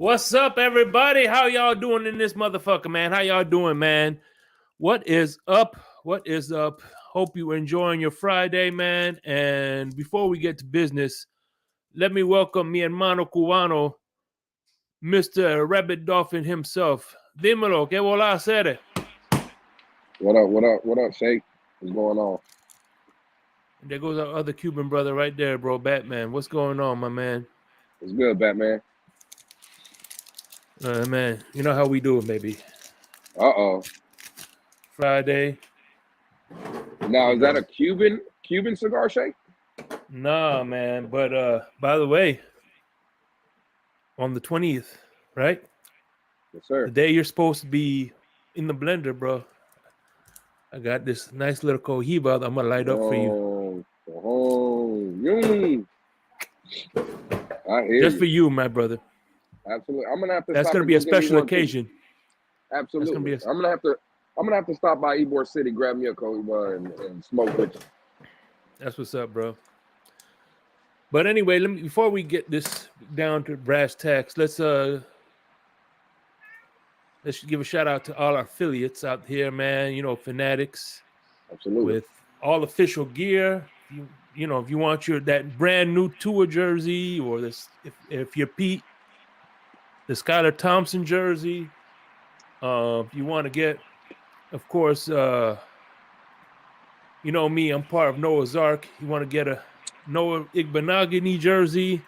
What's up, everybody? How y'all doing in this motherfucker, man? How y'all doing, man? What is up? What is up? Hope you enjoying your Friday, man. And before we get to business, let me welcome mi hermano cubano, Mr. Rabid Dolphan himself. Dímelo, ¿qué volá hacer? What up, what up, what up, Shake? What's going on? And there goes our other Cuban brother right there, bro, Batman. What's going on, my man? It's good, Batman. Man, you know how we do it, baby. Uh-oh. Friday. Now, is that a Cuban cigar, Shake? Nah, man. But by the way, on the 20th, right? Yes, sir. The day you're supposed to be in the blender, bro. I got this nice little cohiba I'm gonna light up for you. I hear Just you. for you, my brother. Absolutely. I'm gonna have to. That's gonna be a special occasion. Absolutely. I'm gonna have to stop by Ybor City, grab me a cohiba and smoke with you. That's what's up, bro. But anyway, before we get this down to brass tacks, let's give a shout out to all our affiliates out here, man. You know, Fanatics. Absolutely. With all official gear. You know, if you want that brand new Tua jersey, or this, if you're Pete, the Skylar Thompson jersey. If you want to get, of course, you know me, I'm part of Noah's Ark. You want to get a Noah Igbenogany jersey.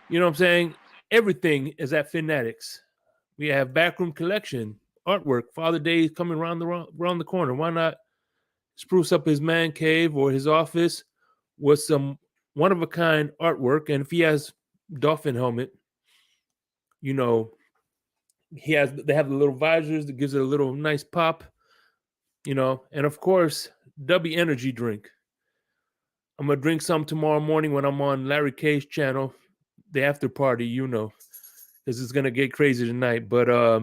You know what I'm saying? Everything is at Fanatics. We have backroom collection, artwork. Father Day is coming around the corner. Why not spruce up his man cave or his office with some one-of-a-kind artwork? And if he has Dolphin helmet, you know, they have the little visors that gives it a little nice pop, you know. And of course, W Energy drink. I'm gonna drink some tomorrow morning when I'm on Larry K's channel, the after party, you know, because it's gonna get crazy tonight. But I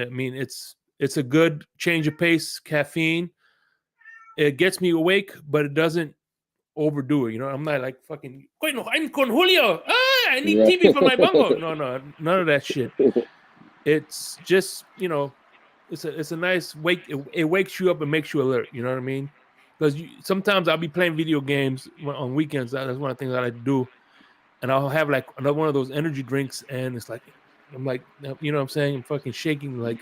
mean, it's a good change of pace, caffeine. It gets me awake, but it doesn't overdo it. You know, I'm not like fucking, I'm con Julio. I need TV for my bungo. No, none of that shit. It's just, you know, it's a nice wake. It wakes you up and makes you alert. You know what I mean? Because sometimes I'll be playing video games on weekends. That's one of the things I like to do. And I'll have like another one of those energy drinks, and it's like, I'm like, you know what I'm saying? I'm fucking shaking, like,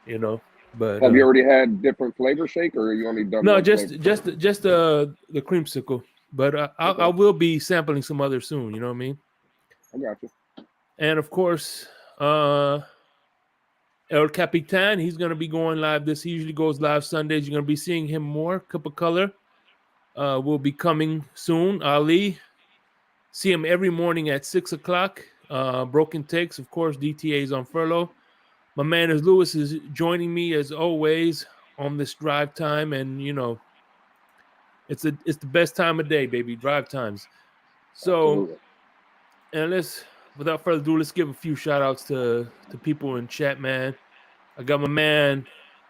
you know. But have you already had different flavor, Shake, or are you only done? No, just the creamsicle. But okay. I will be sampling some others soon. You know what I mean? I got you. And of course, El Capitan, he's going to be going live. He usually goes live Sundays. You're going to be seeing him more. Cup of Color will be coming soon. Ali, see him every morning at 6 o'clock. Broken Takes, of course, DTA is on furlough. My man is Lewis is joining me as always on this drive time, and it's the best time of day, baby. Drive times. So, Absolutely. and without further ado, let's give a few shout outs to people in chat, man. I got my man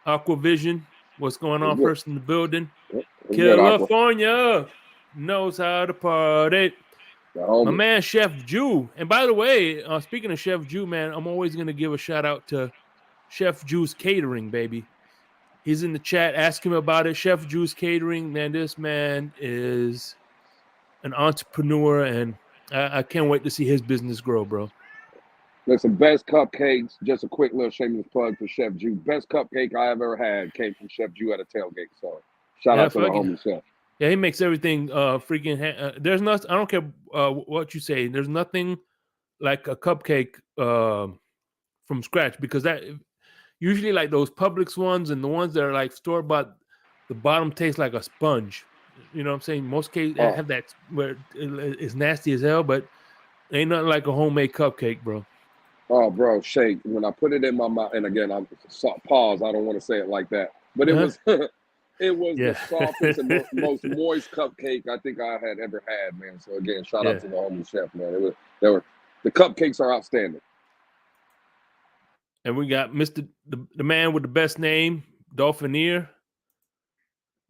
Aquavision. What's going on? First in the building. California knows how to party. My man Chef Jew. And by the way, speaking of Chef Jew, man, I'm always gonna give a shout out to Chef Jew's Catering, baby. He's in the chat. Ask him about it. Chef Jew's Catering, man. This man is an entrepreneur, and I can't wait to see his business grow, bro. Listen, best cupcakes. Just a quick little shameless plug for Chef Jew. Best cupcake I ever had came from Chef Jew at a tailgate. So shout out to the homie chef. Yeah, he makes everything freaking. There's nothing. I don't care what you say. There's nothing like a cupcake from scratch, because that usually like those Publix ones and the ones that are like store bought, the bottom tastes like a sponge. You know what I'm saying? Most cases have that where it's nasty as hell, but ain't nothing like a homemade cupcake, bro. Oh, bro, Shake. When I put it in my mouth, and again, I'm pause. I don't want to say it like that, but it was it was the softest and most moist cupcake I think I had ever had, man. So again, shout out to the homie chef, man. The cupcakes are outstanding. And we got Mr. the man with the best name, Dolphaneer.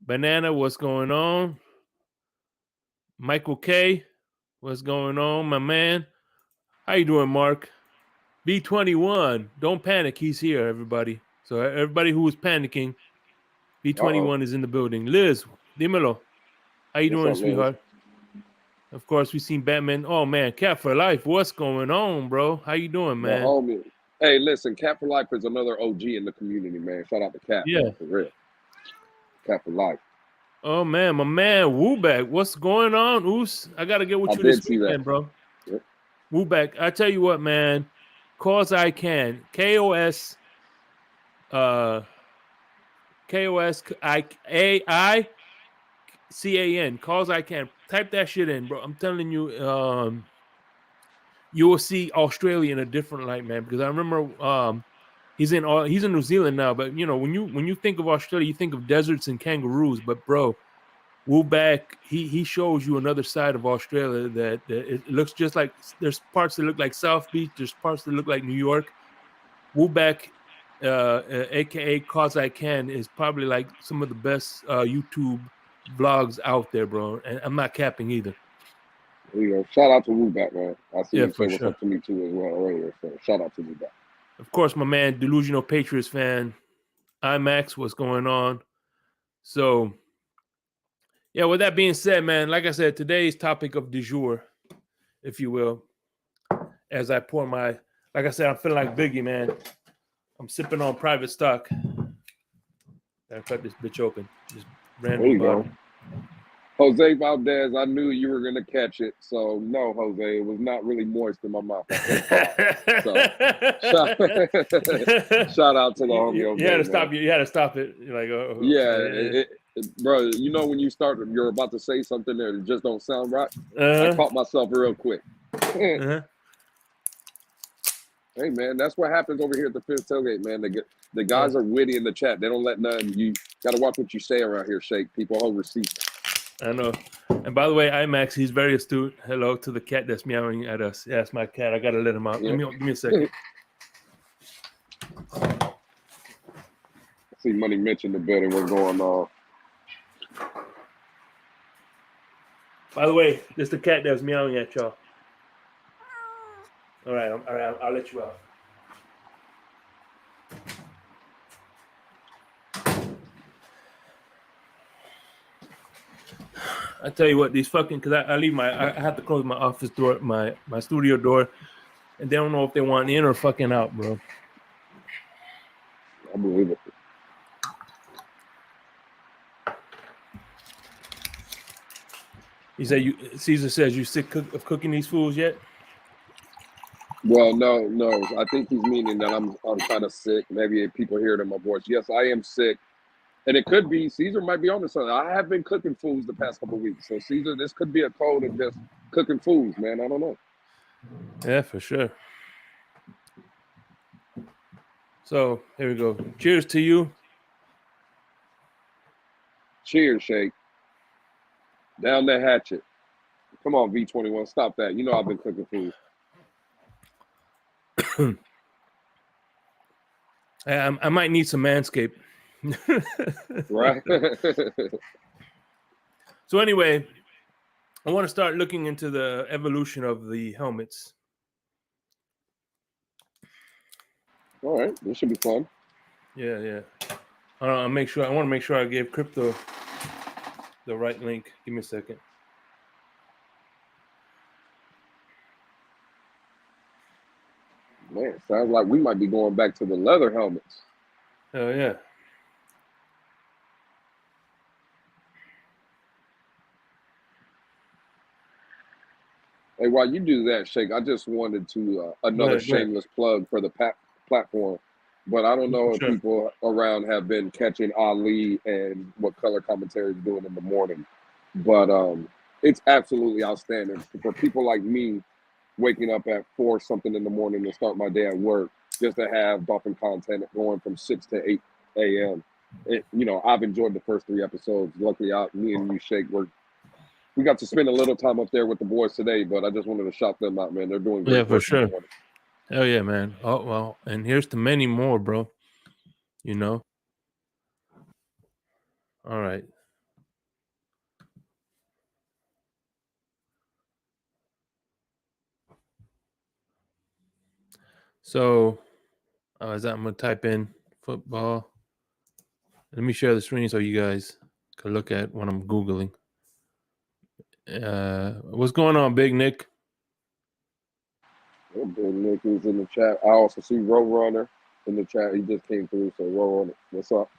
Banana, what's going on? Michael K, what's going on, my man? How you doing, Mark? B21, don't panic. He's here, everybody. So everybody who was panicking, B21 is in the building. Liz, dímelo. How you doing, sweetheart? Liz? Of course, we seen Batman. Oh, man, Cat for Life. What's going on, bro? How you doing, man? Homie. Hey, listen, Cat for Life is another OG in the community, man. Shout out to Cat, man, for real. Cat for Life. Oh, man, my man, Wooback. What's going on, Oos? I got to get with you this weekend, bro. Yep. Wooback, I tell you what, man. Cause I Can. KOS. KOSIAICAN. Cause I Can. Type that shit in, bro. I'm telling you, you will see Australia in a different light, man. Because I remember he's in New Zealand now, but when you think of Australia, you think of deserts and kangaroos. But bro, Wooback, he shows you another side of Australia that it looks just like. There's parts that look like South Beach. There's parts that look like New York. Wooback, aka Cause I Can, is probably like some of the best YouTube vlogs out there, bro. And I'm not capping either. There you go. Shout out to Wooback, man. I see him say what's up to me too as well earlier. So shout out to Wooback. Of course, my man, Delusional Patriots fan, IMAX, what's going on? So, yeah, with that being said, man, like I said, today's topic of du jour, if you will, as I pour like I said, I'm feeling like Biggie, man. I'm sipping on private stock. Gotta cut this bitch open. Just random. There you go. Jose Valdez, I knew you were gonna catch it. So no, Jose, it was not really moist in my mouth. So, shout out to the homie. You had to stop. You had to stop it. You're like, bro. You know when you're about to say something that it just don't sound right. I caught myself real quick. Hey man, that's what happens over here at the Fifth Tailgate, man. The guys are witty in the chat. They don't let nothing. You got to watch what you say around here, Shake. People overseas. I know. And by the way, IMAX, he's very astute. Hello to the cat that's meowing at us. Yeah, it's my cat. I got to let him out. Yeah. Give me a second. See Money Mitch in the building. What's going on? By the way, this is the cat that's meowing at y'all. All right, I'll let you out. I tell you what, these fucking, because I leave I have to close my office door, my studio door, and they don't know if they want in or fucking out, bro. I believe it. He said, Caesar says, you sick of cooking these fools yet? Well, no. I think he's meaning that I'm kind of sick. Maybe if people hear it in my voice. Yes, I am sick, and it could be Caesar might be on to something. I have been cooking foods the past couple of weeks, so Caesar, this could be a cold of just cooking foods, man. I don't know. Yeah, for sure. So here we go. Cheers to you. Cheers, Shake. Down the hatchet. Come on, V21. Stop that. You know I've been cooking food. I might need some Manscaped. Right? So anyway, I want to start looking into the evolution of the helmets. All right. This should be fun. Yeah. I want to make sure I gave Crypto the right link. Give me a second. Man, sounds like we might be going back to the leather helmets. Oh yeah. Hey, while you do that, Shake, I just wanted to another Go ahead. shameless plug for the platform, but I don't know if Sure. people around have been catching Ali and what color commentary is doing in the morning, but it's absolutely outstanding for people like me waking up at 4 something in the morning to start my day at work just to have Dolphin content going from 6 to 8 a.m. I've enjoyed the first 3 episodes. Luckily, me and you, Shake, we got to spend a little time up there with the boys today, but I just wanted to shout them out, man. They're doing Yeah, great for work in the sure. morning. Oh yeah, man. Oh well, and here's to many more, bro. You know. All right. So as I'm gonna type in football. Let me share the screen so you guys can look at what I'm Googling. What's going on, Big Nick? Yeah, Big Nick is in the chat. I also see Roadrunner in the chat. He just came through, so Roadrunner, what's up?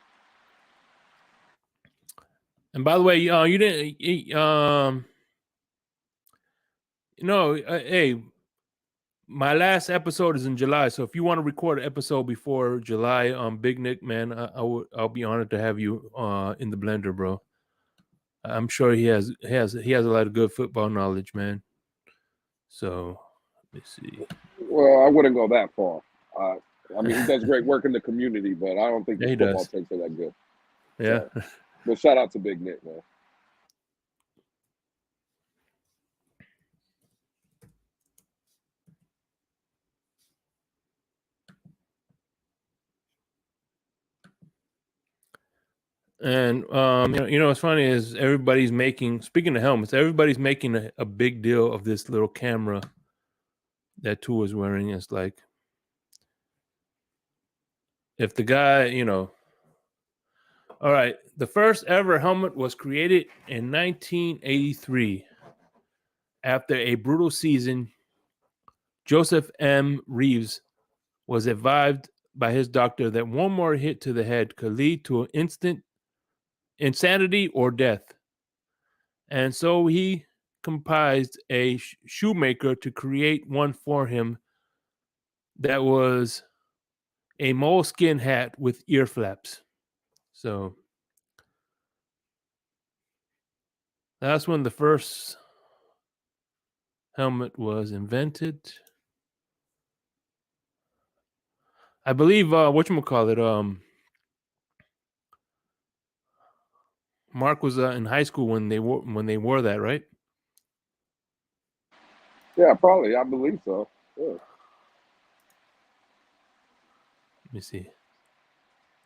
And by the way, you didn't, hey, my last episode is in July, so if you want to record an episode before July, Big Nick, man, I'll be honored to have you in the blender, bro. I'm sure he has a lot of good football knowledge, man. So let me see. Well, I wouldn't go that far. I mean, he does great work in the community, but I don't think Yeah, his he football does. takes are that good. Yeah. So, but shout out to Big Nick, man. And what's funny is everybody's making. Speaking of helmets, everybody's making a big deal of this little camera that Tua is wearing. It's like if the guy, all right, the first ever helmet was created in 1983. After a brutal season, Joseph M. Reeves was advised by his doctor that one more hit to the head could lead to instant insanity or death. And so he comprised a shoemaker to create one for him that was a moleskin hat with ear flaps. So that's when the first helmet was invented. I believe whatchamacallit, Mark was in high school when they wore that, right? Yeah, probably. I believe so. Yeah. Let me see.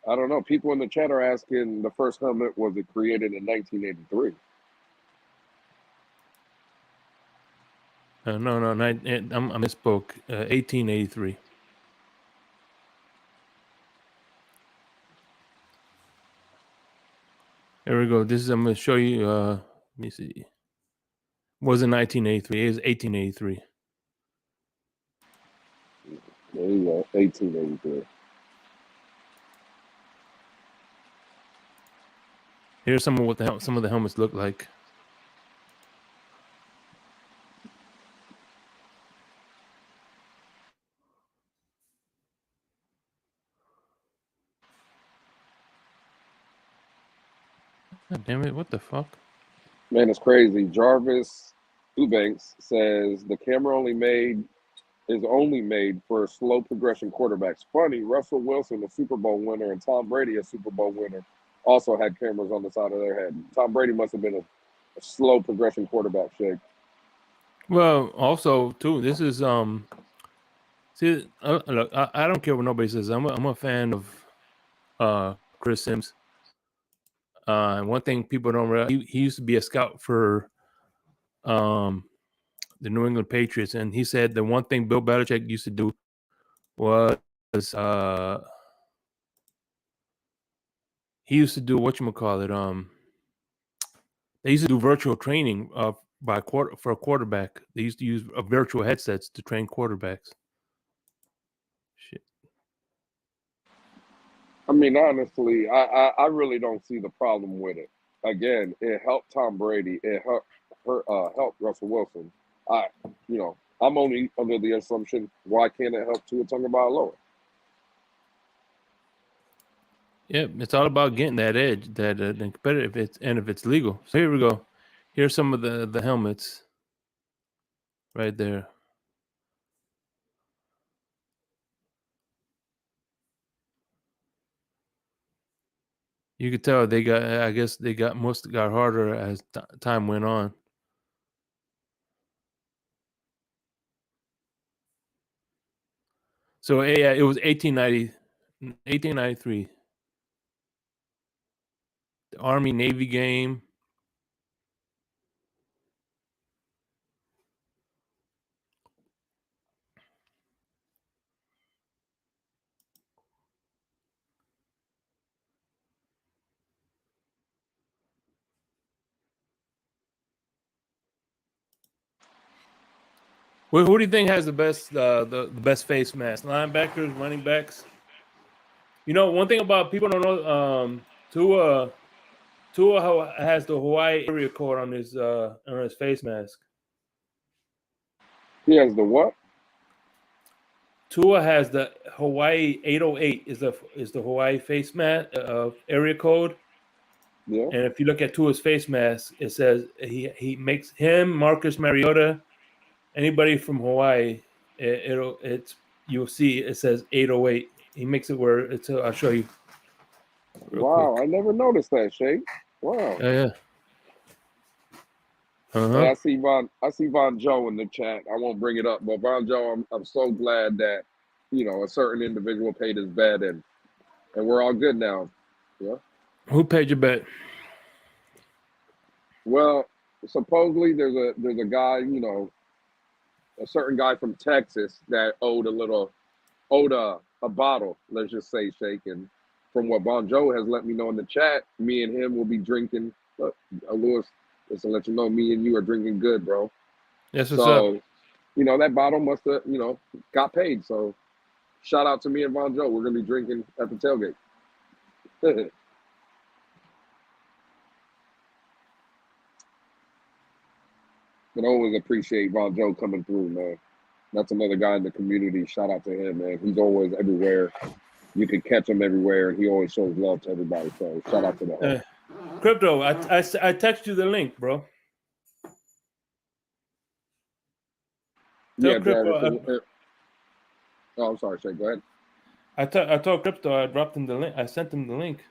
I don't know. People in the chat are asking the first helmet was it created in 1983? No, I misspoke. 1883. Here we go. I'm going to show you. Let me see. It wasn't 1983. It was 1883. There you go, 1883. Here's some of what some of the helmets look like. God damn it! What the fuck? Man, it's crazy. Jarvis Eubanks says the camera is only made for slow progression quarterbacks. Funny, Russell Wilson, a Super Bowl winner, and Tom Brady, a Super Bowl winner, also had cameras on the side of their head. Tom Brady must have been a slow progression quarterback, Shake. Well, also too, this is See, look, I don't care what nobody says. I'm a fan of Chris Sims. And one thing people don't realize, he used to be a scout for the New England Patriots, and he said the one thing Bill Belichick used to do was he used to do whatchamacallit. They used to do virtual training for a quarterback. They used to use virtual headsets to train quarterbacks. Shit. I mean, honestly, I really don't see the problem with it. Again, it helped Tom Brady. It helped Russell Wilson. I'm only under the assumption, why can't it help Tua Tagovailoa? Yeah, it's all about getting that edge, that competitive. If it's legal. So here we go. Here's some of the helmets right there. You could tell they got. I guess they got harder as time went on. So yeah, it was 1893. The Army Navy game. Who do you think has the best the best face mask? Linebackers, running backs. You know, one thing about people don't know. Tua has the Hawaii area code on his face mask. He has the what? Tua has the Hawaii 808 is the Hawaii face mask area code. Yeah. And if you look at Tua's face mask, it says he makes him, Marcus Mariota, anybody from Hawaii. You'll see it says 808. He makes it where it's. I'll show you real Wow, quick. I never noticed that, Shake. Wow. Yeah. And I see Von Joe in the chat. I won't bring it up, but Von Joe, I'm so glad that a certain individual paid his bet and we're all good now. Yeah. Who paid your bet? Well, supposedly there's a guy, a certain guy from Texas that owed a bottle, let's just say, Shake. And from what Bon Joe has let me know in the chat, me and him will be drinking. Look, Lewis, just to let you know, me and you are drinking good, bro. Yes, what's up? That bottle must have, got paid. So shout out to me and Von Joe. We're gonna be drinking at the tailgate. But always appreciate Von Joe coming through, man. That's another guy in the community. Shout out to him, man. He's always everywhere. You can catch him everywhere, and he always shows love to everybody. So shout out to the Crypto. I text you the link, bro. Yeah, Jarvis. Oh, I'm sorry, Shay. Go ahead. I told Crypto I dropped him the link. I sent him the link.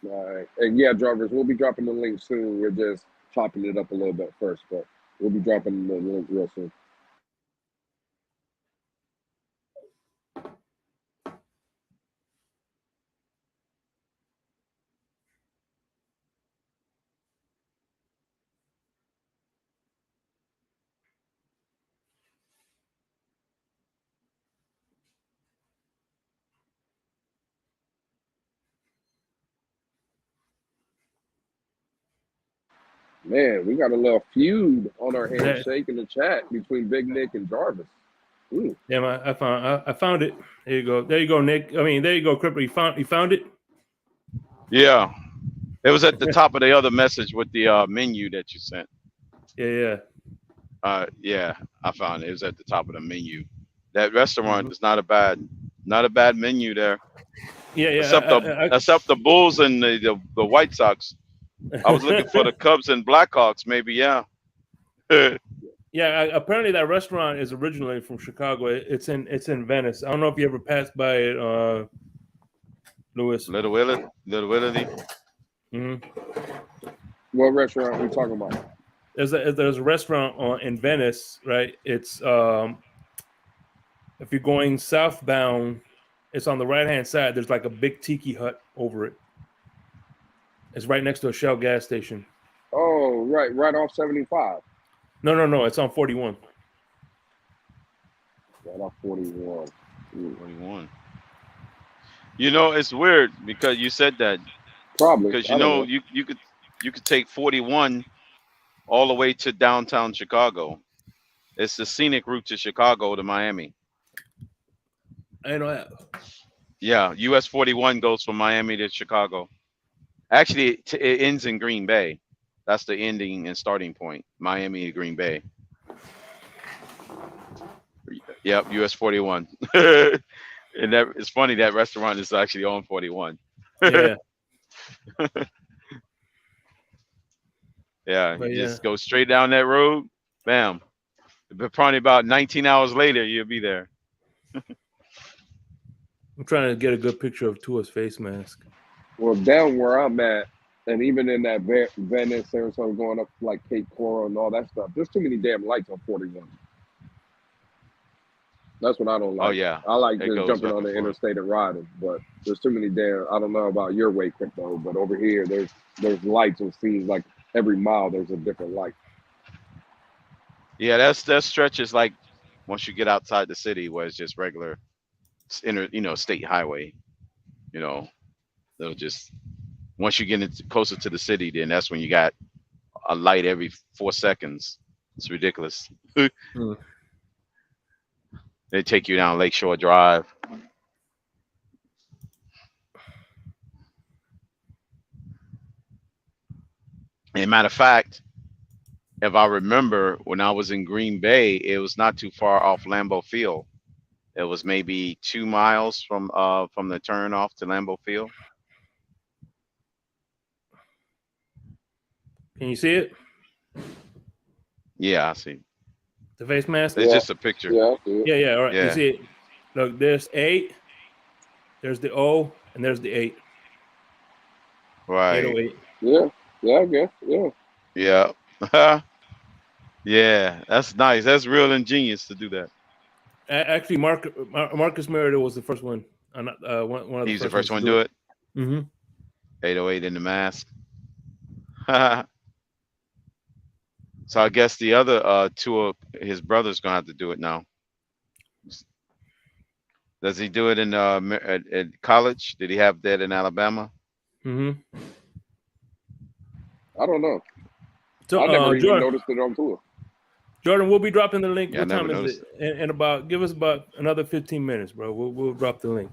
All right. And yeah, Jarvis, we'll be dropping the link soon. We're just chopping it up a little bit first, but we'll be dropping the link real soon. Man, we got a little feud on our hands, Shake, in the chat between Big Nick and Jarvis. Ooh. Yeah, man, I found it. There you go. There you go, Nick. I mean, there you go, Crypto. You found it? Yeah. It was at the top of the other message with the menu that you sent. Yeah. Yeah, I found it. It was at the top of the menu. That restaurant is not a bad menu there. Yeah. Except the Bulls and the White Sox. I was looking for the Cubs and Blackhawks, maybe, yeah. Yeah, apparently that restaurant is originally from Chicago. It's in Venice. I don't know if you ever passed by it, Lewis. Little Willie. What restaurant we talking about? There's a restaurant in Venice, right? It's if you're going southbound, it's on the right hand side. There's like a big tiki hut over it. It's right next to a Shell gas station. Oh, right off 75. No, it's on 41. Right off 41. 41. You know, it's weird because you said that. Probably. Because you could take 41 all the way to downtown Chicago. It's the scenic route to Chicago to Miami. I know that. Yeah, US 41 goes from Miami to Chicago. Actually, it ends in Green Bay. That's the ending and starting point. Miami to Green Bay. Yep, US 41. And that it's funny that restaurant is actually on 41. Yeah. Yeah, But you just go straight down that road, bam. But probably about 19 hours later, you'll be there. I'm trying to get a good picture of Tua's face mask. Well, down where I'm at, and even in that Venice, Sarasota, going up like Cape Coral and all that stuff, there's too many damn lights on 41. That's what I don't like. Oh yeah, I like it just goes jumping back on the and forth. interstate and riding, but there's too many damn. I don't know about your way, Crypto, but over here there's lights and scenes like every mile there's a different light. Yeah, that stretch is like once you get outside the city where it's just regular state highway. They'll just once you get closer to the city, then that's when you got a light every 4 seconds. It's ridiculous. They take you down Lakeshore Drive. And matter of fact, if I remember, when I was in Green Bay, it was not too far off Lambeau Field. It was maybe 2 miles from the turn off to Lambeau Field. Can you see it? Yeah, I see. The face mask? It's just a picture. Yeah, I see it. Yeah, all right. Yeah. You see it? Look, there's 8, there's the O, and there's the 8. Right. 808. Yeah, I guess. Yeah. Yeah. Yeah, that's nice. That's real ingenious to do that. Actually, Marcus Mariota was the first one. One of the He's the first one to do it. Mm-hmm. 808 in the mask. So I guess the other two of his brothers gonna have to do it now. Does he do it in at college? Did he have that in Alabama? Mm-hmm. I don't know. So, I never even Jordan, noticed it on tour. Jordan, we'll be dropping the link. Yeah, What I time never is it? And give us about another 15 minutes, bro. We'll drop the link.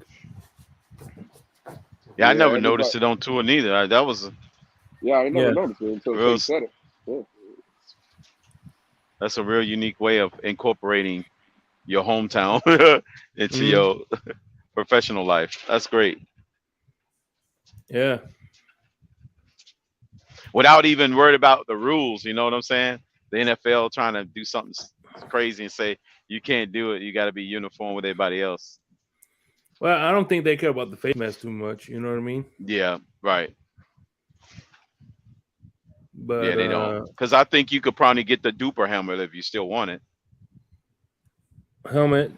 Yeah, I never noticed it on tour neither. I never noticed it until they said it. Yeah. That's a real unique way of incorporating your hometown into your professional life. That's great. Yeah. Without even worried about the rules, you know what I'm saying? The NFL trying to do something crazy and say you can't do it. You got to be uniform with everybody else. Well, I don't think they care about the face mask too much. You know what I mean? Yeah, right. But yeah, they don't. Because I think you could probably get the duper helmet if you still want it. Helmet.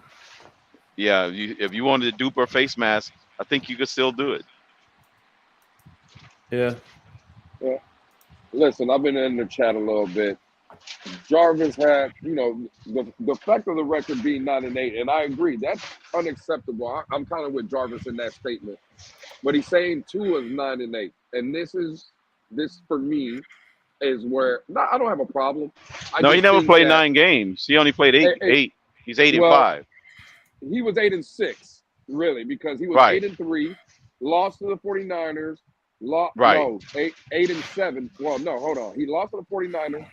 Yeah, if you wanted a duper face mask, I think you could still do it. Yeah. Yeah. Listen, I've been in the chat a little bit. Jarvis had, the fact of the record being 9-8, and I agree, that's unacceptable. I'm kind of with Jarvis in that statement. But he's saying Tua is 9-8. And this for me is where I don't have a problem. No, he never played 9 games. He only played 8. He's 8-5. He was 8-6, really, because he was 8-3, lost to the 49ers, no, 8-7. Well, no, hold on. He lost to the 49ers,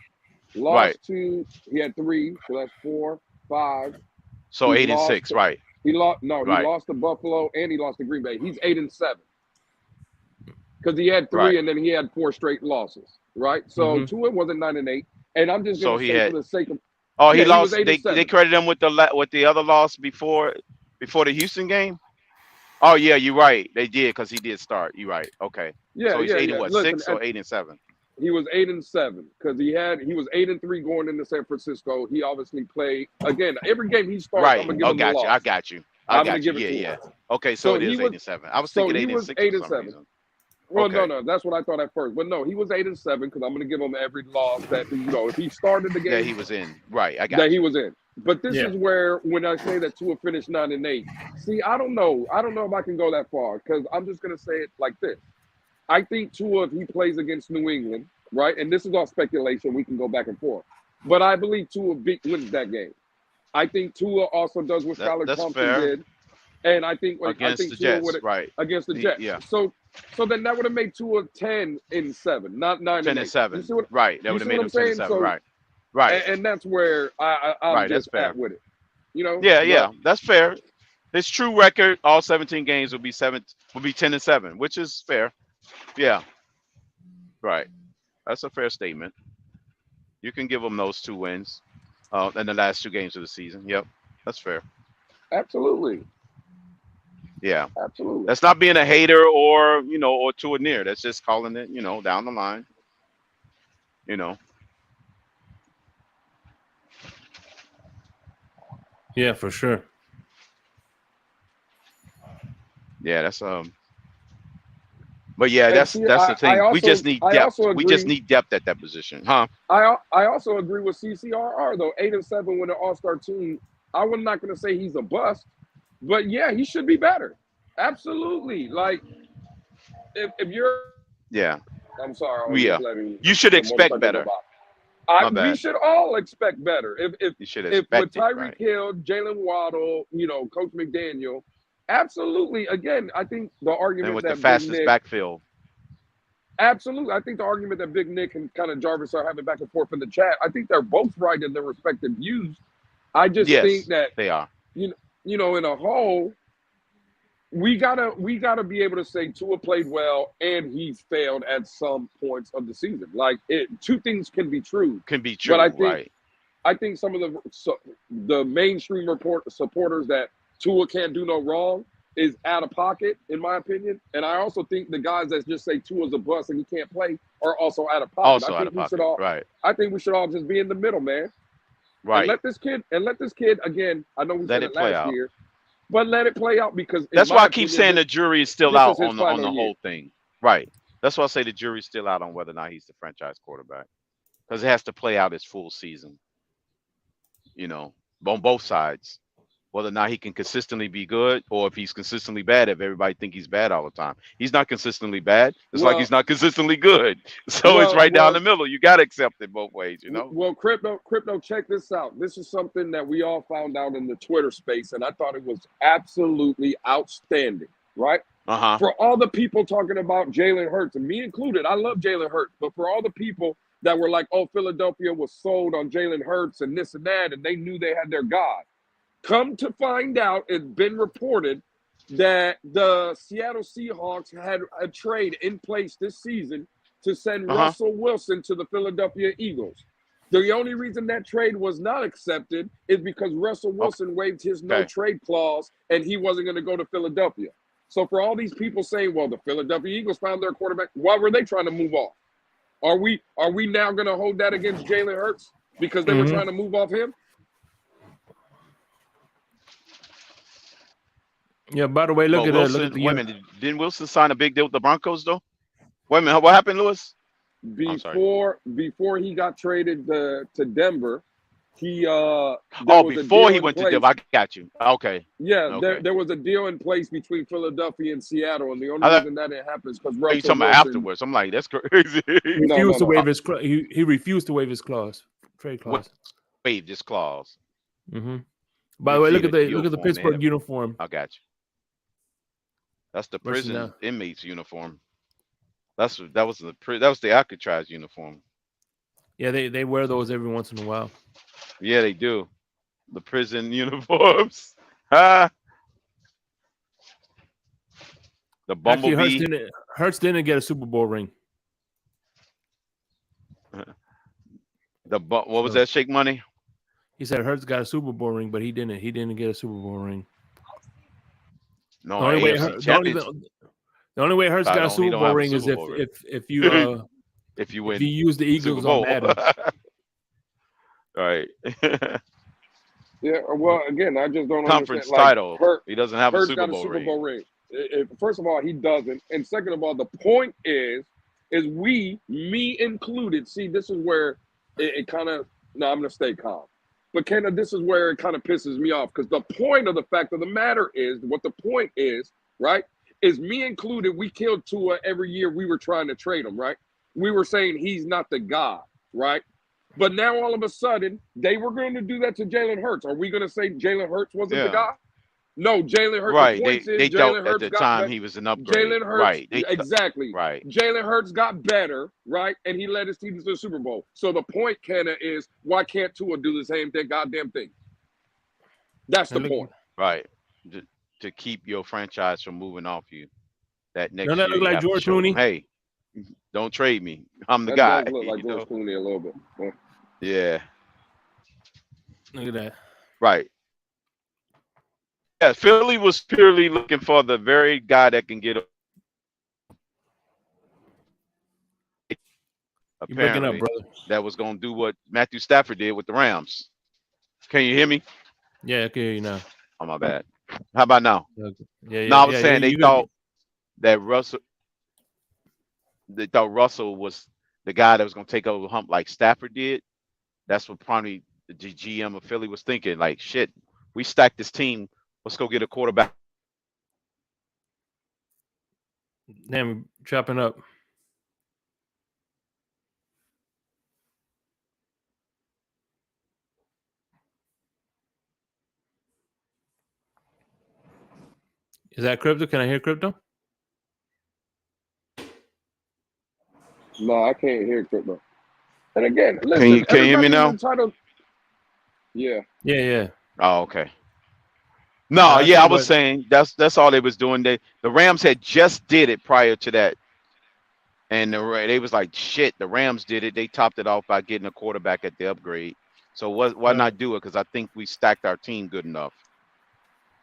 lost to, he had 3, so that's 4, 5. So 8-6, right. He lost to Buffalo and he lost to Green Bay. He's 8-7. because he had 3 Right. and then he had 4 straight losses, right? So Tua wasn't 9-8, and I'm just So gonna he say had. for the sake of Oh, he yeah, he was lost. 8 and They 7. credited him with the other loss before the Houston game. Oh yeah, you're right. They did because he did start. You're right. Okay. Yeah, So he's yeah, 8 and yeah. what, Listen, 6 or 8 and 7? he was 8 and 7 because he was 8 and 3 going into San Francisco. He obviously played again every game he starts. I'm Right. gonna give Oh, him the got you. loss. I got you. I I'm gonna got you. give it Yeah, to yeah. him. Okay, so So it he is 8 was and 7. I was thinking 8 and 6 for some 7. reason. Well, Okay. no, that's what I thought at first. But no, he was 8 and 7 because I'm gonna give him every loss that if he started the That game he was in. Right. I that got he you. was in. But this is where when I say that Tua finished 9 and 8. See, I don't know. I don't know if I can go that far because I'm just gonna say it like this. I think Tua, if he plays against New England, right, and this is all speculation, we can go back and forth. But I believe Tua wins that game. I think Tua also does what Skylar That's Thompson fair. did, and I think Against the Tua Jets. would Right. against the Jets. Yeah. So then that would have made Tua 10 and 7, not 9 10 and and 8. 7. You see what? Right. That You would have see made what him I'm 10 and saying? 7. So Right. Right. and that's where I'm Right. That's just fair. at with it. You know? Yeah, But yeah. That's fair. His true record, all 17 games, would be 10 and 7, which is fair. Yeah. Right. That's a fair statement. You can give him those 2 wins in the last 2 games of the season. Yep. That's fair. absolutely. Yeah. Absolutely. That's not being a hater or to a near. That's just calling it, down the line. Yeah, for sure. Yeah, that's But yeah, And that's see, that's the I thing. We just need depth. also We just agree. need depth at that position, huh? I also agree with CCRR though. 8 and 7 with an all-star team. I'm not going to say he's a bust, but yeah, he should be better. Absolutely. Like if you're, Yeah. I'm sorry, I was Yeah. just letting You should the expect motorcycle go better. by. My We bad. should all expect better. You should If with expect it, Tyreek right? Hill, Jalen Waddle, Coach McDaniel, absolutely. Again, I think the And argument with the that Big fastest Nick. backfield. Absolutely. I think the argument that Big Nick and kind of Jarvis are having back and forth in the chat, I think they're both right in their respective views. I just think Yes, that they are. in a whole, we gotta be able to say Tua played well and he failed at some points of the season. Like 2 things can be true. Can be true, But right? I think some of the mainstream supporters that Tua can't do no wrong is out of pocket, in my opinion. And I also think the guys that just say Tua's a bust and he can't play are also out of pocket. Also out of pocket, right? I think we should all just be in the middle, man. Right. And let this kid again. I know we said it last year, but let it play out because that's why I keep saying the jury is still out on the whole thing. Right. That's why I say the jury's still out on whether or not he's the franchise quarterback because it has to play out his full season. On both sides, whether or not he can consistently be good or if he's consistently bad. If everybody think he's bad all the time, he's not consistently bad. It's like he's not consistently good. So it's right down the middle. You got to accept it both ways, Well, crypto, check this out. This is something that we all found out in the Twitter space, and I thought it was absolutely outstanding. Right? For all the people talking about Jalen Hurts, and me included, I love Jalen Hurts, but for all the people that were like, "Oh, Philadelphia was sold on Jalen Hurts and this and that," and they knew they had their guy. Come to find out, it's been reported that the Seattle Seahawks had a trade in place this season to send Russell Wilson to the Philadelphia Eagles. The only reason that trade was not accepted is because Russell Wilson waived his no-trade clause and he wasn't going to go to Philadelphia. So for all these people saying, well, the Philadelphia Eagles found their quarterback, why were they trying to move off? Are we now going to hold that against Jalen Hurts because they were trying to move off him? Yeah, by the way, look at Wilson, look at the wait a minute. Didn't Wilson sign a big deal with the Broncos though? Wait a minute, what happened, Lewis? Before he got traded to Denver, he before he went to Denver, I got you. Okay. Yeah, okay. There was a deal in place between Philadelphia and Seattle, and the only reason that didn't happen is because Russell Wilson. Afterwards, I'm like, that's crazy. Refused to waive his he refused to waive his trade clause. Waived his clause. By the way, look at the Pittsburgh uniform. I got you. That's the prison inmates uniform. That was the Alcatraz uniform. Yeah, they wear those every once in a while. Yeah, they do. The prison uniforms. The Bumblebee. Hurts didn't get a Super Bowl ring. What was that, Shake Money? He said Hurts got a Super Bowl ring, but he didn't. He didn't get a Super Bowl ring. No, the only way Hurts got a Super Bowl ring is if you if you win, if you use the Eagles on Madden. Right. Yeah. Well, again, I just don't Conference understand. title. He doesn't have Hurts a got a Super Bowl ring. First of all, he doesn't, and second of all, the point is we, me included. See, this is where it kind of. No, I'm gonna stay calm. But Kenna, this is where it kind of pisses me off because the point of the fact of the matter is what the point is, right? Is me included. We killed Tua every year. We were trying to trade him, right? We were saying he's not the guy, right? But now all of a sudden they were going to do that to Jalen Hurts. Are we going to say Jalen Hurts wasn't the guy? No, Jalen Hurts. Right. The point They thought at the time he was an upgrade. Jalen Hurts, right. Exactly. Right. Jalen Hurts got better, right? And he led his team to the Super Bowl. So the point, Kenna, is why can't Tua do the same goddamn thing? That's the point. Right. To keep your franchise from moving off you. That next year. Look like George Clooney. Hey, don't trade me. I'm the guy. Does look like George Clooney a little bit. Yeah. Look at that. Right. Yeah, Philly was purely looking for the very guy that can get. Apparently, that was going to do what Matthew Stafford did with the Rams. Can you hear me? Yeah, I can hear you now. Oh, my bad. How about now? Yeah. No, I was saying they thought that Russell. They thought Russell was the guy that was going to take over the hump like Stafford did. That's what probably the GM of Philly was thinking. Like, shit, we stacked this team. Let's go get a quarterback. Damn, chopping up. Is that Crypto? Can I hear Crypto? No, I can't hear Crypto. And again, listen, can you hear me now? Yeah. Oh, okay. No, I was saying that's all they was doing. The Rams had just did it prior to that, and they was like, shit. The Rams did it. They topped it off by getting a quarterback at the upgrade. So why not do it? Because I think we stacked our team good enough.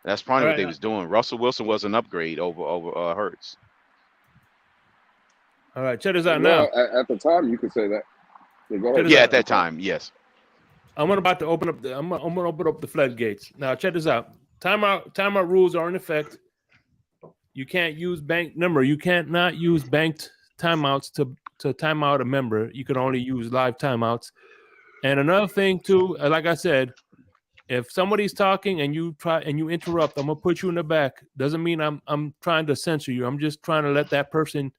That's probably what they was doing. Russell Wilson was an upgrade over Hurts. All right, check this out now. At the time, you could say that. At that time, yes. I'm about to open up I'm gonna open up the floodgates. Now, check this out. Timeout rules are in effect. You can't use you cannot use banked timeouts to time out a member. You can only use live timeouts. And another thing too, like I said, if somebody's talking and you interrupt, I'm gonna put you in the back. Doesn't mean I'm trying to censor you. I'm just trying to let that person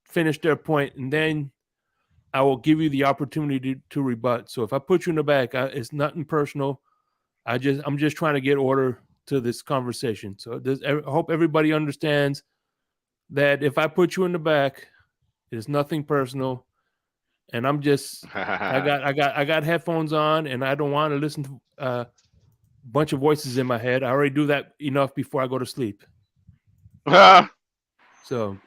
finish their point, and then I will give you the opportunity to rebut. So if I put you in the back, it's nothing personal. I'm just trying to get order to this conversation. So I hope everybody understands that if I put you in the back, it's nothing personal. And I'm just I got headphones on, and I don't want to listen to a bunch of voices in my head. I already do that enough before I go to sleep. So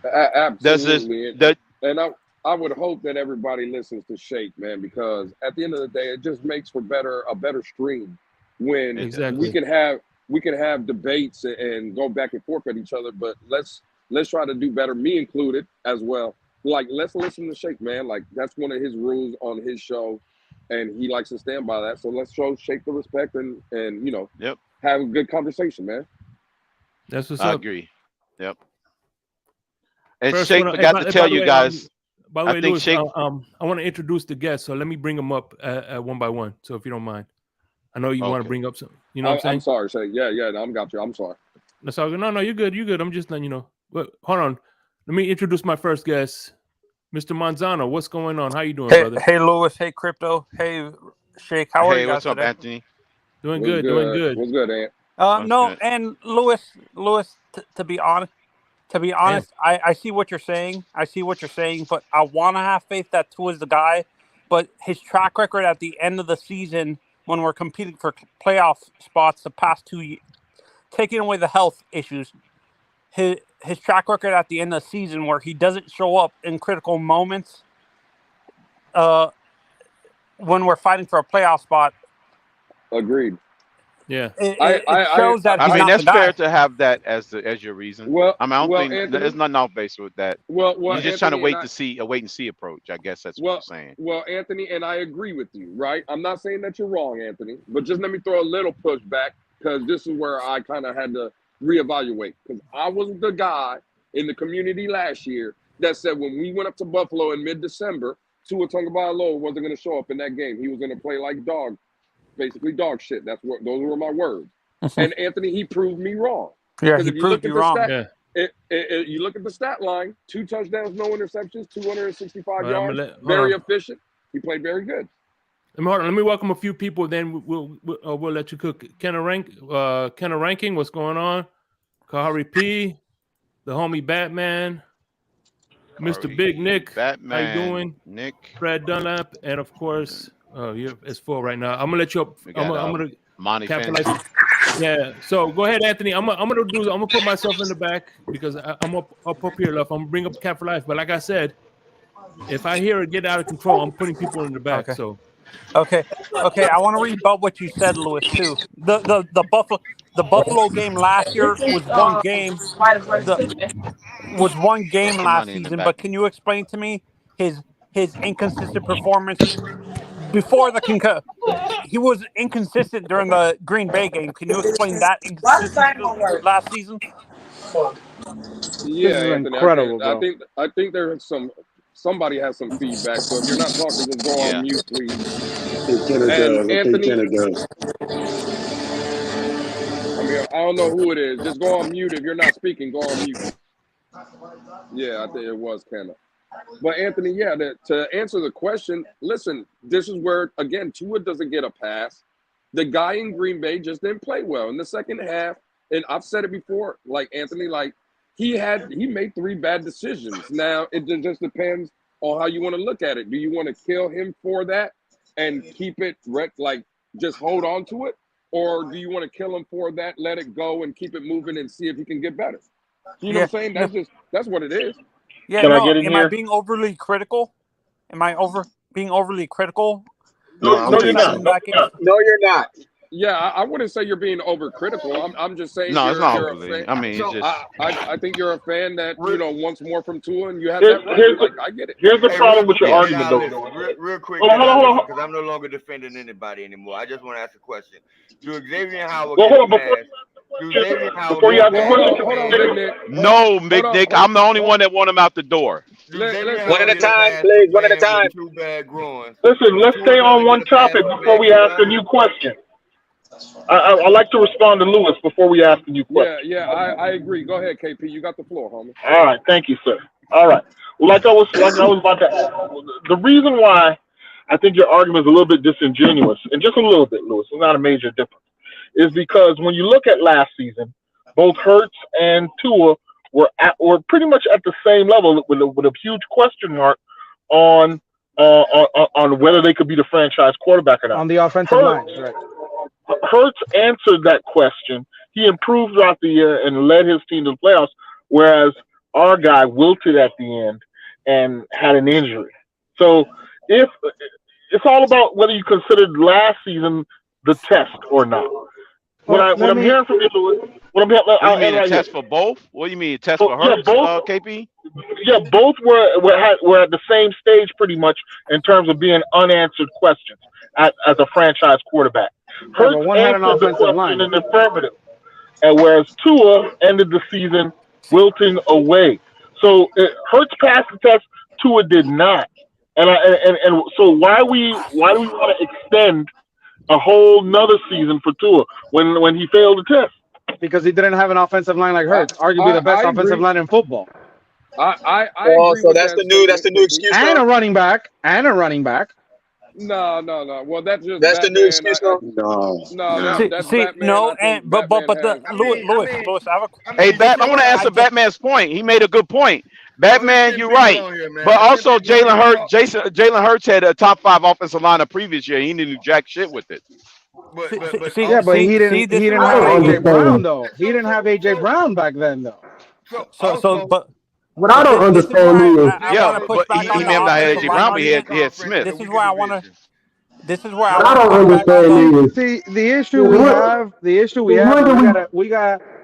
absolutely. And I would hope that everybody listens to Shake, man, because at the end of the day, it just makes for a better stream when we can have debates and go back and forth at each other. But let's try to do better, me included as well. Like, let's listen to Shake, man. Like, that's one of his rules on his show, and he likes to stand by that. So let's show Shake the respect and have a good conversation, man. That's what's up. I agree. Yep. And Shake forgot to tell you guys. By the way, Louis, I want to introduce the guests, so let me bring them up one by one. So if you don't mind, I know you want to bring up some. You know what I'm saying? I'm sorry, Shake. Yeah, I got you. I'm sorry. That's all good. No, you're good. You're good. I'm just letting you know. But hold on, let me introduce my first guest, Mr. Manzano. What's going on? How you doing, brother? Hey, Louis. Hey, Crypto. Hey, Shake. How are you guys what's up, today? Anthony? Doing good. Doing good. What's good, Ant? No, and Louis. To be honest, I see what you're saying. But I want to have faith that Tua's the guy. But his track record at the end of the season, when we're competing for playoff spots, the past 2 years, taking away the health issues, his track record at the end of the season where he doesn't show up in critical moments when we're fighting for a playoff spot. Agreed. Yeah. It shows that he's I mean, not that's the guy. fair to have that as your reason. Well, I mean, I don't think Anthony, there's nothing off base with that. Well, You're just trying to Anthony, wait and see approach. I guess that's what you're saying. Well, Anthony, and I agree with you, right? I'm not saying that you're wrong, Anthony, but just let me throw a little pushback because this is where I kind of had to reevaluate because I was the guy in the community last year that said when we went up to Buffalo in mid-December, Tua Tagovailoa wasn't going to show up in that game. He was going to play like basically dog shit. Those were my words. And Anthony, he proved me wrong. Yeah, he proved you wrong. You look at the stat line: 2 touchdowns, no interceptions, 265 yards, very efficient. He played very good. Let me welcome a few people. Then we'll let you cook. Kenna Ranking, what's going on? Kahari P, the homie Batman, Mr. Big Nick, Batman, how you doing? Nick, Fred Dunlap, and of course, it's full right now. I'm gonna let you up. I'm gonna Monty capitalize. Yeah. So go ahead, Anthony. I'm gonna put myself in the back because I'm up here left. I'm gonna bring up Cap for Life. But like I said, if I hear it get out of control, I'm putting people in the back. Okay. So. Okay. I want to rebut what you said, Lewis. Too. The Buffalo game last year was one game. Was one game last season. But can you explain to me his inconsistent performance before the concussion? He was inconsistent during the Green Bay game. Can you explain that inconsistency last season? Yeah, this is Anthony, incredible, I think there's somebody has some feedback. So if you're not talking, just go on mute, please. And Anthony, I mean, I don't know who it is. Just go on mute if you're not speaking. Go on mute. Yeah, I think it was Kenna. But Anthony, yeah, to answer the question, listen, this is where, again, Tua doesn't get a pass. The guy in Green Bay just didn't play well in the second half. And I've said it before, like Anthony, like he made 3 bad decisions. Now, it just depends on how you want to look at it. Do you want to kill him for that and keep it, just hold on to it? Or do you want to kill him for that, let it go, and keep it moving and see if he can get better? You know what I'm saying? That's what it is. Yeah, am I being overly critical? Am I being overly critical? No, you're not. No, you're not. Yeah, I wouldn't say you're being overcritical. I'm just saying. No, it's not you're overly. A fan. I mean, it's just. I think you're a fan that wants more from Tua, and you have that right. I get it. Here's the problem with your argument, though. Real quick, hold on. because I'm no longer defending anybody anymore. I just want to ask a question. Do Xavier Howard before you ask the question, no, Big Nick, I'm the only one that want him out the door. One at a time, please. One at a time. Listen, let's stay on one topic before we ask a new question. I'd like to respond to Lewis before we ask a new question. Yeah, I agree. Go ahead, KP. You got the floor, homie. All right, thank you, sir. All right. Well, like I was about to ask, the reason why I think your argument is a little bit disingenuous, and just a little bit, Lewis, it's not a major difference, is because when you look at last season, both Hurts and Tua were pretty much at the same level with a huge question mark on whether they could be the franchise quarterback or not. On the offensive line, right. Hurts answered that question. He improved throughout the year and led his team to the playoffs, whereas our guy wilted at the end and had an injury. So if it's all about whether you considered last season the test or not. What I'm hearing from you, Louis, you mean a test for both? What do you mean, a test for Hurts, KP? Yeah, both were at the same stage pretty much in terms of being unanswered questions as a franchise quarterback. Hurts answered the question in the affirmative, and whereas Tua ended the season wilting away. So Hurts passed the test, Tua did not. And so why do we want to extend a whole nother season for Tua when he failed the test? Because he didn't have an offensive line like Hurts, arguably the best offensive line in football. I agree so that's the new excuse. And a running back. No. Well, that's just the new excuse. Lewis, I want to answer Batman's point. He made a good point. Batman, you're right. But also, Jalen Hurts had a top 5 offensive line the previous year. He didn't do jack shit with it. But he didn't have AJ Brown though. He didn't have AJ Brown back then though. But what I don't this is understand where is I want to push but back he on the may have not had offensive AJ line Brown, but argument. he had Smith. This is where I want to. This is where I what I want to don't push back on understand the. is The issue we have, is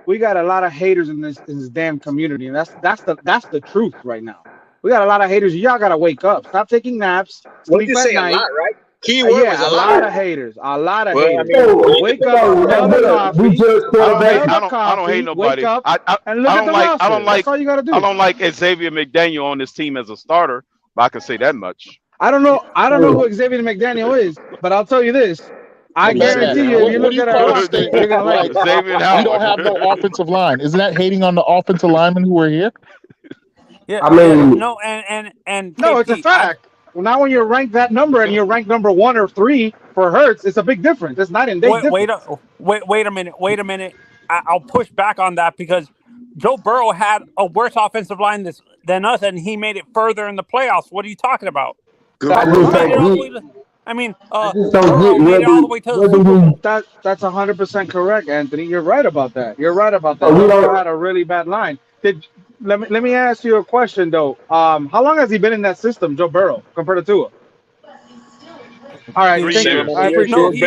we got a lot of haters in this damn community, and that's the truth right now. We got a lot of haters. Y'all gotta wake up. Stop taking naps. What Sleep you at say? A night. lot, right? Key word was Yeah, a a lot. lot of haters. A lot of Well, I haters. mean, we need to Wake think up, about smell that. the we coffee. judge quarterbacks. I don't hate Wake nobody. up I and look at the roster. That's all you gotta do. I don't like Xavier McDaniel on this team as a starter, but I can say that much. I don't know who Xavier McDaniel is, but I'll tell you this. I guarantee you, if you What do look you at a call a roster, you're statement gonna like like it. Xavier we don't Howard. have no offensive line? Isn't that hating on the offensive linemen who are here? Yeah, I mean, no, and No, it's a KP, fact. Well, now when you're ranked that number and you're ranked number 1 or 3 for Hurts, it's a big difference. It's night and day difference. Wait a minute. I'll push back on that because Joe Burrow had a worse offensive line than us, and he made it further in the playoffs. What are you talking about? I just Made it all the way don't to, I mean, get Burrow made it all the way to the whether Super Bowl. That's 100% correct, Anthony. You're right about that. Joe we Burrow don't. had a really bad line. Let me ask you a question though. How long has he been in that system, Joe Burrow, compared to Tua? All right, 3 thank you. years. I appreciate it. He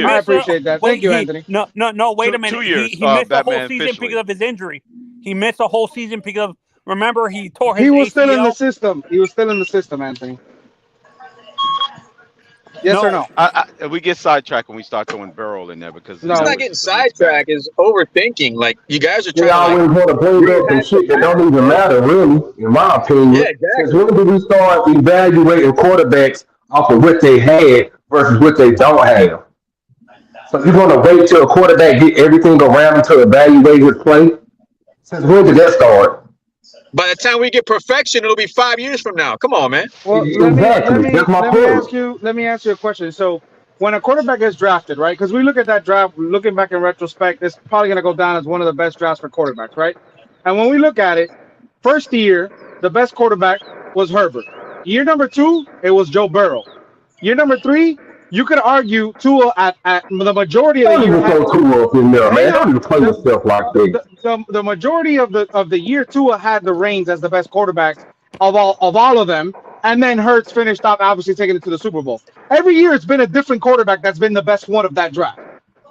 I missed. appreciate that. Thank you, Anthony. No. Wait a 2 minute. years. He missed the whole Batman season officially. because of his injury. He missed a whole season because remember he tore his He was still in the ACL. system. Anthony. Yes or no? We get sidetracked when we start throwing Burrow in there because No. It's not getting sidetracked. It's overthinking. Like you guys are They trying to always want to bring up some shit that don't even matter, really, in my opinion. Yeah, exactly. Since when did we start evaluating quarterbacks off of what they had versus what they don't have? So you're going to wait till a quarterback get everything around him to evaluate his play? Since when did that start? By the time we get perfection, it'll be 5 years from now. Come on, man. Well, Exactly. That's my point. let me ask you a question. So, when a quarterback gets drafted, right? Because we look at that draft, looking back in retrospect, it's probably going to go down as one of the best drafts for quarterbacks, right? And when we look at it, first year, the best quarterback was Herbert. Year number 2, it was Joe Burrow. Year number 3, you could argue Tua at the majority of the year. Don't even throw Tua up in there, man. Don't even play yourself like that. The majority of the year Tua had the reins as the best quarterbacks of all of them, and then Hurts finished up, obviously taking it to the Super Bowl. Every year it's been a different quarterback that's been the best one of that draft.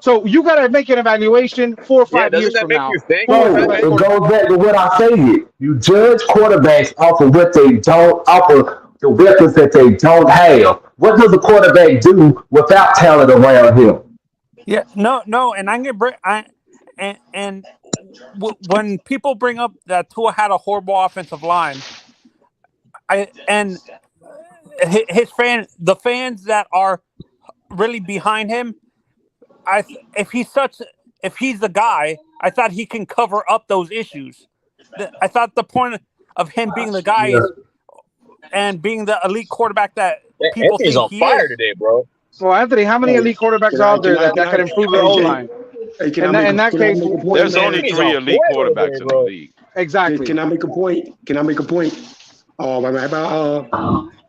So you got to make an evaluation 4 or 5 years from now. It goes back to what I said. You judge quarterbacks off of what they don't, off of the weapons that they don't have. What does a quarterback do without talent around him? Yeah, no, and I'm gonna bring when people bring up that Tua had a horrible offensive line, the fans that are really behind him, if he's the guy, I thought he can cover up those issues. I thought the point of him being the guy and being the elite quarterback that people Anthony's think on he fire is. today, bro. Well, Anthony, how many elite quarterbacks are out there that can improve their O-line? In that case, there's only 3 elite quarterbacks in the league. Exactly. Can I make a point? About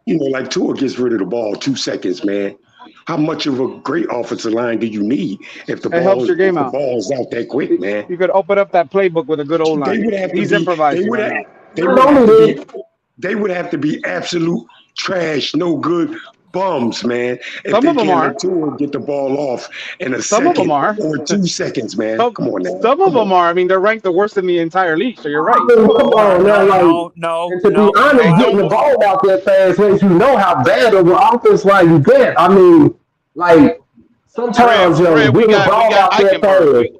like Tua gets rid of the ball 2 seconds, man. How much of a great offensive line do you need if the ball's out that quick, man? You could open up that playbook with a good O-line. He's improvising right now. They would have to be absolute trash, no good bums, man. If Some they of them can't are. let Tua get the ball off in a Some of second them are. or 2 seconds, man. Come on now. Some of them are. I mean, they're ranked the worst in the entire league, so you're right. Come on now, no. To be honest, getting the ball out that fast lets you know how bad of an offense line you get. I mean, like, sometimes, getting the ball out that fast.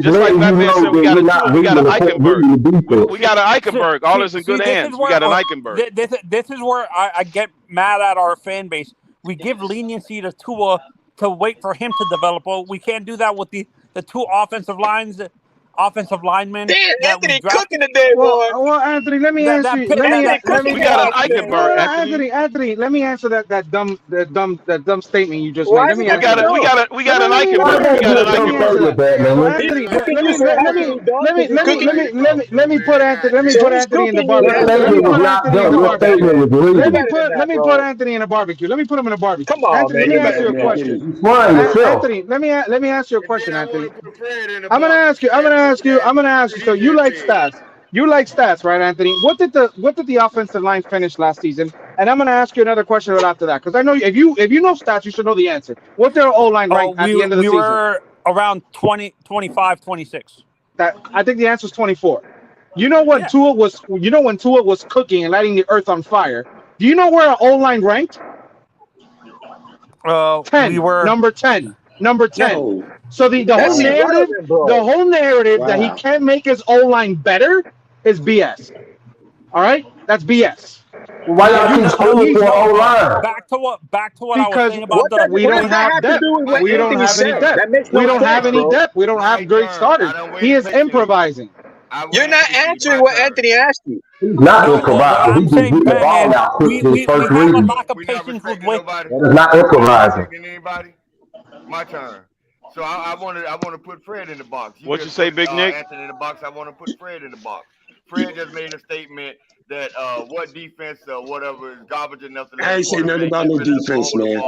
Just like Batman said, we got an Eichenberg. We got an Eichenberg. All is in good hands. We got an Eichenberg. This is where I get mad at our fan base. We give leniency to Tua to wait for him to develop. Well, we can't do that with the 2 offensive linemen. Damn, Anthony cooking today, boy. Well, Anthony, let me answer. We got an Eichenberg. Anthony, let me answer that dumb statement you just made. Let me we got an Eichenberg. Let me put Anthony in the barbecue. Let me put Anthony in a barbecue. Let me put him in a barbecue. Come on, Anthony, man. let me ask you a question. Anthony, let me ask you a question, Anthony. I'm gonna ask you. So you like stats? You like stats, right, Anthony? What did the offensive line finish last season? And I'm going to ask you another question right after that, because I know if you know stats, you should know the answer. What their O-line ranked at the end of the season? We were around 20, 25, 26. That I think the answer is 24. You know when Tua was cooking and lighting the earth on fire. Do you know where our O-line ranked? 10. We were number 10. Number 10. Yo, So the whole narrative that he can't make his O-line better is BS. All right? That's BS. Why y'all keep screaming for O-line? Back to what I was saying about we don't have depth. We don't have any depth. We don't have any depth. We don't have great starters. He is improvising. You're not answering what Anthony asked you. He's not improvising. I'm He's just saying, getting the ball out quickly in we his first have a read. lack of patience with That is not improvising. Anybody? My turn. So I want to put Fred in the box. What you say, Big Nick? Anthony in the box. I want to put Fred in the box. Fred just made a statement that what defense or whatever is garbage enough to. I ain't say nothing about no defense, man.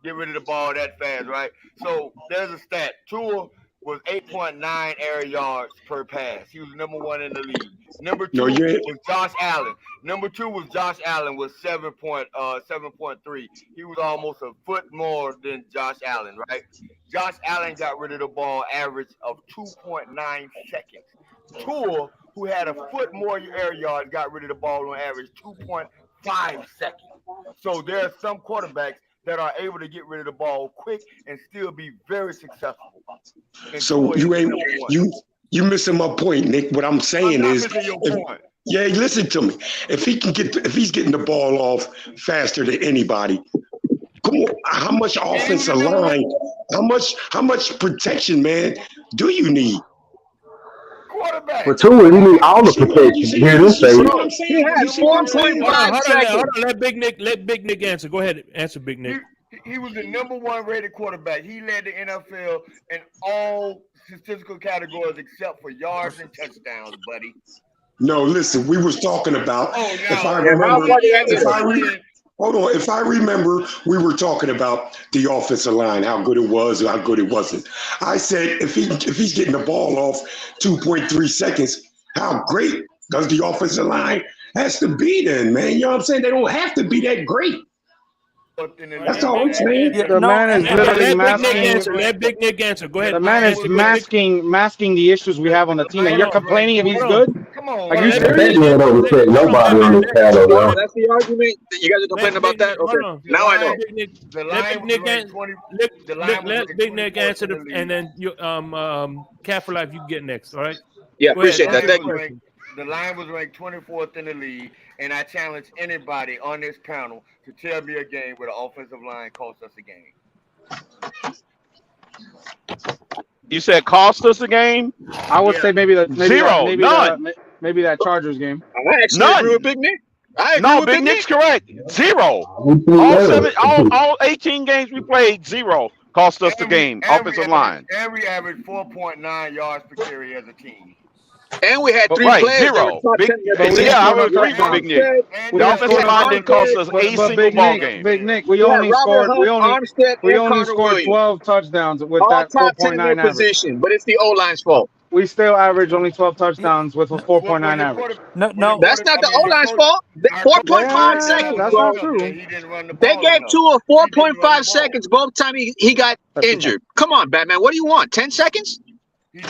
Get rid of the ball that fast, right? So there's a stat. Tua was 8.9 air yards per pass. He was number 1 in the league. Number 2 was Josh Allen. Number 2 was Josh Allen with 7.3. He was almost a foot more than Josh Allen, right? Josh Allen got rid of the ball average of 2.9 seconds. Tua, who had a foot more air yards, got rid of the ball on average 2.5 seconds. So there are some quarterbacks that are able to get rid of the ball quick and still be very successful. So you missing my point, Nick. What I'm saying is, listen to me. If he's getting the ball off faster than anybody, come on. How much offensive line? How much protection, man, do you need? For Tua, you need all the protection. Hear this say. He had 4.5 seconds. Let Big Nick answer. Go ahead, answer, Big Nick. He was the number 1 rated quarterback. He led the NFL in all statistical categories except for yards and touchdowns, buddy. No, listen, we was talking about. If I remember, we were talking about the offensive line, how good it was or how good it wasn't. I said if he's getting the ball off 2.3 seconds, how great does the offensive line has to be then, man? You know what I'm saying? They don't have to be that great. That's all I'm saying. The man is literally masking. Let Big Nick answer. Go ahead. The man is masking the issues we have on the team, and you're complaining if he's good. Come on, are you serious? They don't overtake nobody on this panel, yo. That's the argument. You guys are complaining about that. Okay, now I know. Let Big Nick answer, and then you Cat for Life, you get next. All right. Yeah, appreciate that. Thank you. The line was ranked 24th in the league, and I challenge anybody on this panel to tell me a game where the offensive line cost us a game. You said cost us a game? I would say maybe that Chargers game. I actually agree with Big Nick. Big Nick's correct. 0. All 18 games we played, 0 cost us the game. Offensive line. And we averaged 4.9 yards per carry as a team. And we had 3 players. 0. I would agree with Big Nick. The offensive line didn't cost us a single ball game. Big Nick, we only scored 12 touchdowns with that 4.9 average. Position, but it's the O-line's fault. We still average only 12 touchdowns with a 4.9 average. No, that's not the O-line's fault. 4.5 seconds. That's not true. They gave Tua 4.5 seconds both time he got injured. Come on, Batman. What do you want? 10 seconds? He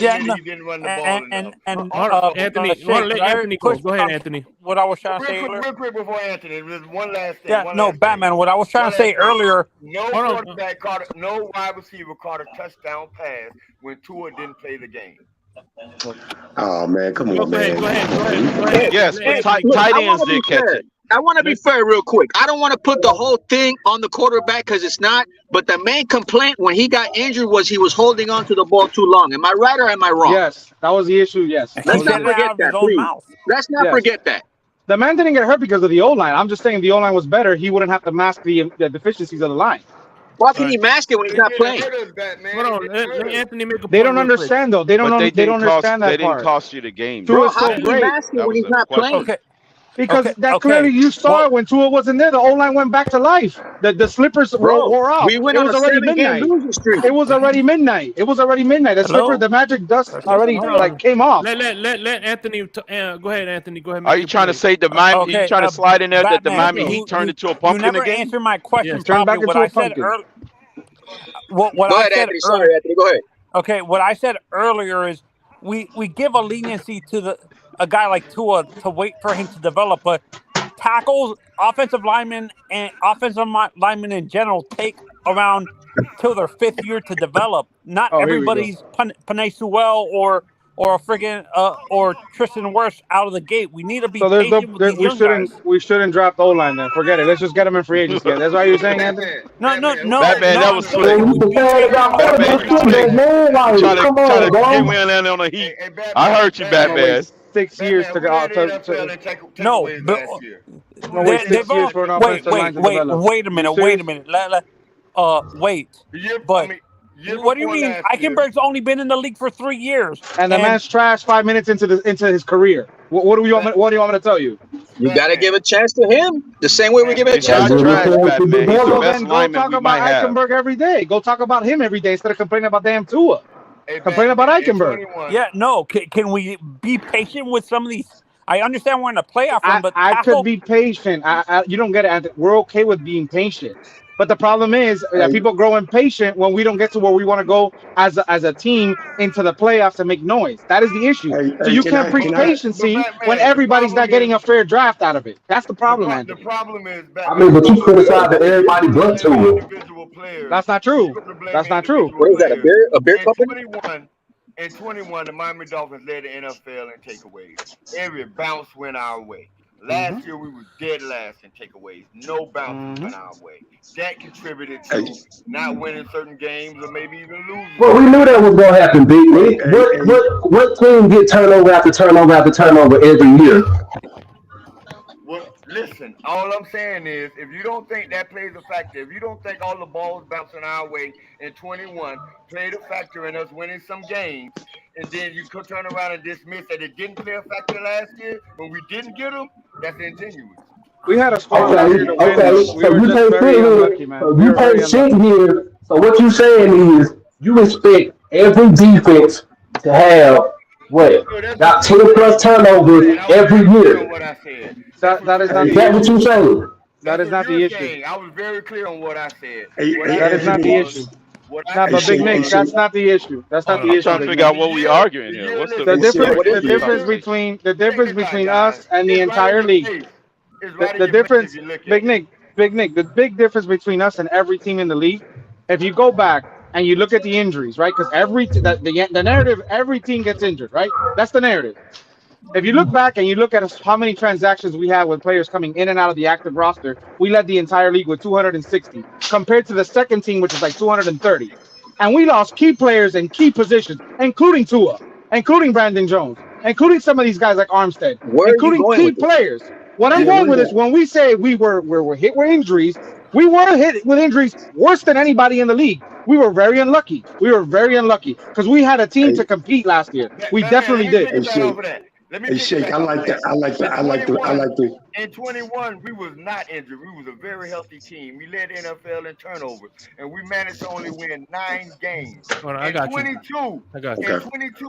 didn't run the ball Anthony, let Anthony go. Go ahead, Anthony. What I was trying to say real quick before Anthony, there's one last thing. Batman. What I was trying to say earlier. No wide receiver caught a touchdown pass when Tua didn't play the game. Oh man, come on, man. Go ahead. Yes, tight ends did catch it. I want to be fair real quick. I don't want to put the whole thing on the quarterback because it's not. But the main complaint when he got injured was he was holding on to the ball too long. Am I right or am I wrong? Yes, that was the issue. Yes. Let's not forget that, please. Let's not forget that. The man didn't get hurt because of the O-line. I'm just saying if the O-line was better, he wouldn't have to mask the deficiencies of the line. Why can he mask it when he's not playing? Hold on, let Anthony make a point. They don't understand though. They don't understand that part. They didn't cost you the game. Bro, how can he mask it when he's not playing? Okay. Because clearly you saw it when Tua wasn't there. The O-line went back to life. The slippers wore off. We went It on was a already 7-game midnight. losing streak. It was already midnight. The slipper, the magic dust already came off. Let Anthony go ahead, Anthony. Go ahead. Are you trying to say the Miami? You trying to slide in there that the Miami Heat turned into a pumpkin You never again? answered my question. Yes, turned back Probably into what a I said pumpkin. earlier. What Go I ahead, said Anthony. earlier. Sorry, Anthony. Go ahead. Okay, what I said earlier is we give a leniency to a guy like Tua to wait for him to develop, but tackles, offensive linemen, and offensive linemen in general take around till their 5th year to develop. Not everybody's Panay Sewell or friggin' or Tristan Wirfs out of the gate. We need to be patient with these young guys. We shouldn't draft the O-line then. Forget it. Let's just get them in free agency. That's why you're saying, Anthony? No. Batman, that was quick. Be patient Try to get me on the Heat. I heard you, Batman. 6 years to go. No, they've all. Wait a minute. Wait. But what do you mean? Eichenberg's only been in the league for 3 years, and the man's trash 5 minutes into his career. What do you want me to tell you? You got to give a chance to him the same way we give it a chance to trash, Batman. He's the best go talk about Eichenberg every day. Go talk about him every day instead of complaining about damn Tua. Complain about Eichenberg. Yeah, no. Can we be patient with some of these? I understand we're in a playoff run, but I could be patient. You don't get it. We're okay with being patient. But the problem is that people grow impatient when we don't get to where we want to go as a team into the playoffs and make noise. That is the issue. So you can't preach patience when everybody's not getting a fair draft out of it. That's the problem, man. The problem is, I mean, but you criticize that everybody but to it. That's not true. That's not true. What is that? A beer company? In 21, the Miami Dolphins led the NFL in takeaways. Every bounce went our way. Last year, we were dead last in takeaways. No bounce went our way. That contributed to not winning certain games or maybe even losing. Well, we knew that was going to happen, Big. What team get turnover after turnover after turnover every year? Well, listen, all I'm saying is, if you don't think that plays a factor, if you don't think all the balls bouncing our way in 21 played a factor in us winning some games, and then you could turn around and dismiss that it didn't play a factor last year when we didn't get them, that's ingenuous. We had a squad last year to win. We were just very unlucky, man. You can't sit here. So what you saying is you expect every defense to have about 10 plus turnovers every year. That is not is that what you're saying? That is not the issue. I was very clear on what I said. That is not the issue. Nah, but Big Nick, that's not the issue. That's not the issue. I'm trying to figure out what we arguing here. What's the difference between us and the entire league? The difference, Big Nick, the big difference between us and every team in the league. If you go back and you look at the injuries, right? Because the narrative, every team gets injured, right? That's the narrative. If you look back and you look at how many transactions we had with players coming in and out of the active roster, we led the entire league with 260 compared to the second team, which is like 230. And we lost key players in key positions, including Tua, including Brandon Jones, including some of these guys like Armstead, including key players. What I'm going with is when we say we were hit with injuries, we were hit with injuries worse than anybody in the league. We were very unlucky. Because we had a team to compete last year. We definitely did. Hey, Shake, I like the. In 21, we was not injured. We was a very healthy team. We led the NFL in turnovers, and we managed to only win 9 games. In 22,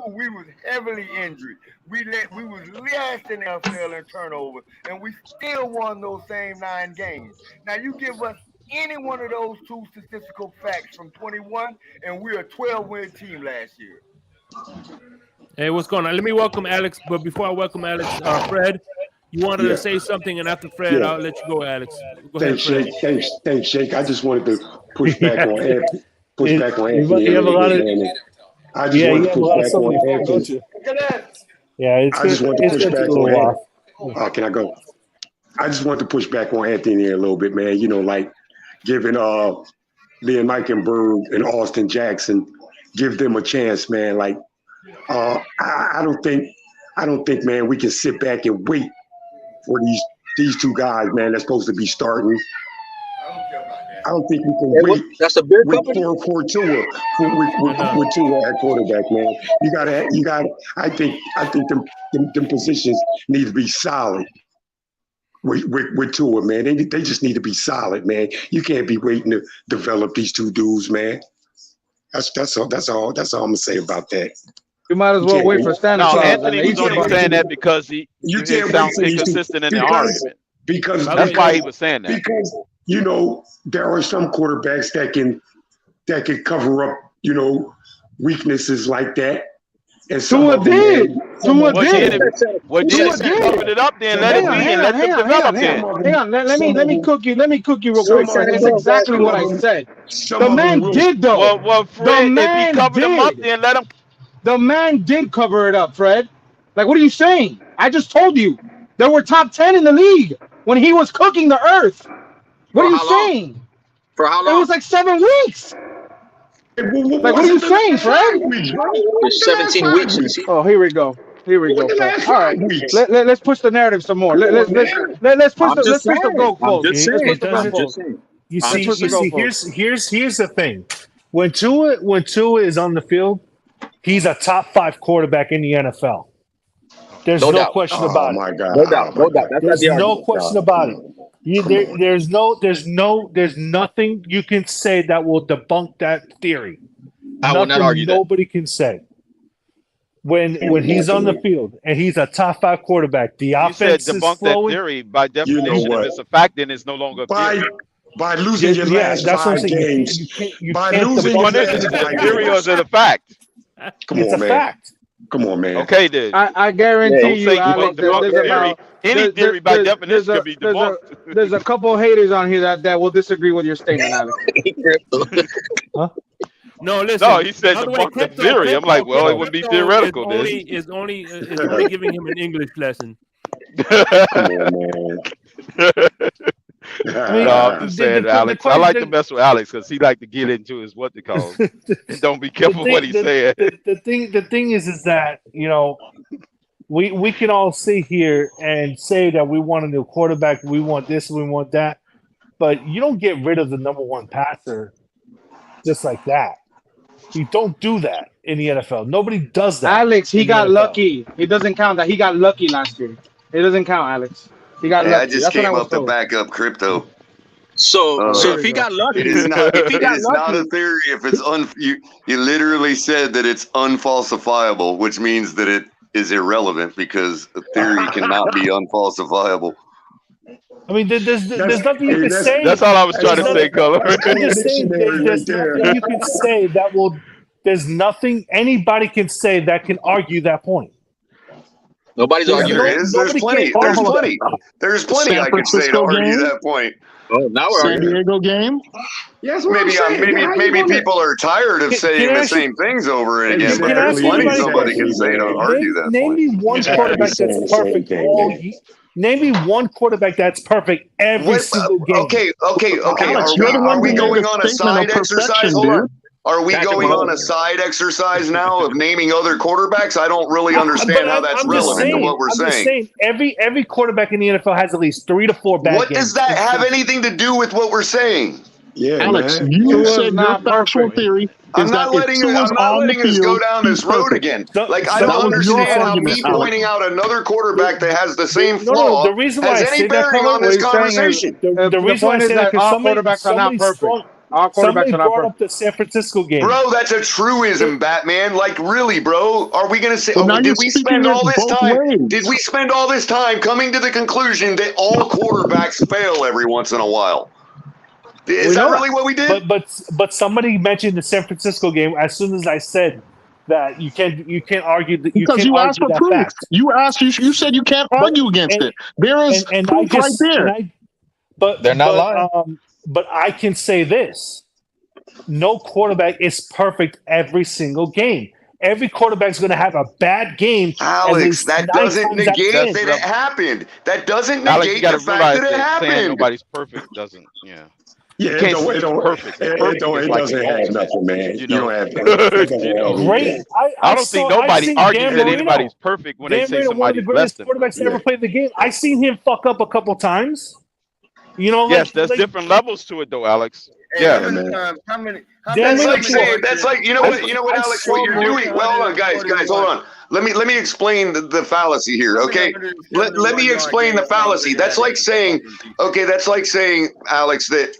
we was heavily injured. We was last in the NFL in turnovers, and we still won those same 9 games. Now you give us any one of those 2 statistical facts from 21, and we're a 12-win team last year. Hey, what's going on? Let me welcome Alex. But before I welcome Alex, Fred, you wanted to say something, and after Fred, I'll let you go, Alex. Go ahead, Fred. Thanks, Shake. I just wanted to push back on Anthony. You have a lot of. I just want to push back on Anthony. Yeah, I just want to push back on Anthony. Can I go? I just want to push back on Anthony a little bit, man. You know, like giving Liam Eichenberg and Austin Jackson, give them a chance, man. Like. I don't think, man, we can sit back and wait for these 2 guys, man. That's supposed to be starting. I don't think we can wait. That's a beer company for Tua with Tua at quarterback, man. You got. I think them positions need to be solid. with Tua, man. They just need to be solid, man. You can't be waiting to develop these two dudes, man. That's all I'm gonna say about that. You might as well wait for Stanislav. No, Anthony was only saying that because he sounds inconsistent in the argument. Because that's why he was saying that. Because there are some quarterbacks that can cover up weaknesses like that. And Tua did. Tua did. Well, if he covered it up, then let it be and let them develop it. Hang on. Let me cook you real quick. That's exactly what I said. The man did though. Well, Fred, if he covered them up, then let him. The man did cover it up, Fred. Like, what are you saying? I just told you. There were top 10 in the league when he was cooking the earth. What are you saying? For how long? It was like 7 weeks. Like, what are you saying, Fred? There's 17 weeks in season. Oh, here we go. Fred. All right, let's push the narrative some more. Let's push the goalpost. You see, here's the thing. When Tua is on the field, he's a top 5 quarterback in the NFL. There's no question about it. Oh my God! No doubt. There's no question about it. There's nothing you can say that will debunk that theory. I will not argue that. Nobody can say. When he's on the field and he's a top 5 quarterback, the offense is debunk flowing. That theory by definition. If it's a fact, then it's no longer a theory. By losing your last 5 games, by losing your last 5 theory or is it a fact? It's a fact. Come on, man. Okay, then. I guarantee you, Alex, any theory by definition can be debunked. There's a couple haters on here that will disagree with your statement, Alex. Huh? No, listen. No, he said debunk the theory. I'm like, well, it would be theoretical. Is only giving him an English lesson. Come on, man. I'm just saying, Alex. I like to mess with Alex because he like to get into his what they call. And don't be careful what he said. The thing is that we can all sit here and say that we want a new quarterback, we want this, we want that, but you don't get rid of the number 1 passer just like that. You don't do that in the NFL. Nobody does that. Alex, he got lucky. It doesn't count that he got lucky last year. It doesn't count, Alex. He got lucky. I just came up to back up crypto. So if he got lucky, it is not a theory. If it's you literally said that it's unfalsifiable, which means that it is irrelevant because a theory cannot be unfalsifiable. I mean, there's nothing you can say. That's all I was trying to say, Color. I'm just saying, there's nothing you can say that will. There's nothing anybody can say that can argue that point. Nobody's arguing. There's plenty. There's plenty I could say to argue that point. Oh, now we're San Diego game. Yes, maybe people are tired of saying the same things over and again. But there's plenty somebody can say to argue that. Name me one quarterback that's perfect all year. Name me one quarterback that's perfect every single game. Okay. Alex, Are we going on a side exercise? Hold on. Are we going on a side exercise now of naming other quarterbacks? I don't really understand how that's relevant to what we're saying. Every quarterback in the NFL has at least 3 to 4 bad games. What does that have anything to do with what we're saying? Yeah, Alex, man. you said your factual theory. I'm not letting us go down this road again. Like, I don't understand how me pointing out another quarterback that has the same flaw has any bearing on this conversation. The reason why I say that because all quarterbacks are not perfect. All quarterbacks are not brought up the San Francisco game. Bro, that's a truism, Batman. Like, really, bro? Are we going to say, did we spend all this time coming to the conclusion that all quarterbacks fail every once in a while? Is that really what we did? But somebody mentioned the San Francisco game as soon as I said that you can't argue that because you asked for proof. Fact. You said you can't argue against it. There is proof right there. But they're not lying. But I can say this: no quarterback is perfect every single game. Every quarterback's going to have a bad game. Alex, that doesn't negate that it happened. That doesn't negate the fact that it happened. Nobody's perfect doesn't. Yeah. Yeah, it doesn't have nothing, man. You don't have nothing. Great. I don't think nobody argues that anybody's perfect when they say somebody's less than. One of the greatest quarterbacks that ever played the game. I've seen him fuck up a couple times. You know, yes, there's different levels to it, though, Alex. Hey, Yeah, how many? That's like saying, that's like, you know what, Alex, what you're doing. Well, hold on, guys, hold on. Let me explain the fallacy here, okay? Let me explain the fallacy. That's like saying, Alex, that,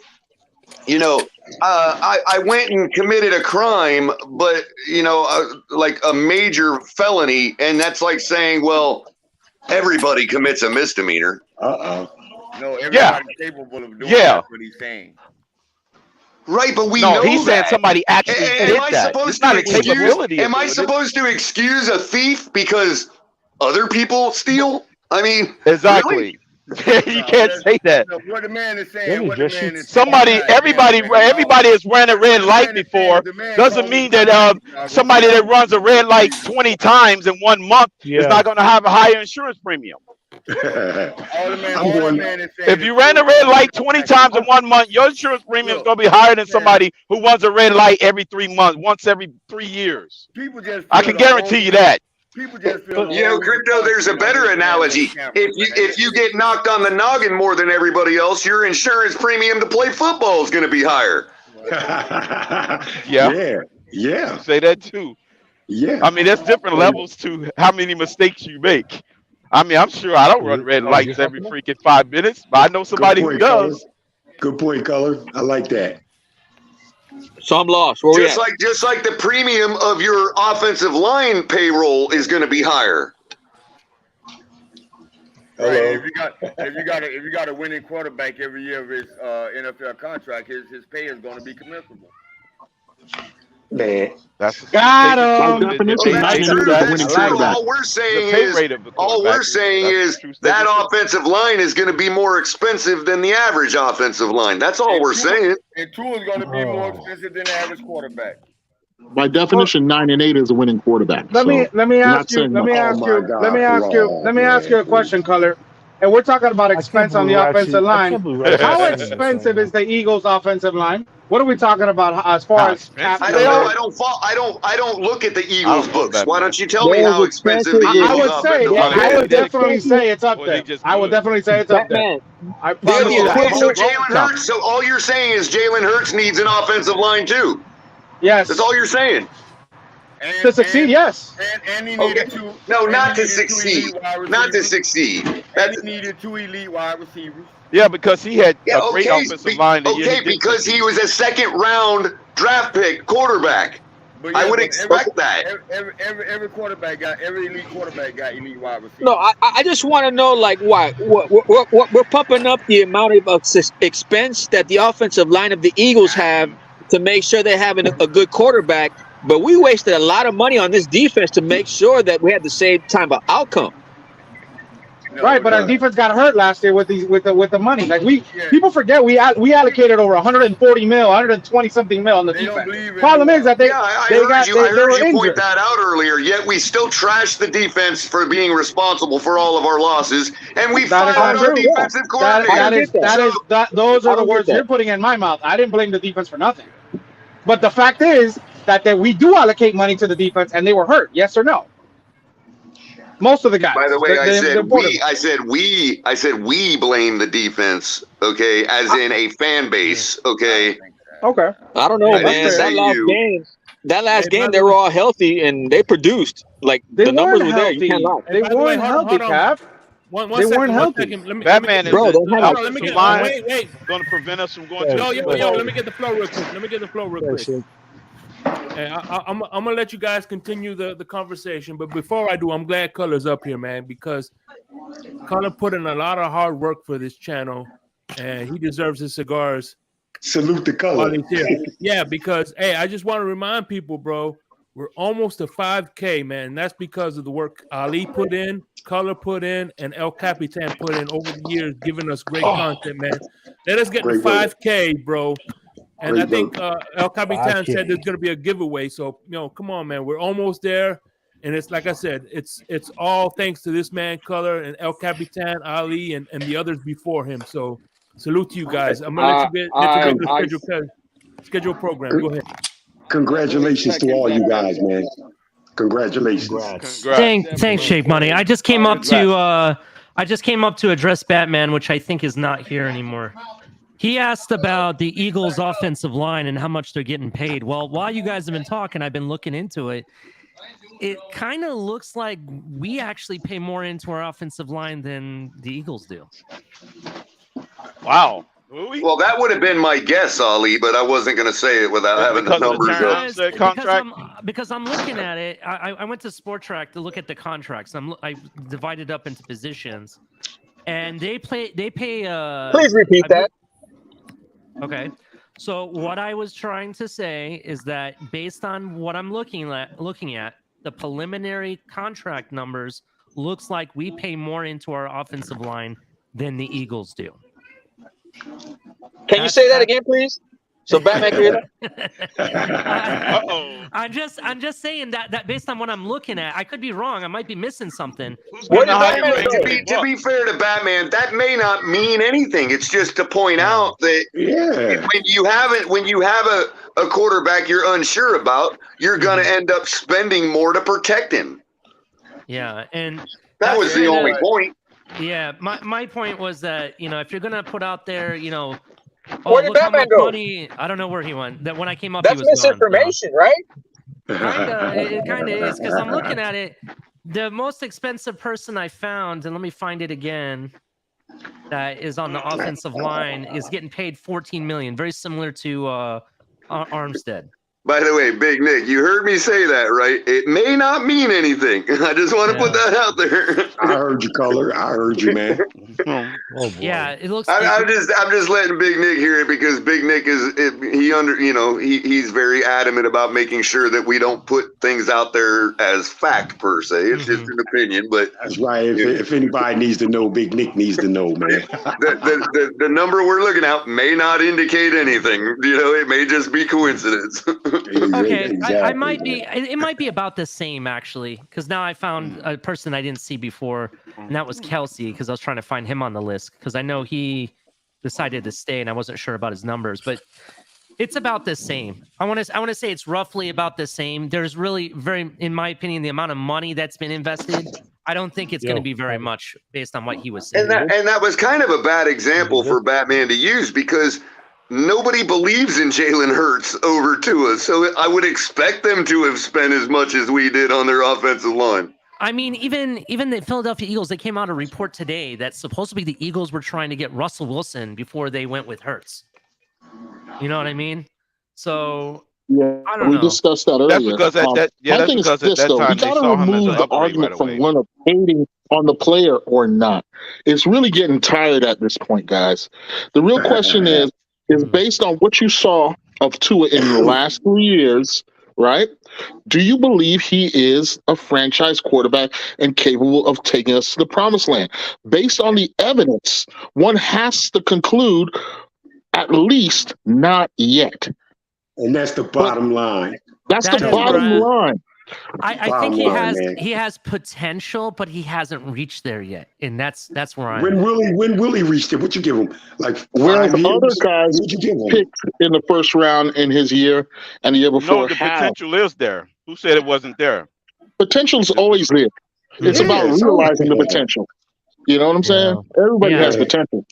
you know, I went and committed a crime, but, you know, like a major felony, and that's like saying, well, everybody commits a misdemeanor. No, everybody's capable of doing that's what he's saying. Right, but we know he's saying that. somebody actually did that. It's not a capability. Am I supposed to excuse a thief because other people steal? I mean, exactly. Really? You can't say that. No, what the man is saying. Everybody has ran a red light before. Doesn't mean that somebody that runs a red light 20 times in 1 month is not going to have a higher insurance premium. If you ran a red light 20 times in 1 month, your insurance premium is going to be higher than somebody who runs a red light every 3 months, once every 3 years. I can guarantee you that. People just feel Crypto, there's a better analogy. If you get knocked on the noggin more than everybody else, your insurance premium to play football is going to be higher. Yeah. Say that too. Yeah. I mean, there's different levels to how many mistakes you make. I mean, I'm sure I don't run red lights every freaking 5 minutes, but I know somebody who does. Good point, Color. I like that. So I'm lost. Just like the premium of your offensive line payroll is going to be higher. Right. If you got a winning quarterback every year of his NFL contract, his pay is going to be commensurable. Man, that's got him. That's true. All we're saying is that offensive line is going to be more expensive than the average offensive line. That's all we're saying. And Tua is going to be more expensive than the average quarterback. By definition, 9 and 8 is a winning quarterback. Let me ask you a question, Color. And we're talking about expense on the offensive line. How expensive is the Eagles' offensive line? What are we talking about as far as? I don't look at the Eagles books. Why don't you tell me how expensive the Eagles' offensive line is? I would definitely say it's up there. I would definitely say it's up there. I promise you. So Jalen Hurts. So all you're saying is Jalen Hurts needs an offensive line too. Yes. That's all you're saying. To succeed, yes. And he needed two. No, not to succeed. Not to succeed. He needed 2 elite wide receivers. Yeah, because he had a great offensive line. Because he was a second-round draft pick quarterback. I would expect that. Every quarterback every elite quarterback got elite wide receivers. No, I just want to know, like, why we're pumping up the amount of expense that the offensive line of the Eagles have to make sure they're having a good quarterback. But we wasted a lot of money on this defense to make sure that we had the same type of outcome. Right, but our defense got hurt last year with the money. Like people forget we allocated over 140 mil, 120 something mil on the defense. Problem is that I heard you point that out earlier. Yet we still trashed the defense for being responsible for all of our losses, and we fired our defensive coordinator. Those are the words you're putting in my mouth. I didn't blame the defense for nothing. But the fact is that we do allocate money to the defense, and they were hurt. Yes or no? Most of the guys. By the way, I said we blame the defense. Okay, as in a fan base. Okay. Okay. I don't know, man. That last game, they were all healthy and they produced. Like the numbers were there. You can't lie. They weren't healthy, Cap. They weren't healthy. Batman is going to prevent us from going to. Yo, let me get the flow real quick. And I'm gonna let you guys continue the conversation, but before I do, I'm glad Color's up here, man, because Color put in a lot of hard work for this channel, and he deserves his cigars. Salute the Color. Yeah, because hey, I just want to remind people, bro, we're almost to 5K, man. And that's because of the work Ali put in, Color put in, and El Capitan put in over the years, giving us great content, man. Let us get to 5K, bro. And I think El Capitan said there's going to be a giveaway. So, come on, man. We're almost there. And it's like I said, it's all thanks to this man, Color, and El Capitan, Ali, and the others before him. So, salute to you guys. I'm going to let you get the schedule program. Go ahead. Congratulations to all you guys, man. Congratulations. Thanks, Shape Money. I just came up to I just came up to address Batman, which I think is not here anymore. He asked about the Eagles' offensive line and how much they're getting paid. Well, while you guys have been talking, I've been looking into it. It kind of looks like we actually pay more into our offensive line than the Eagles do. Wow. Well, that would have been my guess, Ali, but I wasn't going to say it without having the numbers up. Because I'm looking at it. I went to Sport Track to look at the contracts. I divided up into positions, and they pay. Please repeat that. Okay. So what I was trying to say is that based on what I'm looking at, the preliminary contract numbers looks like we pay more into our offensive line than the Eagles do. Can you say that again, please? So Batman can hear that? I'm just saying that based on what I'm looking at, I could be wrong. I might be missing something. To be fair to Batman, that may not mean anything. It's just to point out that when you have a quarterback you're unsure about, you're going to end up spending more to protect him. Yeah, and that was the only point. Yeah, my point was that, if you're gonna put out there, where did Batman go? Money, I don't know where he went. That when I came up, that's he was misinformation, right? It kind of is, because I'm looking at it. The most expensive person I found, and let me find it again, that is on the offensive line is getting paid $14 million, very similar to Armstead. By the way, Big Nick, you heard me say that, right? It may not mean anything. I just want to put that out there. I heard you, Color. I heard you, man. Yeah, it looks. I'm just letting Big Nick hear it, because Big Nick he's very adamant about making sure that we don't put things out there as fact per se. It's just an opinion, but that's right. If anybody needs to know, Big Nick needs to know, man. the number we're looking at may not indicate anything. It may just be coincidence. Okay, exactly. I might be. It might be about the same, actually, because now I found a person I didn't see before, and that was Kelsey, because I was trying to find him on the list, because I know he decided to stay, and I wasn't sure about his numbers, but it's about the same. I want to say it's roughly about the same. There's really in my opinion, the amount of money that's been invested, I don't think it's going to be very much based on what he was saying. And that was kind of a bad example for Batman to use, because nobody believes in Jalen Hurts over Tua, so I would expect them to have spent as much as we did on their offensive line. I mean, even the Philadelphia Eagles, they came out a report today that supposedly the Eagles were trying to get Russell Wilson before they went with Hurts. You know what I mean? So I don't know. We discussed that earlier. That's because my thing is this, though. We got to remove the argument from one of hating on the player or not. It's really getting tired at this point, guys. The real question is based on what you saw of Tua in the last 3 years, right? Do you believe he is a franchise quarterback and capable of taking us to the promised land? Based on the evidence, one has to conclude at least not yet. And that's the bottom line. That's the bottom line. I think he has potential, but he hasn't reached there yet, and that's where I'm. When Willie reached it, what you give him? Like 5 Whereas years? other guys picked in the first round in his year and the year before. No, the potential is there. Who said it wasn't there? Potential's always there. It's about realizing the potential. You know what I'm saying? Everybody has potential.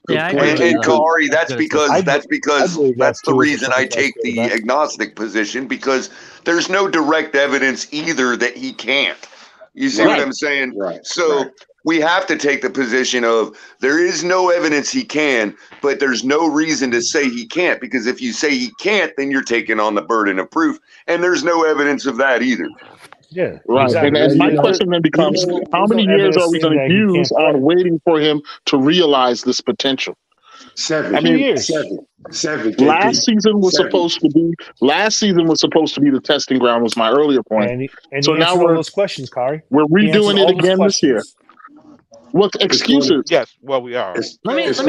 Yeah, and Kari, that's the reason I take the agnostic position, because there's no direct evidence either that he can't. You see what I'm saying? Right. So we have to take the position of there is no evidence he can, but there's no reason to say he can't, because if you say he can't, then you're taking on the burden of proof, and there's no evidence of that either. Yeah, right. Exactly. And my question then becomes, how many years are we going to use on waiting for him to realize this potential? 7. I mean, years. 7. Last season was supposed to be the testing ground, was my earlier point. And so now we're those questions, Kari. We're redoing it again this year. What excuses? Yes, well, we are. Let me ask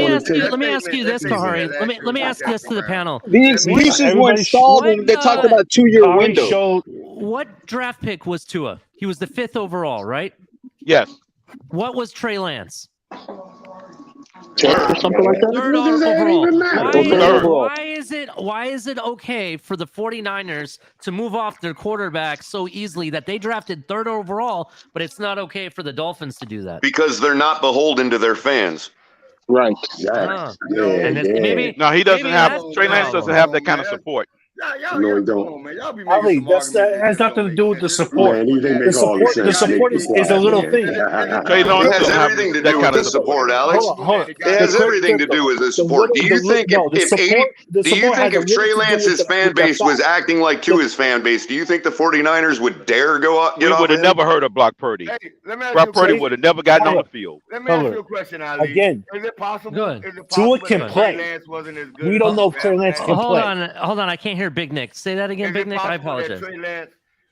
you this, Kari. Let me ask this to the panel. These pieces were installed and they talked about 2-year window. What draft pick was Tua? He was the 5th overall, right? Yes. What was Trey Lance? 10th or something like that. Third overall. Why is it okay for the 49ers to move off their quarterback so easily that they drafted third overall, but it's not okay for the Dolphins to do that? Because they're not beholden to their fans. Right. Maybe no, he doesn't have. Trey Lance doesn't have that kind of support. No, he don't. Man, y'all be Ali, making some that has nothing to do with the sense. support. Man, he didn't make all the sense. The support is a little thing. Trey Lance It has don't have everything to that do kind with of the support, Alex. Hold on. It has everything to do with the support. Do you think if Trey Lance's fan base was acting like Tua's fan base, do you think the 49ers would dare go up? We would have never heard of Brock Purdy. Hey, let me ask Brock you a Purdy question. would have never gotten on the field. Let me ask you a question, Ali. Again, is it possible? Good. Is it Tua possible can that play. Trey Lance wasn't as good? We as don't know his if Trey Lance draft can hold play. on. I can't hear Big Nick. Say that again, Big Nick. I apologize.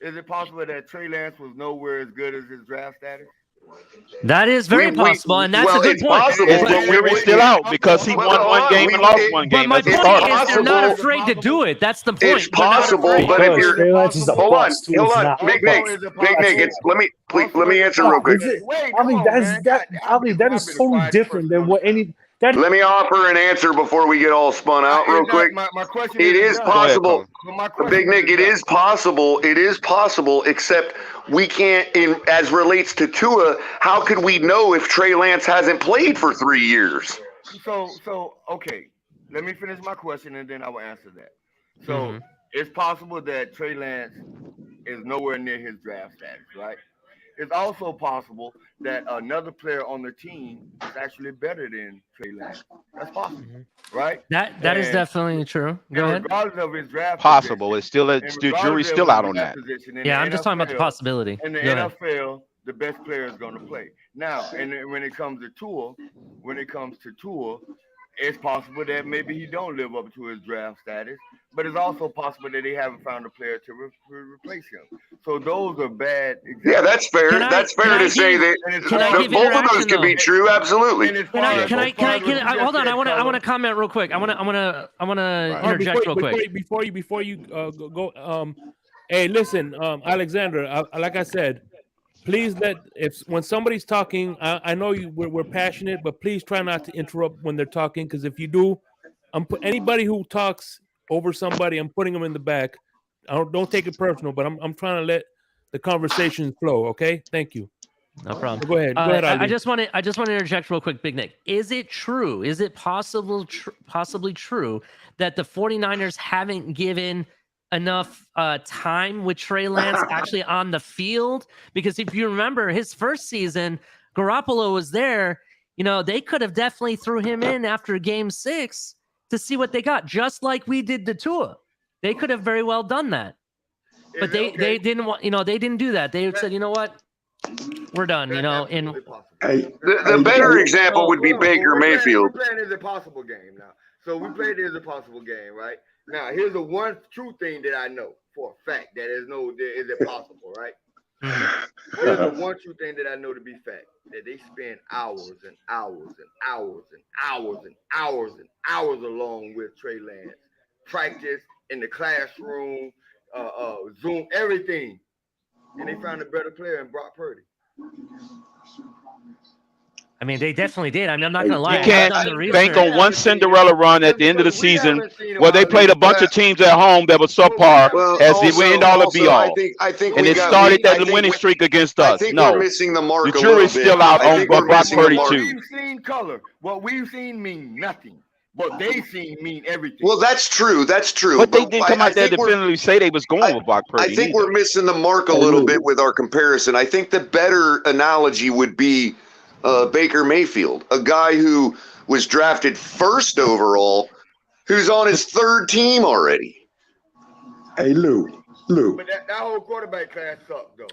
Is it possible that Trey Lance was nowhere as good as his draft status? That is very possible, and that's a good point. Possible, but Weary's still out because he won one game and lost one game. But my point is, they're not afraid to do it. That's the point. It's possible, but if you're hold on, Big Nick, let me answer real quick. That is totally different than what any. Let me offer an answer before we get all spun out real quick. It is possible, Big Nick. It is possible. It is possible, except we can't. As relates to Tua, how could we know if Trey Lance hasn't played for 3 years? So okay. Let me finish my question and then I will answer that. So it's possible that Trey Lance is nowhere near his draft status, right? It's also possible that another player on the team is actually better than Trey Lance. That's possible, right? That is definitely true. Go ahead. Regardless of his draft possible. It's still the jury's still out on that. Yeah, I'm just talking about the possibility. In the NFL, the best player is going to play. Now, and when it comes to Tua, it's possible that maybe he don't live up to his draft status, but it's also possible that they haven't found a player to replace him. So those are bad examples. Yeah, that's fair. That's fair to say that both of those could be true. Absolutely. Hold on. I want to comment real quick. I want to interject real quick before you go. Hey, listen, Alexander. Like I said, please when somebody's talking, I know we're passionate, but please try not to interrupt when they're talking, because if you do, anybody who talks over somebody, I'm putting them in the back. Don't take it personal, but I'm trying to let the conversation flow. Okay, thank you. No problem. So go ahead. Ali. I just want to interject real quick, Big Nick. Is it true? Is it possibly true that the 49ers haven't given enough time with Trey Lance actually on the field? Because if you remember his first season, Garoppolo was there. They could have definitely threw him in after game 6 to see what they got, just like we did to Tua. They could have very well done that, but they didn't want. They didn't do that. They said, you know what, we're done. And the better example would be Baker Mayfield. We're playing as a possible game now. So we played it as a possible game, right? Now, here's the one true thing that I know for a fact that is it possible, right? Here's the one true thing that I know to be fact, that they spend hours and hours and hours and hours and hours and hours along with Trey Lance. Practice, in the classroom, Zoom, everything. And they found a better player in Brock Purdy. I mean, they definitely did. I mean, I'm not going to lie. You can't bank on one Cinderella run at the end of the season where they played a bunch of teams at home that were subpar as the end all be all. And it started that winning streak against us. No, we're missing the mark. The jury's still out on Brock Purdy too. What we've seen color. What we've seen mean nothing. What they seen mean everything. Well, that's true. That's true. But they didn't come out there to definitively say they was going with Brock Purdy. I think we're missing the mark a little bit with our comparison. I think the better analogy would be Baker Mayfield, a guy who was drafted first overall, who's on his third team already. Hey, Lou. But that whole quarterback class sucked, though.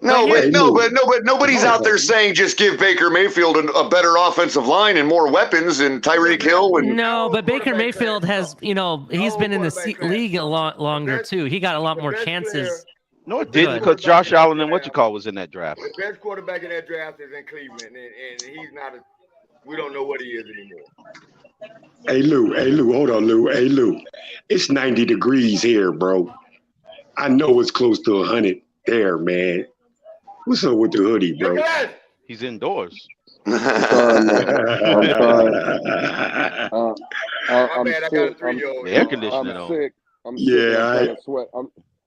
But nobody's out there saying just give Baker Mayfield a better offensive line and more weapons and Tyreek Hill. No, but Baker Mayfield has, he's been in the league a lot longer too. He got a lot more chances. No, it didn't, because Josh Allen and was in that draft. The best quarterback in that draft is in Cleveland, and he's not we don't know what he is anymore. Hey, Lou, hold on, Lou. Hey, Lou, it's 90 degrees here, bro. I know it's close to 100 there, man. What's up with the hoodie, bro? He's indoors. I'm trying, man. I'm trying. I'm bad, I got a sick. 3-year-old. The air conditioning on. Sick. I'm sick. And I'm trying to sweat.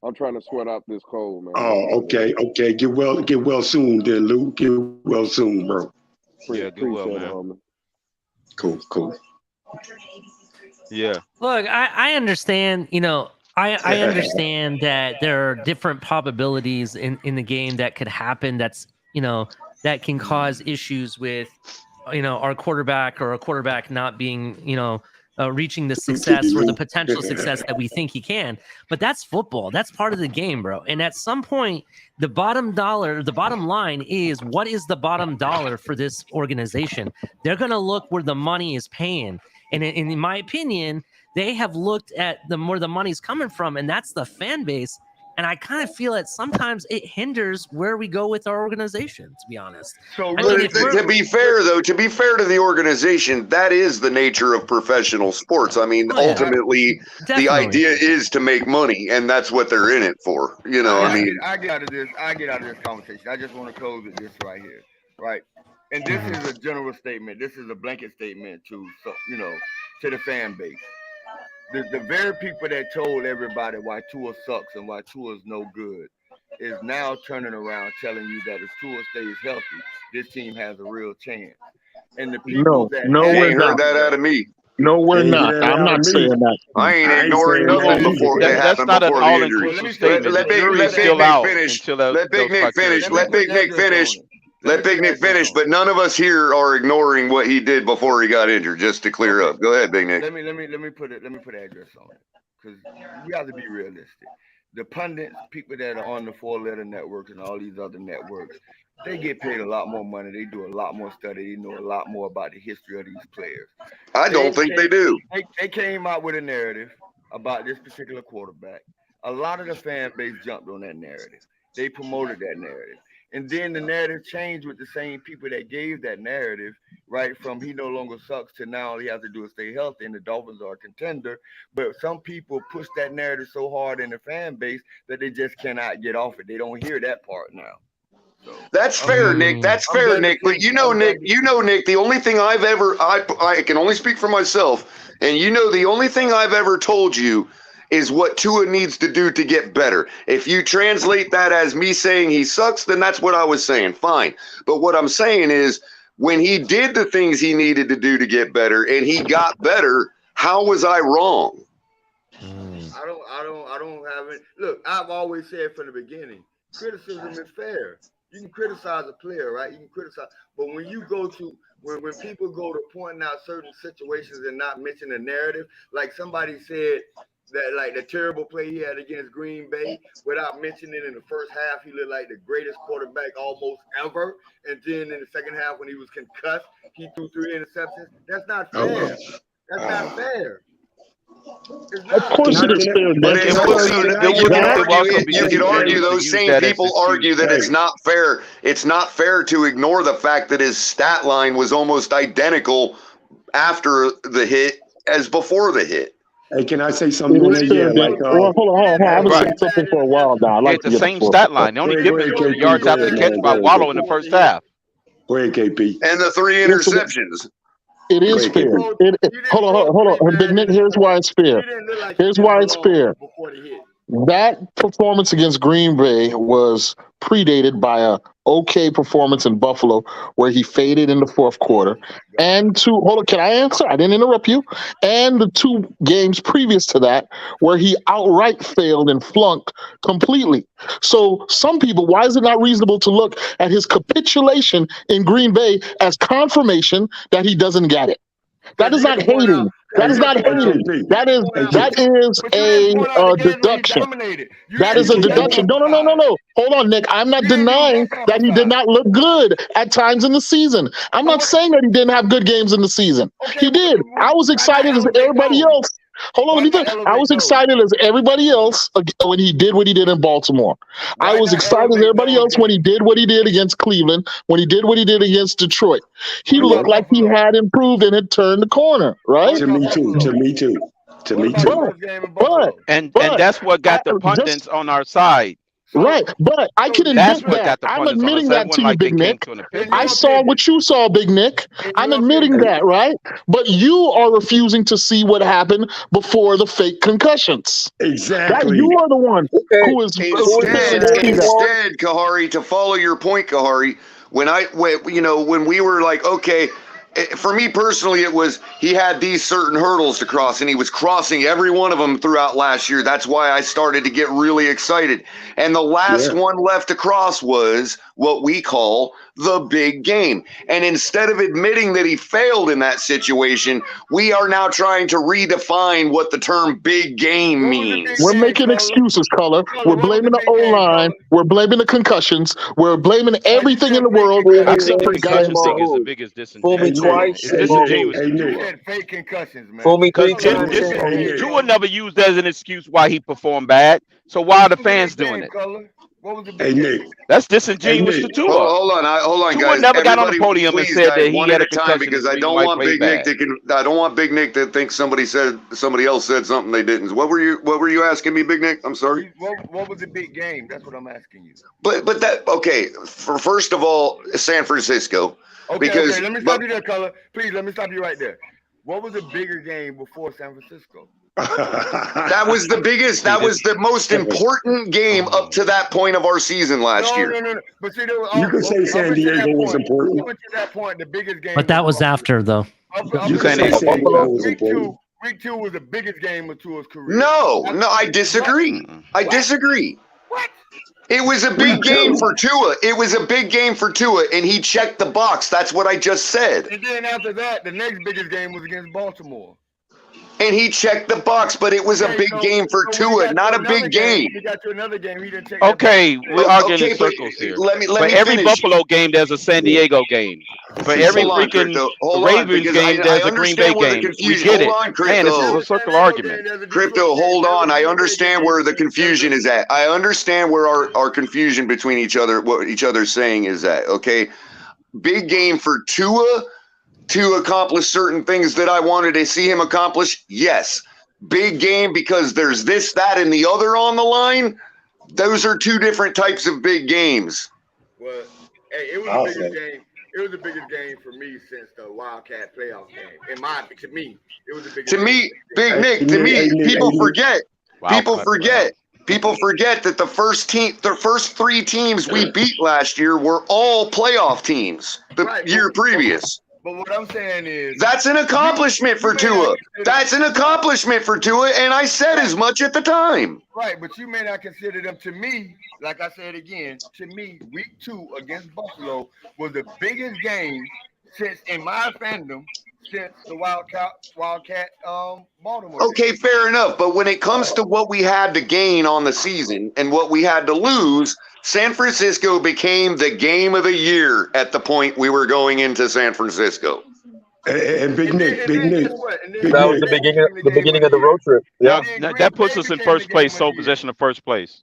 I'm trying to sweat out this cold, man. Okay. Get well soon, then, Lou. Get well soon, bro. Get well, man. Homie. Cool. Yeah. Look, I understand. I understand that there are different probabilities in the game that could happen. That's that can cause issues with our quarterback or a quarterback not being reaching the success or the potential success that we think he can. But that's football. That's part of the game, bro. And at some point, the bottom line is, what is the bottom dollar for this organization? They're going to look where the money is paying. And in my opinion, they have looked at where the money's coming from, and that's the fan base. And I kind of feel that sometimes it hinders where we go with our organization, to be honest. So to be fair, though, to the organization, that is the nature of professional sports. I mean, ultimately, the idea is to make money, and that's what they're in it for. I get out of this conversation. I just want to close with this right here, right? And this is a general statement. This is a blanket statement to the fan base. The very people that told everybody why Tua sucks and why Tua is no good is now turning around telling you that if Tua stays healthy, this team has a real chance. And the people you ain't heard that out of me. No, we're not. I'm not saying that. I ain't ignoring nothing before it happened before the injury. Let Big Nick finish. Let Big Nick finish. Let Big Nick finish. Let Big Nick finish, but none of us here are ignoring what he did before he got injured. Just to clear up, go ahead, Big Nick. Let me put address on it, because we have to be realistic. The pundits, people that are on the 4-letter networks and all these other networks, they get paid a lot more money. They do a lot more study. They know a lot more about the history of these players. I don't think they do. They came out with a narrative about this particular quarterback. A lot of the fan base jumped on that narrative. They promoted that narrative. And then the narrative changed with the same people that gave that narrative, right? From he no longer sucks to now all he has to do is stay healthy and the Dolphins are a contender. But some people push that narrative so hard in the fan base that they just cannot get off it. They don't hear that part now. So, that's fair, Nick. That's fair, Nick. But Nick, the only thing I can only speak for myself, and the only thing I've ever told you is what Tua needs to do to get better. If you translate that as me saying he sucks, then that's what I was saying. Fine. But what I'm saying is, when he did the things he needed to do to get better and he got better, how was I wrong? I don't have it. Look, I've always said from the beginning, criticism is fair. You can criticize a player, right? You can criticize, but when you go to when people go to pointing out certain situations and not mention the narrative, like somebody said that, like the terrible play he had against Green Bay, without mentioning in the first half, he looked like the greatest quarterback almost ever. And then in the second half, when he was concussed, he threw 3 interceptions. That's not fair. That's not fair. Of course it is fair. You could argue, those same people argue that it's not fair. It's not fair to ignore the fact that his stat line was almost identical after the hit as before the hit. Hey, can I say something? Hold on. I've been saying something for a while now. It's the same stat line. They only give you yards after the catch by Waddle in the first half. Go ahead, KP. And the 3 interceptions. It is fair. Hold on. Big Nick, here's why it's fair. Here's why it's fair. That performance against Green Bay was predated by a okay performance in Buffalo where he faded in the fourth quarter. And can I answer? I didn't interrupt you. And the 2 games previous to that where he outright failed and flunked completely. So some people, why is it not reasonable to look at his capitulation in Green Bay as confirmation that he doesn't get it? That is not hating. That is not hating. That is a deduction. That is a deduction. No. Hold on, Nick. I'm not denying that he did not look good at times in the season. I'm not saying that he didn't have good games in the season. He did. I was excited as everybody else. Hold on, let me think. I was excited as everybody else when he did what he did in Baltimore. I was excited as everybody else when he did what he did against Cleveland, when he did what he did against Detroit. He looked like he had improved and had turned the corner, right? To me too. And that's what got the pundits on our side. Right, but I can admit that. I'm admitting that to you, Big Nick. I saw what you saw, Big Nick. I'm admitting that, right? But you are refusing to see what happened before the fake concussions. Exactly. You are the one who is Instead, Kahari, to follow your point, Kahari, when we were like, okay, for me personally, it was he had these certain hurdles to cross, and he was crossing every one of them throughout last year. That's why I started to get really excited. And the last one left to cross was what we call the big game. And instead of admitting that he failed in that situation, we are now trying to redefine what the term big game means. We're making excuses, Color. We're blaming the O-line. We're blaming the concussions. We're blaming everything in the world except for guys who thing is the biggest Fool me twice. It's disingenuous to You Tua. said fake concussions, man. Fool me 3 times. Tua never used that as an excuse why he performed bad. So why are the fans doing it? What was the Hey, big Nick. game? That's disingenuous to Tua. Hold on, Tua guys. never got on the Everybody, podium and please, said guys, that he one had at a a time, concussion. because I I don't want Big Nick to think somebody else said something they didn't. What were you asking me, Big Nick? I'm sorry. What was the big game? That's what I'm asking you. But that okay. First of all, San Francisco. Okay, let me stop you there, Color. Please, let me stop you right there. What was the bigger game before San Francisco? That was the biggest. That was the most important game up to that point of our season last year. No. But see, You could say San Diego was important. Up to that point, the biggest game. But that was after, though. You could say San Diego was important. Week 2 was the biggest game of Tua's career. No, I disagree. I disagree. What? It was a big game for Tua. It was a big game for Tua, and he checked the box. That's what I just said. And then after that, the next biggest game was against Baltimore. And he checked the box, but it was a big game for Tua, not a big game. He got to another game. He didn't take Okay, we're arguing in circles here. For every Buffalo game, there's a San Diego game. For every freaking Ravens game, there's a Green Bay game. We get it. Man, this is a circle argument. Crypto, hold on. I understand where the confusion is at. I understand where our confusion between each other, what each other's saying is at, okay? Big game for Tua to accomplish certain things that I wanted to see him accomplish, yes. Big game because there's this, that, and the other on the line. Those are two different types of big games. Well, hey, it was the biggest game. It was the biggest game for me since the Wildcat playoff game. To me, it was the biggest. To me, Big Nick. To me, people forget. People forget that the first 3 teams we beat last year were all playoff teams the year previous. But what I'm saying is that's an accomplishment for Tua. That's an accomplishment for Tua, and I said as much at the time. Right, but you may not consider them. To me, like I said again, to me, week 2 against Buffalo was the biggest game since, in my fandom, since the Wildcat Baltimore. Okay, fair enough. But when it comes to what we had to gain on the season and what we had to lose, San Francisco became the game of the year at the point we were going into San Francisco. And Big Nick. That was the beginning of the road trip. Yeah, that puts us in first place, sole possession of first place.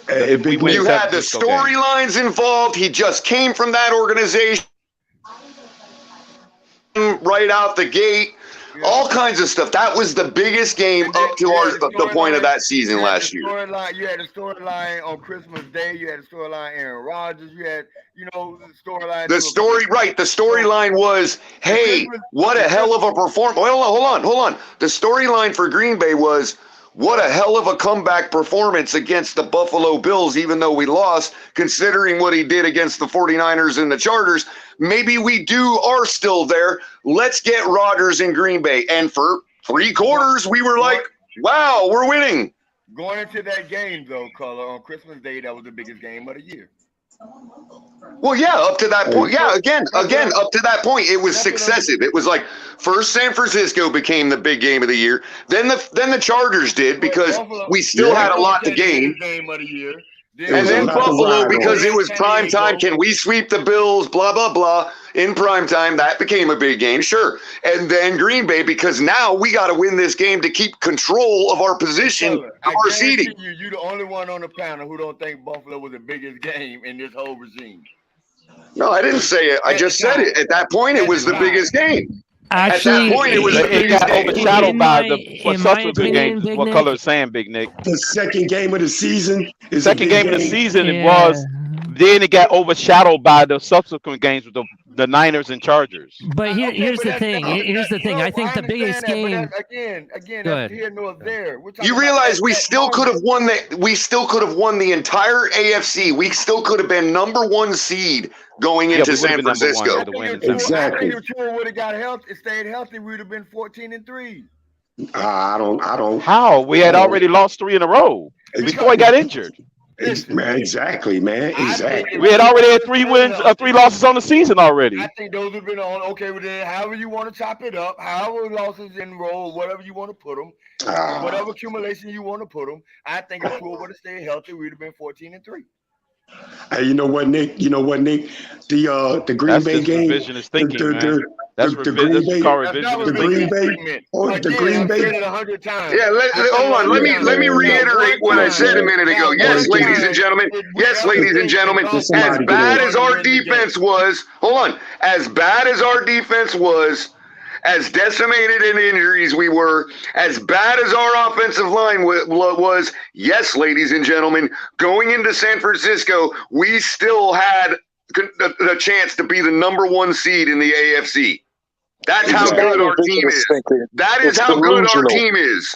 You had the storylines involved. He just came from that organization right out the gate. All kinds of stuff. That was the biggest game up to the point of that season last year. You had a storyline on Christmas Day. You had a storyline Aaron Rodgers. You had, the storyline. The storyline was, hey, what a hell of a performance. Hold on. The storyline for Green Bay was, what a hell of a comeback performance against the Buffalo Bills, even though we lost, considering what he did against the 49ers and the Chargers. Maybe we are still there. Let's get Rodgers in Green Bay. And for 3 quarters, we were like, wow, we're winning. Going into that game, though, Color, on Christmas Day, that was the biggest game of the year. Well, yeah, up to that point. Yeah, again, up to that point, it was successive. It was like first San Francisco became the big game of the year. Then the Chargers did because we still had a lot to gain. And then Buffalo, because it was prime time. Can we sweep the Bills? Blah, blah, blah. In prime time, that became a big game. Sure. And then Green Bay, because now we got to win this game to keep control of our position, of our seeding. You're the only one on the panel who don't think Buffalo was the biggest game in this whole regime. No, I didn't say it. I just said it. At that point, it was the biggest game. Actually, at that point, it was It got overshadowed by the subsequent games. Big What Nick, color is saying, Big Nick? The second game of the season is Second a big game of the season it yeah. was. Then it got overshadowed by the subsequent games with the Niners and Chargers. But here's the thing. Here's the thing. I think the biggest game. Again, that's here nor there. You realize we still could have won that. We still could have won the entire AFC. We still could have been #1 seed going into San Francisco. Exactly. If Tua would have got healthy, stayed healthy, we would have been 14-3. I don't. How? We had already lost 3 in a row before he got injured. Exactly, man. Exactly. We had already had 3 wins, 3 losses on the season already. I think those have been on. Okay, with it, however you want to chop it up, however losses in roll, whatever you want to put them, whatever accumulation you want to put them. I think if Tua would have stayed healthy, we'd have been 14-3. Hey, you know what, Nick? The Green Bay game. Revisionist thinking, man. The Green Bay. The Green Bay. Yeah, hold on. Let me reiterate what I said a minute ago. Yes, ladies and gentlemen. Yes, ladies and gentlemen. As bad as our defense was, as bad as our defense was, as decimated in injuries we were, as bad as our offensive line was, yes, ladies and gentlemen, going into San Francisco, we still had the chance to be the #1 seed in the AFC. That's how good our team is. That is how good our team is.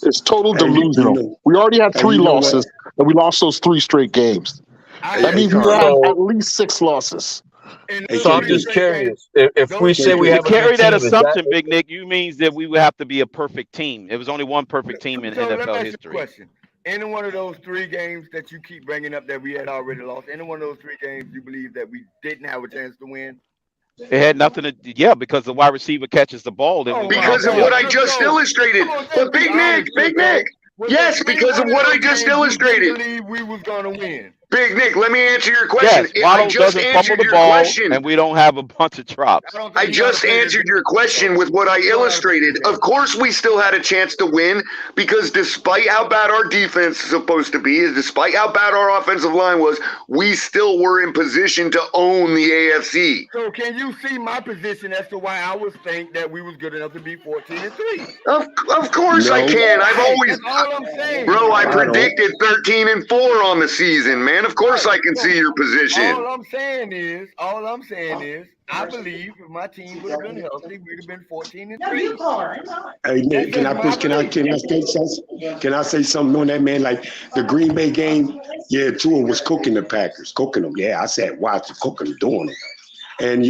It's total delusional. We already had 3 losses, and we lost those 3 straight games. That means we have at least 6 losses. So I'm just curious. If we say we have to carry that assumption, Big Nick, you means that we would have to be a perfect team. It was only one perfect team in NFL history. Question. Any one of those 3 games that you keep bringing up that we had already lost, any one of those 3 games you believe that we didn't have a chance to win? It had nothing to, because the wide receiver catches the ball. Because of what I just illustrated. But Big Nick. Yes, because of what I just illustrated. Believe we was gonna win. Big Nick, let me answer your question. Yes, Waddle doesn't fumble the ball, and we don't have a bunch of drops. I just answered your question with what I illustrated. Of course, we still had a chance to win because despite how bad our defense is supposed to be, despite how bad our offensive line was, we still were in position to own the AFC. So can you see my position as to why I was think that we was good enough to be 14-3? Of course I can. I've always, that's all I'm saying. Bro, I predicted 13-4 on the season, man. Of course I can see your position. All I'm saying is, I believe if my team would have been healthy, we'd have been 14-3. Hey Nick, can I say something on that, man? Like the Green Bay game, Tua was cooking the Packers, cooking them. Yeah, I said, watch cooking them, doing it. And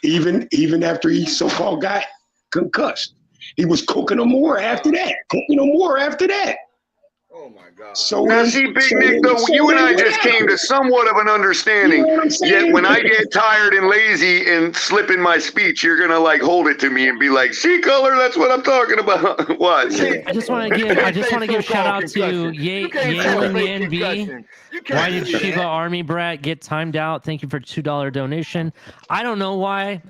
even after he so-called got concussed, he was cooking them more after that. Oh my God. So now see, Big Nick, though, you and I just came to somewhat of an understanding. Yet when I get tired and lazy and slip in my speech, you're gonna hold it to me and be like, "See, color, that's what I'm talking about." What? I just want to give a shout out to Yalen NB. Why did Shiva Army Brat get timed out? Thank you for $2 donation. I don't know why.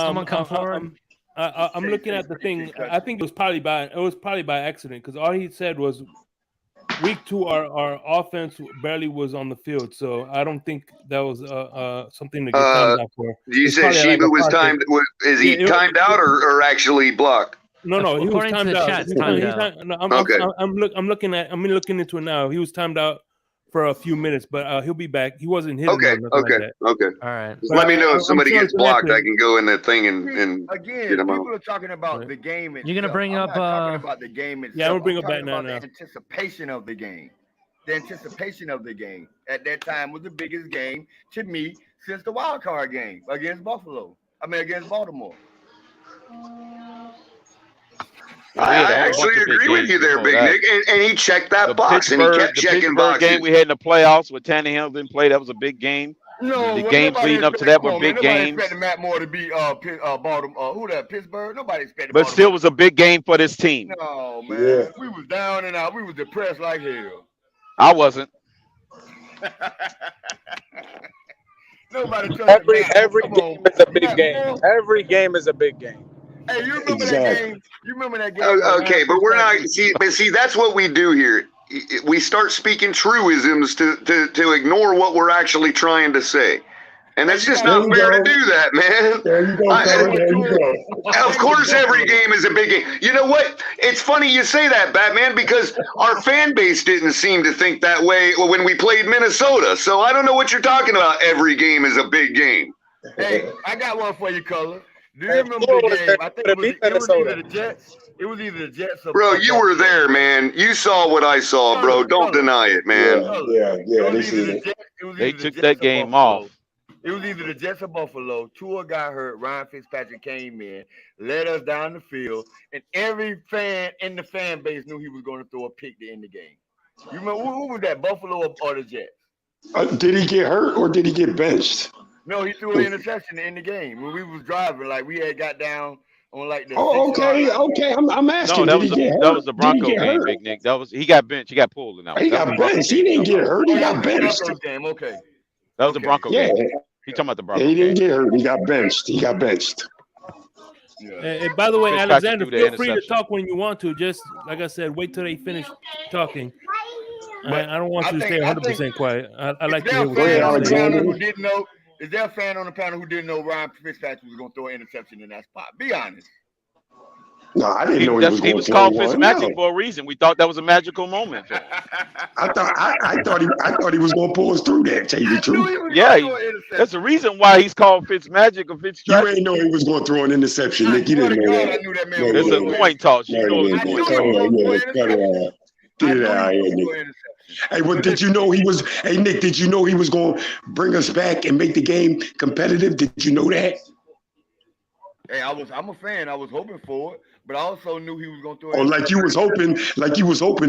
Someone come forward. I'm looking at the thing. I think it was probably by accident because all he said was week 2 our offense barely was on the field, so I don't think that was something to get timed out for. You said Shiva was timed. Is he timed out or actually blocked? No, he was timed out. I'm looking into it now. He was timed out for a few minutes, but he'll be back. He wasn't hitting. Okay. Like that. Okay. All right. Just let me know if somebody gets blocked. I can go in that thing and again, get them out. people are talking about the game itself. You're gonna bring up talking about the game itself. Yeah, I'm gonna bring it back now. The anticipation of the game. The anticipation of the game at that time was the biggest game to me since the wild card game against Baltimore. I actually agree with you there, Big Nick. And he checked that box, and he kept checking boxes. The game we had in the playoffs with Tannehill didn't play, that was a big game. No, the games leading up to that were big games. Nobody expected Matt Moore to be Baltimore. Who that? Pittsburgh? Nobody expected. But still was a big game for this team. No, man. We was down and out. We was depressed like hell. I wasn't. Nobody every game is a big game. Every game is a big game. Hey, you remember that game? You remember that game? Okay, but we're not. See, that's what we do here. We start speaking truisms to ignore what we're actually trying to say. And it's just not fair to do that, man. There you go, Colin. There you go. Of course, every game is a big game. You know what? It's funny you say that, Batman, because our fan base didn't seem to think that way when we played Minnesota. So I don't know what you're talking about. Every game is a big game. Hey, I got one for you, Color. Do you remember the game? I think it was either the Jets. It was either the Jets or Bro, you were there, man. You saw what I saw, bro. Don't deny it, man. Yeah. They took that game off. It was either the Jets or Buffalo. Tua got hurt. Ryan Fitzpatrick came in, led us down the field, and every fan in the fan base knew he was going to throw a pick to end the game. You remember who was that, Buffalo or the Jets? Did he get hurt or did he get benched? No, he threw an interception to end the game when we was driving. Like we had got down on like the. Okay. I'm asking. No, that was the Bronco game, Big Nick. He got benched. He got pulled in that one. He got benched. He didn't get hurt. He got benched. Game. Okay. That was the Bronco game. He talking about the Bronco. He didn't get hurt. He got benched. Yeah. And by the way, Alexander, feel free to talk when you want to. Just like I said, wait till they finish talking. I don't want you to stay 100% quiet. I like to hear what you're saying. Is there a fan on the panel who didn't know Ryan Fitzpatrick was going to throw an interception in that spot? Be honest. No, I didn't know he was called Fitzmagic for a reason. We thought that was a magical moment for him. I thought he was going to pull us through that. Tell you the truth. Yeah, that's the reason why he's called Fitzmagic or Fitzpatrick. You ain't know he was going to throw an interception, Nick. You didn't know that. It's a coin toss. You know it's a coin toss. Get it out of here, Nick. Hey, well, did you know he was? Hey, Nick, did you know he was going to bring us back and make the game competitive? Did you know that? Hey, I'm a fan. I was hoping for it, but I also knew he was going to throw it. Oh, like you was hoping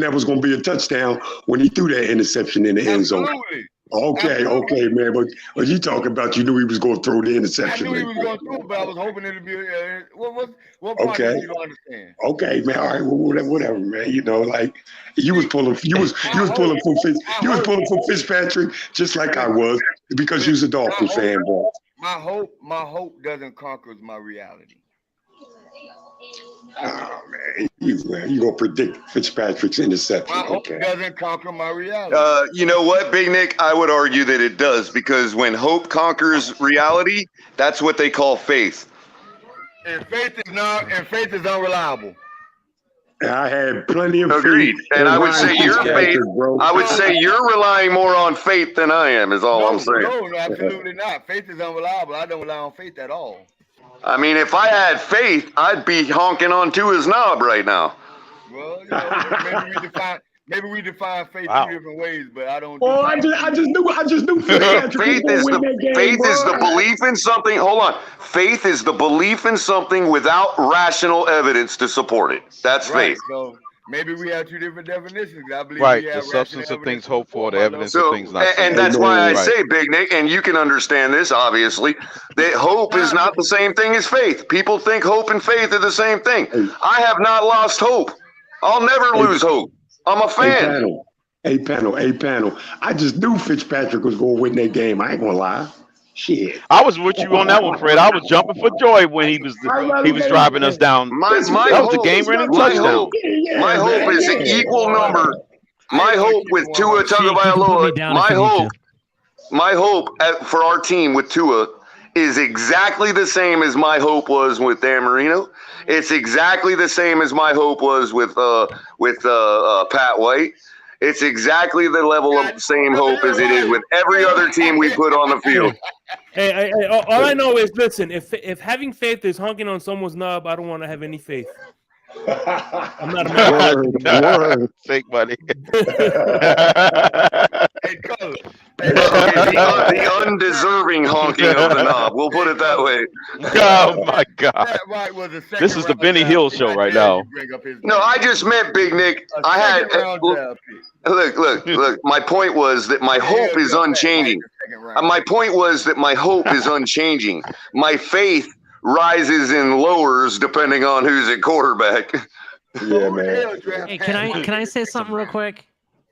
that was going to be a touchdown when he threw that interception in the end zone. Okay, man. But you talking about you knew he was going to throw the interception. I knew he was going to throw it, but I was hoping it'd be. What part did you don't understand? Okay, man. All right, well, whatever, man. You know, like you was pulling for Fitzpatrick just like I was because you was a Dolphin fan, bro. My hope doesn't conquer my reality. Oh man, you gonna predict Fitzpatrick's interception? My hope doesn't conquer my reality. You know what, Big Nick? I would argue that it does because when hope conquers reality, that's what they call faith. And faith is unreliable. I had plenty of agreed, faith. And I would say your faith. Bro. I would say you're relying more on faith than I am. Is all I'm saying. No, absolutely not. Faith is unreliable. I don't rely on faith at all. I mean, if I had faith, I'd be honking on Tua's knob right now. Well, you know, maybe we define faith two different ways, but I don't. Well, I just knew faith is the belief in something. Hold on, faith is the belief in something without rational evidence to support it. That's faith. So maybe we have two different definitions. I believe right, we have the substance of things hoped for, the evidence of things not seen. And that's why I say, Big Nick, and you can understand this, obviously, that hope is not the same thing as faith. People think hope and faith are the same thing. I have not lost hope. I'll never lose hope. I'm a fan. Hey, panel. I just knew Fitzpatrick was going to win that game. I ain't going to lie. Shit. I was with you on that one, Fred. I was jumping for joy when he was driving us down. That was a game-winning touchdown. My hope is an equal number. My hope with Tua Tagovailoa. My hope for our team with Tua is exactly the same as my hope was with Dan Marino. It's exactly the same as my hope was with Pat White. It's exactly the level of same hope as it is with every other team we put on the field. Hey, all I know is, listen, if having faith is honking on someone's knob, I don't want to have any faith. I'm not a man. Fake money. The undeserving honking of the knob. We'll put it that way. Oh my God! This is the Benny Hill show right now. No, I just meant, Big Nick. I had look. My point was that my hope is unchanging. My point was that my hope is unchanging. My faith rises and lowers depending on who's at quarterback. Yeah, man. Hey, can I say something real quick?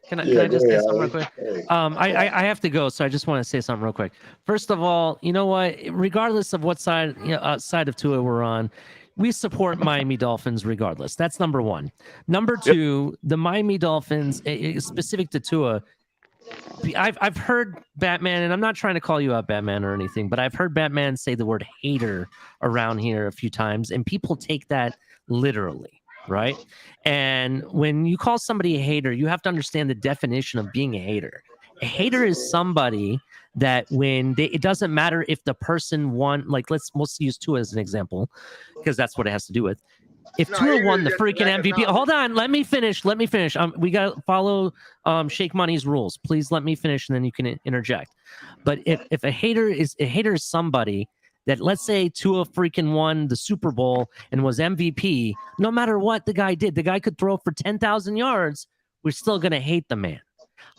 Can I just say something real quick? I have to go, so I just want to say something real quick. First of all, you know what? Regardless of what side side of Tua we're on, we support Miami Dolphins regardless. That's number one. Number two, the Miami Dolphins, specific to Tua, I've heard Batman, and I'm not trying to call you out, Batman, or anything, but I've heard Batman say the word hater around here a few times, and people take that literally, right? And when you call somebody a hater, you have to understand the definition of being a hater. A hater is somebody that when it doesn't matter if the person won, like let's use Tua as an example, because that's what it has to do with. If Tua won the freaking MVP, hold on, let me finish. We got to follow Shake Money's rules. Please let me finish, and then you can interject. But if a hater is somebody that, let's say Tua freaking won the Super Bowl and was MVP, no matter what the guy did, the guy could throw for 10,000 yards, we're still going to hate the man.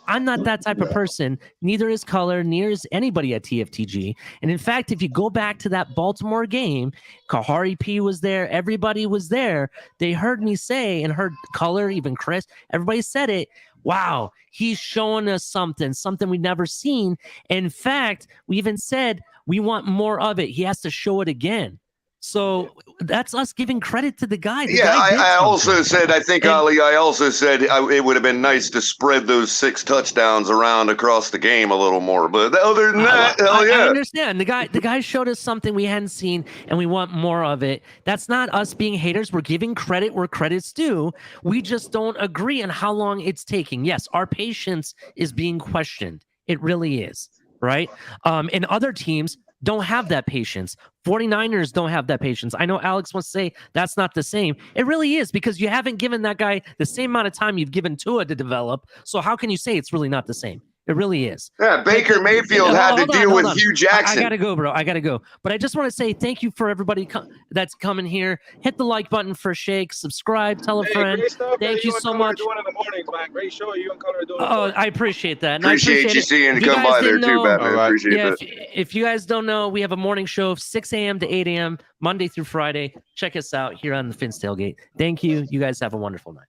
I'm not that type of person. Neither is Color, neither is anybody at TFTG. And in fact, if you go back to that Baltimore game, Kahari P was there. Everybody was there. They heard me say, and heard Color, even Chris, everybody said it. Wow, he's showing us something we've never seen. In fact, we even said we want more of it. He has to show it again. So that's us giving credit to the guy. I also said, I think, Ali, I also said it would have been nice to spread those 6 touchdowns around across the game a little more. But other than that, I understand. The guy showed us something we hadn't seen, and we want more of it. That's not us being haters. We're giving credit where credit's due. We just don't agree on how long it's taking. Yes, our patience is being questioned. It really is, right? And other teams don't have that patience. 49ers don't have that patience. I know Alex wants to say that's not the same. It really is, because you haven't given that guy the same amount of time you've given Tua to develop. So how can you say it's really not the same? It really is. Yeah, Baker Mayfield had to deal with Hugh Jackson. I got to go, bro. I got to go. But I just want to say thank you for everybody that's coming here. Hit the like button for Shake. Subscribe. Tell a friend. Thank you so much. Doing in the mornings, man. Great show. You and Color are doing. Oh, I appreciate that. And appreciate you seeing and come by there too, Batman. Right. Appreciate that. If you guys don't know, we have a morning show of 6 a.m. to 8 a.m. Monday through Friday. Check us out here on the Finn's Tailgate. Thank you. You guys have a wonderful night.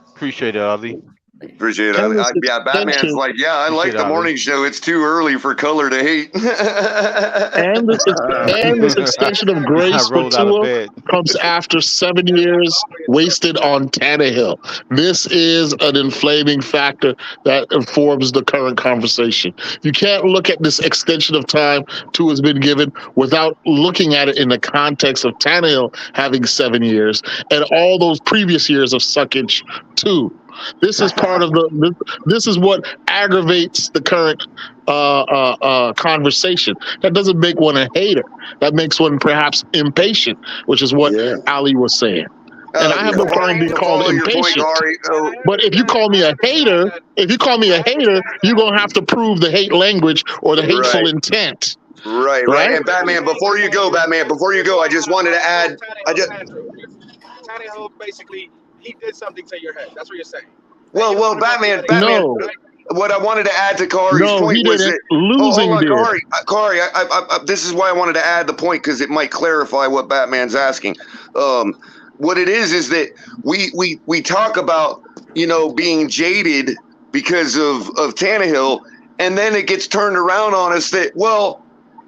Appreciate it, Ali. Appreciate it. Yeah, Batman's like, I like the morning show. It's too early for Color to hate. and this extension of grace for Tua comes after 7 years wasted on Tannehill. This is an inflaming factor that informs the current conversation. You can't look at this extension of time Tua's been given without looking at it in the context of Tannehill having 7 years and all those previous years of suckage too. This is part of this is what aggravates the current conversation. That doesn't make one a hater. That makes one perhaps impatient, which is what Ali was saying. And I have no problem being called impatient. But if you call me a hater, you're gonna have to prove the hate language or the hateful intent. Right. And Batman, before you go, I just wanted to add. Tannehill basically. He did something to your head. That's what you're saying. Well, Batman. No. What I wanted to add to Kari's point was that losing did. Kari, this is why I wanted to add the point, because it might clarify what Batman's asking. What it is that we talk about, being jaded because of Tannehill, and then it gets turned around on us that,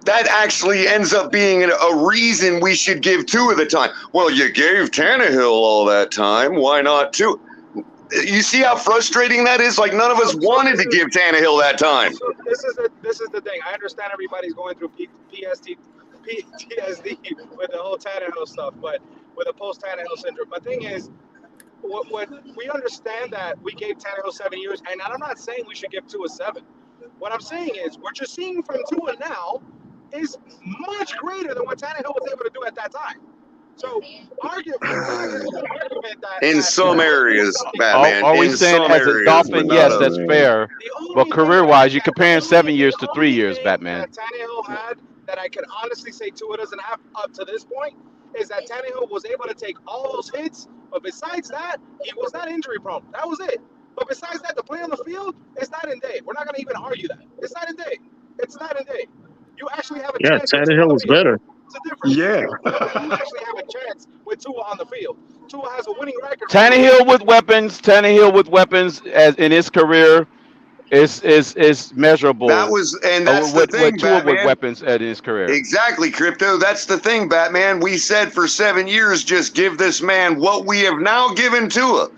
that actually ends up being a reason we should give Tua the time. Well, you gave Tannehill all that time. Why not Tua? You see how frustrating that is? Like, none of us wanted to give Tannehill that time. So this is the thing. I understand everybody's going through PTSD with the whole Tannehill stuff, but with the post-Tannehill syndrome. The thing is, what we understand that we gave Tannehill 7 years, and I'm not saying we should give Tua 7. What I'm saying is, what you're seeing from Tua now is much greater than what Tannehill was able to do at that time. So, argument that in some areas, Batman. Are we saying as a Dolphin? Yes, that's fair. But career-wise, you're comparing 7 years to 3 years, Batman. That Tannehill had that I can honestly say Tua doesn't have up to this point is that Tannehill was able to take all those hits, but besides that, he was not injury prone. That was it. But besides that, the play on the field is night and day. We're not going to even argue that. It's night and day. It's night and day. You actually have a chance. Yeah, Tannehill was better. It's a difference. Yeah. You actually have a chance with Tua on the field. Tua has a winning record. Tannehill with weapons as in his career is measurable. That's the thing, with Tua with weapons in his career. Exactly, Crypto. That's the thing, Batman. We said for 7 years, just give this man what we have now given Tua.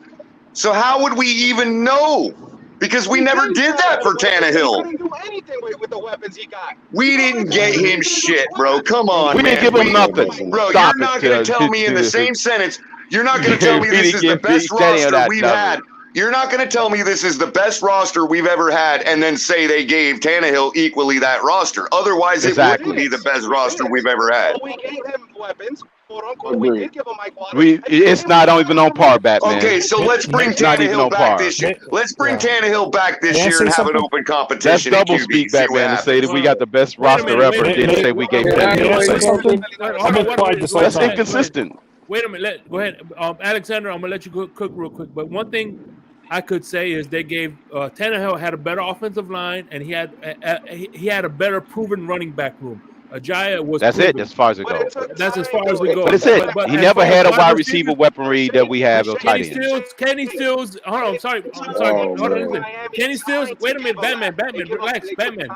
So how would we even know because we never did that for Tannehill. He couldn't do anything with the weapons he got. We didn't get him shit, bro. Come on, we didn't give him nothing. Bro, Stop you're not going to tell me in the same sentence. You're not going to tell me We this didn't is the give best Tannehill roster we've nothing. had. You're not going to tell me this is the best roster we've ever had and then say they gave Tannehill equally that roster. Otherwise, it wouldn't be the best roster we've ever had. We gave him weapons. Quote unquote, we did give him Mike Water. It's not even on par, Batman. Okay, so let's bring Tannehill back this year. Let's bring Tannehill back this year and have an open competition. Let's double speak, Batman, and say that we got the best roster ever. Then say we gave Tannehill. That's inconsistent. Wait a minute. Go ahead, Alexander. I'm gonna let you cook real quick. But one thing I could say is they gave Tannehill had a better offensive line, and he had a better proven running back room. Ajaya was. That's proven. it. As far as it goes. That's as far as it goes. But it's it. He never had a wide receiver weaponry that we have on tight ends. Kenny Stills. Hold on. I'm sorry. Hold on. Listen. Kenny Stills. Wait a minute. Batman. Relax. Batman,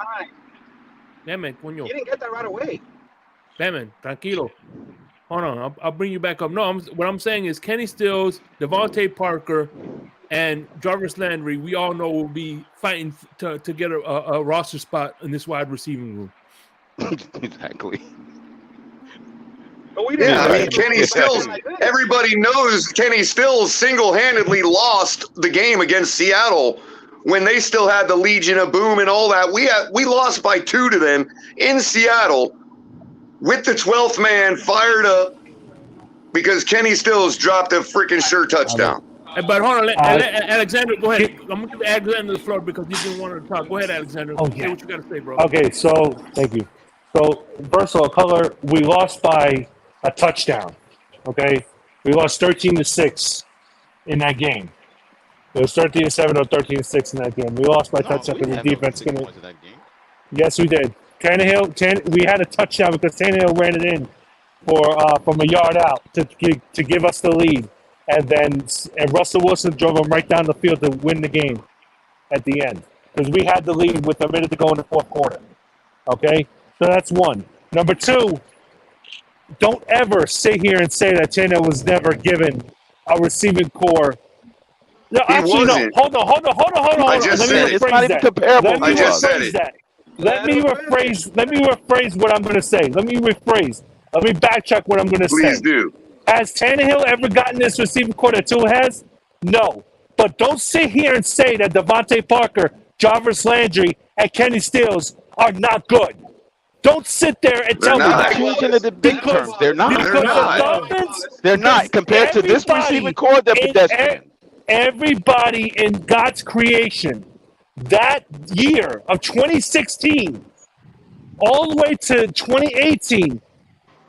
coño. You didn't get that right away. Batman, tranquilo. Hold on, I'll bring you back up. No, what I'm saying is Kenny Stills, Devontae Parker, and Jarvis Landry, we all know will be fighting to get a roster spot in this wide receiving room. Exactly. Yeah, I mean, Kenny Stills, everybody knows Kenny Stills single-handedly lost the game against Seattle when they still had the Legion of Boom and all that. We lost by 2 to them in Seattle with the 12th man fired up because Kenny Stills dropped a freaking sure touchdown. But hold on, Alexander, go ahead. I'm going to give Alexander the floor because he's been wanting to talk. Go ahead, Alexander. Okay. Say what you got to say, bro. Okay, so thank you. So first of all, Color, we lost by a touchdown. Okay, we lost 13-6 in that game. It was 13-7 or 13-6 in that game. We lost by touchdown because the defense couldn't. Yes, we did. Tannehill, we had a touchdown because Tannehill ran it in from a yard out to give us the lead, and Russell Wilson drove him right down the field to win the game at the end because we had the lead with a minute to go in the fourth quarter. Okay, so that's one. Number two, don't ever sit here and say that Tannehill was never given a receiving core. No, actually, no. Hold on. I just said it's not even comparable. I just said it. Let me rephrase what I'm going to say. Let me backtrack what I'm going to say. Please do. Has Tannehill ever gotten this receiving core that Tua has? No. But don't sit here and say that Devontae Parker, Jarvis Landry, and Kenny Stills are not good. Don't sit there and tell me that. Changing the big terms. They're not. They're not compared to this receiving core. They're pedestrian. Everybody in God's creation that year of 2016 all the way to 2018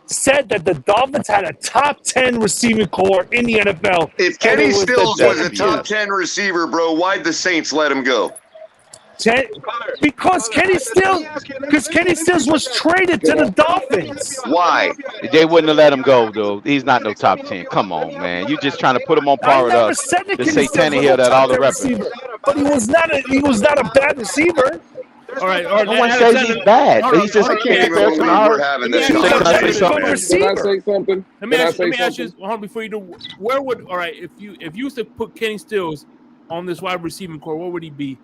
said that the Dolphins had a top 10 receiving core in the NFL. If Kenny Stills was a top 10 receiver, bro, why'd the Saints let him go? Because Kenny Stills was traded to the Dolphins. Why? They wouldn't have let him go, though. He's not no top 10. Come on, man. You're just trying to put him on par with us. To say Tannehill that all the records. But he was not a bad receiver. All right. No one says he's bad, but he's just can't compare to we're having this. Can I say something? Let me ask you hold on, before you do. Where would if you used to put Kenny Stills on this wide receiving core, what would he be?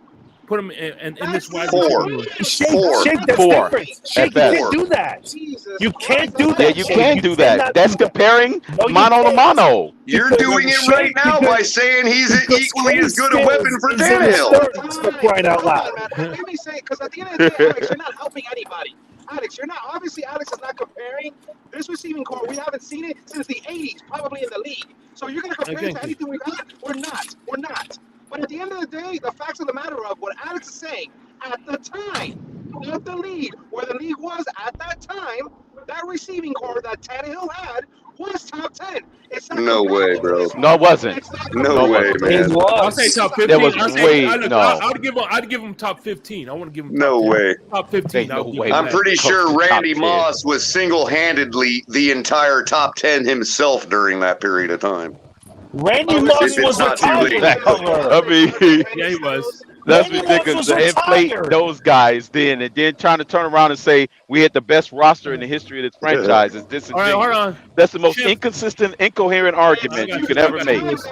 Put him in this wide receiver. Shake, that's different. Shake, you can't do that. You can't do that. Yeah, you can do that. That's comparing mano to mano. You're doing it right now by saying he's equally as good a weapon for Tannehill. Crying out loud. Let me say, because at the end of the day, Alex, you're not helping anybody. Alex, Alex is not comparing this receiving core. We haven't seen it since the 80s, probably in the league. So you're going to compare it to anything we've had? We're not. But at the end of the day, the facts of the matter of what Alex is saying, at the time of the league, where the league was at that time, that receiving core that Tannehill had was top 10. It's not no way, bro. No, it wasn't. No way, man. I'll say top 15. There was I'd give him top 15. I want to give him no way. Top 15. No way. I'm pretty sure Randy Moss was single-handedly the entire top 10 himself during that period of time. Randy Moss was a top 10. I mean, yeah, he was. That's ridiculous to inflate those guys then, and then trying to turn around and say we had the best roster in the history of this franchise is All right, hold disingenuous. on. That's the most Chef, inconsistent, incoherent I argument got you you. can I ever got you, make. Lewis.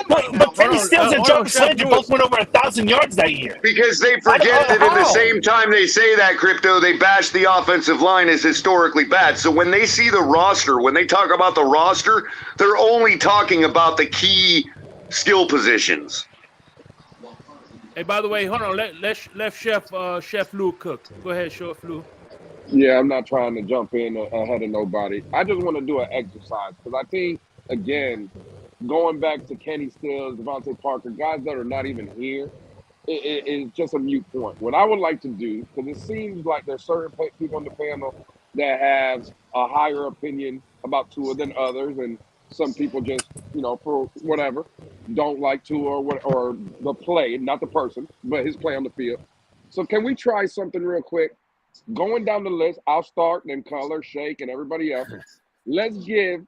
But Teddy Stills and Jarvis Landry both went over 1,000 yards that year. Because they forget that at the same time they say that, Crypto, they bash the offensive line as historically bad. So when they see the roster, when they talk about the roster, they're only talking about the key skill positions. Hey, by the way, hold on. Let Chef Lou cook. Go ahead, Chef Lou. Yeah, I'm not trying to jump in ahead of nobody. I just want to do an exercise because I think, again, going back to Kenny Stills, Devontae Parker, guys that are not even here, it's just a mute point. What I would like to do, because it seems like there's certain people on the panel that have a higher opinion about Tua than others, and some people just, for whatever, don't like Tua or the play, not the person, but his play on the field. So can we try something real quick? Going down the list, I'll start, then Color, Shake, and everybody else. Let's give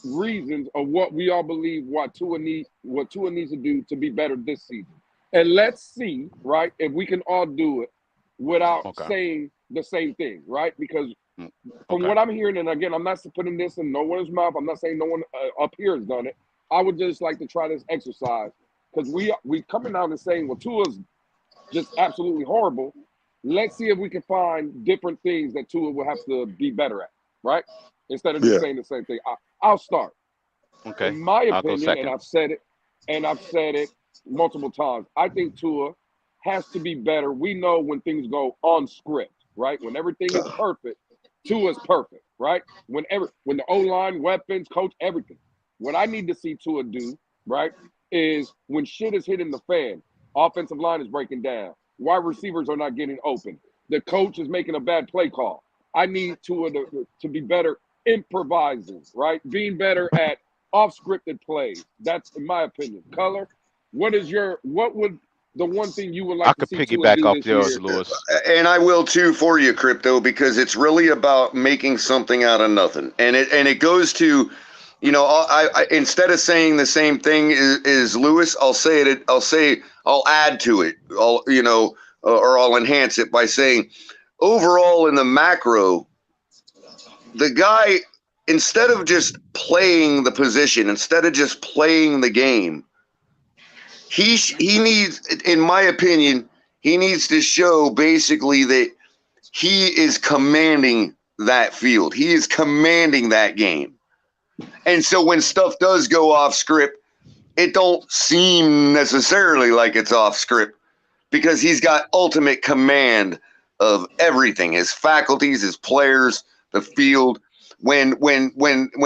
reasons of what we all believe what Tua needs to do to be better this season. And let's see, right, if we can all do it without saying the same thing, right? Because from what I'm hearing, and again, I'm not putting this in no one's mouth. I'm not saying no one up here has done it. I would just like to try this exercise because we coming out and saying, well, Tua's just absolutely horrible. Let's see if we can find different things that Tua will have to be better at, right? Instead of just saying the same thing. I'll start. Okay. In my I'll go opinion, second. and I've said it multiple times, I think Tua has to be better. We know when things go on script, right? When everything is perfect, Tua's perfect, right? When the O-line, weapons, coach, everything. What I need to see Tua do, right, is when shit is hitting the fan, offensive line is breaking down, wide receivers are not getting open, the coach is making a bad play call. I need Tua to be better improvising, right? Being better at off-scripted plays. That's in my opinion. Color, what would the one thing you would like to see Tua do this year? I could piggyback off yours, Lewis. And I will too for you, Crypto, because it's really about making something out of nothing. And it goes to, I instead of saying the same thing as Lewis, I'll add to it. Or I'll enhance it by saying, overall in the macro, the guy, instead of just playing the position, instead of just playing the game, he needs, in my opinion, he needs to show basically that he is commanding that field. He is commanding that game. And so when stuff does go off script, it don't seem necessarily like it's off script because he's got ultimate command of everything, his faculties, his players, the field. When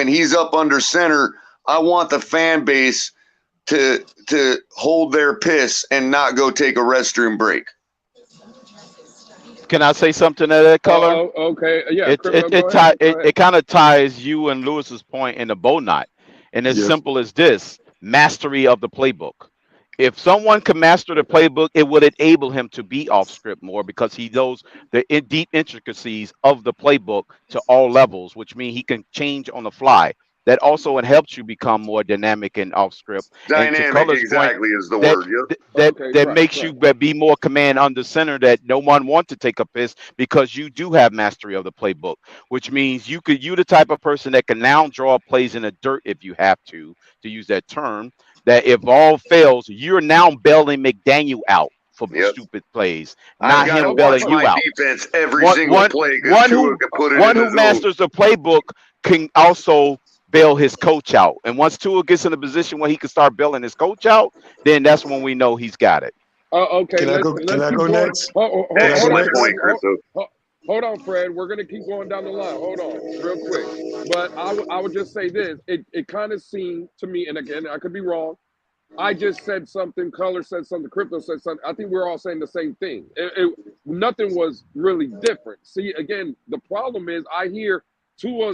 he's up under center, I want the fan base to hold their piss and not go take a restroom break. Can I say something to that, Color? Okay, yeah. It kind of ties you and Lewis's point in a bow knot, and it's simple as this: mastery of the playbook. If someone can master the playbook, it would enable him to be off script more because he knows the deep intricacies of the playbook to all levels, which means he can change on the fly. That also helps you become more dynamic and off script. Dynamic, exactly, is the word. That makes you be more command under center. That no one wants to take a piss because you do have mastery of the playbook, which means you're the type of person that can now draw plays in the dirt if you have to use that term. That if all fails, you're now bailing McDaniel out for stupid plays, not him bailing you out. Defense every single play. One who masters the playbook can also bail his coach out. And once Tua gets in a position where he can start bailing his coach out, then that's when we know he's got it. Okay. Can I go next? Hold on, Fred. We're going to keep going down the line. Hold on real quick. But I would just say this. It kind of seemed to me, and again, I could be wrong. I just said something, Color said something, Crypto said something. I think we're all saying the same thing. Nothing was really different. See, again, the problem is I hear Tua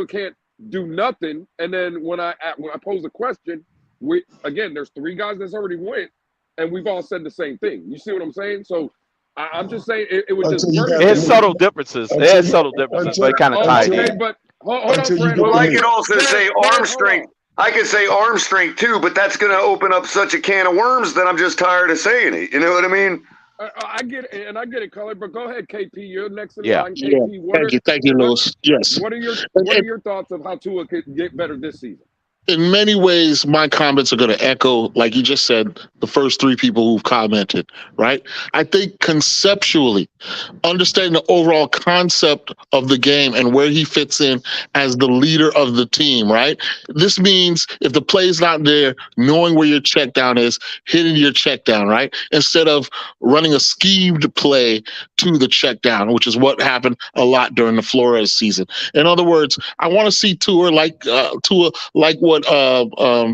can't do nothing. And then when I pose the question, there's three guys that's already went, and we've all said the same thing. You see what I'm saying? So I'm just saying it was just There's subtle differences. But it kind of ties in. But hold on, Fred. Well, I could also say arm strength. I could say arm strength too, but that's going to open up such a can of worms that I'm just tired of saying it. You know what I mean? I get it, and I get it, Color. But go ahead, KP. You're next in Yeah. line. KP, Thank you, Lewis. Yes. What are your thoughts of how Tua could get better this season? In many ways, my comments are going to echo, like you just said, the first three people who've commented, right? I think conceptually, understanding the overall concept of the game and where he fits in as the leader of the team, right? This means if the play's not there, knowing where your check down is, hitting your check down, right? Instead of running a schemed play to the check down, which is what happened a lot during the Flores season. In other words, I want to see Tua like what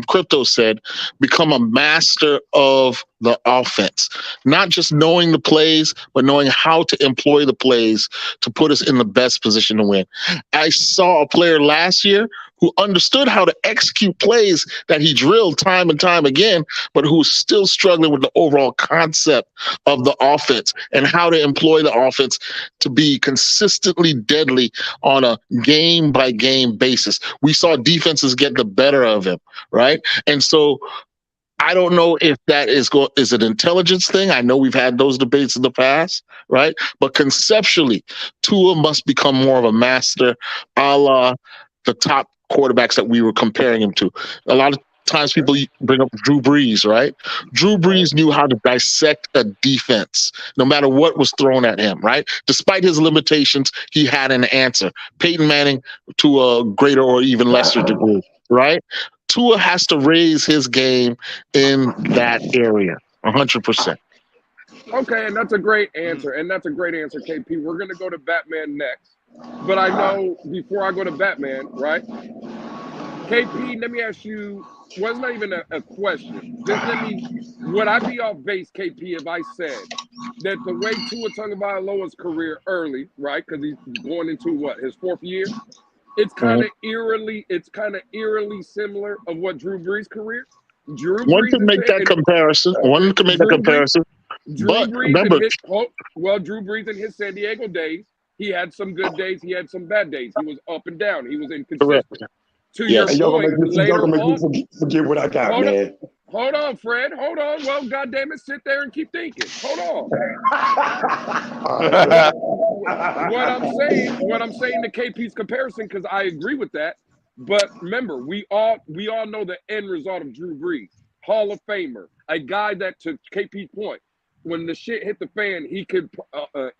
Crypto said, become a master of the offense, not just knowing the plays, but knowing how to employ the plays to put us in the best position to win. I saw a player last year who understood how to execute plays that he drilled time and time again, but who was still struggling with the overall concept of the offense and how to employ the offense to be consistently deadly on a game-by-game basis. We saw defenses get the better of him, right? And so I don't know if that is an intelligence thing. I know we've had those debates in the past, right? But conceptually, Tua must become more of a master, a la the top quarterbacks that we were comparing him to. A lot of times people bring up Drew Brees, right? Drew Brees knew how to dissect a defense, no matter what was thrown at him, right? Despite his limitations, he had an answer. Peyton Manning to a greater or even lesser degree, right? Tua has to raise his game in that area, 100%. Okay, and that's a great answer. KP. We're going to go to Batman next. But I know before I go to Batman, right? KP, let me ask you, well, it's not even a question. Would I be off base, KP, if I said that the way Tua Tagovailoa's career early, right? Because he's going into his fourth year? It's kind of eerily similar of what Drew Brees' career. One can make that comparison. Drew Brees in his San Diego days, he had some good days, he had some bad days. He was up and down. He was inconsistent. Correct. To your point, later on, forget what I got, man. Hold on, Fred. Hold on. Well, goddamn it, sit there and keep thinking. Hold on. What I'm saying to KP's comparison, because I agree with that. But remember, we all know the end result of Drew Brees, Hall of Famer, a guy that, to KP's point, when the shit hit the fan, he could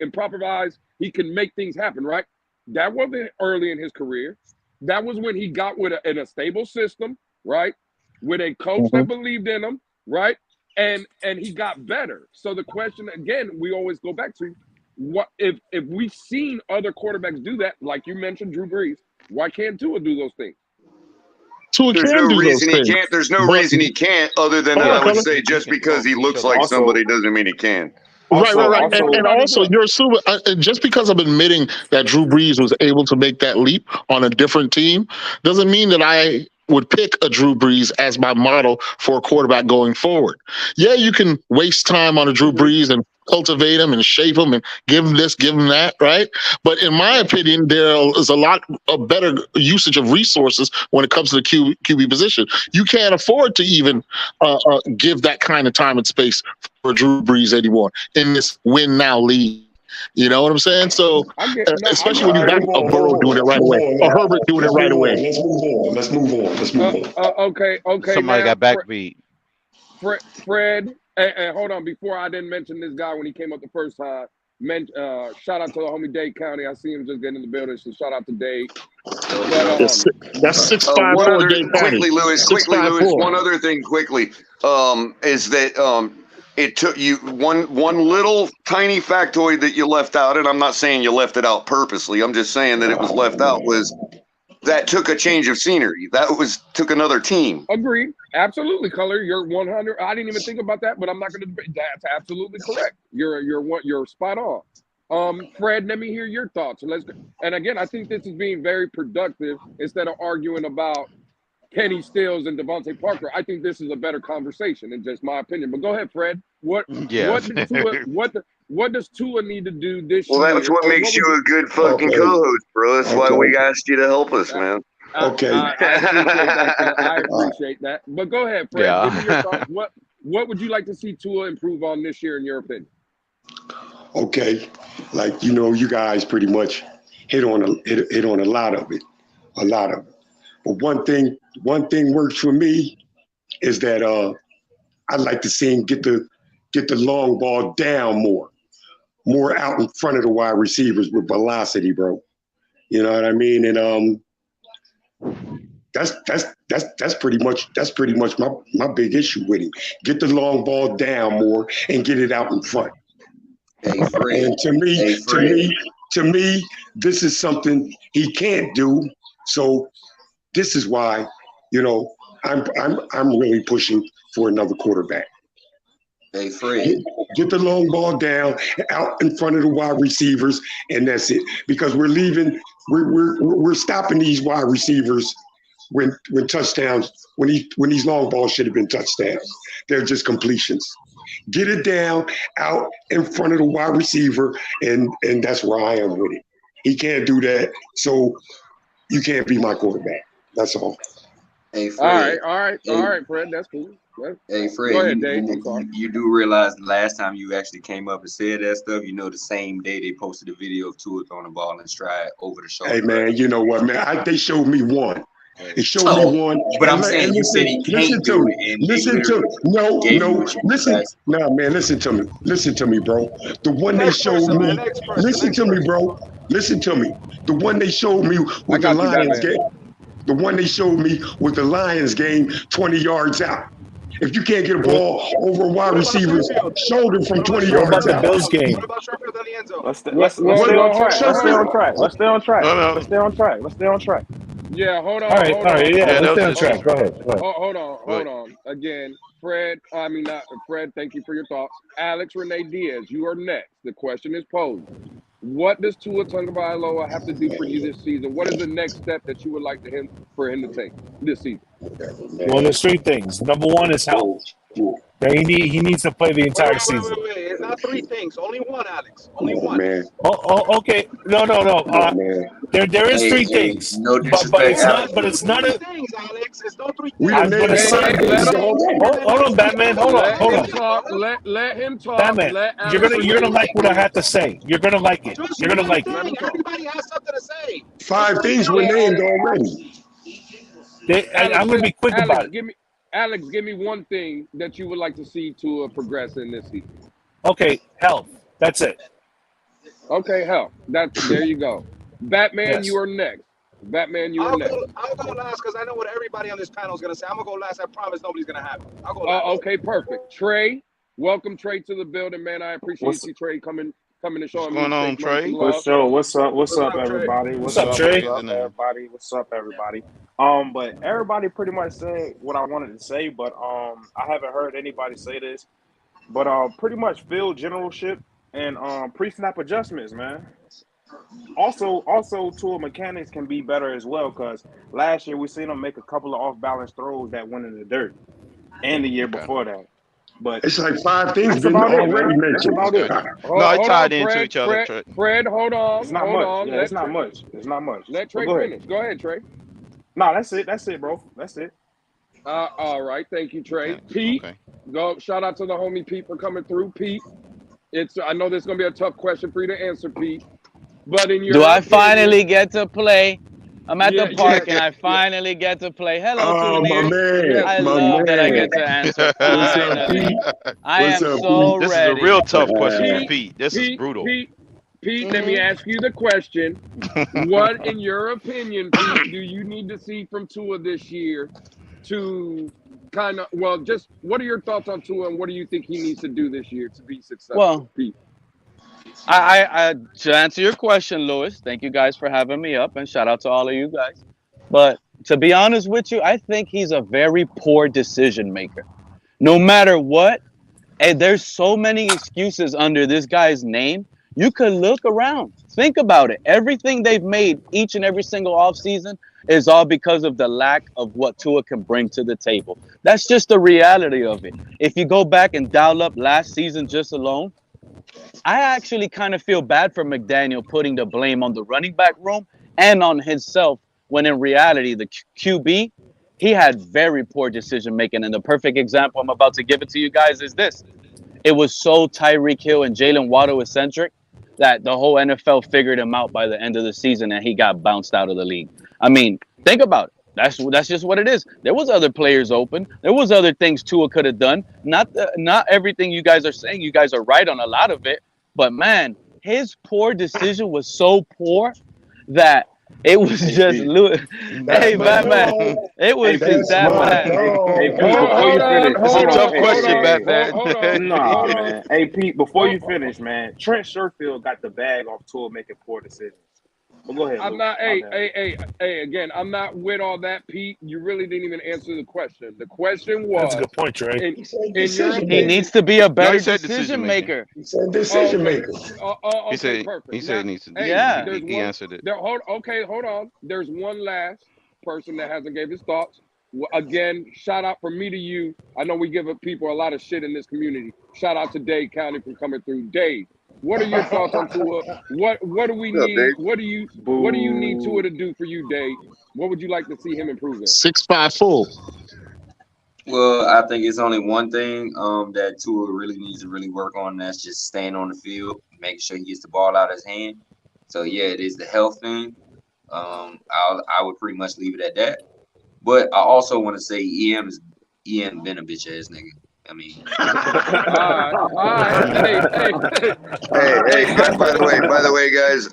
improvise. He can make things happen, right? That wasn't early in his career. That was when he got in a stable system, right? With a coach that believed in him, right? And he got better. So the question, again, we always go back to, what if we've seen other quarterbacks do that, like you mentioned, Drew Brees, why can't Tua do those things? There's no reason he can't. There's no reason he can't, other than I would say just because he looks like somebody doesn't mean he can. Right. And also, you're assuming, just because I'm admitting that Drew Brees was able to make that leap on a different team, doesn't mean that I would pick a Drew Brees as my model for a quarterback going forward. Yeah, you can waste time on a Drew Brees and cultivate him and shape him and give him this, give him that, right? But in my opinion, there is a lot of better usage of resources when it comes to the QB position. You can't afford to even give that kind of time and space for Drew Brees anymore in this win now league. You know what I'm saying? So, especially when you got a Burrow doing it right away, or Herbert doing it right away. Let's move on. Okay. Somebody got backbeat. Fred, and hold on. Before I didn't mention this guy when he came up the first time. Shout out to the homie Dade County. I see him just getting in the building. So shout out to Dade. But, that's 654 Dade County. Quickly, Lewis. One other thing, quickly, is that it took you one little tiny factoid that you left out, and I'm not saying you left it out purposely. I'm just saying that it was left out. Was that took a change of scenery? That took another team. Agreed. Absolutely, Color. You're 100. I didn't even think about that, but I'm not going to debate. That's absolutely correct. You're spot on. Fred, let me hear your thoughts. And again, I think this is being very productive instead of arguing about Kenny Stills and Devontae Parker. I think this is a better conversation, in just my opinion. But go ahead, Fred. What does Tua need to do this year? Well, that's what makes you a good fucking co-host, bro. That's why we asked you to help us, man. Okay. I appreciate that. But go ahead, Fred. Yeah. Give me your thoughts. What would you like to see Tua improve on this year, in your opinion? Okay, like you guys pretty much hit on a lot of it, But one thing works for me is that I'd like to see him get the long ball down more out in front of the wide receivers with velocity, bro. You know what I mean? And that's pretty much my big issue with him. Get the long ball down more and get it out in front. And to me, this is something he can't do. So this is why, I'm really pushing for another quarterback. Hey, Fred. Get the long ball down out in front of the wide receivers, and that's it. Because we're stopping these wide receivers when touchdowns, when these long balls should have been touchdowns. They're just completions. Get it down out in front of the wide receiver, and that's where I am with it. He can't do that, so you can't be my quarterback. That's all. Hey, Fred. All right, Fred. That's cool. Hey, Fred, go ahead, Dave. you do realize the last time you actually came up and said that stuff, the same day they posted a video of Tua throwing the ball in stride over the shoulder. Hey, man, you know what, man? They showed me one. They showed me one. But I'm saying you said he can't do it. Listen to me. Listen to me, bro. The one they showed me. Listen to me, bro. Listen to me. The one they showed me with the Lions game. The one they showed me with the Lions game, 20 yards out. If you can't get a ball over a wide receiver's shoulder from 20 yards out. What about the Bills game? Let's stay on track. Yeah, hold on. All right, yeah, let's stay on track. Go ahead. Hold on. Again, Fred, thank you for your thoughts. Alex Renee Diaz, you are next. The question is posed. What does Tua Tagovailoa have to do for you this season? What is the next step that you would like for him to take this season? Well, there's three things. Number one is health. He needs to play the entire season. Wait. It's not three things. Only one, Alex. Only one. Man. Oh, okay. No. There is three things. No disrespect, but it's not a things, Alex. It's no three things. Hold on, Batman. Hold on. Let him talk. Batman, you're gonna like what I have to say. You're gonna like it. You're gonna like it. Everybody has something to say. 5 things were named already. I'm gonna be quick about it. Alex, give me one thing that you would like to see Tua progress in this season. Okay, health. That's it. Okay, health. There you go. Batman, you are next. I'll go last because I know what everybody on this panel is going to say. I'm going to go last. I promise nobody's going to have it. I'll go last. Okay, perfect. Trey, welcome, Trey, to the building, man. I appreciate you, Trey, coming to show me. What's going on, Trey? What's up, everybody? What's up, Trey? What's up, everybody? But everybody pretty much said what I wanted to say, but I haven't heard anybody say this. But pretty much field generalship and pre-snap adjustments, man. Also, tool mechanics can be better as well, because last year we seen him make a couple of off-balance throws that went in the dirt, and the year before that. But it's like 5 things been already mentioned. No, it tied into each other. Fred, hold on. It's not much. Yeah, it's not much. It's not much. Let Trey finish. Go ahead, Trey. No, that's it, bro. That's it. All right. Thank you, Trey. Pete, go. Shout out to the homie Pete for coming through. Pete, I know this is gonna be a tough question for you to answer, Pete. But in your I finally get to play? I'm at the park and I finally get to play. Hello, my man. I love that I get to answer. I am so ready. This is a real tough question for Pete. This is brutal. Pete, let me ask you the question. What, in your opinion, Pete, do you need to see from Tua this year to kind of, just what are your thoughts on Tua and what do you think he needs to do this year to be successful, well, Pete? I to answer your question, Louis, thank you guys for having me up, and shout out to all of you guys. But to be honest with you, I think he's a very poor decision maker. No matter what, and there's so many excuses under this guy's name. You could look around. Think about it. Everything they've made each and every single offseason is all because of the lack of what Tua can bring to the table. That's just the reality of it. If you go back and dial up last season just alone, I actually kind of feel bad for McDaniel putting the blame on the running back room and on himself when in reality, the QB, he had very poor decision making. And the perfect example I'm about to give it to you guys is this. It was so Tyreek Hill and Jalen Waddle eccentric that the whole NFL figured him out by the end of the season and he got bounced out of the league. I mean, think about it. That's just what it is. There was other players open. There was other things Tua could have done. Not everything you guys are saying. You guys are right on a lot of it. But man, his poor decision was so poor that it was just hey Batman. It was just that bad. Hey, Pete, before you finish, It's a tough question, Batman. Nah, man. Hey, Pete, before you finish, man, Trent Sherfield got the bag off Tua making poor decisions. But go ahead, I'm Luke. not. Hey. Again, I'm not with all that, Pete. You really didn't even answer the question. The question was. That's a good point, Trey. He needs to be a better decision maker. He said decision maker. Okay, perfect. He said he needs to. Yeah, he answered it. Hold on. There's one last person that hasn't gave his thoughts. Again, shout out from me to you. I know we give people a lot of shit in this community. Shout out to Dade County for coming through. Dave, what are your thoughts on Tua? What do we need? What do you need Tua to do for you, Dave? What would you like to see him improve in? 6'5" full. Well, I think it's only one thing that Tua really needs to really work on. And that's just staying on the field, making sure he gets the ball out of his hand. So yeah, it is the health thing. I would pretty much leave it at that. But I also want to say EM been a bitch ass nigga. I mean, hey, by the way, guys,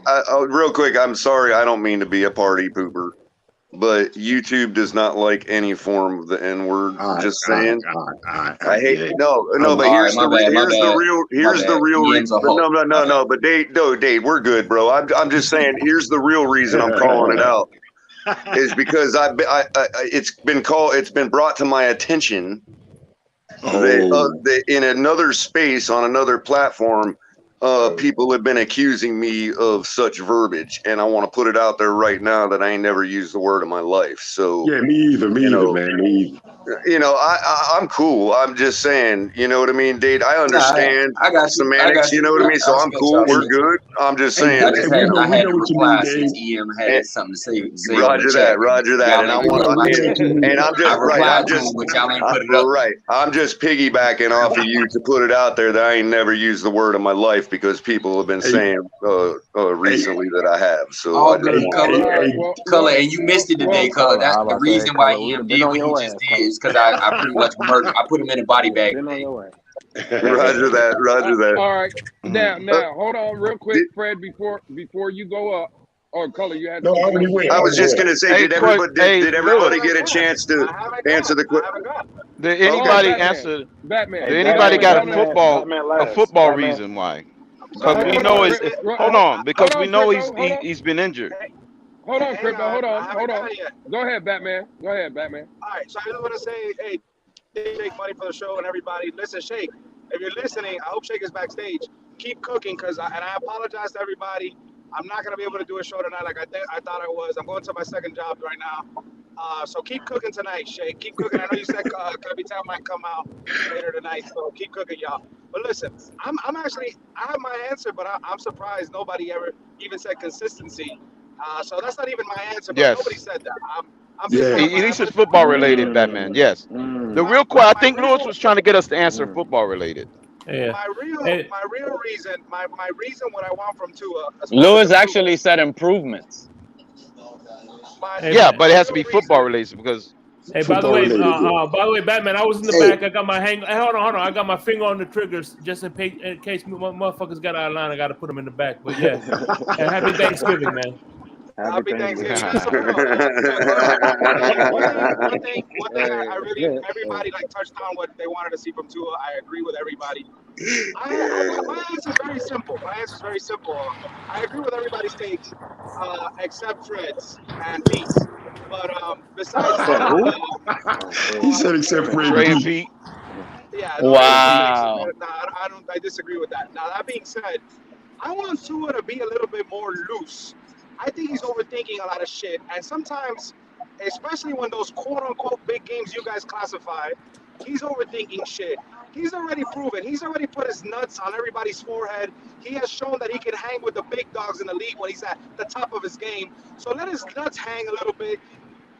real quick, I'm sorry, I don't mean to be a party pooper, but YouTube does not like any form of the N-word. Just saying. I hate it. No, but here's the real reason. No, but Dave, we're good, bro. I'm just saying, here's the real reason I'm calling it out. Is because it's been brought to my attention that in another space on another platform, people have been accusing me of such verbiage, and I want to put it out there right now that I ain't never used the word in my life. So yeah, me either, man. Me either. You know, I'm cool. I'm just saying, you know what I mean, Dade? I understand semantics, you know what I mean? So I'm cool. We're good. I'm just saying. I had to reply since EM had something to say. Roger that. And I'm just piggybacking off of you to put it out there that I ain't never used the word in my life because people have been saying recently that I have. So Color, and you missed it today, Color. That's the reason why EM did what he just did. Because I pretty much murdered. I put him in a body bag. Roger that. All right. Now, hold on real quick, Fred, before you go up. Or Color, you had. No, I was just gonna say, did everybody get a chance to answer the question? Did anybody answer? Batman. Did anybody got a football reason why? Because we know hold on, because we know he's been injured. Hold on, Crypto. Hold on. Go ahead, Batman. All right, so I just want to say, hey, Shake, money for the show and everybody. Listen, Shake, if you're listening, I hope Shake is backstage. Keep cooking, and I apologize to everybody. I'm not gonna be able to do a show tonight like I thought I was. I'm going to my second job right now. So keep cooking tonight, Shake. Keep cooking. I know you said Capital might come out later tonight, so keep cooking, y'all. But listen, I have my answer, but I'm surprised nobody ever even said consistency. So that's not even my answer, but nobody said that. At least it's football related, Batman. Yes. The real question, I think Lewis was trying to get us to answer football related. Yeah. My real reason, my reason what I want from Tua. Lewis actually said improvements. Yeah, but it has to be football related because. Hey, by the way, Batman, I was in the back. I got my hold on. I got my finger on the triggers just in case motherfuckers got out of line. I got to put them in the back. But yeah, happy Thanksgiving, man. Happy Thanksgiving. One thing I really, everybody touched on what they wanted to see from Tua. I agree with everybody. My answer is very simple. I agree with everybody's takes, except Fred's and Pete's. But besides that, he said except Fred and Pete. Yeah. Wow. I disagree with that. Now that being said, I want Tua to be a little bit more loose. I think he's overthinking a lot of shit, and sometimes, especially when those quote-unquote big games you guys classify, he's overthinking shit. He's already proven. He's already put his nuts on everybody's forehead. He has shown that he can hang with the big dogs in the league when he's at the top of his game. So let his nuts hang a little bit.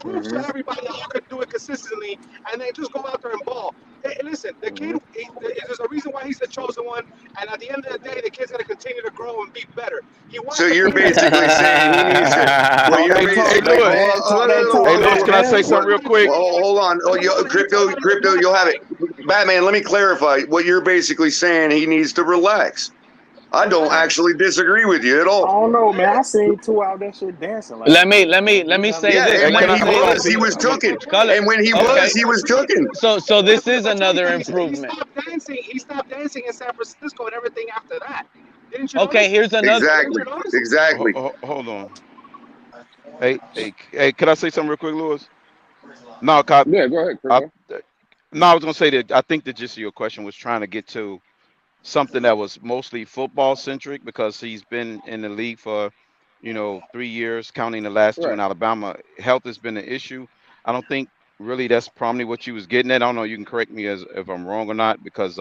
Prove to everybody that you can do it consistently, and then just go out there and ball. Hey, listen, the kid, there's a reason why he's the chosen one, and at the end of the day, the kid's going to continue to grow and be better. So you're basically saying he needs to. Well, you're basically. Hey, Lewis, can I say something real quick? Hold on. Oh, crypto, you'll have it. Batman, let me clarify. What you're basically saying, he needs to relax. I don't actually disagree with you at all. I don't know, man. I seen two out there shit dancing. Like, let me say this. And when he was cooking. And when he was cooking. So this is another improvement. He stopped dancing in San Francisco and everything after that. Didn't you Okay, notice? here's another. Exactly. Hold on. Hey, can I say something real quick, Lewis? No, go ahead, Chris. No, I was gonna say that I think the gist of your question was trying to get to something that was mostly football centric because he's been in the league for 3 years, counting the last two in Alabama. Health has been an issue. I don't think really that's probably what you was getting at. I don't know. You can correct me if I'm wrong or not, because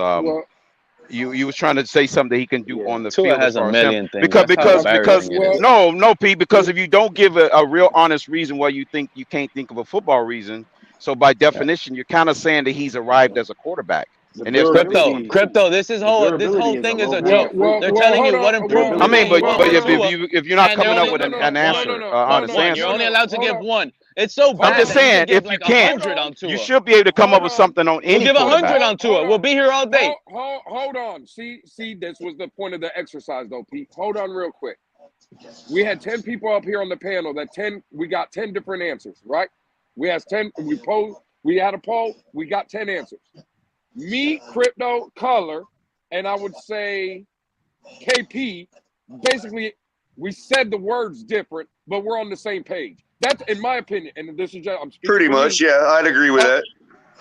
you was trying to say something that he can do on the Tua field has a million things. Because no, Pete, because if you don't give a real honest reason why you think you can't think of a football reason, so by definition you're kind of saying that he's arrived as a quarterback. And there's crypto. This whole thing is a joke. They're telling you what improvement. I mean, but if you're not coming up with an answer, honest answer, you're only allowed to give one. It's so bad. I'm just saying, if you can't, you should be able to come up with something on any. We'll give 100 on Tua. We'll be here all day. Hold on. See, this was the point of the exercise, though, Pete. Hold on, real quick. We had 10 people up here on the panel. We got 10 different answers, right? We had 10. We had a poll. We got 10 answers. Me, Crypto, Color, and I would say KP. Basically, we said the words different, but we're on the same page. That's in my opinion, and this is I'm speaking pretty much. Yeah, I'd agree with that.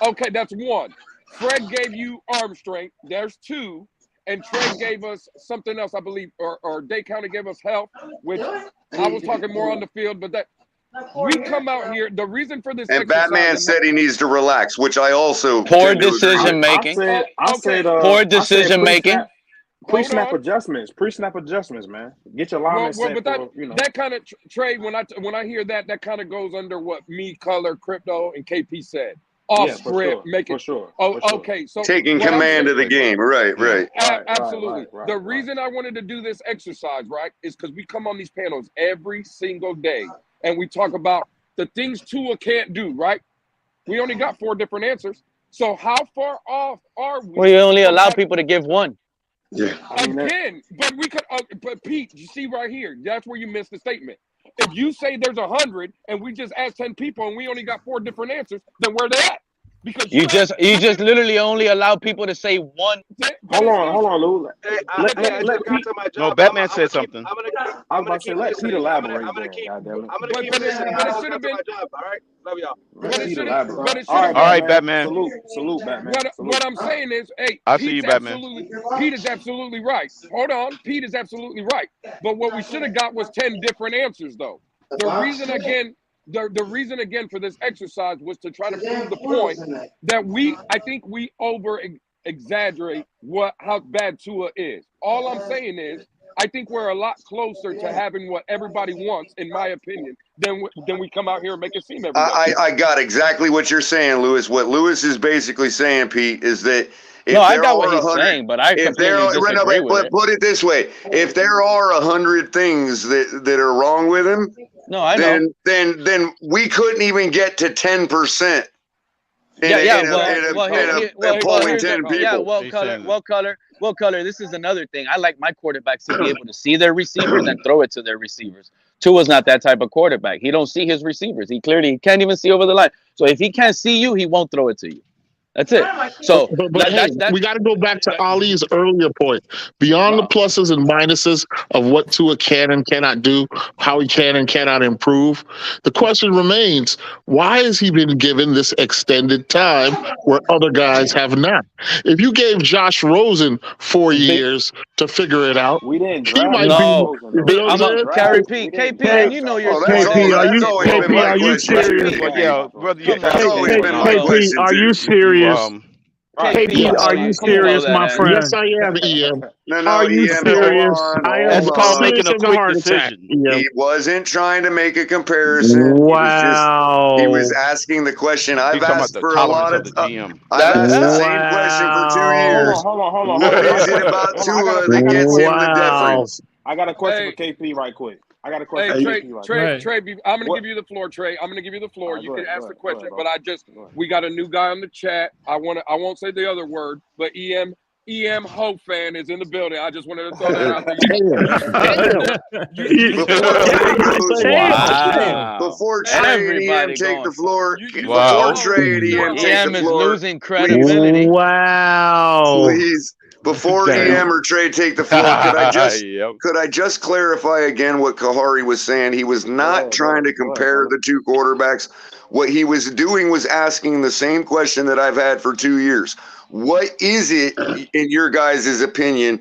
Okay, that's one. Fred gave you arm strength. There's two, and Trey gave us something else, I believe, or Day County gave us health, which I was talking more on the field, but that. We come out here. The reason for this and Batman said he needs to relax, which I also poor decision making. Poor decision making. Pre-snap adjustments, man. Get your linemen set. But that kind of trade when I hear that kind of goes under what me, Color, Crypto, and KP said. Off script, make it for sure. Okay. So taking command of the game, right. Absolutely. The reason I wanted to do this exercise, right, is because we come on these panels every single day. And we talk about the things Tua can't do, right? We only got 4 different answers. So how far off are we? Well, you only allow people to give one. Yeah. Again, but we could. But Pete, you see right here, that's where you missed the statement. If you say there's 100 and we just asked 10 people and we only got 4 different answers, then where they at? Because you just literally only allow people to say one. Hold on, Lou. No, Batman said something. I'm about to say let Pete elaborate. I'm gonna keep listening. But it should have been my job. All right, love y'all. All right, Batman. Salute, Batman. What I'm saying is, hey, I see you, Batman. Pete is absolutely right. Hold on, Pete is absolutely right. But what we should have got was 10 different answers, though. The reason again for this exercise was to try to prove the point that I think we over exaggerate how bad Tua is. All I'm saying is I think we're a lot closer to having what everybody wants, in my opinion, than we come out here and make it seem every day. I got exactly what you're saying, Lewis. What Lewis is basically saying, Pete, is that I got what he's saying, but I completely disagree with it. Put it this way: if there are 100 things that are wrong with him, then we couldn't even get to 10%. Polling 10 people. Yeah, well, Color. This is another thing. I like my quarterbacks to be able to see their receivers and throw it to their receivers. Tua's not that type of quarterback. He don't see his receivers. He clearly can't even see over the line. So if he can't see you, he won't throw it to you. That's it. So we got to go back to Ali's earlier point. Beyond the pluses and minuses of what Tua can and cannot do, how he can and cannot improve, the question remains, why has he been given this extended time where other guys have not? If you gave Josh Rosen 4 years to figure it out, we didn't he might be. Carry P. KP, you know your KP, are you serious? Yeah, brother, KP, are you serious? KP, are you serious, my friend? Yes, I am, EM. No, Are you EM, serious? I am making a quick decision. He wasn't trying to make a comparison. Wow. He was asking the question. I've asked for a lot of I've asked the same question for 2 years. Hold on. What is it about Tua that gets him the deference? I got a question for KP right quick. I got a question Hey, for Trey, KP right Trey, quick. Trey, I'm going to give you the floor, Trey. I'm going to give you the floor. Right, you can ask the question, go ahead, but we got a new guy on the chat. I won't say the other word, but EM Ho fan is in the building. I just wanted to throw that out there. Before Trey and EM take the floor, Wow. before Trey and EM take the is floor, losing credibility. Wow. Please, before EM or Trey take the floor, could I just clarify again what Kahari was saying? He was not trying to compare the two quarterbacks. What he was doing was asking the same question that I've had for 2 years. What is it, in your guys' opinion,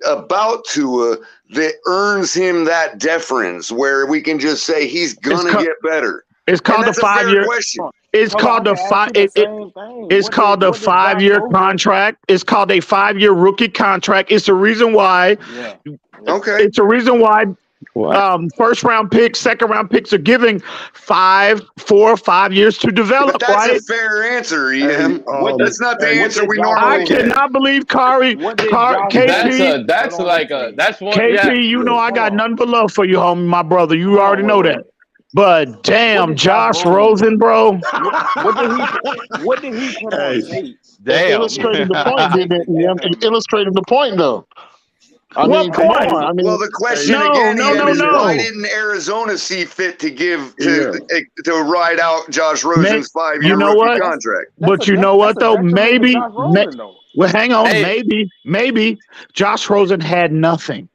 about Tua that earns him that deference where we can just say he's gonna get better? It's called the 5-year question. It's called the 5. It's called the 5-year contract. It's called a 5-year rookie contract. It's the reason why. Okay. It's the reason why. First round picks, second round picks are giving 4 or 5 years to develop. But that's right? a fair answer, EM. That's not the answer we normally I cannot believe KP. That's one. KP, Yeah. you know I got nothing but love for you, homie, my brother. You already know that. But damn, Josh Rosen, bro. What did he put on tape? Illustrating the point, didn't it, EM? It illustrated the point, though. What point? Well, the question again is why didn't Arizona see fit to give to ride out Josh Rosen's 5-year rookie contract? But you know what though? Maybe. Well, hang on. Maybe Josh Rosen had nothing.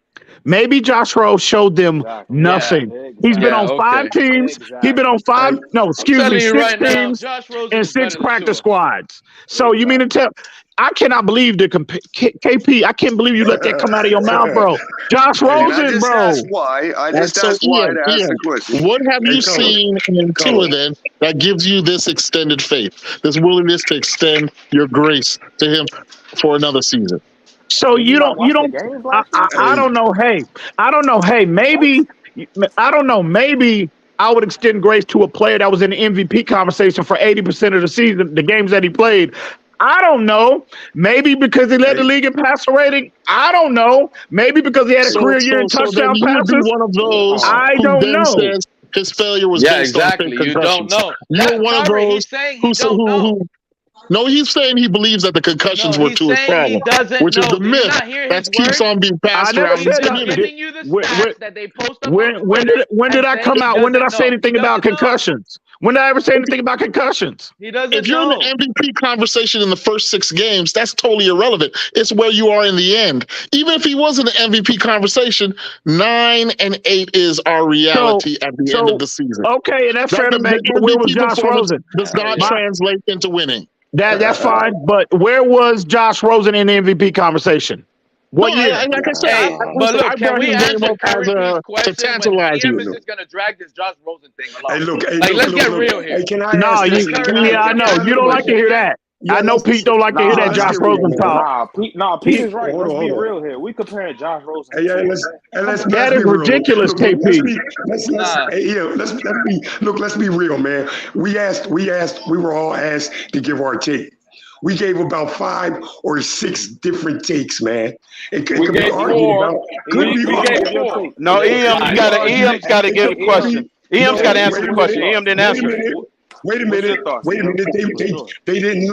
Maybe Josh Rosen showed them nothing. He's been on 5 teams. He's been on 5. No, excuse me, 6 teams and 6 practice squads. So you mean to tell? I cannot believe the KP. I can't believe you let that come out of your mouth, bro. Josh Rosen, bro. I just asked why to ask the question. What have you seen in Tua then that gives you this extended faith, this willingness to extend your grace to him for another season? So you don't. I don't know. Hey, I don't know. Hey, maybe I don't know. Maybe I would extend grace to a player that was in the MVP conversation for 80% of the season, the games that he played. I don't know. Maybe because he led the league in passer rating. I don't know. Maybe because he had a career year in touchdown passes. You would be one of those. I don't know. Says his failure was based on fake concussions. You don't know. You're one of those who no, he's saying he believes that the concussions were Tua's problem, which is the myth that keeps on being passed around. He's giving you the stats that they post up when did I come out? When did I say anything about concussions? When did I ever say anything about concussions? He doesn't. If you're in the MVP conversation in the first 6 games, that's totally irrelevant. It's where you are in the end. Even if he was in the MVP conversation, 9 and 8 is our reality at the end of the season. Okay, and that's fair to make. Where was Josh Rosen? Does not translate into winning. That's fine, but where was Josh Rosen in the MVP conversation? What year? Like I said, but look, can we answer Kyrie's question? To tantalize When is just going to drag this Josh Rosen thing along? Hey, look, let's get real here. Hey, can I I know. You don't like to hear that. I know Pete don't like to hear that Josh Rosen talk. Pete is right. Let's be real here. We comparing Josh Rosen. That is ridiculous, KP. Let's be real, man. We were all asked to give our take. We gave about 5 or 6 different takes, man. It could be argued about. No, EM's got to give a question. EM's got to answer the question. EM didn't answer it. Wait a minute. They didn't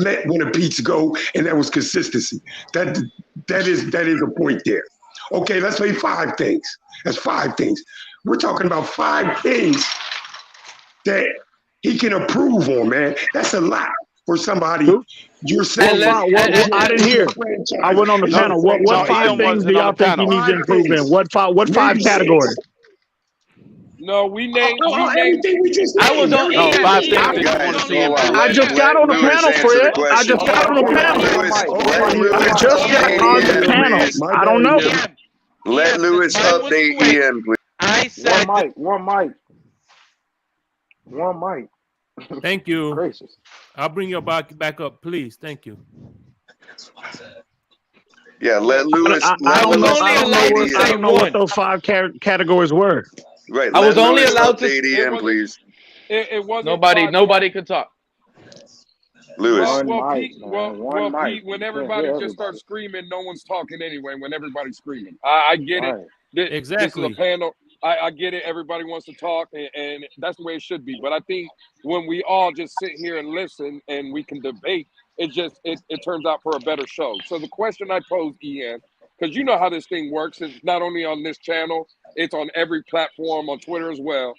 let one of Pete's go, and that was consistency. That is a point there. Okay, let's say 5 things. That's 5 things. We're talking about 5 things that he can improve on, man. That's a lot for somebody. You're saying I didn't hear. I went on the panel. What 5 things do y'all think he needs to improve in? What 5 categories? No, we named everything we just I was on 5 things that you want to see him. I just got on the panel, Fred. I just got on the panel. I just got on the panel. I don't know. Let Lewis update EM, please. I said one mic. Thank you. Gracious. I'll bring you back up, please. Thank you. Yeah, let Lewis. I don't know what those 5 categories were. Right. I was only Lewis allowed to. update EM, please. It wasn't Nobody could talk. Lewis. Pete, when everybody just starts screaming, no one's talking anyway. When everybody's screaming, I get it. Exactly. This is a panel. I get it. Everybody wants to talk, and that's the way it should be. But I think when we all just sit here and listen, and we can debate, it turns out for a better show. So the question I pose, Ian, because you know how this thing works. It's not only on this channel; it's on every platform, on Twitter as well.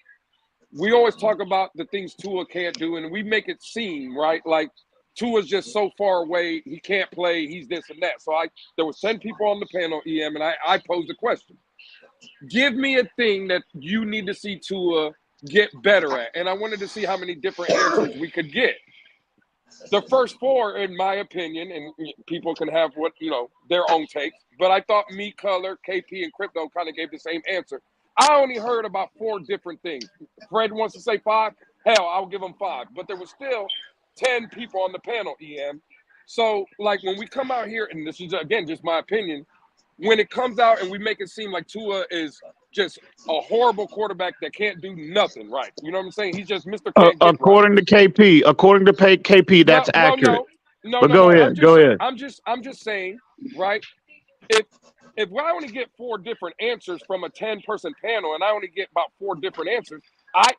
We always talk about the things Tua can't do, and we make it seem right like Tua's just so far away, he can't play, he's this and that. So there was 10 people on the panel, EM, and I posed a question. Give me a thing that you need to see Tua get better at, and I wanted to see how many different answers we could get. The first 4, in my opinion, and people can have their own takes, but I thought me, Color, KP, and Crypto kind of gave the same answer. I only heard about 4 different things. Fred wants to say 5. Hell, I'll give him 5. But there was still 10 people on the panel, EM. So, like, when we come out here, and this is, again, just my opinion, when it comes out and we make it seem like Tua is just a horrible quarterback that can't do nothing right. You know what I'm saying? He's just Mr. Can't get according right. to KP, according to KP, that's accurate. No, go ahead. Go ahead. I'm just saying, right? If I only get 4 different answers from a 10-person panel, and I only get about 4 different answers,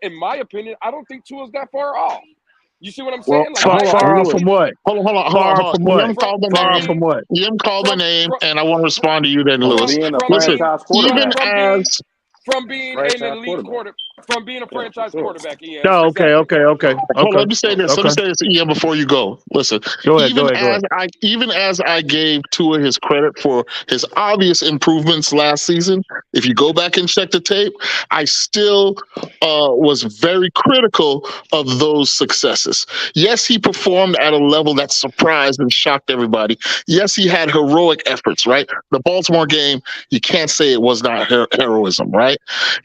in my opinion, I don't think Tua's that far off. You see what I'm saying? Far off from what? Hold on. EM called the name. From what? EM called the name, and I want to respond to you then, Lewis. Listen, from being an elite quarterback, from being a franchise quarterback, EM. No, okay. Hold on, let me say this. Let me say this, EM, before you go. Listen, go ahead. Even as I gave Tua his credit for his obvious improvements last season, if you go back and check the tape, I still was very critical of those successes. Yes, he performed at a level that surprised and shocked everybody. Yes, he had heroic efforts, right? The Baltimore game, you can't say it was not heroism, right?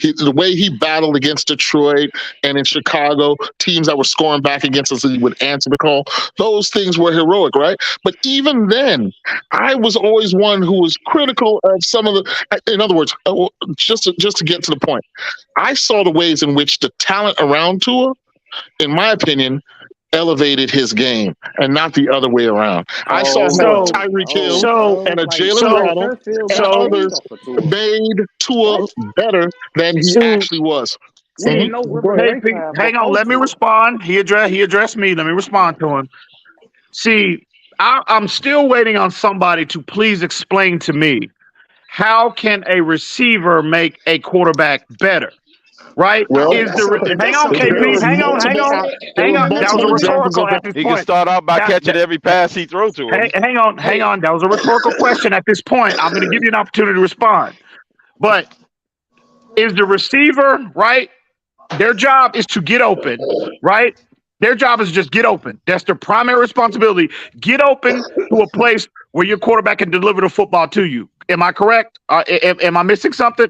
The way he battled against Detroit and in Chicago, teams that were scoring back against us, he would answer the call. Those things were heroic, right? But even then, I was always one who was critical of some of the. In other words, just to get to the point, I saw the ways in which the talent around Tua, in my opinion, elevated his game and not the other way around. I saw how Tyreek Hill and a Jalen Waddle and others made Tua better than he actually was. Hang on, let me respond. He addressed me. Let me respond to him. See, I'm still waiting on somebody to please explain to me, how can a receiver make a quarterback better? Right? Well, hang on, KP. Hang on. That was a rhetorical at this point. He can start off by catching every pass he throws to him. Hang on. That was a rhetorical question at this point. I'm going to give you an opportunity to respond. But is the receiver, right? Their job is to get open, right? Their job is just get open. That's their primary responsibility. Get open to a place where your quarterback can deliver the football to you. Am I correct? Am I missing something?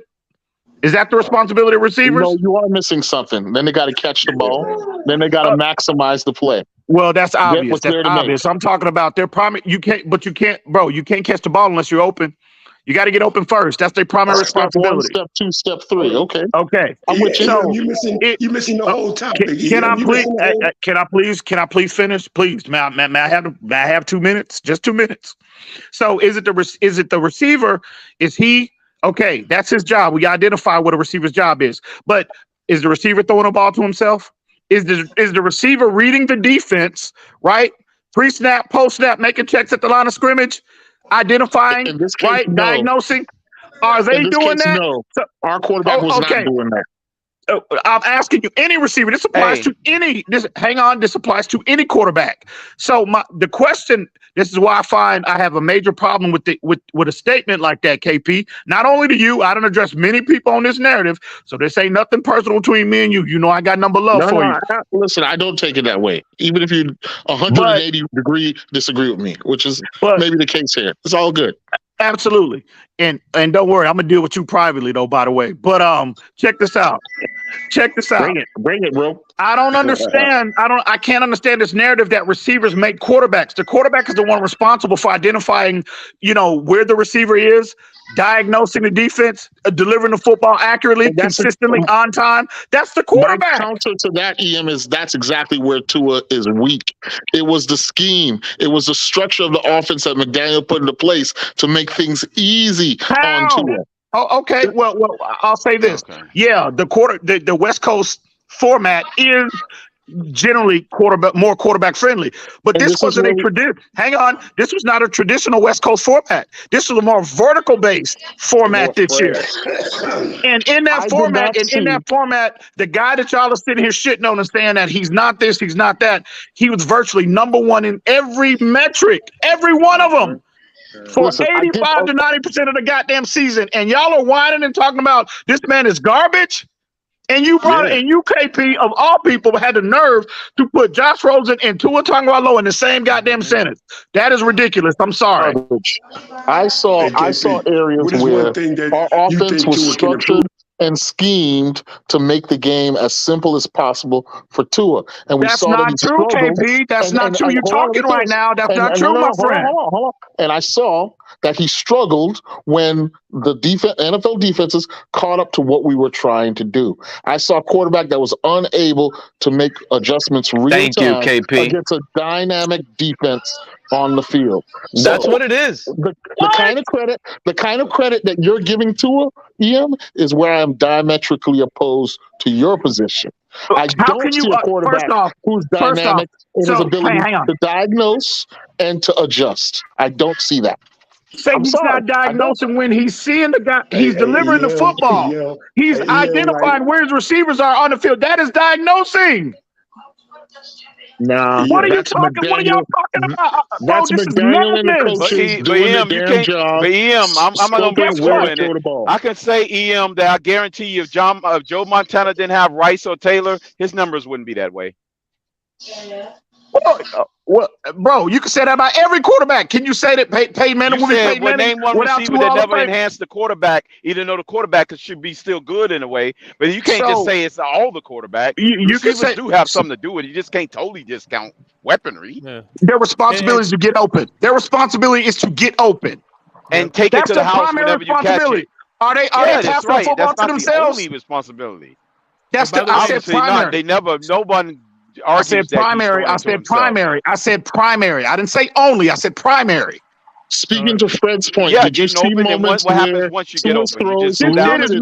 Is that the responsibility of receivers? No, you are missing something. Then they got to catch the ball. Then they got to maximize the play. Well, that's obvious. That's obvious. I'm talking about their primary. You can't catch the ball unless you're open. You got to get open first. That's their primary responsibility. Step 1, step 2, step 3. Okay. I'm with you. So you're missing the whole topic. Can I please finish? Please, may I have 2 minutes? Just 2 minutes. So is it the receiver? Is he? Okay, that's his job. We identify what a receiver's job is. But is the receiver throwing a ball to himself? Is the receiver reading the defense, right? Pre-snap, post-snap, making checks at the line of scrimmage, identifying, right? No. Diagnosing. Are they doing that? No. Our quarterback was not doing that. I'm asking you, any receiver. This applies to any. This applies to any quarterback. So the question. This is why I find I have a major problem with a statement like that, KP. Not only to you, I don't address many people on this narrative. So this ain't nothing personal between me and you. You know I got number love for you. Listen, I don't take it that way. Even if you 180 degree disagree with me, which is maybe the case here. It's all good. Absolutely. and don't worry, I'm gonna deal with you privately though, by the way. But check this out. Check this out. Bring it, bro. I don't understand. I can't understand this narrative that receivers make quarterbacks. The quarterback is the one responsible for identifying, where the receiver is, diagnosing the defense, delivering the football accurately, consistently, on time. That's the quarterback. My counter to that, EM, is that's exactly where Tua is weak. It was the scheme. It was the structure of the offense that McDaniel put into place to make things easy on Tua. Oh, okay. Well, I'll say this. Okay. Yeah, the West Coast format is generally more quarterback friendly, but this wasn't a tradition. Hang on, this was not a traditional West Coast format. This was a more vertical based format this year. And in that format, the guy that y'all are sitting here shitting on and saying that he's not this, he's not that, he was virtually number one in every metric, every one of them. For 85 to 90% of the goddamn season, and y'all are whining and talking about this man is garbage. And you brought it, and UKP of all people had the nerve to put Josh Rosen and Tua Tagovailoa in the same goddamn sentence. That is ridiculous. I'm sorry. I saw areas where our offense was structured and schemed to make the game as simple as possible for Tua. And we That's saw not that true, KP. That's not true. You're talking right now. That's not true, my friend. Hold on. And I saw that he struggled when the NFL defenses caught up to what we were trying to do. I saw a quarterback that was unable to make adjustments real time against a dynamic defense on the field. That's what it is. The kind of credit that you're giving to EM is where I'm diametrically opposed to your position. I don't see a quarterback who's dynamic in his ability to diagnose and to adjust. I don't see that. He's not diagnosing when he's seeing the guy. He's delivering the football. He's identifying where his receivers are on the field. That is diagnosing. Nah, what are you talking? What are y'all talking about? Bro, this is madness. But EM, you can't. But EM, I'm not gonna be with it. I can say EM that I guarantee you, if Joe Montana didn't have Rice or Taylor, his numbers wouldn't be that way. Well, bro, you can say that about every quarterback. Can you say that Peyton Manning would be Peyton Manning? Name one receiver that never enhanced the quarterback, even though the quarterback should be still good in a way. But you can't just say it's all the quarterback. Receivers do have something to do with it. You just can't totally discount weaponry. Yeah. Their responsibility is to get open. Their responsibility is to get open and take it to the house whenever you catch it. Are they passing the football to themselves? That's not the only responsibility. That's the obviously not. They never. No one. I said primary. I said primary. I said primary. I didn't say only. I said primary. Speaking to Fred's point, yeah, did you see moments what happens once you get open? This is madness,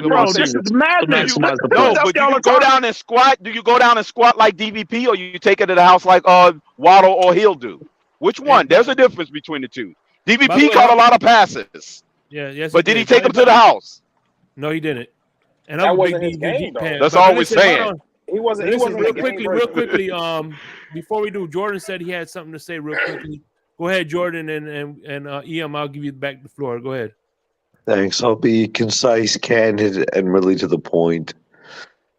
bro. This is madness. No, but do you go down and squat? Do you go down and squat like DVP, or you take it to the house like Waddle or Hill do? Which one? There's a difference between the two. DVP caught a lot of passes. Yeah, yes. But did he take them to the house? No, he didn't. And that wasn't his game, though. That's all we're saying. He wasn't real quickly. Before we do, Jordan said he had something to say real quickly. Go ahead, Jordan, and EM. I'll give you back the floor. Go ahead. Thanks. I'll be concise, candid, and really to the point.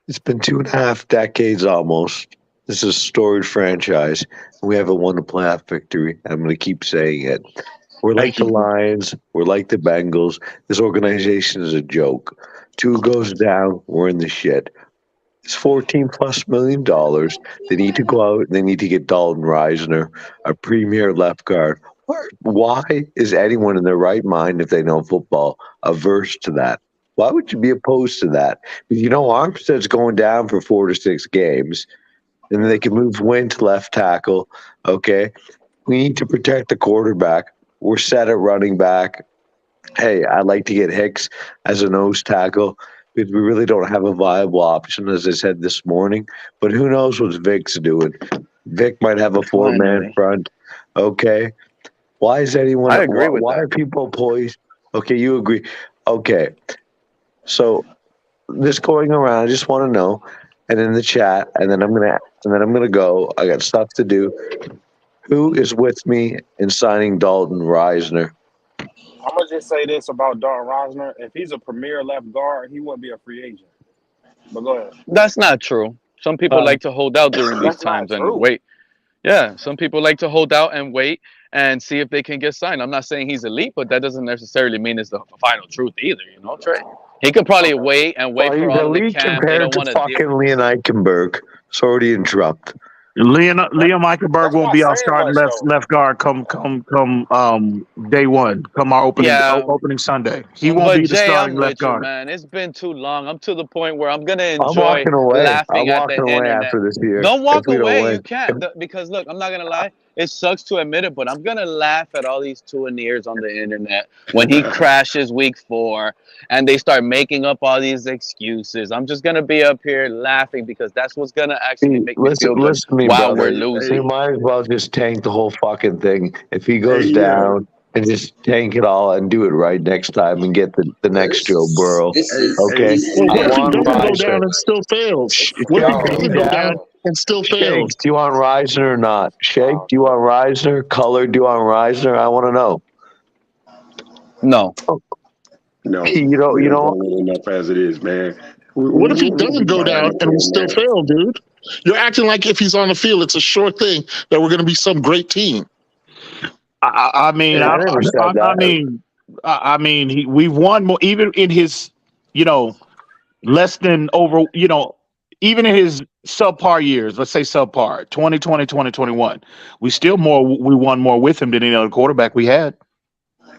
It's been 2.5 decades almost. This is a storied franchise. We haven't won a playoff victory. I'm going to keep saying it. We're like the Lions. We're like the Bengals. This organization is a joke. Two goes down, we're in the shit. It's $14+ million. They need to go out. They need to get Dalton Risner, a premier left guard. Why is anyone in their right mind, if they know football, averse to that? Why would you be opposed to that? Because Armstead's going down for 4 to 6 games, and then they can move Wynn to left tackle. Okay, we need to protect the quarterback. We're set at running back. Hey, I'd like to get Hicks as a nose tackle. We really don't have a viable option, as I said this morning. But who knows what Vic's doing? Vic might have a 4-man front. Okay. Why is anyone? I agree with why that. Are people poised? Okay, you agree. Okay. So this going around, I just want to know, and in the chat, and then I'm gonna go. I got stuff to do. Who is with me in signing Dalton Risner? I'm gonna just say this about Dalton Risner. If he's a premier left guard, he wouldn't be a free agent. But go ahead. That's not true. Some people like to hold out during these times and wait. Yeah, some people like to hold out and wait and see if they can get signed. I'm not saying he's elite, but that doesn't necessarily mean it's the final truth either, you know, Trey? He could probably wait for he's all of the elite camp. They compared don't to want to deal. fucking Leon Eichenberg. Sorry to interrupt. Liam Eichenberg won't be our starting left guard come day one, come our opening Sunday. He won't be the Jay, starting I'm left with you, guard. man. It's been too long. I'm to the point where I'm gonna I'm enjoy walking away. laughing I'm at walking the away internet. after this year. Don't walk if we don't away. win. You can't because look, I'm not gonna lie. It sucks to admit it, but I'm gonna laugh at all these two-and-ears on the internet when he crashes week 4 and they start making up all these excuses. I'm just gonna be up here laughing because that's what's gonna actually make me feel good Listen to me, while brother. we're losing. You might as well just tank the whole fucking thing. If he goes down, and just tank it all and do it right next time and get the next Joe Burrow. Okay. Well, what if he doesn't go down and still fails? What if he doesn't go down and still fails? Do you want Reisner or not? Shake, do you want Reisner? Color, do you want Reisner? I want to know. No. No. You don't enough as it is, man. What if he doesn't go down and we still fail, dude? You're acting like if he's on the field, it's a sure thing that we're going to be some great team. I mean, we've won more, even in his, less than over, even in his subpar years, let's say subpar, 2020, 2021, we won more with him than any other quarterback we had.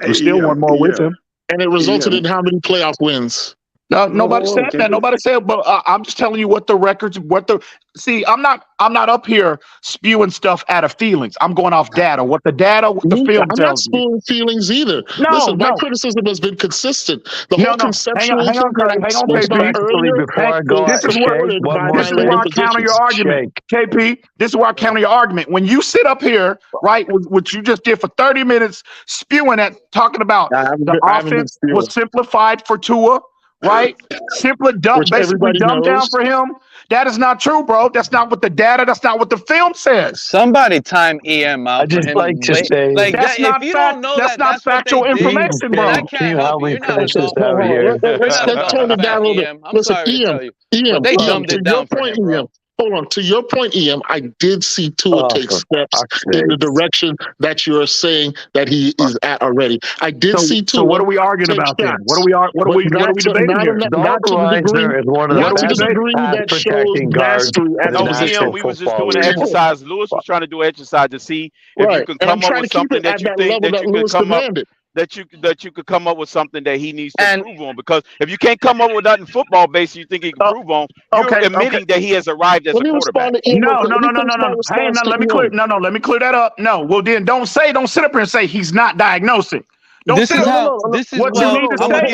We still won more with him. And it resulted in how many playoff wins? No, nobody said that. Nobody said, but I'm just telling you what the records, see, I'm not up here spewing stuff out of feelings. I'm going off data, what the film tells me. I'm not spewing feelings either. Listen, my criticism has been consistent. The whole conceptual hang on, KP. This is where I counter your argument. KP, this is where I counter your argument. When you sit up here, right, what you just did for 30 minutes spewing talking about the offense was simplified for Tua, right? Basically dumbed down for him. That is not true, bro. That's not what the data, that's not what the film says. Somebody time EM out. I just like to say that's not factual information, bro. Let's turn it down a little bit. Listen, EM, they dumbed it down for him, bro. Hold on. To your point, EM, I did see Tua take steps in the direction that you're saying that he is at already. I did see Tua. So what are we arguing about then? What are we debating here? Not to the degree that shows mastery at the position. We was just doing an exercise. Lewis was trying to do an exercise to see if you could come up with something that you think that you could come up that you could come up with something that he needs to improve on. Because if you can't come up with nothing football based, you think he can improve on. You're admitting that he has arrived as a quarterback. No. Hey, let me clear that up. No, well then don't sit up here and say he's not diagnosing. What you need to say is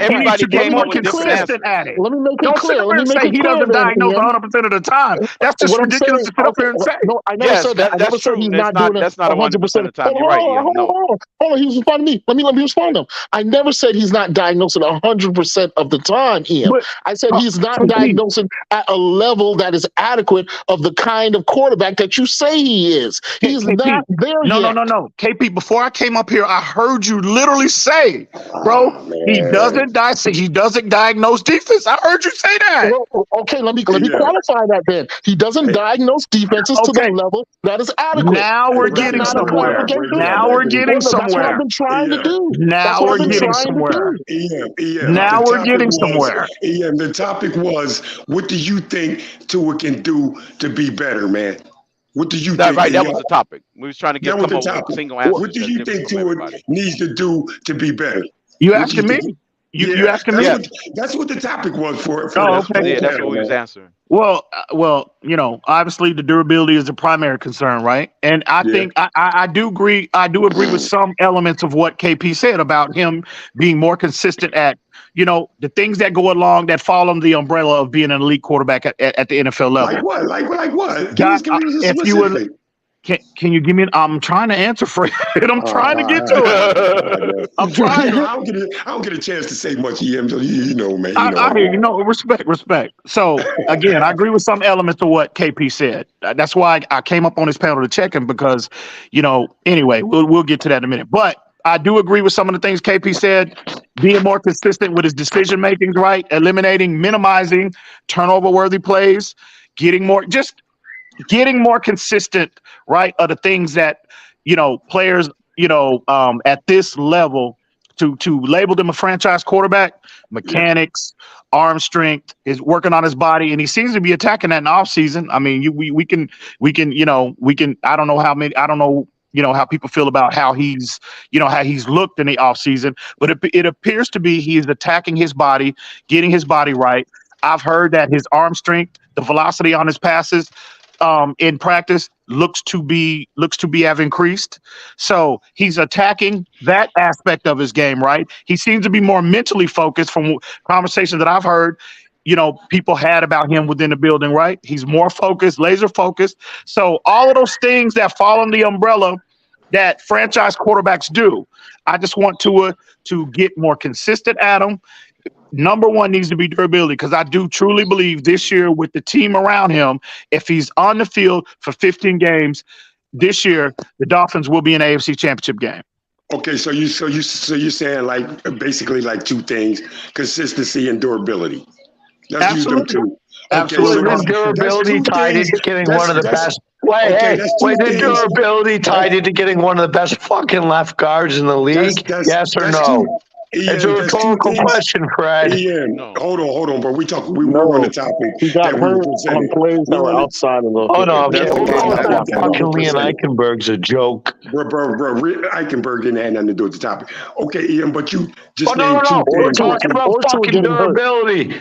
he needs to get more consistent at it. Let me make it Don't clear. sit up here and say he doesn't diagnose 100% of the time. That's just ridiculous to sit up here and say. No, I never said that. I never said he's not doing it 100% of the time. You're right. Hold on. He was responding to me. Let me respond to him. I never said he's not diagnosing 100% of the time, Ian. I said he's not diagnosing at a level that is adequate of the kind of quarterback that you say he is. He's not there yet. No. KP, before I came up here, I heard you literally say, bro, he doesn't diagnose defense. I heard you say that. Well, okay, let me qualify that then. He doesn't diagnose defenses to the level that is adequate. Now we're getting somewhere. That's what I've been trying to do. Now we're getting somewhere. Now we're getting somewhere. The topic was, what do you think Tua can do to be better, man? What do you think? Right, that was the topic. We was trying to come up with a single answer. What do you think Tua needs to do to be better? You asking me? You asking me? That's what the topic was for okay. Yeah, that's what we was answering. Well, obviously the durability is the primary concern, right? And I think I do agree. I do agree with some elements of what KP said about him being more consistent at, the things that go along that fall under the umbrella of being an elite quarterback at the NFL level. Like what? If you would. Can you give me? I'm trying to answer for it. I'm trying to get to it. I'm trying. I don't get a chance to say much, EM. So man. I hear you. No, respect. So again, I agree with some elements of what KP said. That's why I came up on this panel to check him because, Anyway, we'll get to that in a minute. But I do agree with some of the things KP said. Being more consistent with his decision making, right? Minimizing turnover-worthy plays, getting more. Just getting more consistent, right, are the things that, players, at this level to label them a franchise quarterback, mechanics, arm strength, is working on his body, and he seems to be attacking that in the offseason. I mean, we can, I don't know how people feel about how he's looked in the offseason, but it appears to be he is attacking his body, getting his body right. I've heard that his arm strength, the velocity on his passes, in practice looks to be have increased. So he's attacking that aspect of his game, right? He seems to be more mentally focused from conversations that I've heard, people had about him within the building, right? He's more focused, laser focused. So all of those things that fall under the umbrella that franchise quarterbacks do, I just want Tua to get more consistent at them. Number one needs to be durability, because I do truly believe this year with the team around him, if he's on the field for 15 games this year, the Dolphins will be in an AFC Championship game. Okay, so you're saying like basically like two things: consistency and durability. Let's use them two. Absolutely. Okay, so durability tied into getting one of the best. The durability tied into getting one of the best fucking left guards in the league? Yes or no? It's a rhetorical question, Fred. Ian, no. Hold on, but we're on the topic. He got hurt on plays that were outside of the. Oh no, okay. We'll go with that. Fucking Leon Eichenberg's a joke. Bro, Eichenberg didn't have nothing to do with the topic. Okay, Ian, but you just named two things. We're talking about fucking durability.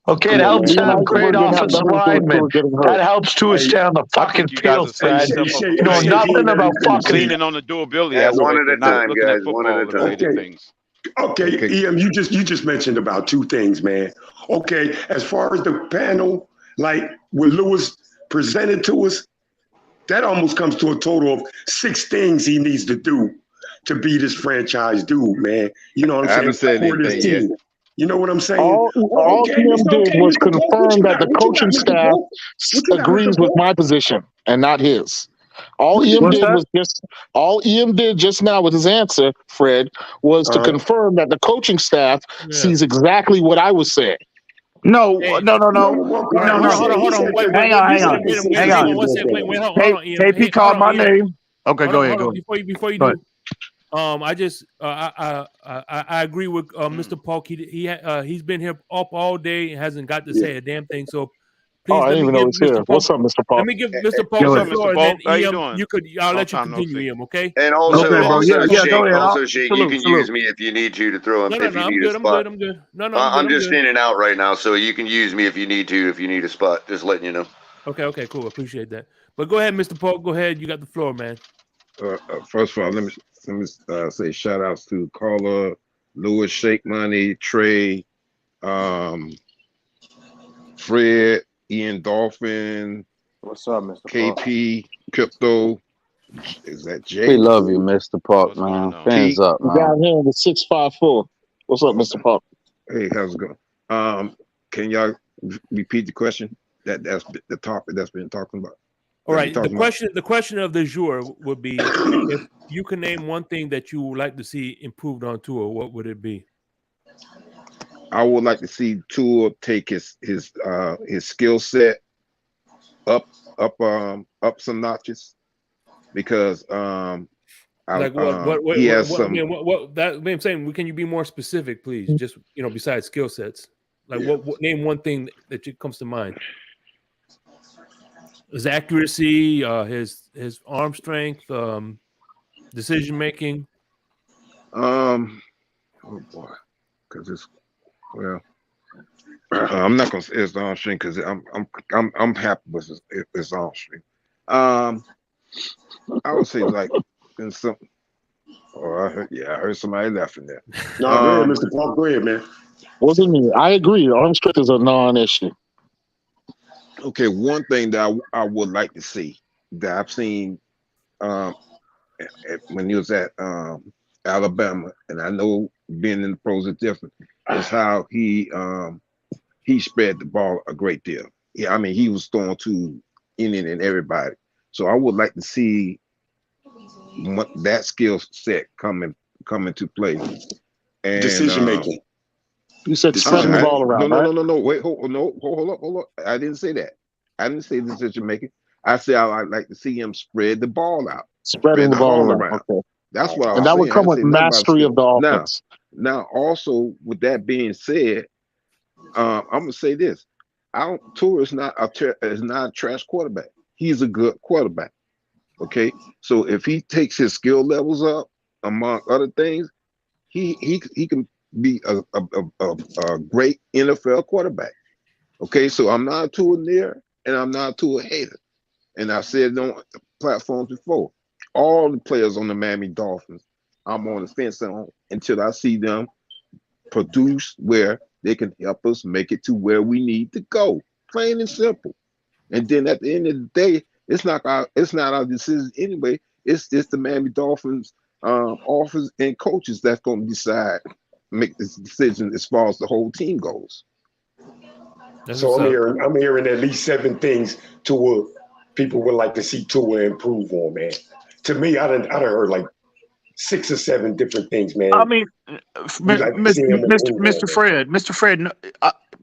Okay, it helps to have great offensive linemen. That helps to stay on the fucking field, Fred. You know nothing about fucking leaning on the durability. One at a time, guys. One at a time. Things. Okay, Ian, you just mentioned about two things, man. Okay, as far as the panel, like what Lewis presented to us, that almost comes to a total of 6 things he needs to do to be this franchise dude, man. You know what I'm saying? For this team. You know what I'm saying? All Ian did was confirm that the coaching staff agrees with my position and not his. All Ian did just now with his answer, Fred, was to confirm that the coaching staff sees exactly what I was saying. No. Hold on. Hang on. KP called my name. Okay, go ahead. Before you do, I agree with Mr. Polk. He's been here up all day and hasn't got to say a damn thing. So please, I didn't even know he's here. What's up, Mr. Polk? Let me give Mr. Polk the floor, and then I'll let you continue, Ian. Okay? And also, Shake, you can use me if you need to throw him if you need a spot. I'm good. I'm just in and out right now, so you can use me if you need to. If you need a spot, just letting you know. Okay, cool. Appreciate that. But go ahead, Mr. Polk. Go ahead. You got the floor, man. First of all, let me say shout outs to Carla, Lewis, Shake Money, Trey, Fred, Ian Dolphin. What's up, Mr. KP, Crypto. Is that Jay? We love you, Mr. Park, man. Fans up, man. Down here in the 654. What's up, Mr. Park? Hey, how's it going? Can y'all repeat the question? That's the topic that's been talking about. All right. The question of the jour would be, if you can name one thing that you would like to see improved on Tua, what would it be? I would like to see Tua take his skill set up some notches, because he has some. I'm saying, can you be more specific, please? Just besides skill sets, what name one thing that comes to mind? His accuracy, his arm strength, decision making. Oh boy, because it's I'm not gonna say it's arm strength, because I'm happy with his arm strength. I would say like in some. Oh, I heard somebody laughing there. No, go ahead, Mr. Paul. Go ahead, man. Wasn't me. I agree. Arm strength is a non-issue. Okay, one thing that I would like to see that I've seen when he was at Alabama, and I know being in the pros is different, is how he spread the ball a great deal. Yeah, I mean, he was throwing to any and everybody. So I would like to see that skill set come into play. And decision making. You said spreading the ball around. No. Wait, hold up. I didn't say that. I didn't say decision making. I say I like to see him spread the ball out, Spreading the ball around. Okay. That's what I was and that saying. would come with mastery of the offense. Now, also with that being said, I'm gonna say this: Tua is not a trash quarterback. He's a good quarterback. Okay, so if he takes his skill levels up, among other things, he can be a great NFL quarterback. Okay, so I'm not too near and I'm not too a hater. And I said on platforms before, all the players on the Miami Dolphins, I'm on the fence on until I see them produce where they can help us make it to where we need to go. Plain and simple. And then at the end of the day, it's not our decision anyway. It's the Miami Dolphins officers and coaches that's going to make this decision as far as the whole team goes. So I'm hearing at least 7 things Tua people would like to see Tua improve on, man. To me, I done heard like 6 or 7 different things, man. I mean, Mr. Fred,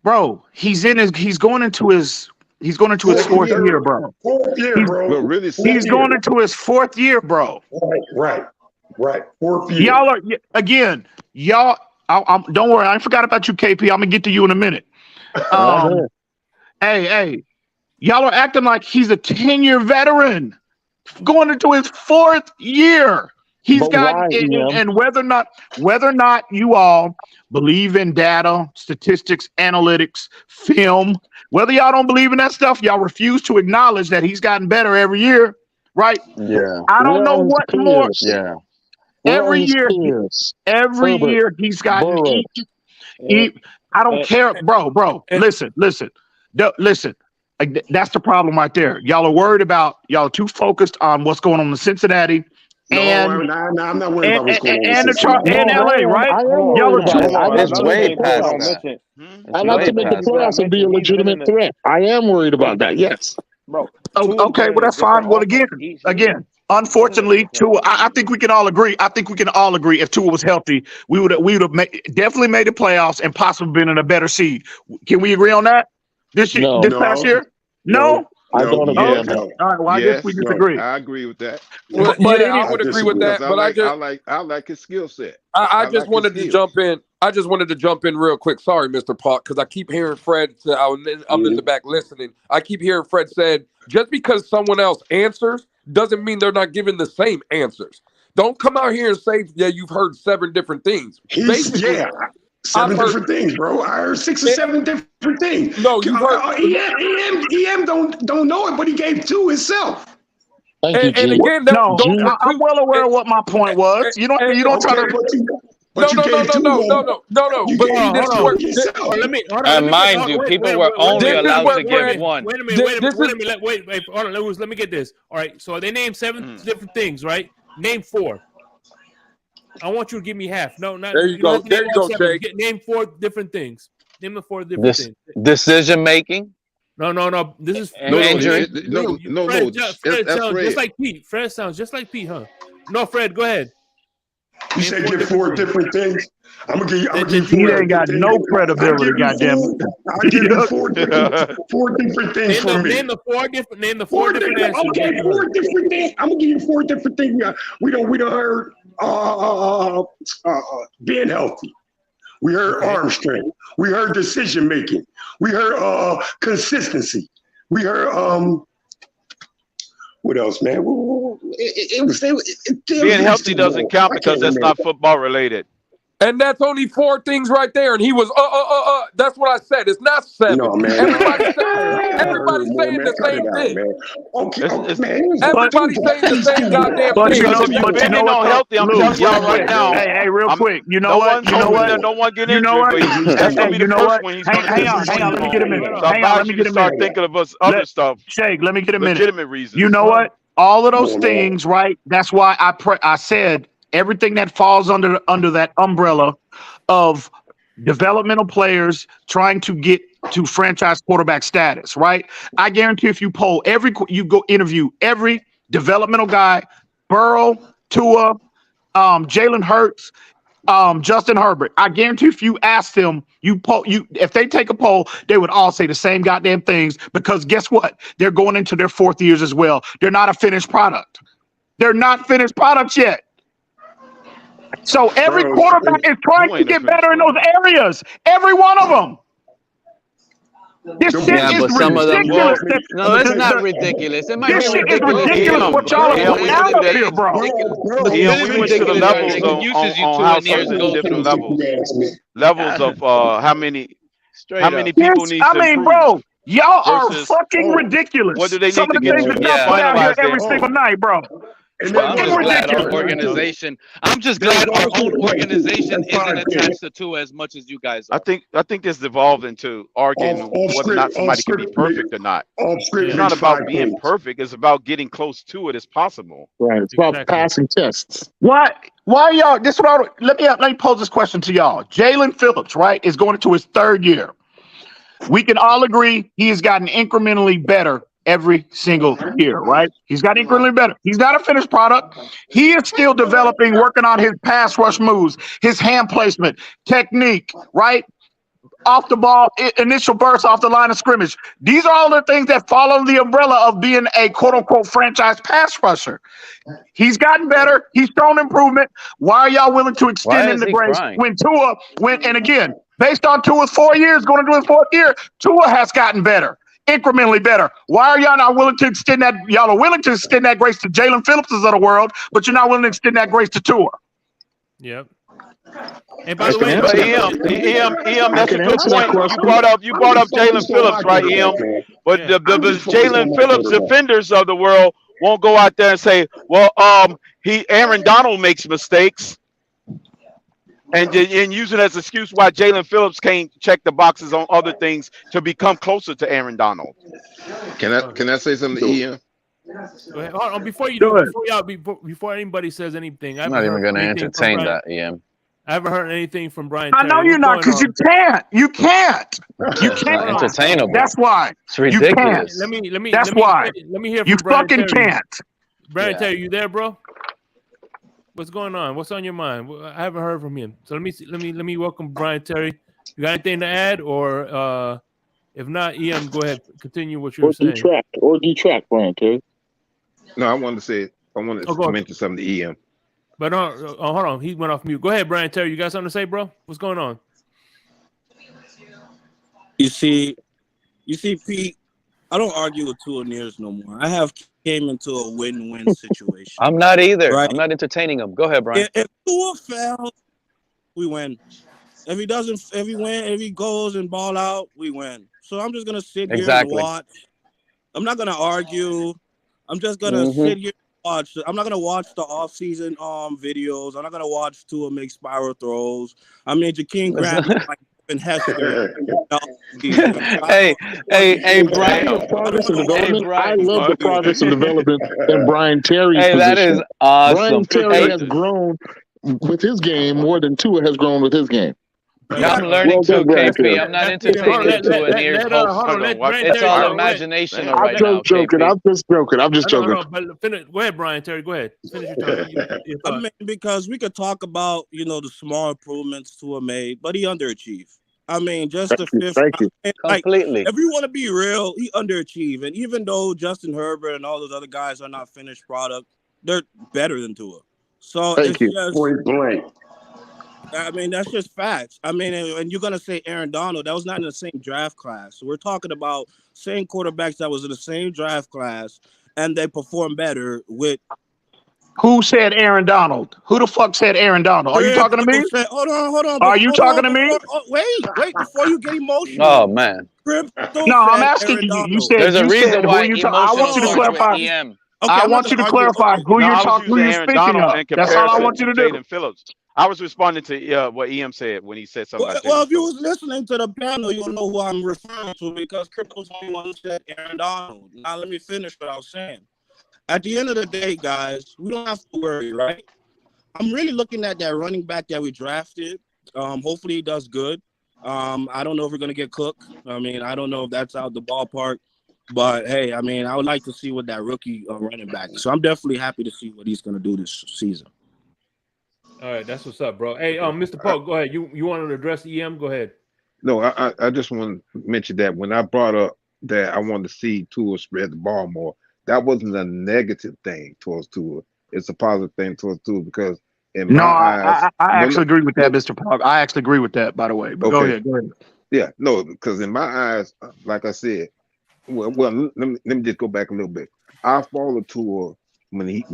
bro, he's going into his 4th year, bro. 4th year, bro. Really, he's going into his 4th year, bro. Right. 4th year. Y'all are don't worry, I forgot about you, KP. I'm gonna get to you in a minute. Hey, y'all are acting like he's a 10-year veteran going into his 4th year. He's got, and whether or not you all believe in data, statistics, analytics, film, whether y'all don't believe in that stuff, y'all refuse to acknowledge that he's gotten better every year, right? Yeah. I don't know what more. Yeah. Every year he's gotten I don't care, bro. Listen. That's the problem right there. Y'all are too focused on what's going on in Cincinnati. I'm not worried about what's going on in LA, right? Y'all are too. It's way past that. I like to make the playoffs and be a legitimate threat. I am worried about that. Yes, bro. Okay, well that's fine. Well, again, unfortunately, Tua. I think we can all agree. If Tua was healthy, we would have definitely made the playoffs and possibly been in a better seed. Can we agree on that? This past year? No. I don't agree on that. All right, well, I guess we disagree. I agree with that. Well, I would agree with that. But I like his skill set. I just wanted to jump in. I just wanted to jump in real quick. Sorry, Mr. Park, because I keep hearing Fred. I'm in the back listening. I keep hearing Fred said, just because someone else answers doesn't mean they're not giving the same answers. Don't come out here and say, yeah, you've heard 7 different things. Seven different things, bro. I heard 6 or 7 different things. No, you heard. EM don't know it, but he gave 2 himself. Thank you, Jim. And again, I'm well aware of what my point was. You don't try to. No. And mind you, people were only allowed to give one. Wait a minute. Wait. Hold on, let me get this. All right, so they named 7 different things, right? Name 4. I want you to give me half. No, not there. You go, Jake. Name 4 different things. Name the 4 different things. Decision making. No. This is injury. Fred, just like Pete. Fred sounds just like Pete, huh? No, Fred, go ahead. You said give 4 different things. I'm gonna give you 4. He ain't got no credibility, goddamn it. I give you 4 different things from me. Name the 4 different answers. Okay, 4 different things. I'm gonna give you 4 different things. We don't heard being healthy. We heard arm strength. We heard decision making. We heard consistency. We heard what else, man? Being healthy doesn't count because that's not football related. And that's only 4 things right there. And he was, that's what I said. It's not 7. No, man. Everybody's saying the same thing. Everybody's saying the same goddamn thing. But you know what? Healthy, I'm telling y'all right now. Hey, real quick. You know what? Don't want to get into it. That's going to be the first one he's going to hang on. Let me get a minute. Let me get a minute. Start thinking of us other stuff. Shake, let me get a minute. Legitimate reasons. You know what? All of those things, right? That's why I said everything that falls under that umbrella of developmental players trying to get to franchise quarterback status, right? I guarantee if you poll you go interview every developmental guy, Burrow, Tua, Jalen Hurts, Justin Herbert. I guarantee if you asked them, if they take a poll, they would all say the same goddamn things because guess what? They're going into their 4th years as well. They're not a finished product. They're not finished products yet. So every quarterback is trying to get better in those areas. Every one of them. This shit is ridiculous. No, it's not ridiculous. It might This be shit is ridiculous. ridiculous what y'all are putting out up here, bro. But we this is went to the ridiculous. levels It on uses you to how a near certain go different through. levels of how many people need to improve. Bro, y'all are versus fucking ridiculous. what do they Some need of to the get things to that y'all put out here finalize their every single night, bro. I'm just glad our organization. I'm just glad our own organization isn't attached to Tua as much as you guys are. I think this devolved into arguing whether or not somebody can be perfect or not. It's not about being perfect. It's about getting close to it as possible. Right. It's about passing tests. Why y'all? This what let me pose this question to y'all. Jalen Phillips, right, is going into his 3rd year. We can all agree he has gotten incrementally better every single year, right? He's got incrementally better. He's not a finished product. He is still developing, working on his pass rush moves, his hand placement, technique, right? Off the ball, initial burst off the line of scrimmage. These are all the things that fall under the umbrella of being a quote-unquote franchise pass rusher. He's gotten better. He's shown improvement. Why are y'all willing to extend him the grace when Tua went? And again, based on Tua's 4 years, going into his 4th year, Tua has gotten better, incrementally better. Why are y'all not willing to extend that? Y'all are willing to extend that grace to Jalen Phillips's of the world, but you're not willing to extend that grace to Tua. Yep. And by the way, EM, that's a good point. You brought up Jalen Phillips, right, EM? But the Jalen Phillips defenders of the world won't go out there and say, well, Aaron Donald makes mistakes, and use it as an excuse why Jalen Phillips can't check the boxes on other things to become closer to Aaron Donald. Can I say something to EM? Hold on, before anybody says anything, I'm not even going to entertain that, EM. I haven't heard anything from Brian. I know you're not, because you can't. You can't. You It's can't. not entertainable. That's why. It's ridiculous. Let me. That's why. Let me hear from you Brian fucking Terry. can't. Brian Terry, you there, bro? What's going on? What's on your mind? I haven't heard from him. So let me welcome Brian Terry. You got anything to add, or if not, EM, go ahead, continue what you're saying. Detract, Brian Terry. No, I wanted to mention something to EM. But hold on, he went off mute. Go ahead, Brian Terry. You got something to say, bro? What's going on? You see, Pete, I don't argue with Tua Nears no more. I have came into a win-win situation. I'm not either. Right? I'm not entertaining him. Go ahead, Brian. If Tua fails, we win. If he goes and ball out, we win. So I'm just gonna sit here and watch. I'm not gonna argue. I'm just gonna sit here. I'm not gonna watch the off-season videos. I'm not gonna watch Tua make spiral throws. I mean, Jakeem Grant like been Hester. Hey, Brian. I love the progress of development in Brian Terry's position. That is awesome. Brian Terry has grown with his game more than Tua has grown with his game. Yeah, I'm learning too, KP. I'm not entertaining Tua Nears. It's all imagination right now. I'm joking. I'm just joking. Go ahead, Brian Terry. Go ahead. Finish your talk. I mean, because we could talk about the small improvements Tua made, but he underachieved. I mean, just the fifth. Thank you. Completely. If you want to be real, he underachieved. And even though Justin Herbert and all those other guys are not finished product, they're better than Tua. So Thank you. Just, point blank. I mean, that's just facts. I mean, and you're going to say Aaron Donald, that was not in the same draft class. So we're talking about same quarterbacks that was in the same draft class, and they performed better with. Who said Aaron Donald? Who the fuck said Aaron Donald? Are you talking to me? Hold on. Are you talking to me? Wait, before you get emotional. Oh, man. No, I'm asking you. You said there's a reason why I want you to clarify. Okay, I want you to clarify who you're speaking of. That's all I want you to do. Jalen Phillips. I was responding to what EM said when he said something. Well, if you was listening to the panel, you'll know who I'm referring to because Cripple's the only one who said Aaron Donald. Now let me finish what I was saying. At the end of the day, guys, we don't have to worry, right? I'm really looking at that running back that we drafted. Hopefully he does good. I don't know if we're going to get Cook. I mean, I don't know if that's out the ballpark. But, hey, I mean, I would like to see what that rookie running back. So I'm definitely happy to see what he's going to do this season. All right, that's what's up, bro. Hey, Mr. Paul, go ahead. You wanted to address EM? Go ahead. No, I just want to mention that when I brought up that I wanted to see Tua spread the ball more, that wasn't a negative thing towards Tua. It's a positive thing towards Tua because in my eyes, I actually agree with that, Mr. Park. I actually agree with that, by the way. But okay. Go ahead. Yeah, no, because in my eyes, like I said, well, let me just go back a little bit. I followed Tua when he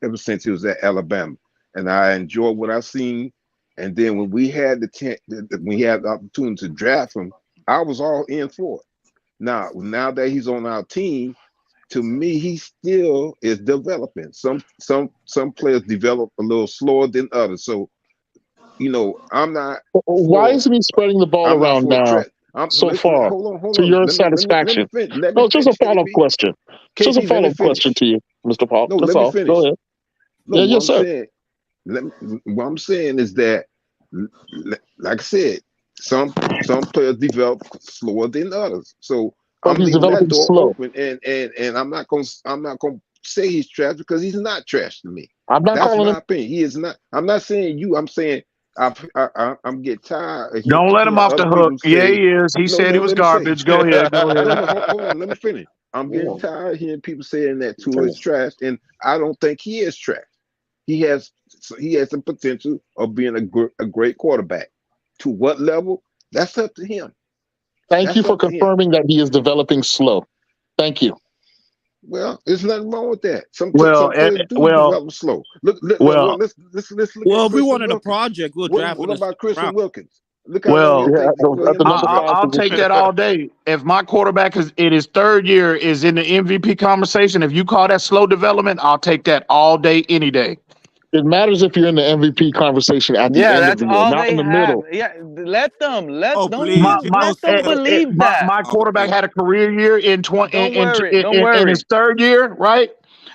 ever since he was at Alabama, and I enjoyed what I seen. And then when we had the opportunity to draft him, I was all in for it. Now that he's on our team, to me, he still is developing. Some players develop a little slower than others. So, I'm not. Why isn't he spreading the ball around now so far to your satisfaction? No, just a follow-up question. Just a follow-up question to you, Mr. Paul. No, that's let me all. finish. Go ahead. No, yes, sir. What I'm saying is that, like I said, some players develop slower than others. So I'm leaving that door open, and I'm not gonna say he's trash because he's not trash to me. That's my opinion. He is not. I'm not saying you. I'm saying I'm getting tired of Don't let him off the hook. Yeah, he is. He said he was garbage. Go ahead. Go ahead. Hold on. Let me finish. I'm getting tired of hearing people saying that Tua is trash, and I don't think he is trash. He has the potential of being a great quarterback. To what level? That's up to him. Thank you for confirming that he is developing slow. Thank you. Well, there's nothing wrong with that. Some players do develop slow. Let's look. Well, if we wanted a project, we'll draft. What about Christian Wilkins? Look how long it takes. I'll take that all day. If my quarterback is in his third year is in the MVP conversation, if you call that slow development, I'll take that all day, any day. It matters if you're in the MVP conversation at the end of the year, not in the middle. Yeah, let them. Don't believe that. My quarterback had a career year in his third year, right?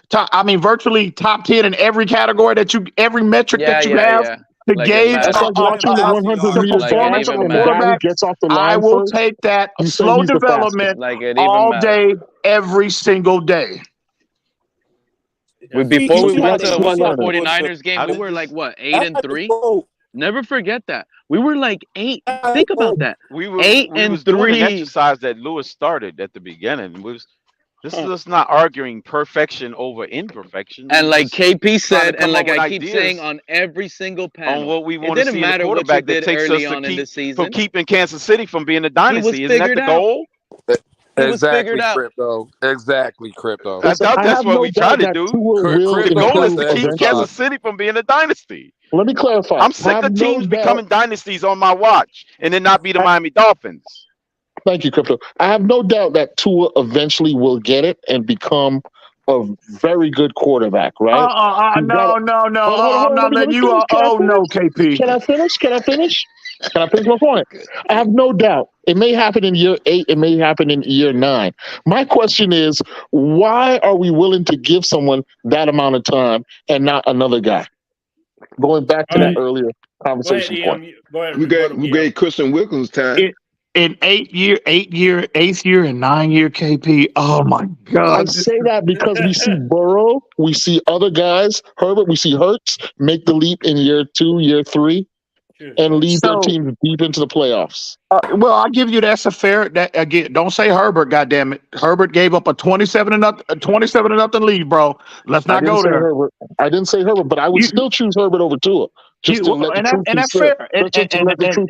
Virtually top 10 in every category every metric that you have. To gauge that's like watching the 100-meter performance of a quarterback. Gets off the line I will take that slow development all day, every single day. Before we went to the 49ers game, we were like what, 8-3? Never forget that. We were like 8. Think about that. We was 8-3. doing an exercise that Lewis started at the beginning. This is us not arguing perfection over imperfection. And like KP said, and like I keep saying on every single panel, on what we want to see in a quarterback that takes us to keeping Kansas City from being a dynasty. Isn't that the goal? Exactly, Crypto. Exactly, Crypto. That's what we try to do. The goal is to keep Kansas City from being a dynasty. Let me clarify. I'm sick of teams becoming dynasties on my watch and then not be the Miami Dolphins. Thank you, Crypto. I have no doubt that Tua eventually will get it and become a very good quarterback, right? No. I'm not letting you. No, KP. Can I finish? Can I finish my point? I have no doubt. It may happen in year 8. It may happen in year 9. My question is, why are we willing to give someone that amount of time and not another guy? Going back to that earlier conversation point. We gave Christian Wilkins time. In 8th year, and 9 year KP. Oh my God! I say that because we see Burrow, we see other guys, Herbert, we see Hurts make the leap in year 2, year 3, and lead their team deep into the playoffs. Well, I'll give you that's a fair. That again, don't say Herbert. Goddamn it, Herbert gave up a 27-0 lead, bro. Let's not go there. I didn't say Herbert, but I would still choose Herbert over Tua. That's fair.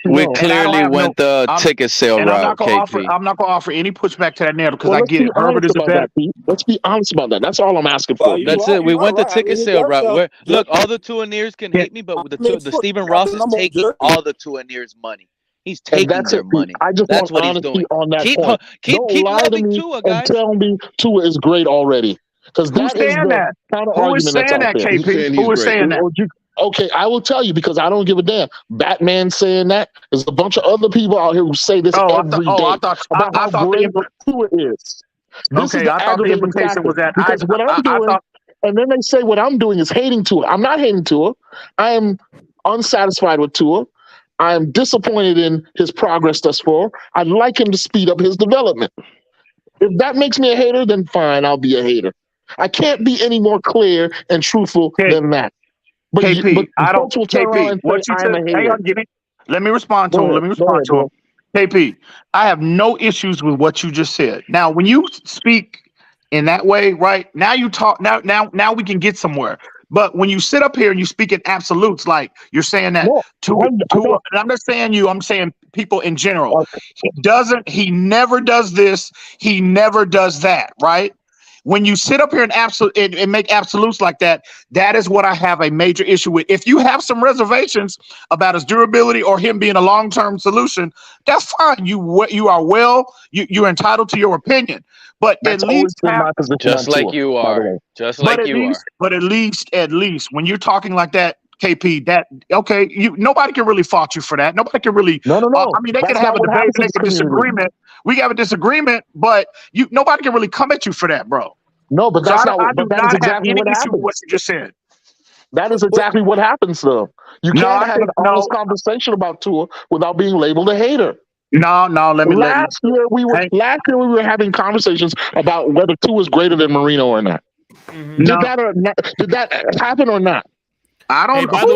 We clearly went the ticket sale route, KP. I'm not going to offer any pushback to that narrative because I get it. Herbert is a better. Let's be honest about that. That's all I'm asking for. That's it. We went the ticket sale route. Look, all the Tuaneers can hate me, but the Stephen Ross is taking all the Tuaneers' money. He's taking their money. I just that's want what he's doing. On that point. Keep loving Tua, guys. And tell me Tua is great already. Because that is the counter argument that's out there. Who is saying that? Okay, I will tell you because I don't give a damn. Batman saying that. There's a bunch of other people out here who say this every day about how great Tua is. Okay, I thought the implication was that because what I'm doing, and then they say what I'm doing is hating Tua. I'm not hating Tua. I am unsatisfied with Tua. I am disappointed in his progress thus far. I'd like him to speed up his development. If that makes me a hater, then fine, I'll be a hater. I can't be any more clear and truthful than that. KP, I don't. Folks will turn around KP, and what say, you I'm said? a Hang hater. on, give me. Let me respond to Go him. ahead. Let me respond to him. Bro. KP, I have no issues with what you just said. Now, when you speak in that way, right now you talk. Now we can get somewhere. But when you sit up here and you speak in absolutes, like you're saying that I'm not saying you. I'm saying people in general. Okay. He never does this. He never does that. Right. When you sit up here and make absolutes like that, that is what I have a major issue with. If you have some reservations about his durability or him being a long-term solution, that's fine. You're entitled to your opinion. But That's at always least been my position just on like tour, you by the are. way. Just like you are. But at least when you're talking like that, KP, that okay, nobody can really fault you for that. Nobody can really. No. I mean, they That's can have not a what debate, happens in make this a community. disagreement. We have a disagreement, but nobody can really come at you for that, bro. No, but So that's I not. do But that is not have exactly any what issue with what happens. you just said. That is exactly what happens, though. You can't have an honest conversation about Tua without being labeled a hater. No. Last year we were having conversations about whether Tua is greater than Marino or not. Mm-hmm. Did that happen or not? I don't. Hey, by the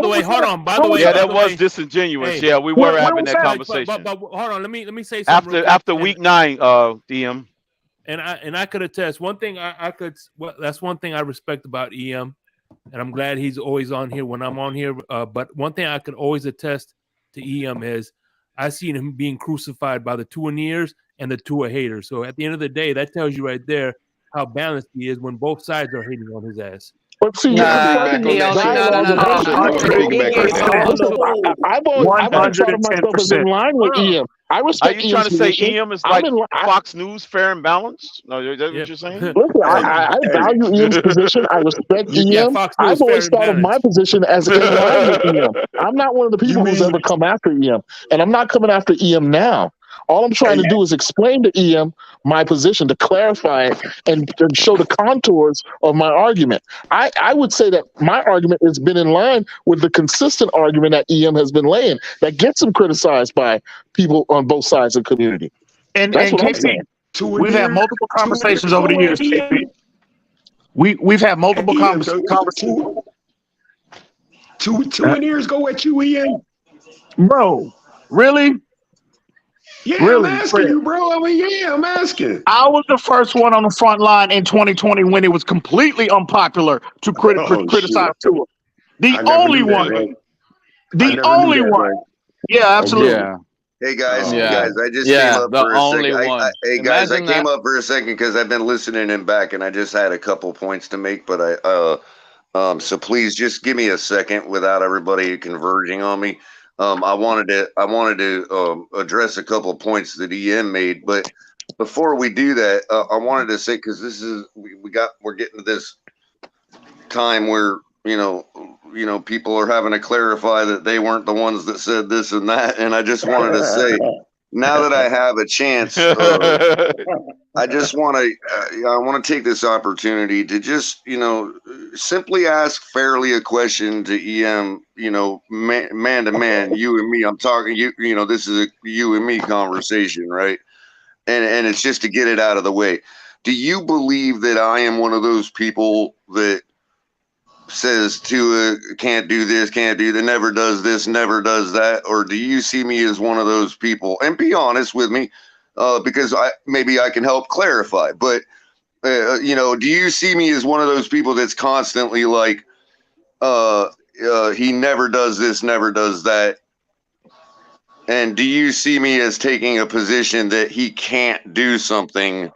way, hold on. By the way, yeah, that was disingenuous. Hey, yeah, we were having that but conversation. But hold on. Let me say something. After week 9, DM. And I could attest. One thing that's one thing I respect about EM, and I'm glad he's always on here when I'm on here. But one thing I could always attest to EM is I seen him being crucified by the Tuaneers and the Tua haters. So at the end of the day, that tells you right there how balanced he is when both sides are hating on his ass. But see, you're starting this dialogue. I've always thought of myself as in line with EM. I respect Are you trying to say position. EM is like Fox News, fair and balanced? No, is that what you're saying? Listen, I value EM's position. I respect EM. I've always thought of my position as in line with EM. I'm not one of the people who's ever come after EM, and I'm not coming after EM now. All I'm trying to do is explain to EM my position, to clarify it, and to show the contours of my argument. I would say that my argument has been in line with the consistent argument that EM has been laying that gets him criticized by people on both sides of the community. And that's what I'm KP, saying. We've had multiple conversations over the years, KP. We've had multiple conversations. Two years go at you, Ian. Bro, really? Yeah, really? I'm asking you, bro. I mean, yeah, I'm asking. I was the first one on the front line in 2020 when it was completely unpopular to criticize Tua. The only one. The only one. Yeah, absolutely. Yeah. Hey guys, I just came up for a second. Hey guys, I came up for a second because I've been listening and back, and I just had a couple points to make. But so please just give me a second without everybody converging on me. I wanted to address a couple of points that EM made, but before we do that, I wanted to say, because this is we're getting to this time where you know people are having to clarify that they weren't the ones that said this and that, and I just wanted to say, now that I have a chance, I just want to take this opportunity to just simply ask fairly a question to EM, man to man, you and me. I'm talking this is a you and me conversation, right? And it's just to get it out of the way. Do you believe that I am one of those people that says Tua can't do this, can't do that, never does this, never does that? Or do you see me as one of those people? And be honest with me, because maybe I can help clarify. But do you see me as one of those people that's constantly like, he never does this, never does that? And do you see me as taking a position that he can't do something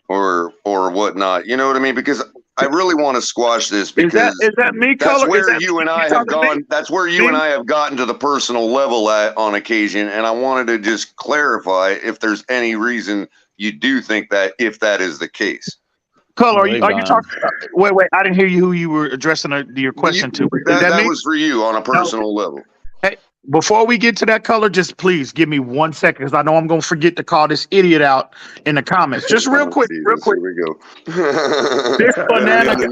or whatnot? You know what I mean? Because I really want to squash this, because is that me, that's Color? where you and I have gone. That's where you and I have gotten to the personal level at on occasion, and I wanted to just clarify if there's any reason you do think that, if that is the case. Color, are you talking? Wait, I didn't hear you. Who you were addressing your question to? That was for you on a personal level. Hey, before we get to that, Color, just please give me 1 second, because I know I'm going to forget to call this idiot out in the comments. Just real quick. Here we go. This banana guy.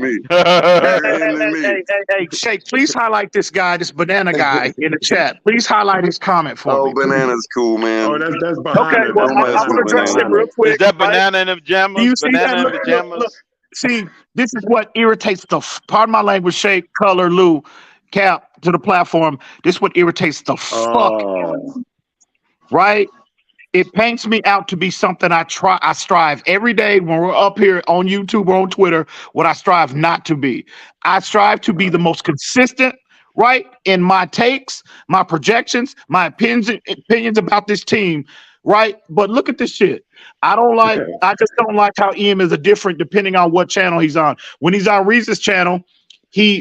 Hey, Shake, please highlight this guy, this banana guy in the chat. Please highlight his comment for me. Oh, banana's cool, man. Oh, that's behind okay, well, I'm going to address it real quick. Is that banana in the pajamas? Do you see banana that? in pajamas? See, this is what irritates pardon my language, Shake, Color, Lou, Cap to the platform. This is what irritates the fuck, right? It paints me out to be something I strive every day when we're up here on YouTube or on Twitter, what I strive not to be. I strive to be the most consistent, right, in my takes, my projections, my opinions about this team, right? But look at this shit. I just don't like how EM is a different depending on what channel he's on. When he's on Reason's channel,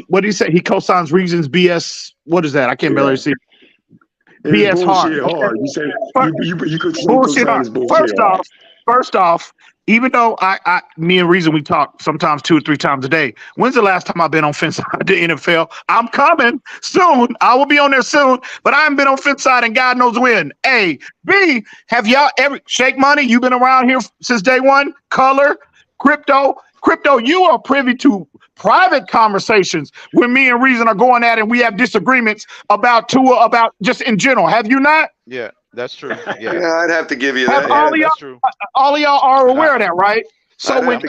what did he say? He co-signs Reason's BS. What is that? I can't barely see. BS hard. Hard. You said you could say bullshit hard. bullshit First off, even though me and Reason, we talk sometimes 2 or 3 times a day. When's the last time I've been on fence side of the NFL? I'm coming soon. I will be on there soon, but I haven't been on fence side and God knows when. A. B. Have y'all ever Shake Money? You've been around here since day one. Color, crypto, you are privy to private conversations when me and Reason are going at it and we have disagreements about Tua, about just in general. Have you not? Yeah, that's true. Yeah, I'd have to give you that. All of y'all are aware of that, right? So when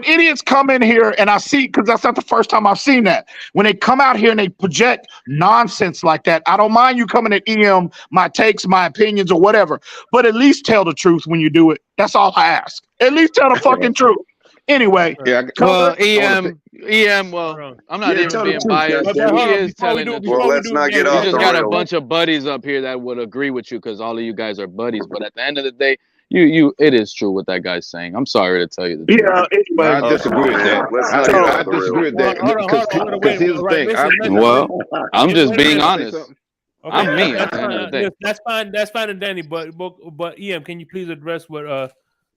idiots come in here and I see, because that's not the first time I've seen that. When they come out here and they project nonsense like that, I don't mind you coming at EM, my takes, my opinions, or whatever. But at least tell the truth when you do it. That's all I ask. At least tell the fucking truth. Anyway, well, EM, well, I'm not even being biased. He is telling the truth. Well, let's not get off the rails. You just got a bunch of buddies up here that would agree with you because all of you guys are buddies. But at the end of the day, it is true what that guy's saying. I'm sorry to tell you the truth. Yeah, anyway, I disagree with that. I disagree with that because here's the thing. Well, I'm just being honest. Okay, I'm me at the end of the day. That's fine. That's fine, and Danny. But EM, can you please address what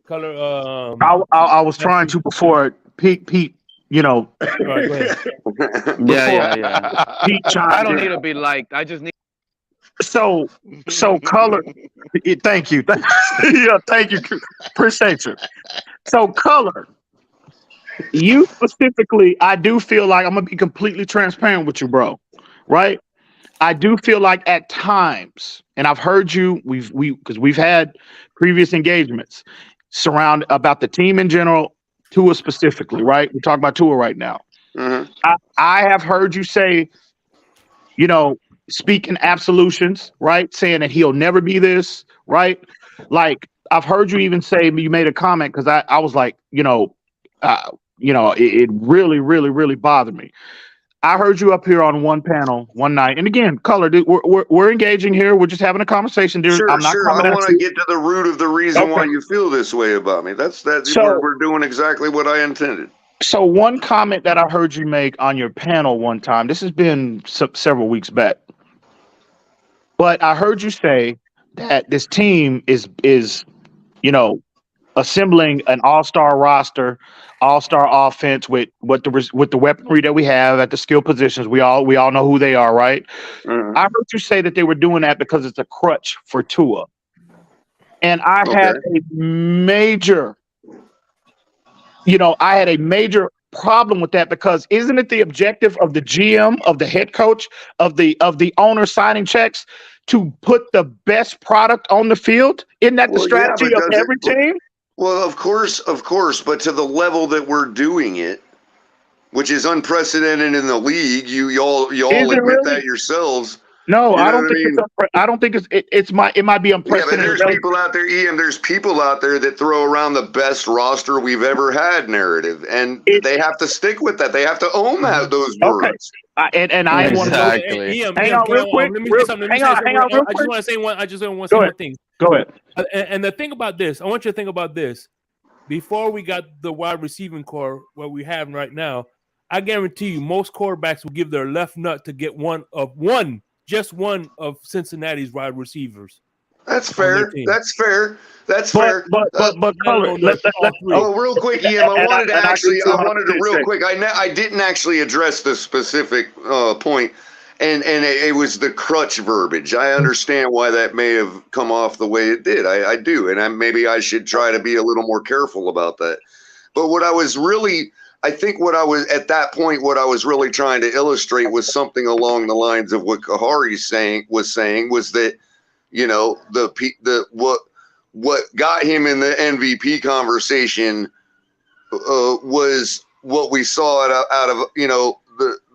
Color? I was trying to before Pete. You know. Right, go ahead. Yeah. Pete I don't need to be liked. I just need. So Color. Thank you. Yeah, thank you. Appreciate you. So Color. You specifically, I do feel like I'm gonna be completely transparent with you, bro. Right? I do feel like at times, and I've heard you. Because we've had previous engagements about the team in general, Tua specifically, right? We're talking about Tua right now. Mm-hmm. I have heard you say, speak in absolutions, right? Saying that he'll never be this, right? Like I've heard you even say, you made a comment because I was like, it really, really, really bothered me. I heard you up here on one panel one night, and again, Color, we're engaging here. We're just having a conversation. Sure. I want to get to the root of the reason why you feel this way about me. We're doing exactly what I intended. So one comment that I heard you make on your panel one time, this has been several weeks back, but I heard you say that this team is assembling an all-star roster, all-star offense with the weaponry that we have at the skill positions. We all know who they are, right? Mm-hmm. I heard you say that they were doing that because it's a crutch for Tua. And I had a major problem with that because isn't it the objective of the GM, of the head coach, of the owner signing checks to put the best product on the field? Isn't that the strategy of every team? Well, of course, but to the level that we're doing it, which is unprecedented in the league, y'all admit that yourselves. No, I don't think it might be unprecedented. Yeah, but there's people out there, EM. There's people out there that throw around the best roster we've ever had narrative, and they have to stick with that. They have to own those words. And I want to hang on real quick. I just want to say one thing. Go ahead. And the thing about this, I want you to think about this. Before we got the wide receiving core, what we have right now, I guarantee you, most quarterbacks will give their left nut to get just one of Cincinnati's wide receivers. That's fair. That's fair. But Color, real quick, EM. I wanted to real quick. I didn't actually address the specific point, and it was the crutch verbiage. I understand why that may have come off the way it did. I do, and maybe I should try to be a little more careful about that. But what I was really at that point, what I was really trying to illustrate was something along the lines of what Kahari was saying was that, what got him in the MVP conversation was what we saw out of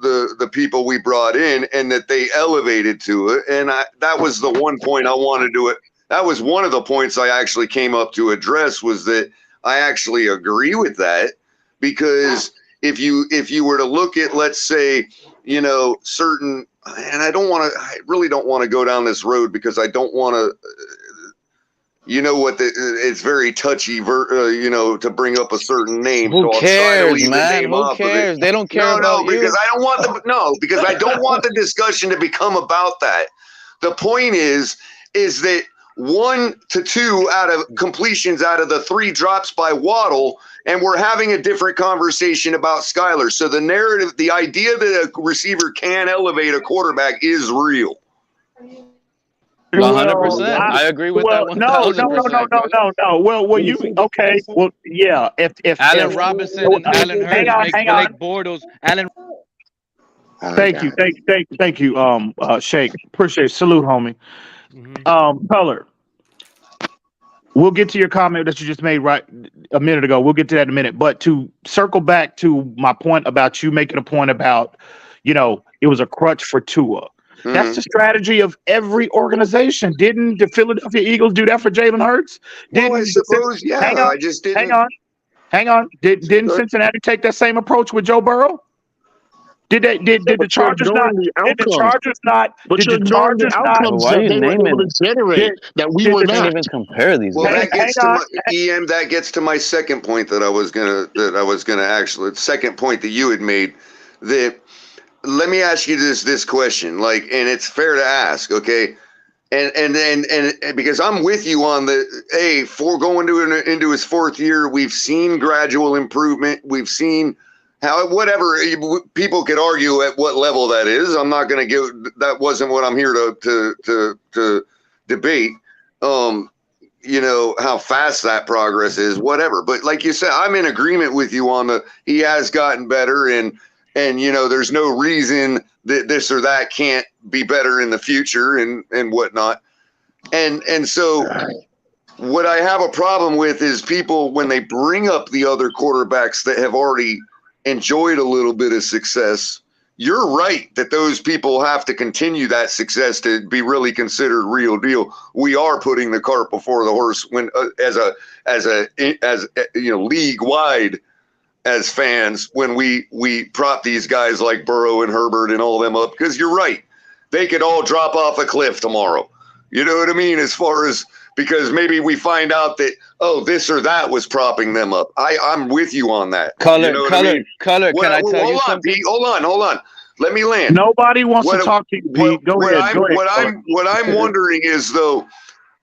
the people we brought in, and that they elevated to it. And that was the one point I wanted to. That was one of the points I actually came up to address, was that I actually agree with that, because if you were to look at, let's say, certain, and I really don't want to go down this road, because I don't want to, it's very touchy, to bring up a certain name. Who so I'll cares, try to leave man? the name Who off cares? of it. They don't care about you. Because I don't want because I don't want the discussion to become about that. The point is that 1 to 2 out of completions out of the 3 drops by Waddle, and we're having a different conversation about Skyler. So the narrative, the idea that a receiver can elevate a quarterback is real. 100%. I agree with that 1,000%. No. Well, you okay? Well, yeah. If Allen Robinson and Allen Hurts make Blake Bortles. Thank you, Shake. Appreciate it. Salute, homie. Color. We'll get to your comment that you just made right a minute ago. We'll get to that in a minute. But to circle back to my point about you making a point about, it was a crutch for Tua. That's the strategy of every organization. Didn't the Philadelphia Eagles do that for Jalen Hurts? Well, I suppose, yeah. I just didn't. Hang on. Didn't Cincinnati take that same approach with Joe Burrow? Did the Chargers not? Did the Chargers not? Did the Chargers not? Why are you naming that we were not even compare these? Well, that gets to my EM. That gets to my second point that I was gonna actually, second point that you had made. That, let me ask you this question, and it's fair to ask, okay? And because I'm with you on for going into his 4th year, we've seen gradual improvement. We've seen how, whatever people could argue at what level that is. I'm not going to give, that wasn't what I'm here to debate. How fast that progress is, whatever. But like you said, I'm in agreement with you on he has gotten better, and there's no reason that this or that can't be better in the future and whatnot. And so what I have a problem with is people, when they bring up the other quarterbacks that have already enjoyed a little bit of success. You're right that those people have to continue that success to be really considered real deal. We are putting the cart before the horse when as league wide as fans, when we prop these guys like Burrow and Herbert and all them up, because you're right, they could all drop off a cliff tomorrow. You know what I mean? As far as, because maybe we find out that, this or that was propping them up. I'm with you on that. Color, you know what I mean? Can I tell you something? Pete, hold on. Let me land. Nobody wants to talk to you, Pete. Go ahead. What I'm wondering is, though,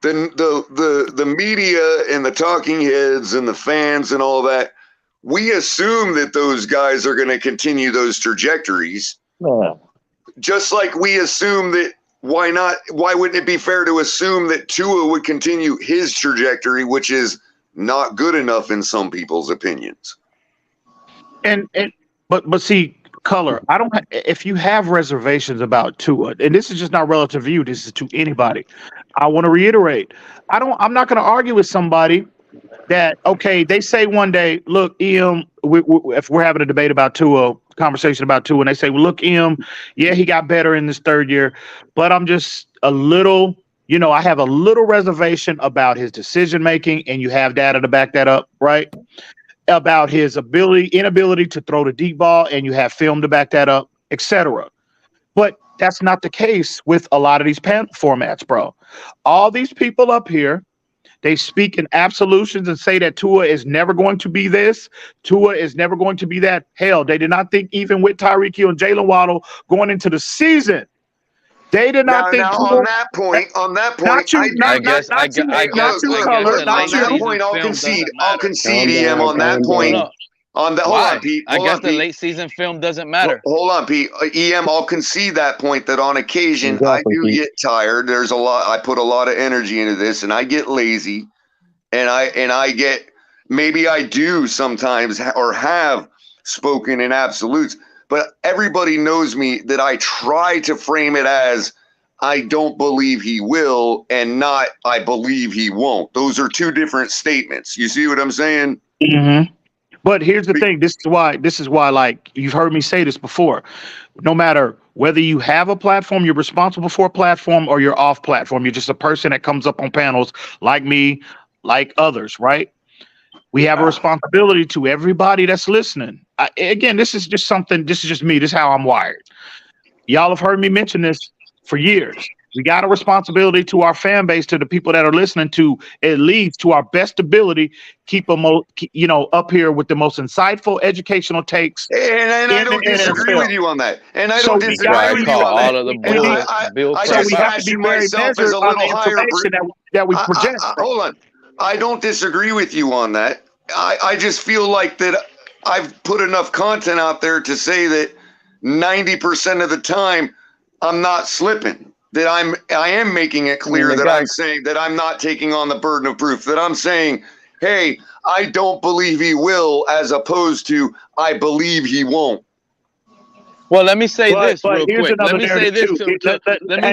the media and the talking heads and the fans and all that, we assume that those guys are going to continue those trajectories. Yeah. Just like we assume that, why wouldn't it be fair to assume that Tua would continue his trajectory, which is not good enough in some people's opinions? But see, Color, if you have reservations about Tua, and this is just not relative to you, this is to anybody, I want to reiterate, I'm not going to argue with somebody that, okay, they say one day, look, Em, if we're having a debate about Tua, conversation about Tua, and they say, well, look, Em, yeah, he got better in this 3rd year, but I'm just a little, I have a little reservation about his decision making, and you have data to back that up, right? About his inability to throw the deep ball, and you have film to back that up, etc. But that's not the case with a lot of these formats, bro. All these people up here, they speak in absolutions and say that Tua is never going to be this. Tua is never going to be that. Hell, they did not think, even with Tyreek Hill and Jalen Waddle going into the season, they did not think. On that point, not you, on that point, I'll concede, Em, on that point. Hold on, Pete. I guess the late season film doesn't matter. Hold on, Pete. EM, I'll concede that point, that on occasion I do get tired. There's a lot. I put a lot of energy into this, and I get lazy, and I get, maybe I do sometimes or have spoken in absolutes, but everybody knows me that I try to frame it as I don't believe he will, and not I believe he won't. Those are two different statements. You see what I'm saying? Mm-hmm. But here's the thing. This is why, like, you've heard me say this before. No matter whether you have a platform, you're responsible for a platform, or you're off platform. You're just a person that comes up on panels like me, like others, right? We have a responsibility to everybody that's listening. Again, this is just me. This is how I'm wired. Y'all have heard me mention this for years. We got a responsibility to our fan base, to the people that are listening, to at least to our best ability, keep them, up here with the most insightful educational takes. And I don't disagree with you on that. And I don't disagree with you on that. All of the bull I just fashion myself as a little higher. That we project. Hold on. I don't disagree with you on that. I just feel like that I've put enough content out there to say that 90% of the time I'm not slipping. That I am making it clear that I'm saying that I'm not taking on the burden of proof. That I'm saying, hey, I don't believe he will, as opposed to I believe he won't. Well, let me say this real quick. Let me say this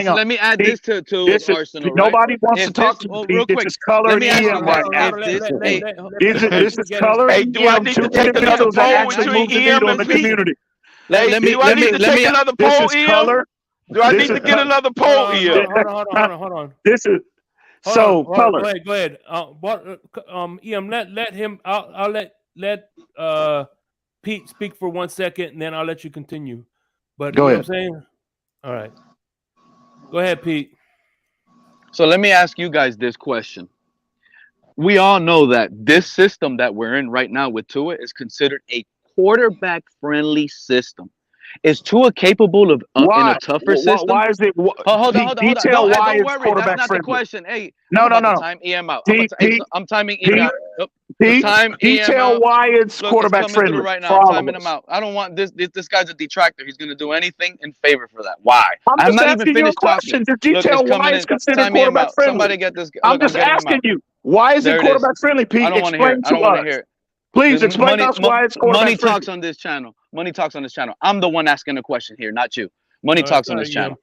let me add this to Arsenal. Nobody wants to talk to me real quick. This is color EM right now. This is color EM. Do I need to take another poll between EM and Pete? Do I need to take another poll, EM? Do I need to get another poll, EM? Hold on. This is color. Go ahead. EM, let him. I'll let Pete speak for 1 second, and then I'll let you continue. But go ahead. What I'm saying? All right. Go ahead, Pete. So let me ask you guys this question. We all know that this system that we're in right now with Tua is considered a quarterback-friendly system. Is Tua capable of in a tougher system? Why is it? Hold on. Detail why don't it's worry. That's not the question. Hey, no. Time EM out. I'm timing EM out. Detail why it's quarterback friendly right now. I'm timing him out. I don't want this guy's a detractor. He's going to do anything in favor for that. Why? I'm not even finished talking. Just detail why it's considered quarterback friendly. Somebody get this. I'm just asking you. Why is it quarterback friendly, Pete? Explain to us. Please explain to us why it's quarterback friendly. Money talks on this channel. Money talks on this channel. I'm the one asking the question here, not you. Money talks on this channel.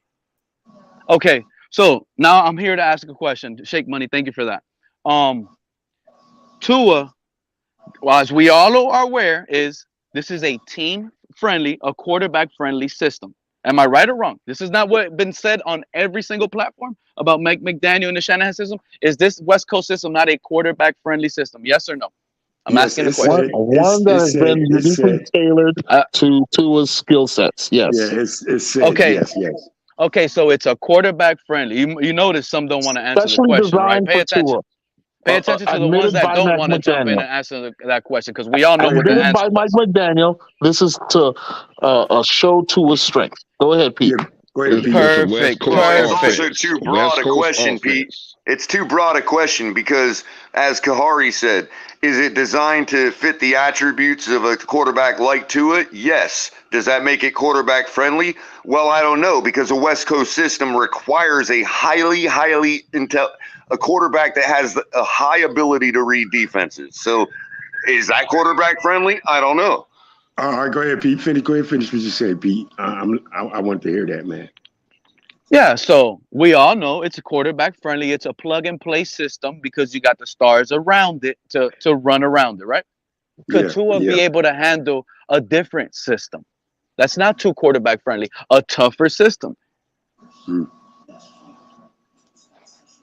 Okay, so now I'm here to ask a question. Shake Money, thank you for that. Tua, well, as we all are aware, this is a team-friendly, a quarterback-friendly system. Am I right or wrong? This is not what been said on every single platform about Mike McDaniel and the Shanahan system. Is this West Coast system not a quarterback-friendly system? Yes or no? I'm asking the question. One that has been uniquely tailored to Tua's skill sets. Yes. Yeah, it's said, okay. Yes. Okay, so it's a quarterback friendly. You notice some don't want to answer the question, right? Pay attention. Pay attention to the ones that don't want to jump in and answer that question, because we all know what the answer by Mike McDaniel. This is to show Tua's strength. Go ahead, Pete. Go ahead, Pete. Perfect. It's also too broad a question, Pete. It's too broad a question because, as Kahari said, is it designed to fit the attributes of a quarterback like Tua? Yes. Does that make it quarterback friendly? Well, I don't know, because a West Coast system requires a a quarterback that has a high ability to read defenses. So is that quarterback friendly? I don't know. All right, go ahead, Pete. Go ahead, finish what you said, Pete. I want to hear that, man. Yeah, so we all know it's a quarterback friendly. It's a plug and play system because you got the stars around it to run around it, right? Could Tua be able to handle a different system that's not too quarterback friendly, a tougher system?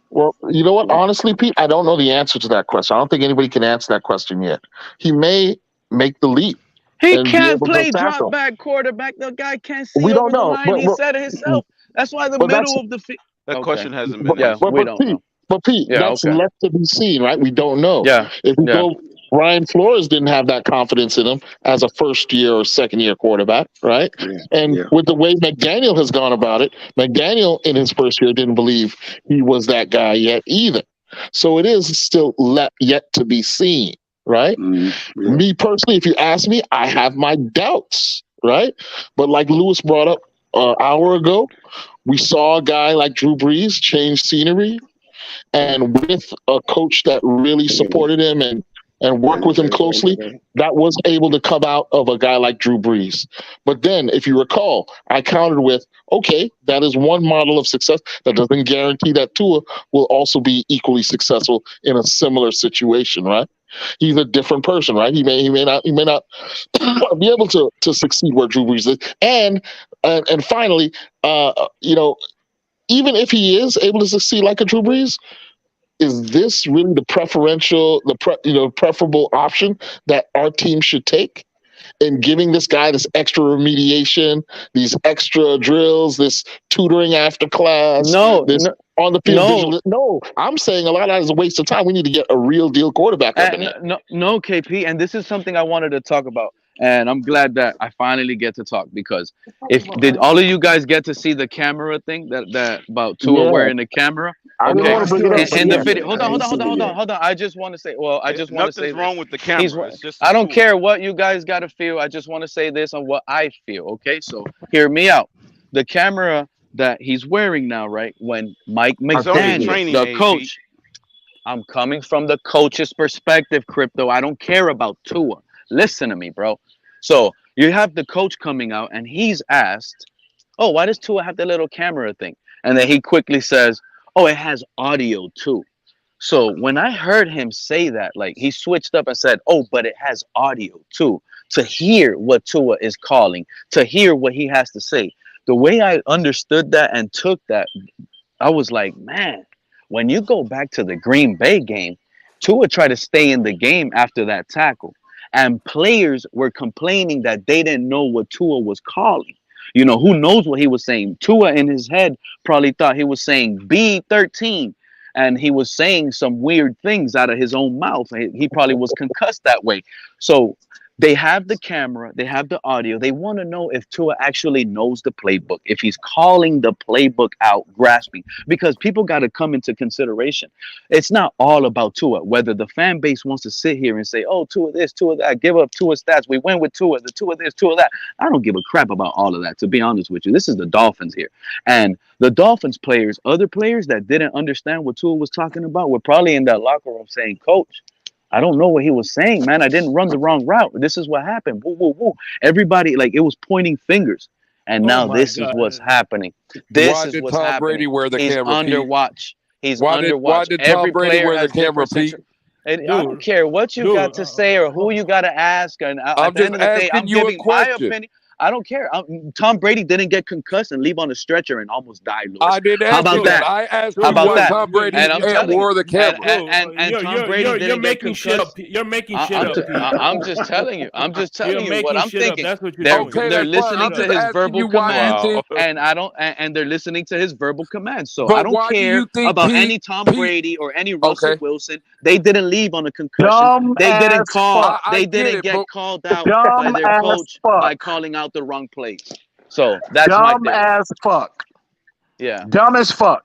Well, you know what? Honestly, Pete, I don't know the answer to that question. I don't think anybody can answer that question yet. He may make the leap. He can't play drop back quarterback. The guy can't see over the line. He said it himself. That's why the middle of the field. That question hasn't been answered. We don't know. But Pete, that's left to be seen, right? We don't know. Yeah. If we go, Ryan Flores didn't have that confidence in him as a first-year or second-year quarterback, right? With the way McDaniel has gone about it, McDaniel in his first year didn't believe he was that guy yet either. So it is still yet to be seen, right? Me personally, if you ask me, I have my doubts, right? But like Lewis brought up an hour ago, we saw a guy like Drew Brees change scenery, and with a coach that really supported him and worked with him closely, that was able to come out of a guy like Drew Brees. But then, if you recall, I countered with, okay, that is one model of success. That doesn't guarantee that Tua will also be equally successful in a similar situation, right? He's a different person, right? He may not be able to succeed where Drew Brees is. And finally, even if he is able to succeed like a Drew Brees, is this really the preferable option that our team should take? And giving this guy this extra remediation, these extra drills, this tutoring after class, on the field visual. No, I'm saying a lot of that is a waste of time. We need to get a real deal quarterback up in here. No, KP, and this is something I wanted to talk about, and I'm glad that I finally get to talk, because did all of you guys get to see the camera thing that about Tua wearing the camera? Okay, in the video. Hold on. I just want to say. Well, I just want to say nothing's wrong with the camera. It's just I don't care what you guys got to feel. I just want to say this on what I feel. Okay, so hear me out. The camera that he's wearing now, right? When Mike McDaniel, the coach, I'm coming from the coach's perspective, Crypto. I don't care about Tua. Listen to me, bro. So you have the coach coming out, and he's asked, "Oh, why does Tua have the little camera thing?" And then he quickly says, "Oh, it has audio too." So when I heard him say that, like, he switched up and said, "Oh, but it has audio too," to hear what Tua is calling, to hear what he has to say. The way I understood that and took that, I was like, man, when you go back to the Green Bay game, Tua tried to stay in the game after that tackle. And players were complaining that they didn't know what Tua was calling. You know, who knows what he was saying? Tua in his head probably thought he was saying B13, and he was saying some weird things out of his own mouth. He probably was concussed that way. So they have the camera, they have the audio. They want to know if Tua actually knows the playbook, if he's calling the playbook out, grasping, because people got to come into consideration. It's not all about Tua. Whether the fan base wants to sit here and say, "Oh, Tua this, Tua that," give up Tua stats. We went with Tua, the Tua this, Tua that. I don't give a crap about all of that, to be honest with you. This is the Dolphins here. And the Dolphins players, other players that didn't understand what Tua was talking about, were probably in that locker room saying, "Coach, I don't know what he was saying, man. I didn't run the wrong route. This is what happened." Woo, woo, woo. Everybody, like, it was pointing fingers. And now this is what's happening. This is what's happening. Why did Tom Brady wear the camera? He's under watch. He's under watch. Why did Tom Brady wear the camera, Pete? And I don't care what you got to say or who you got to ask. And at the end of the day, I'm giving my opinion. I don't care. Tom Brady didn't get concussed and leave on a stretcher and almost died, Lewis. I didn't ask you that. I asked you why Tom Brady wore the camera. And Tom Brady didn't get concussed. You're making shit up. I'm just telling you. I'm just telling you what I'm thinking. That's what you're doing. They're listening to his verbal commands, and they're listening to his verbal commands. So I don't care about any Tom Brady or any Russell Wilson. They didn't leave on a concussion. They didn't call. They didn't get called out by their coach by calling out the wrong place. So that's dumb my thing. As fuck. Yeah. Dumb as fuck.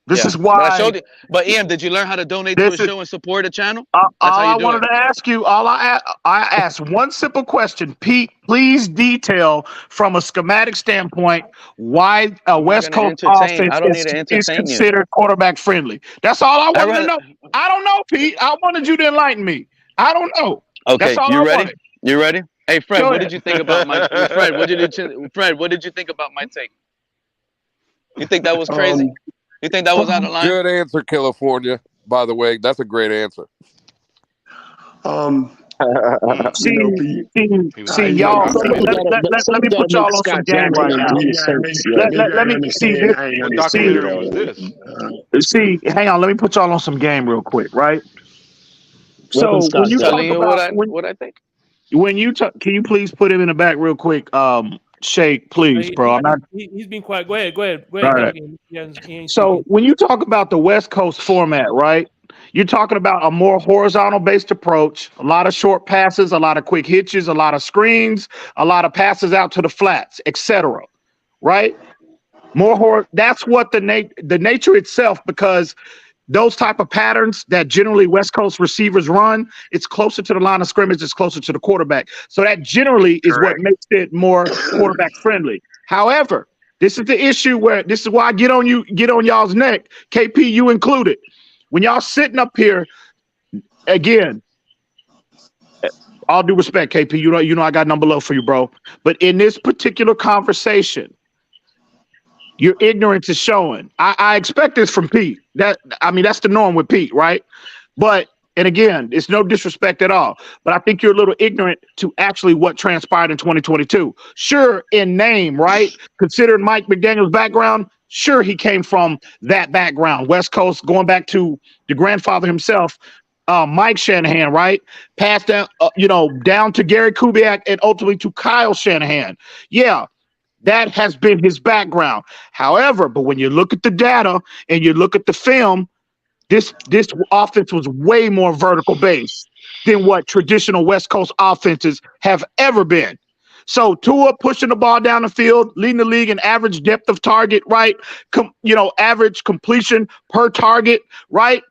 This is why. But I showed you. But Ian, did you learn how to donate to a show and support a channel? All I wanted to ask you, I asked one simple question. Pete, please detail from a schematic standpoint why a West Coast offense is considered quarterback friendly. That's all I wanted to know. I don't know, Pete. I wanted you to enlighten me. I don't know. Okay, you ready? You ready? Hey, Fred, what did you think about my Fred? What did you think about my take? You think that was crazy? You think that was out of line? Good answer, California. By the way, that's a great answer. See, y'all. Let me put y'all on some game right now. Let me see. See, hang on. Let me put y'all on some game real quick, right? So when you talk about what I think. When you talk, can you please put him in the back real quick, Shake, please, bro. He's been quiet. Go ahead. Right. So when you talk about the West Coast format, right? You're talking about a more horizontal-based approach, a lot of short passes, a lot of quick hitches, a lot of screens, a lot of passes out to the flats, etc. Right? That's what the nature itself, because those type of patterns that generally West Coast receivers run, it's closer to the line of scrimmage, it's closer to the quarterback. So that generally is what makes it more quarterback friendly. However, this is the issue where this is why I get on y'all's neck, KP, you included. When y'all sitting up here, again, all due respect, KP, you know I got number low for you, bro. But in this particular conversation, your ignorance is showing. I expect this from Pete. That's the norm with Pete, right? But And again, it's no disrespect at all, but I think you're a little ignorant to actually what transpired in 2022. Sure, in name, right? Considering Mike McDaniel's background, sure, he came from that background. West Coast, going back to the grandfather himself, Mike Shanahan, right? Passed down, down to Gary Kubiak and ultimately to Kyle Shanahan. Yeah, that has been his background. However, but when you look at the data and you look at the film, this offense was way more vertical based than what traditional West Coast offenses have ever been. So Tua pushing the ball down the field, leading the league in average depth of target, right? Average completion per target, right?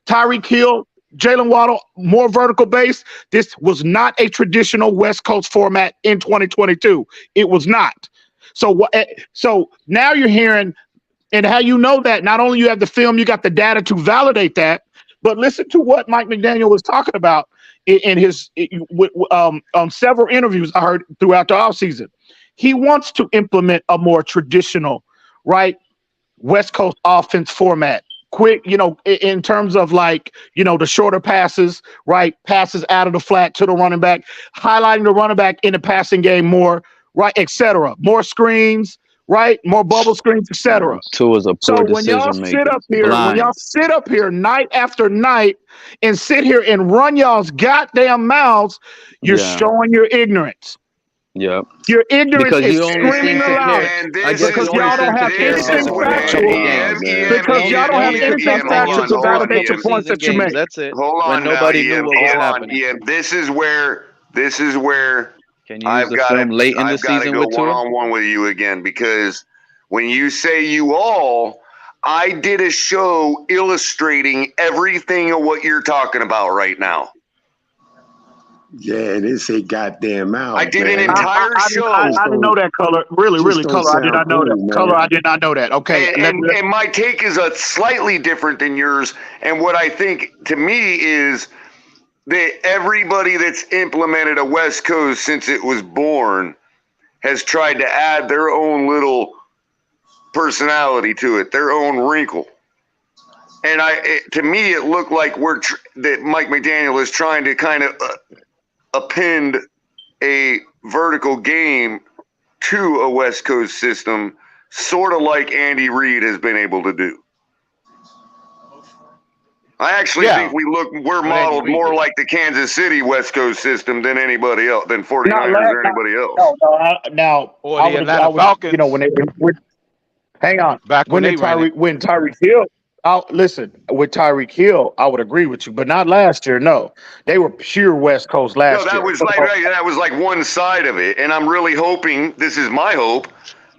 Tyreek Hill, Jalen Waddle, more vertical base. This was not a traditional West Coast format in 2022. It was not. So now you're hearing, and how you know that, not only you have the film, you got the data to validate that, but listen to what Mike McDaniel was talking about in his several interviews I heard throughout the offseason. He wants to implement a more traditional, right, West Coast offense format. Quick, in terms of the shorter passes, right, passes out of the flat to the running back, highlighting the running back in the passing game more, right, etc. More screens, right, more bubble screens, etc. Tua is a poor decision maker. When y'all sit up here night after night and sit here and run y'all's goddamn mouths, you're showing your ignorance. Yep. Your ignorance because is you only screaming aloud. Because y'all don't have anything factual. Because y'all don't have anything factual to validate the points that you make. That's it. Hold on, when nobody knew what was happening. This is where Can you use the film late in the season with Tua? One-on-one with you again, because when you say you all, I did a show illustrating everything of what you're talking about right now. Yeah, this ain't goddamn out. I did an entire show. I didn't know that, Color. Really, Color. I did not know that. Color, I did not know that. Okay. And my take is slightly different than yours. And what I think, to me, is that everybody that's implemented a West Coast since it was born has tried to add their own little personality to it, their own wrinkle. And to me, it looked like that Mike McDaniel is trying to kind of append a vertical game to a West Coast system, sort of like Andy Reid has been able to do. I actually think we're modeled more like the Kansas City West Coast system than anybody else, than 49ers or anybody else. Or the Atlanta Falcons. Hang on. When Tyreek Hill, with Tyreek Hill, I would agree with you, but not last year. No, they were pure West Coast last year. That was like one side of it, and I'm really hoping. This is my hope,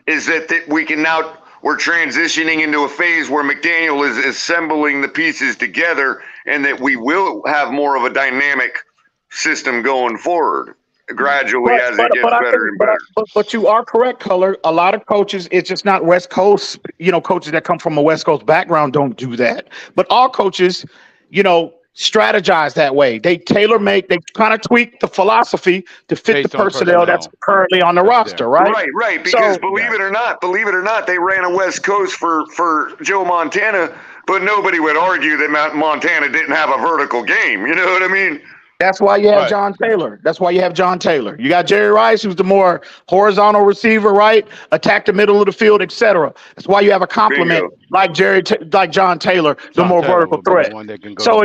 is that we can now. We're transitioning into a phase where McDaniel is assembling the pieces together, and that we will have more of a dynamic system going forward gradually as it gets better and better. But you are correct, Color. A lot of coaches, it's just not West Coast, coaches that come from a West Coast background don't do that. But all coaches, strategize that way. They tailor-make, they kind of tweak the philosophy to fit the personnel that's currently on the roster, right? Right. Because believe it or not, they ran a West Coast for Joe Montana, but nobody would argue that Montana didn't have a vertical game. You know what I mean? That's why you have John Taylor. You got Jerry Rice, who's the more horizontal receiver, right? Attack the middle of the field, etc. That's why you have a complement like John Taylor, the more vertical threat. So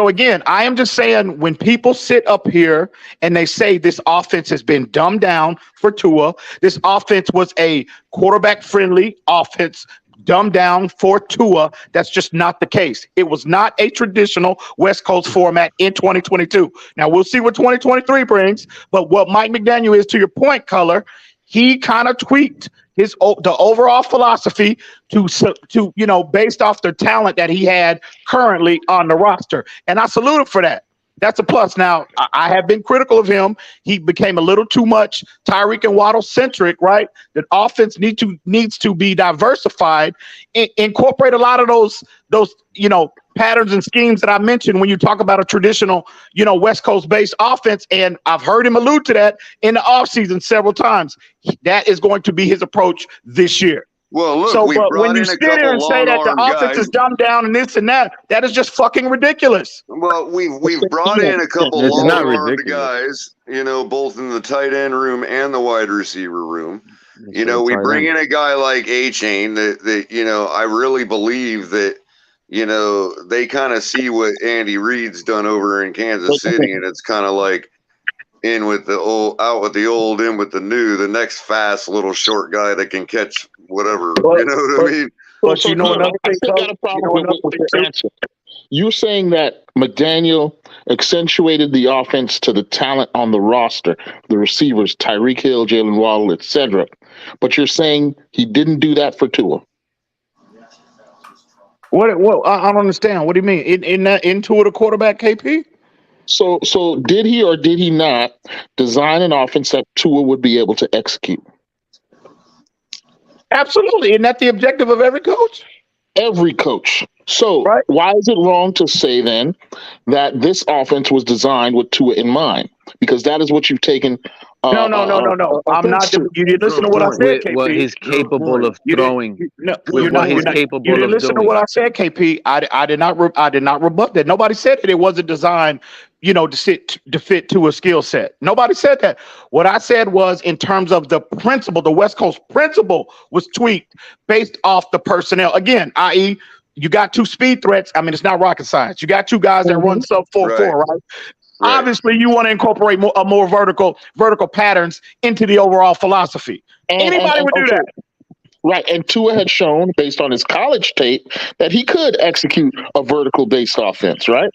again, I am just saying, when people sit up here and they say this offense has been dumbed down for Tua, this offense was a quarterback-friendly offense, dumbed down for Tua, that's just not the case. It was not a traditional West Coast format in 2022. Now, we'll see what 2023 brings, but what Mike McDaniel is, to your point, Color, he kind of tweaked the overall philosophy to based off the talent that he had currently on the roster. And I salute him for that. That's a plus. Now, I have been critical of him. He became a little too much Tyreek and Waddle centric, right? The offense needs to be diversified, incorporate a lot of those patterns and schemes that I mentioned when you talk about a traditional, West Coast based offense. And I've heard him allude to that in the offseason several times. That is going to be his approach this year. Well, look, So, we but brought when you in a sit here couple and say that the long-arm offense guys. is dumbed down and this and that, that is just fucking ridiculous. Well, we've brought in a couple It's not long-armed ridiculous. guys, you know, both in the tight end room and the wide receiver room. You know, we tight bring end. in a guy like A-Chain that you know, I really believe that, you know, they kind of see what Andy Reid's done over in Kansas City, and it's kind of like in with the old, out with the old, in with the new, the next fast little short guy that can catch whatever. You know what I mean? But you know another I thing, still got a problem with your answer. You're saying that McDaniel accentuated the offense to the talent on the roster, the receivers, Tyreek Hill, Jalen Waddle, etc. But you're saying he didn't do that for Tua. What? I don't understand. What do you mean? In Tua the quarterback, KP? So did he or did he not design an offense that Tua would be able to execute? Absolutely. Isn't that the objective of every coach? Every coach. So why is it wrong to say then that this offense was designed with Tua in mind? Because that is what you've taken. No. I'm not. You didn't listen to what I said, KP. What he's capable of throwing. You didn't listen to what I said, KP. I did not rebut that. Nobody said that it wasn't designed, you know, to fit to a skill set. Nobody said that. What I said was in terms of the principle, the West Coast principle was tweaked based off the personnel. Again, i.e., you got two speed threats. I mean, it's not rocket science. You got two guys that run sub 4.4, right? Obviously, you want to incorporate more vertical patterns into the overall philosophy. Anybody would do that. Right. And Tua had shown, based on his college tape, that he could execute a vertical-based offense, right?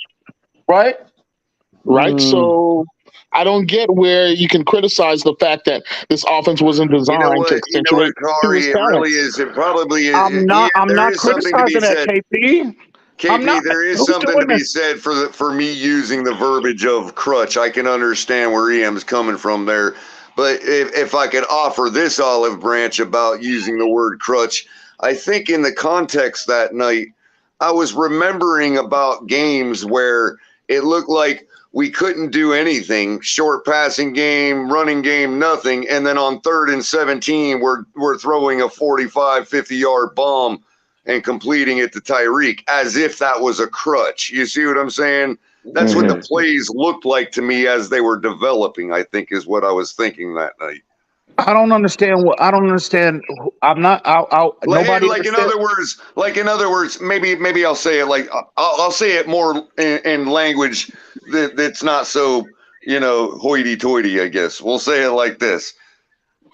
Right. So I don't get where you can criticize the fact that this offense wasn't designed to accentuate Tua's It talent. really is. It probably is. I'm not criticizing that, KP. KP, there is something to be said for me using the verbiage of crutch. I can understand where EM's coming from there. But if I could offer this olive branch about using the word crutch, I think in the context that night, I was remembering about games where it looked like we couldn't do anything, short passing game, running game, nothing. And then on 3rd and 17, we're throwing a 45, 50-yard bomb and completing it to Tyreek as if that was a crutch. You see what I'm saying? That's what the plays looked like to me as they were developing, I think is what I was thinking that night. I don't understand. I'm not. In other words, maybe I'll say it like I'll say it more in language that's not so, you know, hoity-toity. I guess we'll say it like this.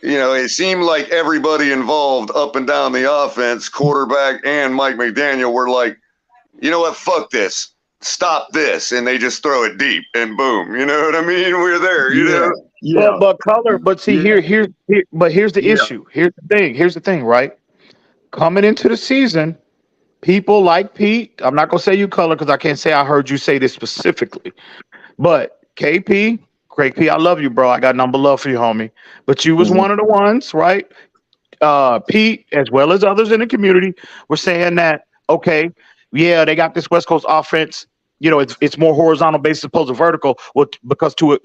You know, it seemed like everybody involved up and down the offense, quarterback and Mike McDaniel, were like, you know what, fuck this, stop this, and they just throw it deep and boom. You know what I mean? We're there. You know. Yeah. But color. But see, here's the issue. Here's the thing. Right. Coming into the season, people like Pete. I'm not gonna say you color because I can't say I heard you say this specifically. But Craig P, I love you, bro. I got number love for you, homie. But you was one of the ones, right? Pete, as well as others in the community, were saying that, okay, yeah, they got this West Coast offense. You know, it's more horizontal based as opposed to vertical. Well, because Tua,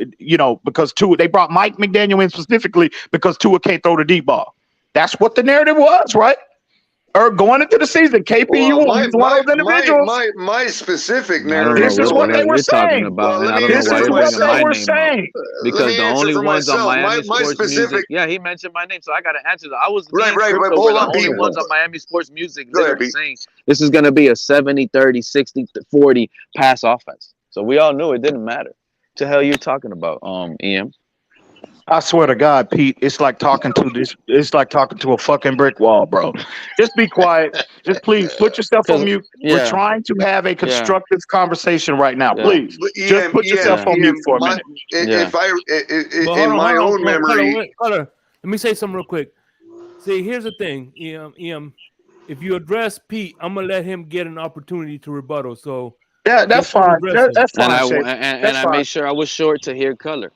they brought Mike McDaniel in specifically because Tua can't throw the deep ball. That's what the narrative was, right? Or going into the season, KP, one of those individuals. My specific narrative. This is what they were saying. This is what they were saying. Because the only ones on Miami Sports Music. Yeah, he mentioned my name, so I got to answer that. I was right. But hold on, the only ones on Miami Sports Music literally saying this is going to be a 70-30, 60-40 pass offense. So we all knew it didn't matter. What the hell are you talking about, EM? I swear to God, Pete, it's like talking to a fucking brick wall, bro. Just be quiet. Just please put yourself on mute. Yeah. We're trying to have a constructive conversation right now. Please, just put yourself on mute for a minute. If in my own memory, let me say something real quick. See, here's the thing, EM. If you address Pete, I'm gonna let him get an opportunity to rebuttal. So yeah, that's fine. That's fine. And I made sure I was short to hear color.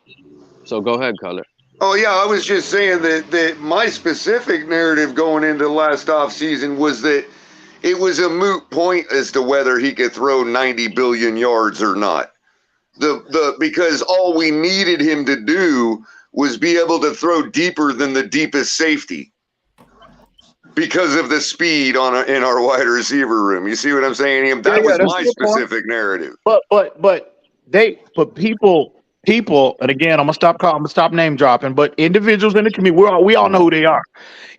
So go ahead, Color. Oh, yeah, I was just saying that my specific narrative going into last offseason was that it was a moot point as to whether he could throw 90 billion yards or not. Because all we needed him to do was be able to throw deeper than the deepest safety. because of the speed in our wide receiver room. You see what I'm saying? That was my specific narrative. But people, and again, I'm gonna stop name dropping, but individuals in the community, we all know who they are.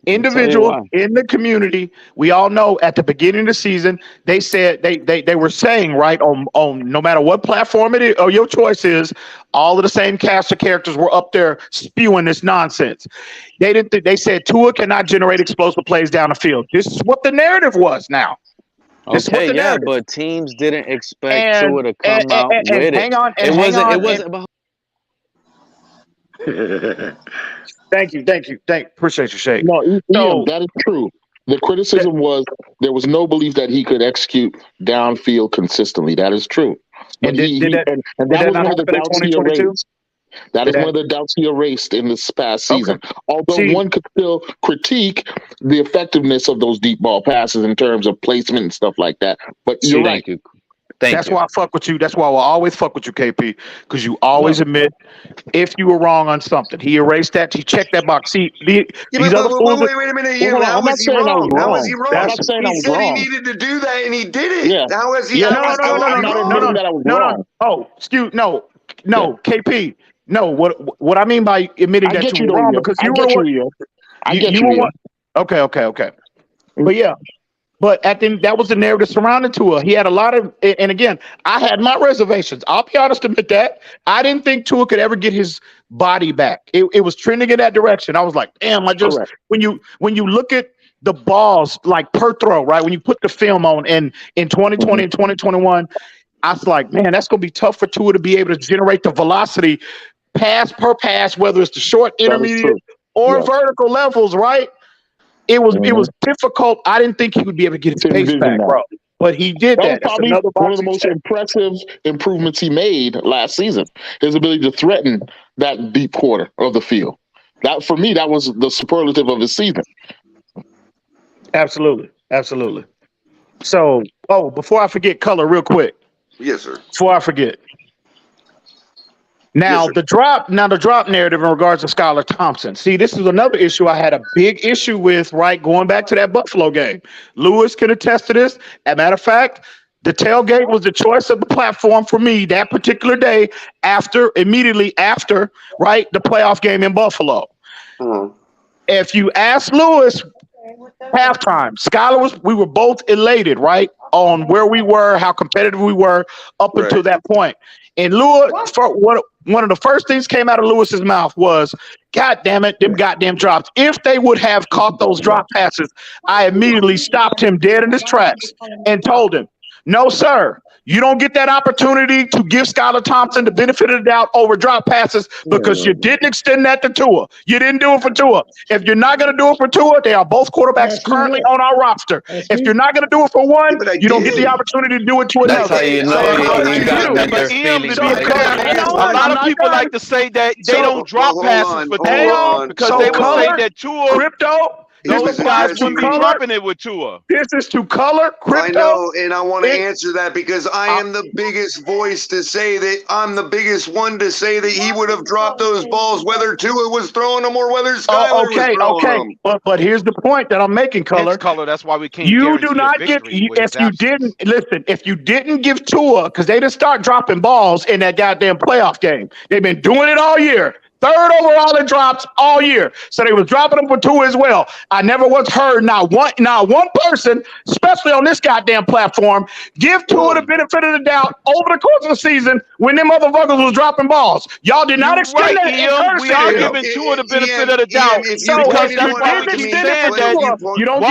Individuals in the community, we all know at the beginning of the season, they said they were saying, right, on no matter what platform it is or your choice is, all of the same cast of characters were up there spewing this nonsense. They said Tua cannot generate explosive plays down the field. This is what the narrative was now. Okay, yeah, but teams didn't expect Tua to come out with it. Hang on, it wasn't about. Thank you. Appreciate you, Shake. No, Ian, that is true. The criticism was there was no belief that he could execute downfield consistently. That is true. But that was one of the doubts he erased. That is one of the doubts he erased in this past season. Although one could still critique the effectiveness of those deep ball passes in terms of placement and stuff like that. But you're right. That's why I fuck with you. That's why I will always fuck with you, KP, because you always admit if you were wrong on something. He erased that. He checked that box. See, these other fools. Wait a minute. How was he wrong? How was he wrong? He said he needed to do that, and he did it. Yeah. How is he? No. Oh, no, KP. No, what I mean by admitting that you were wrong, because you were one. I get you. Okay. But that was the narrative surrounding Tua. He had a lot of, and again, I had my reservations. I'll be honest with that. I didn't think Tua could ever get his body back. It was trending in that direction. I was like, damn, when you look at the balls like per throw, right? When you put the film on in 2020 and 2021, I was like, man, that's gonna be tough for Tua to be able to generate the velocity pass per pass, whether it's the short, intermediate, or vertical levels, right? It was difficult. I didn't think he would be able to get his pace back, bro. But he did that. That was probably one of the most impressive improvements he made last season. His ability to threaten that deep quarter of the field. That, for me, that was the superlative of his season. Absolutely. So, before I forget, Color, real quick. Yes, sir. Before I forget. Now, the drop narrative in regards to Skylar Thompson. See, this is another issue I had a big issue with, right? Going back to that Buffalo game. Lewis can attest to this. As a matter of fact, the tailgate was the choice of the platform for me that particular day immediately after, right, the playoff game in Buffalo. If you ask Lewis halftime, we were both elated, right, on where we were, how competitive we were up until that point. And Lewis, one of the first things came out of Lewis's mouth was, God damn it, them goddamn drops. If they would have caught those drop passes, I immediately stopped him dead in his tracks and told him, no, sir, you don't get that opportunity to give Skylar Thompson the benefit of the doubt over drop passes because you didn't extend that to Tua. You didn't do it for Tua. If you're not going to do it for Tua, they are both quarterbacks currently on our roster. If you're not going to do it for one, you don't get the opportunity to do it to another. That's how you know you got their feelings. A lot of people like to say that they don't drop passes for Tua because they would say that Tua. Crypto. Those guys wouldn't be dropping it with Tua. This is to Color, Crypto. I know, and I want to answer that because I am the biggest voice to say that I'm the biggest one to say that he would have dropped those balls whether Tua was throwing them or whether Skylar was throwing them. But here's the point that I'm making, Color. That's why we can't. You do not get if you didn't give Tua, because they didn't start dropping balls in that goddamn playoff game. They've been doing it all year. Third overall in drops all year. So they was dropping them for Tua as well. I never once heard not one person, especially on this goddamn platform, give Tua the benefit of the doubt over the course of the season when them motherfuckers was dropping balls. Y'all did not extend that. We are giving Tua the benefit of the doubt. So if you didn't extend it for Tua, you don't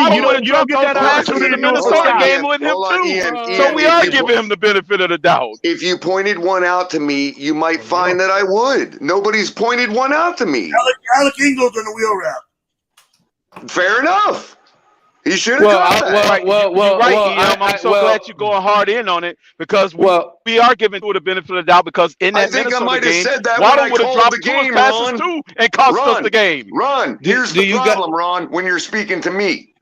get that opportunity in the Minnesota game with him too. So we are giving him the benefit of the doubt. If you pointed one out to me, you might find that I would. Nobody's pointed one out to me. Alec Ingold's on the wheel route. Fair enough. He should have done that. You're right, I'm so glad you're going hard in on it because we are giving Tua the benefit of the doubt because in that Minnesota game, Waddle would have dropped Tua's passes too and cost us the game. Ron, here's the problem, Ron, when you're speaking to me.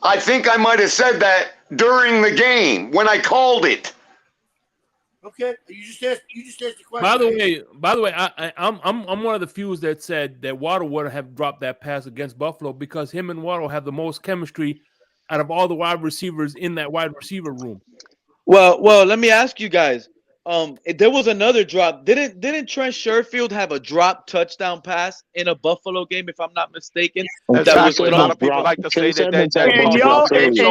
I think I might have said that during the game when I called it. Okay, you just asked the question. By the way, I'm one of the few that said that Waddle would have dropped that pass against Buffalo because him and Waddle have the most chemistry out of all the wide receivers in that wide receiver room. Well, let me ask you guys. There was another drop. Didn't Trent Sherfield have a drop touchdown pass in a Buffalo game, if I'm not mistaken? Exactly. A lot of people like to say that and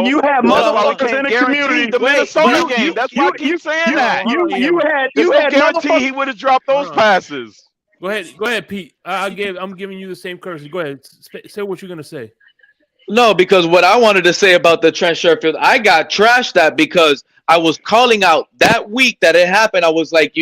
you have that's why we motherfuckers in can't the guarantee community. the Minnesota game. That's why I keep saying that. There's no guarantee he would have dropped those passes. Go ahead, Pete. I'm giving you the same courtesy. Go ahead. Say what you're gonna say. No, because what I wanted to say about the Trent Sherfield, I got trashed at because I was calling out that week that it happened. I was like,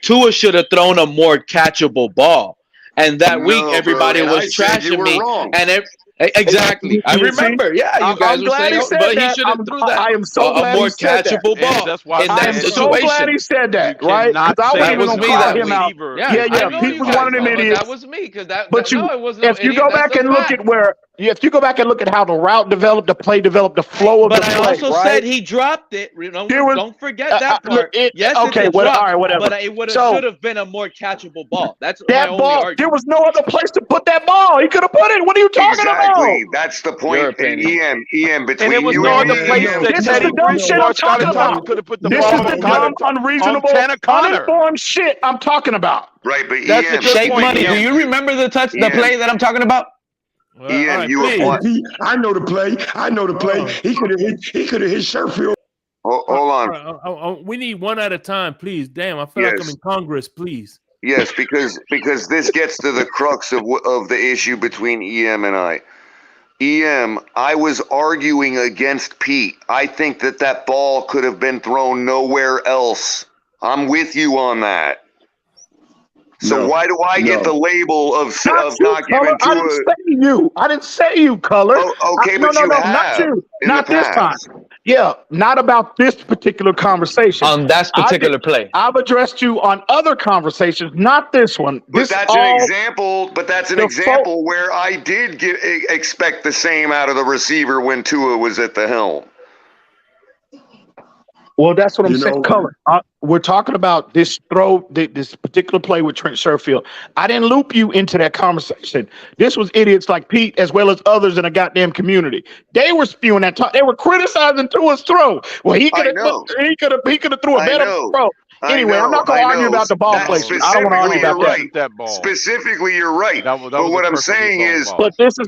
Tua should have thrown a more catchable ball. And that week, everybody was trashing me. Wrong. And exactly. I remember. Yeah, you guys were saying, but he should have threw that. I am so glad a more he said catchable that. ball That's why in that I'm situation. so glad he said that, right? Because I wasn't even gonna call him out. Yeah. Pete was one of them idiots. That was me. Because it was if you go back and look at if you go back and look at how the route developed, the play developed, the flow of the play, I also said he dropped it. Don't forget that part. Yes, okay, it dropped, all right, whatever. But it should have been a more catchable ball. That's that my ball. Only argument. There was no other place to put that ball. He could have put it. What are you talking about? That's the point. EM between and it was you no and other place that this Teddy is the dumb shit I'm talking about. could have put the this ball is the dumb, unreasonable, uninformed shit I'm talking about. Right, but that's a good Shake point. Money. Do you remember the play that I'm talking about? Ian, you were what? I know the play. He could have hit Sherfield. Hold on. We need one at a time, please. Damn, I feel like I'm in Congress, please. Yes, because this gets to the crux of the issue between EM and I. EM, I was arguing against Pete. I think that ball could have been thrown nowhere else. I'm with you on that. So why do I get the label of not giving to I didn't say you. I didn't say you, Color. Okay, but you have not you. Not this past. time. Yeah, not about this particular conversation. On that particular play. I've addressed you on other conversations, not this one. But that's an example. But that's an example where I did expect the same out of the receiver when Tua was at the helm. Well, that's what I'm saying. Color. We're talking about this this particular play with Trent Sherfield. I didn't loop you into that conversation. This was idiots like Pete as well as others in the goddamn community. They were spewing that talk. They were criticizing Tua's throw. Well, he could have threw a better throw. Anyway, I'm not going to argue about the ball placement. I don't want to argue about that ball. Specifically, you're right. But what I'm saying is,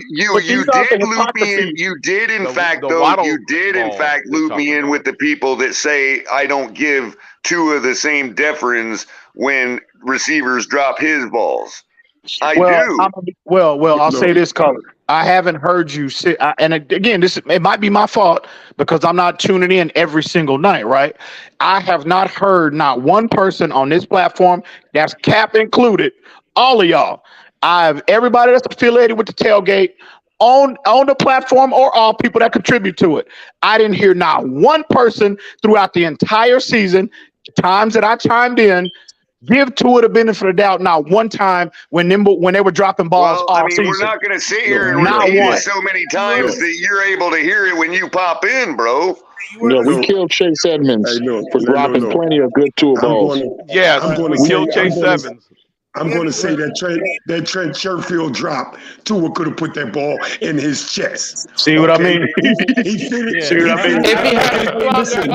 you did loop me in. You did in fact loop me in with the people that say I don't give Tua the same deference when receivers drop his balls. I do. I'll say this, Color. I haven't heard you sit, and again, it might be my fault because I'm not tuning in every single night, right? I have not heard not one person on this platform, that's Cap included, all of y'all. Everybody that's affiliated with the tailgate on the platform or all people that contribute to it. I didn't hear not one person throughout the entire season, times that I chimed in, give Tua the benefit of the doubt. Not one time when they were dropping balls all season. We're not going to sit here and repeat it so many times that you're able to hear it when you pop in, bro. No, we killed Chase Edmonds for dropping plenty of good Tua balls. We killed Chase Edmonds. I'm going to say that Trent Sherfield drop. Tua could have put that ball in his chest. See what I mean? He fit it. See what I mean? Listen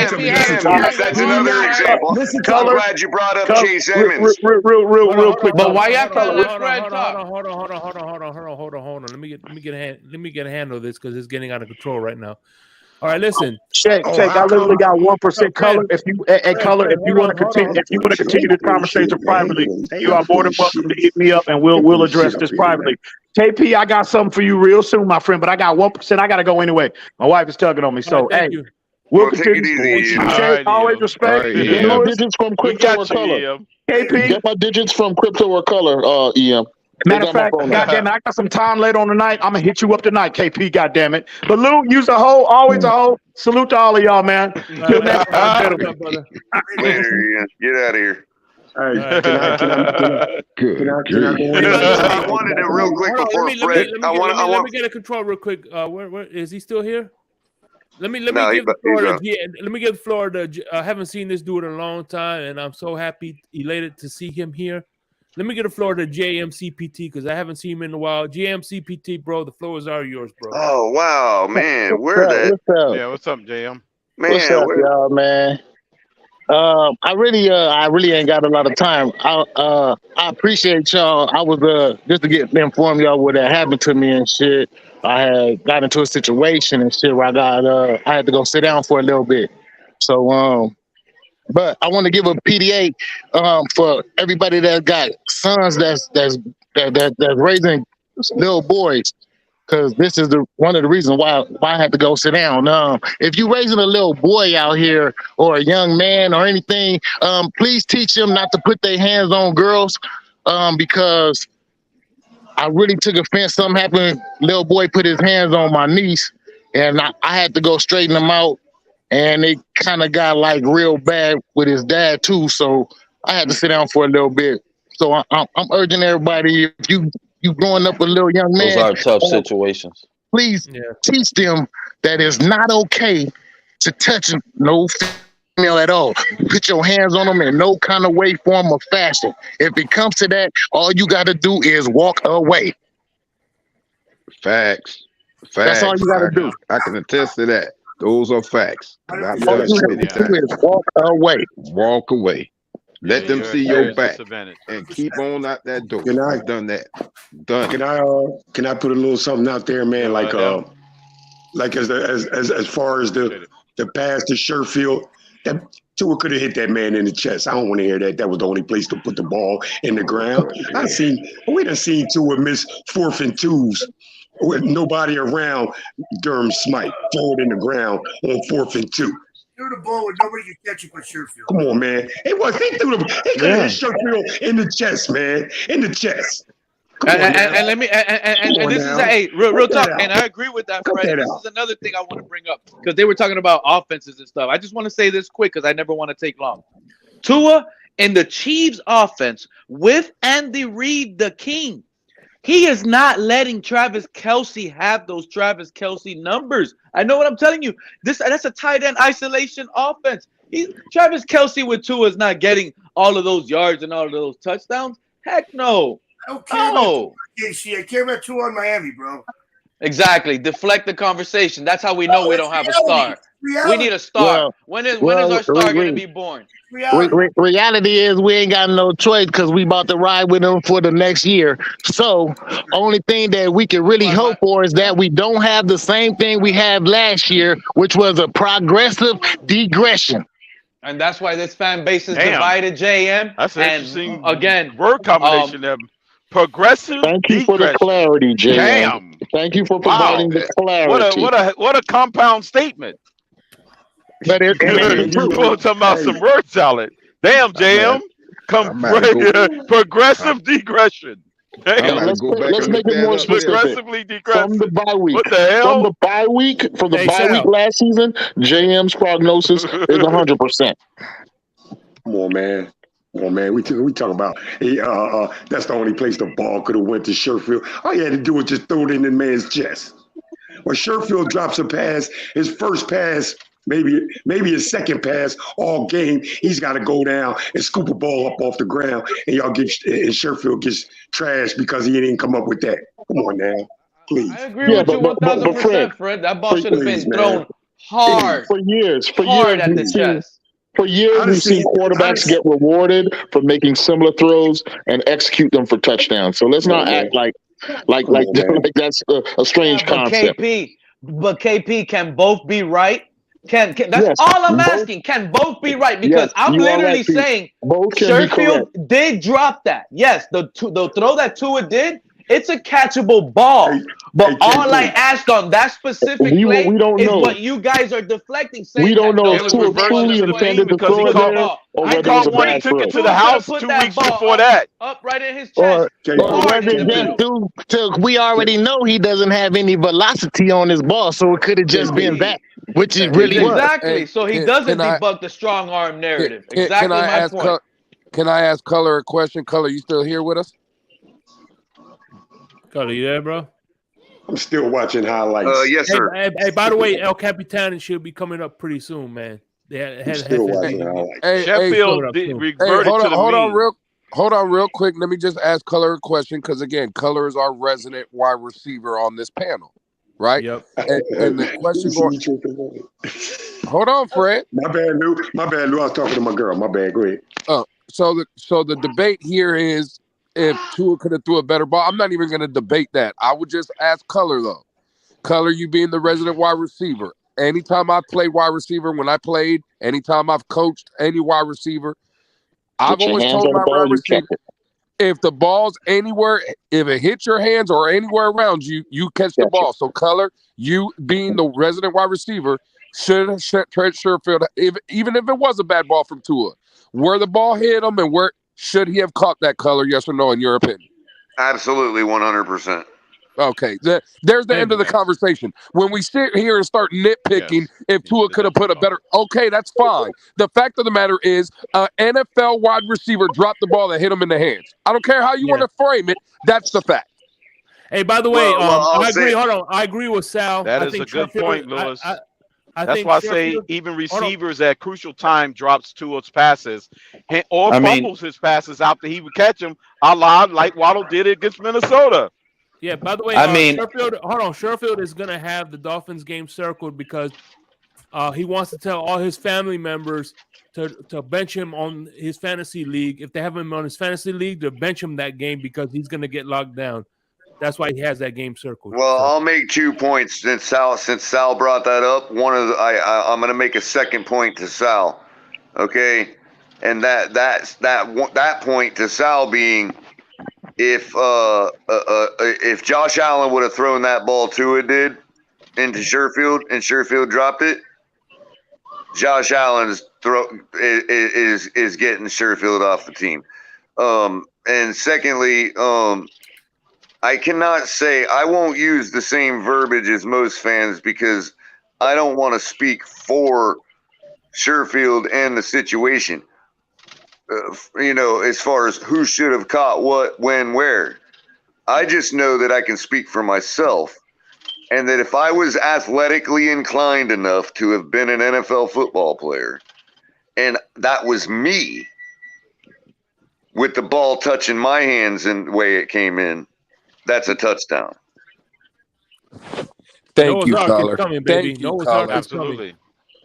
to me. That's another example. I'm glad you brought up Chase Edmonds. Real quick. But why y'all can't let Fred talk? Hold on. Let me get a handle of this because it's getting out of control right now. All right, listen. Shake. I literally got 1% Color. If you want to continue this conversation privately, you are more than welcome to hit me up, and we'll address this privately. KP, I got something for you real soon, my friend. But I got 1%. I got to go anyway. My wife is tugging on me, so hey. We'll continue. Shake, always respect. Get my digits from Crypto or Color. KP, get my digits from Crypto or Color. EM. Matter of fact, goddamn it, I got some time later on tonight. I'm gonna hit you up tonight, KP. Goddamn it, but Lou, use a hoe, always a hoe. Salute to all of y'all, man. Later, get out of here. Hey, can I I wanted to real quick before Fred. Let me get a control real quick. Where is he still here? Let me give the floor to let me give the floor to. I haven't seen this dude in a long time, and I'm so happy, elated to see him here. Let me get the floor to JMCPT because I haven't seen him in a while. JMCPT, bro, the floors are yours, bro. Oh wow, man, What's up? Yeah, what's up, JM? Man, what's up, y'all, man? I really ain't got a lot of time. I appreciate y'all. I was just to inform y'all what had happened to me and shit. I had got into a situation and shit where I had to go sit down for a little bit. So but I want to give a PDA for everybody that got sons that's raising little boys. Because this is one of the reasons why I had to go sit down. If you're raising a little boy out here or a young man or anything, please teach them not to put their hands on girls because I really took offense. Something happened. Little boy put his hands on my niece, and I had to go straighten him out. And it kind of got like real bad with his dad too. So I had to sit down for a little bit. So I'm urging everybody, if you growing up a little young man, those are tough situations. Please teach them that it's not okay to touch no female at all. Put your hands on them in no kind of way, form, or fashion. If it comes to that, all you got to do is walk away. Facts. That's all you got to do. I can attest to that. Those are facts. All you have to do is walk away. Walk away. Let them see your back and keep on out that door. I've done that. Done. Can I put a little something out there, man? Like as far as the pass to Sherfield, that Tua could have hit that man in the chest. I don't want to hear that. That was the only place to put the ball in the ground. We done seen Tua miss 4th and 2s with nobody around Durham Smythe. Throw it in the ground on 4th and 2. Threw the ball with nobody could catch it but Sherfield. Come on, man. He could have hit Sherfield in the chest, man. In the chest. And let me and this is real talk, and I agree with that, Fred. This is another thing I want to bring up because they were talking about offenses and stuff. I just want to say this quick because I never want to take long. Tua in the Chiefs offense with Andy Reid, the king. He is not letting Travis Kelce have those Travis Kelce numbers. I know what I'm telling you. That's a tight end isolation offense. Travis Kelce with Tua is not getting all of those yards and all of those touchdowns. Heck no. I don't care about KC. I care about Tua on Miami, bro. Exactly. Deflect the conversation. That's how we know we don't have a star. We need a star. When is our star going to be born? Reality is we ain't got no choice because we about to ride with them for the next year. So only thing that we can really hope for is that we don't have the same thing we had last year, which was a progressive degression. And that's why this fan base is divided, JM. That's an interesting again word combination. Progressive. Thank you for the clarity, JM. Damn. Thank you for providing the clarity. What a compound statement. But you're talking about some word salad. Damn, JM. Progressive degression. Damn. Let's make it more specific. Progressively degressive. From the bye week. What the hell? From the bye week last season, JM's prognosis is 100%. Come on, man. We talk about that's the only place the ball could have went to Sherfield. All you had to do was just throw it in the man's chest. When Sherfield drops a pass, his first pass, maybe his second pass all game, he's got to go down and scoop a ball up off the ground, and Sherfield gets trashed because he didn't come up with that. Come on now, please. I agree with you 1,000%, Fred. That ball should have been thrown hard. For years, at the chest. For years, we've seen quarterbacks get rewarded for making similar throws and execute them for touchdowns. So let's not act like that's a strange concept. But KP, can both be right? That's all I'm asking. Can both be right? Because I'm literally saying Sherfield did drop that. Yes, the throw that Tua did, it's a catchable ball. But all I asked on that specific play is what you guys are deflecting. We don't know if Tua truly intended to throw it there or whether it was a bad throw. He took it to the house 2 weeks before that. Up right in his chest. We already know he doesn't have any velocity on his ball, so it could have just been that, which it really was. Exactly. So he doesn't debunk the strong arm narrative. Exactly my point. Can I ask Color a question? Color, you still here with us? Color, you there, bro? I'm still watching highlights. Yes, sir. Hey, by the way, El Capitan should be coming up pretty soon, man. They had still watching highlights. Sheffield reverted to the mean. Hold on real quick. Let me just ask Color a question, because again, Color is our resident wide receiver on this panel, right? Yep. And the question hold on, Fred. My bad, Lou. My bad, Lou. I was talking to my girl. My bad. Go ahead. So the debate here is if Tua could have threw a better ball. I'm not even going to debate that. I would just ask Color, though. Color, you being the resident wide receiver. Anytime I've played wide receiver, when I played, anytime I've coached any wide receiver, I've always told my wide receiver, if the ball's anywhere, if it hits your hands or anywhere around you, you catch the ball. So, Color, you being the resident wide receiver, should Trent Sherfield, even if it was a bad ball from Tua, where the ball hit him and where should he have caught that, Color, yes or no, in your opinion? Absolutely, 100%. Okay, there's the end of the conversation. When we sit here and start nitpicking if Tua could have put a better, okay, that's fine. The fact of the matter is, NFL wide receiver dropped the ball and hit him in the hands. I don't care how you want to frame it. That's the fact. Hey, by the way, I agree. Hold on, I agree with Sal. That is a good point, Lewis. That's why I say even receivers at crucial time drops Tua's passes or fumbles his passes after he would catch them, a la like Waddle did it against Minnesota. Yeah, by the way, Sherfield is going to have the Dolphins game circled because he wants to tell all his family members to bench him on his fantasy league. If they have him on his fantasy league, to bench him that game because he's going to get locked down. That's why he has that game circled. Well, I'll make 2 points since Sal brought that up. I'm going to make a second point to Sal, okay, and that point to Sal being, if Josh Allen would have thrown that ball Tua did into Sherfield and Sherfield dropped it, Josh Allen's is getting Sherfield off the team. And secondly, I cannot say, I won't use the same verbiage as most fans because I don't want to speak for Sherfield and the situation. As far as who should have caught what, when, where. I just know that I can speak for myself, and that if I was athletically inclined enough to have been an NFL football player, and that was me, with the ball touching my hands and the way it came in, that's a touchdown. Thank you, Color. Thank you, Color. Absolutely.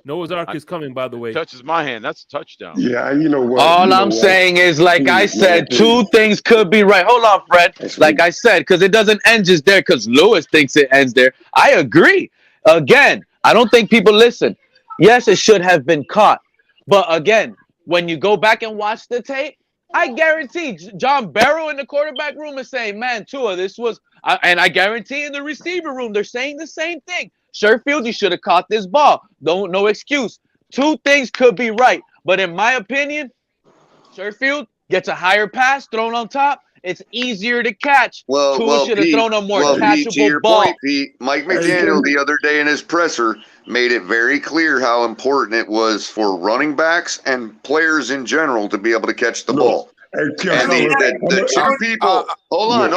Noah's Ark is coming, by the way. Touches my hand. That's a touchdown. Yeah, you know what? All I'm saying is, like I said, two things could be right. Hold on, Fred. Like I said, because it doesn't end just there because Lewis thinks it ends there. I agree. Again, I don't think people listen. Yes, it should have been caught. But again, when you go back and watch the tape, I guarantee John Barrow in the quarterback room is saying, man, Tua, this was, and I guarantee in the receiver room, they're saying the same thing. Sherfield, you should have caught this ball. No excuse. Two things could be right. But in my opinion, Sherfield gets a higher pass thrown on top. It's easier to catch. Tua should have thrown a more catchable to your ball. point, Pete, Mike McDaniel the other day in his presser made it very clear how important it was for running backs and players in general to be able to catch the ball. And the two people, hold on.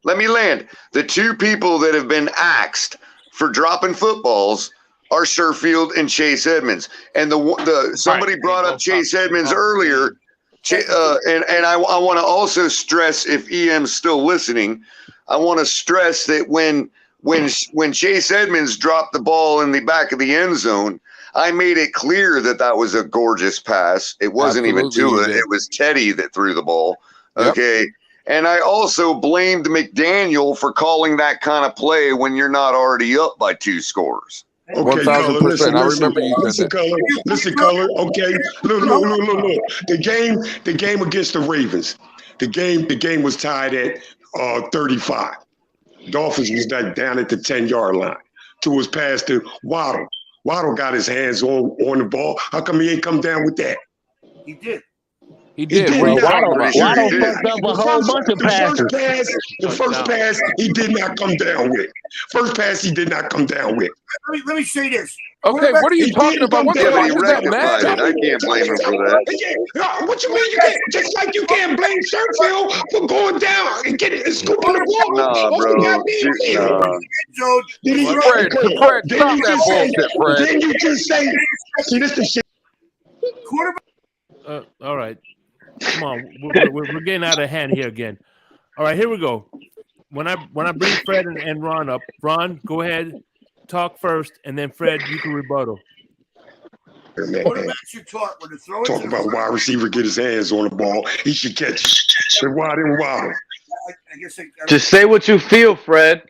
Let me land. The two people that have been axed for dropping footballs are Sherfield and Chase Edmonds. And somebody brought up Chase Edmonds earlier. And I want to also stress, if EM's still listening, I want to stress that when Chase Edmonds dropped the ball in the back of the end zone, I made it clear that was a gorgeous pass. It wasn't even Tua. It was Teddy that threw the ball. Okay. Yep. And I also blamed McDaniel for calling that kind of play when you're not already up by 2 scores. Okay, 1000%. I remember you said that. Listen, Color. Okay, look. The game against the Ravens. The game was tied at 35. Dolphins was down at the 10-yard line. Tua's pass to Waddle. Waddle got his hands on the ball. How come he ain't come down with that? He did. He did. What are you talking about? Waddle fucked up a whole bunch of passes. The first pass, he did not come down with. First pass, he did not come down with. Let me say this. Okay, what are you talking about? What the fuck is that, man? I can't blame him for that. What you mean you can't? Just like you can't blame Sherfield for going down and scooping the ball. Nah, bro. Fred, stop that bullshit, Fred. Then you just say, see, this the shit. All right. Come on. We're getting out of hand here again. All right, here we go. When I bring Fred and Ron up, Ron, go ahead, talk first, and then Fred, you can rebuttal. Quarterbacks should talk when they're throwing. Talk about wide receiver get his hands on the ball. He should catch it. And wide and wild. Just say what you feel, Fred.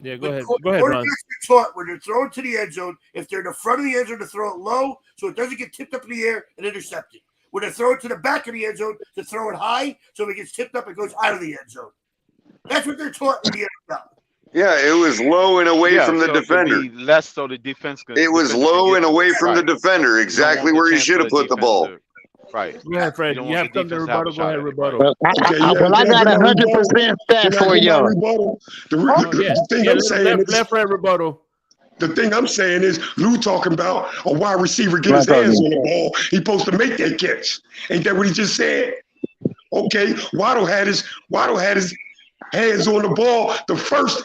Yeah, go ahead. Go ahead, Ron. Quarterbacks should talk when they're throwing to the end zone. If they're in the front of the end zone, to throw it low so it doesn't get tipped up in the air and intercepted. When they throw it to the back of the end zone, to throw it high so it gets tipped up and goes out of the end zone. That's what they're taught in the NFL. Yeah, it was low and away from the defender. Less so the defense could. It was low and away from the defender, exactly where he should have put the ball. Right. Yeah, Fred. You have something to rebuttal. Go ahead, rebuttal. Well, I got 100% stat for y'all. The thing I'm saying is, let Fred rebuttal. The thing I'm saying is, Lou talking about a wide receiver get his hands on the ball. He's supposed to make that catch. Ain't that what he just said? Okay, Waddle had his hands on the ball at the first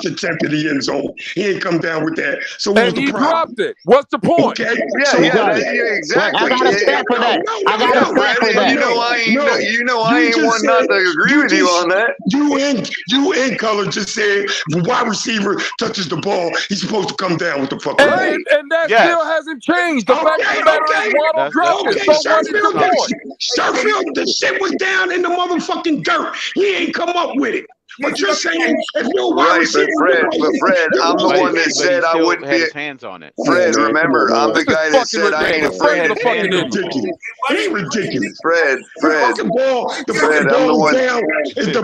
attempt in the end zone. He ain't come down with that. So and he dropped it. What's the point? Okay. Exactly. I got a stat for that. I got a stat for that. I ain't one not to agree with you on that. You in color just said the wide receiver touches the ball, he's supposed to come down with the fucking ball. And that still hasn't changed. The fact of the matter is Waddle dropped it. So what is your point? Sherfield, the shit was down in the motherfucking dirt. He ain't come up with it. But you're saying if you're right, but Fred, I'm the one that said I wouldn't be. His hands on it. Fred, remember, I'm the guy that said I ain't afraid of hands. It ain't ridiculous. Fred, the fucking ball down. Is the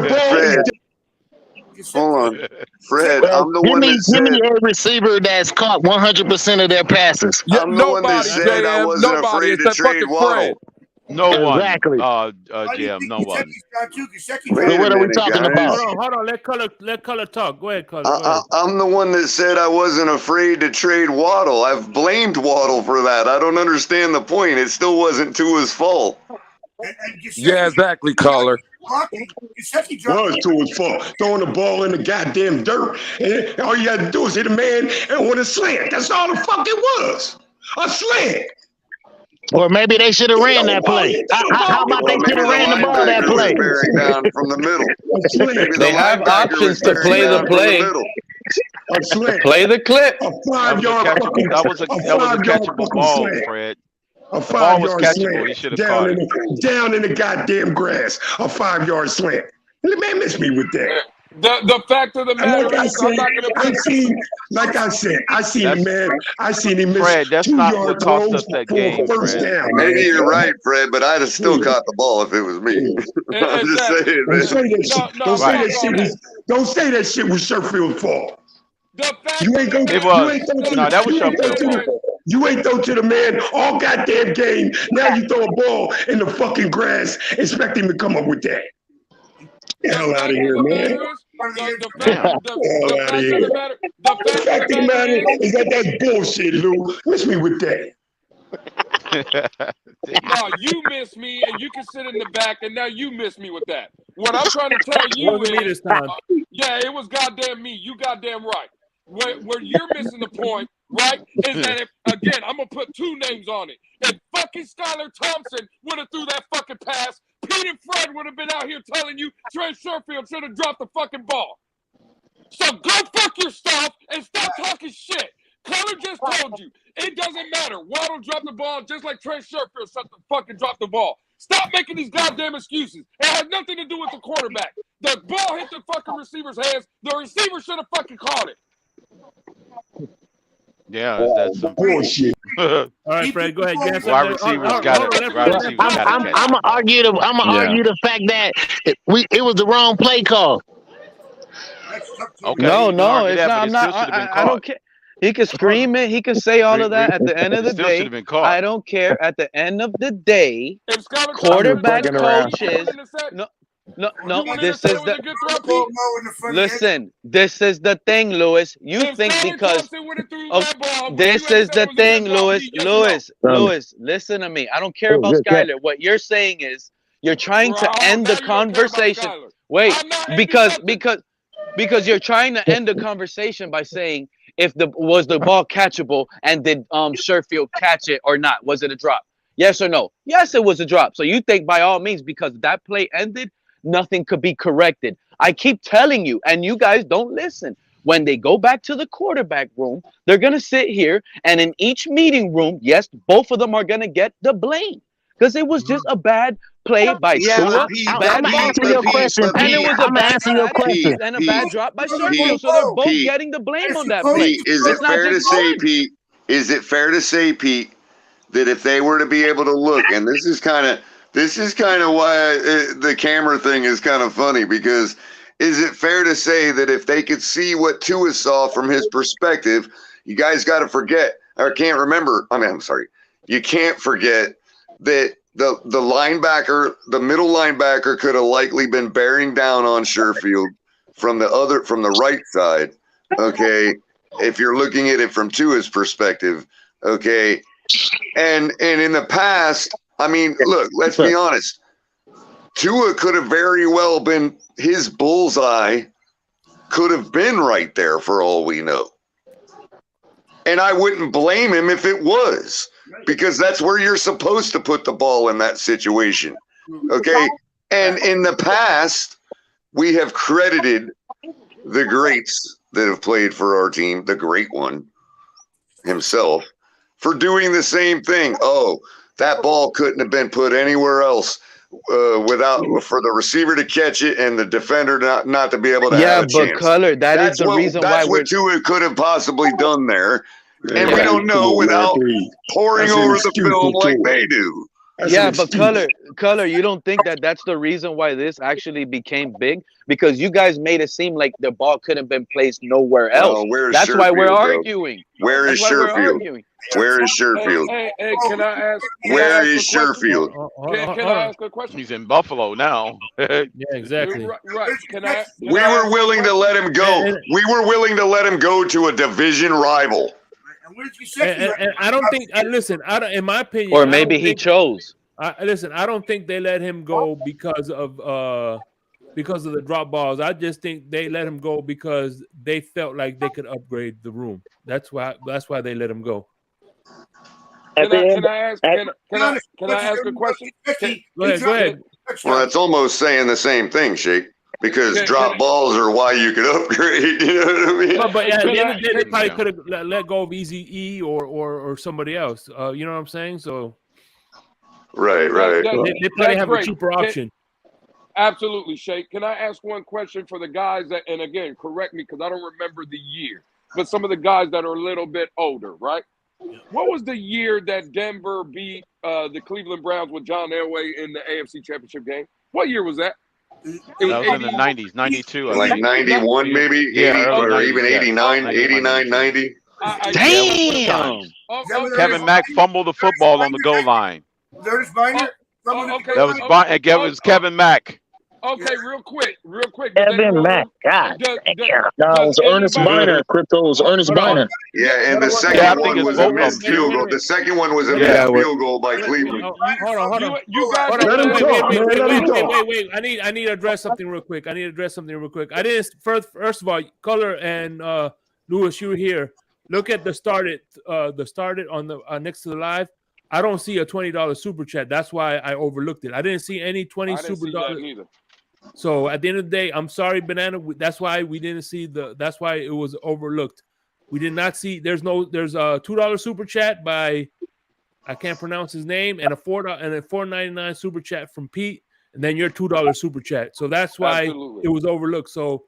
ball? Hold on, Fred. I'm the one that said. Give me a receiver that's caught 100% of their passes. I'm the one that said I wasn't afraid to trade Waddle. No one. Exactly. GM, no one. What are we talking about? Hold on. Let Color talk. Go ahead, Color. I'm the one that said I wasn't afraid to trade Waddle. I've blamed Waddle for that. I don't understand the point. It still wasn't Tua's fault. Yeah, exactly, Color. Was to his fault. Throwing the ball in the goddamn dirt. And all you had to do is hit a man and with a slant. That's all the fuck it was. A slant. Or maybe they should have ran that play. How about they should have ran the ball that play? Bearing down from the middle. They have options to play the play. Play the clip. A 5-yard fucking. That was a catchable ball, Fred. A 5-yard slant down in the goddamn grass. A 5-yard slant. Man, miss me with that. The fact of the matter is, I'm not gonna. I seen him, man. I seen him miss Fred, that's 2-yard throws that for game, a first Fred. down. Maybe you're right, Fred, but I'd have still caught the ball if it was me. I'm just saying, man. Don't say that shit was Sherfield's fault. It was. No, that was Sherfield's fault. You ain't throw to the man all goddamn game. Now you throw a ball in the fucking grass, expect him to come up with that. Get the hell out of here, man. The fact of the matter is that's bullshit, Lou. Miss me with that. No, you miss me, and you can sit in the back, and now you miss me with that. What I'm trying to tell you is, yeah, it was goddamn me. You goddamn right. Where you're missing the point, right, is that if, again, I'm going to put two names on it. If fucking Skylar Thompson would have threw that fucking pass, Pete and Fred would have been out here telling you Trey Sherfield should have dropped the fucking ball. So go fuck yourself and stop talking shit. Color just told you. It doesn't matter. Waddle dropped the ball just like Trey Sherfield fucking dropped the ball. Stop making these goddamn excuses. It has nothing to do with the quarterback. The ball hit the fucking receiver's hands. The receiver should have fucking caught it. Yeah, that's some bullshit. All right, Fred, go ahead. Wide receivers got it. I'm gonna argue the fact that it was the wrong play call. Okay. No, it's not. I'm not. I don't care. He can scream it. He can say all of that. At the end of the still should day, have been caught. I don't care. At the end of the day, If Skylar quarterback Thompson was coaches. no. No. You This is the. Listen. This is the thing, Lewis. You If think Skylar because. Thompson would have threw Oh, that ball, would this you ever is say the it was a thing, good ball? Lewis. Yes or no? Lewis. Listen to me. I don't care about Skyler. What you're saying is you're trying to end the conversation. Wait, because you're trying to end the conversation by saying if was the ball catchable and did Sherfield catch it or not? Was it a drop? Yes or no? Yes, it was a drop. So you think by all means, because that play ended, nothing could be corrected. I keep telling you, and you guys don't listen. When they go back to the quarterback room, they're going to sit here, and in each meeting room, yes, both of them are going to get the blame because it was just a bad play by Tua, bad answering your question, and it Pete. was a I'm bad answering your question. and a bad drop by Sherfield. So they're both getting the blame on that play. Pete, is it fair to say, Pete? Is it fair to say, Pete, that if they were to be able to look, and this is kind of why the camera thing is kind of funny, because is it fair to say that if they could see what Tua saw from his perspective, you guys got to forget, or can't remember, I'm sorry, you can't forget that the linebacker, the middle linebacker could have likely been bearing down on Sherfield from the right side, okay, if you're looking at it from Tua's perspective, okay, and in the past, I mean, look, let's be honest, Tua could have very well been, his bullseye could have been right there for all we know. And I wouldn't blame him if it was, because that's where you're supposed to put the ball in that situation. Okay. And in the past, we have credited the greats that have played for our team, the great one himself, for doing the same thing. Oh, that ball couldn't have been put anywhere else for the receiver to catch it and the defender not to be able to have a chance. Color, that's the reason why what Tua could have possibly done there. And we don't know without pouring over the film like they do. But color, you don't think that's the reason why this actually became big? Because you guys made it seem like the ball couldn't have been placed nowhere else. That's why we're arguing. Where is Sherfield? Where is Sherfield? Hey, can I ask? Where is Sherfield? Can I ask a question? He's in Buffalo now. Yeah, exactly. Right. We were willing to let him go. We were willing to let him go to a division rival. And I don't think. Listen, in my opinion, or maybe he chose. Listen, I don't think they let him go because of the drop balls. I just think they let him go because they felt like they could upgrade the room. That's why they let him go. Can I ask a question? Go ahead. Well, it's almost saying the same thing, Sheikh. Because drop balls are why you could upgrade. You know what I mean? But at the end of the day, they probably could have let go of Easy E or somebody else. You know what I'm saying? So. Right. They probably have a cheaper option. Absolutely, Sheikh. Can I ask one question for the guys and again, correct me because I don't remember the year, but some of the guys that are a little bit older, right? What was the year that Denver beat the Cleveland Browns with John Elway in the AFC Championship game? What year was that? That was in the 90s, 92. Like 91 maybe? Or even 89, 90. Damn! Kevin Mack fumbled the football on the goal line. There's Binder. That was Kevin Mack. Okay, real quick. Kevin Mack, God. No, it was Ernest Biner. Crypto was Ernest Biner. Yeah, and the second one was a missed field goal. The second one was a missed field goal by Cleveland. Hold on. You guys Wait. I need to address something real quick. I didn't first of all, Color and Lewis, you were here. Look at the started on the next to the live. I don't see a $20 super chat. That's why I overlooked it. I didn't see any $20 So at the end of the day, I'm sorry, Banana. That's why we didn't see that's why it was overlooked. We did not see. There's a $2 super chat by, I can't pronounce his name, and a $4.99 super chat from Pete, and then your $2 super chat. So that's why it was overlooked. So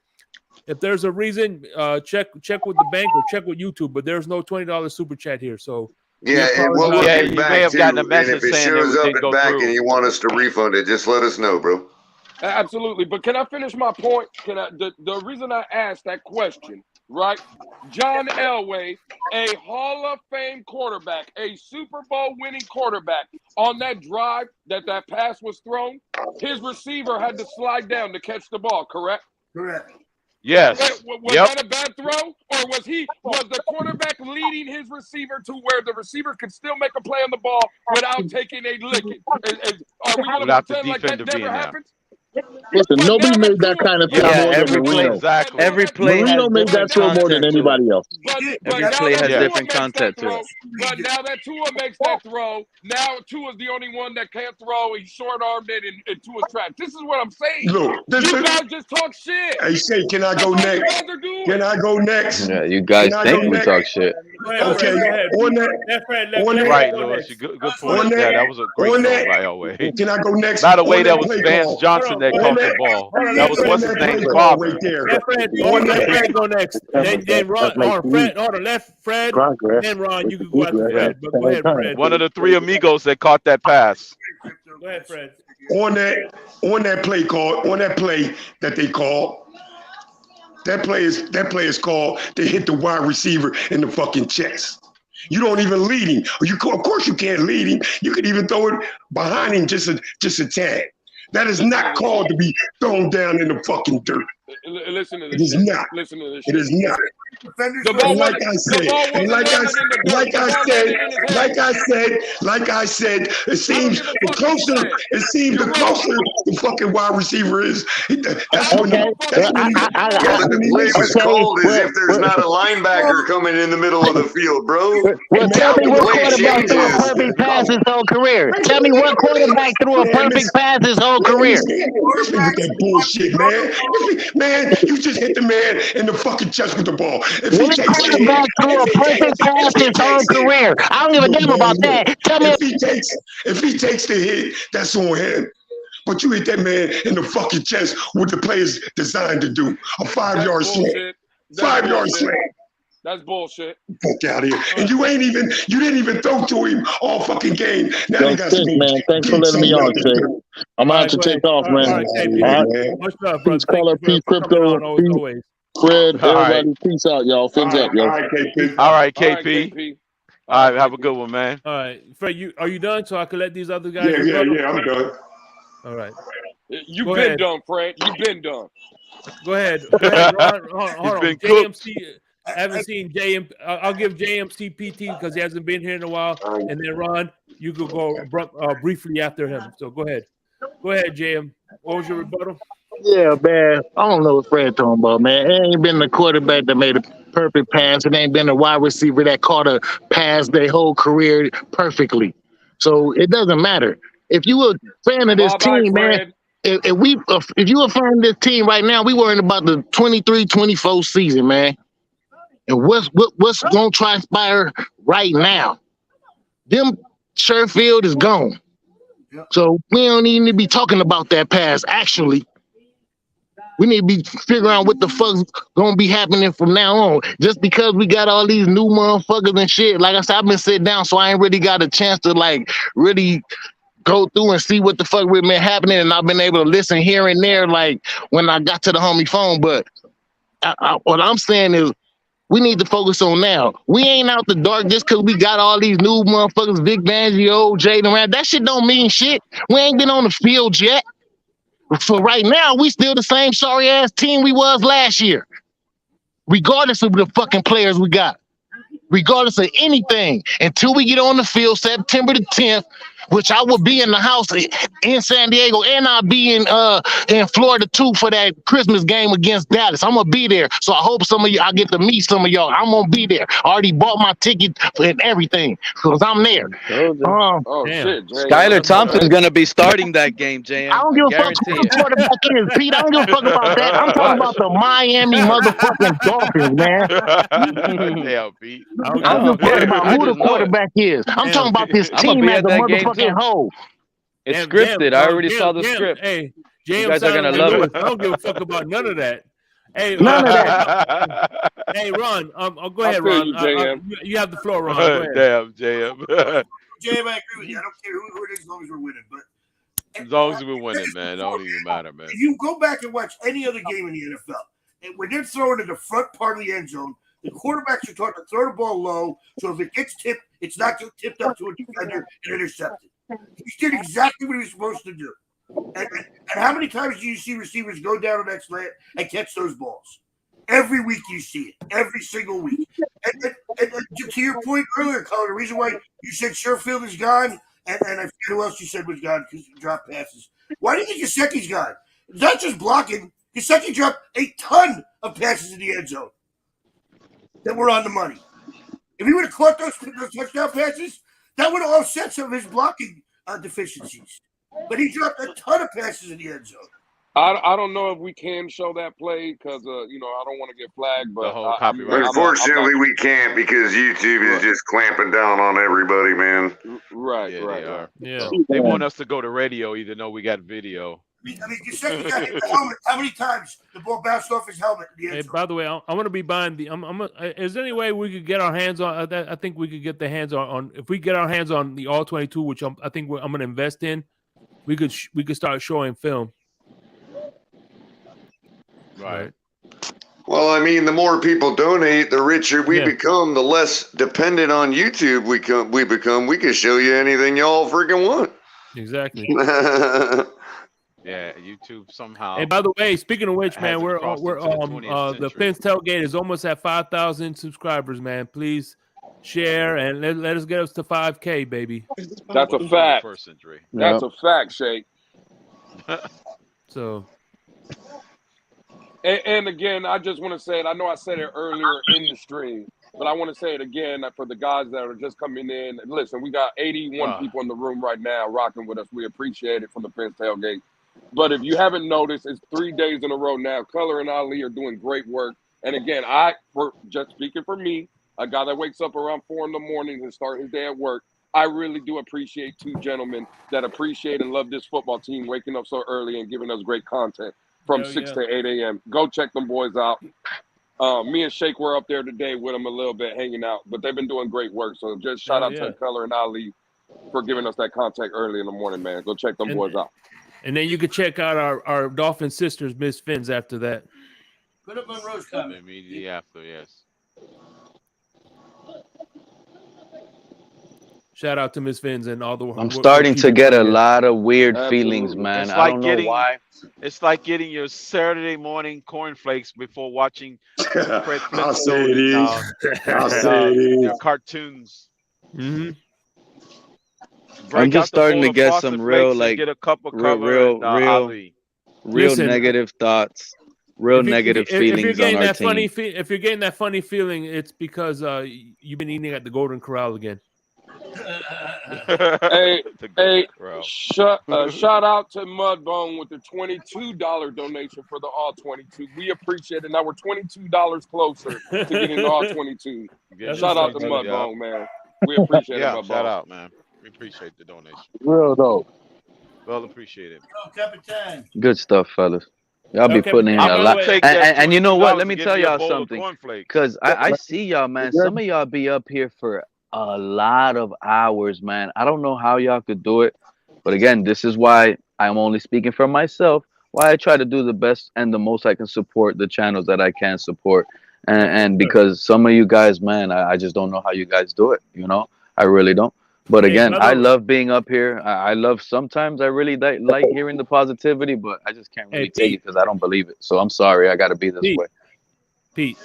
if there's a reason, check with the bank or check with YouTube. But there's no $20 super chat here. So. Yeah, and we'll look it back too. And if it shows up and back and you want us to refund it, just let us know, bro. Absolutely. But can I finish my point? The reason I asked that question right? John Elway, a Hall of Fame quarterback, a Super Bowl winning quarterback, on that drive that pass was thrown, his receiver had to slide down to catch the ball, correct? Correct. Yes. Was that a bad throw? Or was the quarterback leading his receiver to where the receiver could still make a play on the ball without taking a licking? Are we going to pretend like that never happens? Listen, nobody made that kind of throw more than every play, Marino. Exactly. every play has Marino made that different throw more than content to it. anybody else. Every play has different content to it. But now that Tua makes that throw, now Tua's the only one that can't throw. He short-armed it and Tua's trapped. This is what I'm saying. Look, you guys just talk shit. Hey, Shay, can I go next? Can I go next? Yeah, you guys think we talk shit. Okay, on that, Right, Lewis. Good point. Yeah, that was a great throw by Elway. Can I go next? By the way, that was Vance Johnson that caught the ball. That was what's his name's father. Let Fred go next. Then Ron, Fred, then Ron. You can go after Fred. But go ahead, Fred. One of the three amigos that caught that pass. Go ahead, Fred. On that play that they called, that play is called, they hit the wide receiver in the fucking chest. You don't even lead him. Of course you can't lead him. You could even throw it behind him just a tag. That is not called to be thrown down in the fucking dirt. Listen to this. It is not. Listen to this. It is not. And like I said, it seems the closer the fucking wide receiver is, that's when the place is called as if there's not a linebacker coming in the middle of the field, bro. Well, tell me what quarterback threw a perfect pass his whole career. Tell me what quarterback threw a perfect pass his whole career. With that bullshit, man. Man, you just hit the man in the fucking chest with the ball. If he takes the hit, threw a perfect pass his whole career. I don't give a damn about that. Tell me if he takes the hit, that's on him. But you hit that man in the fucking chest what the play is designed to do. A 5-yard slam. 5-yard slam. That's bullshit. Fuck out of here. And you didn't even throw to him all fucking game. Now they got man. Thanks for letting me on, Shay. I'm gonna have to take off, man. All right. Much love, brother. Peace, caller, peace, crypto, peace. Fred, everybody, peace out, y'all. Fins up, y'all. All right, KP. All right, have a good one, man. All right, Fred, are you done? So I can let these other guys. Yeah, I'm done. All right. You've been done, Fred. You've been done. Go ahead, Ron. Hold on. JMC. I haven't seen JM. I'll give JMC PT because he hasn't been here in a while. And then Ron, you could go briefly after him. So go ahead. Go ahead, JM. What was your rebuttal? Yeah, man. I don't know what Fred talking about, man. It ain't been the quarterback that made a perfect pass. It ain't been the wide receiver that caught a pass their whole career perfectly. So it doesn't matter. If you a fan of this team, man, if you a fan of this team right now, we worrying about the 23-24 season, man. And what's gonna transpire right now? Them Sherfield is gone. So we don't even need to be talking about that pass. Actually, we need to be figuring out what the fuck's gonna be happening from now on. Just because we got all these new motherfuckers and shit, like I said, I've been sitting down, so I ain't really got a chance to like really go through and see what the fuck really been happening. And I've been able to listen here and there, like when I got to the homie phone. But what I'm saying is, we need to focus on now. We ain't out the dark just because we got all these new motherfuckers, Vic Fangio, Jaden around. That shit don't mean shit. We ain't been on the field yet. For right now, we still the same sorry-ass team we was last year. Regardless of the fucking players we got. Regardless of anything. Until we get on the field September the 10th, which I will be in the house in San Diego, and I'll be in Florida too for that Christmas game against Dallas. I'm gonna be there, so I hope some of you I get to meet some of y'all. I'm gonna be there. I already bought my ticket and everything because I'm there. Shit, Skylar Thompson's gonna be starting that game, JM. I don't give a fuck who the quarterback is, Pete. I don't give a fuck about that. I'm talking about the Miami motherfucking Dolphins, man. Damn, Pete. I don't give a fuck about who the quarterback is. I'm talking about this team as a motherfucking whole. It's scripted. I already saw the script. Hey, you guys are gonna love it. I don't give a fuck about none of that. Hey, none of that. Hey, Ron. I'll go ahead, Ron. You have the floor, Ron. Go ahead. Damn, JM. JM, I agree with you. I don't care who it is as long as we're winning. But as long as we're winning, man, it don't even matter, man. If you go back and watch any other game in the NFL, And when they're throwing in the front part of the end zone, the quarterbacks are taught to throw the ball low, so if it gets tipped, it's not tipped up to a defender and intercepted. He did exactly what he was supposed to do. And how many times do you see receivers go down the next slant and catch those balls? Every week you see it. Every single week. And to your point earlier, Colin, the reason why you said Sherfield is gone, and I forget who else you said was gone because he dropped passes. Why do you think Gesicki's gone? It's not just blocking. Gesicki dropped a ton of passes in the end zone that were on the money. If he would have caught those touchdown passes, that would have offset some of his blocking deficiencies. But he dropped a ton of passes in the end zone. I don't know if we can show that play because I don't want to get flagged. But unfortunately, we can't because YouTube is just clamping down on everybody, man. Right, yeah, right, they are. Yeah, so they want us to go to radio, even though we got video. I mean, Gesicki got hit the helmet. How many times the ball bounced off his helmet? Hey, by the way, I'm going to be buying the. Is there any way we could get our hands on that? I think we could get the hands on if we get our hands on the All 22, which I think I'm going to invest in. We could start showing film. Right. Well, I mean, the more people donate, the richer we become. The less dependent on YouTube we become. We can show you anything y'all freaking want. Exactly. Yeah, YouTube somehow. Hey, by the way, speaking of which, man, we're the Fins Tailgate is almost at 5,000 subscribers, man. Please share and let us get us to 5K, baby. That's a fact. That's a fact, Shake. So. And again, I just want to say it. I know I said it earlier in the stream, but I want to say it again for the guys that are just coming in. Listen, we got 81 people in the room right now rocking with us. We appreciate it from the Fins Tailgate. But if you haven't noticed, it's 3 days in a row now. Color and Ali are doing great work. And again, just speaking for me, a guy that wakes up around 4 in the morning and start his day at work, I really do appreciate two gentlemen that appreciate and love this football team waking up so early and giving us great content from 6 to 8 a.m. Go check them boys out. Me and Shake were up there today with them a little bit, hanging out. But they've been doing great work. So just shout out to Color and Ali for giving us that contact early in the morning, man. Go check them boys out. And then you could check out our Dolphin sisters, Miss Fins, after that. Put up Monroe's comment. Immediately after, yes. Shout out to Miss Fins and all the. I'm starting to get a lot of weird feelings, man. I don't know why. It's like getting your Saturday morning cornflakes before watching Fred I'll say it is. Your cartoons. Mm-hmm. I'm just starting to get some real, like, get a cup of real negative thoughts, negative feelings on our team. If you're getting that funny feeling, it's because you've been eating at the Golden Corral again. Shout out to Mudbone with the $22 donation for the All 22. We appreciate it. Now we're $22 closer to getting the All 22. Shout out to Mudbone, man. We appreciate it, Mudbone. Shout out, man. We appreciate the donation. Real though. Well appreciated. Good stuff, fellas. Y'all be putting in a lot. And you know what? Let me tell y'all something. Because I see y'all, man. Some of y'all be up here for a lot of hours, man. I don't know how y'all could do it. But again, this is why I'm only speaking for myself. Why I try to do the best and the most I can support the channels that I can support. And because some of you guys, man, I just don't know how you guys do it. You know, I really don't. But again, I love being up here. I love sometimes I really like hearing the positivity, but I just can't really take it because I don't believe it. So I'm sorry, I got to be this way. Pete,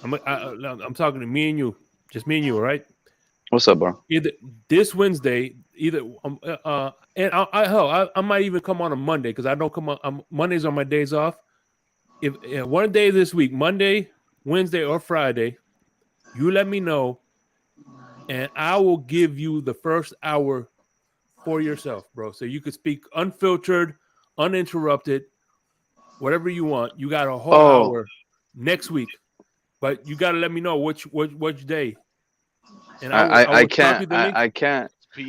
I'm talking to me and you, just me and you, all right? What's up, bro? Either this Wednesday, and I might even come on a Monday because I don't come on. Mondays are my days off. If one day this week, Monday, Wednesday, or Friday, you let me know. And I will give you the first hour for yourself, bro. So you could speak unfiltered, uninterrupted, whatever you want. You got a whole hour next week, but you got to let me know which day. And I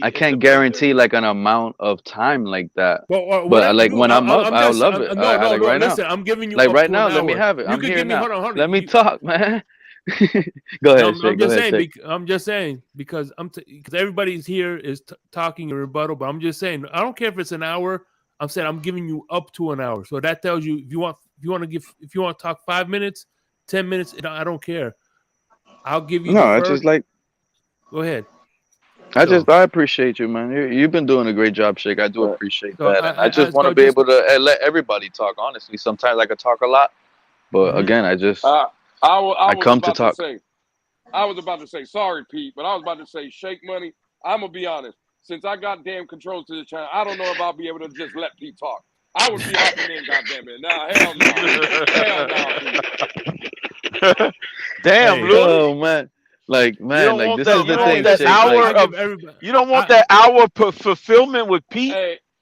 can't guarantee like an amount of time like that. But like when I'm up, I'll love it. Like right now, listen, I'm giving you like right now. Let me have it. I'm here now. Hold on. Let me talk, man. Go ahead. I'm just saying because everybody's here is talking in rebuttal, but I'm just saying I don't care if it's an hour. I'm saying I'm giving you up to an hour. So that tells you if you want if you want to talk 5 minutes, 10 minutes, I don't care. I'll give you No, the I first. just like. Go ahead. I appreciate you, man. You've been doing a great job, Shake. I do appreciate So that, and I just want to be able to let everybody talk. Honestly, sometimes I could talk a lot, but again, I come to talk. I was about to say, sorry, Pete, but I was about to say, Shake Money. I'm gonna be honest. Since I got damn controls to the channel, I don't know if I'll be able to just let Pete talk. I would be hopping in, goddamn it. Nah, hell no, Damn, Lewis. Oh man. Like this is the thing. You don't want that hour fulfillment with Pete.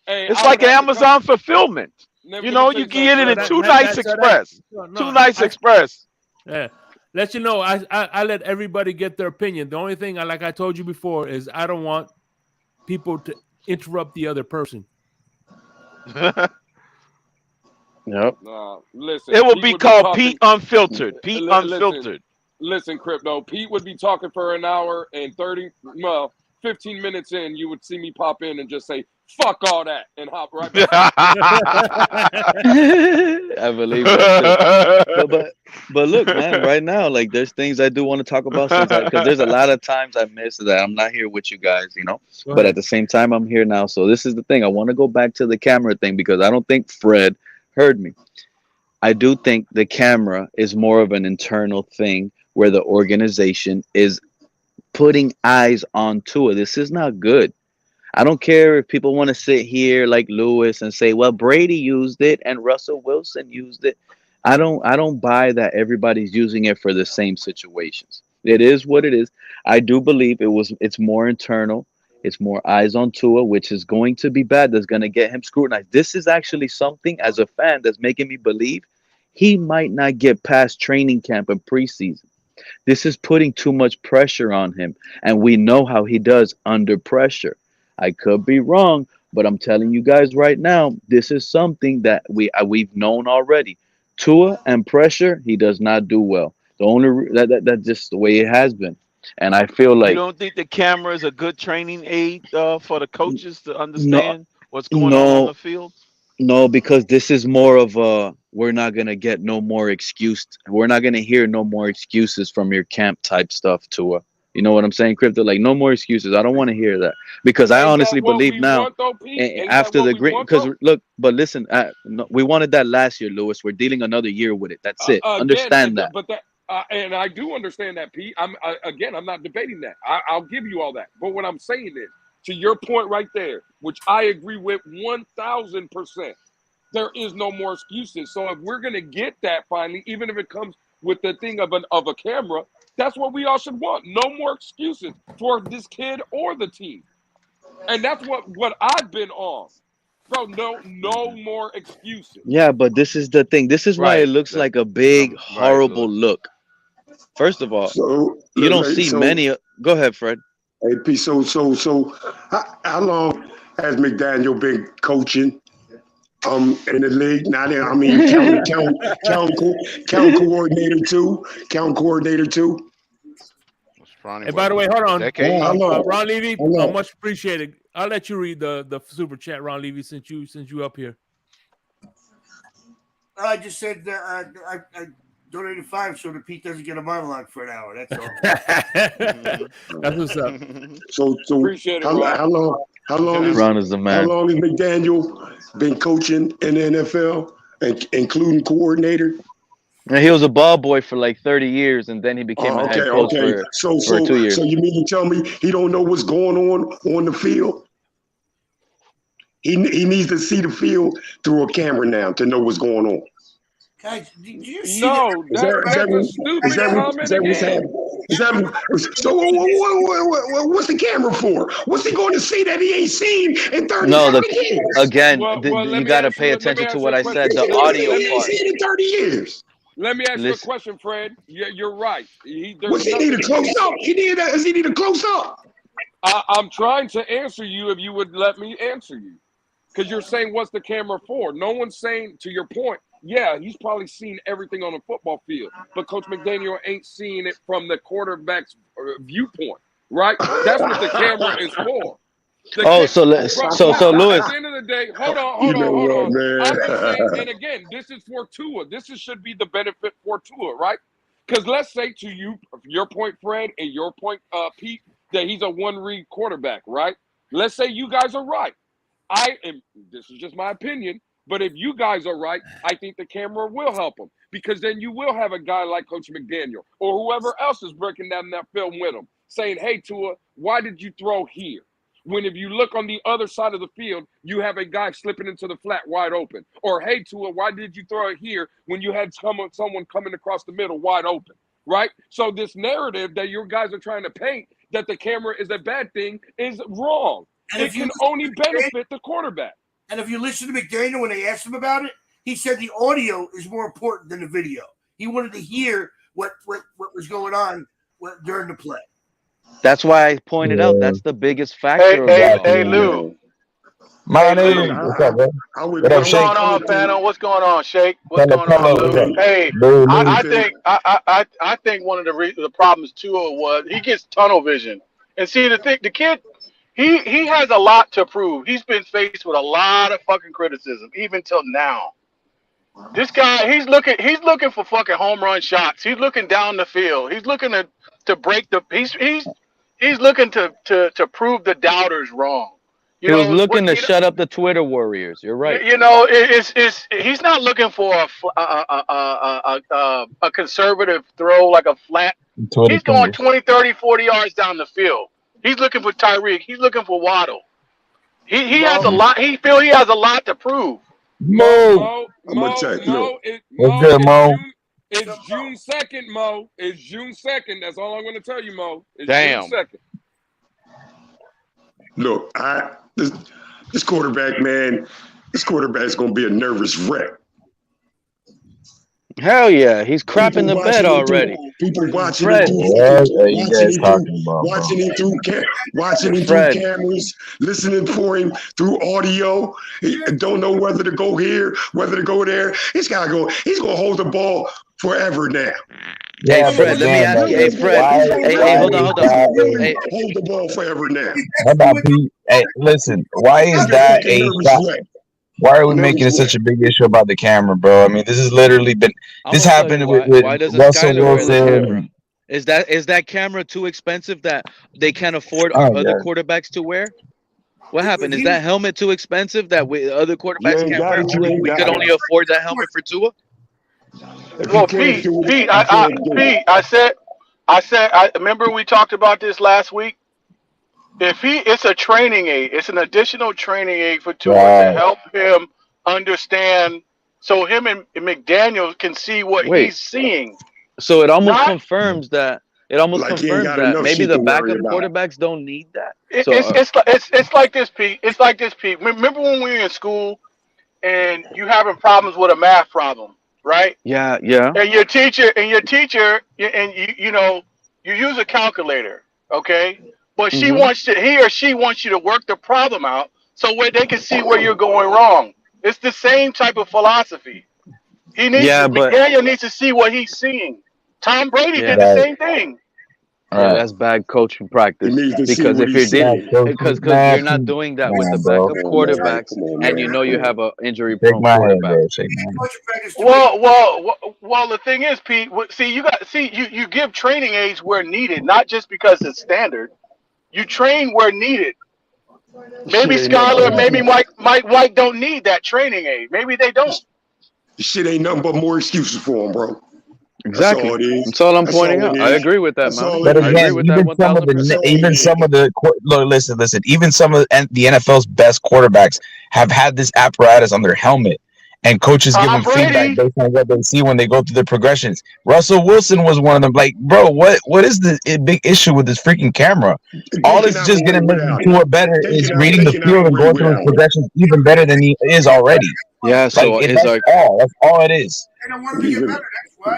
It's like an Amazon fulfillment. You get it in 2 nights express. 2 nights express. Yeah. Let you know, I let everybody get their opinion. The only thing, like I told you before, is I don't want people to interrupt the other person. Yep. Listen, it will be called Pete Unfiltered. Pete Unfiltered. Listen, Crypto. Pete would be talking for an hour and 15 minutes in, you would see me pop in and just say, fuck all that, and hop right back. I believe that too. But look, man, right now, like there's things I do want to talk about because there's a lot of times I miss that I'm not here with you guys, But at the same time, I'm here now. So this is the thing. I want to go back to the camera thing because I don't think Fred heard me. I do think the camera is more of an internal thing where the organization is putting eyes on Tua. This is not good. I don't care if people want to sit here like Lewis and say, well, Brady used it and Russell Wilson used it. I don't buy that everybody's using it for the same situations. It is what it is. I do believe it's more internal. It's more eyes on Tua, which is going to be bad. That's going to get him scrutinized. This is actually something as a fan that's making me believe he might not get past training camp and preseason. This is putting too much pressure on him, and we know how he does under pressure. I could be wrong, but I'm telling you guys right now, this is something that we've known already. Tua and pressure, he does not do well. The only that's just the way it has been, and I feel like you don't think the camera is a good training aid for the coaches to understand what's going on the field? No, because this is more of a we're not gonna get no more excuse. We're not gonna hear no more excuses from your camp type stuff, Tua. You know what I'm saying, Crypto? Like no more excuses. I don't want to hear that because I honestly believe now after the great. Because look, but listen, we wanted that last year, Lewis. We're dealing another year with it. That's it. Understand that. But and I do understand that, Pete. I'm not debating that. I'll give you all that. But what I'm saying is, to your point right there, which I agree with 1,000%, there is no more excuses. So if we're gonna get that finally, even if it comes with the thing of a camera, that's what we all should want. No more excuses for this kid or the team. And that's what I've been on. Bro, no more excuses. Yeah, but this is the thing. This is why it looks like a big, horrible look. First of all, you don't see many. Go ahead, Fred. Hey, P. So, how long has McDaniel been coaching? In the league now, I mean, count coordinator too. Hey, by the way, hold on, Ron Levy, much appreciated. I'll let you read the super chat, Ron Levy, since you up here. I just said I donated $5 so that Pete doesn't get a monologue for an hour. That's all. That's what's up. So appreciate it, how long is Ron is the man. How long has McDaniel been coaching in the NFL, including coordinator? And he was a ball boy for like 30 years, and then he became a head coach for 2 years. So you mean to tell me he don't know what's going on the field? He needs to see the field through a camera now to know what's going on. Guys, did you see So what's the camera for? What's he going to see that he ain't seen in 30 years? Again, you got to pay attention to what I said. The audio part. He ain't seen in 30 years. Let me ask you a question, Fred. You're right. What's he need a close up? Does he need a close up? I'm trying to answer you if you would let me answer you. Because you're saying, what's the camera for? No one's saying, to your point, yeah, he's probably seen everything on the football field. But Coach McDaniel ain't seeing it from the quarterback's viewpoint, right? That's what the camera is for. Oh, so Lewis. At the end of the day, hold on. I'm just saying, and again, this is for Tua. Should be the benefit for Tua, right? Because let's say to you, your point, Fred, and your point, Pete, that he's a one-read quarterback, right? Let's say you guys are right. This is just my opinion, but if you guys are right, I think the camera will help him, because then you will have a guy like Coach McDaniel or whoever else is breaking down that film with him, saying, hey, Tua, why did you throw here? When if you look on the other side of the field, you have a guy slipping into the flat wide open. Or, hey, Tua, why did you throw it here when you had someone coming across the middle wide open, right? So this narrative that your guys are trying to paint that the camera is a bad thing is wrong. And it can only benefit the quarterback. And if you listen to McDaniel when they asked him about it, he said the audio is more important than the video. He wanted to hear what was going on during the play. That's why I pointed out that's the biggest factor. Hey, Lou. My name. What's up, bro? What's going on, Phantom? What's going on, Shake? What's going on, Lou? Hey, I think one of the problems too was he gets tunnel vision. And see, the kid, he has a lot to prove. He's been faced with a lot of fucking criticism, even till now. This guy, he's looking for fucking home run shots. He's looking down the field. He's looking to break the. He's looking to prove the doubters wrong. He was looking to shut up the Twitter warriors. You're right. You know, he's not looking for a conservative throw like a flat. He's going 20, 30, 40 yards down the field. He's looking for Tyreek. He's looking for Waddle. He has a lot. He has a lot to prove. Mo, I'm gonna check. What's good, Mo? It's June 2nd, Mo. It's June 2nd. That's all I'm going to tell you, Mo. It's Damn. June 2nd. Look, this quarterback, man, this quarterback's going to be a nervous wreck. Hell yeah, he's crapping the bed already. People watching him through cameras, listening for him through audio. He don't know whether to go here, whether to go there. He's got to go. He's going to hold the ball forever now. Yeah, hey, Fred, let me ask you. Hey, Fred. Hey, hold on. Hey, hold the ball forever now. How about Pete? Hey, listen, why is that a shot? Why are we making it such a big issue about the camera, bro? I mean, this has literally been. This happened with Russell Wilson. Is that camera too expensive that they can't afford other quarterbacks to wear? What happened? Is that helmet too expensive that other quarterbacks can't wear? We could only afford that helmet for Tua. Well, Pete, I remember we talked about this last week. It's a training aid. It's an additional training aid for Tua to help him understand, so him and McDaniel can see what he's seeing. So it almost confirms that. It almost confirms that maybe the backup quarterbacks don't need that. It's like this, Pete. It's like this, Pete. Remember when we were in school and you having problems with a math problem, right? Yeah. And your teacher, you use a calculator, okay? But he or she wants you to work the problem out so where they can see where you're going wrong. It's the same type of philosophy. McDaniel needs to see what he's seeing. Tom Brady did the same thing. Yeah, that's bad coaching practice. Because if because you're not doing that with the backup quarterbacks, and you have an injury-prone quarterback. Well, the thing is, Pete. You give training aids where needed, not just because it's standard. You train where needed. Maybe Skylar, maybe Mike White don't need that training aid. Maybe they don't. Shit ain't nothing but more excuses for him, bro. Exactly. That's all I'm pointing out. I agree with that, man. But again, even some of the listen. Even some of the NFL's best quarterbacks have had this apparatus on their helmet, and coaches give them feedback based on what they see when they go through the progressions. Russell Wilson was one of them. Like, bro, what is the big issue with this freaking camera? All it's just gonna make him do it better is reading the field and going through his progressions even better than he is already. Yeah, so that's all it is.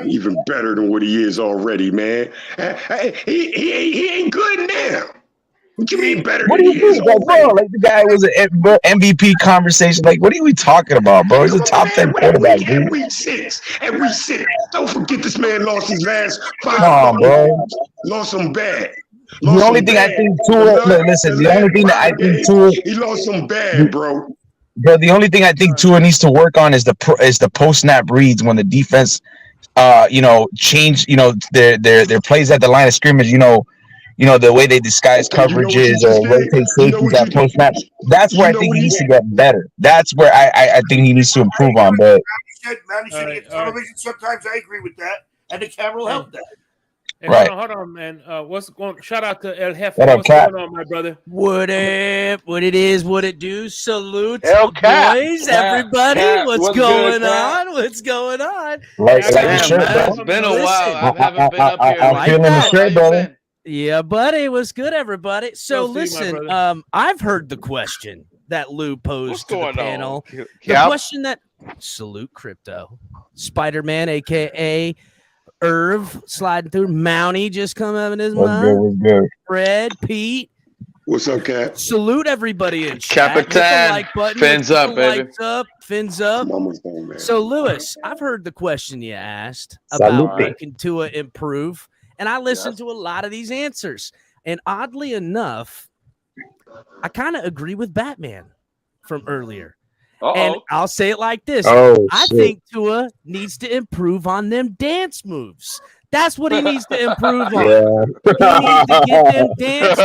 Even better than what he is already, man. He ain't good now. What you mean better than he is already? Bro, like the guy was an MVP conversation. Like, what are we talking about, bro? He's a top 10 quarterback, dude. At week six. Don't forget this man lost his last 5 Come on, bro. Lost them bad. The only thing I think Tua. Listen, the only thing that I think Tua. He lost some bad, bro. But the only thing I think Tua needs to work on is the post snap reads when the defense, change, their plays at the line of scrimmage, the way they disguise coverages or rotate safeties at post snap. That's where I think he needs to get better. That's where I think he needs to improve on. But Manny said he gets television. Sometimes I agree with that, and the camera will help that. Hey, right. Hold on, man. What's going? Shout out to El Jefe. What up, What's Cap? going on, my brother? What it is, what it do? Salute, El Cap. boys, everybody. Cap. What's What's going good, Cap? on? What's going on? Like your Damn, shirt, man, bro. it's been a while. I haven't been up here. I'm feeling the shirt, brother. Yeah, buddy. What's good, everybody? So Go see you, my listen, brother. I've heard the question that Lou posed to the panel. The Cap? question that salute crypto, Spider-Man, aka Irv, sliding through. Mountie just come up in his mind. What's good? Fred, Pete. What's up, Cap? Salute everybody in chat. Hit the Capitan. like button. Fins Hit up, the baby. Lights up. Fins up. I'm almost done, man. So, Lewis, I've heard the question you asked about Salute. can Tua improve, and I listened to a lot of these answers. And oddly enough, I kind of agree with Batman from earlier. And I'll say it like this. I think Tua needs to improve on them dance moves. That's what he needs to improve on. Yeah. He needs to get them dance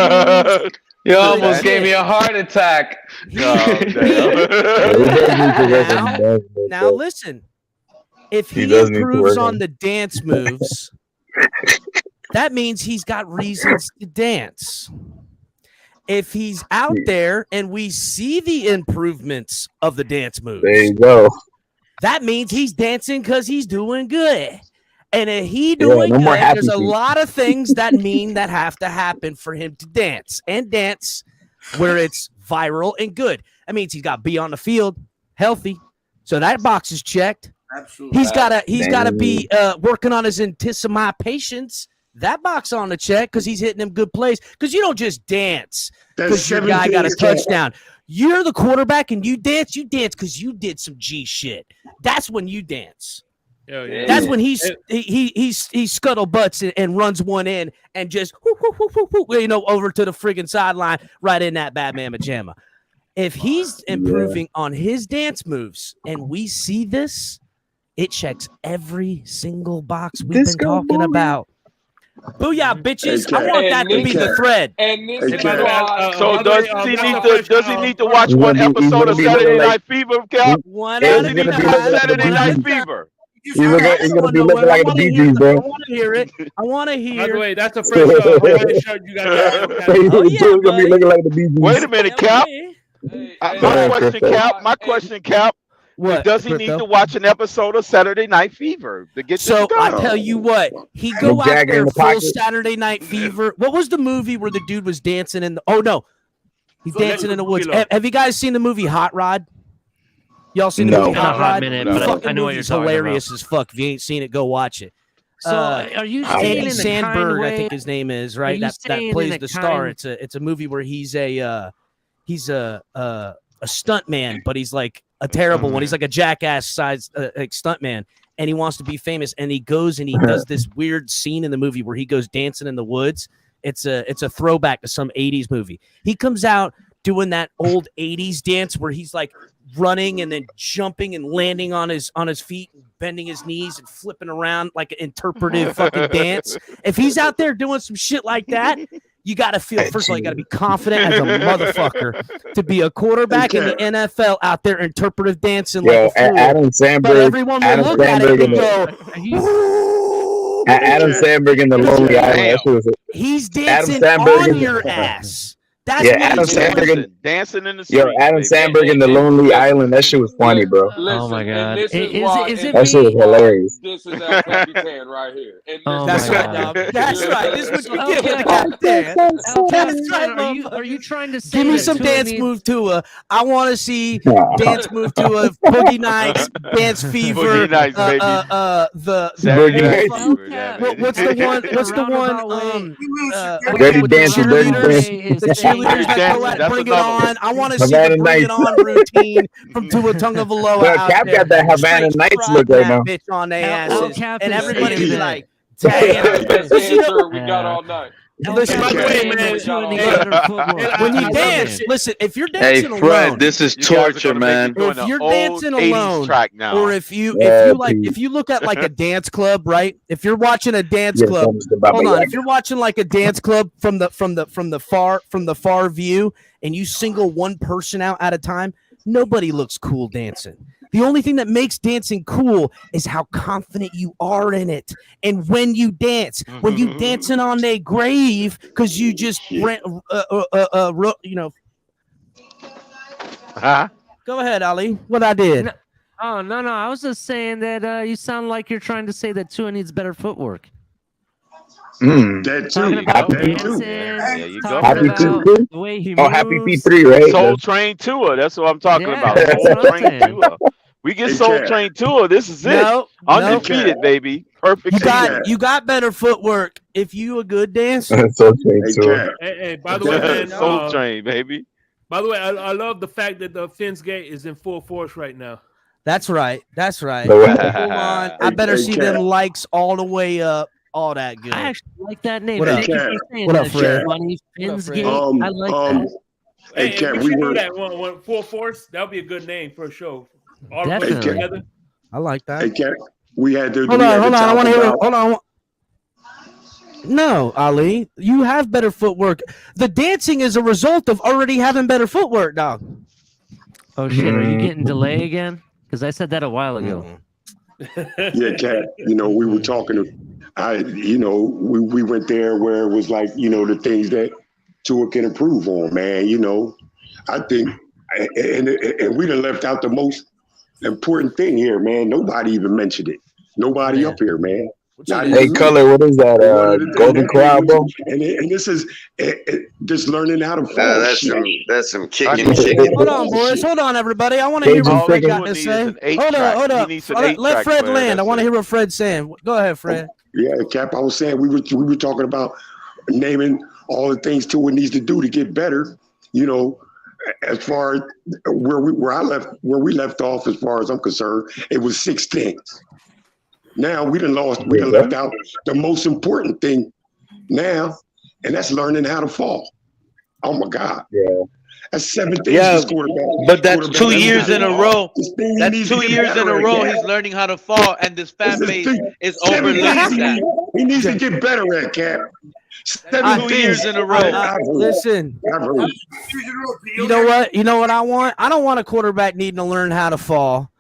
moves. You almost gave me a heart attack. Now listen, if he does need to improves work on on the dance moves, that means he's got reasons to dance. If he's out there and we see the improvements of the dance moves, There you go. that means he's dancing because he's doing good. And if he doing no more good, happy there's a feet. lot of things that mean that have to happen for him to dance and dance where it's viral and good. That means he's got to be on the field healthy. So that box is checked. Absolutely. He's gotta be working on his anticipation. That box on the check because he's hitting them good plays. Because you don't just dance because your guy got a touchdown. You're the quarterback and you dance because you did some G shit. That's when you dance. Yeah. That's when he scuttlebutts and runs one in and just over to the friggin' sideline right in that Batman pajama. If he's improving on his dance moves and we see this, it checks every single box we've been talking about. Booyah, bitches! I want that to be the thread. And this is So does he need to watch one episode of Saturday Night Fever, Cap? Does he need to watch Saturday Night Fever? He's gonna be looking like the Bee Gees, bro. I want to hear it. I want to hear. By the way, that's the first Hawaiian shirt you got. He's gonna be looking like the Bee Gees. Wait a minute, Cap. My question, Cap. What? Does he need to watch an episode of Saturday Night Fever to get So this done? I tell you what, he go out there full Saturday Night Fever. What was the movie where the dude was dancing in the? Oh no, he's dancing in the woods. Have you guys seen the movie Hot Rod? Y'all seen the movie Hot Rod? But I know what you're talking hilarious about. as fuck. If you ain't seen it, go watch it. So are you saying Andy in a Sandberg? kind way, I think his name is right. you That saying plays in a the star. kind- It's a movie where he's a stunt man, but he's like a terrible one. He's like a jackass size like stunt man, and he wants to be famous. And he goes and he does this weird scene in the movie where he goes dancing in the woods. It's a throwback to some 80s movie. He comes out doing that old 80s dance where he's like running and then jumping and landing on his feet and bending his knees and flipping around like an interpretive fucking dance. If he's out there doing some shit like that, you got to feel, first of all, you got to be confident as a motherfucker to be a quarterback in the NFL out there interpretive dancing like a fool. Adam Sandberg. But everyone will look at it and go, Adam Sandberg in the Lonely Island. he's dancing on your ass. That's what Adam he's Sandberg doing. Dancing in the street. Adam Sandberg in the Lonely Island. That shit was funny, bro. Oh my god! Is it That shit was hilarious. This is El Capitan right here. And That's right, dog. That's right. This is what you get with the Capitan. That's right, are you trying to say give me that some Tua dance needs- move to I want to see dance move to Boogie Nights, Dance Fever, Boogie Nights, baby. The Boogie Nights. what's the one? What's the one? Dirty with the Dancing, Dirty cheerleaders, Dancing. the cheerleaders that go out, That's bring it another on. I want to see Havana the bring it Nights. on routine from Tua Tagovailoa Well, out Cap there. got that Havana Straight Nights drop look right that now. bitch on their Now, asses, Cap and is everybody saying be that- like, That's damn. the answer we got all night. Listen, by the way, man, when you dance, listen, if you're Hey, dancing Fred, alone, this is You guys are torture, gonna make me man. doing if an you're old dancing 80s alone, track now. or if you look at like a dance club, right? If you're watching a dance club, hold on. If you're watching like a dance club from the far view, and you single one person out at a time, nobody looks cool dancing. The only thing that makes dancing cool is how confident you are in it. And when you dance, when you dancing on their grave, because you just, you know. Go ahead, Ali. What I did. No, no. I was just saying that you sound like you're trying to say that Tua needs better footwork. That Talking too. about That dancing, too. There you go. talking about the way he moves. Happy P3, right? Soul Train Tua. That's what I'm talking about. Yeah, that's Soul what I'm Train saying. Tua. We get Hey, Soul Cat. Train Tua. This is it. No. Undefeated, baby. Perfect season. You got better footwork if you a good dancer. Hey, Cat. Hey, by the way, man, Soul Train, baby. by the way, I love the fact that the Fins Gate is in full force right now. That's right. No way. Hold on. I better see them likes all the way up. All that good. I actually like that name. What up? Thank you for saying What up, that, Fred? Funny. Finsgate. I like that. Hey, Cat, we we should were- do that one full force. That would be a good name for a show. All of us Definitely. together. I like that. Hey, Cat, we had to. Hold on. I want to hear it. Hold on. No, Ali, you have better footwork. The dancing is a result of already having better footwork, dog. Oh shit! Are you getting delay again? Because I said that a while ago. Yeah, Cat. You know, we were talking. We went there where it was like, the things that Tua can improve on, man. I think, and we done left out the most important thing here, man. Nobody even mentioned it. Nobody up here, man. Not Hey, even me. Color, what is that? Golden Corral, bro? And this is just learning how to fall. That's some kicking chicken. Hold on, boys. Hold on, everybody. I want to hear what Fred got to say. Hold up. Let Fred land. I want to hear what Fred's saying. Go ahead, Fred. Yeah, Cap. I was saying we were talking about naming all the things Tua needs to do to get better. As far as where we left off, as far as I'm concerned, it was 6 things. Now we done left out the most important thing now, and that's learning how to fall. Oh my God. Yeah. That's 7 things this quarterback. But that's 2 years in a row. That's That's 2 years in a row. He's learning how to fall, and this fan base is overlooking that. He needs to get better at, Cap. 7 2 years in a row. Listen. You know what? You know what I want? I don't want a quarterback needing to learn how to fall.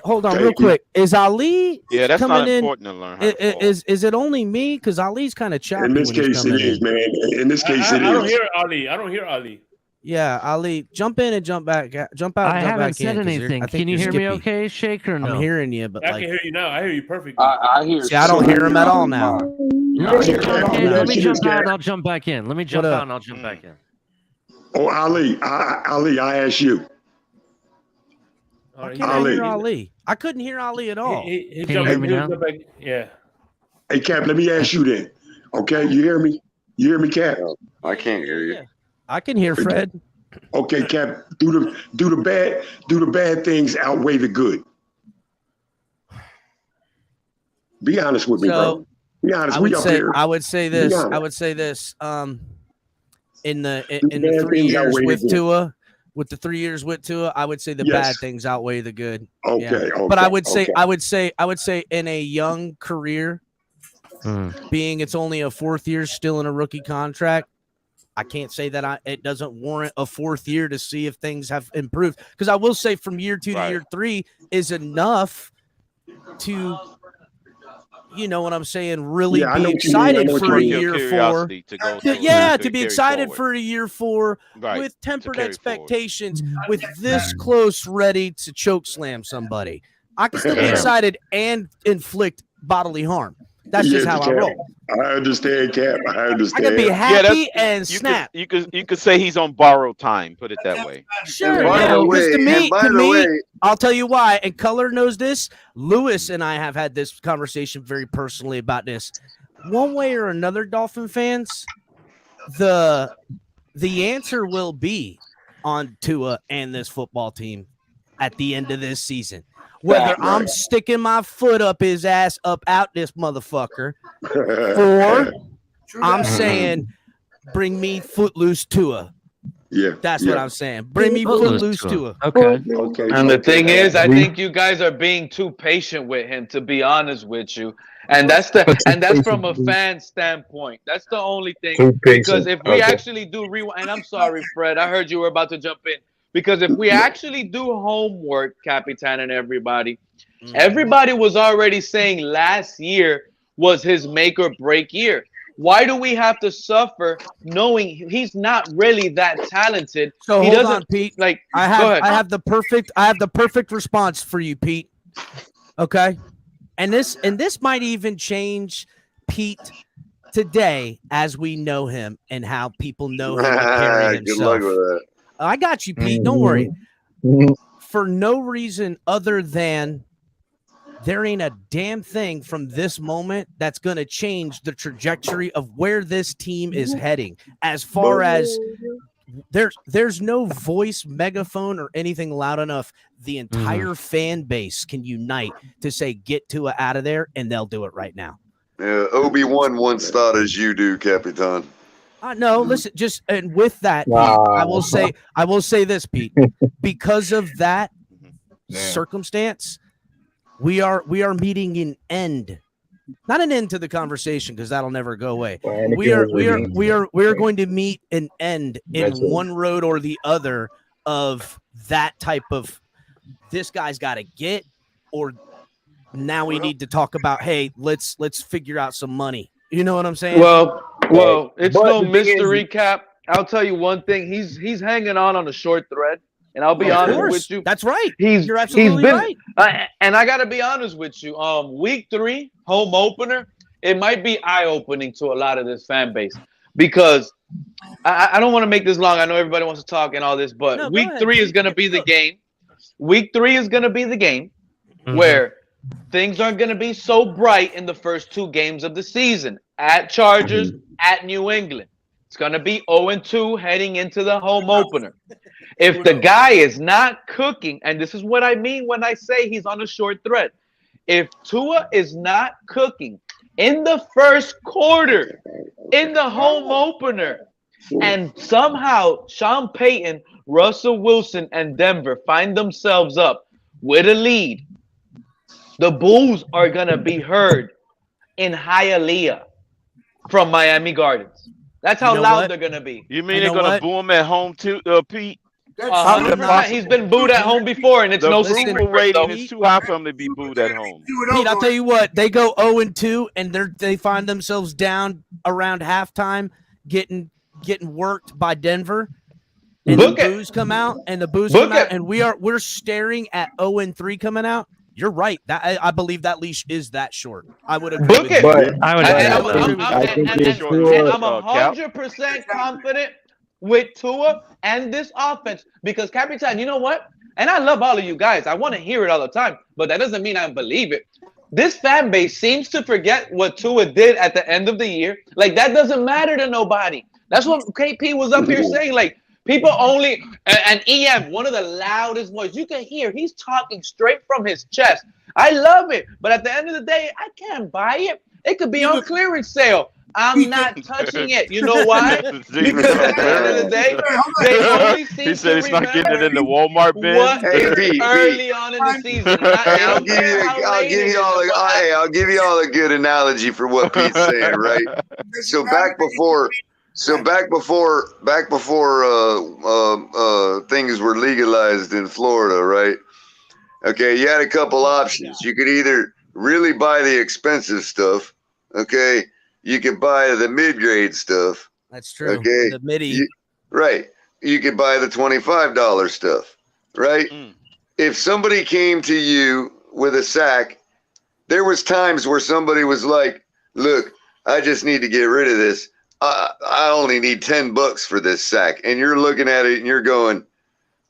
Hold on, real quick. Is Ali? Yeah, that's coming not in? important to learn. How to fall. Is it only me? Because Ali's kind of choppy. In this case, it is, man. In this case, it is. I don't hear Ali. I don't hear Ali. Yeah, Ali, jump in and jump back. Jump out. And I jump haven't back said in, anything. I think Can you you're hear me skippy. okay, Shake, or no? I'm hearing you, but I like, can hear you now. I hear you perfectly. I hear. see, I don't hear him at all now. Let me jump in. Let me jump out. I'll jump back in. Let me jump What out up? and I'll jump back in. Oh, Ali, I asked you. I can't hear Ali. I couldn't hear Ali at all. He Can you jumped hear me now? back. Yeah. Hey, Cap, let me ask you then. Okay, you hear me? You hear me, Cap? I can't hear you. I can hear Fred. Okay, Cap, do the bad things outweigh the good. Be honest with me, bro. Be honest. I would say this. In the 3 years with Tua, I would say the bad things outweigh the good. Okay. But I would say in a young career, being it's only a 4th year still in a rookie contract, I can't say that it doesn't warrant a 4th year to see if things have improved. Because I will say from year 2 to year 3 is enough to, you know what I'm saying, really be excited for a year 4. To be excited for a year 4 with tempered expectations, with this close, ready to choke slam somebody. I can still be excited and inflict bodily harm. That's just how I roll. I understand, Cap. I understand. I can be happy and snap. You could say he's on borrowed time. Put it that way. Sure. By the way, I'll tell you why. And Color knows this. Lewis and I have had this conversation very personally about this. One way or another, Dolphin fans, the answer will be on Tua and this football team at the end of this season. Whether I'm sticking my foot up his ass up out this motherfucker, or I'm saying bring me Footloose Tua. Yeah, that's what I'm saying. Bring me Footloose Tua. Okay. And the thing is, I think you guys are being too patient with him, to be honest with you. And that's from a fan standpoint. That's the only thing. Because if we actually do rewind, and I'm sorry, Fred, I heard you were about to jump in. Because if we actually do homework, Capitan and everybody was already saying last year was his make or break year. Why do we have to suffer knowing he's not really that talented? So he hold doesn't on, Pete. Like, I have the perfect response for you, Pete. Okay, and this might even change Pete today as we know him and how people know him to carry himself. Good luck with that. I got you, Pete. Don't worry. For no reason other than there ain't a damn thing from this moment that's going to change the trajectory of where this team is heading. As far as there's no voice, megaphone, or anything loud enough. The entire fan base can unite to say, get Tua out of there, and they'll do it right now. Yeah, Obi-Wan once thought as you do, Capitan. No, listen, and with that, Pete, I will say this, Pete, because of that circumstance, we are meeting an end, not an end to the conversation, because that'll never go away. We are going to meet an end in one road or the other of that type of, this guy's got to get, or now we need to talk about, hey, let's figure out some money. You know what I'm saying? Well, it's no mystery, Cap. I'll tell you one thing. He's hanging on a short thread, and I'll be honest with you. That's right. You're absolutely right. And I got to be honest with you. Week 3 home opener, it might be eye-opening to a lot of this fan base, because I don't want to make this long. I know everybody wants to talk and all this, but week 3 is going to be the game. Week 3 is going to be the game where things aren't going to be so bright in the first 2 games of the season. At Chargers, at New England. It's going to be 0-2 heading into the home opener. If the guy is not cooking, and this is what I mean when I say he's on a short thread. If Tua is not cooking in the first quarter, in the home opener, and somehow Sean Payton, Russell Wilson, and Denver find themselves up with a lead, the Bulls are going to be heard in Hialeah from Miami Gardens. That's how loud they're going to be. You mean they're going to boo him at home too, Pete? 100%. He's been booed at home before, and it's no secret. The rating is too high for him to be booed at home. Pete, I'll tell you what. They go 0-2, and they find themselves down around halftime, getting worked by Denver. And the boos come out, and and we're staring at 0-3 coming out. You're right. I believe that leash is that short. I would agree with you. But I would I'm 100% confident with Tua and this offense, because Capitan, you know what? And I love all of you guys. I want to hear it all the time, but that doesn't mean I believe it. This fan base seems to forget what Tua did at the end of the year. Like, that doesn't matter to nobody. That's what KP was up here saying. Like, people only, and EM, one of the loudest voices. You can hear he's talking straight from his chest. I love it. But at the end of the day, I can't buy it. It could be on clearance sale. I'm not touching it. You know why? Because at the end of the day, they only seem he said to he's not getting it in the Walmart bin. Early on in the season. I'll give you all a good analogy for what Pete's saying, right? So back before things were legalized in Florida, right? Okay, you had a couple options. You could either really buy the expensive stuff, okay? You could buy the mid-grade stuff. That's true. Okay, the midi. Right. You could buy the $25 stuff, right? If somebody came to you with a sack, there was times where somebody was like, "Look, I just need to get rid of this. I only need $10 for this sack." And you're looking at it and you're going,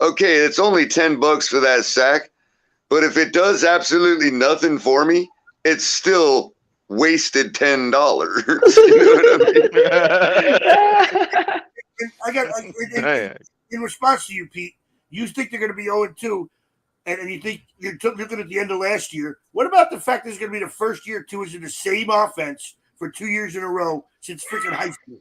"Okay, it's only $10 for that sack, but if it does absolutely nothing for me, it's still wasted $10." You know what I mean? In response to you, Pete, you think they're going to be 0-2, and you think you're looking at the end of last year. What about the fact that it's going to be the first year Tua is in the same offense for 2 years in a row since freaking high school?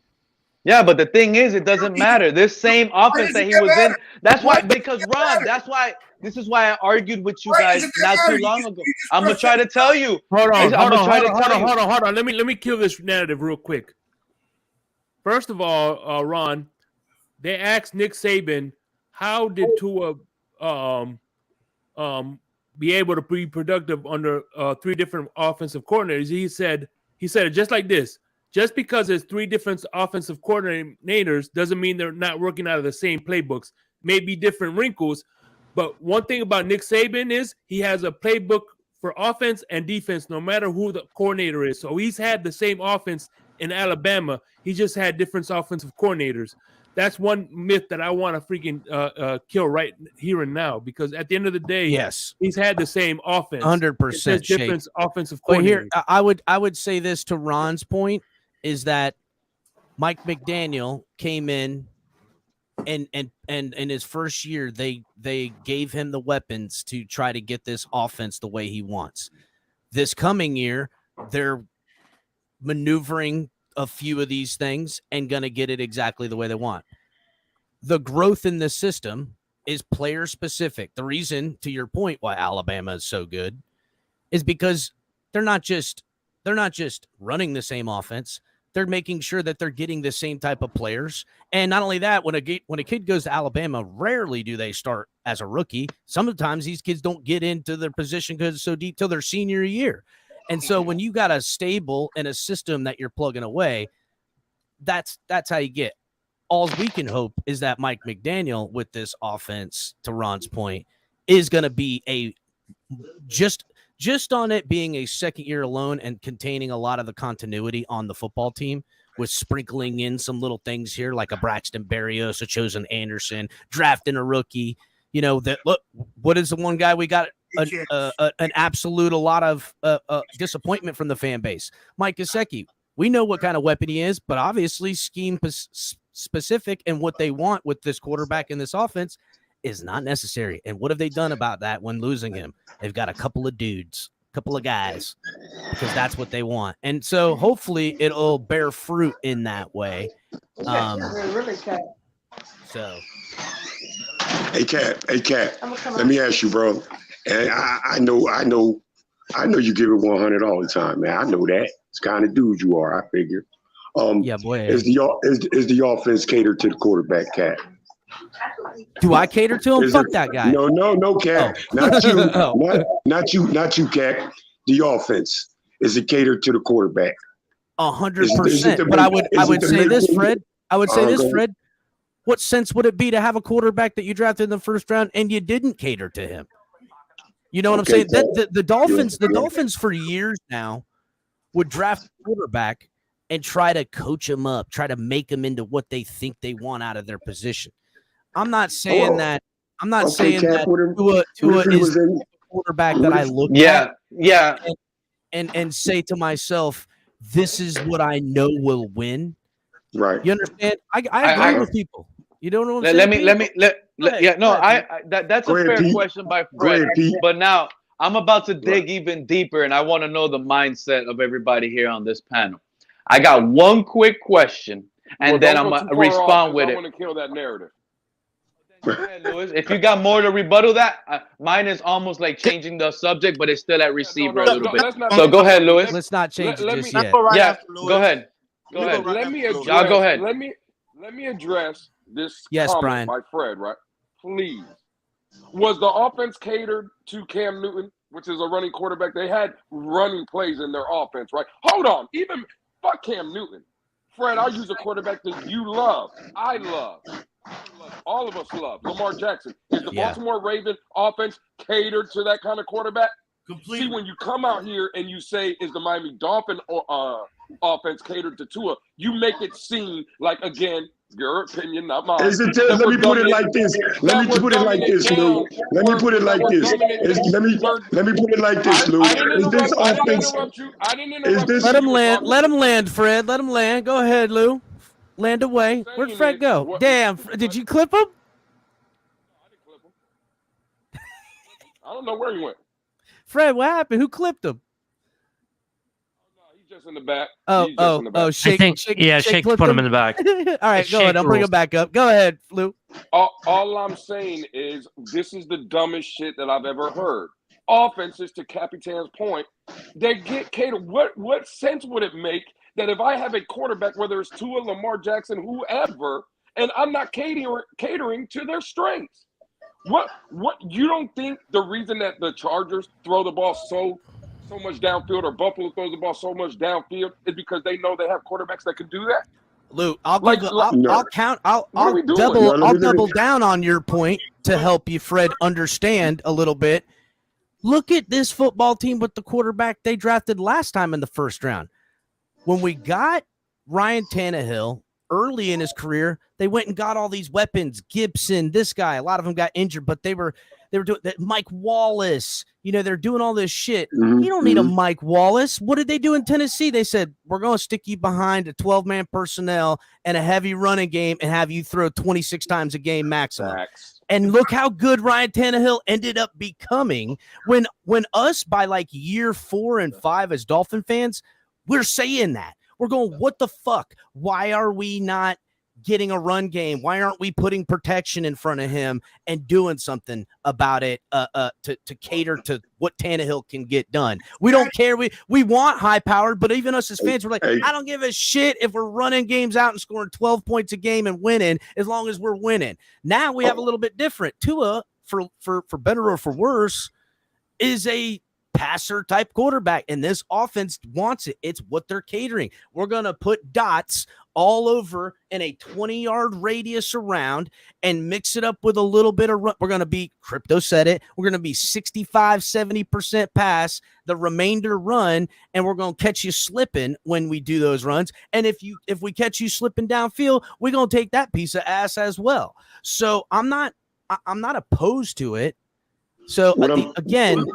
Yeah, but the thing is, it doesn't matter. This same offense that he was in, that's why, because Ron, that's why, this is why I argued with you guys not too long ago. I'm going to try to tell you. Hold on. Hold on. Let me kill this narrative real quick. First of all, Ron, they asked Nick Saban, how did Tua be able to be productive under three different offensive coordinators? He said it just like this. Just because there's three different offensive coordinators doesn't mean they're not working out of the same playbooks. Maybe different wrinkles, but one thing about Nick Saban is he has a playbook for offense and defense no matter who the coordinator is. So he's had the same offense in Alabama. He just had different offensive coordinators. That's one myth that I want to freaking kill right here and now, because at the end of the day, yes, he's had the same offense. 100% different offensive coordinators. Here, I would say this to Ron's point is that Mike McDaniel came in and in his first year, they gave him the weapons to try to get this offense the way he wants. This coming year, they're maneuvering a few of these things and going to get it exactly the way they want. The growth in this system is player specific. The reason, to your point, why Alabama is so good is because they're not just running the same offense. They're making sure that they're getting the same type of players. And not only that, when a kid goes to Alabama, rarely do they start as a rookie. Sometimes these kids don't get into their position because it's so deep till their senior year. And so when you got a stable and a system that you're plugging away, that's how you get. All we can hope is that Mike McDaniel with this offense, to Ron's point, is going to be a just on it being a second year alone and containing a lot of the continuity on the football team, with sprinkling in some little things here like a Braxton Berrios, a Chosen Anderson, drafting a rookie. You know, that look, what is the one guy we got an absolute a lot of disappointment from the fan base? Mike Gesicki. We know what kind of weapon he is, but obviously scheme specific and what they want with this quarterback in this offense is not necessary. And what have they done about that when losing him? They've got a couple of dudes, a couple of guys, because that's what they want. And so hopefully it'll bear fruit in that way. So. Hey, Cat. Let me ask you, bro. And I know you give it 100 all the time, man. I know that. It's the kind of dude you are, I figure. Yeah, boy. Is the offense catered to the quarterback, Cat? Do I cater to him? Fuck that guy. No, Cat. Oh. Not you, not you, Cat. The offense. Is it catered to the quarterback? 100%. But I would say this, Fred. Fred. What sense would it be to have a quarterback that you drafted in the first round and you didn't cater to him? You know what I'm saying? The Dolphins for years now would draft a quarterback and try to coach him up, try to make him into what they think they want out of their position. I'm not saying that. I'm not saying that Tua is the quarterback that I look at. Yeah. And say to myself, this is what I know will win. Right. You understand? I agree with people. You don't know what I'm saying? That's a fair question by Fred. But now I'm about to dig even deeper, and I want to know the mindset of everybody here on this panel. I got one quick question, and then I'm gonna respond with it. I want to kill that narrative. Go ahead, Louis. If you got more to rebuttal that, mine is almost like changing the subject, but it's still at receiver a little bit. So go ahead, Louis. Let's not change it just yet. Yeah, go ahead. Go ahead. Let me address. Y'all go ahead. Let me address this comment Brian. By Fred, right? Please. Was the offense catered to Cam Newton, which is a running quarterback? They had running plays in their offense, right? Hold on. Even fuck Cam Newton. Fred, I'll use a quarterback that you love. I love. All of us love Lamar Jackson. Is the Baltimore Ravens offense catered to that kind of quarterback? Completely. See, when you come out here and you say, is the Miami Dolphin offense catered to Tua, you make it seem like, again, your opinion, not mine. Let me put it like this. Let me put it like this, Lou. Let me put it like this. Let me put it like this, Lou. Is this offense? Let him land. Let him land, Fred. Let him land. Go ahead, Lou. Land away. Where'd Fred go? Damn. Did you clip him? I didn't clip him. I don't know where he went. Fred, what happened? Who clipped him? just in the back. Shake. Shake put him in the back. All right, go ahead. I'll bring him back up. Go ahead, Flu. All I'm saying is this is the dumbest shit that I've ever heard. Offenses, to Capitan's point, they get catered. What sense would it make that if I have a quarterback, whether it's Tua, Lamar Jackson, whoever, and I'm not catering to their strengths? What you don't think the reason that the Chargers throw the ball so much downfield, or Buffalo throws the ball so much downfield, is because they know they have quarterbacks that can do that? Lou, I'll double down on your point to help you, Fred, understand a little bit. Look at this football team with the quarterback they drafted last time in the first round. When we got Ryan Tannehill early in his career, they went and got all these weapons. Gibson, this guy, a lot of them got injured, but they were doing that. Mike Wallace, they're doing all this shit. You don't need a Mike Wallace. What did they do in Tennessee? They said, we're going to stick you behind a 12-man personnel and a heavy running game and have you throw 26 times a game maximum. And look how good Ryan Tannehill ended up becoming when us by like year 4 and 5 as Dolphin fans, we're saying that. We're going, what the fuck? Why are we not getting a run game? Why aren't we putting protection in front of him and doing something about it to cater to what Tannehill can get done? We don't care. We want high powered, but even us as fans, we're like, I don't give a shit if we're running games out and scoring 12 points a game and winning, as long as we're winning. Now we have a little bit different. Tua, for better or for worse, is a passer type quarterback, and this offense wants it. It's what they're catering. We're going to put dots all over in a 20-yard radius around and mix it up with a little bit of run. We're going to be, Crypto said it, we're going to be 65-70% pass, the remainder run, and we're going to catch you slipping when we do those runs. And if we catch you slipping downfield, we're going to take that piece of ass as well. So I'm not opposed to it. So again,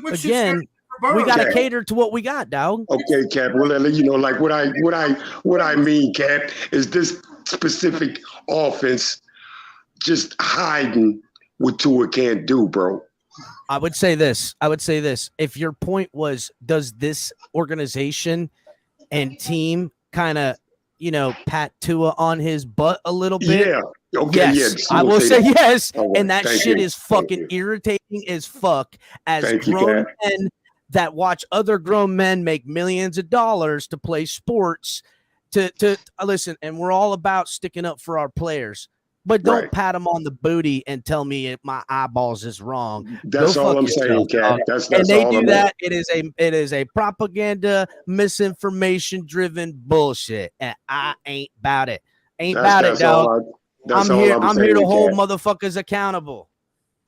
we got to cater to what we got, dog. Okay, Cap. Well, like what I mean, Cap, is this specific offense just hiding what Tua can't do, bro. I would say this. If your point was, does this organization and team kind of, pat Tua on his butt a little bit? Yeah. Okay, yes, I will say yes. Right, and that shit is fucking irritating as fuck as grown men that watch other grown men make millions of dollars to play sports to listen. And we're all about sticking up for our players, but don't pat them on the booty and tell me if my eyeballs is wrong. That's all I'm saying, Cat. That's and they all do that. It is a propaganda, misinformation driven bullshit. And I ain't about it. Ain't about it, dog. I'm here to hold motherfuckers accountable.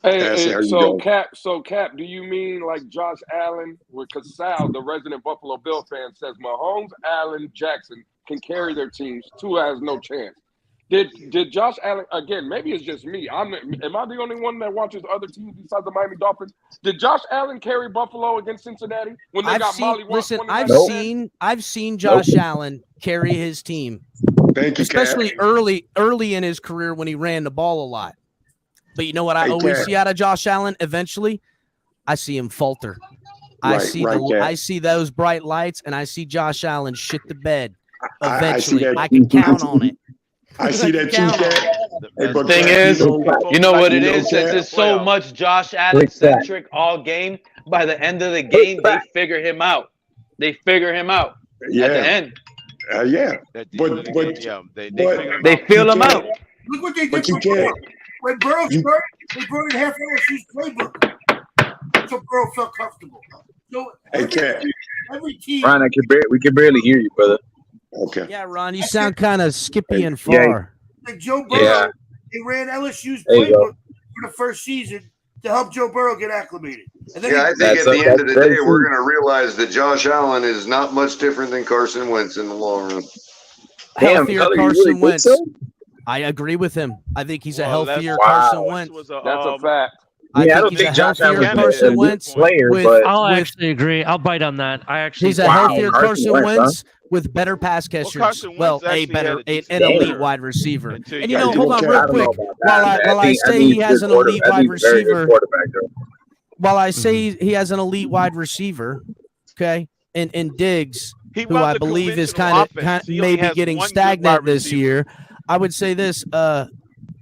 So Cap, do you mean like Josh Allen? Because Sal, the resident Buffalo Bill fan, says Mahomes, Allen, Jackson can carry their teams. Tua has no chance. Did Josh Allen, again, maybe it's just me. Am I the only one that watches other teams besides the Miami Dolphins? Did Josh Allen carry Buffalo against Cincinnati when they got Molly? Listen, I've seen Josh Allen carry his team. Thank you, especially early in his career when he ran the ball a lot. But you know what I always see out of Josh Allen? Eventually, I see him falter. I see those bright lights, and I see Josh Allen shit the bed. Eventually, I can count on it. I see that too, Cat. The thing is, you know what it is? Since it's so much Josh Allen-centric all game, by the end of the game, they figure him out. At the end. Yeah, but they feel him out. Look what they did for Burrow. When Burrow started, they brought in half LSU's playbook. So Burrow felt comfortable. So every team. Ron, we can barely hear you, brother. Okay. Yeah, Ron, you sound kind of skippy and far. Like Joe Burrow, they ran LSU's playbook for the first season to help Joe Burrow get acclimated. And then I think at the end of the day, we're going to realize that Josh Allen is not much different than Carson Wentz in the long run. Healthier Carson Wentz. I agree with him. I think he's a healthier Carson Wentz. That's a fact. I don't think Josh Allen is a good player, but I'll actually agree. I'll bite on that. He's a healthier Carson Wentz with better pass catchers. Well, an elite wide receiver. And hold on real quick. While I say he has an elite wide receiver, while I say he has an elite wide receiver, okay, in Diggs, who I believe is kind of maybe getting stagnant this year. I would say this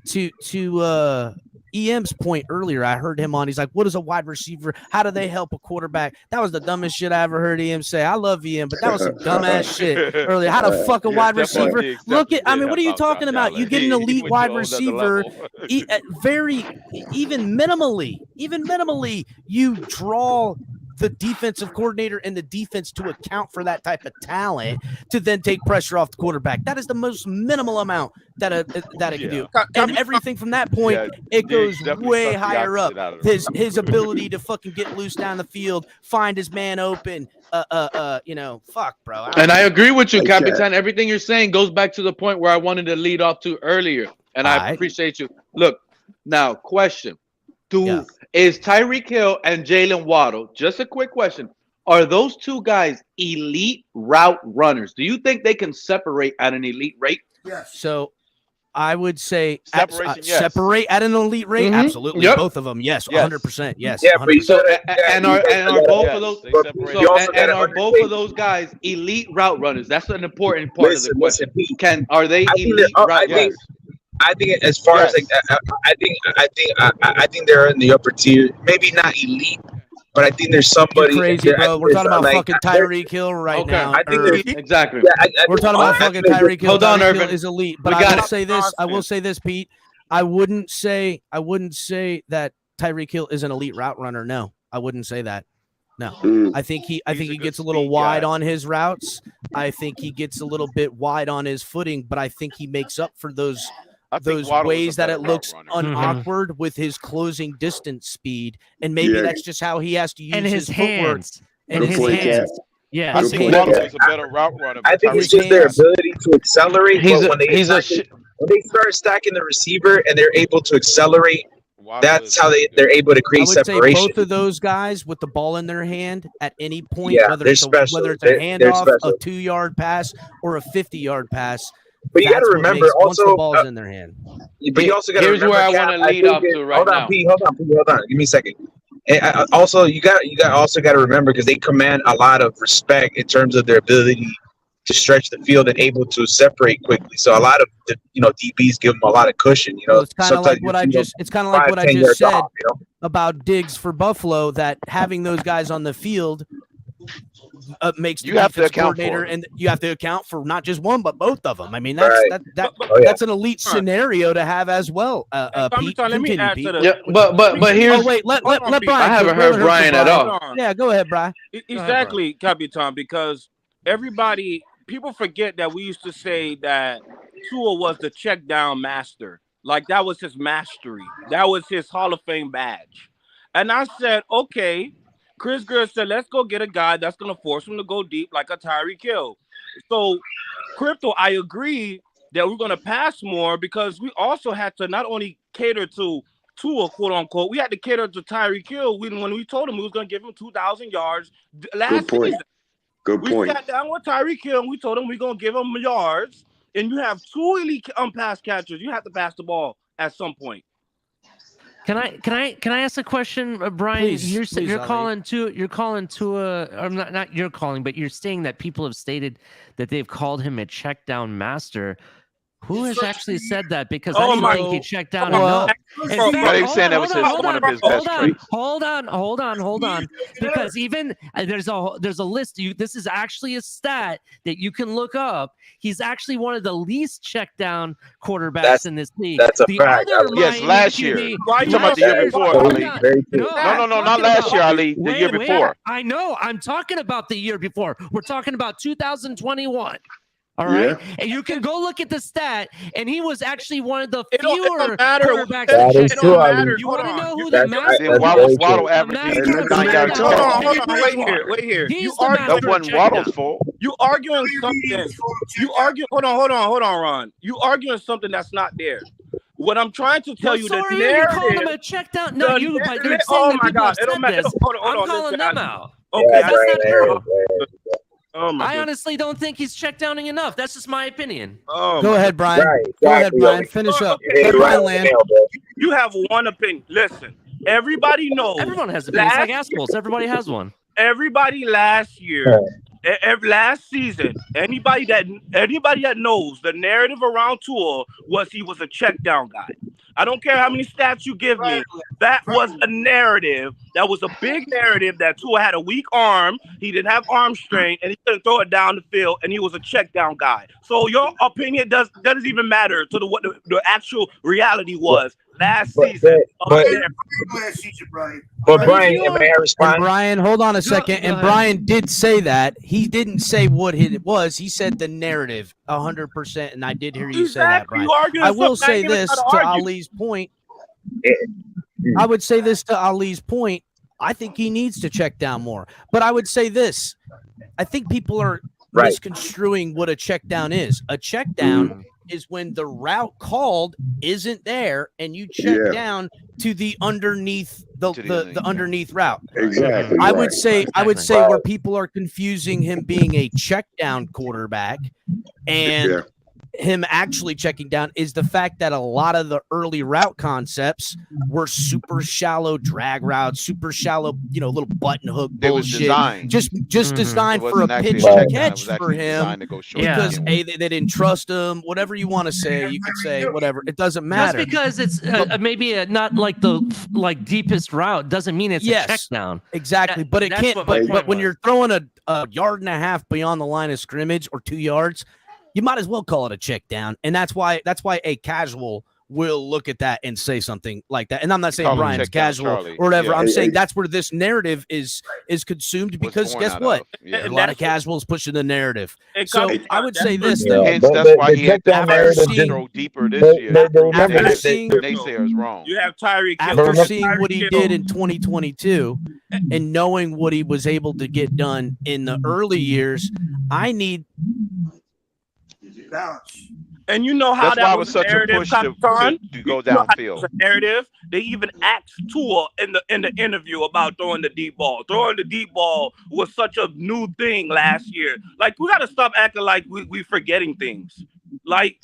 to EM's point earlier. I heard him on. He's like, "What is a wide receiver? How do they help a quarterback?" That was the dumbest shit I ever heard EM say. I love EM, but that was some dumbass shit earlier. How the fuck a wide receiver? Look at. I mean, what are you talking about? You get an elite wide receiver, even minimally, you draw the defensive coordinator and the defense to account for that type of talent to then take pressure off the quarterback. That is the most minimal amount that it can do. And everything from that point, it goes way higher up. His ability to fucking get loose down the field, find his man open, fuck, bro. And I agree with you, Capitan. Everything you're saying goes back to the point where I wanted to lead off to earlier. And I appreciate you. Look, now, question. Is Tyreek Hill and Jalen Waddle, just a quick question, are those two guys elite route runners? Do you think they can separate at an elite rate? Yes. So I would say separate at an elite rate. Absolutely. Yep. Both of them. Yes. 100%. Yes. Yeah, 100%. so, and are both of those are both of those guys elite route runners? That's an important part of the question. Are they elite route runners? I think as far as like, I think they're in the upper tier. Maybe not elite, but I think there's somebody. You're crazy, bro. We're talking about fucking Tyreek Hill right now. I think exactly. We're talking about fucking Tyreek Hill. Hold on, Tyreek Hill Irvin. is elite, but I will say this. I will say this, Pete. I wouldn't say that Tyreek Hill is an elite route runner. No, I wouldn't say that. No, I think he gets a little wide on his routes. I think he gets a little bit wide on his footing, but I think he makes up for those ways that it looks awkward with his closing distance speed, and maybe that's just how he has to use his footwork and his hands. Yeah, I think Waddle is a better route runner. I think it's just their ability to accelerate. When they start stacking the receiver and they're able to accelerate, that's how they're able to create separation. Say both of those guys with the ball in their hand at any point, whether it's a handoff, a 2-yard pass, or a 50-yard pass. But you got to remember also, the ball's in their hand. But you also got to remember. Here's where I want to lead up to right now. Hold on. Give me a second. And also, you got to remember, because they command a lot of respect in terms of their ability to stretch the field and able to separate quickly. So a lot of the DBs give them a lot of cushion. It's kind of like what I just said about Diggs for Buffalo, that having those guys on the field makes the defense coordinator, and you have to account for not just one but both of them. I mean, that's an elite scenario to have as well. Pete, let me add to the. Yeah, but here's. Wait, let Brian. I haven't heard Brian at all. Yeah, go ahead, Brian. Exactly, Capitan, because people forget that we used to say that Tua was the check down master. Like, that was his mastery. That was his Hall of Fame badge. And I said, okay. Chris Greer said, let's go get a guy that's going to force him to go deep like a Tyreek Hill. So, Crypto, I agree that we're going to pass more, because we also had to not only cater to Tua, quote unquote, we had to cater to Tyreek Hill when we told him we was going to give him 2,000 yards last season. Good point. We sat down with Tyreek Hill and we told him we're going to give him yards, and you have 2 elite pass catchers. You have to pass the ball at some point. Can I ask a question, Brian? Please, you're calling Tua. I'm not you're calling, but you're saying that people have stated that they've called him a check down master. Who has actually said that? Because I didn't think he checked down enough. Saying that was one of his best traits. Hold on. Because even there's a list. This is actually a stat that you can look up. He's actually one of the least checked down quarterbacks in this league. That's a fact. Yes, last year. You're talking about the year before, Ali. No, not last year, Ali. The year before. I know. I'm talking about the year before. We're talking about 2021. All right, and you can go look at the stat, and he was actually one of the fewer quarterbacks. That is true. You want to know who the master? Waddle averaging 9 yards. Wait here. That wasn't Waddle's fault. You arguing something? Hold on, Ron. You arguing something that's not there. What I'm trying to tell you, the narrative. You call him a check down? No, you're saying that people have said this. I'm calling them out. Okay, that's not true. I honestly don't think he's check downing enough. That's just my opinion. Go ahead, Brian. Go ahead, Brian. Finish up. You have one opinion. Listen, everybody knows. Everyone has opinions. Like assholes. Everybody has one. Everybody last year last season, anybody that knows the narrative around Tua was he was a check down guy. I don't care how many stats you give me. That was a narrative. That was a big narrative that Tua had a weak arm. He didn't have arm strength, and he couldn't throw it down the field, and he was a check down guy. So your opinion doesn't even matter to what the actual reality was last season. But Brian, may I respond? And Brian, hold on a second. And Brian did say that. He didn't say what it was. He said the narrative 100%. And I did hear you say that, Brian. I will say this to Ali's point. I would say this to Ali's point. I think he needs to check down more. But I would say this. I think people are misconstruing what a check down is. A check down is when the route called isn't there and you check down to the underneath the underneath route. Exactly. I would say where people are confusing him being a check down quarterback and him actually checking down is the fact that a lot of the early route concepts were super shallow drag routes, super shallow, little button hook bullshit. Just designed for a pitch and catch for him because they didn't trust him. Whatever you want to say, you can say whatever. It doesn't matter. Just because it's maybe not like the deepest route doesn't mean it's a check down. Exactly, but it can't. But when you're throwing a yard and a half beyond the line of scrimmage or 2 yards, you might as well call it a check down. And that's why a casual will look at that and say something like that. And I'm not saying Brian's casual or whatever. I'm saying that's where this narrative is consumed because guess what? A lot of casuals pushing the narrative. So I would say this. Hence, that's why he had to throw deeper this year. Naysayers wrong. You have Tyreek after seeing what he did in 2022 and knowing what he was able to get done in the early years, I need balance. And you know how that was such a push to go downfield. Narrative. They even asked Tua in the interview about throwing the deep ball. Throwing the deep ball was such a new thing last year. Like, we got to stop acting like we forgetting things. Like,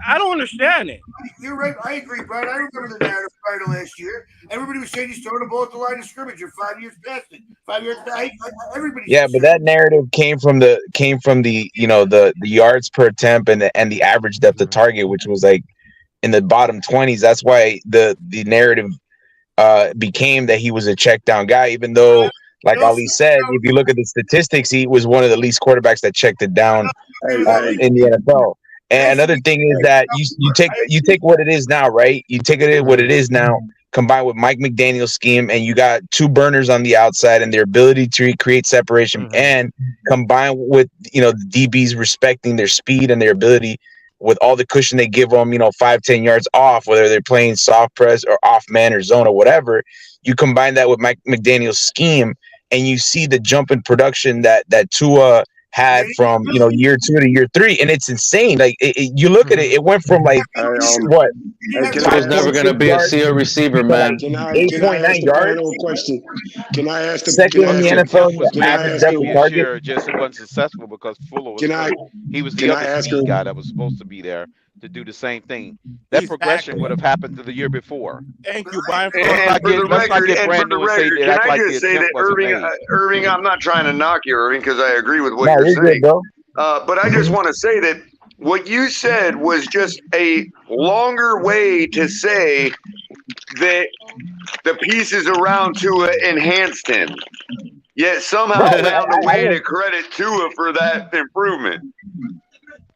I don't understand it. You're right. I agree, Brian. I remember the narrative prior to last year. Everybody was saying he's throwing the ball at the line of scrimmage. You're 5 years past it. 5 years past everybody. Yeah, but that narrative came from the the yards per attempt and the average depth of target, which was like in the bottom 20s. That's why the narrative became that he was a check down guy, even though, like Ali said, if you look at the statistics, he was one of the least quarterbacks that checked it down in the NFL. And another thing is that you take what it is now, right? You take it what it is now, combined with Mike McDaniel's scheme, and you got two burners on the outside and their ability to create separation, and combined with the DBs respecting their speed and their ability with all the cushion they give them, 5-10 yards off, whether they're playing soft press or off man or zone or whatever. You combine that with Mike McDaniel's scheme, and you see the jump in production that Tua had from year 2 to year 3, and it's insane. Like you look at it, it went from like what? Tua's never going to be a CL receiver, man. 8.9 yards. Question. Can I ask the second in the NFL average depth of target? Just wasn't successful because Fuller was he was the other speed guy that was supposed to be there to do the same thing. That progression would have happened to the year before. Thank you, Brian. And for the record, can I just say that Irving, I'm not trying to knock you, Irving, because I agree with what you're saying. Good, but I just want to say that what you said was just a longer way to say that the pieces around Tua enhanced him. Yet somehow found a way to credit Tua for that improvement.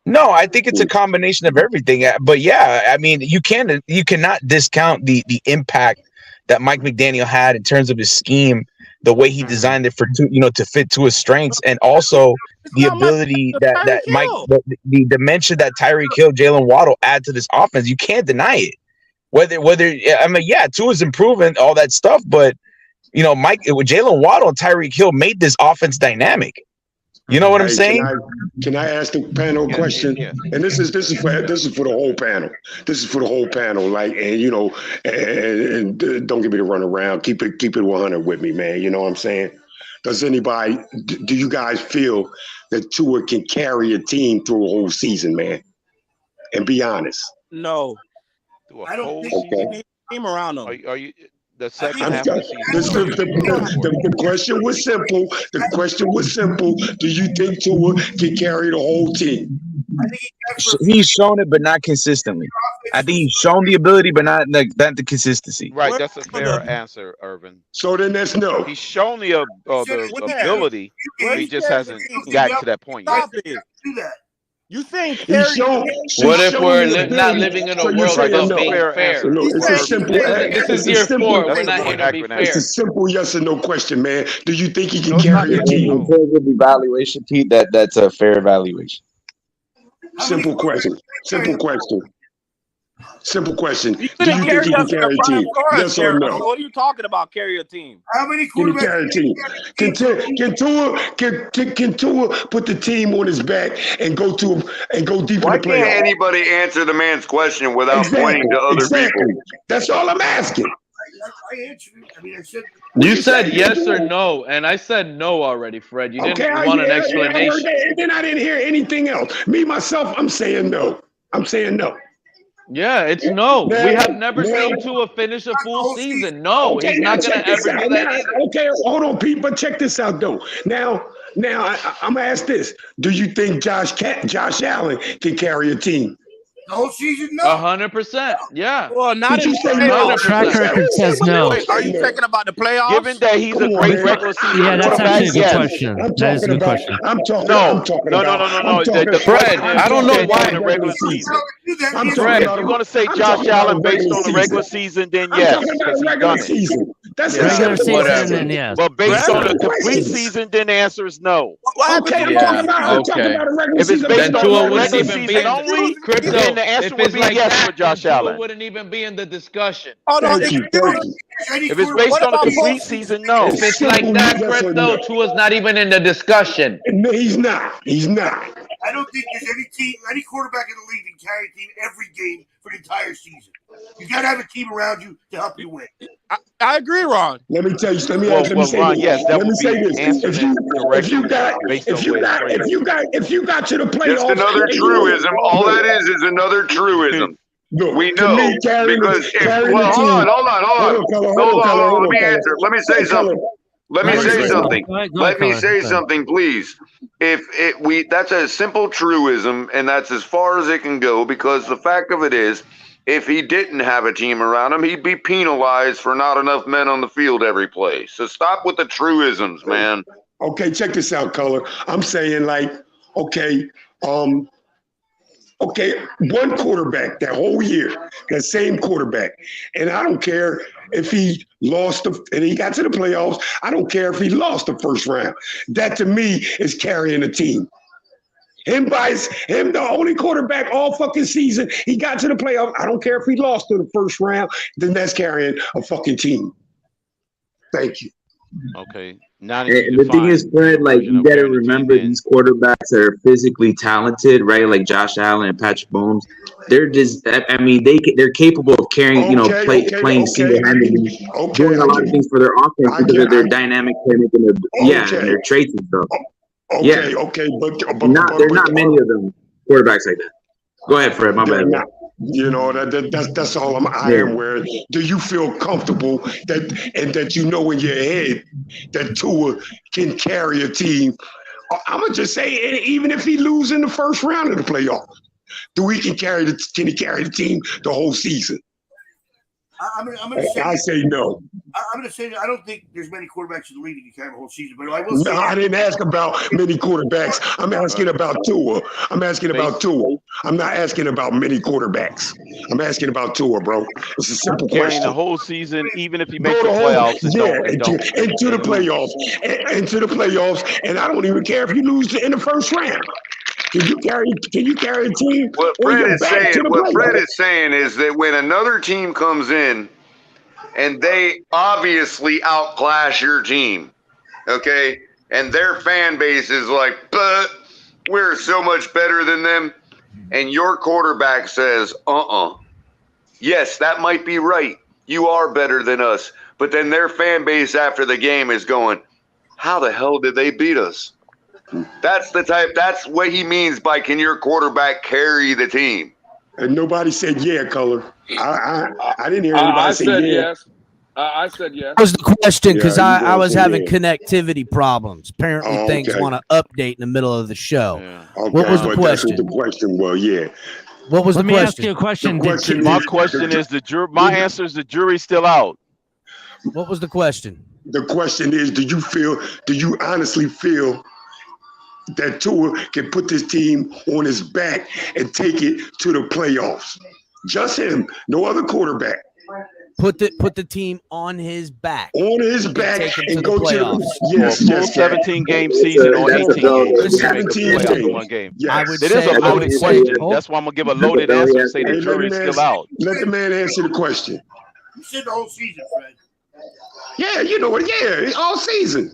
No, I think it's a combination of everything. But yeah, I mean, you cannot discount the impact that Mike McDaniel had in terms of his scheme, the way he designed it for to fit to his strengths, and also the ability that Mike, the dimension that Tyreek Hill, Jalen Waddle add to this offense. You can't deny it. Whether I mean, yeah, Tua's improving all that stuff, but Mike, Jalen Waddle and Tyreek Hill made this offense dynamic. You know what I'm saying? Can I ask the panel a question? Yeah. And this is for the whole panel. This is for the whole panel. Like, and don't give me the run around. Keep it 100 with me, man. You know what I'm saying? Do you guys feel that Tua can carry a team through a whole season, man? And be honest. No. I don't think you need a team around him. Are you? the second half of the season. The question was simple. The question was simple. Do you think Tua can carry the whole team? He's shown it, but not consistently. I think he's shown the ability, but not the consistency. Right, that's a fair answer, Irvin. So then that's no. He's shown the ability, but he just hasn't gotten to that point yet. You think what if we're not living in a world about being fair? It's a simple. This is year 4. We're not here to be fair. It's a simple yes or no question, man. Do you think he can carry a team? In terms of evaluation, Pete, that's a fair evaluation. Simple question. Simple question. Simple question. You Do you think he can carry a team? Yes or no? What are you talking about? Carry a team? How many Can he carry a team? Can Tua put the team on his back and go deep in the playoffs? Why can't anybody answer the man's question without pointing to other people? That's all I'm asking. I answered it. I mean, I said. You said yes or no, and I said no already, Fred. You didn't want an explanation. And then I didn't hear anything else. Me, myself, I'm saying no. I'm saying no. Yeah, it's no. We have never seen Tua finish a full season. No, he's not going to ever do that either. Okay, hold on, Pete, but check this out, though. Now I'm going to ask this. Do you think Josh Allen can carry a team? The whole season, no. 100%. Yeah. Well, not in the track record says no. Are you talking about the playoffs? Given that he's a great regular season yeah, that's actually a good question. That is a good question. No. Fred, I don't know why in the regular season. Fred, if you're going to say Josh Allen based on the regular season, then yes, because he's done it. That's regular season, then yes. But based on the complete season, then the answer is no. Okay, I'm talking about a regular if it's season. based on the regular season only, then the answer would be yes for Josh Allen. Wouldn't even be in the discussion. Thank you. If it's based on the complete season, no. If it's like that, crypto, Tua's not even in the discussion. No, he's not. He's not. I don't think there's any quarterback in the league that can carry a team every game for the entire season. You got to have a team around you to help you win. I agree, Ron. Let me tell you. Let me say this. If you got to the playoffs, just another truism. All that is another truism. We know because hold on. Let me answer. Let me say something, please. That's a simple truism, and that's as far as it can go, because the fact of it is, if he didn't have a team around him, he'd be penalized for not enough men on the field every play. So stop with the truisms, man. Okay, check this out, Color. I'm saying one quarterback that whole year, that same quarterback. And I don't care if he lost and he got to the playoffs. I don't care if he lost the first round. That to me is carrying a team. Him, the only quarterback all fucking season. He got to the playoffs. I don't care if he lost to the first round. Then that's carrying a fucking team. Thank you. Okay. The thing is, Fred, you got to remember these quarterbacks that are physically talented, right? Like Josh Allen and Patrick Mahomes. They're just, they're capable of carrying, playing single-handedly, doing a lot of things for their offense because of their dynamic playmaking, and their traits and stuff. But there are not many of them quarterbacks like that. Go ahead, Fred. My bad. That's all I am wearing. Do you feel comfortable that in your head that Tua can carry a team? I'm gonna just say, even if he loses in the first round of the playoffs, can he carry the team the whole season? I'm gonna say. I say no. I'm gonna say I don't think there's many quarterbacks in the league that can carry the whole season. But I will say. No, I didn't ask about many quarterbacks. I'm asking about Tua. I'm asking about Tua. I'm not asking about many quarterbacks. I'm asking about Tua, bro. It's a simple question. Carrying the whole season, even if he makes the playoffs, into the playoffs, and I don't even care if you lose in the first round. Can you carry a team? What Fred is saying is that when another team comes in and they obviously outclass your team, okay, and their fan base is like, but we're so much better than them, and your quarterback says, yes, that might be right. You are better than us. But then their fan base after the game is going, how the hell did they beat us? That's what he means by can your quarterback carry the team? And nobody said Color. I didn't hear anybody say said yeah. Yes. I said yes. That was the question because Yeah, I was having yeah. connectivity problems. Apparently, Oh, things okay. want to update in the middle of the show. Yeah. Okay, What was the but that's what question? the question was. Yeah. What was Let the me ask you question? a question. The question My is, question is the jury. My answer is the jury's still out. What was the question? the question is, do you honestly feel that Tua can put this team on his back and take it to the playoffs? Just him, no other quarterback. Put the team on his back. On his back and go to the yes, For a full yes, Cat. 17-game season or 18 games, you can make the 17 playoffs in games. one game. Yes. I would It is say, a loaded question. That's why I'm gonna give a loaded answer and say the Hey, jury is still out. let the man answer the question. You said the whole season, Fred. Yeah, you know what? Yeah, all season.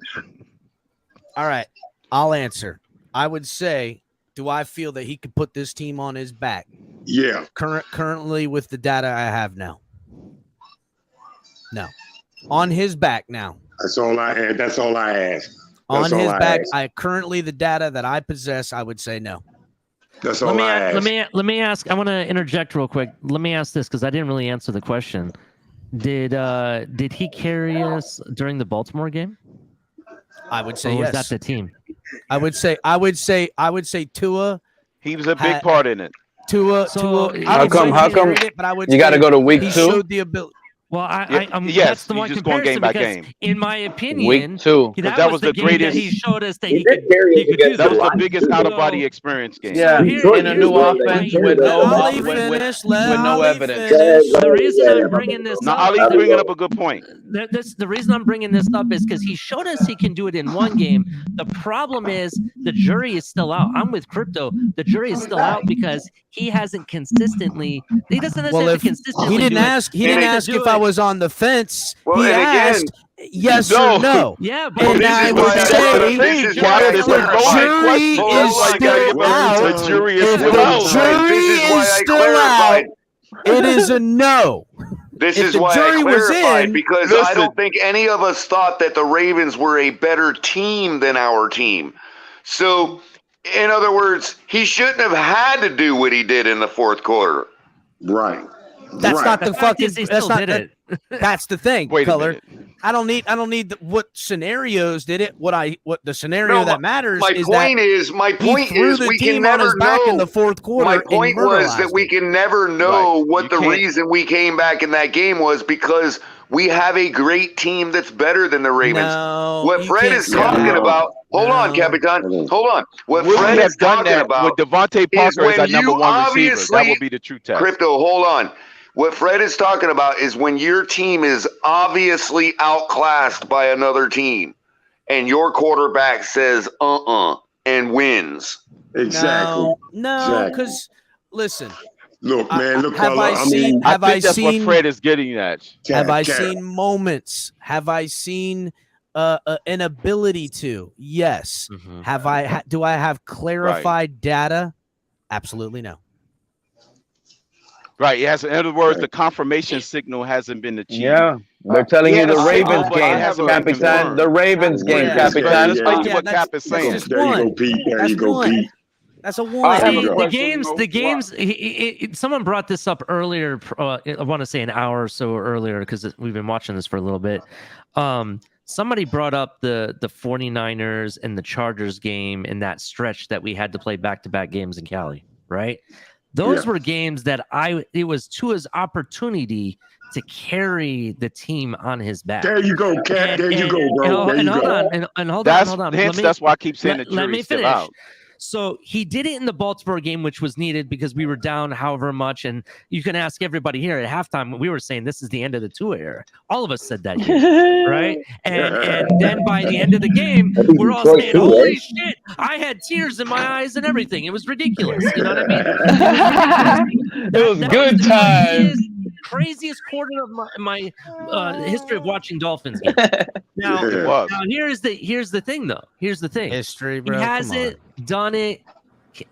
All right, I'll answer. I would say, do I feel that he could put this team on his back? Yeah. Currently, with the data I have now, no. On his back now. That's all I ask. That's all I ask. On his back, I currently the data that I possess, I would say no. That's all I ask. Let me ask. I want to interject real quick. Let me ask this because I didn't really answer the question. Did he carry us during the Baltimore game? I would say or was yes. that the team? I would say Tua. He was a big part in it. Tua. How come you got to go to week he 2? Showed the ability. Well, yes, that's the one just going game comparison by because, game. in my opinion, Week 2. that was the game greatest. that he showed us that he could do That was the that. biggest out-of-body experience game. Yeah, in a new offense with no evidence. The reason I'm bringing this Now, up, Ali's bringing up a good point. the reason I'm bringing this up is because he showed us he can do it in one game. The problem is the jury is still out. I'm with Crypto. The jury is still out because he hasn't consistently. He doesn't necessarily consistently. He didn't ask. He didn't ask if I was on the fence. Well, he and asked yes or no. Yeah, but and I would say the jury is still out. The jury is If still the out. jury is still out, it is a no. This If is the why I jury was clarified in, because I don't think any of us thought that the Ravens were a better team than our team. So, in other words, he shouldn't have had to do what he did in the fourth quarter. Right. That's not the fucking. He That's still not did that, it. That's the thing, Wait a Color. minute. I don't need what scenarios did it. What the scenario No, that matters my is point that is we can never know. in the fourth quarter. My point was that we can never know what the reason we came back in that game was because we have a great team that's better than the Ravens. No, what Fred is talking about. Hold on, Capitan. Hold on. What Would Fred we is have done talking that about with Devontae is Parker as our when number you one receiver? That obviously- would be the true test. Crypto, hold on. What Fred is talking about is when your team is obviously outclassed by another team and your quarterback says and wins. Exactly. No, because listen. Look, man, look. Have I seen? I think that's what Fred is getting at. Have I seen moments? Have I seen an ability to? Yes. Have do I have clarified data? Absolutely no. Right. Yes. In other words, the confirmation signal hasn't been achieved. Yeah. They're telling you the Ravens game, Capitan. The Ravens game, Capitan. It's basically what Cap is saying. There you go, Pete. There you go, Pete. That's a one. The games. Someone brought this up earlier. I want to say an hour or so earlier because we've been watching this for a little bit. Somebody brought up the 49ers and the Chargers game in that stretch that we had to play back-to-back games in Cali, right? Those were games that it was Tua's opportunity to carry the team on his back. There you go, Cat. There you go, bro. And hold on. That's why I keep saying the jury's still out. So he did it in the Baltimore game, which was needed because we were down however much. And you can ask everybody here at halftime. We were saying this is the end of the Tua era. All of us said that here, right? And then by the end of the game, we're all saying, holy shit, I had tears in my eyes and everything. It was ridiculous. You know what I mean? It was good time. Craziest quarter of my history of watching Dolphins games. Now, here's the thing, though. Here's the thing. History, bro. He hasn't done it.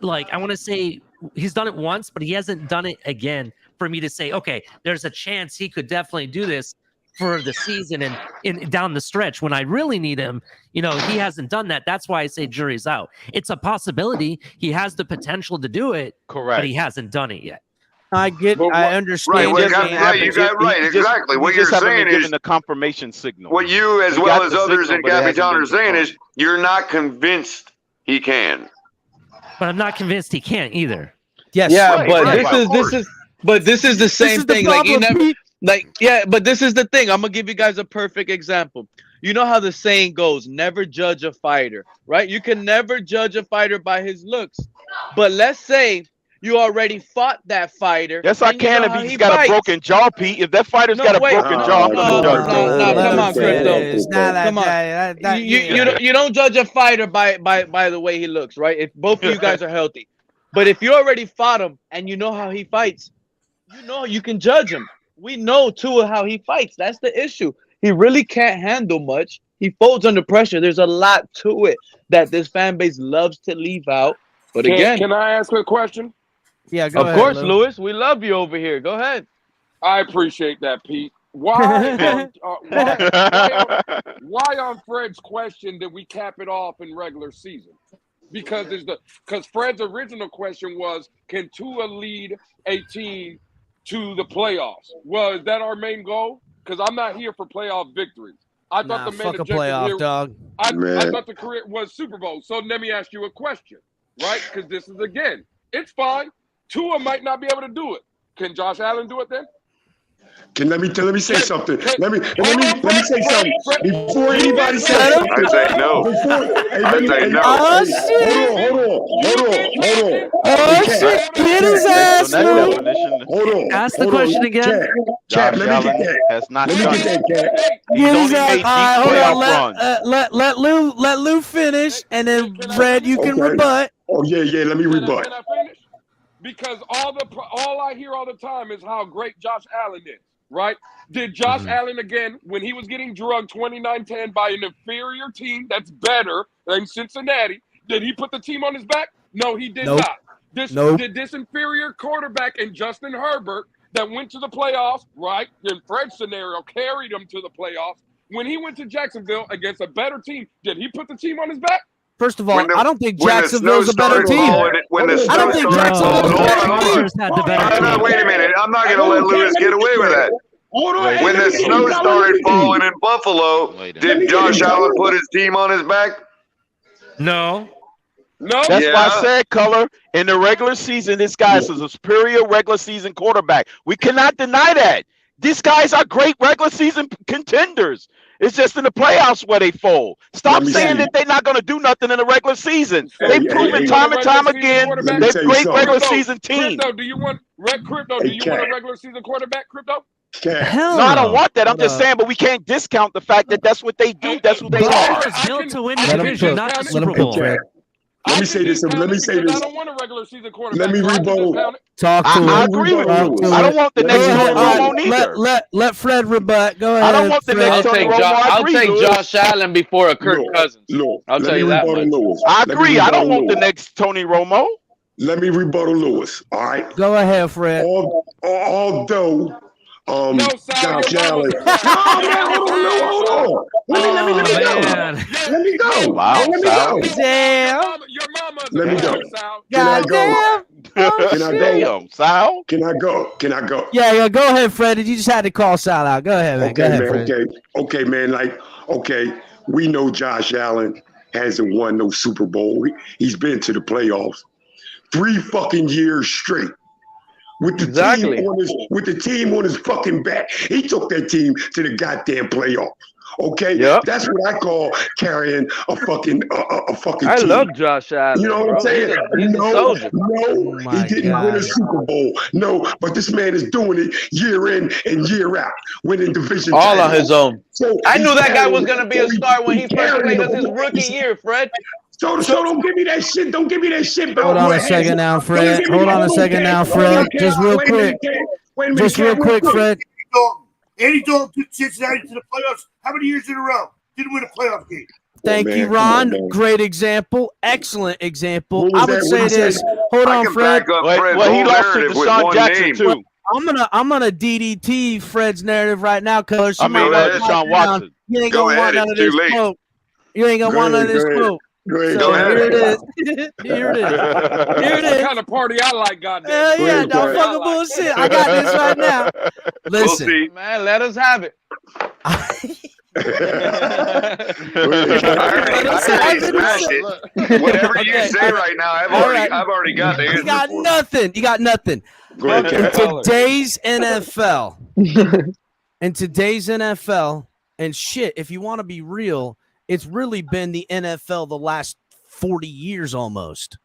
Like I want to say, he's done it once, but he hasn't done it again for me to say, okay, there's a chance he could definitely do this for the season and down the stretch when I really need him. You know, he hasn't done that. That's why I say jury's out. It's a possibility. He has the potential to do it, correct, but he hasn't done it yet. I understand. Right, you got right. Exactly. What you're saying is given the confirmation signal. What you, as well as others in Capitan, are saying is you're not convinced he can. But I'm not convinced he can't either. Yes. Yeah, but this is the same thing. Like you never, but this is the thing. I'm gonna give you guys a perfect example. You know how the saying goes, never judge a fighter, right? You can never judge a fighter by his looks. But let's say you already fought that fighter. Yes, I can if he's got a broken jaw, Pete. If that fighter's got a broken jaw, I'm going to judge him. No, come on, Crypto. Come on. You don't judge a fighter by the way he looks, right? If both of you guys are healthy. But if you already fought him and you know how he fights, you know you can judge him. We know, too, how he fights. That's the issue. He really can't handle much. He folds under pressure. There's a lot to it that this fan base loves to leave out. But again, can I ask a question? Yeah, go of ahead, course, Lou. Lewis. We love you over here. Go ahead. I appreciate that, Pete. Why on Fred's question did we cap it off in regular season? Because Fred's original question was, can Tua lead a team to the playoffs? Well, is that our main goal? Because I'm not here for playoff victories. I thought the main fuck a objective playoff, here, dog. I thought the career was Super Bowl. So let me ask you a question, right? Because this is, again, it's fine. Tua might not be able to do it. Can Josh Allen do it then? Let me say something. Let me say something before anybody says something. I say no. I say no. Oh shit! Hold on. Oh shit! Get his ass, Lou. Hold on. Ask the question again. Cap, Josh let me get Allen that. has not Let me done get that, it. Cap. He's only made deep playoff runs. Let Lou finish, and then Fred, you can rebut. Oh yeah. Let me rebut. Can I finish? Because all I hear all the time is how great Josh Allen is, right? Did Josh Allen, again, when he was getting drugged 29-10 by an inferior team that's better than Cincinnati, did he put the team on his back? No, he did not. Did this inferior quarterback and Justin Herbert that went to the playoffs, right, in Fred's scenario, carried him to the playoffs. When he went to Jacksonville against a better team, did he put the team on his back? First of all, I don't think Jacksonville's a better team. I don't think Jacksonville's a better team. Wait a minute. I'm not going to let Lewis get away with that. When the snow started falling in Buffalo, did Josh Allen put his team on his back? No. No. That's why I said, Color, in the regular season, this guy is a superior regular season quarterback. We cannot deny that. These guys are great regular season contenders. It's just in the playoffs where they fold. Stop saying that they're not going to do nothing in the regular season. They've proven time and time again they're great regular season teams. Crypto, do you want a regular season quarterback, Crypto? Hell no, I don't want that. I'm just saying, but we can't discount the fact that that's what they do. That's what they are. Built to win the division, not the Super Bowl. Let me say this. I don't want a regular season quarterback. Let me rebuttal. I agree with you. I don't want the next Tony Romo neither. Let Fred rebut. Go ahead. I don't want the next Tony Romo. I'll take Josh Allen before a Kirk Cousins. I'll tell you that much. I agree. I don't want the next Tony Romo. Let me rebuttal Lewis. All right. Go ahead, Fred. Although Josh Allen. Hold on. Let me go. Wow, Sal. Damn. Let me go. Goddamn. Can I go? Sal? Can I go? Yeah, go ahead, Fred. You just had to call Sal out. Go ahead, man. Okay, man. Okay, man. We know Josh Allen hasn't won no Super Bowl. He's been to the playoffs 3 fucking years straight. With the team on his fucking back. He took that team to the goddamn playoffs. Okay? Yep. That's what I call carrying a fucking team. I love Josh Allen. You know what I'm saying? He's a soldier. No, he didn't win a Super Bowl. No, but this man is doing it year in and year out, winning division all titles. on his own. So I knew that guy was going to be a star when he first played us his rookie year, Fred. So don't give me that shit. Don't give me that shit. Hold on a second now, Fred. Just real quick. Just real quick, Fred. Andy Dalton took Cincinnati to the playoffs. How many years in a row? Didn't win a playoff game. Thank you, Ron. Great example. Excellent example. I would say this. Hold on, Fred. Well, he lost to Deshaun Jackson, too. I'm gonna DDT Fred's narrative right now, Color. Deshaun Watson. You ain't gonna want none of this smoke. You ain't gonna want none of this smoke. So here it is. Here it is. That's the kind of party I like, goddamn. Yeah, don't fucking bullshit. I got this right now. Listen, we'll see. Man, let us have it. I already smashed it. Whatever you say right now, I've already got the answer. You got nothing. You got nothing. In today's NFL, and shit, if you want to be real, it's really been the NFL the last 40 years almost.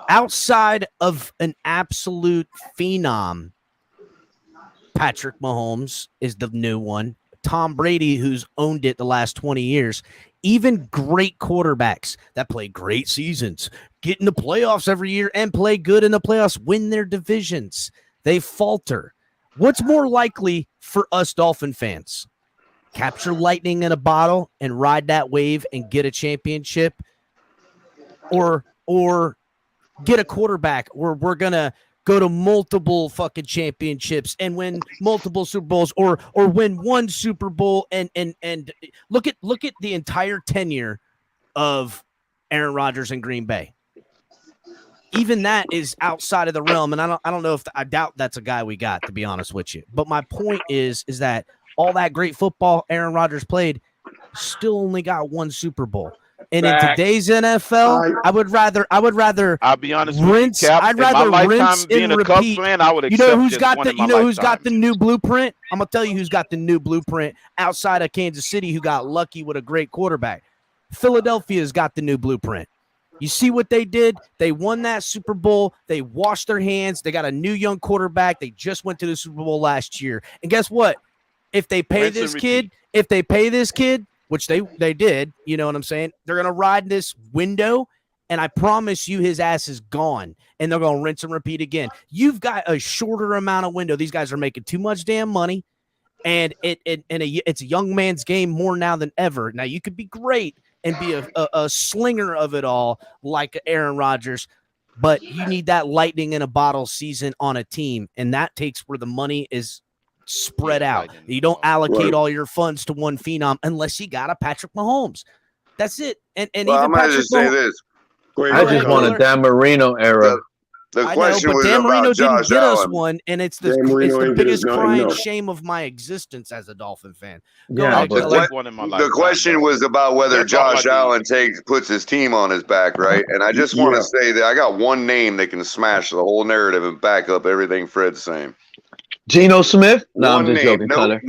Outside of an absolute phenom, Patrick Mahomes is the new one. Tom Brady, who's owned it the last 20 years. Even great quarterbacks that play great seasons, get in the playoffs every year and play good in the playoffs, win their divisions. They falter. What's more likely for us Dolphin fans? Capture lightning in a bottle and ride that wave and get a championship? Or get a quarterback where we're going to go to multiple fucking championships and win multiple Super Bowls or win one Super Bowl and look at the entire tenure of Aaron Rodgers in Green Bay. Even that is outside of the realm, and I don't know if I doubt that's a guy we got, to be honest with you. But my point is that all that great football Aaron Rodgers played still only got one Super Bowl. And in today's NFL, I would rather. I'll be honest with you, Cap. I'd rather rinse and repeat. Fan, I would accept who's got the new blueprint? I'm gonna tell you who's got the new blueprint outside of Kansas City, who got lucky with a great quarterback. Philadelphia's got the new blueprint. You see what they did? They won that Super Bowl. They washed their hands. They got a new young quarterback. They just went to the Super Bowl last year. And guess what? If they pay this kid, which they did, you know what I'm saying? They're going to ride this window, and I promise you his ass is gone, and they're going to rinse and repeat again. You've got a shorter amount of window. These guys are making too much damn money, and it's a young man's game more now than ever. Now, you could be great and be a slinger of it all like Aaron Rodgers, but you need that lightning in a bottle season on a team, and that takes where the money is spread out. You don't allocate all your funds to one phenom unless you got a Patrick Mahomes. That's it. And well, even I might just say this. I just want a Dan Marino era. The question was Dan Marino about Josh didn't get us Allen. one, and it's the biggest crying shame of my existence as a Dolphin fan. The question was about whether Josh Allen puts his team on his back, right? And I just want to say that I got one name that can smash the whole narrative and back up everything Fred's saying. Geno Smith? No, one I'm just name. joking.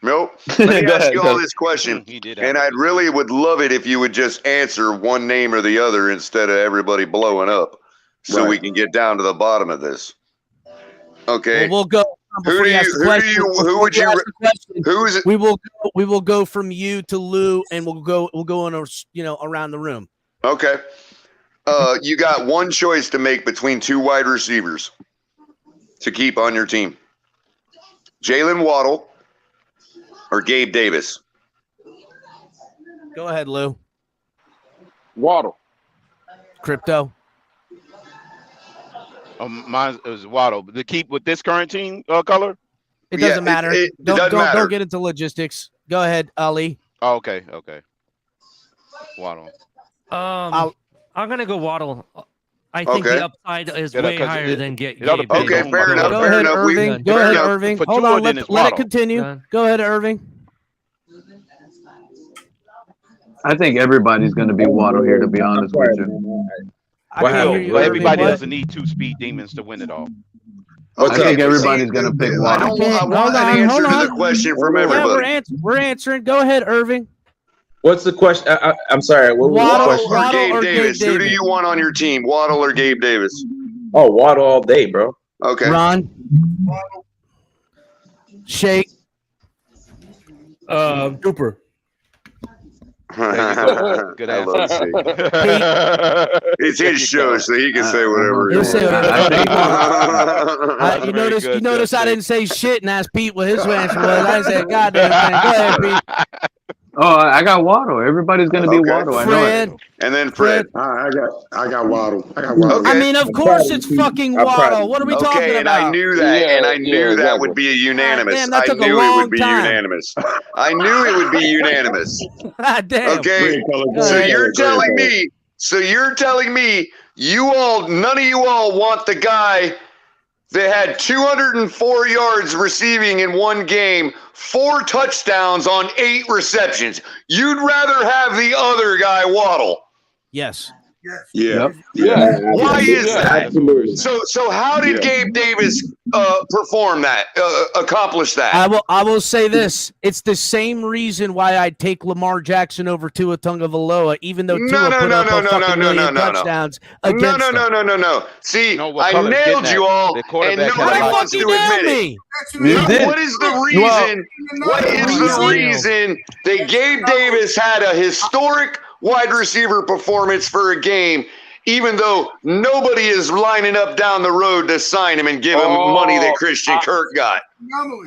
Nope. Let me ask you all this question, and I really would love it if you would just answer one name or the other instead of everybody blowing up, so we can get down to the bottom of this. Okay. Well, we'll go. We will go from you to Lou, and we'll go in around the room. Okay. You got one choice to make between two wide receivers to keep on your team. Jalen Waddle or Gabe Davis? Go ahead, Lou. Waddle. Crypto. Mine is Waddle. To keep with this current team color? It doesn't matter. Don't get into logistics. Go ahead, Ali. Oh, okay. Waddle. I'm gonna go Waddle. I think the upside is way higher than Gabe. Okay, fair enough. Go ahead, Irving. Go ahead, Irving. Hold on, let it continue. Go ahead, Irving. I think everybody's going to be Waddle here, to be honest with you. Everybody doesn't need two speed demons to win it all. I think everybody's going to pick Waddle. I want an answer to the question from everybody. Yeah, we're answering. Go ahead, Irving. What's the question? I'm sorry. What was the question? Waddle or Gabe Davis? Who do you want on your team, Waddle or Gabe Davis? Oh, Waddle all day, bro. Okay. Ron. Shake. Cooper. Good answer. It's his show, so he can say whatever he wants. You notice I didn't say shit and asked Pete what his answer was. I said, goddamn thing. Go ahead, Pete. Oh, I got Waddle. Everybody's gonna be Waddle. Fred. And then Fred. I got Waddle. Okay. I mean, of course it's fucking Waddle. What are we talking about? I knew that, and I knew that would be a unanimous. Damn, that took I knew a long it would be time. unanimous. I knew it would be unanimous. Damn. Okay. So you're telling me, none of you all want the guy that had 204 yards receiving in one game, 4 touchdowns on 8 receptions. You'd rather have the other guy, Waddle. Yes. Yeah. Why is that? So how did Gabe Davis perform that, accomplish that? I will say this. It's the same reason why I'd take Lamar Jackson over Tua Tagovailoa, even though Tua put up a fucking million touchdowns against them. No. See, what I nailed you all, and nobody wants to admit it. What is the reason? What is the reason that Gabe Davis had a historic wide receiver performance for a game, even though nobody is lining up down the road to sign him and give him money that Christian Kirk got?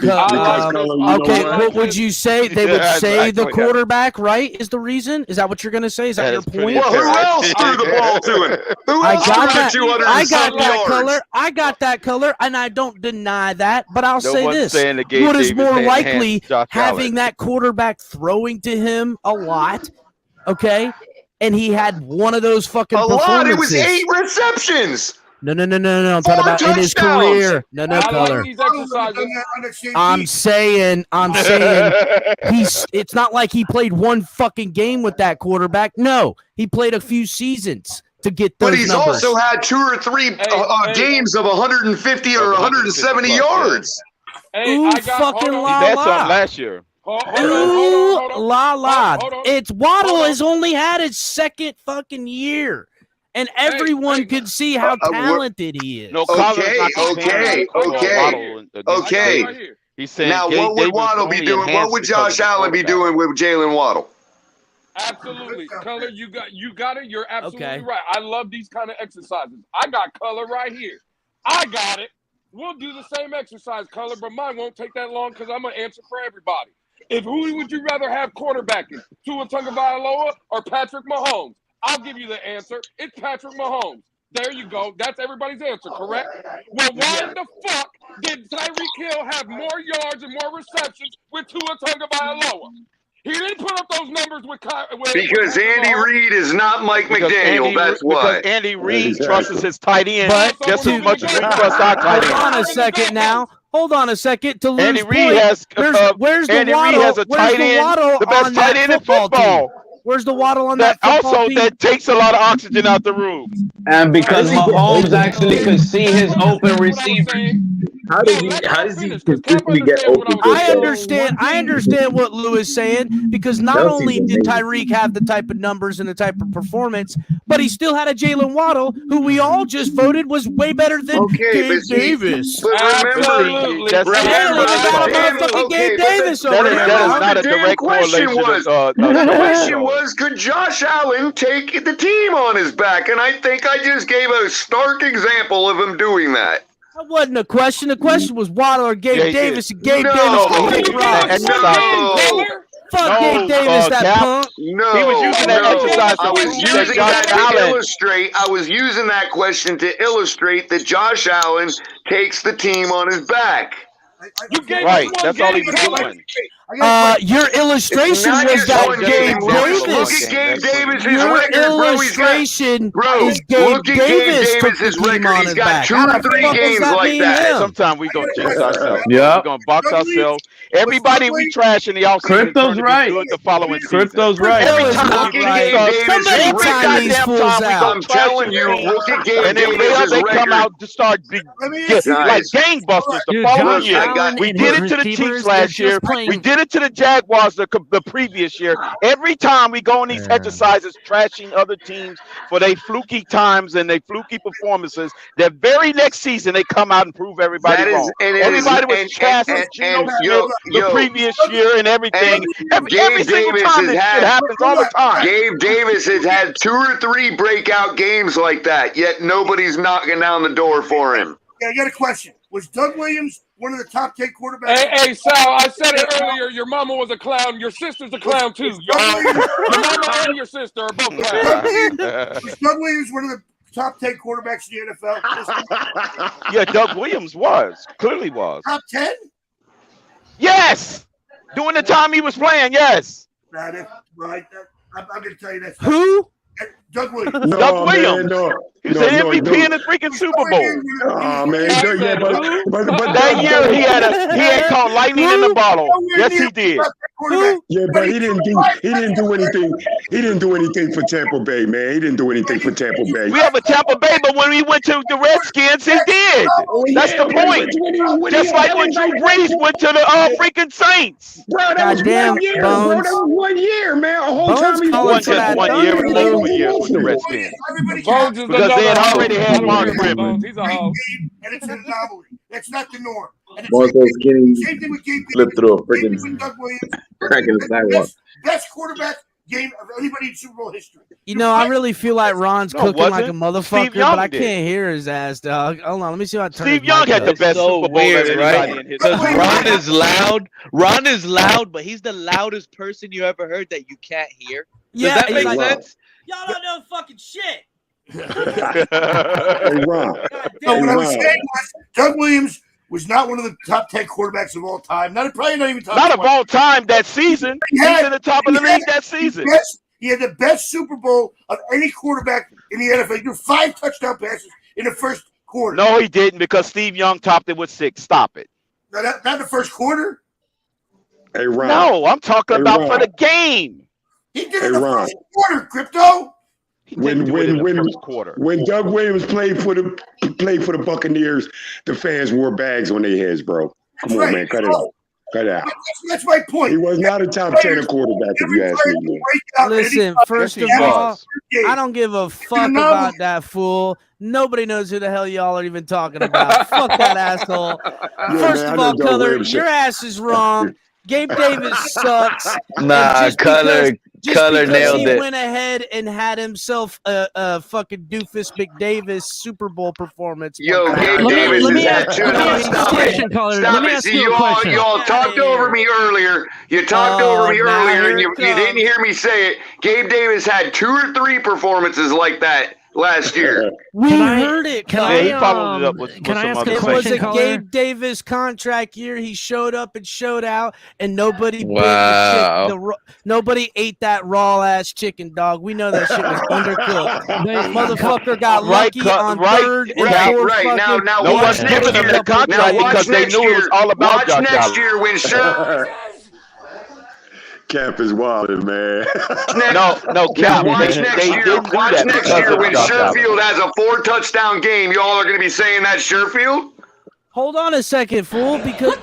Okay, what would you say? They would say the quarterback, right, is the reason? Is that what you're going to say? Is that your point? Well, who else threw the ball to him? Who else threw the 207 I got that yards? color. I got that color, and I don't deny that. But I'll say one's this. saying that Gabe What is Davis more had likely, Josh having Allen. that quarterback throwing to him a lot, okay, and he had one of those fucking A lot. It was performances. 8 receptions. No. I'm talking 4 about in his touchdowns. career. No, color. I'm saying it's not like he played one fucking game with that quarterback. No, he played a few seasons to get those But he's numbers. also had 2 or 3 games of 150 or 170 yards. Ooh, fucking la He had some la. last year. Ooh, la la. It's Waddle has only had his second fucking year. And everyone could see how talented he is. No, Okay. He's saying now, what would Waddle be doing? What would Josh Allen be doing with Jalen Waddle? Absolutely, Color. You got it. You're absolutely right. I love these kind of exercises. I got Color right here. I got it. We'll do the same exercise, Color, but mine won't take that long because I'm gonna answer for everybody. Who would you rather have quarterbacking, Tua Tagovailoa or Patrick Mahomes? I'll give you the answer. It's Patrick Mahomes. There you go. That's everybody's answer, correct? Well, why in the fuck did Tyreek Hill have more yards and more receptions with Tua Tagovailoa? He didn't put up those numbers with because Andy Reid is not Mike McDaniel. That's why. Because Andy Reid trusts his tight end But just as much as we trust our tight end. Hold on a second now. Hold on a second. To lose Andy Reid has where's the Andy Waddle? Reid has a tight end, the best tight end in football. Where's the Waddle on that football also team? that takes a lot of oxygen out the room. And because Mahomes actually could see his open receiver. How does he consistently get open? I understand what Lou is saying, because not only did Tyreek have the type of numbers and the type of performance, but he still had a Jalen Waddle, who we all just voted was way better than Gabe Davis. But remember, Gabe Davis over there. That is not a direct correlation. The question was, could Josh Allen take the team on his back? And I think I just gave a stark example of him doing that. That wasn't a question. The question was Waddle or Gabe Davis. And Gabe Davis can kick rocks. Fuck Gabe Davis, that punk. No, he was using that exercise. I was using that to illustrate. I was using that question to illustrate that Josh Allen takes the team on his back. Right, that's all he was doing. Your illustration was that Gabe Davis. Look at Gabe Davis' Your record, illustration is Gabe Davis took the team on his back. Two or three games like that. Sometimes we gonna jinx ourselves. Yeah, we're gonna box ourselves. Everybody we trash in the offseason. Crypto's right. The following Crypto's season. right. Every time I'm telling you, look at Gabe Davis' they record. come out to start like gangbusters the following year. We did it to the Chiefs last year. We did it to the Jaguars the previous year. Every time we go in these exercises trashing other teams for their fluky times and their fluky performances, the very next season they come out and prove everybody wrong. Everybody was trashing Geno Smith the previous year and everything. Every single time this shit happens all the time. Gabe Davis has had 2 or 3 breakout games like that, yet nobody's knocking down the door for him. Yeah, I got a question. Was Doug Williams one of the top 10 quarterbacks? Hey, Sal, I said it earlier. Your mama was a clown. Your sister's a clown, too. Your mama and your sister are both clowns. Was Doug Williams one of the top 10 quarterbacks in the NFL? Yeah, Doug Williams clearly was. Top 10? Yes! During the time he was playing, yes. Right. I'm going to tell you that. Who? Doug Williams. No, Doug Williams. Man, no. He was No, an no, MVP no. in the freaking Super Bowl. Oh man, yeah, but That year he had caught lightning in the bottle. Yes, he did. Yeah, but he didn't do anything. He didn't do anything for Tampa Bay, man. He didn't do anything for Tampa Bay. We have a Tampa Bay, but when we went to the Redskins, he did. That's the point. Just like when Drew Brees went to the freaking Saints. Bro, that was 1 year, bro. That was 1 year, man. A whole time he wasn't just 1 year. It was multiple years with the Redskins. Because they had already had Mark Ribbon. He's a hoe. And it's an anomaly. That's not the norm. And Monzo Skinny same thing with Gabe flipped through a freaking Doug Williams. crack in the sidewalk. Best quarterback game of anybody in Super Bowl history. You know, I really feel like Ron's No, it cooking like a wasn't. motherfucker, Steve Young but I did. can't hear his ass, dog. Hold on, let me see how I turn Steve his Young mic had the up. best So Super Bowl weird, than right? anybody in history. Because Ron is loud. Ron is loud, but he's the loudest person you ever heard that you can't hear. Does Yeah, that make like- sense? Y'all don't know fucking shit. Hey, Ron. So what I was saying was Doug Williams was not one of the top 10 quarterbacks of all time. Probably not even top Not of 20. all time that season. He's in the top of the league that season. He had the best Super Bowl of any quarterback in the NFL. He threw 5 touchdown passes in the first quarter. No, he didn't because Steve Young topped it with 6. Stop it. No, not the first quarter. Hey, Ron. No, I'm talking Hey, about Ron. for the game. He did it Hey, in the Ron. first quarter, Crypto. When first quarter. When Doug Williams played for the Buccaneers, the fans wore bags on their heads, bro. Come on, man, cut it out. Cut it out. That's my point. He was not a top 10 quarterback, if you ask me, man. Listen, first of all, I don't give a fuck about that fool. Nobody knows who the hell y'all are even talking about. Fuck that asshole. First man, of I all, know Doug Color, Williams your shit. ass is wrong. Gabe Davis sucks. Nah, And Color because nailed he it. went ahead and had himself a fucking doofus McDavis Super Bowl performance. Yo, Gabe Let me- Davis let is me at ask- two. let me No, ask you a stop question, it. caller. Stop Let me it. ask See, you a question. you all talked over me earlier. You talked over me now earlier, here and it you didn't hear me say it. Gabe Davis had 2 or 3 performances like that last year. We Can I- heard it. can Color. I, he followed it up with can I some ask other a It things. was question, a caller? Gabe Davis contract year. He showed up and showed out, and nobody bit Wow. nobody ate that raw ass chicken, dog. We know that shit was undercooked. Motherfucker got lucky on third and fourth Right. Now, fucking. No watch one's next giving him year. that contract Now watch because they next knew it was year. all about Watch Josh next Allen. year when Sir. Cap is wilding, man. No, Cap. Watch They next year. didn't do Watch that next because year of when Josh Allen. Sherfield has a 4-touchdown game. Y'all are going to be saying that Sherfield. Hold on a second, fool. Because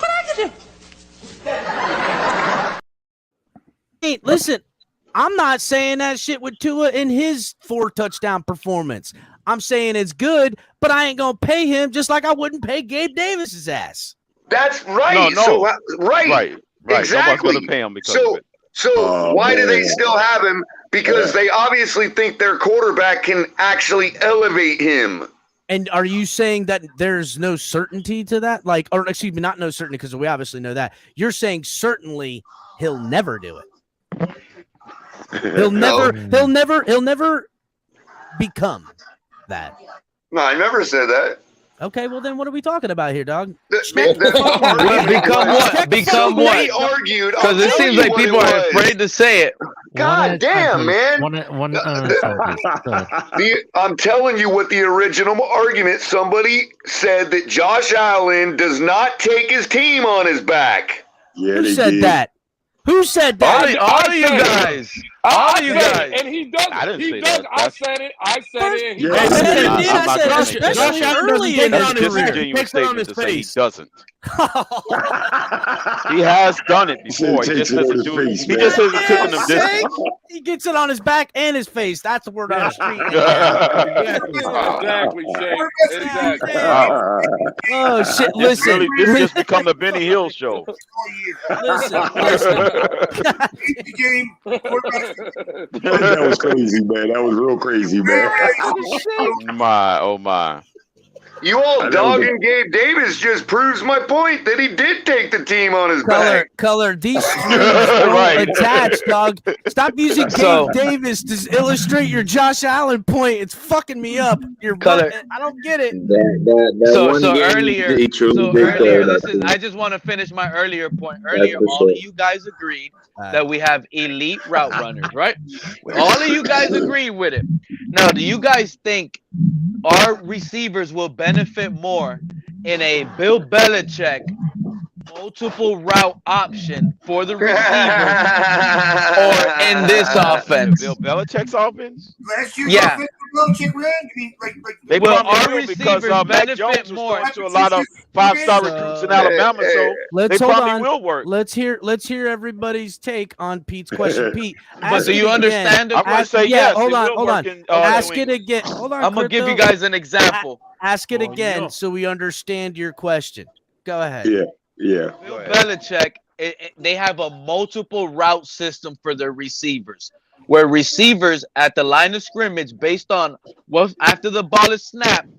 hey, listen, I'm not saying that shit with Tua in his 4-touchdown performance. I'm saying it's good, but I ain't gonna pay him just like I wouldn't pay Gabe Davis's ass. That's right. No. So, right. Right. Exactly. Nobody's going to pay him because of it. So why do they still have him? Because they obviously think their quarterback can actually elevate him. And are you saying that there's no certainty to that? Like, or excuse me, not no certainty, because we obviously know that. You're saying certainly he'll never do it. He'll never become that. No, I never said that. Okay, well then what are we talking about here, dog? Become what? Become what? They argued. Because it seems like people are afraid to say it. God damn, man. I'm telling you what the original argument, somebody said that Josh Allen does not take his team on his back. Yeah, Who said that? Who said that? All of you guys. All of you guys. And he does. I didn't He say does. that. I said it. I said it. He I said it, I'm dude. I not said gonna it, make that. especially early in his That's a career. disingenuous statement to say he doesn't. He has done it before. He just doesn't do it. He just isn't tipping them distance. He gets it on his back and his face. That's the word on the street. Exactly, Shane. Exactly. Oh shit! This Listen, really, this just become the Benny Hill show. listen. That was crazy, man. That was real crazy, man. My, oh my. You all dogging Gabe Davis just proves my point that he did take the team on his back. Color, these streams don't attach, dog. Stop using Gabe Davis to illustrate your Josh Allen point. It's fucking me up. I don't get it. Earlier, listen, I just want to finish my earlier point. Earlier, all of you guys agreed that we have elite route runners, right? All of you guys agree with it. Now, do you guys think our receivers will benefit more in a Bill Belichick multiple route option for the receivers or in this offense? Bill Belichick's offense? Last year's Yeah. offense Belichick ran. I mean, They Well, probably our will because receivers Mac benefit Jones was more. throwing to a lot of 5-star recruits in Alabama, so Let's they hold probably on. will work. Let's hear everybody's take on Pete's question. Pete, But do you understand? I'm going to say yes. Hold it on, will hold work on. in, Ask New it England. again. Hold on. I'm gonna give you Crypto. guys an example. Ask it again so we understand your question. Go ahead. Yeah. Bill Belichick, they have a multiple route system for their receivers, where receivers at the line of scrimmage, based on what after the ball is snapped,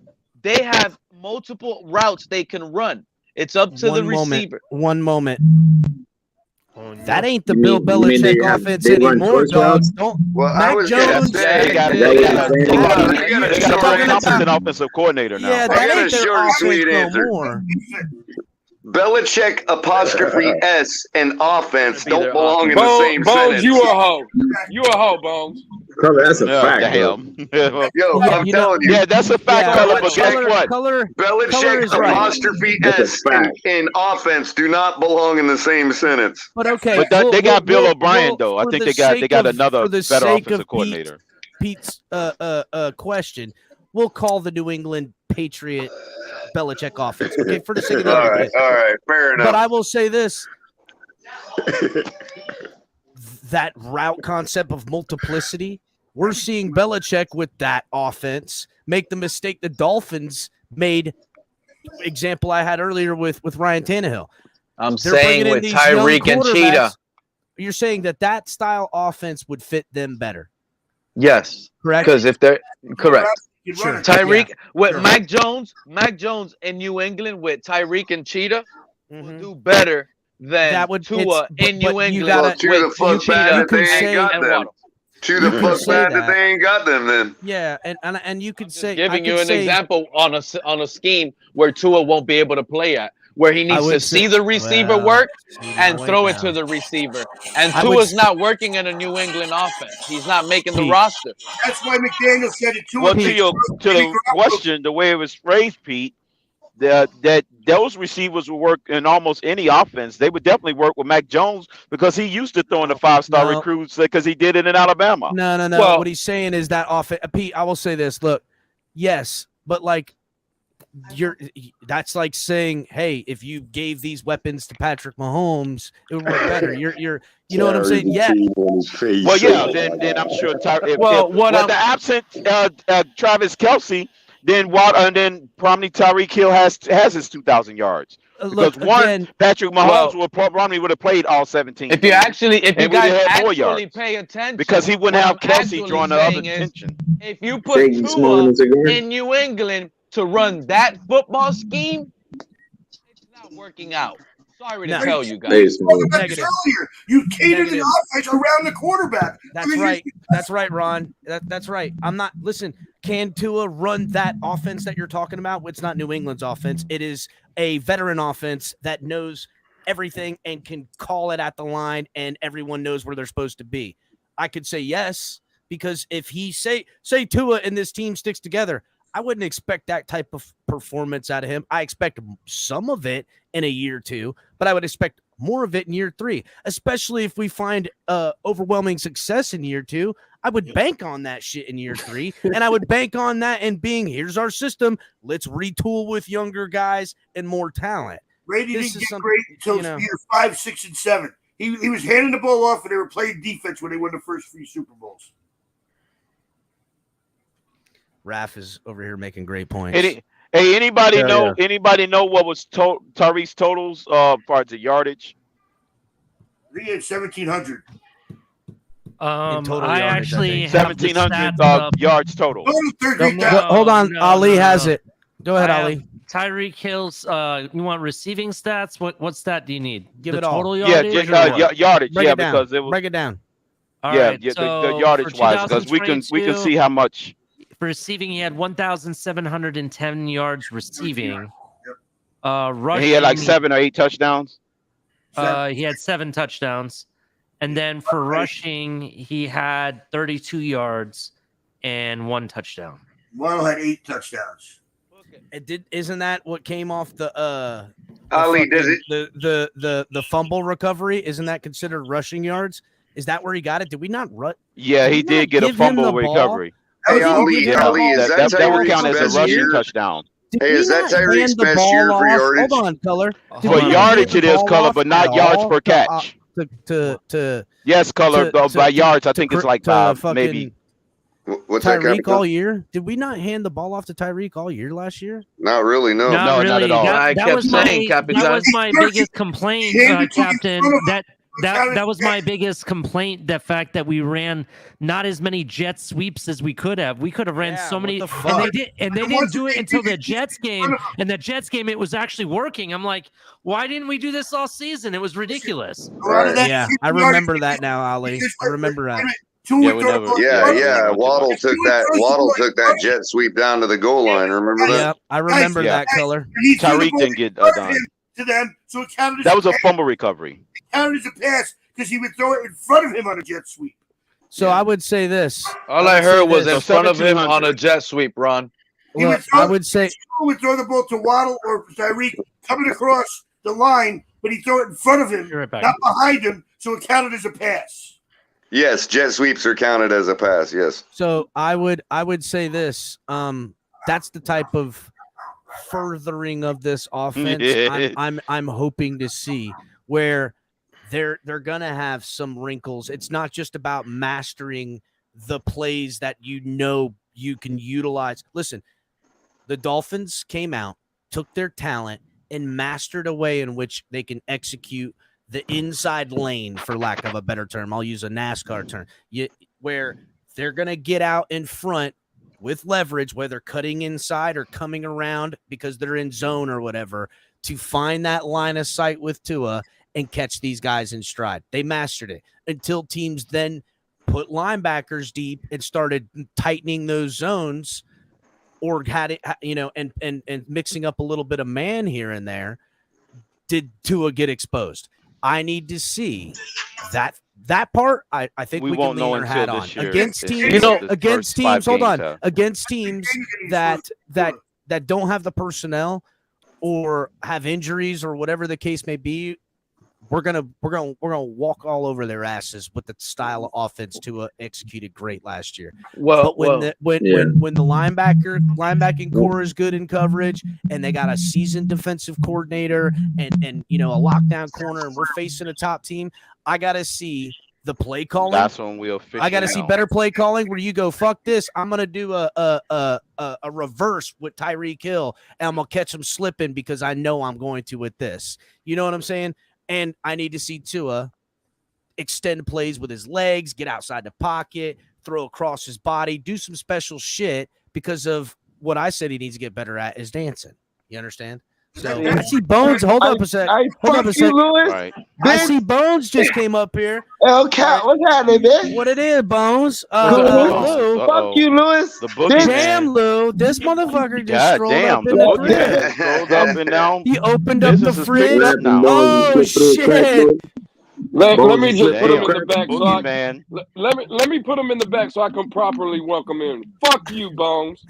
they have multiple routes they can run. It's up to the receiver. One moment. That ain't the Bill Belichick offense anymore, dog. Mac Jones. They got a more competent offensive coordinator now. Yeah, that ain't their offense no more. Belichick apostrophe S and offense don't belong in the same Bones, sentence. you a hoe. You a hoe, Bones. Color, that's a fact. Damn. Yo, I'm telling you. Yeah, that's a fact, Color. But guess what? Belichick apostrophe S and offense do not belong in the same sentence. But okay, but they got Bill O'Brien though. I think they got another better offensive coordinator. Pete's question. We'll call the New England Patriot Belichick offense. Okay, for the sake of the all right, fair enough. But I will say this: that route concept of multiplicity, we're seeing Belichick with that offense make the mistake the Dolphins made. Example I had earlier with Ryan Tannehill. I'm saying with Tyreek and Cheetah. You're saying that style offense would fit them better. Yes, correct. Because if they're correct. Sure. Tyreek with Mac Jones in New England with Tyreek and Cheetah will do better than Tua in New England with Cheetah and Waddle. To the fuck bad that they ain't got them then. Yeah, and you could say giving you an example on a scheme where Tua won't be able to play at, where he needs to see the receiver work and throw it to the receiver. And Tua's not working in a New England offense. He's not making the roster. That's why McDaniel said it too. Well, to the question, the way it was phrased, Pete, that those receivers will work in almost any offense. They would definitely work with Mac Jones because he used to throw in the 5-star recruits because he did it in Alabama. No. Well, what he's saying is that offense. Pete, I will say this. Look, yes, but like that's like saying, hey, if you gave these weapons to Patrick Mahomes, it would work better. You know what I'm saying? Yeah. Well, yeah. Then I'm sure. The absent Travis Kelce. Then probably Tyreek Hill has his 2,000 yards because Patrick Mahomes would have played all 17. If you guys actually pay attention, because he wouldn't have Kelce drawing the other attention. If you put Tua in New England to run that football scheme, it's not working out. Sorry to tell you guys. You cater the offense around the quarterback. That's right. That's right, Ron. That's right. I'm not. Listen, can Tua run that offense that you're talking about? It's not New England's offense. It is a veteran offense that knows everything and can call it at the line, and everyone knows where they're supposed to be. I could say yes, because if he say Tua and this team sticks together, I wouldn't expect that type of performance out of him. I expect some of it in a year or two, but I would expect more of it in year 3, especially if we find overwhelming success in year 2. I would bank on that shit in year 3, and I would bank on that and being, here's our system. Let's retool with younger guys and more talent. Brady didn't get great until year 5, 6, and 7. He was handing the ball off, and they were playing defense when they won the first 3 Super Bowls. Raph is over here making great points. Anybody know what was Tyreek's totals as far as the yardage? He had 1,700. I actually 1,700 yards total. Hold on, Ali has it. Go ahead, Ali. Tyreek Hill's. You want receiving stats? What stat do you need? Give the it all. total Yeah, yardage. yardage. Break Yeah, it down. because it was. Break it down. All Yeah, right, the so yardage for wise, because we can 2022, see how much. For receiving, he had 1,710 yards receiving. Rushing, And he had like 7 or 8 touchdowns. He had 7 touchdowns, and then for rushing, he had 32 yards and 1 touchdown. Waddle had 8 touchdowns. Isn't that what came off the Ali, does it? The fumble recovery? Isn't that considered rushing yards? Is that where he got it? Did we not run? Yeah, he did get a fumble recovery. Hey, Ali, is that that would Tyreek's count as a best rushing year? touchdown. Hey, is that Tyreek's best year for yardage? Hold on, Color. For yardage, it is, Color, but not yards per catch. Yes, Color, by yards, I think it's like maybe. What's that, Tyreek Captain? all year? Did we not hand the ball off to Tyreek all year last year? Not really, no. Not really. Not at all. That was my biggest complaint, Captain. That was my biggest complaint. The fact that we ran not as many jet sweeps as we could have. We could have ran so many, and they didn't do it until the Jets game. And the Jets game, it was actually working. I'm like, why didn't we do this all season? It was ridiculous. Yeah, I remember that now, Ali. I remember that. Yeah. Waddle took that jet sweep down to the goal line. Remember that? Yep, I remember that, Color. Tyreek didn't get done. To them, so it counted. That was a fumble recovery. It counted as a pass because he would throw it in front of him on a jet sweep. So I would say this. All I heard was in front of him on a jet sweep, Ron. Well, I would say he would throw the ball to Waddle or Tyreek coming across the line, but he throw it in front of him, not behind him, so it counted as a pass. Yes, jet sweeps are counted as a pass. Yes. So I would say this. That's the type of furthering of this offense I'm hoping to see, where they're gonna have some wrinkles. It's not just about mastering the plays that you can utilize. Listen, the Dolphins came out, took their talent, and mastered a way in which they can execute the inside lane, for lack of a better term. I'll use a NASCAR term, where they're going to get out in front with leverage, whether cutting inside or coming around because they're in zone or whatever, to find that line of sight with Tua and catch these guys in stride. They mastered it until teams then put linebackers deep and started tightening those zones, or had it, and mixing up a little bit of man here and there. Did Tua get exposed? I need to see that part. I think we can lean our hat on against teams. Against teams. Hold on. Against teams that don't have the personnel or have injuries or whatever the case may be. We're gonna walk all over their asses with the style of offense Tua executed great last year. But when the linebacking core is good in coverage, and they got a seasoned defensive coordinator and a lockdown corner, and we're facing a top team, I gotta see the play calling. That's when we'll. I gotta see better play calling where you go, fuck this, I'm gonna do a reverse with Tyreek Hill, and I'm gonna catch him slipping because I know I'm going to with this. You know what I'm saying? And I need to see Tua extend plays with his legs, get outside the pocket, throw across his body, do some special shit, because of what I said he needs to get better at is dancing. You understand? So I see Bones. Hold up a sec. Hold up a sec. Right. I see Bones just came up here. Cat, what's happening, man? What it is, Bones? Lou. Fuck you, Lewis. Damn, Lou. This motherfucker just strolled up in the fridge. Strolled up and down. He opened up the fridge. Oh shit. Let me just put him in the back. Man. Let me put him in the back so I can properly welcome him. Fuck you, Bones.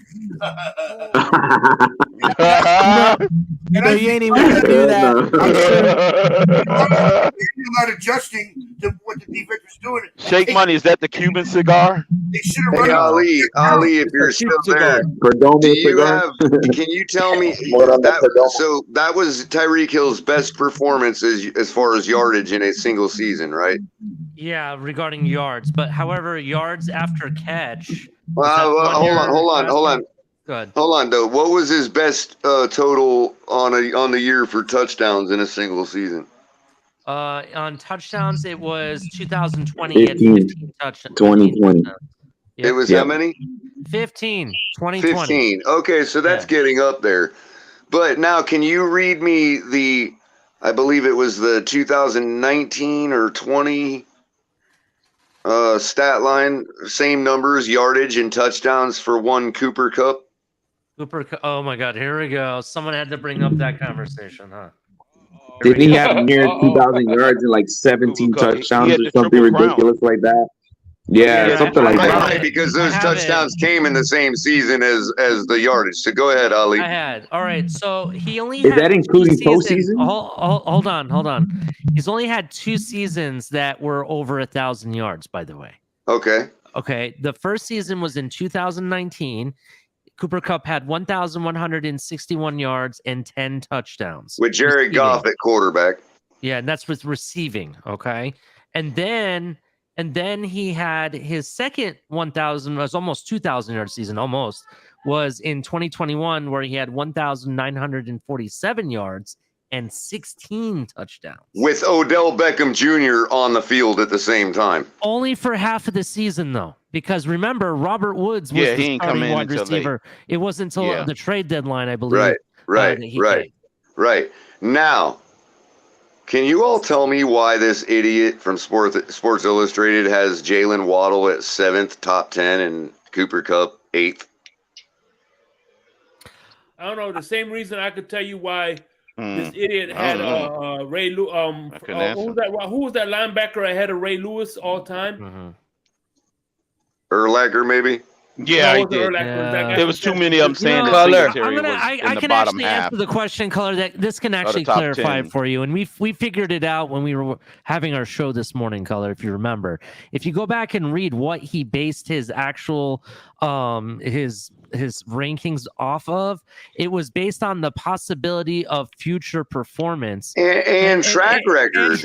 You ain't even gonna do that. Not adjusting to what the defense was doing. Shake Money, is that the Cuban cigar? They should have Hey, run. Ali, if you're still there, do you have? Can you tell me that? So that was Tyreek Hill's best performance as far as yardage in a single season, right? Yeah, regarding yards, but however, yards after catch. Hold on. Good. Hold on, though. What was his best total on the year for touchdowns in a single season? On touchdowns, it was 2020 at 15 touchdowns. 2020. It was how many? 15. 2020. 15. Okay, so that's getting up there. But now, can you read me the? I believe it was the 2019 or 20 stat line, same numbers, yardage and touchdowns for one Cooper Kupp. Oh my God, here we go. Someone had to bring up that conversation, huh? Didn't he have near 2,000 yards and like 17 touchdowns or something ridiculous like that? Yeah, something like that. Funny because those touchdowns came in the same season as the yardage. So go ahead, Ali. All right. So he only Is that including postseason? Hold on. He's only had 2 seasons that were over 1,000 yards. By the way. Okay. The first season was in 2019. Cooper Kupp had 1,161 yards and 10 touchdowns with Jared Goff at quarterback. Yeah, and that's with receiving. Okay, and then he had his second 1,000 was almost 2,000 yard season. Almost was in 2021 where he had 1,947 yards and 16 touchdowns with Odell Beckham Jr. on the field at the same time. Only for half of the season, though, because remember Robert Woods was the starting wide receiver. It wasn't until the trade deadline, I believe. Right. Now, can you all tell me why this idiot from Sports Illustrated has Jalen Waddle at 7th, top 10, and Cooper Kupp 8th? I don't know. The same reason I could tell you why this idiot had Ray Lewis. Who was that linebacker ahead of Ray Lewis all time? Urlacher, maybe. Yeah, I did. There was too many of them saying that Singletary was in the bottom half. Answer the question, Color. That this can actually clarify it for you, and we figured it out when we were having our show this morning, Color. If you remember, if you go back and read what he based his actual his rankings off of, it was based on the possibility of future performance and track record.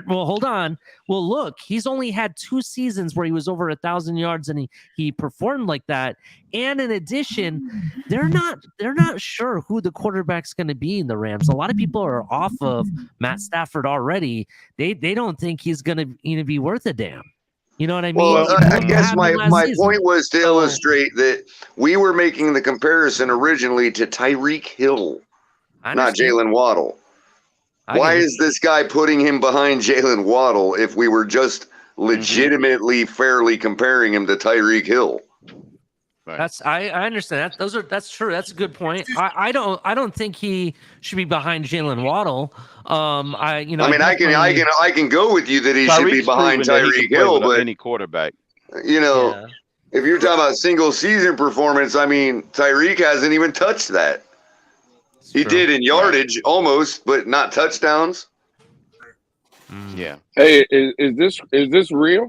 Well, hold on. Well, look, he's only had 2 seasons where he was over 1,000 yards and he performed like that. And in addition, they're not sure who the quarterback's going to be in the Rams. A lot of people are off of Matt Stafford already. They don't think he's going to be worth a damn. You know what I mean? Well, I guess my point was to illustrate that we were making the comparison originally to Tyreek Hill, not Jalen Waddle. Why is this guy putting him behind Jalen Waddle if we were just legitimately fairly comparing him to Tyreek Hill? Right. I understand that. That's true. That's a good point. I don't think he should be behind Jalen Waddle. I can go with you that he should be behind Tyreek Hill, but any quarterback. If you're talking about single season performance, I mean Tyreek hasn't even touched that. He did in yardage almost, but not touchdowns. Yeah. Hey, is this real?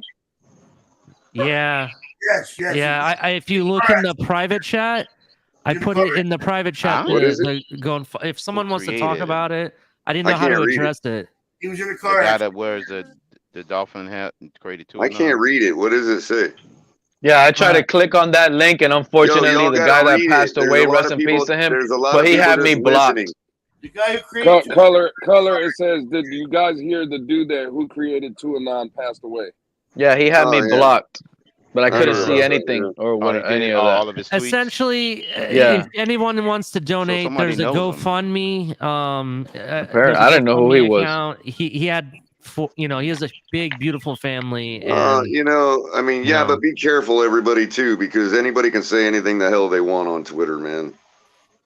Yeah. Yes. Yeah. If you look in the private chat, I put it in the private chat. If someone wants to talk about it, I didn't know how to address it. He was in the car. The guy that wears the Dolphin hat and created 2. I can't read it. What does it say? Yeah, I tried to click on that link, and unfortunately, the guy that passed away, rest in peace to him, but he had me blocked. The guy who created color. It says, did you guys hear the dude who created Tuanon passed away? Yeah, he had me blocked, but I couldn't see anything any of that. All of his tweets. Essentially, if anyone wants to donate, there's a GoFundMe. I didn't know who he was. He had. He has a big, beautiful family. And, but be careful, everybody, too, because anybody can say anything the hell they want on Twitter, man.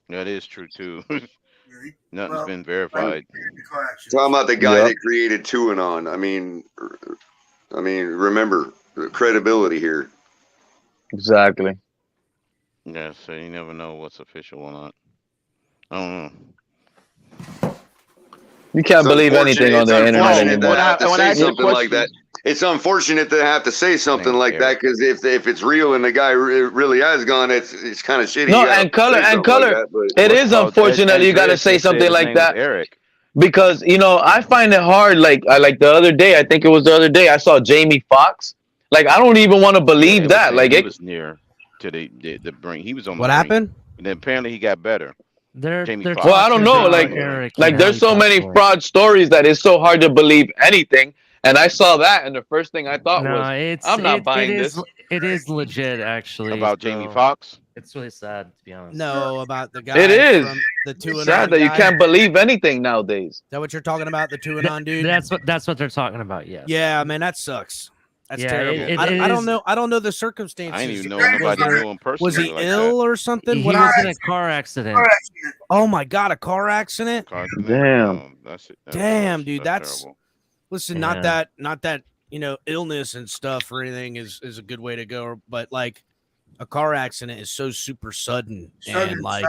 That is true, too. Nothing's been verified. Talking about the guy that created TuaNon. I mean, remember the credibility here. Exactly. Yeah, so you never know what's official or not. I don't know. You can't believe anything on the internet anymore. It's unfortunate to have to say something like that because if it's real and the guy really has gone, it's kind of shitty. No, and color. It is unfortunate you got to say something like that, Eric. Because I find it hard. Like the other day, I think it was the other day, I saw Jamie Foxx. Like I don't even want to believe that. Like it was near to the brink. He was on. What happened? And then apparently he got better. They're well, I don't know. Like there's so many fraud stories that it's so hard to believe anything. And I saw that, and the first thing I thought No, was, I'm not buying this. It is legit, actually. About Jamie Foxx. It's really sad, to be honest. No, about the guy It is. from the It's 2 and sad on that you guy. can't believe anything nowadays. Is that what you're talking about? The 2 and on dude. That's what they're talking about. Yes. Yeah, man, that sucks. That's terrible. I don't know. I don't know the circumstances. I didn't even know nobody knew him personally. Was he like ill that. or something? He was in a car accident. Oh my god, a car accident? Damn. Damn, dude, that's terrible. listen. Yeah. Not that illness and stuff or anything is a good way to go, but like a car accident is so super sudden and like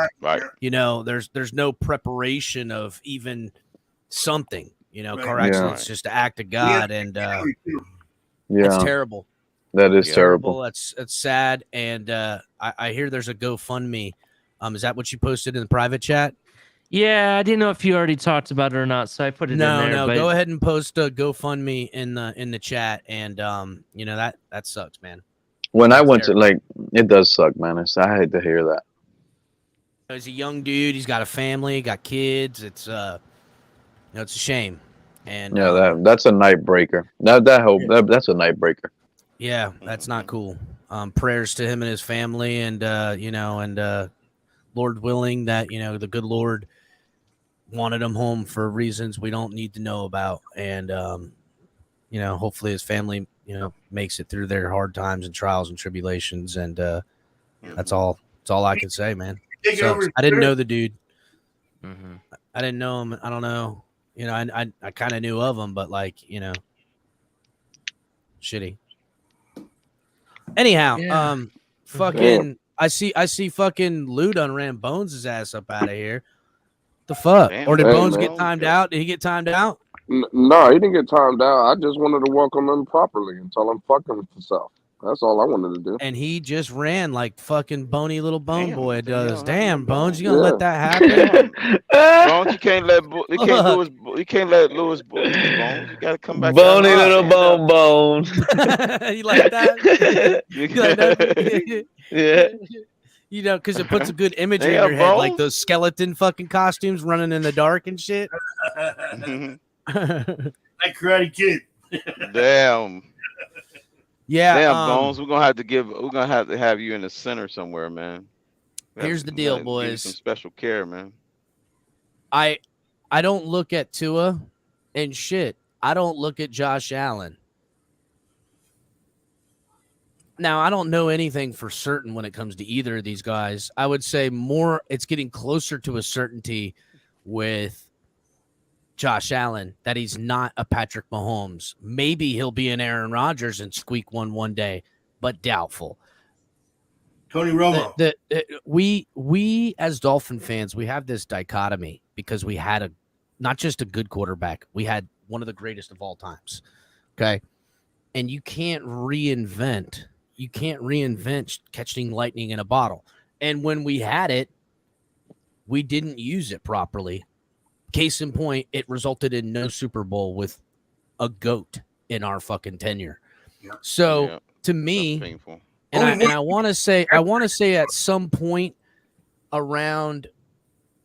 there's no preparation of even something. Car accidents just an act of God, and it's terrible. That is terrible. That's sad, and I hear there's a GoFundMe. Is that what you posted in the private chat? Yeah, I didn't know if you already talked about it or not, so I put it in there. No, but... go ahead and post a GoFundMe in the chat, and that sucks, man. When I went to it does suck, man. I hate to hear that. He's a young dude. He's got a family, got kids. It's it's a shame. And that's a night breaker. That's a night breaker. Yeah, that's not cool. Prayers to him and his family, and Lord willing that the good Lord wanted him home for reasons we don't need to know about, and hopefully his family makes it through their hard times and trials and tribulations, and that's all I can say, man. So, I didn't know the dude. Mm-hmm. I didn't know him. I don't know. I kind of knew of him, but shitty. Anyhow, fucking, I see fucking Lou done ran Bones' ass up out of here. The fuck? Damn, or did Bones get timed out? Did he get timed out? No, he didn't get timed out. I just wanted to welcome him properly and tell him fuck himself. That's all I wanted to do. And he just ran like fucking bony little bone boy does. Damn, Bones, you gonna let that happen? Bones, you can't let Lewis Bones. You gotta come back. Bony little bone. You like that? You like that? Yeah. Because it puts a good image in your head, like those skeleton fucking costumes running in the dark and shit. Like Karate Kid. Damn. Yeah. Damn, Bones. We're gonna have to have you in the center somewhere, man. Here's the deal, boys. Some special care, man. I don't look at Tua and shit. I don't look at Josh Allen. Now, I don't know anything for certain when it comes to either of these guys. I would say it's getting closer to a certainty with Josh Allen that he's not a Patrick Mahomes. Maybe he'll be an Aaron Rodgers and squeak one day, but doubtful. Tony Romo. We as Dolphin fans, we have this dichotomy because we had not just a good quarterback, we had one of the greatest of all times. Okay. And you can't reinvent catching lightning in a bottle. And when we had it, we didn't use it properly. Case in point, it resulted in no Super Bowl with a GOAT in our fucking tenure. Yeah. So to me, and I want to say at some point around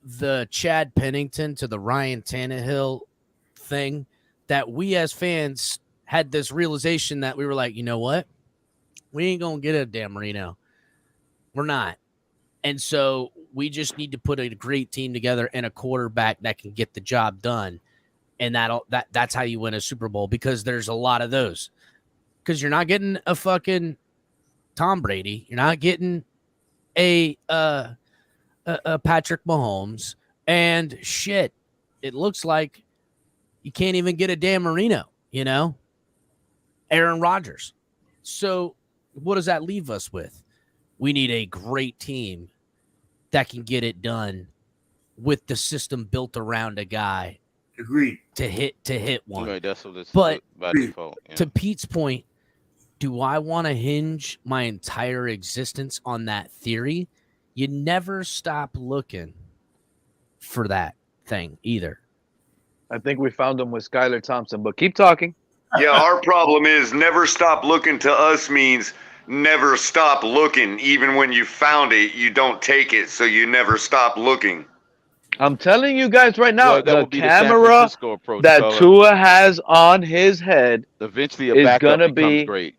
the Chad Pennington to the Ryan Tannehill thing, that we as fans had this realization that we were like, you know what? We ain't going to get a Dan Marino. We're not. And so we just need to put a great team together and a quarterback that can get the job done. And that's how you win a Super Bowl, because there's a lot of those. Because you're not getting a fucking Tom Brady. You're not getting a Patrick Mahomes. And shit, it looks like you can't even get a Dan Marino, Aaron Rodgers. So what does that leave us with? We need a great team that can get it done with the system built around a guy. Agreed. To hit one. Right, that's what it's but by default. Yeah. To Pete's point, do I want to hinge my entire existence on that theory? You never stop looking for that thing either. I think we found him with Skylar Thompson, but keep talking. Yeah, our problem is never stop looking to us means never stop looking. Even when you found it, you don't take it, so you never stop looking. I'm telling you guys right now, Well, that the would be the San camera Francisco approach, that color. Tua has on his head Eventually, a is backup gonna becomes be great.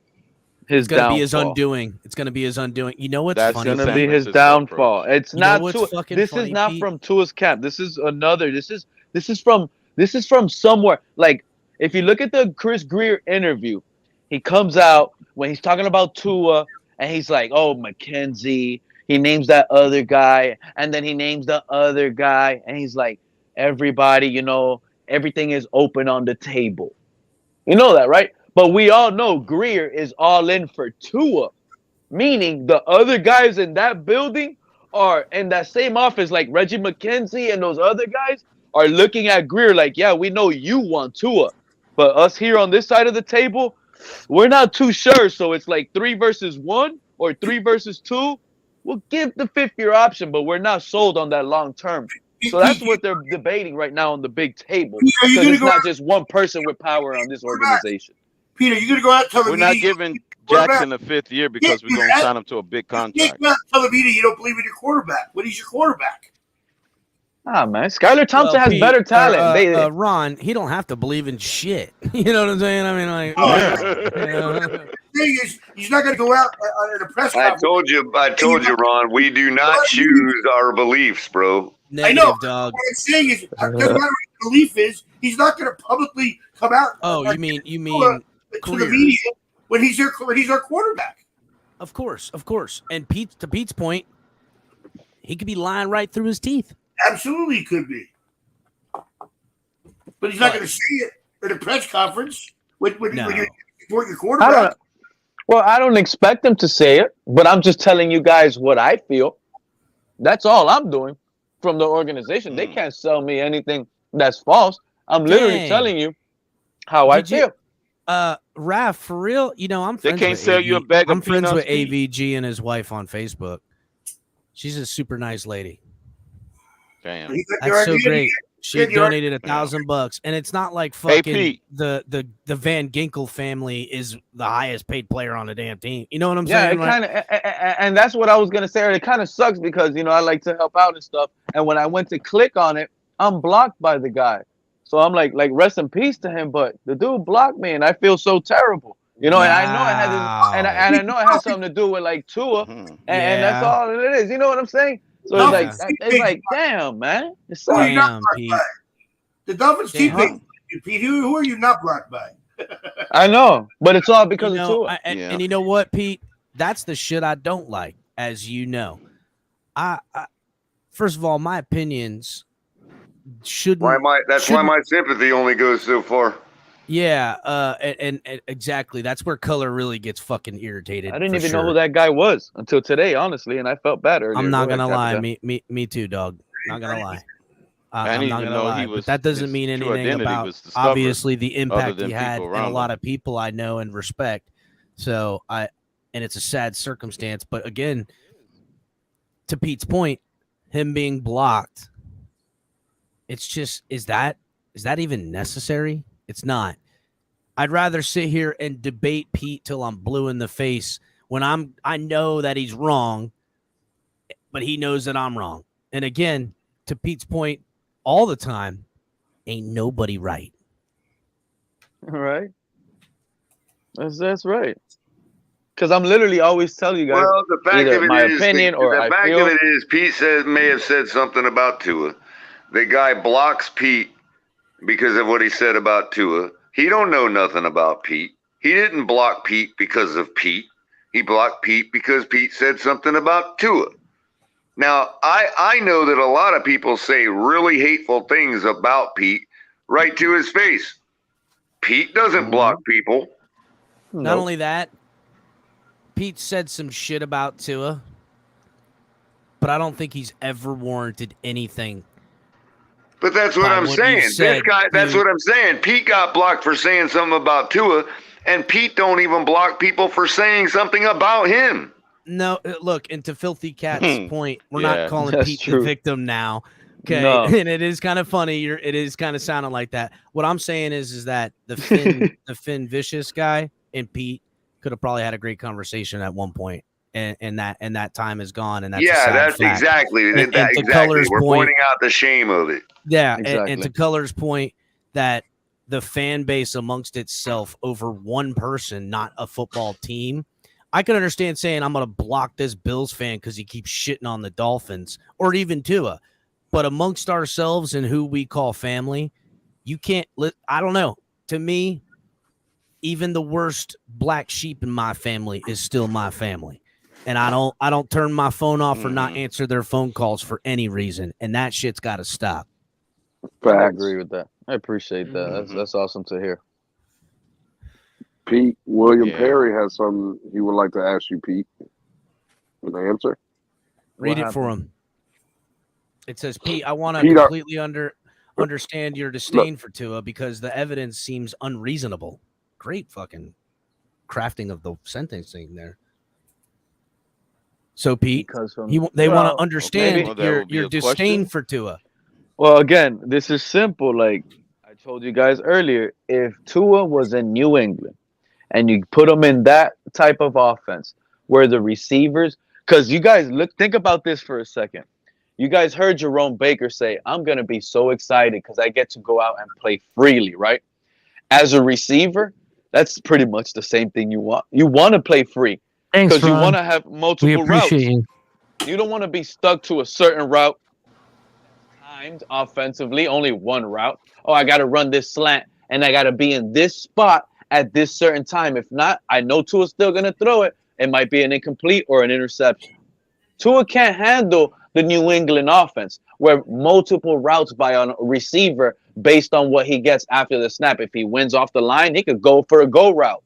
his It's gonna be his downfall. undoing. It's gonna be his undoing. You know what's That's funny? the Gonna San be his Francisco downfall. approach. It's You know not what's Tua. fucking This funny, is not Pete? from Tua's camp. This is another. This is from somewhere. Like if you look at the Chris Greer interview, he comes out when he's talking about Tua, and he's like, "Oh, McKenzie." He names that other guy, and then he names the other guy, and he's like, "Everybody, everything is open on the table." You know that, right? But we all know Greer is all in for Tua. Meaning the other guys in that building are in that same office, like Reggie McKenzie and those other guys are looking at Greer like, yeah, we know you want Tua. But us here on this side of the table, we're not too sure. So it's like 3 versus 1 or 3 versus 2. We'll give the 5th-year option, but we're not sold on that long term. So that's what they're debating right now on the big table. Because it's not just one person with power on this organization. Peter, you're gonna go out and tell the We're media not giving Jackson a 5th year because we're going to sign him to a big you can't contract. go out and tell the media you don't believe in your quarterback when he's your quarterback. Ah, man, Skylar Thompson has Pete, better talent. Ron, he don't have to believe in shit. You know what I'm saying? I mean, like, The thing is, he's not going to go out at a press conference. I told you, Ron. We do not choose our beliefs, bro. Negative, I know. dog. What I'm saying is, it doesn't matter what his belief is. He's not going to publicly come out. Oh, you mean to the media when he's our quarterback. Of course. And to Pete's point, he could be lying right through his teeth. Absolutely, could be. But he's not going to say it at a press conference when you support your quarterback. I don't expect him to say it, but I'm just telling you guys what I feel. That's all I'm doing from the organization. They can't sell me anything that's false. I'm literally telling you how I feel. Raph, for real, I'm friends can't with sell you a bag of I'm friends with peanuts, Pete. AVG and his wife on Facebook. She's a super nice lady. Damn. That's so great. She donated $1,000, and it's not like fucking the Van Ginkel family is the highest paid player on the damn team. You know what I'm saying? Yeah, it kind of, and that's what I was gonna say. It kind of sucks because I like to help out and stuff, and when I went to click on it, I'm blocked by the guy. So I'm like rest in peace to him, but the dude blocked me, and I feel so terrible. And I know it had, and I know it had something to do with like Tua, and that's all it is. You know what I'm saying? So it's like, damn, man. It's damn, Pete. The Dolphins team, Pete. Who are you not blocked by? I know, but it's all because of Tua. And you know what, Pete? That's the shit I don't like, as you know. I first of all, my opinions shouldn't. That's why my sympathy only goes so far. Yeah, and exactly. That's where color really gets fucking irritated. I didn't even know who that guy was until today, honestly, and I felt bad earlier. I'm not gonna lie. Me too, dog. Not gonna lie. I'm not gonna lie. But that doesn't mean anything about obviously the impact he had in a lot of people I know and respect. So and it's a sad circumstance. But again, to Pete's point, him being blocked, it's just is that even necessary? It's not. I'd rather sit here and debate Pete till I'm blue in the face when I know that he's wrong, but he knows that I'm wrong. And again, to Pete's point, all the time, ain't nobody right. All right. That's right. Because I'm literally always telling you guys the fact either of my it is, opinion or the I fact feel. of it is, Pete may have said something about Tua. The guy blocks Pete because of what he said about Tua. He don't know nothing about Pete. He didn't block Pete because of Pete. He blocked Pete because Pete said something about Tua. Now, I know that a lot of people say really hateful things about Pete right to his face. Pete doesn't block people. Not only that, Pete said some shit about Tua, but I don't think he's ever warranted anything. But that's what I'm saying. This guy, that's what I'm saying. Pete got blocked for saying something about Tua, and Pete don't even block people for saying something about him. No, look, and to Filthy Cat's point, we're not calling Pete the victim now. Okay. No. And it is kind of funny. It is kind of sounding like that. What I'm saying is that the Finn Vicious guy and Pete could have probably had a great conversation at one point. and that time is gone, and that's exactly and that. to Exactly, Color's we're point, pointing out the shame of it. Yeah, Exactly. and to Color's point, that the fan base amongst itself over one person, not a football team. I can understand saying I'm going to block this Bills fan because he keeps shitting on the Dolphins or even Tua, but amongst ourselves and who we call family, you can't. I don't know. To me, even the worst black sheep in my family is still my family. And I don't turn my phone off or not answer their phone calls for any reason. And that shit's got to stop. I agree with that. I appreciate that. That's awesome to hear. Pete, William Perry has something he would like to ask you, Pete. An answer? Read it for him. It says, Pete, I want to completely understand your disdain for Tua because the evidence seems unreasonable. Great fucking crafting of the sentencing there. So, Pete, they want to understand your disdain for Tua. Well, again, this is simple. Like I told you guys earlier, if Tua was in New England and you put him in that type of offense where the receivers, because you guys think about this for a second. You guys heard Jerome Baker say, I'm going to be so excited because I get to go out and play freely, right? As a receiver, that's pretty much the same thing you want. You want to play free because you want to have multiple routes. You don't want to be stuck to a certain route. Timed offensively, only one route. Oh, I got to run this slant and I got to be in this spot at this certain time. If not, I know Tua's still going to throw it. It might be an incomplete or an interception. Tua can't handle the New England offense where multiple routes by a receiver based on what he gets after the snap. If he wins off the line, he could go for a go route.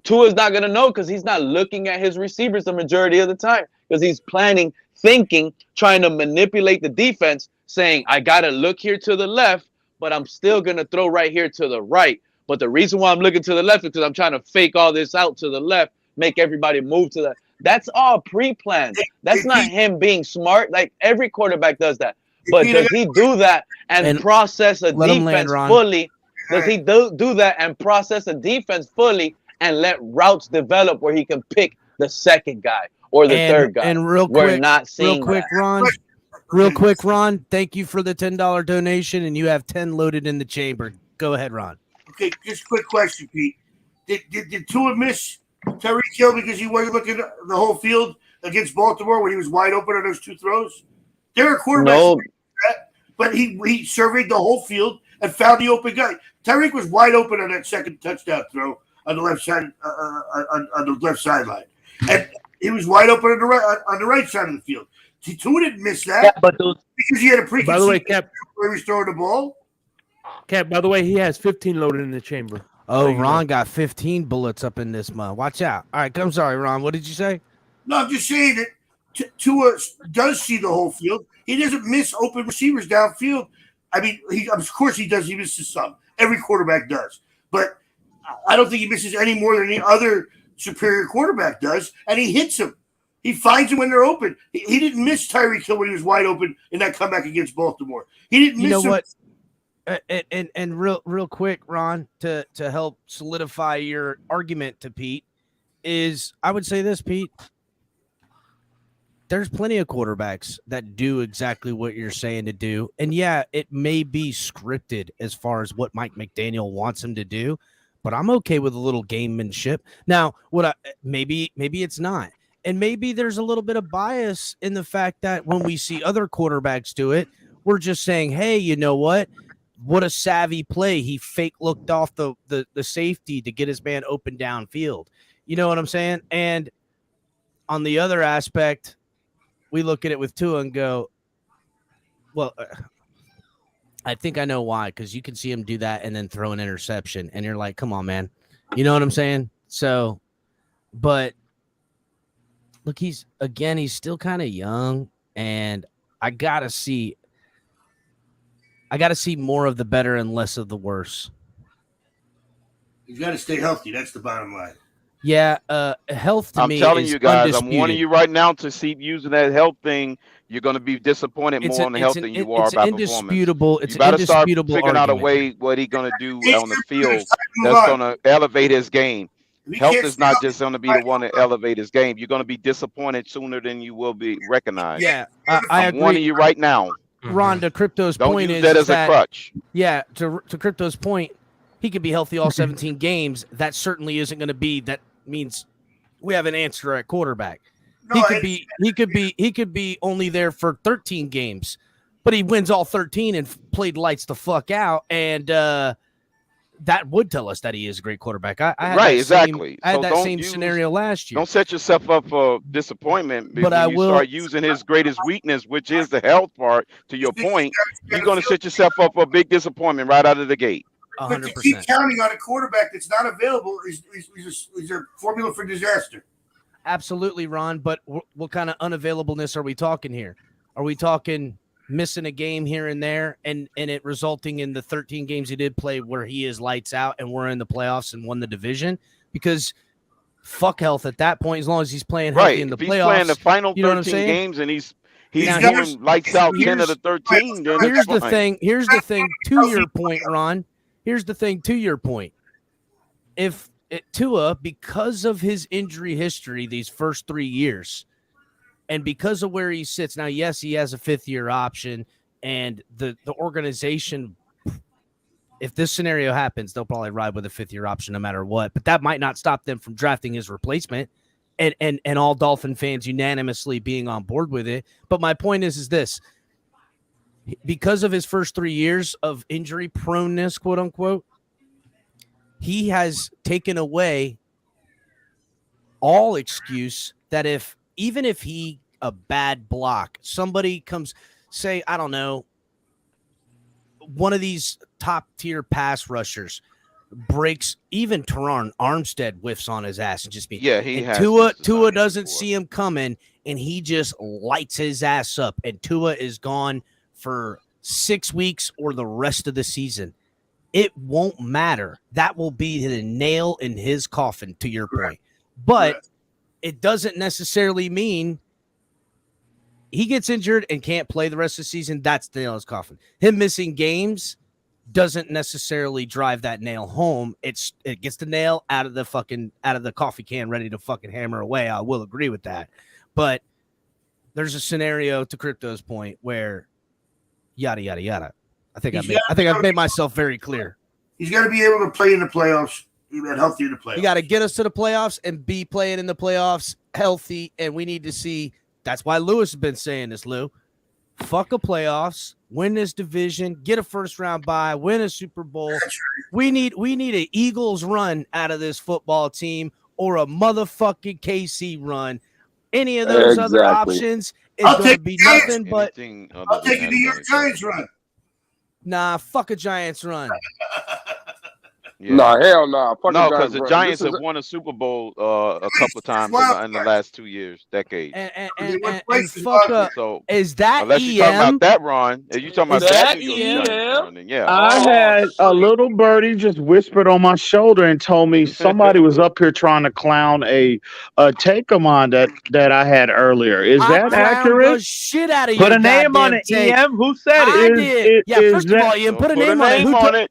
Tua's not going to know because he's not looking at his receivers the majority of the time because he's planning, thinking, trying to manipulate the defense, saying, I got to look here to the left, but I'm still going to throw right here to the right. But the reason why I'm looking to the left is because I'm trying to fake all this out to the left, make everybody move to the. That's all pre-planned. That's not him being smart. Like every quarterback does that. But does he do that and process a defense fully? Does he do that and process a defense fully and let routes develop where he can pick the second guy or the third guy? And real quick, Ron, thank you for the $10 donation, and you have 10 loaded in the chamber. Go ahead, Ron. Okay, just a quick question, Pete. Did Tua miss Tyreek Hill because he wasn't looking at the whole field against Baltimore when he was wide open on those two throws? There are quarterbacks, but he surveyed the whole field and found the open guy. Tyreek was wide open on that second touchdown throw on the left side on the left sideline, and he was wide open on the right side of the field. Tua didn't miss that, because he had a preconceived. By the way, Cap, where he was throwing the ball. Cap, by the way, he has 15 loaded in the chamber. Oh, Ron got 15 bullets up in this month. Watch out. All right, I'm sorry, Ron. What did you say? No, I'm just saying that Tua does see the whole field. He doesn't miss open receivers downfield. I mean, of course he does. He misses some. Every quarterback does. But I don't think he misses any more than any other superior quarterback does, and he hits them. He finds them when they're open. He didn't miss Tyreek Hill when he was wide open in that comeback against Baltimore. He didn't miss him. You know what? And real quick, Ron, to help solidify your argument to Pete, is I would say this, Pete. There's plenty of quarterbacks that do exactly what you're saying to do. And yeah, it may be scripted as far as what Mike McDaniel wants him to do, but I'm okay with a little gamemanship. Now, maybe it's not. And maybe there's a little bit of bias in the fact that when we see other quarterbacks do it, we're just saying, hey, you know what? What a savvy play. He fake looked off the safety to get his man open downfield. You know what I'm saying? And on the other aspect, we look at it with Tua and go, well, I think I know why, because you can see him do that and then throw an interception. And you're like, come on, man. You know what I'm saying? So, but look, he's still kind of young, and I got to see more of the better and less of the worse. He's got to stay healthy. That's the bottom line. Yeah, health to me. I'm telling you guys, undisputed. I'm warning you right now to keep using that health thing. You're going to be disappointed more on the health than you are about performance. You better start figuring out a way what he's going to do on the field that's going to elevate his game. Health is not just going to be the one to elevate his game. You're going to be disappointed sooner than you will be recognized. Yeah, I'm I warning agree. you right now. Ron, to Crypto's Don't point use is that as a that, crutch. yeah, to Crypto's point, he could be healthy all 17 games. That certainly isn't going to be. That means we have an answer at quarterback. No, he could be only there for 13 games, but he wins all 13 and played lights the fuck out, and that would tell us that he is a great quarterback. I had Right, that exactly. I had So that don't same use, scenario last year. don't set yourself up for disappointment. But when I you will- start using his greatest weakness, which is the health part. To your point, you're going to set yourself up for a big disappointment right out of the gate. But to keep counting on a quarterback that's not available is a formula for disaster. Absolutely, Ron. But what kind of unavailableness are we talking here? Are we talking missing a game here and there and it resulting in the 13 games he did play where he is lights out and we're in the playoffs and won the division? Because fuck health at that point, as long as he's playing healthy in the If he's playoffs. playing the final you know what I'm 13 saying? games and he's Now, doing lights out 10 of the 13, then here's it's the fine. thing. Here's the thing to your point, Ron. Here's the thing to your point. If Tua, because of his injury history these first 3 years, and because of where he sits now, yes, he has a 5th-year option, and the organization, if this scenario happens, they'll probably ride with a 5th-year option no matter what. But that might not stop them from drafting his replacement, and all Dolphin fans unanimously being on board with it. But my point is this: because of his first 3 years of injury proneness, quote unquote, he has taken away all excuse that even if he a bad block, somebody comes, say, I don't know, one of these top tier pass rushers breaks, even Teron Armstead whiffs on his ass and just be, he and has Tua doesn't see him coming and he just lights his ass up and Tua is gone for 6 weeks or the rest of the season. It won't matter. That will be the nail in his coffin, to your point. But it doesn't necessarily mean he gets injured and can't play the rest of the season. That's the nail in his coffin. Him missing games doesn't necessarily drive that nail home. It gets the nail out of the coffee can, ready to fucking hammer away. I will agree with that. But there's a scenario, to Crypto's point, where yada yada yada. I think I've made myself very clear. He's got to be able to play in the playoffs. And healthy in the playoffs. You got to get us to the playoffs and be playing in the playoffs healthy. And we need to see. That's why Lewis has been saying this, Lou. Fuck the playoffs, win this division, get a first round bye, win a Super Bowl. We need an Eagles run out of this football team or a motherfucking KC run. Any of those other options is going to be nothing but. I'll take a New York Giants run. Nah, fuck a Giants run. Yeah. Nah, hell nah. No, because the Giants have won a Super Bowl a couple of times in the last 2 years, decades. And fuck up. So is that unless you're talking about that Ron, if you're talking about that New York Giants run, then yeah. I had a little birdie just whispered on my shoulder and told me somebody was up here trying to clown a take of mine that I had earlier. Is that accurate? Shit out of put a name on it, EM. Who said it? I did. Yeah, first of all, EM, put a name on it.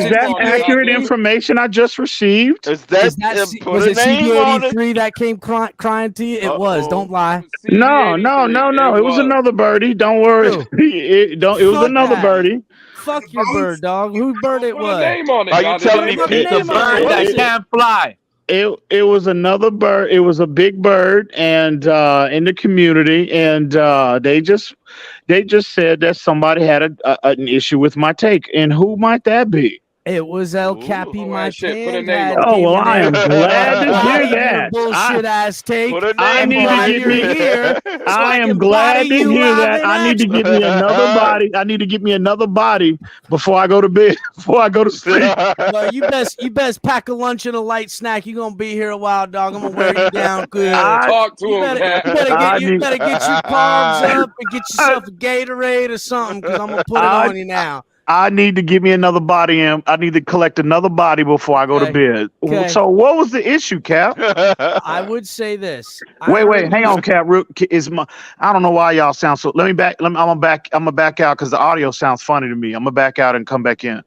Is that accurate information I just received? Was it CB83 that came crying to you? It was. Don't lie. No. It was another birdie. Don't worry. It was another birdie. Fuck your bird, dog. Whose bird it was? Are you telling me Pete the bird that can't fly? It was another bird. It was a big bird, and in the community, and they just said that somebody had an issue with my take, and who might that be? It was El Capi, my fan. Oh well, I am glad to hear that. Bullshit ass take. I am glad to hear that. I need to get me another body. I need to get me another body before I go to bed. Before I go to sleep. Well, you best pack a lunch and a light snack. You're gonna be here a while, dog. I'm gonna wear you down good. Talk to him. You better get your carbs up and get yourself a Gatorade or something, because I'm gonna put it on you now. I need to give me another body, and I need to collect another body before I go to bed. Okay. So, what was the issue, Cap? I would say this. Wait, hang on, Cap. I don't know why y'all sound so. I'm gonna back out because the audio sounds funny to me. I'm gonna back out and come back in.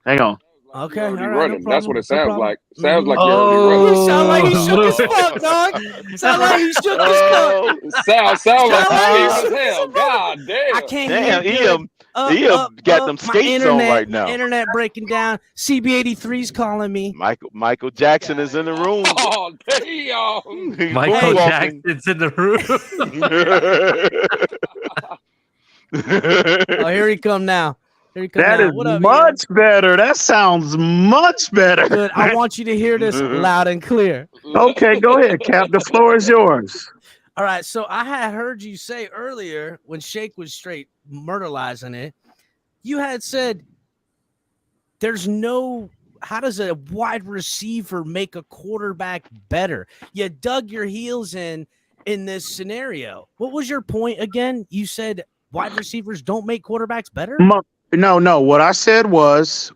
Hang on. Okay, You're already all right, running. no That's what problem, it sounds no like. problem. Sounds like you're already running. He sound like he shook his fuck, dog. Sound like he shook his cup. Sound like he's he scared shook as hell. God I damn. can't hear good. got them My skates on right my now. internet breaking down. CB83's calling me. Michael Jackson is in the room. Oh damn. He's Michael moonwalking. Jackson's in the room. Oh, here he come now. Here he come That now. is What up, much better. That sounds much better. Good. I want you to hear this loud and clear. Okay, go ahead, Cap. The floor is yours. All right. So I had heard you say earlier when Shake was straight murderizing it, you had said there's no, how does a wide receiver make a quarterback better? You dug your heels in this scenario. What was your point again? You said wide receivers don't make quarterbacks better? No. What I said was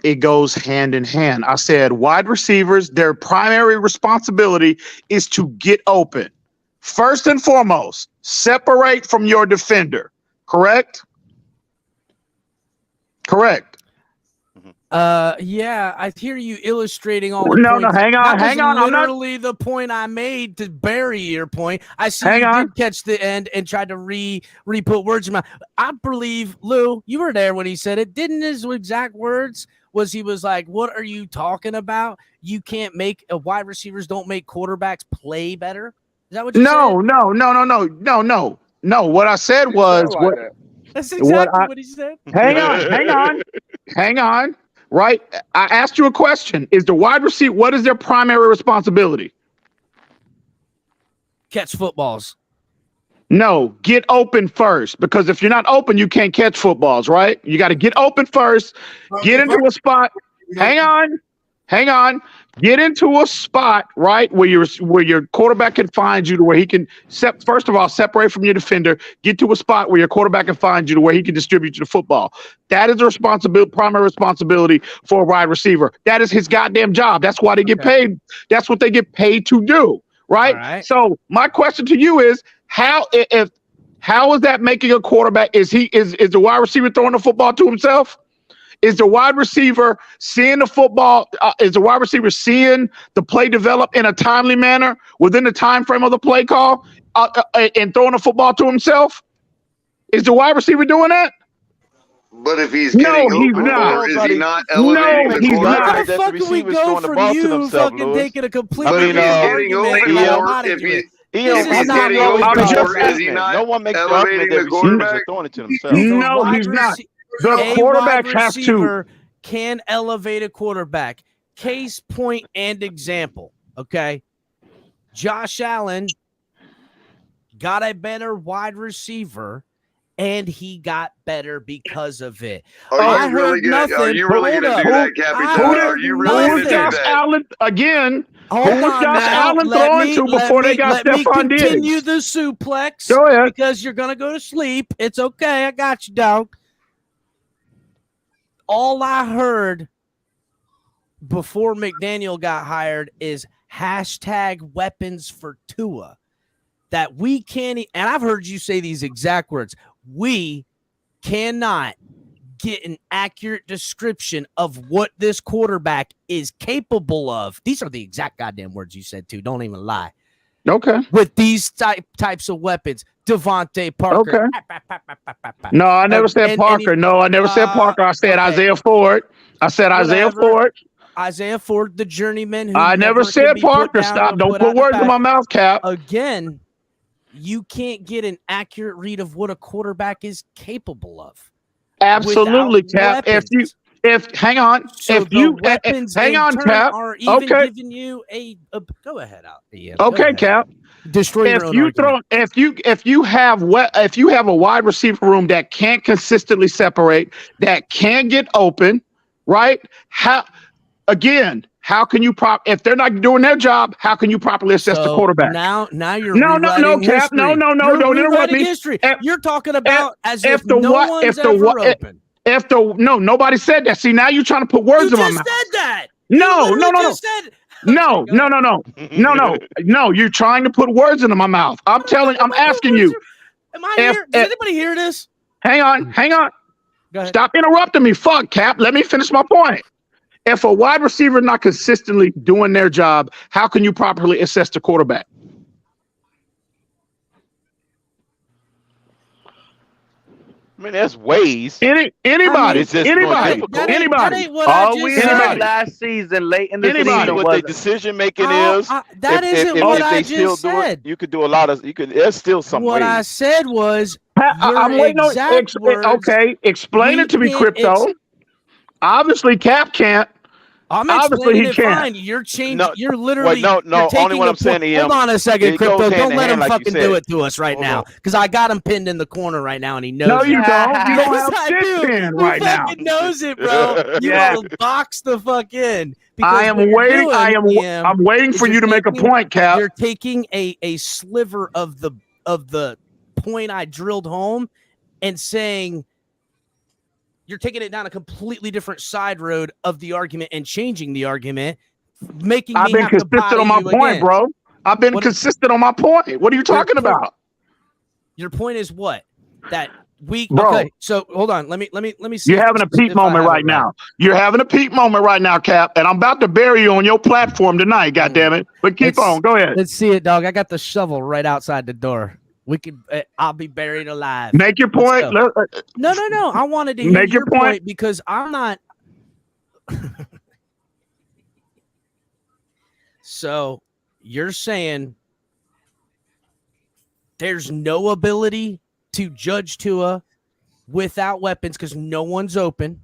it goes hand in hand. I said wide receivers, their primary responsibility is to get open. First and foremost, separate from your defender. Correct? Correct. Yeah, I hear you illustrating all the No, points. hang on. That was I'm not. literally the point I made to bury your point. I see Hang you on. did catch the end and tried to re-put words in my. I believe, Lou, you were there when he said it. Didn't his exact words was he was like, "What are you talking about? You can't make wide receivers don't make quarterbacks play better." Is that what you said? No. What I said was what. That's exactly what he said. Hang on. Right? I asked you a question. Is the wide receiver, what is their primary responsibility? Catch footballs. No, get open first. Because if you're not open, you can't catch footballs, right? You got to get open first. Get into a spot. Hang on. Get into a spot, right, where your quarterback can find you to where he can first of all separate from your defender. Get to a spot where your quarterback can find you to where he can distribute you the football. That is the primary responsibility for a wide receiver. That is his goddamn job. That's why they get paid. That's what they get paid to do, right? So my question to you is how is that making a quarterback? Is the wide receiver throwing the football to himself? Is the wide receiver seeing the football? Is the wide receiver seeing the play develop in a timely manner within the time frame of the play call and throwing the football to himself? Is the wide receiver doing that? But if he's getting open more, is he not elevating the quarterback? How the fuck can we go from you fucking taking a completely getting open more, if he's getting open more, is he not no one makes the elevating argument that the receivers quarterback? are throwing it to themselves. No, he's not. The quarterback has to. Can elevate a quarterback. Case, point, and example. Okay. Josh Allen got a better wide receiver, and he got better because of it. Are you really going to do that, Capitan? Are you really going to do Josh that? Allen again? Hold who was on Josh now. Allen Let throwing me- to let before they me- got let me Stephon Diggs? continue the suplex. Go ahead. Because you're going to go to sleep. It's okay. I got you, dog. All I heard before McDaniel got hired is hashtag weapons for Tua. That we can't, and I've heard you say these exact words, we cannot get an accurate description of what this quarterback is capable of. These are the exact goddamn words you said too. Don't even lie. Okay. With these types of weapons, Devontae Parker. Okay. No, I never said Parker. No, I never said Parker. I said Isaiah Ford. I said Isaiah Ford. Isaiah Ford, the journeyman. Who I never said Parker. Stop. Don't put words in my mouth, Cap. Again, you can't get an accurate read of what a quarterback is capable of. Absolutely, Cap. Hang on. So if you weapons hang on, Cap. Are even giving you a go ahead out. Yeah, okay, Cap. Destroy your own argument. If you have a wide receiver room that can't consistently separate, that can get open, right? How can you if they're not doing their job, how can you properly assess the quarterback? Now you're no, history. Cap. No, don't interrupt me. History. You're talking about as if no one's ever open. Nobody said that. See, now you're trying to put words in my mouth. You just said that. No. No. No, you're trying to put words into my mouth. I'm asking you. Am I here? Does anybody hear this? Hang on. Stop interrupting me. Fuck, Cap. Let me finish my point. If a wide receiver is not consistently doing their job, how can you properly assess the quarterback? I mean, there's ways. Anybody. That ain't what I just said. Last season, late in the Anybody. season, What their decision making is. That isn't what I just said. You could do a lot of. There's still some What ways. I said was. I'm waiting on. Okay, explain it to me, Crypto. Obviously, Cap can't. I'm Obviously, explaining he it can't. fine. You're changing. No, You're literally. no. You're Only what I'm saying, Hold on a second, it goes Crypto. hand Don't in let him hand, like you fucking said. do it to us right now, because I got him pinned in the corner right now, and he knows. No, it. you don't. You don't Yes, have I shit do. pinned He right now. fucking knows it, bro. You Yeah. will box the fuck in. Because I am what you're waiting. doing, I'm waiting is for you you're to make a taking- point, Cap. You're taking a sliver of the point I drilled home, and saying. You're taking it down a completely different side road of the argument and changing the argument, making I've me been have to consistent on my body you point, again. bro. I've been consistent on my point. What are you talking about? Your point is what? That we Bro. Okay, so hold on. Let me see. You're having a peak moment right now. You're having a peak moment right now, Cap, and I'm about to bury you on your platform tonight, goddammit. But keep on. Go ahead. Let's see it, dog. I got the shovel right outside the door. We could. I'll be buried alive. Make your point. No. I wanted to hear Make your your point point. because I'm not. So you're saying there's no ability to judge Tua without weapons because no one's open,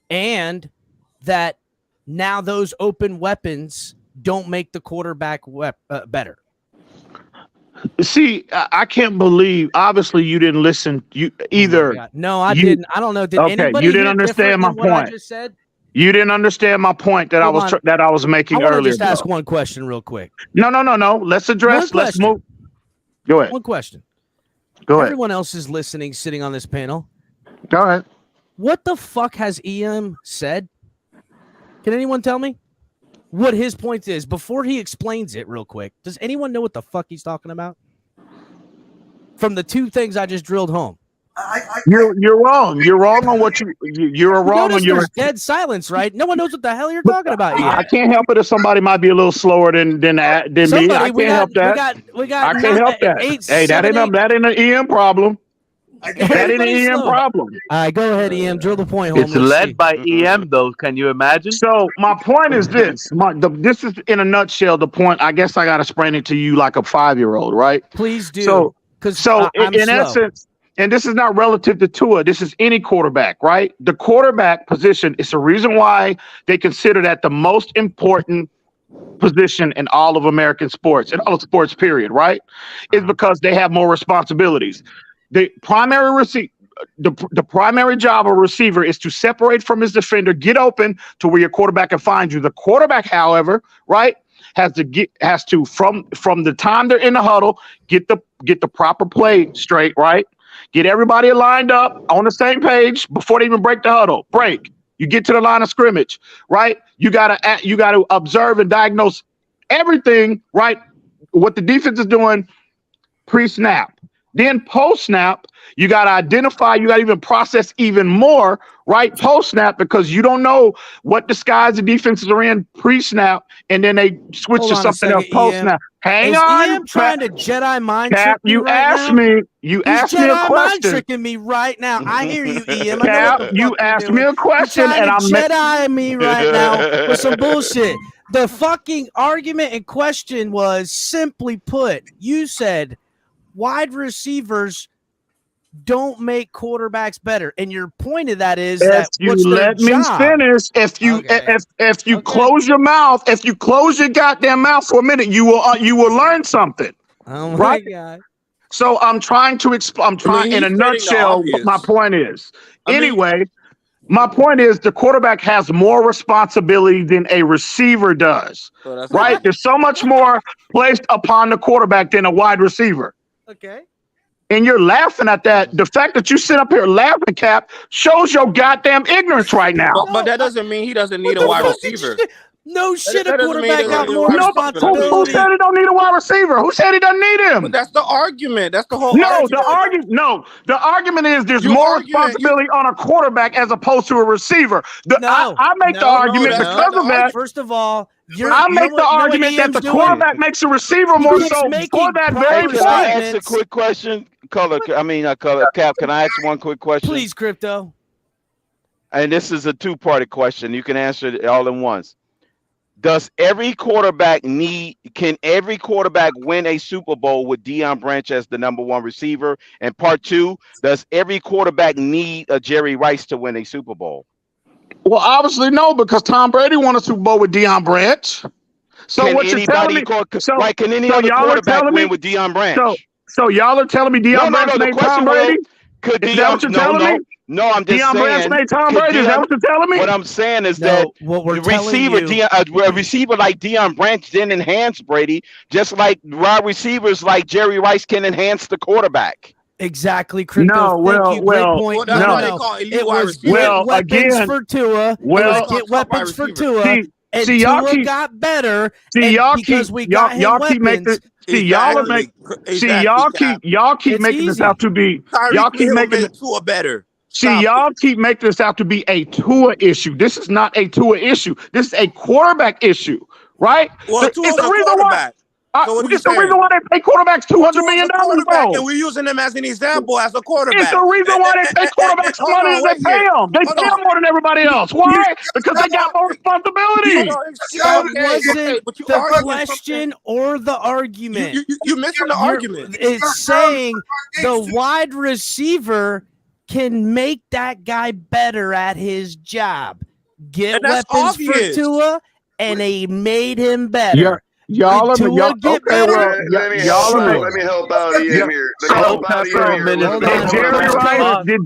and that now those open weapons don't make the quarterback better. See, I can't believe. Obviously, you didn't listen. You either. No, I didn't. I don't know. Did anybody you didn't hear understand my different than what point. I just said? You didn't understand my point that Hold on. I was making I want to earlier. just ask bro. one question real quick. No. Let's address. One Let's question. move. Go ahead. One question. Go ahead. Everyone else is listening, sitting on this panel. Go ahead. What the fuck has EM said? Can anyone tell me what his point is before he explains it real quick? Does anyone know what the fuck he's talking about? From the two things I just drilled home. You're wrong. You're wrong on what you're wrong on your. There's dead silence, right? No one knows what the hell you're talking about here. I can't help it if somebody might be a little slower than me. I can't help that. We got I can't help that. That ain't an EM problem. That ain't an EM problem. All right, go ahead, EM. Drill the point home. It's led by EM, though. Can you imagine? So my point is this. This is in a nutshell the point. I guess I got to explain it to you like a 5-year-old, right? Please do. So in essence, and this is not relative to Tua. This is any quarterback, right? The quarterback position is the reason why they consider that the most important position in all of American sports, in all of sports, period, right? Is because they have more responsibilities. The primary the primary job of a receiver is to separate from his defender, get open to where your quarterback can find you. The quarterback, however, right, has to from the time they're in the huddle, get the proper play straight, right? Get everybody lined up on the same page before they even break the huddle. Break. You get to the line of scrimmage, right? You gotta observe and diagnose everything, right? What the defense is doing pre-snap. Then post-snap, you got to identify, you got to even process even more, right? Post-snap, because you don't know what disguise the defenses are in pre-snap, and then they switch to something else post-snap. Hang on. EM trying to Jedi mind Cap, trick me you right asked now? me. You He's asked me a Jedi mind question. tricking me right now. I hear you, EM. I know Cap, what the you fuck you're asked doing. me a question, You're and trying I'm to Jedi me right now with some bullshit. The fucking argument and question was, simply put, you said wide receivers don't make quarterbacks better, and your point of that is that what's their let me job? finish. If you close your mouth, if you close your goddamn mouth for a minute, you will learn something. Oh my right? God. So I'm trying to explain. I'm trying in a nutshell what my point is. Anyway, my point is the quarterback has more responsibility than a receiver does. Right? There's so much more placed upon the quarterback than a wide receiver. Okay. And you're laughing at that. The fact that you sit up here laughing, Cap, shows your goddamn ignorance right now. But that doesn't mean he doesn't need a wide receiver. No shit, a that doesn't mean quarterback he got doesn't more need a wide No, receiver. That means- who said he don't need a wide receiver? Who said he doesn't need him? But that's the argument. That's the whole No, argument. the argument is there's You more arguing- responsibility on a quarterback as opposed to a receiver. I make the argument that's because not the of that. First of all, I make the argument that the quarterback makes a receiver more He's so making for that very proper Can I ask a statements. quick question? Color, Cap, can I ask one quick question? Please, Crypto. And this is a two-parted question. You can answer it all in once. Can every quarterback win a Super Bowl with Deion Branch as the number one receiver? And part two, does every quarterback need a Jerry Rice to win a Super Bowl? Well, obviously no, because Tom Brady won a Super Bowl with Deion Branch. So Can what you're telling me? can any so other y'all are quarterback telling win me with Deion Branch? So y'all are telling me Deion Branch The made question Tom Brady? Could Is that what you're telling me? No, I'm just Deion Branch saying. made Tom Brady. Is that what you're telling me? What I'm saying is No, that what we're the telling receiver, you- a receiver like Deion Branch didn't enhance Brady, just like wide receivers like Jerry Rice can enhance the quarterback. Exactly, Crypto. No, well, Thank you. Great point. Well, that's no, why no, they call elite it wide was receiver. get weapons again, for Tua. well, it was get weapons for Tua. and see, y'all Tua keep- got better. See, and y'all because keep we got him y'all keep making weapons. see y'all are make see y'all keep It's making this easy. out to be y'all keep making it Tua better. see y'all keep making this out to be a Tua issue. This is not a Tua issue. This is a quarterback issue, right? Well, Tua's it's the a reason quarterback. why. So what are you It's the saying? reason why they pay quarterbacks $200 Tua's million, a quarterback, bro. and we're using him as an example as a quarterback. It's the reason why they pay quarterbacks the money that they pay them. They pay them more than everybody else. Why? Because they got more responsibility. It wasn't the question or the argument. You're missing the argument. It's saying the wide receiver can make that guy better at his job. Get And that's weapons obvious. for Tua, and he made him better. Y'all Did are Tua get better? Let me help out EM here. Let me help out EM here.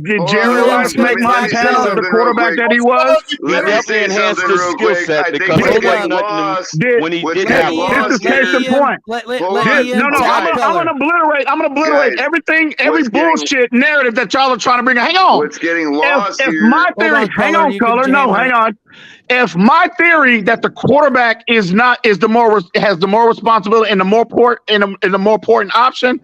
Did Jerry Rice make Montana the quarterback that he was? Let me say enhanced something his real skill quick. set I think because what he they wasn't lost, when he what didn't they have lost This is case in here- point. I'm gonna obliterate everything, every bullshit narrative that y'all are trying to bring. Hang on. What's getting lost if here? my theory, hang on, Color. No, hang on. If my theory that the quarterback has the more responsibility and the more important option,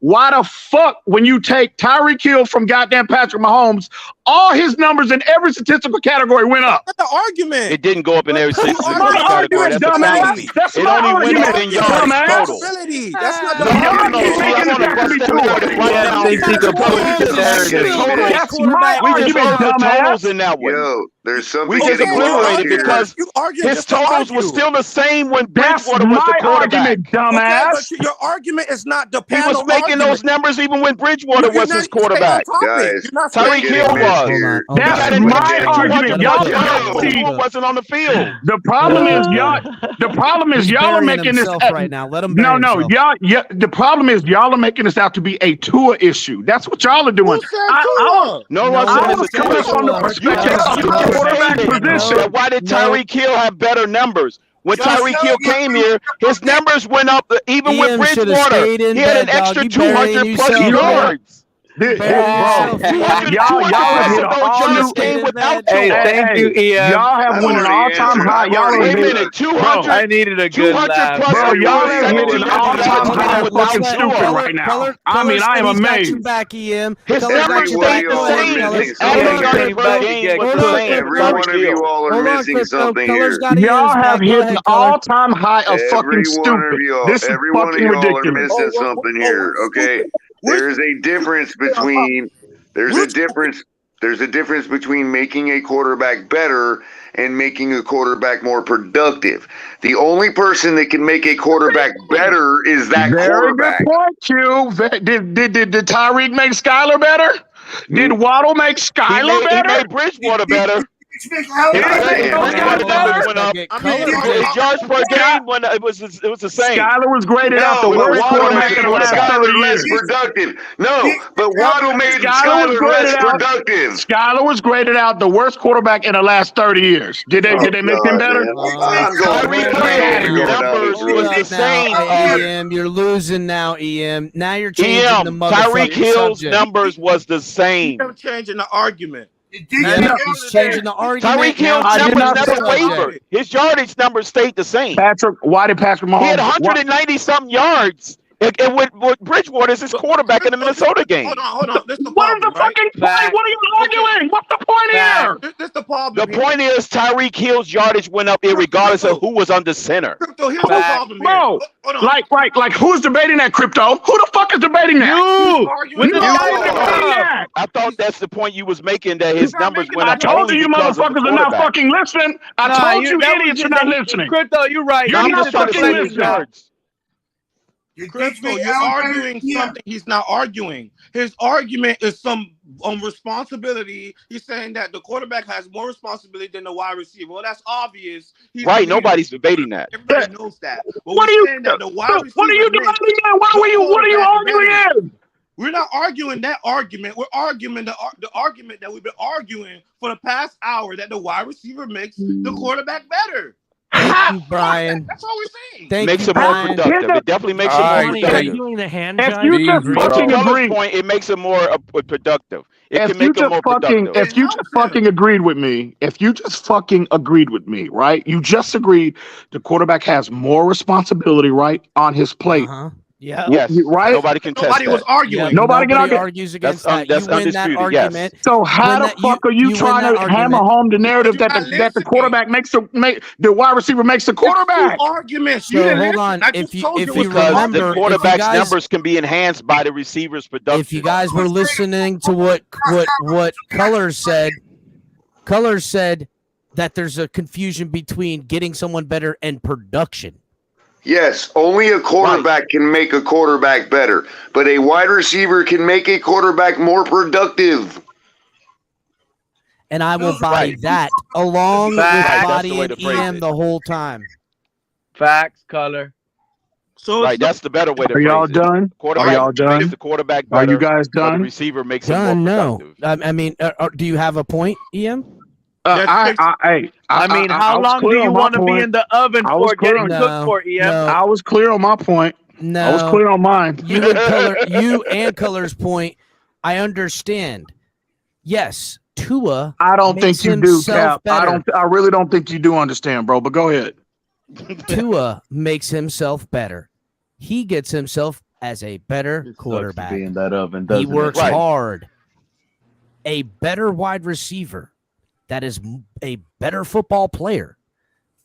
why the fuck when you take Tyreek Hill from goddamn Patrick Mahomes, all his numbers in every statistical category went up? That's the argument. It didn't go up in every statistical category. argument, That's a dumbass. fallacy. That's It my only went argument, up in yards dumbass. total. That's not the No. See, I want to bust that narrative right now. That's my We just argument, heard the dumbass. totals in that one. Yo, there's something We just getting lost obliterated here. because his totals were still the same when Bridgewater was the quarterback. Argument, dumbass. Okay, but your argument is not the He panel was making argument. those numbers even when Bridgewater was his quarterback. Guys, Tyreek Hill was. That's my argument. Y'all wasn't on the field. The problem is y'all are making this right now. Let him bury himself. the problem is y'all are making this out to be a Tua issue. That's what y'all are doing. No one said it's a coming Tua from the issue. You perspective just of the quarterback position. why did Tyreek Hill have better numbers? When Tyreek Hill came here, his numbers went up even with Ian shoulda Bridgewater. stayed in He had an bed, dog. extra You burying 200 plus yourself, yards. Y'all have hit an all-new game without Hey, Tua. thank you, Ian. Y'all have won an all-time high. Y'all Wait a have minute, 200. I needed a good 200 laugh. plus Bro, y'all have hit an 17 all-time high without fucking Tua. stupid right now. I mean, I am amazed. Back, EM. His Color's got numbers your stayed back. the same. His Yeah, average you're yards per game was the same. Every one of you all are missing something here. Y'all have hit an all-time high of fucking stupid. This is Every one of fucking y'all are ridiculous. missing something here. Okay, there's a difference between between making a quarterback better and making a quarterback more productive. The only person that can make a quarterback better is that quarterback. Very good point, Q. Did Tyreek make Skyler better? Did Waddle make Skyler better? He made Bridgewater better. His yards per game when it was the same. Skyler was graded out the worst quarterback in the last 30 years. Productive. No, but Waddle made Skyler less productive. Skyler was graded out the worst quarterback in the last 30 years. Did they make him better? Numbers was the same. EM, you're losing now, EM. Now you're changing the motherfucking Tyreek Hill's subject. numbers was the same. You're changing the argument. He's changing the argument. Tyreek Hill's numbers never wavered. His yardage numbers stayed the same. Why did Patrick Mahomes? He had 190 something yards. And with Bridgewater as his quarterback in the Minnesota game. Hold on. This the what is the fucking point? What are you arguing? What's the point here? This the problem. The point is Tyreek Hill's yardage went up regardless of who was under center. Crypto, here's the problem here. Bro, like who's debating that, Crypto? Who the fuck is debating that? I thought that's the point you was making, that his numbers went up. I told you motherfuckers are not fucking listening. I told you idiots are not listening. Crypto, you're right. You're not fucking listening. Crypto, you're arguing something he's not arguing. His argument is some responsibility. He's saying that the quarterback has more responsibility than the wide receiver. Well, that's obvious. Right, nobody's debating that. Everybody knows that. But What are you debating? What are you arguing? We're not arguing that argument. We're arguing the argument that we've been arguing for the past hour, that the wide receiver makes the quarterback better. Thank you, Brian. That's all we're saying. Makes it more productive. It definitely makes it more productive. Doing the hand If jive? you just fucking agree, point, it makes it more productive. It if can you make it just more fucking, productive. if you just fucking agreed with me, right? You just agreed the quarterback has more responsibility, right, on his plate. Yeah. Yes. Right. Nobody can test Nobody was arguing. Yeah, Nobody can argue. argues against That's that. You win that undisputed, yes. argument. So how the fuck are you trying to hammer home the narrative that the quarterback makes the wide receiver makes the quarterback? Arguments. So hold on. If you Because remember, the quarterback's numbers can be enhanced by the receiver's production. if you guys were listening to what Colors said that there's a confusion between getting someone better and production. Yes, only a quarterback can make a quarterback better, but a wide receiver can make a quarterback more productive. And I will body that along with bodying EM the whole time. Facts, color. So right, that's the better way to Are y'all phrase it. done? Quarterback Are y'all done? makes the quarterback better, Are you guys but done? the receiver makes it more productive. I mean, do you have a point, EM? I mean, how long do you want to be in the oven for getting cooked for, EM? I was clear on my point. No, I was clear on mine. You and Color's point, I understand. Yes, Tua. I don't think you do, Cap. Better. I really don't think you do understand, bro. But go ahead. Tua makes himself better. He gets himself as a better quarterback. In that oven, he works hard. A better wide receiver that is a better football player,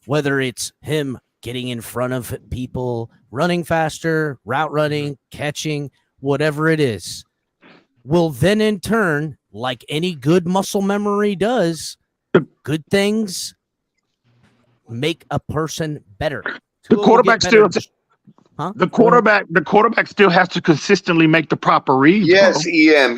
whether it's him getting in front of people, running faster, route running, catching, whatever it is, will then in turn, like any good muscle memory does, good things make a person better. The quarterback still the quarterback still has to consistently make the proper reads. Yes, EM.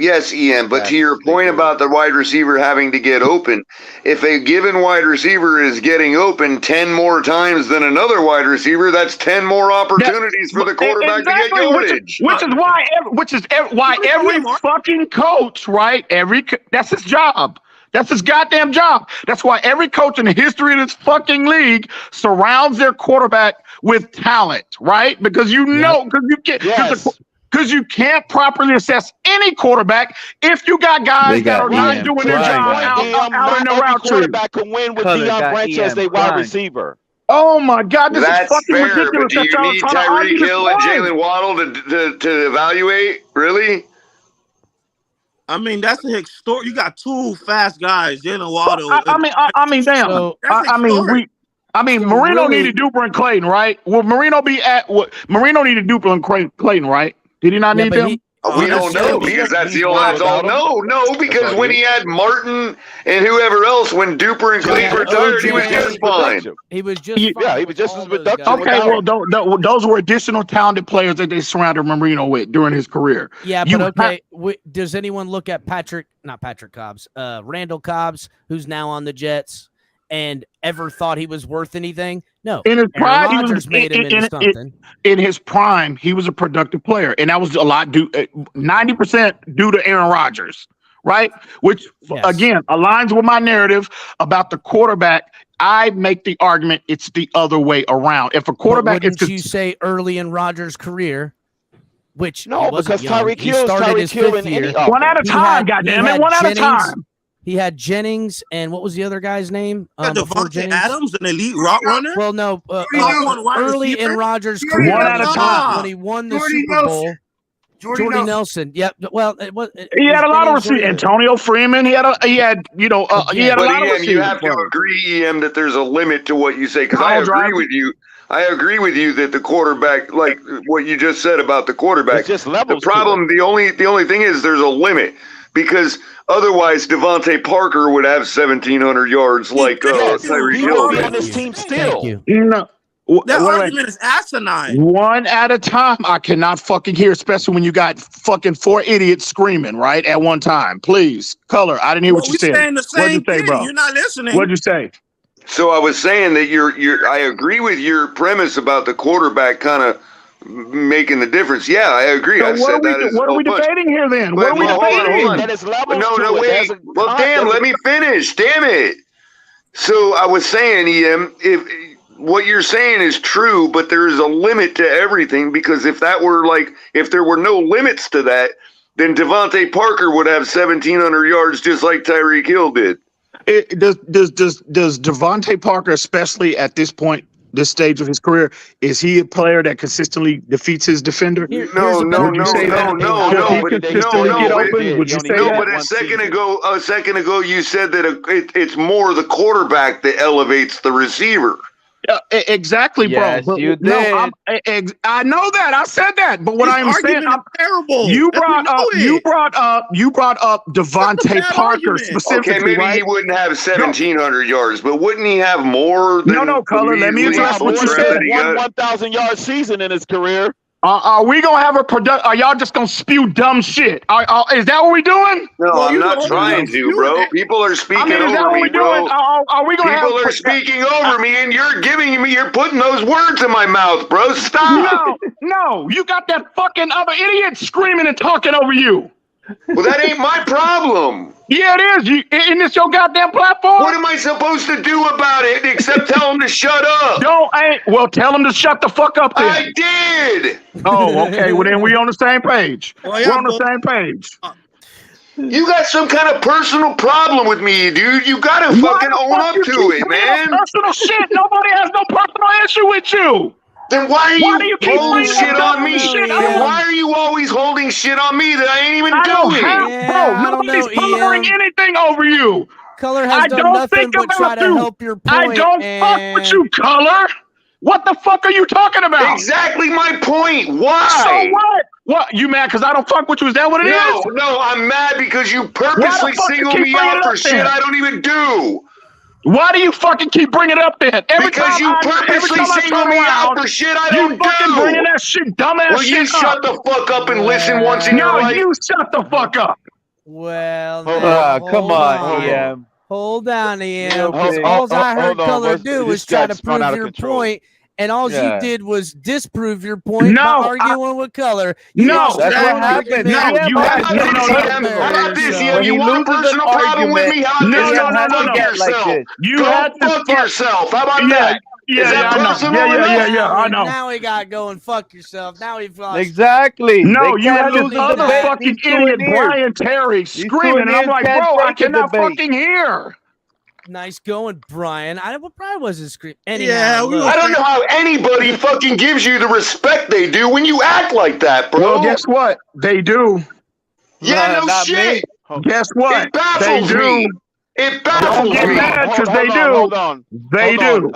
But to your point about the wide receiver having to get open, if a given wide receiver is getting open 10 more times than another wide receiver, that's 10 more opportunities for the quarterback to get yardage. Which is why every fucking coach, right? That's his job. That's his goddamn job. That's why every coach in the history of this fucking league surrounds their quarterback with talent, right? Because you can't properly assess any quarterback if you got guys that are not doing their job out in the route tree. Quarterback can win with Deion Branch as their wide receiver. Oh my God, this is fucking fair, ridiculous. But do you need Tyreek Hill and Jalen Waddle to evaluate? Really? I mean, that's a historic. You got two fast guys, Jalen Waddle. Marino needed Duper and Clayton, right? Will Marino be at what? Marino needed Duper and Clayton, right? Did he not need them? We don't know because that's the only all. No, because when he had Martin and whoever else, when Duper and Clayton retired, he was just fine. He was just he was just as productive. Okay, well, those were additional talented players that they surrounded Marino with during his career. Yeah, but does anyone look at Randall Cobbs, who's now on the Jets, and ever thought he was worth anything? No. In his prime, in his prime, he was a productive player, and that was a lot 90% due to Aaron Rodgers, right? Which again aligns with my narrative about the quarterback. I make the argument it's the other way around. If a quarterback didn't you say early in Rodgers' career? Which because Tyreek Hill started his fifth year. One at a time, goddammit, one at a time. He had Jennings, and what was the other guy's name? Before Devontae Jennings? Adams, an elite route runner. Well, no, wide early receiver? in Rodgers' Jordy career, One at a time. when he won the Jordy Super Nelson. Bowl. Jordy Nelson. Yep. Well, it was. He had a lot of receivers. Jordy- Antonio Freeman. He had a lot But of EM, receivers. you have to agree, EM, that there's a limit to what you say. Because I agree with you. I agree with you that the quarterback, like what you just said about the quarterback, It's just levels. the problem, the only thing is there's a limit, because otherwise Devontae Parker would have 1,700 yards like Tyreek He Hill will be did. on this team still. No. That Wait. argument is asinine. One at a time. I cannot fucking hear, especially when you got fucking 4 idiots screaming right at one time. Please, Color. I didn't hear what you said. Saying the What'd you same say, thing. bro? You're not listening. What'd you say? So I was saying that I agree with your premise about the quarterback kind of making the difference. Yeah, I agree. So I said what are we debating here then? But What are we debating? No, wait. Well, damn, let me finish. Damn it. So I was saying, EM, if what you're saying is true, but there is a limit to everything, because if there were no limits to that, then Devontae Parker would have 1,700 yards just like Tyreek Hill did. Does Devontae Parker, especially at this point, this stage of his career, is he a player that consistently defeats his defender? No. But a second ago you said that it's more the quarterback that elevates the receiver. Exactly, Yes, bro. But you no, did. I know that. I said that. But what I'm saying, terrible. You brought up Devontae Parker specifically. Okay, maybe right? he wouldn't have 1,700 yards, but wouldn't he have more than No, Color. Let me address what you said. 1,000-yard season in his career. Are we gonna have a product? Are y'all just gonna spew dumb shit? Is that what we doing? No, I'm not trying to, bro. People are speaking over me, bro. Are we gonna People are speaking over me, and you're putting those words in my mouth, bro. Stop. No, you got that fucking other idiot screaming and talking over you. Well, that ain't my problem. Yeah, it is. Isn't this your goddamn platform? What am I supposed to do about it except tell him to shut up? Well, tell him to shut the fuck up then. I did. Oh, okay. Well, then we on the same page. Well, yeah, We're on the same page. You got some kind of personal problem with me, dude. You gotta fucking own up to it, man. Personal shit. Nobody has no personal issue with you. Then why are you keep holding bringing shit up on me? shit Then up? why are you always holding shit on me that I ain't even doing? Bro, nobody's coloring anything over you. Color has done nothing but try to help your point. I don't fuck with you, Color. What the fuck are you talking about? Exactly my point. Why? So what? What? You mad because I don't fuck with you? Is that what it is? No, I'm mad because you purposely single me out for shit I don't even do. Why do you fucking keep bringing it up then? Because you purposely single me out for shit I don't do. You fucking bringing that shit, dumbass Will you shit up. shut the fuck up and listen once in your life? No, you shut the fuck up. Well, come on, EM. Hold on, EM. Okay. All I heard hold on. Color do was try to prove your point. And all you did was disprove your point by arguing with Color. That's what happened. How about this? You want a personal problem with me? How about this? Fuck yourself. Go fuck yourself. How about that? Is that personal enough? Yeah, I know. Now he got going. Fuck yourself. Now he lost. Exactly. No, you had this other fucking idiot, Brian Terry, screaming, and I'm like, bro, I cannot fucking hear. Nice going, Brian. Brian wasn't screaming. I don't know how anybody fucking gives you the respect they do when you act like that, bro. Well, guess what? They do. Yeah, no shit. Guess what? It baffles me. It baffles me. Don't get mad because they do. Hold on. They do.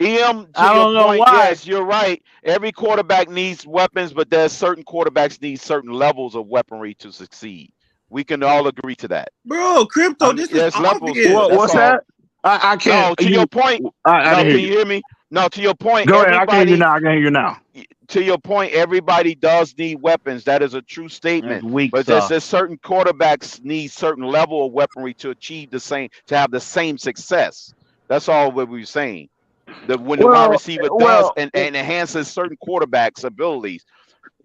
EM, I don't know why. Yes, you're right. Every quarterback needs weapons, but there's certain quarterbacks need certain levels of weaponry to succeed. We can all agree to that. Bro, Crypto, this is obvious. What's that? I can't. No, to your point. Can you hear me? No, to your point. Go ahead. I can hear you now. I can hear you now. To your point, everybody does need weapons. That is a true statement. But there's certain quarterbacks need certain level of weaponry to achieve to have the same success. That's all what we're saying. When the wide receiver does and enhances certain quarterbacks' abilities,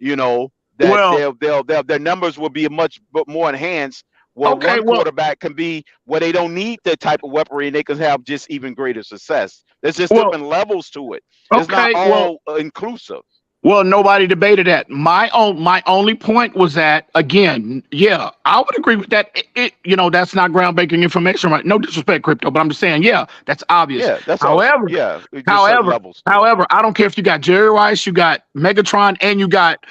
that their numbers will be much more enhanced. One quarterback can be where they don't need the type of weaponry and they can have just even greater success. There's just different levels to it. It's not all inclusive. Well, nobody debated that. My only point was that, again, yeah, I would agree with that. That's not groundbreaking information, right? No disrespect, crypto, but I'm just saying, yeah, that's obvious. Yeah, that's all. However, Yeah, it's just certain levels. I don't care if you got Jerry Rice, you got Megatron, and you got,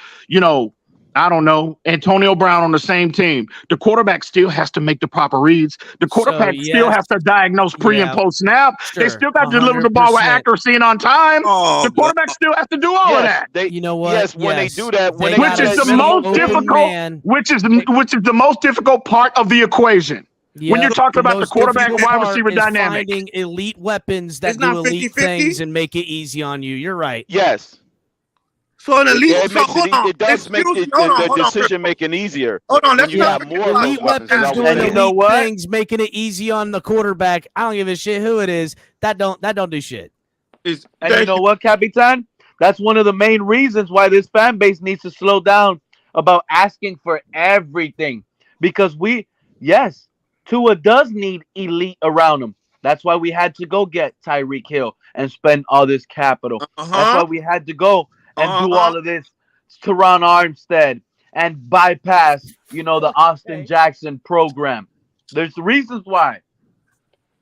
I don't know, Antonio Brown on the same team. The quarterback still has to make the proper reads. The quarterback still has to diagnose pre and post snap. Sure, they still got to deliver the ball with accuracy and on time. The quarterback still has to do all of that. You know what? Yes, when they do that, when which is the most difficult. Which is the most difficult part of the equation. When you're talking about the quarterback and wide receiver dynamic, finding elite weapons that do elite things and make it easy on you. You're right. Yes. So an elite, it does make the decision making easier. Hold on, let's you have more elite weapons doing elite things, making it easy on the quarterback. I don't give a shit who it is. That don't do shit. And you know what, Capitan? That's one of the main reasons why this fan base needs to slow down about asking for everything. Because Tua does need elite around him. That's why we had to go get Tyreek Hill and spend all this capital. That's why we had to go and do all of this to Ron Armstead and bypass, the Austin Jackson program. There's reasons why.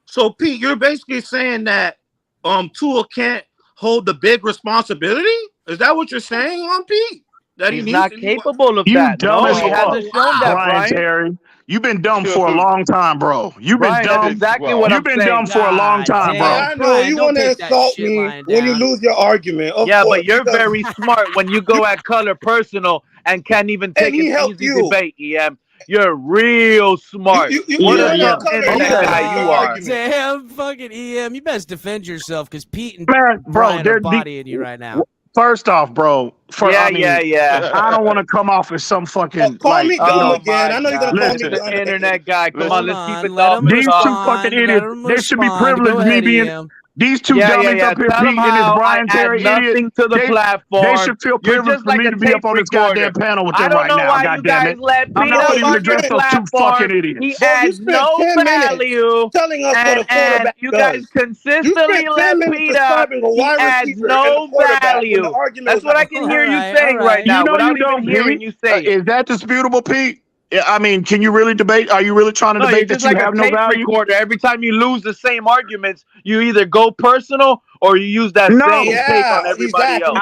So, Pete, you're basically saying that Tua can't hold the big responsibility? Is that what you're saying, Pete? That he's not capable of that. Dumb No, as he hasn't shown that, Brian Terry. You've been dumb for a long time, bro. You've been dumb. That's exactly what You've been dumb for a long time, bro. I know you want to insult me when you lose your argument. But you're very smart when you go at Color Personal and can't even take an easy debate, EM. You're real smart. What a tough internet guy you are. Damn, fucking EM. You best defend yourself because Pete and bro, they're bodying you right now. First off, bro. Yeah. I don't want to come off as some fucking call me dumb again. I know you're gonna call me the internet guy. Come on, let's keep it up. These two fucking idiots. They should be privileged. Me being these two dummies up here, Pete and this Brian Terry idiot. To the platform. They should feel privileged for me to be up on this goddamn panel with them right now. Goddamn it! I'm not going to even address those two fucking idiots. He adds no value. Telling us what a quarterback you guys consistently let Pete up. He adds no value. That's what I can hear you saying right now. Without even hearing you say. Is that disputable, Pete? I mean, can you really debate? Are you really trying to debate that you have no value? Recorder. Every time you lose the same arguments, you either go personal or you use that same take on everybody else.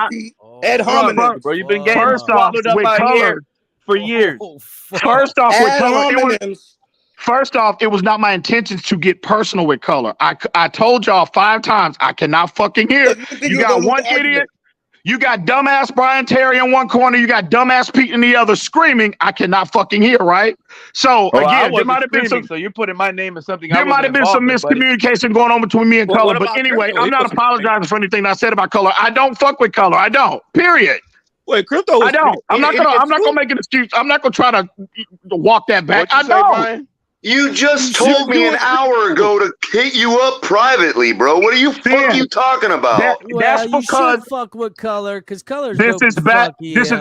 Ed hominem, bro. You've been getting swallowed up out here for years. First off, with color, it was not my intentions to get personal with color. I told y'all 5 times I cannot fucking hear. You got one idiot. You got dumbass Brian Terry in one corner. You got dumbass Pete in the other screaming. I cannot fucking hear, right? So, again, there might have been some. So you're putting my name in something. There might have been some miscommunication going on between me and Color. But anyway, I'm not apologizing for anything I said about Color. I don't fuck with Color. I don't. Period. Wait, Crypto. I don't. I'm not gonna make an excuse. I'm not gonna try to walk that back. I don't. You just told me an hour ago to hit you up privately, bro. What are you fucking talking about? That's you because should fuck with Color because Color's this is bad. This is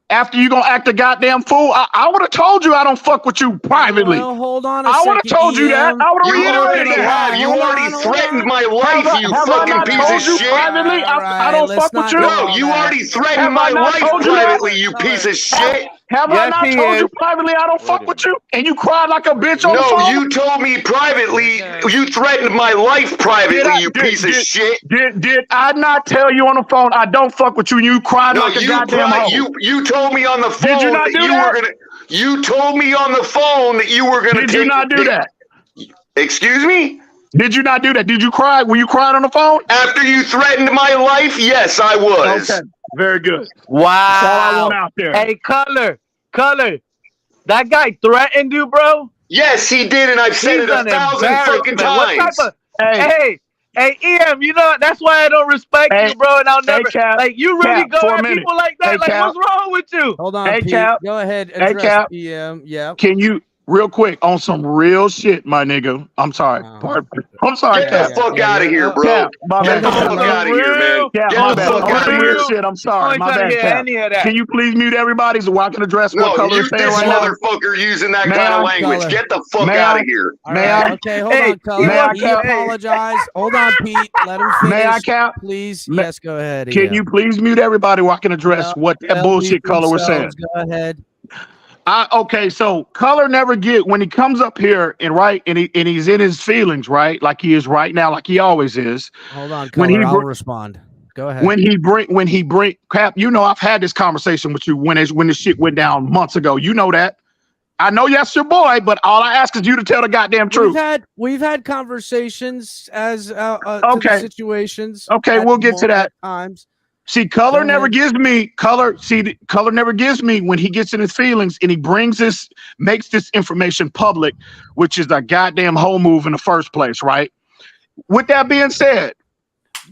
after you gonna act a goddamn fool. I would have told you I don't fuck with you privately. Well, hold on. I would have told you that. I would have reiterated that. You already threatened my life, you fucking piece of shit. Privately, I don't fuck with you. No, you already threatened my life privately, you piece of shit. Have I not told you privately I don't fuck with you? And you cried like a bitch on the phone? No, you told me privately. You threatened my life privately, you piece of shit. Did I not tell you on the phone I don't fuck with you and you cried like a goddamn hoe? You told me on the phone Did you not do that? You told me on the phone that you were gonna Did you not do that? Excuse me? Did you not do that? Did you cry? Were you crying on the phone? After you threatened my life, yes, I was. Okay. Very good. Wow. That's all I want out there. Hey, Color. That guy threatened you, bro? Yes, he did, and I've said it 1,000 fucking times. Hey, EM, that's why I don't respect you, bro, and I'll never. You really go at people like that? What's wrong with you? Hold on, Pete. Go ahead. Address EM. Yeah. Can you real quick, on some real shit, my nigga. I'm sorry. I'm sorry. Get the fuck out of here, bro. Cap, my Get bad. the fuck out of here, man. Cap, Get my the bad. fuck On out of some here. real shit, I'm sorry. My bad, Cap. Can you please mute everybody so I can address what No, Color is mute saying this right now? motherfucker using that May kind of I? language. Color. Get the fuck May out I? of here. May I? Okay, hold on, Color. May I, He Cap? apologized. Hold on, Pete. Let him finish. May I, Cap? Please. Yes, go ahead. Can you please mute everybody where I can address what that they'll mute bullshit Color was saying? themselves. Go ahead. Okay, so Color never get when he comes up here and he's in his feelings, right? Like he is right now, like he always is. Hold on, Color. I'll respond. Go ahead. When he bring Cap, you know I've had this conversation with you when the shit went down months ago. You know that. I know that's your boy, but all I ask is you to tell the goddamn truth. We've had conversations as to Okay. the situations. Okay, we'll get to that. Times. See, Color never gives me Color never gives me when he gets in his feelings and he makes this information public, which is a goddamn whole move in the first place, right? With that being said,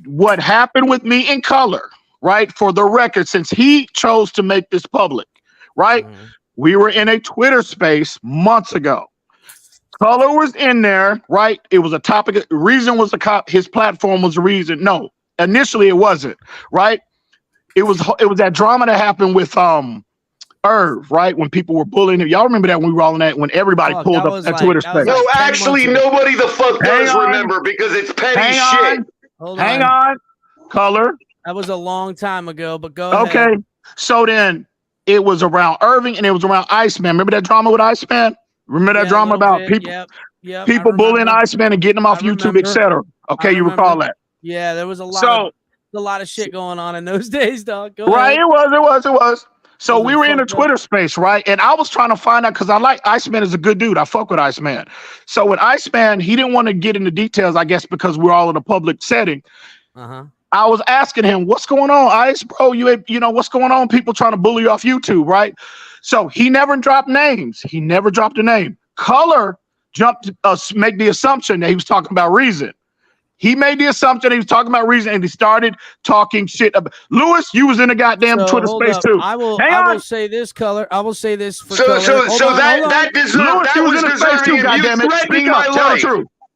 what happened with me and Color, right? For the record, since he chose to make this public, right? Mm-hmm. We were in a Twitter space months ago. Color was in there, right? It was a topic. Reason was his platform was the reason. No. Initially, it wasn't, right? It was that drama that happened with Irv, right? When people were bullying him. Y'all remember that when we were all in that, when everybody pulled up that Twitter space. No, actually, nobody the fuck does remember because it's petty shit. Hang on, Color. That was a long time ago, but go ahead. Okay, so then it was around Irving and it was around Iceman. Remember that drama with Iceman? Remember that drama about people bullying Iceman and getting him off YouTube, etc. Okay, you recall that? Yeah, there was a lot of shit going on in those days, dog. Go ahead. It was. So we were in the Twitter space, right? And I was trying to find out because I like Iceman is a good dude. I fuck with Iceman. So with Iceman, he didn't want to get into details, I guess, because we're all in a public setting. I was asking him, what's going on, Ice, bro? You know, what's going on? People trying to bully you off YouTube, right? So he never dropped names. He never dropped a name. Color jumped to make the assumption that he was talking about Reason. He made the assumption he was talking about Reason, and he started talking shit about Lewis. You was in the goddamn Twitter space too. I will say this, Color. I will say this for Color. That was deserving of you threatening my life.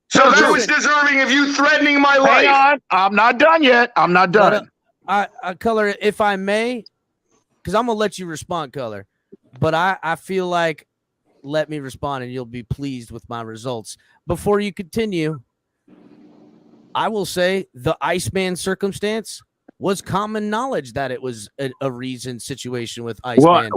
So that was deserving of you threatening my life. Hang on, I'm not done yet. I'm not done. Color, if I may, because I'm gonna let you respond, Color. But I feel like let me respond, and you'll be pleased with my results. Before you continue, I will say the Iceman circumstance was common knowledge that it was a Reason situation with Iceman.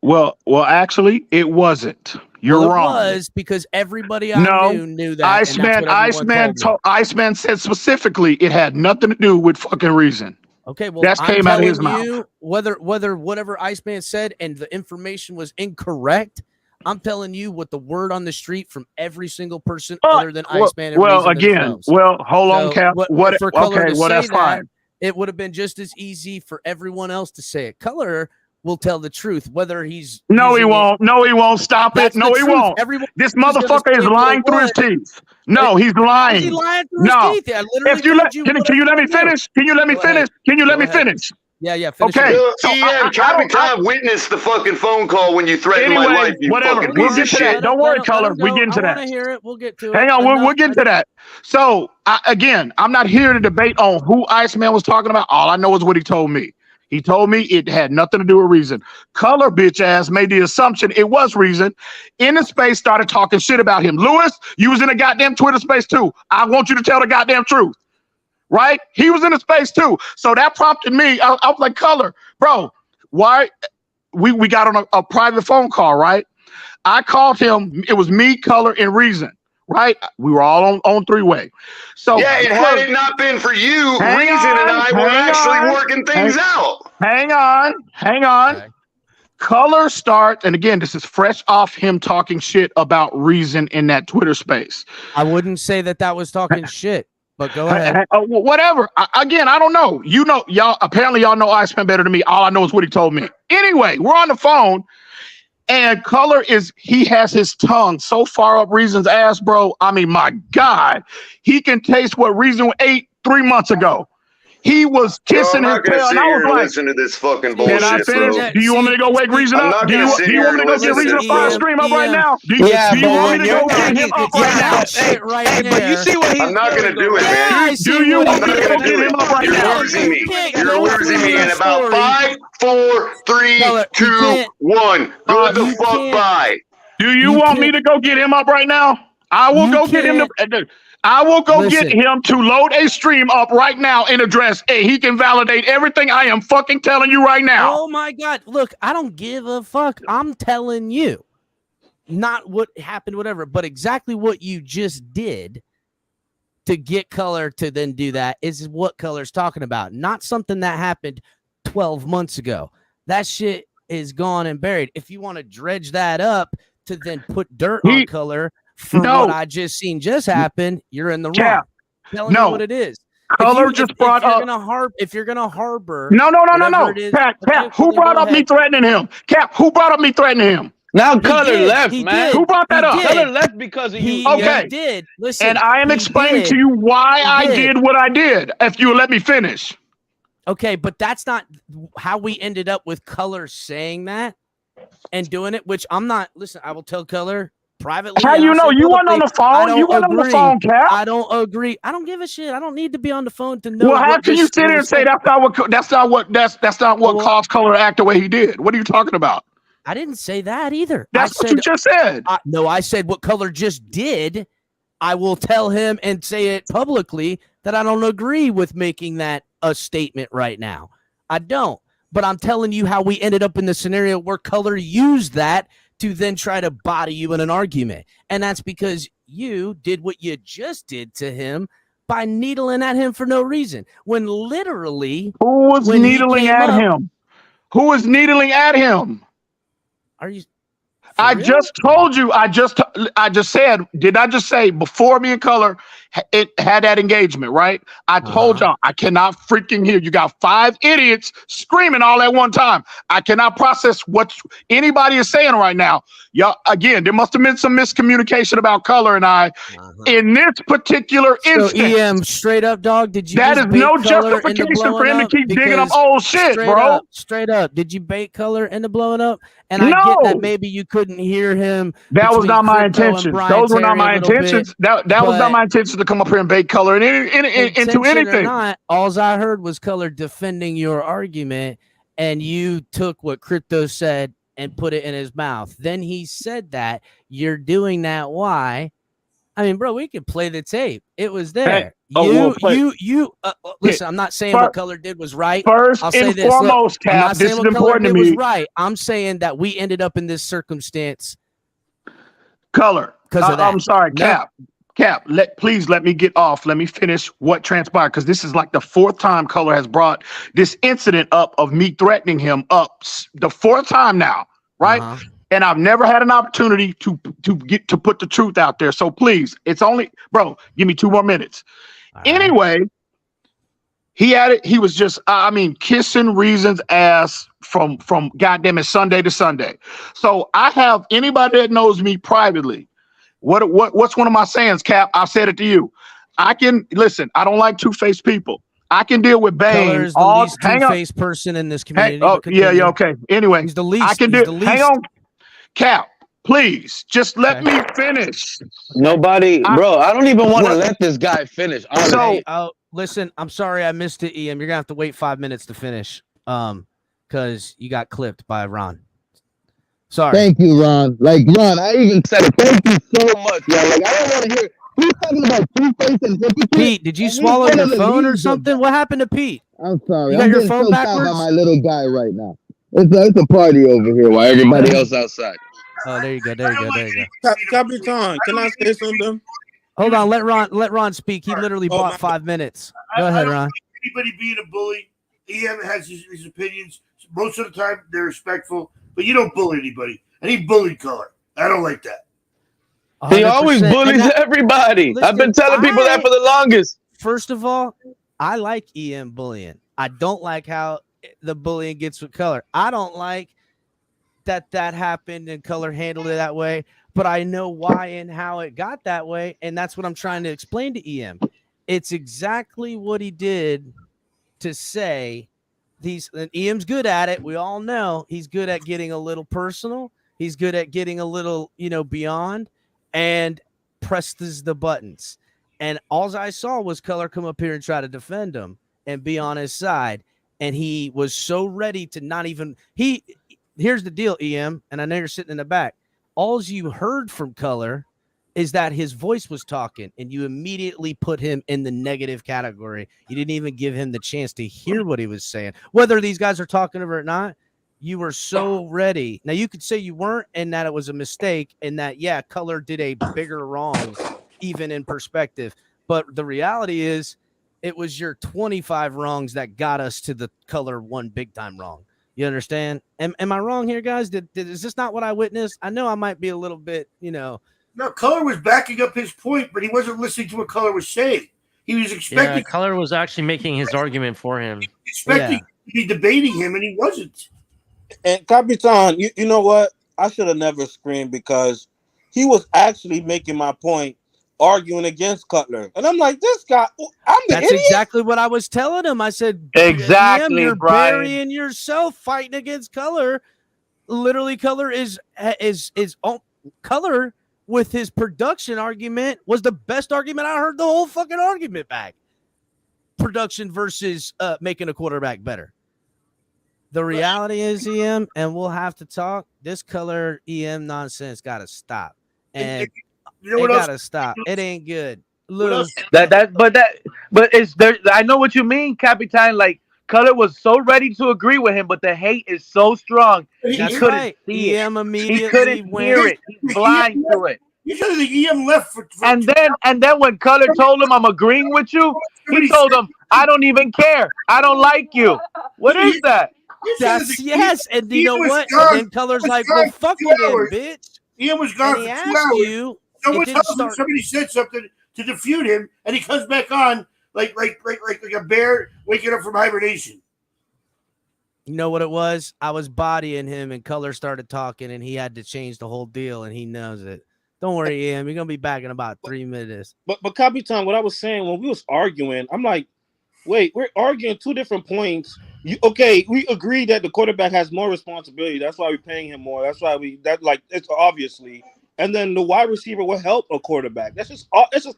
Well, actually, it wasn't. You're wrong. It was because everybody I knew that. Iceman said specifically it had nothing to do with fucking Reason. Okay, well, that came out of his mouth. Whether whatever Iceman said and the information was incorrect, I'm telling you what the word on the street from every single person other than Iceman. And hold on, Cap. That's fine. It would have been just as easy for everyone else to say it. Color will tell the truth, whether he's he won't. Stop it. No, he won't. This motherfucker is lying through his teeth. No, he's lying. Is he lying through his teeth? Can you let me finish? Can you let me finish? Can you let me finish? Yeah. Okay. Captain witnessed the fucking phone call when you threatened my life. You whatever. We'll get to that. Don't worry, Color. We get into that. I want to hear it. We'll get to it. Hang on. We'll get to that. So again, I'm not here to debate on who Iceman was talking about. All I know is what he told me. He told me it had nothing to do with Reason. Color bitch ass made the assumption it was Reason. In the space, started talking shit about him. Lewis, you was in a goddamn Twitter space too. I want you to tell the goddamn truth. Right? He was in the space too. So that prompted me. I was like, Color, bro, why? We got on a private phone call, right? I called him. It was me, Color, and Reason. Right? We were all on three-way. So yeah, and had it not been for you, Reason and I were actually working things out. Hang on. Okay. Color starts, and again, this is fresh off him talking shit about Reason in that Twitter space. I wouldn't say that was talking shit, but go ahead. Whatever. Again, I don't know. You know, apparently y'all know Iceman better than me. All I know is what he told me. Anyway, we're on the phone. And Color he has his tongue so far up Reason's ass, bro. I mean, my God, he can taste what Reason ate 3 months ago. he was kissing his tail, and I was like, listen to this fucking "Can I bullshit, finish? bro. Do you want me to go wake Reason I'm up? not Do gonna you sit do you here want me and to go get listen Reason to to fire this. stream up right now? Do Yeah, you want me to you're go get him up right now? shit right Hey, but you there. see what he's I'm not doing, gonna do it, though, man. I Do see you what want he me to did. go get him up right You're now? losing me. can't You're go losing through me your in about story. 5, 4, 3, Color, you 2, can't- 1. Go the you fuck can't- by. Do you You want me can't- to go get him up right now? I will You go get him to. I will go get him to load a stream up right now and address. Hey, he can validate everything I am fucking telling you right now. Oh my God. Look, I don't give a fuck. I'm telling you. Not what happened, whatever, but exactly what you just did to get Color to then do that is what Color's talking about. Not something that happened 12 months ago. That shit is gone and buried. If you want to dredge that up to then put dirt on Color for what I just seen just happen, you're in the wrong. Telling you what it is. Color just brought up. If you're gonna harbor, No. whatever it is, Cap, okay, who well, brought go up me ahead. threatening him? Cap, who brought up me threatening him? Now Color left, man. Who brought that up? Color left because of you. Okay. He did. Listen, and I am explaining to you why I did what I did. If you let me finish. Okay, but that's not how we ended up with Color saying that and doing it, which I'm not. Listen, I will tell Color privately. How you know? You weren't on the phone. You weren't on the phone, Cap. I don't agree. I don't give a shit. I don't need to be on the phone to know. Well, how can you sit here and say that's not what caused Color to act the way he did? What are you talking about? I didn't say that either. That's what you just said. No, I said what Color just did. I will tell him and say it publicly that I don't agree with making that a statement right now. I don't. But I'm telling you how we ended up in the scenario where Color used that to then try to body you in an argument. And that's because you did what you just did to him by needling at him for no reason. When literally, who was needling at him? Who was needling at him? Are you? I just told you. I just said. Did I just say before me and Color it had that engagement? Right. I told y'all I cannot freaking hear. You got 5 idiots screaming all at one time. I cannot process what anybody is saying right now. Y'all, again, there must have been some miscommunication about Color and I in this particular instance. So EM, straight up, dog. Did you? That is no justification for him to keep digging up old shit, bro. Straight up, did you bait Color into blowing up? And I get that maybe you couldn't hear him. That was not my intention. Those were not my intentions. That was not my intention to come up here and bait Color into anything. All I heard was Color defending your argument, and you took what Crypto said and put it in his mouth. Then he said that you're doing that. Why? I mean, bro, we could play the tape. It was there. Listen, I'm not saying what Color did was right. First I'll say and this. foremost, Look, I'm Cap, not saying this is what Color important to did was me. right. I'm saying that we ended up in this circumstance. Color. Because of that. I'm sorry, Cap. Cap, please let me get off. Let me finish what transpired, because this is like the 4th time Color has brought this incident up of me threatening him up. The 4th time now, right? And I've never had an opportunity to put the truth out there. So please, it's only, bro, give me 2 more minutes. Anyway, he was just, kissing Reason's ass from goddamn it Sunday to Sunday. So I have anybody that knows me privately. What's one of my sayings, Cap? I said it to you. I can listen. I don't like two-faced people. I can deal with Bane. Color is the least two-faced person in this community. Okay. Anyway, he's the least. I can do. Hang on, Cap. Please, just let me finish. Nobody, bro. I don't even want to let this guy finish. So, listen. I'm sorry I missed it, EM. You're gonna have to wait 5 minutes to finish. Because you got clipped by Ron. Sorry. Thank you, Ron. Like Ron, I even said it. Thank you so much, yeah. Like I don't want to hear. He's talking about two-face and hypocrite. Pete, did you swallow your phone or something? What happened to Pete? I'm sorry. You got your phone backwards? By my little guy right now. It's a party over here while everybody else outside. Oh, there you go. Capitan, can I say something? Hold on. Let Ron speak. He literally bought 5 minutes. Go ahead, Ron. Anybody being a bully, EM has his opinions. Most of the time, they're respectful, but you don't bully anybody. And he bullied Color. I don't like that. He always bullies everybody. Listen, I've been telling people that for the longest. First of all, I like EM bullying. I don't like how the bullying gets with Color. I don't like that happened and Color handled it that way, but I know why and how it got that way, and that's what I'm trying to explain to EM. It's exactly what he did to say these. And EM's good at it. We all know he's good at getting a little personal. He's good at getting a little, beyond, and presses the buttons. And all I saw was Color come up here and try to defend him and be on his side. And he was so ready to not even here's the deal, EM, and I know you're sitting in the back. All you heard from Color is that his voice was talking, and you immediately put him in the negative category. You didn't even give him the chance to hear what he was saying. Whether these guys are talking over it or not, you were so ready. Now, you could say you weren't and that it was a mistake and that, yeah, Color did a bigger wrong, even in perspective. But the reality is it was your 25 wrongs that got us to the Color one big time wrong. You understand? Am I wrong here, guys? Is this not what I witnessed? I know I might be a little bit, No, Color was backing up his point, but he wasn't listening to what Color was saying. He was expecting. Yeah, Color was actually making his argument for him. Expecting to be debating him, and he wasn't. And Capitan, you know what? I should have never screamed because he was actually making my point, arguing against Cutler. And I'm like, this guy, That's idiot? exactly what I was telling him. I said, exactly, you're Brian. burying yourself fighting against Color. Literally, Color is Color with his production argument was the best argument I heard the whole fucking argument back. Production versus making a quarterback better. The reality is, EM, and we'll have to talk, this Color EM nonsense got to stop. And it got to stop. It ain't good. But it's there. I know what you mean, Capitan. Like, Color was so ready to agree with him, but the hate is so strong. He couldn't see it. He couldn't hear it. He's blind to it. You should have EM left for and then when Color told him I'm agreeing with you, he told him I don't even care. I don't like you. What is that? That's yes, and you know what? And then Color's like, well, fuck you then, bitch. Ian was gone and he for 2 asked hours. you. Somebody said something to defute him, and he comes back on like a bear waking up from hibernation. You know what it was? I was bodying him, and Color started talking, and he had to change the whole deal, and he knows it. Don't worry, Ian. You're gonna be back in about 3 minutes. But Capitan, what I was saying when we was arguing, I'm like, wait, we're arguing two different points. We agree that the quarterback has more responsibility. That's why we're paying him more. That's why it's obviously. And then the wide receiver will help a quarterback. That's just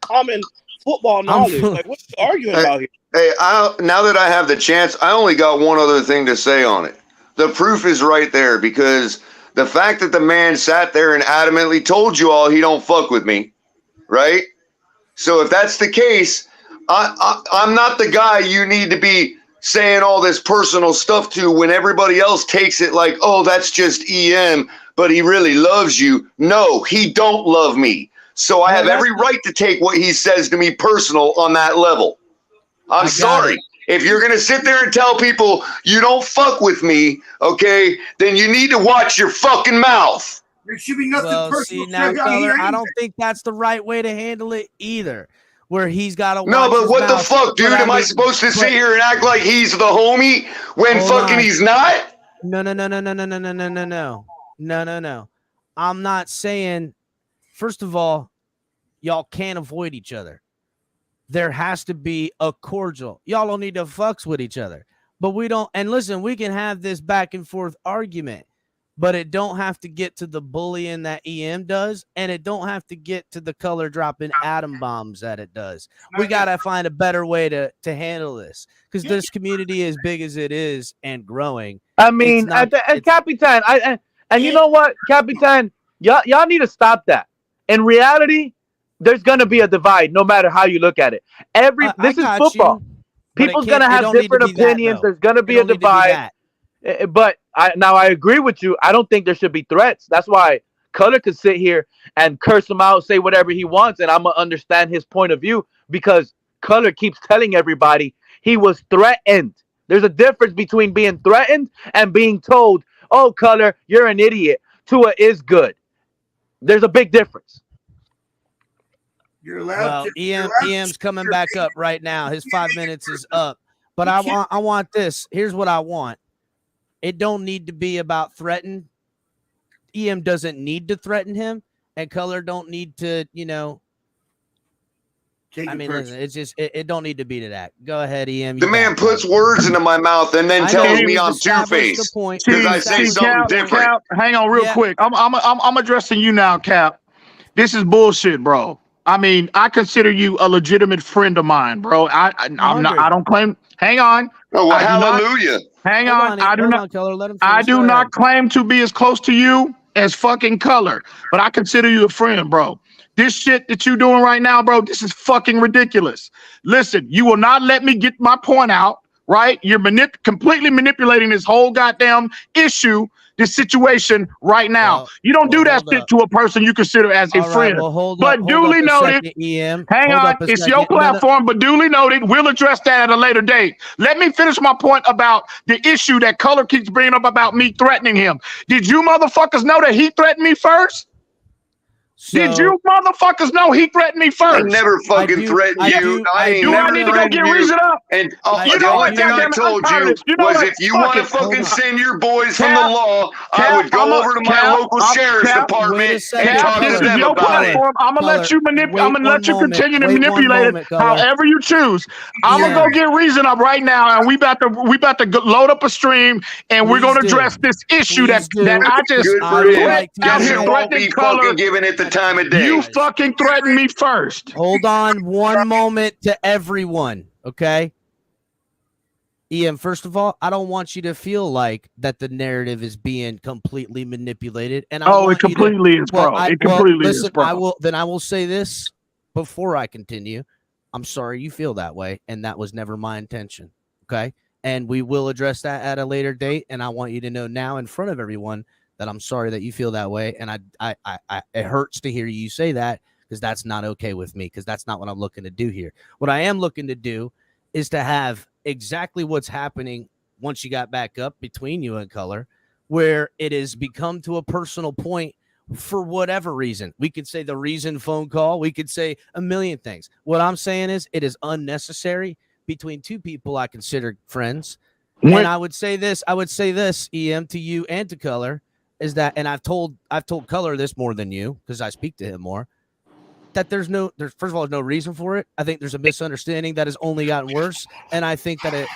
common football knowledge. Like, what are you arguing about here? Hey, now that I have the chance, I only got one other thing to say on it. The proof is right there, because the fact that the man sat there and adamantly told you all he don't fuck with me, right? So if that's the case, I'm not the guy you need to be saying all this personal stuff to when everybody else takes it like, oh, that's just EM, but he really loves you. No, he don't love me. So I have every right to take what he says to me personal on that level. I'm sorry. If you're going to sit there and tell people you don't fuck with me, okay, then you need to watch your fucking mouth. There should be nothing personal. See, now, Color, I don't think that's the right way to handle it either. Where he's got to No, but what the fuck, dude? Am I supposed to sit here and act like he's the homie when fucking he's not? No. I'm not saying, first of all, y'all can't avoid each other. There has to be a cordial. Y'all don't need to fucks with each other. But we don't, and listen, we can have this back and forth argument, but it don't have to get to the bullying that EM does, and it don't have to get to the Color dropping atom bombs that it does. We got to find a better way to handle this, because this community, as big as it is and growing. I mean, Capitan, and you know what, Capitan, y'all need to stop that. In reality, there's gonna be a divide, no matter how you look at it. This is football. People's gonna have different opinions. There's gonna be a divide. But I agree with you. I don't think there should be threats. That's why Color could sit here and curse him out, say whatever he wants, and I'm gonna understand his point of view, because Color keeps telling everybody he was threatened. There's a difference between being threatened and being told, "Oh, Color, you're an idiot. Tua is good." There's a big difference. You're allowed to. EM's coming back up right now. His 5 minutes is up. But I want this. Here's what I want. It don't need to be about threaten. EM doesn't need to threaten him, and Color don't need to, I mean, listen, it's just it don't need to be to that. Go ahead, EM. The man puts words into my mouth and then tells me I'm two-faced because I say something different. Cap, hang on real quick. I'm addressing you now, Cap. This is bullshit, bro. I mean, I consider you a legitimate friend of mine, bro. I'm not. I don't claim. Hang on. Oh, well, hallelujah. Hang on. I do not claim to be as close to you as fucking Color, but I consider you a friend, bro. This shit that you doing right now, bro, this is fucking ridiculous. Listen, you will not let me get my point out, right? You're completely manipulating this whole goddamn issue, this situation right now. You don't do that shit to a person you consider as a friend. But duly noted, hang on, it's your platform, but duly noted, we'll address that at a later date. Let me finish my point about the issue that Color keeps bringing up about me threatening him. Did you motherfuckers know that he threatened me first? Did you motherfuckers know he threatened me first? I never fucking threatened you. I ain't never need to go get threatened reason you. up? And You the know only what, thing I goddammit, told I'm you You know was what? if you Fuck want to it. fucking send your boys from Cap, the law, I Cap, would go over to my local sheriff's Cap, department and Cap, talk this to is them your about it. platform. I'm gonna let you continue to manipulate it Color. however you choose. I'm gonna go get reason up right now, and we about to load up a stream, and we're gonna address this issue that I just Good for him. out Guess here who won't be threatening Color. fucking giving it the time of day? You fucking threatened me first. Hold on one moment to everyone, okay? Ian, first of all, I don't want you to feel like that the narrative is being completely manipulated. And It completely is, bro. It completely is, bro. I will say this before I continue. I'm sorry you feel that way, and that was never my intention. Okay. And we will address that at a later date. And I want you to know now in front of everyone that I'm sorry that you feel that way. And it hurts to hear you say that, because that's not okay with me, because that's not what I'm looking to do here. What I am looking to do is to have exactly what's happening once you got back up between you and Color, where it has become to a personal point for whatever reason. We could say the reason phone call. We could say a million things. What I'm saying is it is unnecessary between two people I consider friends. And I would say this, EM, to you and to Color, is that, and I've told Color this more than you, because I speak to him more, that there's first of all, there's no reason for it. I think there's a misunderstanding that has only gotten worse, and I think that it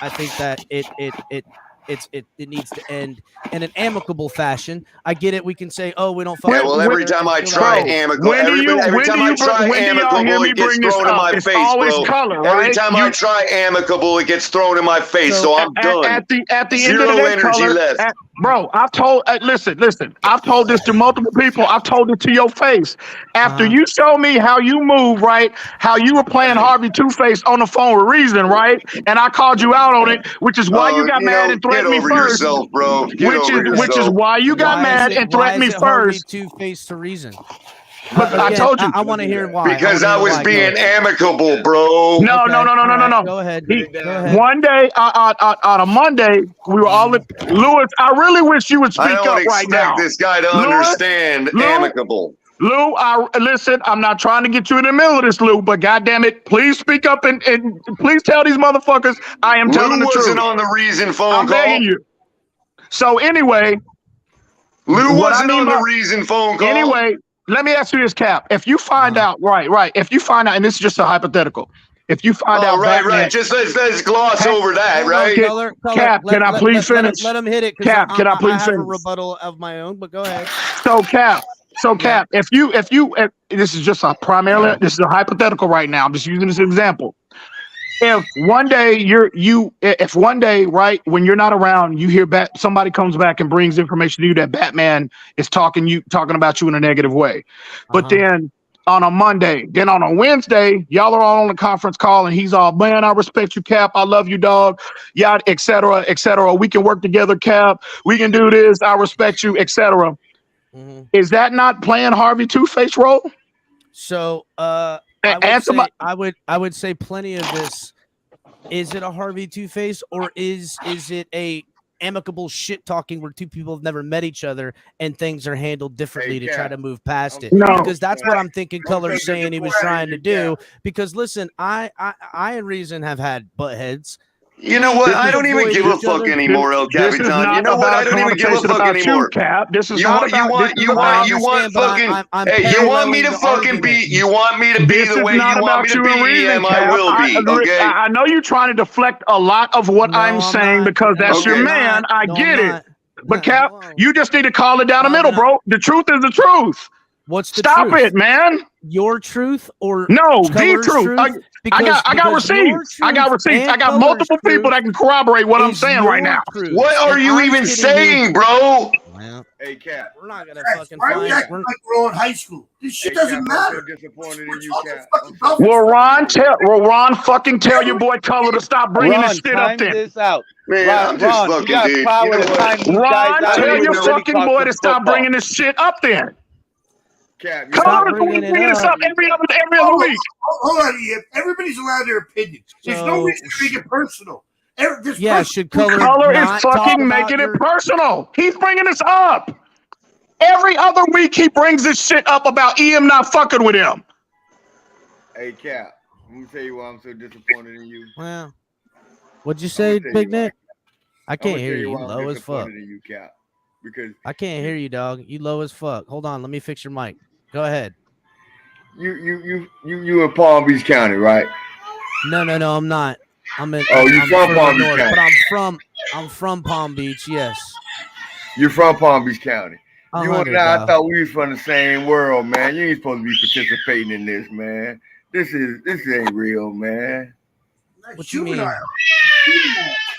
needs to end in an amicable fashion. I get it. We can say, oh, we don't. Yeah, well, every time I try amicable, every time I try amicable, it gets thrown in my face, bro. Every time I try amicable, it gets thrown in my face. So I'm done. At the end of the Zero day, energy Color, left. Bro, I've told. Listen. I've told this to multiple people. I've told it to your face. After you show me how you move, right? How you were playing Harvey Two-Face on the phone with Reason, right? And I called you out on it, which is why you got mad and threatened me first. Yourself, bro. Which is why you got mad and threatened me first. Two-Face to Reason. But I told you. I want to hear why. Because I was being amicable, bro. No. Go ahead. One day on a Monday, we were all Lewis. I really wish you would speak up right now. I don't expect this guy to understand amicable. Lou, listen, I'm not trying to get you in the middle of this, Lou, but goddamn it, please speak up and please tell these motherfuckers I am telling the truth. Lou wasn't on the Reason phone call. I'm begging you. So anyway, Lou wasn't on the Reason phone call. Anyway, let me ask you this, Cap. If you find out, right. If you find out, and this is just a hypothetical. If you find out, right. Just let's gloss over that, right? Color, Cap, can I please finish? Let him hit it. Cap, can I please have finish? a rebuttal of my own, but go ahead. So Cap, if this is just this is a hypothetical right now. I'm just using this example. If one day, right, when you're not around, you hear somebody comes back and brings information to you that Batman is talking about you in a negative way, but then on a Monday, then on a Wednesday, y'all are all on the conference call, and he's all, man, I respect you, Cap. I love you, dog. Yeah, et cetera, et cetera. We can work together, Cap. We can do this. I respect you, et cetera. Is that not playing Harvey Two-Face role? So, I would say plenty of this. Is it a Harvey Two-Face, or is it a amicable shit talking where two people have never met each other and things are handled differently to try to move past it? No. Because that's what I'm thinking Color's saying he was trying to do. Because listen, I and Reason have had butt heads. You know what? I don't even give a fuck anymore, El Capitan. You know what? I don't even give a fuck anymore. Cap. This is You not want about you want fucking hey, you want me to fucking be the way you want me to be, EM, I will be, okay? I know you're trying to deflect a lot of what I'm saying because that's your man. I get it. But Cap, you just need to call it down the middle, bro. The truth is the truth. What's the Stop truth? it, man. Your truth or no, the Color's truth. I got receipts. I got receipts. I got multiple people that can corroberate what I'm saying right now. What are you even saying, bro? Well, hey, Cap. We're not gonna fucking Why are we find. acting like we're all in high school? This shit doesn't matter. Disappointed in you, Cap. Will Ron fucking tell your boy Color to stop bringing this shit up there? This out. Man, Ron, I'm just Ron, fucking you got dude. power You know to what? time these Ron, guys out. tell You your really fucking talk boy some to stop football. bringing this shit up there. Cap, Color is bringing this up every other week. Hold on, Ian. Everybody's allowed their opinion. There's no reason to make it personal. Should Color is not talk fucking about making your- it personal. He's bringing this up. Every other week he brings this shit up about EM not fucking with him. Hey, Cap. Let me tell you why I'm so disappointed in you. Well, what'd you say, Big Nick? I can't hear you. You I'm low as fuck. disappointed in you, Cap. Because I can't hear you, dog. You low as fuck. Hold on, let me fix your mic. Go ahead. you in Palm Beach County, right? No, I'm not. I'm from Palm Beach County. but I'm from Palm Beach. Yes. You're from Palm Beach County. You and 100, I dog. thought we was from the same world, man. You ain't supposed to be participating in this, man. This ain't real, man. What you mean?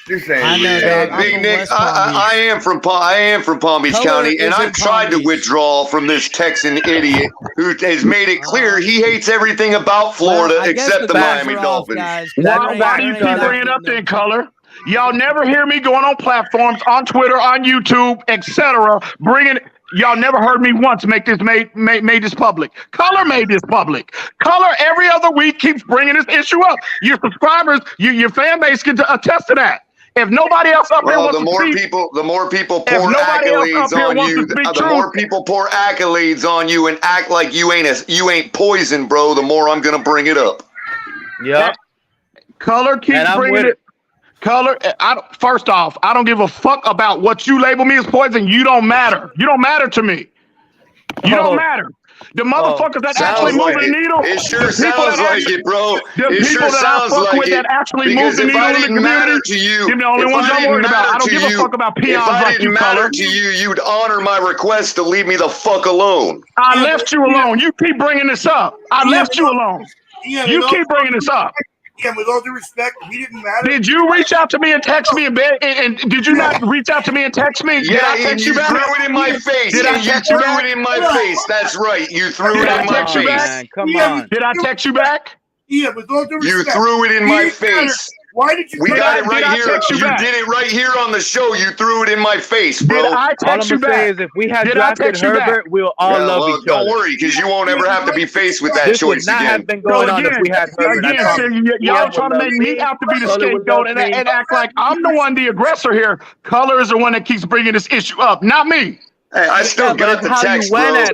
This ain't I know, real. dog. Big Nick, I am from Palm Beach County, and I've tried to withdraw from this Texan idiot who has made it clear he hates everything about Florida except the Miami Dolphins. Why do you keep bringing it up then, Color? Y'all never hear me going on platforms, on Twitter, on YouTube, etc. Y'all never heard me once make this made this public. Color made this public. Color every other week keeps bringing this issue up. Your subscribers, your fan base can attest to that. If nobody else up here wants to speak, the more people pour accolades on you, the more people pour accolades on you and act like you ain't poison, bro. The more I'm gonna bring it up. Yeah. Color keeps bringing it. Color, first off, I don't give a fuck about what you label me as poison. You don't matter. You don't matter to me. You don't matter. The motherfuckers that actually move the needle. It sure sounds like it, bro. It sure sounds like it. That actually Because move the if I needle in the didn't matter community, to you, you're the only ones I'm worried about. I don't give a fuck about peons if I like didn't you, matter Color. to you, you'd honor my request to leave me the fuck alone. I left you alone. You keep bringing this up. I left you alone. You keep bringing this up. Yeah, with all due respect, he didn't matter. Did you reach out to me and text me and did you not reach out to me and text me? Did I Yeah, and text you you back? threw it in my face. Did I And you text you threw back? it in my face. That's right. You threw it in my face. Come on. Did I text you back? Yeah, with all due You respect. threw it in he my didn't matter. face. Why did you? We got it did right I here. text you You back? did it right here on the show. You threw it in my face, bro. Did I All I'm text you gonna say back? is if we had Did I drafted text you back? Herbert, we'll all love well, each don't other. worry, because you won't ever have to be faced with that This would choice not again. have been going on if we had Herbert. I promise. Y'all trying to make me out to be the Color would scapegoat love and me. act like I'm the one, the aggressor here. Color is the one that keeps bringing this issue up, not me. Hey, I still got the text, bro.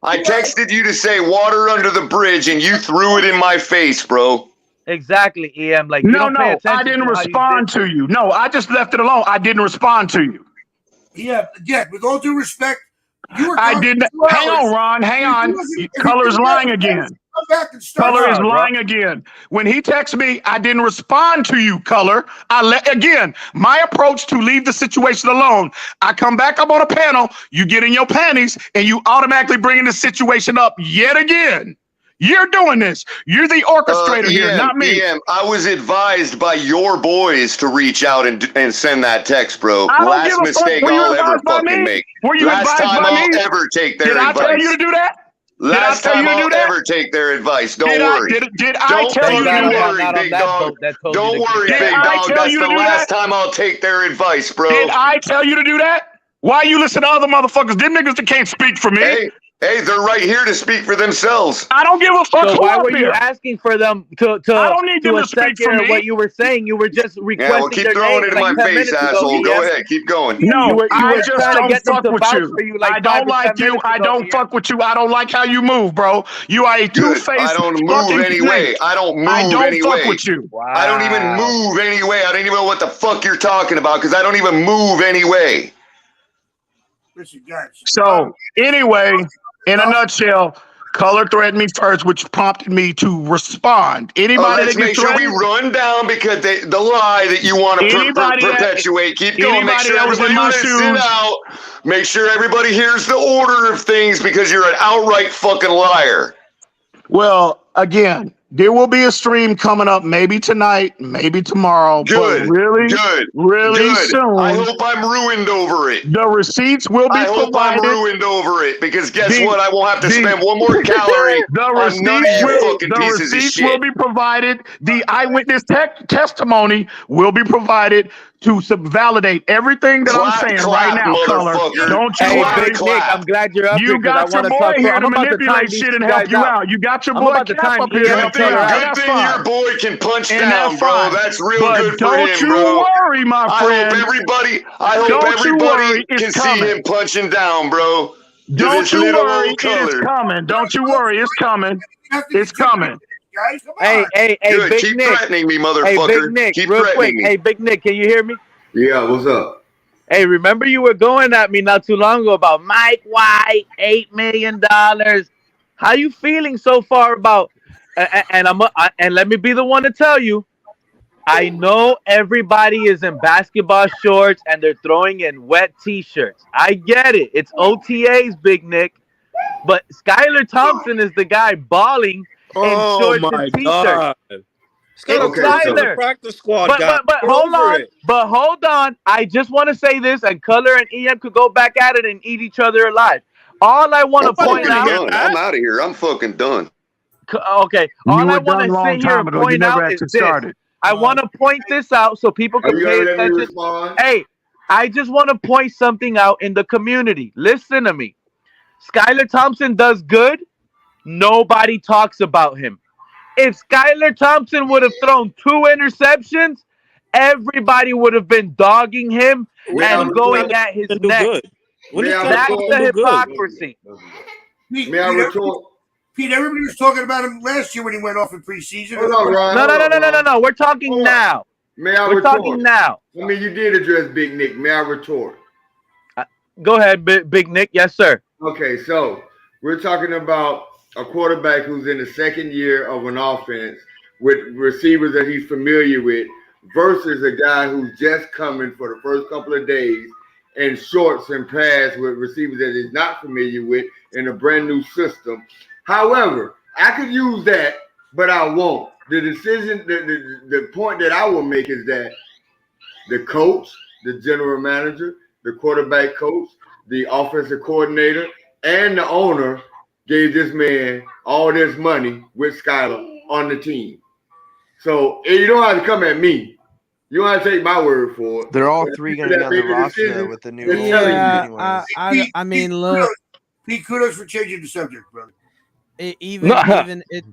I texted you to say water under the bridge, and you threw it in my face, bro. Exactly, EM. Like, you No, don't pay no, I attention didn't to how you respond to you. No, I just left it alone. I didn't respond to you. Yeah, with all due respect, you were. I didn't. Hang on, Ron. Hang on. Color is lying again. Come back and start. Color is lying again. When he texted me, I didn't respond to you, Color. Again, my approach to leave the situation alone. I come back up on a panel, you get in your panties, and you automatically bringing the situation up yet again. You're doing this. You're the orchestrator here, not me. I was advised by your boys to reach out and send that text, bro. I don't Last give a mistake fuck. Were you I'll ever advised by fucking me? make. Were you Last advised time by I'll me? ever take their Did I advice. tell you to do that? Last Did I tell time you to I'll do that? ever take their advice. Don't Did worry. I tell you to do Don't that? worry, big dog. Don't worry, Did big I dog. tell That's you the to do last that? time I'll take their advice, bro. Did I tell you to do that? Why you listen to other motherfuckers? Them niggas that can't speak for me. Hey, they're right here to speak for themselves. I don't give a fuck. So who why up were you here. asking for them to I don't need them to accept speak for me. what you were saying? You were just Yeah, well, requesting keep their throwing names it in like my 10 face, minutes ago, asshole. Go EM. ahead, keep going. No, You I were just trying to don't get them fuck to with vouch you. for you I like 5 don't or 10 like you. minutes I ago, don't EM. fuck with you. I don't like how you move, bro. You are a Good. I two-faced don't move fucking anyway. snake. I don't move I don't anyway. fuck with you. I don't even move anyway. I don't even know what the fuck you're talking about because I don't even move anyway. Listen, guys. So anyway, in a nutshell, Color threatened me first, which prompted me to respond. Anybody Let's that gets make sure we threatened, run down because the lie that you want to anybody perpetuate. Keep going. Make anybody sure that was in everybody my listen shoes, out. Make sure everybody hears the order of things because you're an outright fucking liar. well, again, there will be a stream coming up, maybe tonight, maybe tomorrow, Good, but really soon. I hope I'm ruined over it. The receipts will be I hope provided. I'm ruined over it because guess what? I won't have to spend one more calorie on none of you fucking pieces of shit. Will be provided. The eyewitness testimony will be provided to validate everything that I'm saying right now, Color. Don't you Hey, worry. Big Nick, I'm glad you're up here You because I got your want to boy talk. here I'm to about to time manipulate these shit two and help guys you out. out. You got your I'm boy about to Cap time up here to EM help and you Color out. out. And Good that's thing fine. your boy can punch And down, that's bro. fine. That's real But good for don't him, you bro. worry, my friend. I hope Don't you worry, everybody it's can see coming. him punching down, bro. To Don't this you little worry, old it is Color. coming. Don't you worry, it's coming. It's coming. Guys, come Hey, Good. Big Keep Nick. threatening me, Hey, motherfucker. Big Nick, Keep real threatening quick. me. Hey, Big Nick, can you hear me? Yeah, what's up? Hey, remember you were going at me not too long ago about Mike White, $8 million. How you feeling so far about? And let me be the one to tell you. I know everybody is in basketball shorts and they're throwing in wet T-shirts. I get it. It's OTAs, Big Nick. But Skylar Thompson is the guy balling in shorts and T-shirts. It's Skylar. Practice squad But guy. Get hold over on. it. But hold on. I just want to say this, and Color and EM could go back at it and eat each other alive. All I want to point out. I'm out of here. I'm fucking done. Okay. You All I were want done to a long sit here time and ago. You point never out is actually this. started. I want to point this out so people can pay attention. Hey, I just want to point something out in the community. Listen to me. Skylar Thompson does good. Nobody talks about him. If Skylar Thompson would have thrown 2 interceptions, everybody would have been dogging him and going at his neck. That's the hypocrisy. Pete, May I retort? Pete, everybody was talking about him last year when he went off in preseason. Hold on, Ron. No. We're talking now. May I We're retort? talking now. I mean, you did address Big Nick. May I retort? Go ahead, Big Nick. Yes, sir. Okay, so we're talking about a quarterback who's in the second year of an offense with receivers that he's familiar with versus a guy who's just coming for the first couple of days in shorts and pass with receivers that he's not familiar with in a brand new system. However, I could use that, but I won't. The decision, the point that I will make is that the coach, the general manager, the quarterback coach, the offensive coordinator, and the owner gave this man all this money with Skylar on the team. So you don't have to come at me. You don't have to take my word for it. They're all three going to be on the roster though, with the new rules. I mean, look. Pete, kudos for changing the subject, brother. It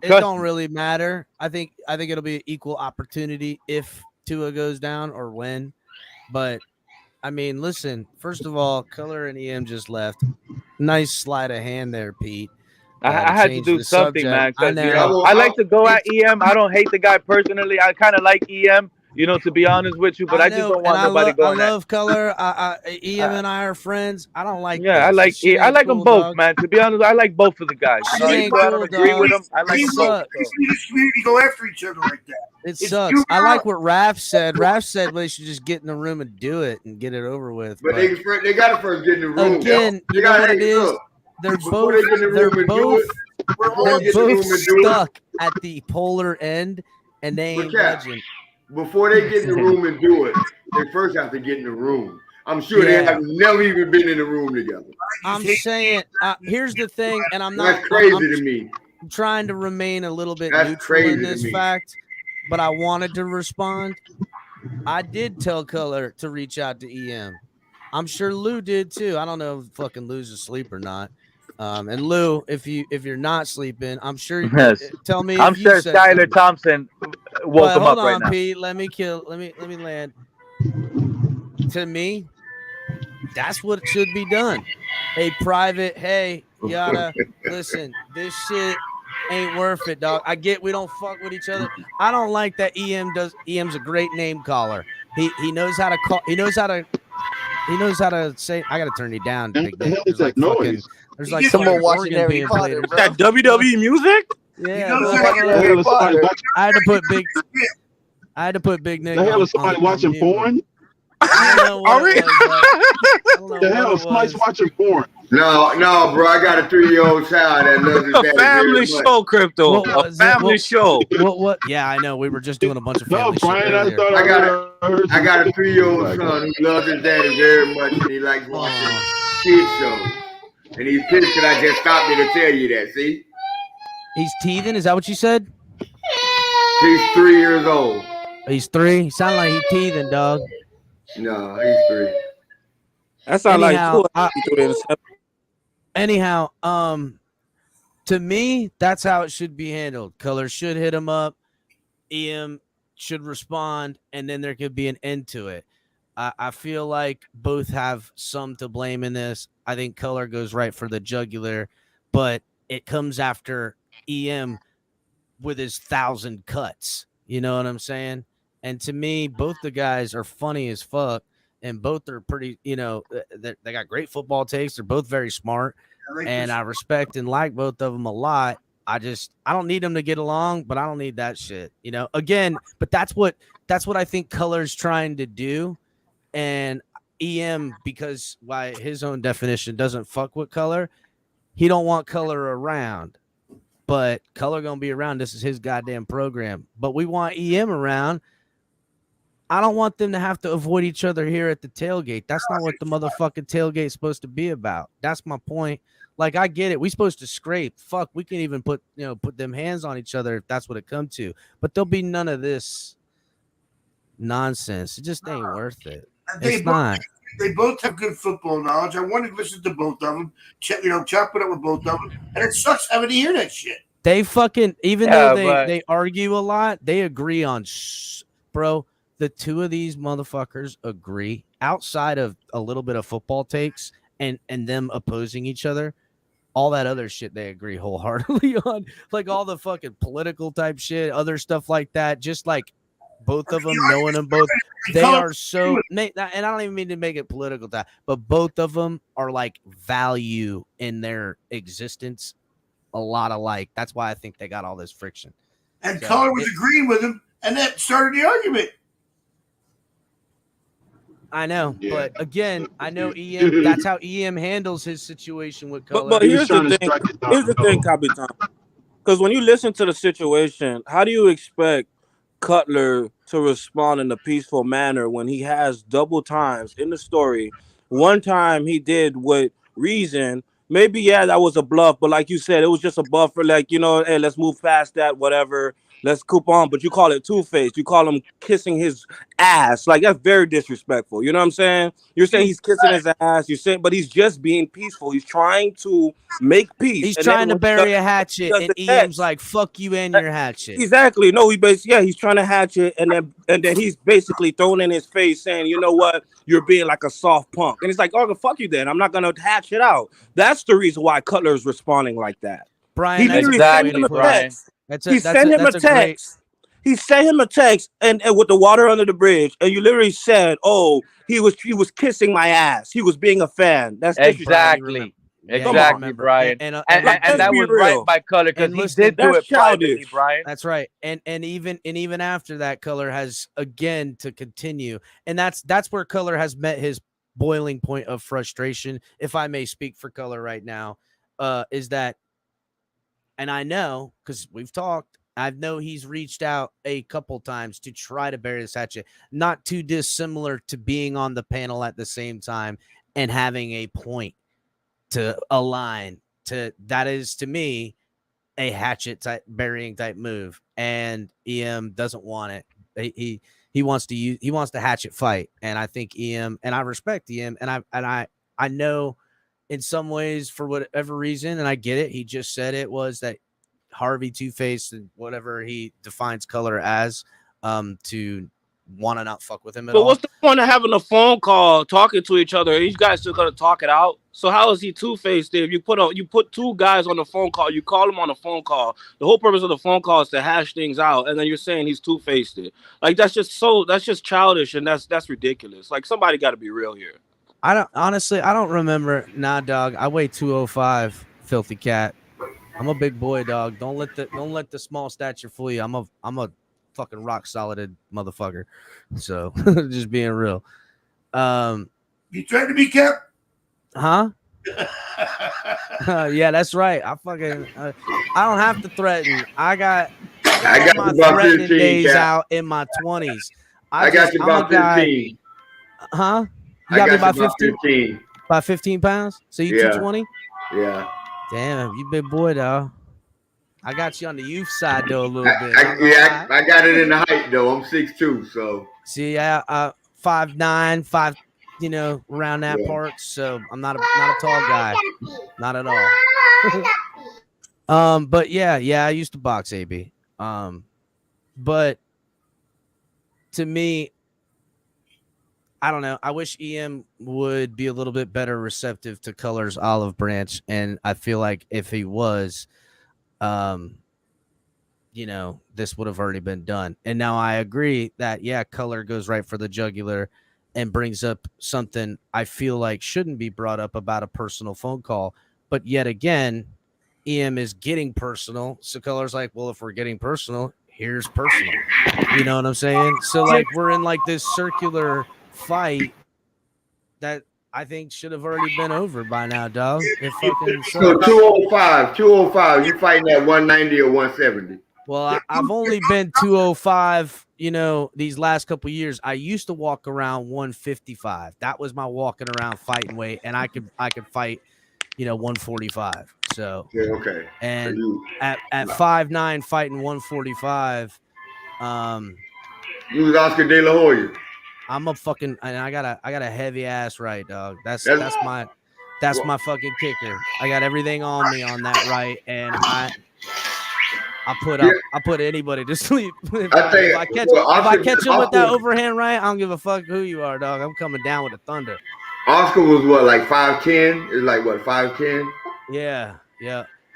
don't really matter. I think it'll be an equal opportunity if Tua goes down or when. But I mean, listen. First of all, Color and EM just left. Nice sleight of hand there, Pete. I had to do something, man. I know. I like to go at EM. I don't hate the guy personally. I kind of like EM, to be honest with you. But I just don't want nobody going at. I love Color. EM and I are friends. I don't like. Yeah, this. I like them both, man. To be honest, I like both of the guys. Shit ain't I cool, don't agree with them. I like them both. This community go after each other like that. It sucks. I like what Raph said. Raph said they should just get in the room and do it and get it over with. But they got to first get in the room. Again, you know what it is? They're both stuck at the polar end, and they ain't budging. Before they get in the room and do it, they first have to get in the room. I'm sure they have never even been in the room together. I'm saying, here's the thing, and I'm not. That's crazy to me. I'm trying to remain a little bit neutral in this fact, but I wanted to respond. I did tell Color to reach out to EM. I'm sure Lou did too. I don't know if fucking Lou's asleep or not. And Lou, if you're not sleeping, I'm sure. Yes. Tell me I'm if you sure said Skylar something. Thompson woke But him hold up right on, now. Pete. Let me land. To me, that's what should be done. A private, hey, yada, listen, this shit ain't worth it, dog. I get we don't fuck with each other. I don't like that EM's a great name caller. He knows how to call, he knows how to say. I gotta turn you down, Big Nick. There's like fucking there's like Someone fucking watching organ Harry being Potter, played. bro. That WWE music? Yeah, Someone watching Harry Potter. I had to put Big Nick The hell on, is somebody on watching mute. porn? I don't know what Are we? it was, but I don't know The what hell it is somebody's was. watching porn? No, bro. I got a 3-year-old child that loves his A daddy family very much. show, Crypto. What A was it? family show. What? Yeah, I know. We were just doing a bunch of No, family shit Brian, I earlier. thought I got heard I some got a shit. 3-year-old Like, son who loves his daddy very much, and he likes watching kid shows. And he's pissed that I just stopped me to tell you that. See, He's teething. Is that what you said? he's 3 years old. He's 3. He sounded like he teething, dog. No, he's 3. That sounds like Anyhow, two. anyhow, to me, that's how it should be handled. Color should hit him up. EM should respond, and then there could be an end to it. I feel like both have some to blame in this. I think Color goes right for the jugular, but it comes after EM with his 1,000 cuts. You know what I'm saying? And to me, both the guys are funny as fuck, and both are pretty, they got great football takes. They're both very smart, and I respect and like both of them a lot. I don't need them to get along, but I don't need that shit, again, but that's what I think Color's trying to do. And EM, because by his own definition doesn't fuck with Color, he don't want Color around, but Color gonna be around. This is his goddamn program, but we want EM around. I don't want them to have to avoid each other here at the tailgate. That's not what the motherfucking tailgate is supposed to be about. That's my point. Like, I get it. We supposed to scrape. Fuck, we can even put them hands on each other if that's what it come to. But there'll be none of this nonsense. It just ain't worth it. It's not. They both have good football knowledge. I wanted to listen to both of them, chop it up with both of them, and it sucks having to hear that shit. They fucking, even though they argue a lot, they agree on, bro. The two of these motherfuckers agree outside of a little bit of football takes and them opposing each other. All that other shit they agree wholeheartedly on, like all the fucking political type shit, other stuff like that. Just like both of them, knowing them both, they are so. And I don't even mean to make it political, but both of them are like value in their existence a lot alike. That's why I think they got all this friction. And Color was agreeing with him, and that started the argument. I know, but again, I know EM. That's how EM handles his situation with Color. But here's the thing. Here's the thing, Capitan. Because when you listen to the situation, how do you expect Cutler to respond in a peaceful manner when he has double times in the story? One time he did with reason. Maybe, yeah, that was a bluff, but like you said, it was just a buffer. Like, hey, let's move past that, whatever. Let's coop on. But you call it two-faced. You call him kissing his ass. Like, that's very disrespectful. You know what I'm saying? You're saying he's kissing his ass. You're saying, but he's just being peaceful. He's trying to make peace. He's trying to bury a hatchet, and EM's like, "Fuck you and your hatchet." Exactly. No, he's trying to hatch it, and then he's basically throwing in his face saying, "You know what? You're being like a soft punk." And it's like, "Oh, fuck you then. I'm not gonna hatch it out." That's the reason why Cutler is responding like that. Brian, he literally sent him a text. He sent him a text. He sent him a text and with the water under the bridge, and you literally said, "Oh, he was kissing my ass. He was being a fan." That's exactly. Exactly, Brian. And that was right by Color because he did do it privately, Brian. That's right. And even after that, Color has again to continue, and that's where Color has met his boiling point of frustration, if I may speak for Color right now, is that, and I know because we've talked. I know he's reached out a couple times to try to bury this hatchet, not too dissimilar to being on the panel at the same time and having a point to align to. That is, to me, a hatchet type burying type move, and EM doesn't want it. He wants to hatchet fight, and I think EM, and I respect EM, and I know in some ways, for whatever reason, and I get it, he just said it was that Harvey Two-Face and whatever he defines color as, to want to not fuck with him at But all. what's the point of having a phone call talking to each other? You guys still gonna talk it out. So how is he two-faced? If you put two guys on the phone call, you call them on the phone call. The whole purpose of the phone call is to hash things out, and then you're saying he's two-faced. Like that's just childish, and that's ridiculous. Like somebody got to be real here. I don't remember. Nah, dog. I weigh 205, filthy cat. I'm a big boy, dog. Don't let the small stature fool you. I'm a fucking rock solid motherfucker. So just being real. You trying to be kept? Huh? Yeah, that's right. I fucking I don't have to threaten. I got my threatening 15, days Cap. out in my 20s. I got you about 15. Huh? You I got me got about you about 15. By 15 pounds? So you Yeah. 220? Yeah. Damn, you big boy though. I got you on the youth side though a little bit. I got it in the height though. I'm 6'2", so. See, 5'9", 5, around that part. So I'm not a tall guy, not at all. But yeah, I used to box, AB. But to me, I don't know. I wish EM would be a little bit better receptive to Color's olive branch, and I feel like if he was, this would have already been done. And now I agree that Color goes right for the jugular and brings up something I feel like shouldn't be brought up about a personal phone call. But yet again, EM is getting personal. So Color's like, well, if we're getting personal, here's personal. You know what I'm saying? So like we're in like this circular fight that I think should have already been over by now, dog. It fucking sucks. So 205. You fighting at 190 or 170? Well, I've only been 205, these last couple of years. I used to walk around 155. That was my walking around fighting weight, and I could fight, 145. So okay. And at 5'9", fighting 145, you was Oscar De La Hoya. I'm a fucking, and I got a heavy ass right, dog. That's my fucking kicker. I got everything on me on that right, and I put anybody to sleep. If I catch him with that overhand right, I don't give a fuck who you are, dog. I'm coming down with the thunder. Oscar was what, like 5'10"? It's like what, 5'10"? Yeah.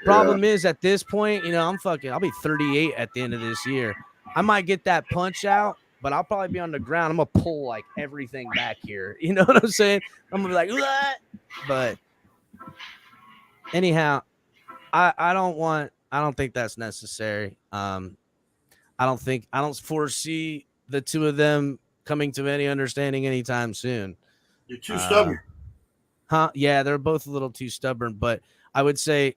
Problem is at this point, I'll be 38 at the end of this year. I might get that punch out, but I'll probably be on the ground. I'm gonna pull like everything back here. You know what I'm saying? I'm gonna be like, what? But anyhow, I don't think that's necessary. I don't foresee the two of them coming to any understanding anytime soon. They're too stubborn. Huh? Yeah, they're both a little too stubborn, but I would say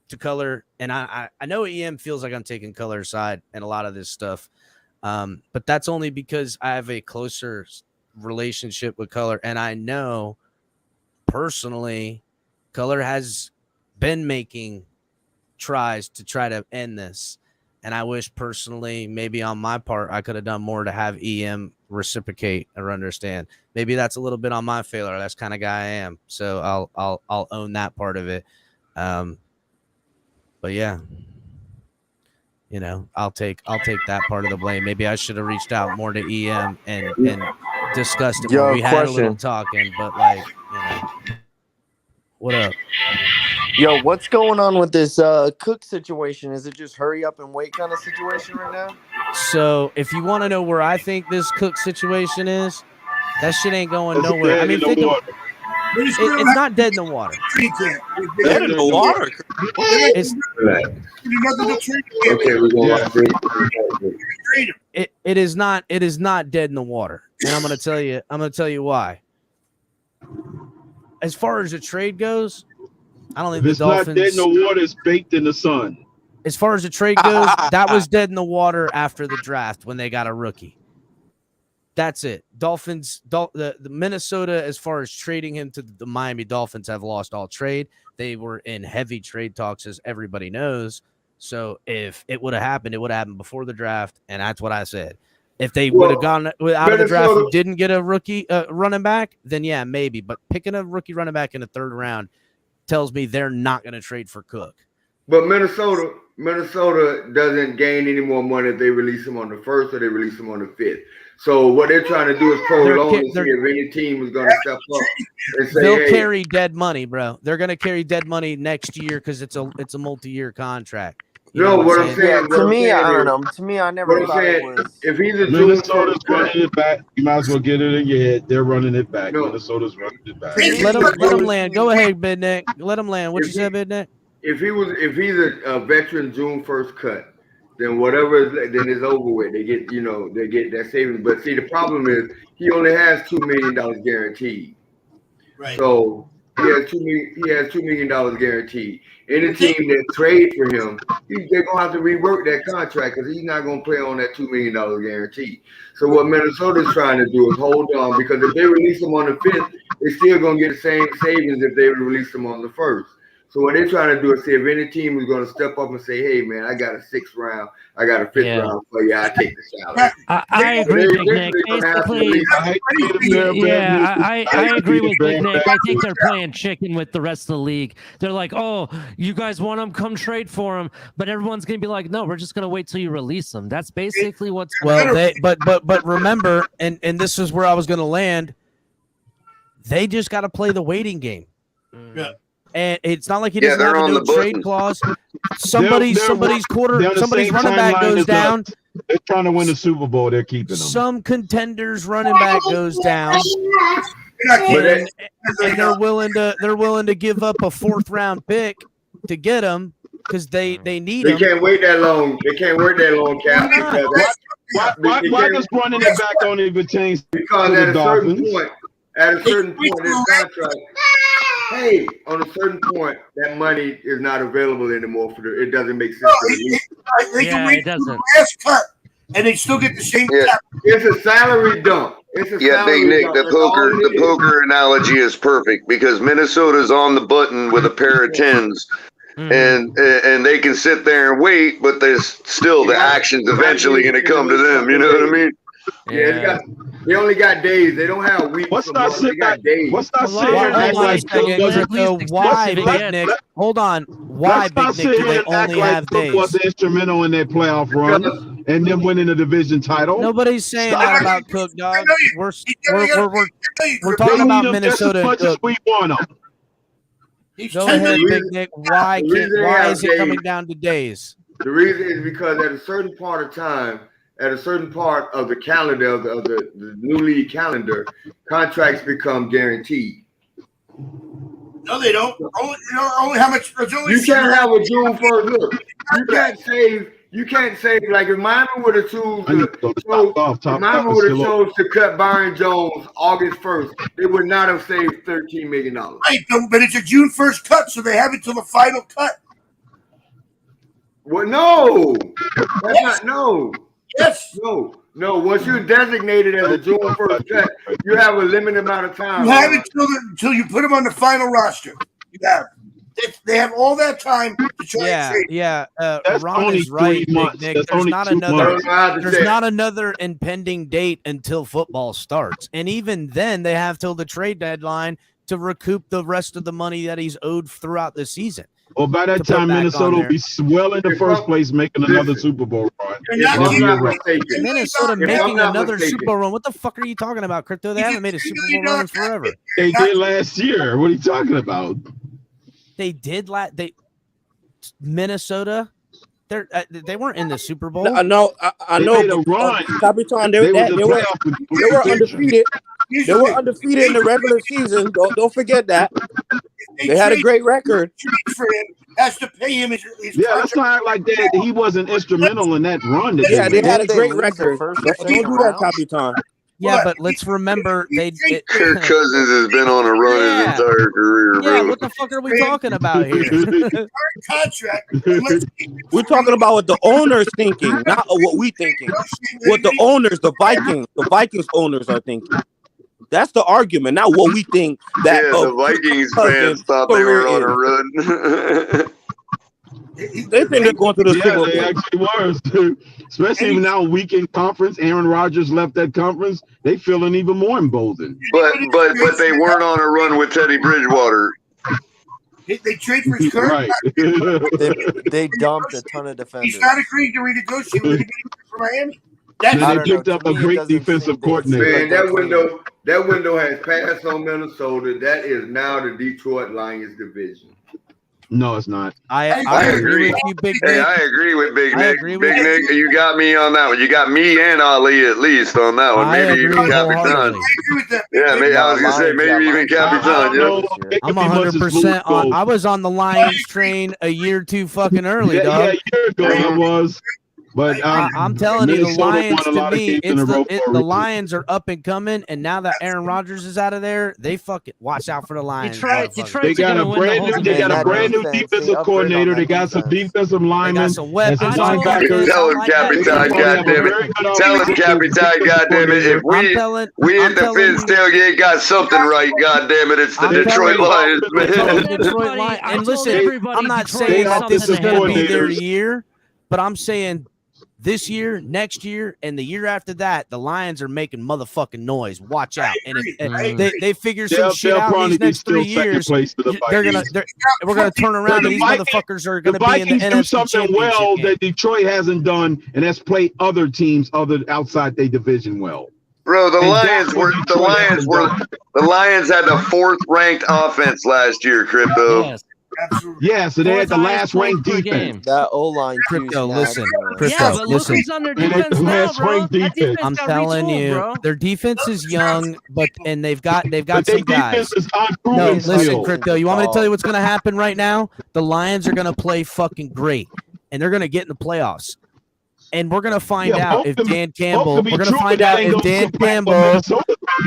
to Color, and I know EM feels like I'm taking Color's side and a lot of this stuff, but that's only because I have a closer relationship with Color, and I know personally Color has been making tries to try to end this, and I wish personally maybe on my part I could have done more to have EM reciprocate or understand. Maybe that's a little bit on my failure. That's kind of guy I am, so I'll own that part of it. But yeah, I'll take that part of the blame. Maybe I should have reached out more to EM and discussed it more. We had a little talking, but what up? Yo, what's going on with this Cook situation? Is it just hurry up and wait kind of situation right now? So if you want to know where I think this Cook situation is, that shit ain't going nowhere. I mean, it's not dead in the water. Dead in the water? It is not dead in the water, and I'm gonna tell you why. As far as the trade goes, I don't think the Dolphins. It's not dead in the water; it's baked in the sun. As far as the trade goes, that was dead in the water after the draft when they got a rookie. That's it. Dolphins, the Minnesota, as far as trading him to the Miami Dolphins, have lost all trade. They were in heavy trade talks, as everybody knows. So if it would have happened, it would have happened before the draft, and that's what I said. If they would have gone out of the draft and didn't get a rookie running back, then yeah, maybe. But picking a rookie running back in the 3rd round tells me they're not going to trade for Cook. But Minnesota doesn't gain any more money if they release him on the 1st or they release him on the 5th. So what they're trying to do is prolong to see if any team is going to step up and say, they'll carry dead money, bro. They're going to carry dead money next year because it's a multi-year contract. What I'm saying to me, I don't know. To me, I never thought it was. If he's a Minnesota's running it back, you might as well get it in your head. They're running it back. Minnesota's running it back. Let them land. Go ahead, Big Nick. Let them land. What you said, Big Nick? If he's a veteran June 1st cut, then whatever then it's over with. They get that savings. But see, the problem is he only has $2 million guaranteed. Right. So he has $2 million guaranteed. Any team that trade for him, they're gonna have to rework that contract because he's not gonna play on that $2 million guarantee. So what Minnesota's trying to do is hold on, because if they release him on the 5th, they're still gonna get the same savings if they release him on the 1st. So what they're trying to do is see if any team is going to step up and say, "Hey, man, I got a 6th round, I got a 5th round for you. I take the salary." I agree, Big Nick. Basically, I agree with Big Nick. I think they're playing chicken with the rest of the league. They're like, "Oh, you guys want him? Come trade for him." But everyone's going to be like, "No, we're just going to wait till you release him." That's basically what's. Well, but remember, and this is where I was going to land. They just got to play the waiting game. Yeah. And it's not like he doesn't have a no trade clause. Somebody's running back goes down. They're trying to win the Super Bowl. They're keeping them. Some contenders running back goes down, and they're willing to give up a 4th round pick to get him because they need him. They can't wait that long. They can't wait that long, Cap. Why does running it back don't even change? Because at a certain point, this contract. Hey, on a certain point, that money is not available anymore it doesn't make sense. They can wait for the last cut, and they still get the same. Yeah. It's a salary dump. Big Nick, the poker analogy is perfect because Minnesota's on the button with a pair of 10s, and they can sit there and wait, but there's still the action's eventually going to come to them. You know what I mean? Yeah, they only got days. They don't have weeks. What's not sitting got days. What's not sitting here and act like why, Big Nick? Hold on. Why, Big Nick, do they only have days? Was instrumental in their playoff run and then winning the division title. Nobody's saying that about Cook, dog. We're talking about Minnesota and Cook. We want them. Go ahead, Big Nick. Why is it coming down to days? The reason is because at a certain part of time, at a certain part of the calendar of the new league calendar, contracts become guaranteed. No, they don't. Only how much? You can't have a June 1st look. You can't save like if Miami would have chose to cut Byron Jones August 1st, they would not have saved $13 million. Right, but it's a June 1st cut, so they have it till the final cut. Well, no, that's not no. Yes. No. Once you're designated as a June 1st cut, you have a limited amount of time. You have it until you put them on the final roster. You have. They have all that time to try and trade. Yeah. Ron is right, Nick. There's not another impending date until football starts, and even then, they have till the trade deadline to recoup the rest of the money that he's owed throughout the season. Well, by that time, Minnesota will be well in the first place, making another Super Bowl run. Minnesota making another Super Bowl run. What the fuck are you talking about, Crypto? They haven't made a Super Bowl run in forever. They did last year. What are you talking about? They did Minnesota. They weren't in the Super Bowl. I know. Capitan, they were undefeated. They were undefeated in the regular season. Don't forget that. They had a great record. For him, has to pay him his let's not act like that. He wasn't instrumental in that run. They had a great record. Don't do that, Capitan. Yeah, but let's remember Kirk Cousins has been on a run his entire career. Yeah, bro. what the fuck are we talking about here? Contract. We're talking about what the owner's thinking, not what we thinking. What the owners, the Vikings owners are thinking. That's the argument, not what we think. That the Vikings fans thought they were on a run. They think they're going to the Super Bowl. They actually were. Especially now, weekend conference. Aaron Rodgers left that conference. They feeling even more emboldened. But they weren't on a run with Teddy Bridgewater. They trade for his current. Right. they dumped a ton of defenders. He's not agreeing to renegotiate with for Miami. They picked up a great defensive coordinator. Man, that window has passed on Minnesota. That is now the Detroit Lions division. No, it's not. I agree with you, Big Nick. Hey, I agree with Big Nick. Big Nick, you got me on that one. You got me and Ali at least on that one. Maybe even Capitan. Yeah, maybe I was gonna say maybe even Capitan. Yeah. I'm 100% on. I was on the Lions train a year too fucking early, dog. Yeah, a year ago it was. But I'm telling you, the Lions to me, the Lions are up and coming, and now that Aaron Rodgers is out of there, they fucking watch out for the Lions. They got a brand new defensive coordinator. They got some defensive linemen. They got some weapons. Tell him, Capitan, goddammit. Tell him, Capitan, goddammit. If we at the Fizz tailgate got something right, goddammit, it's the Detroit Lions, man. Detroit Lions. And listen, I'm not saying that this is going to be their year, but I'm saying this year, next year, and the year after that, the Lions are making motherfucking noise. Watch out! And if they figure some shit out in these next 3 years, we're gonna turn around, and these motherfuckers are gonna be in the NFC do something well game. that Detroit hasn't done, and that's play other teams outside their division well. Bro, the Lions had the 4th ranked offense last year, Crypto. Yes. Yeah, so they had the last ranked defense. That O-line, Crypto, listen. Yeah, but look who's on their defense now, bro. I'm telling you, their defense is young, and they've got some guys. No, listen, Crypto, you want me to tell you what's going to happen right now? The Lions are going to play fucking great, and they're going to get in the playoffs. And we're gonna find out if Dan Campbell. We're gonna find out if Dan Campbell.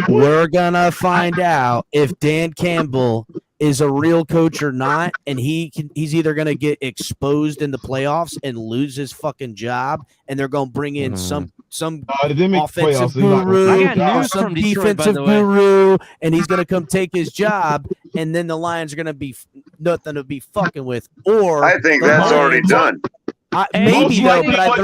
We're gonna find out if Dan Campbell is a real coach or not, and he's either gonna get exposed in the playoffs and lose his fucking job, and they're gonna bring in some offensive guru, some defensive guru, and he's gonna come take his job, and then the Lions are gonna be nothing to be fucking with. Or I think that's already done. Maybe though, but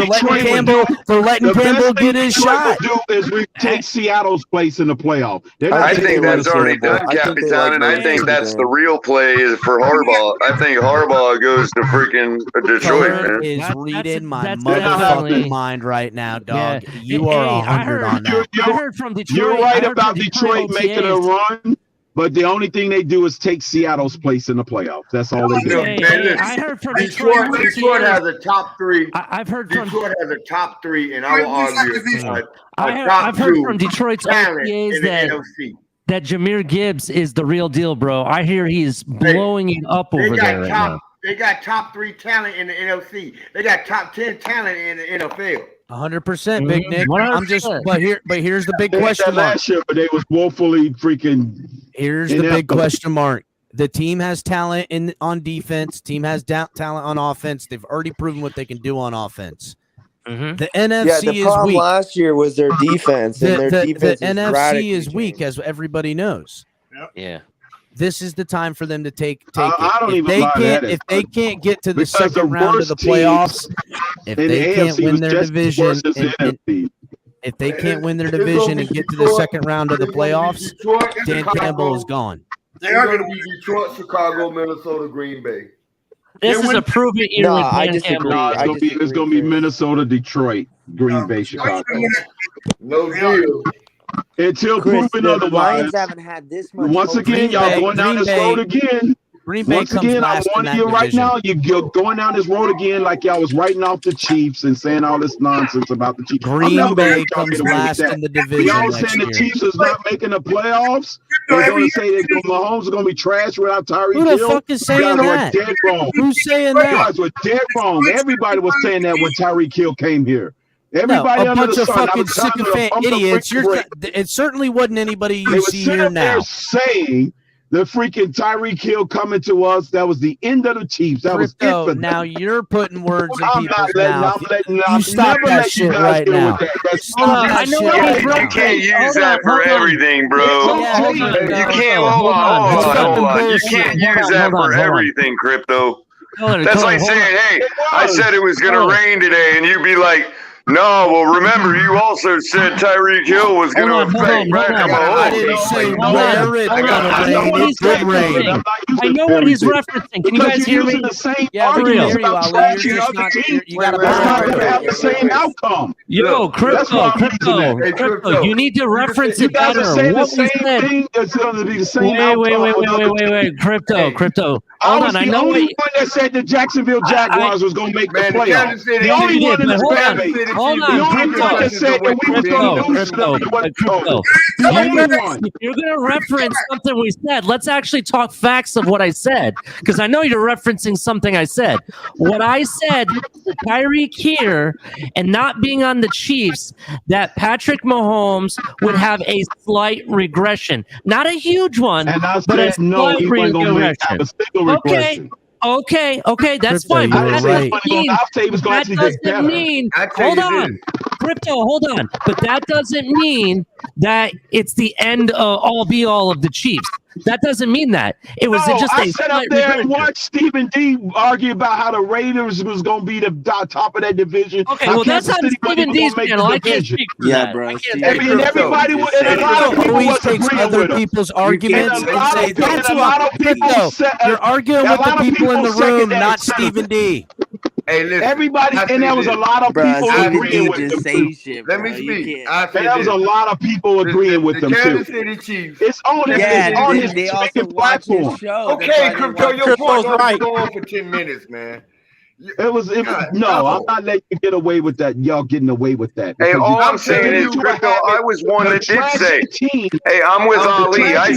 they're letting Campbell get his shot. Do is retake Seattle's place in the playoff. I think that's already done, Capitan, and I think that's the real play is for Harbaugh. I think Harbaugh goes to freaking Detroit, man. Is reading my motherfucking mind right now, dog. Yeah. You are 100 on that. I heard from Detroit. You're right about Detroit making a run. But the only thing they do is take Seattle's place in the playoffs. That's all they do. I heard from Detroit. Detroit has a top 3. I've heard from Detroit has a top 3, and I will argue. I've heard from Detroit's OTAs that Jahmyr Gibbs is the real deal, bro. I hear he's blowing it up over there right now. They got top 3 talent in the NFC. They got top 10 talent in the NFL. 100%, Big Nick. But here's the big question mark. Last year, but they was woefully freaking. Here's the big question mark. The team has talent on defense. Team has talent on offense. They've already proven what they can do on offense. The NFC is weak. Last year was their defense, and their defense. The NFC is weak, as everybody knows. Yeah. This is the time for them to take it. If they can't get to the second round of the playoffs, if they can't win their division, if they can't win their division and get to the second round of the playoffs, Dan Campbell is gone. They are going to be Detroit, Chicago, Minnesota, Green Bay. This is a proven year with Dan Campbell. It's going to be Minnesota, Detroit, Green Bay, Chicago. No deal. Until proven otherwise. Lions haven't had this much. Once again, y'all going down this road again. Once again, I'm warning you right now. You're going down this road again like y'all was writing off the Chiefs and saying all this nonsense about the Chiefs. Green Bay comes last in the division. Y'all saying the Chiefs is not making the playoffs. They're going to say that Mahomes is going to be trash without Tyreek Hill. Who the fuck is saying that? Dead wrong. Who's saying that? You guys were dead wrong. Everybody was saying that when Tyreek Hill came here. Everybody a bunch of fucking sycophant idiots. It certainly wasn't anybody you see here now. Saying the freaking Tyreek Hill coming to us, that was the end of the Chiefs. That was it for them. Now you're putting words in people's mouth. You stop that shit right now. You can't use that for everything, bro. You can't. Hold on. You can't use that for everything, Crypto. That's like saying, hey, I said it was going to rain today, and you'd be like, no, well, remember, you also said Tyreek Hill was going to affect Patrick Mahomes. I didn't say where it's going to rain. It did rain. I know what he's referencing. Can you guys hear me? Yeah, we can hear you, Ali. You're just not. You got to have the same outcome. Yo, crypto. You need to reference it better. What we said. It's going to be the same outcome. Wait. Crypto. Hold on. I know the only one that said the Jacksonville Jaguars was going to make the playoffs. The only one in the fan base. Hold on, the only one that said that we was going to lose. You're going to reference something we said. Let's actually talk facts of what I said, because I know you're referencing something I said. What I said, Tyreek here and not being on the Chiefs, that Patrick Mahomes would have a slight regression, not a huge one, but a slight regression. Okay, that's fine. But that doesn't mean, hold on. Crypto, hold on. But that doesn't mean that it's the end all be all of the Chiefs. That doesn't mean that. It was just I sat up there and watched Stephen D argue about how the Raiders was going to be the top of that division. Okay, well, that's on Stephen D's channel. I can't speak for that. Bro. Everybody was, and a lot of people was takes agreeing other with him. people's arguments and say that's a lot of people you're arguing with the people in the room, not Stephen D. Hey, listen, everybody, and there was a lot of people agreeing with them too. Let me speak. And there was a lot of people agreeing with them too. Kansas City Chiefs. It's on his they also watch his show. Okay, Crypto, your point right. Go on for 10 minutes, man. It was no, I'm not letting you get away with that. Y'all getting away with that. Hey, all I'm saying is, Crypto, I was one that did say, hey, I'm with Ali. I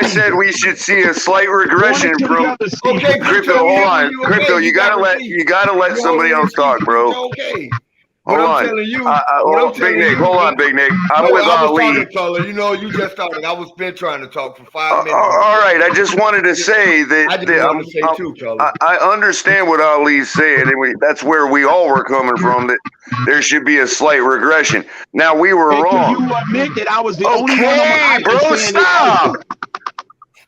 said we should see a slight regression from. Okay, Crypto, hold on. Crypto, you gotta let somebody else talk, bro. Okay. Hold on. Big Nick, hold on, Big Nick. I'm with Ali. You know, you just started. I was been trying to talk for 5 minutes. All right, I just wanted to say that I understand what Ali's saying, and that's where we all were coming from, that there should be a slight regression. Now, we were wrong. You admit that I was the only one. Okay, bro, stop.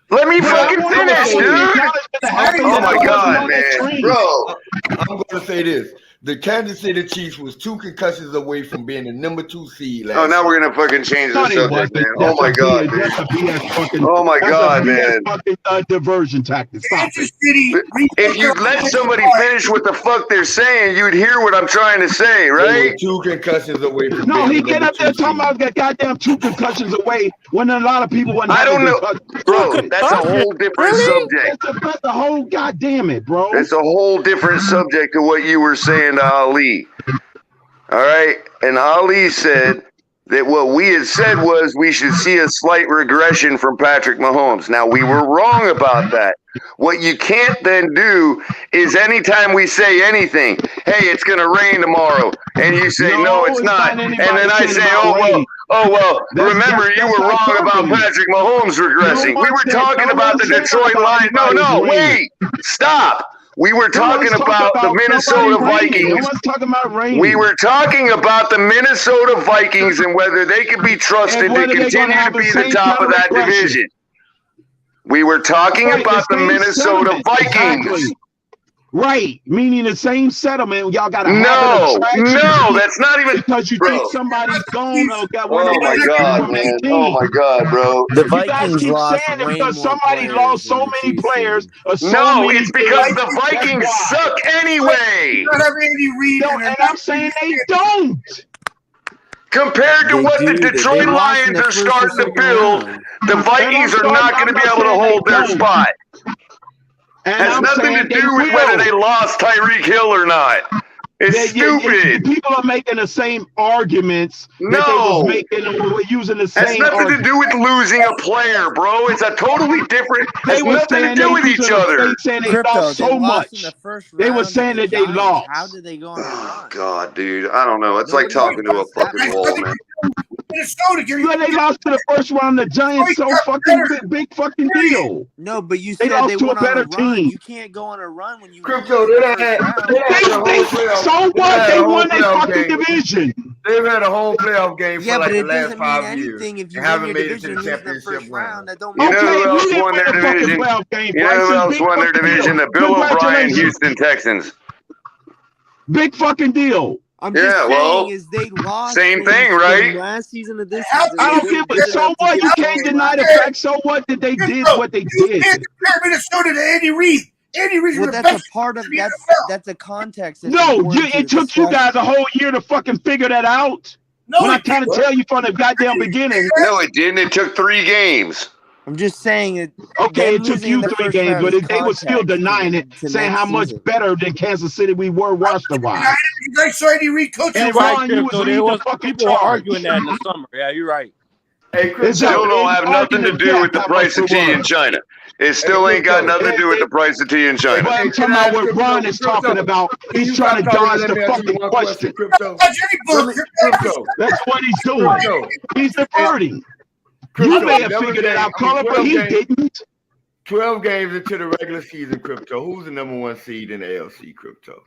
Let me fucking finish, dude. Oh, my God, man. Bro. I'm going to say this. The Kansas City Chiefs was 2 concussions away from being the number 2 seed last year. Now we're going to fucking change the subject, man. Oh, my God, man. Oh, my God, man. Diversion tactic. Stop it. If you let somebody finish what the fuck they're saying, you'd hear what I'm trying to say, right? 2 concussions away from No, he get up there talking about that goddamn 2 concussions away when a lot of people went. I don't know. Bro, that's a whole different subject. That's the whole goddamn it, bro. It's a whole different subject to what you were saying to Ali. All right. And Ali said that what we had said was we should see a slight regression from Patrick Mahomes. Now, we were wrong about that. What you can't then do is anytime we say anything, hey, it's going to rain tomorrow, and you say, no, it's not. And then I say, oh, well, remember, you were wrong about Patrick Mahomes regressing. We were talking about the Detroit Lions. No, wait, stop. We were talking about the Minnesota Vikings. We were talking about the Minnesota Vikings and whether they could be trusted to continue to be the top of that division. We were talking about the Minnesota Vikings. Right, meaning the same settlement. Y'all got to no, that's not even because you think somebody's gone. Oh my God, man! Oh my God, bro! The Vikings lost because somebody lost so many players. No, it's because the Vikings suck anyway. And I'm saying they don't. Compared to what the Detroit Lions are starting to build, the Vikings are not going to be able to hold their spot. Has nothing to do with whether they lost Tyreek Hill or not. It's stupid. People are making the same arguments. No. Using the same. Has nothing to do with losing a player, bro. It's a totally different. Has nothing to do with each other. They lost so much. They were saying that they lost. How did they go on a run? Oh, God, dude. I don't know. It's like talking to a fucking wall, man. They lost to the first round. The Giants, so fucking big fucking deal. No, but you said they went on a run. You can't go on a run when you. Crypto, so what? They won their fucking division. They've had a home playoff game Yeah, for like but the it last doesn't mean 5 years anything if you and win haven't your made it to division the and lose in the championship first round. round. That don't You mean know who anything. else we didn't won win their the fucking division? playoff game, You know who Bryson. else Big won their fucking division? deal. The Bill O'Brien Congratulations. Houston Texans. Big fucking deal. I'm just Yeah, saying well, is they lost same from thing, right? last season to this How season. I They don't did care, but good so enough to what? get You the can't forward deny the last year. fact. So what that they did what they You did. can't compare Minnesota to Andy Reid. Andy Reid's Well, the that's a best part of in the that's a context that's No, important to it took you discuss. guys a whole year to fucking figure that out. No, when I it kind of didn't. tell you from the goddamn beginning. No, it didn't. It took 3 games. I'm just saying that Okay, them it took losing in you the 3 first games, round but is they were still context denying it, to saying next how much season. better than Kansas City we were roster-wise. I saw Andy Reid coaching. And You're right, Ron, you was Crypto. There leading the was fucking people were charge. arguing that in the summer. Yeah, you're right. Hey, It still Exactly. don't have nothing to Argument do with death, the how much price of it tea in was. China. It still Hey, ain't got Crypto. nothing to do with the price of tea in China. But Hey, I'm talking can I about ask what Crypto? Ron is talking Crypto, about. can He's you trying to stop talking dodge and let the me ask you fucking one question. question, Crypto? Crypto. That's what he's doing. Crypto. He's diverting. Crypto. You may have 11 figured it games, out, Color, but 12 he games. didn't. 12 games into the regular season, Crypto. Who's the number 1 seed in the ALC, Crypto?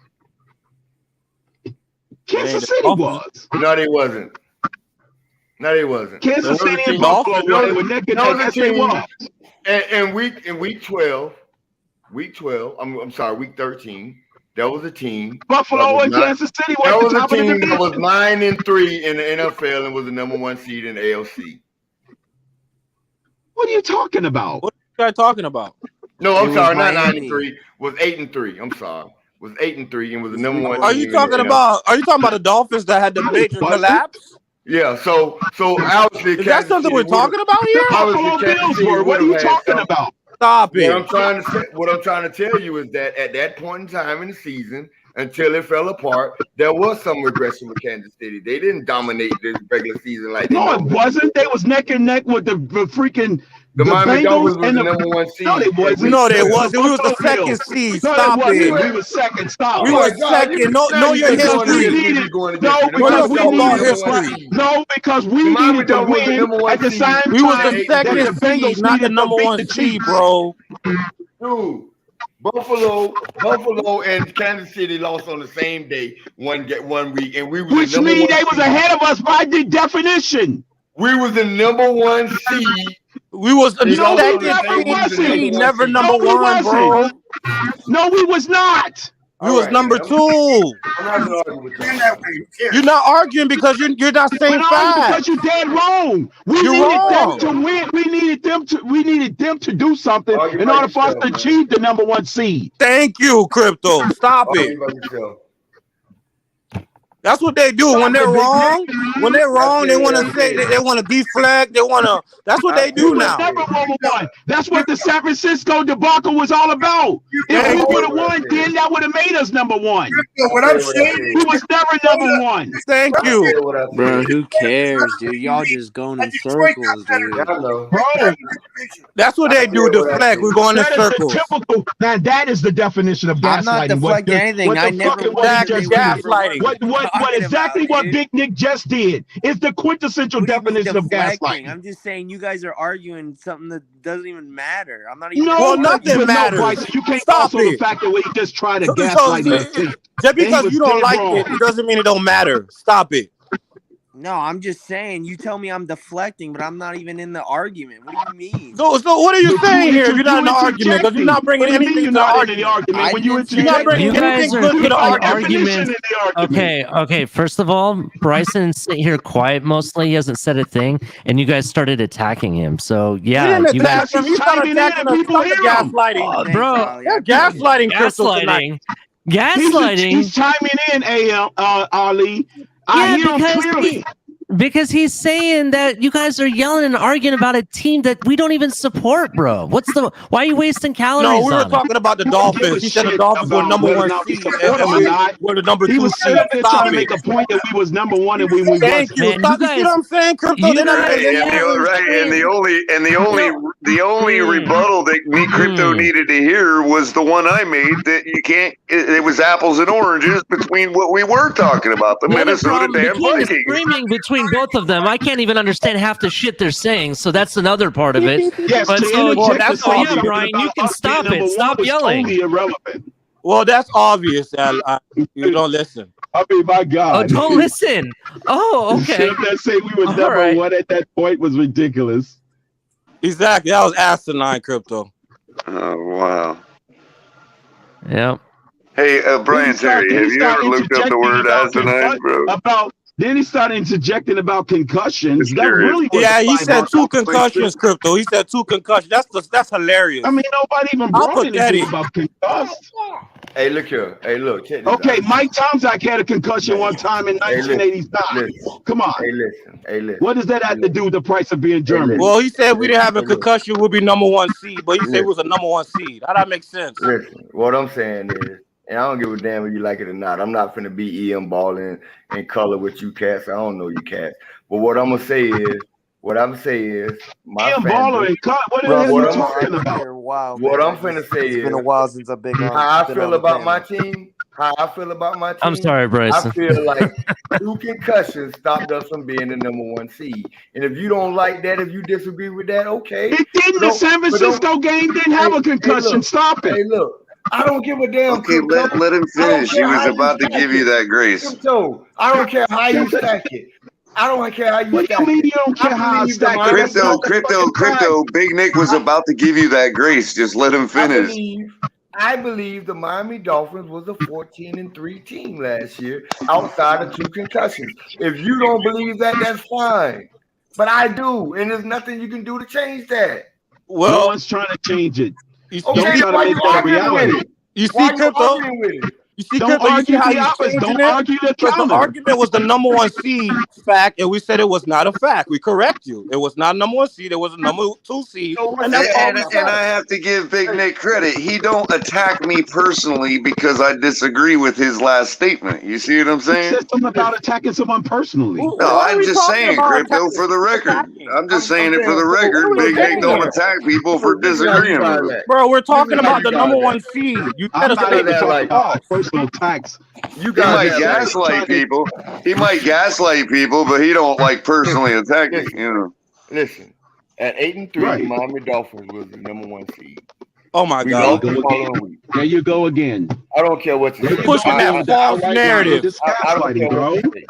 Kansas City was. No, they wasn't. No, they wasn't. Kansas There was City a and team- Buffalo there were. was- They were neck and there neck. was a Yes, they team- was. in week 12, I'm sorry, week 13, there was a team. Buffalo and Kansas City were There at the was a top of the team that division. was 9-3 in the NFL and was the number 1 seed in the ALC. What are you talking about? What are you guys talking about? No, It I'm was sorry, not Miami. 9-3. Was 8-3. I'm sorry. Was 8-3 and was the number 1 Are seed you in talking the about? Are you talking about the Dolphins that had the major collapse? Yeah, so obviously Is that Kansas something City we're talking about here? obviously Buffalo Kansas Bills City were. What are would you have had talking some. about? Stop What it. I'm trying to tell you is that at that point in time in the season, until it fell apart, there was some regression with Kansas City. They didn't dominate this regular season like they No, it normally wasn't. They was neck and neck with the freaking The Miami Bengals Dolphins was and the number 1 seed. No, they wasn't. No, they The wasn't. We was the Buffalo second Bills. seed. No, Stop it wasn't. it. We was second. Stop. We Oh were my God, second. Know your Because we history. needed. No, Know because your we football needed history. No, because we The Miami needed to Dolphins was the win number 1 at the seed. same We was time the that second the Bengals seed, not the needed to number beat 1 the seed, Chiefs. bro. Dude, Buffalo and Kansas City lost on the same day, one week, and we was Which the number means 1 they was seed. ahead of us by the definition. We was the number 1 seed. We was the No, we second never seed, wasn't. never number No, we 1, bro. wasn't. No, we was not. We was number 2. I'm not gonna argue with you. You're not arguing because you're not saying But only because facts. you're dead wrong. We You're needed wrong. them to win. We needed them to do something Argue in by order for us yourself, to man. achieve the number 1 seed. Thank you, Crypto. Stop it. Argue by yourself. That's what they do when they're wrong. When they're wrong, they want to say they want to deflect. They want to. That's what they do We was now. never number 1. That's what the San Francisco debacle was all about. If Thank we you. would have won, then that would have made us number 1. What I'm saying We was never number 1. Thank you. Bro, who cares, dude? Y'all just going in circles, dude. Bro, That's what they do. Deflect. We're going in that is the circles. typical. Now that is the definition of I'm not gaslighting. deflecting anything. I never Exactly, gaslighting. What exactly what Big Nick just did is the quintessential definition of deflecting? gaslighting. I'm just saying you guys are arguing something that doesn't even matter. I'm not even. No, Well, nothing but matters. No, Bryson, you can't Stop also it. the fact that we just try to So gaslight him. just because you don't like it doesn't mean it don't matter. Stop it. No, I'm just saying. You tell me I'm deflecting, but I'm not even in the argument. What do you mean? So what are you saying here? If you're not in the argument, because you're not bringing anything to the argument. You're not bringing anything good to the argument. Okay. First of all, Bryson sitting here quiet mostly. He hasn't said a thing, and you guys started attacking him. So yeah, You didn't you attack guys, him. You started attacking us. Stop the gaslighting, bro. You're gaslighting Crystal tonight. Gaslighting. He's chiming in, Ali. I hear him clearly. Because he's saying that you guys are yelling and arguing about a team that we don't even support, bro. Why are you wasting calories? No, we were on talking about the Dolphins. He said the Dolphins were number 1 seed, and we're the number 2 He was seed. trying to Stop make it. a point that we was number 1 and we wasn't. Thank you. Stop. You see what I'm saying, Crypto? And the only rebuttal that Crypto needed to hear was the one I made, that you can't. It was apples and oranges between what we were talking about, the Minnesota damn Vikings. Vikings. Screaming between both of them, I can't even understand half the shit they're saying. So that's another part of it. Yes, but that's all. yeah, Brian. You can stop it. Stop yelling. Irrelevant. Well, that's obvious. You don't listen. I mean, my God. Oh, don't listen. Oh, okay. Shit that say we were All number right. one at that point was ridiculous. Exactly. That was asinine, Crypto. Oh wow. Yep. Hey, Brian Terry, have you ever looked up the word asinine, bro? Then he started interjecting about concussions. Just That curious. really was Yeah, a he said 2 500 concussions, Crypto. He said 2 concussions. That's hilarious. I mean, nobody even How brought anything pathetic. about concussed. Hey, look here. Hey, look. Check this Okay, out. Mike Tomczak had a concussion one time in Hey, 1989. listen. Come on. Hey, listen. Hey, listen. What does that have to do with the price of being German? Well, he said we didn't have a Hey, look. concussion, we'll be number 1 seed, but he said it Listen. was a number 1 seed. How that make sense? Listen, what I'm saying is, and I don't give a damn if you like it or not. I'm not finna be EM balling in color with you cats. I don't know you cats. But what I'm gonna say is, my EM fan baller base. and cut. What Bro, are you what talking I'm about? Wow, What man. I'm finna say It's is, been a while since I've been on. how I been feel on the about my panel. team. How I feel about my team. I'm sorry, Bryson. I feel like 2 concussions stopped us from being the number 1 seed. And if you don't like that, if you disagree with that, okay. It didn't. The San Francisco game didn't have a concussion. Stop it. Hey, look. I don't give a damn. Okay, let him finish. He was about to give you that grace. Crypto, I don't care how you stack it. I don't care how you What do you mean you don't care how I stack it? Crypto. Big Nick was about to give you that grace. Just let him finish. I believe the Miami Dolphins was a 14-3 team last year, outside of 2 concussions. If you don't believe that, that's fine. But I do, and there's nothing you can do to change that. Well, no one's trying to change it. Okay, Don't try to make that a reality. You see, Crypto? You see, Crypto, you see how he's changing it? Because the argument was the number 1 seed fact, and we said it was not a fact. We correct you. It was not number 1 seed. It was a number 2 seed. And I have to give Big Nick credit. He don't attack me personally because I disagree with his last statement. You see what I'm saying? He said something about attacking someone personally. No, I'm just saying, Crypto, for the record. I'm just saying it for the record. Big Nick don't attack people for disagreeing with him. Bro, we're talking about the number 1 seed. You said a personal attacks. He might gaslight people. He might gaslight people, but he don't like personally attack you. You know. Listen, at 8-3, Miami Dolphins was the number 1 seed. Oh my God! There you go again. I don't care what you say. Pushing that false narrative. I don't care what you say.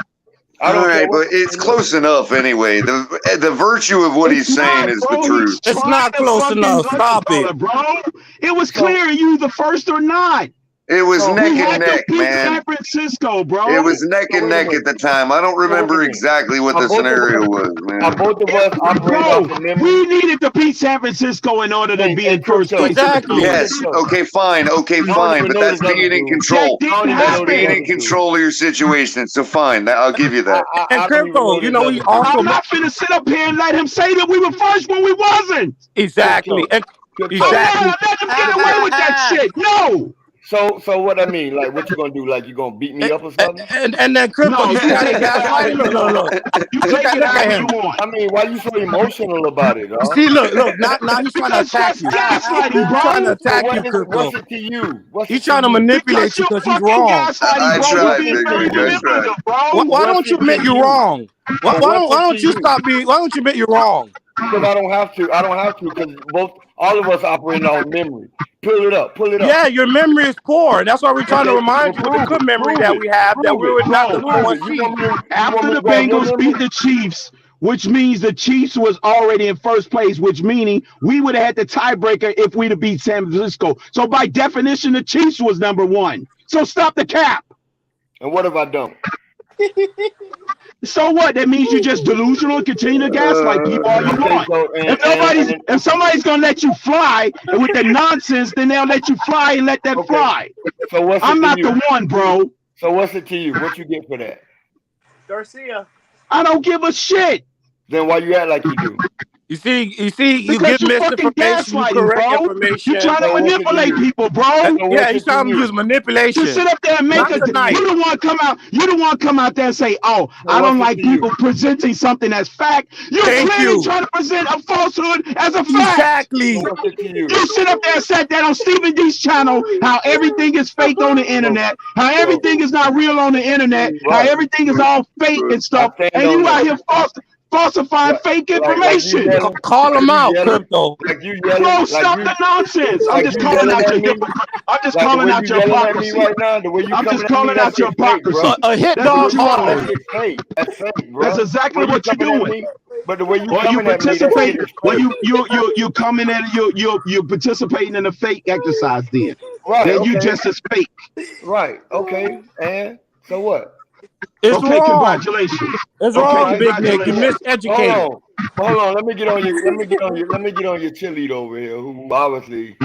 All right, but it's close enough anyway. The virtue of what he's saying is the truth. It's not close enough. Stop it, bro. It was clear you the first or not. It was neck and neck, man. San Francisco, bro. It was neck and neck at the time. I don't remember exactly what the scenario was, man. Both of us bro, we needed to beat San Francisco in order to be in first place. Exactly. Yes. Okay, fine. But that's being in control. That's being in control of your situation. So fine, I'll give you that. And Crypto, you know, we also. I'm not finna sit up here and let him say that we were first when we wasn't. Exactly. Let him get away with that shit. No. So what I mean, like, what you gonna do? Like, you gonna beat me up or something? And then Crypto, you got it, guys. Look. You take it how you want. I mean, why you so emotional about it? Huh? See, look. Now he's trying to attack you. Gaslighting, bro. He's trying to attack you, Crypto. What's it to you? He's trying to manipulate you because he's wrong. I tried. Why don't you admit you're wrong? Why don't you stop being? Why don't you admit you're wrong? Because I don't have to. Because all of us operating on memory. Pull it up. Yeah, your memory is poor. That's why we're trying to remind you of the good memory that we have. That we were not the number 1 seed. After the Bengals beat the Chiefs, which means the Chiefs was already in first place, which meaning we would have had the tiebreaker if we'd have beat San Francisco. So by definition, the Chiefs was number 1. So stop the cap. And what if I don't? So what? That means you're just delusional and continue to gaslight people all you want. If somebody's gonna let you fly with the nonsense, then they'll let you fly and let that fly. So I'm not the one, bro. So what's it to you? What you get for that? Garcia. I don't give a shit. Then why you act like you do? You get misinformation, correct information. You're trying to manipulate people, bro. Yeah, he's trying to use manipulation. You sit up there and make you don't want to come out. You don't want to come out there and say, "Oh, I don't like people presenting something as fact." You're clearly trying to present a falsehood as a fact. Exactly. You sit up there and said that on Stephen D's channel, how everything is fake on the internet, how everything is not real on the internet, how everything is all fake and stuff, and you out here false. falsifying fake information. Call him out, Crypto. Like you yelling. Bro, like stop you, the nonsense. I'm like just you calling yelling out at your me. I'm just Like the calling way out you your yelling at me hypocrisy. right now, the way you I'm coming just at me, calling that out your shit's fake, bro. hypocrisy. A hit That's dog what you are That doing. shit's fake. That's fake, bro. That's exactly The way you what you're coming at doing. me, but the way you Or you coming at me, that participate, shit is or fake. you coming at you participating in a fake exercise then. Right, Then you okay. just as fake. Right, okay. And so what? It's Okay, wrong. congratulations. It's Okay, wrong, Big Nick. You congratulations. miseducated. Hold on. Let me get on your cheerleader over here, who obviously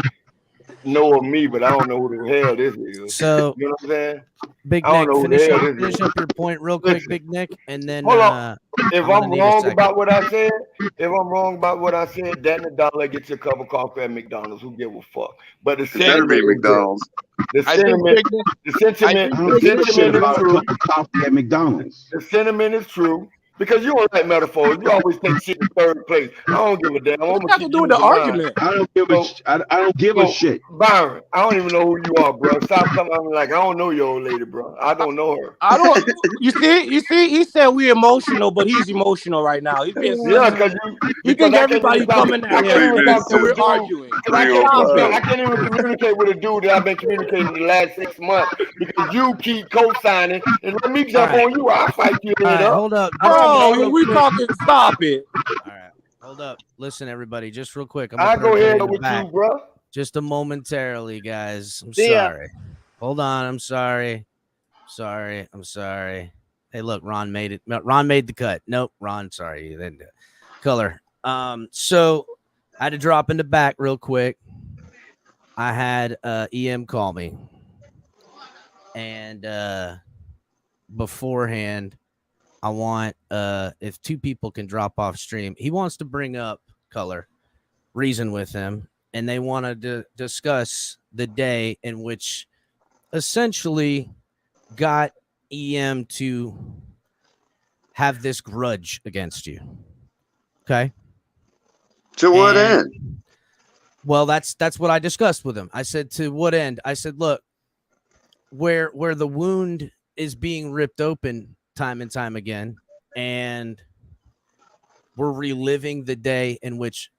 know of me, but I don't know who the hell this is. So, you know what I'm saying? Big I don't Nick, know who the finish hell up, this finish is. up your point real quick, Listen, Big Nick, and then hold on. If I'm gonna I'm need a wrong second. about what I said, that $1 gets you a cup of coffee at McDonald's. Who give a fuck? But the It better be sentiment is McDonald's. the I think sentiment, Big Nick, the sentiment, I don't the give a shit sentiment is about a true. cup of coffee at McDonald's. The sentiment is true. Because you don't like metaphors. You always take shit in third place. I don't give a damn. I'm What gonna have to keep do with using the mine. argument? I don't give a I don't give a shit. Byron, I don't even know who you are, bro. Stop coming at me like I don't know your old lady, bro. I don't know her. I don't. You see. He said we're emotional, but he's emotional right now. He's being Yeah, sensitive. He because think I can't everybody even talk. coming I at can't him, even talk to and a we're dude. arguing. I can't even communicate with a dude that I've been communicating the last 6 months because you keep co-signing and let me jump on you. I'll fight you head up. Hold up, Bro, we talking. Stop it. All right, hold up. Listen, everybody, just real quick. I'm I'll gonna put go everybody ahead in the with back. you, bro. Just a momentarily, guys. I'm See ya. sorry. Hold on. I'm sorry. I'm sorry. Hey, look, Ron made it. No, Ron made the cut. Nope, Ron, sorry, you didn't do it. Color. So I had to drop in the back real quick. I had EM call me. And beforehand, I want if two people can drop off stream. He wants to bring up Color, reason with him, and they want to discuss the day in which essentially got EM to have this grudge against you. Okay. To what end? Well, that's what I discussed with him. I said, to what end? I said, look, where the wound is being ripped open time and time again, and we're reliving the day in which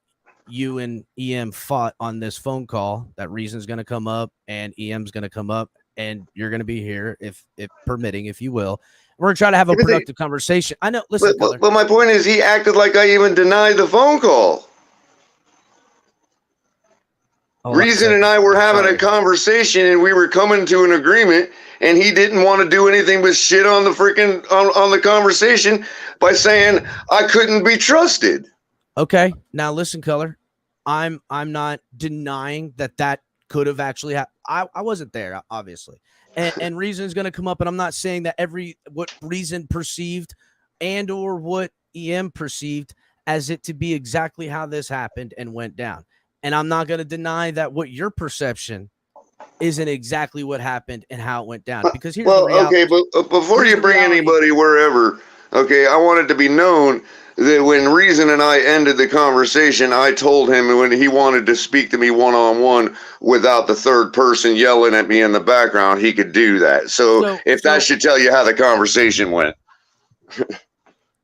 you and EM fought on this phone call. That reason's going to come up, and EM's going to come up, and you're going to be here if permitting, if you will. We're going to try to have a productive conversation. I know. Listen, but my point is, he acted like I even denied the phone call. Reason and I were having a conversation, and we were coming to an agreement, and he didn't want to do anything but shit on the freaking on the conversation by saying I couldn't be trusted. Okay, now listen, Color. I'm not denying that could have actually happened. I wasn't there, obviously, and reason is going to come up, and I'm not saying that what reason perceived and or what EM perceived as it to be exactly how this happened and went down. And I'm not going to deny that what your perception isn't exactly what happened and how it went down. Because here's the reality. Okay, but before you bring anybody wherever, okay, I want it to be known that when Reason and I ended the conversation, I told him when he wanted to speak to me one-on-one without the third person yelling at me in the background, he could do that. So if that should tell you how the conversation went.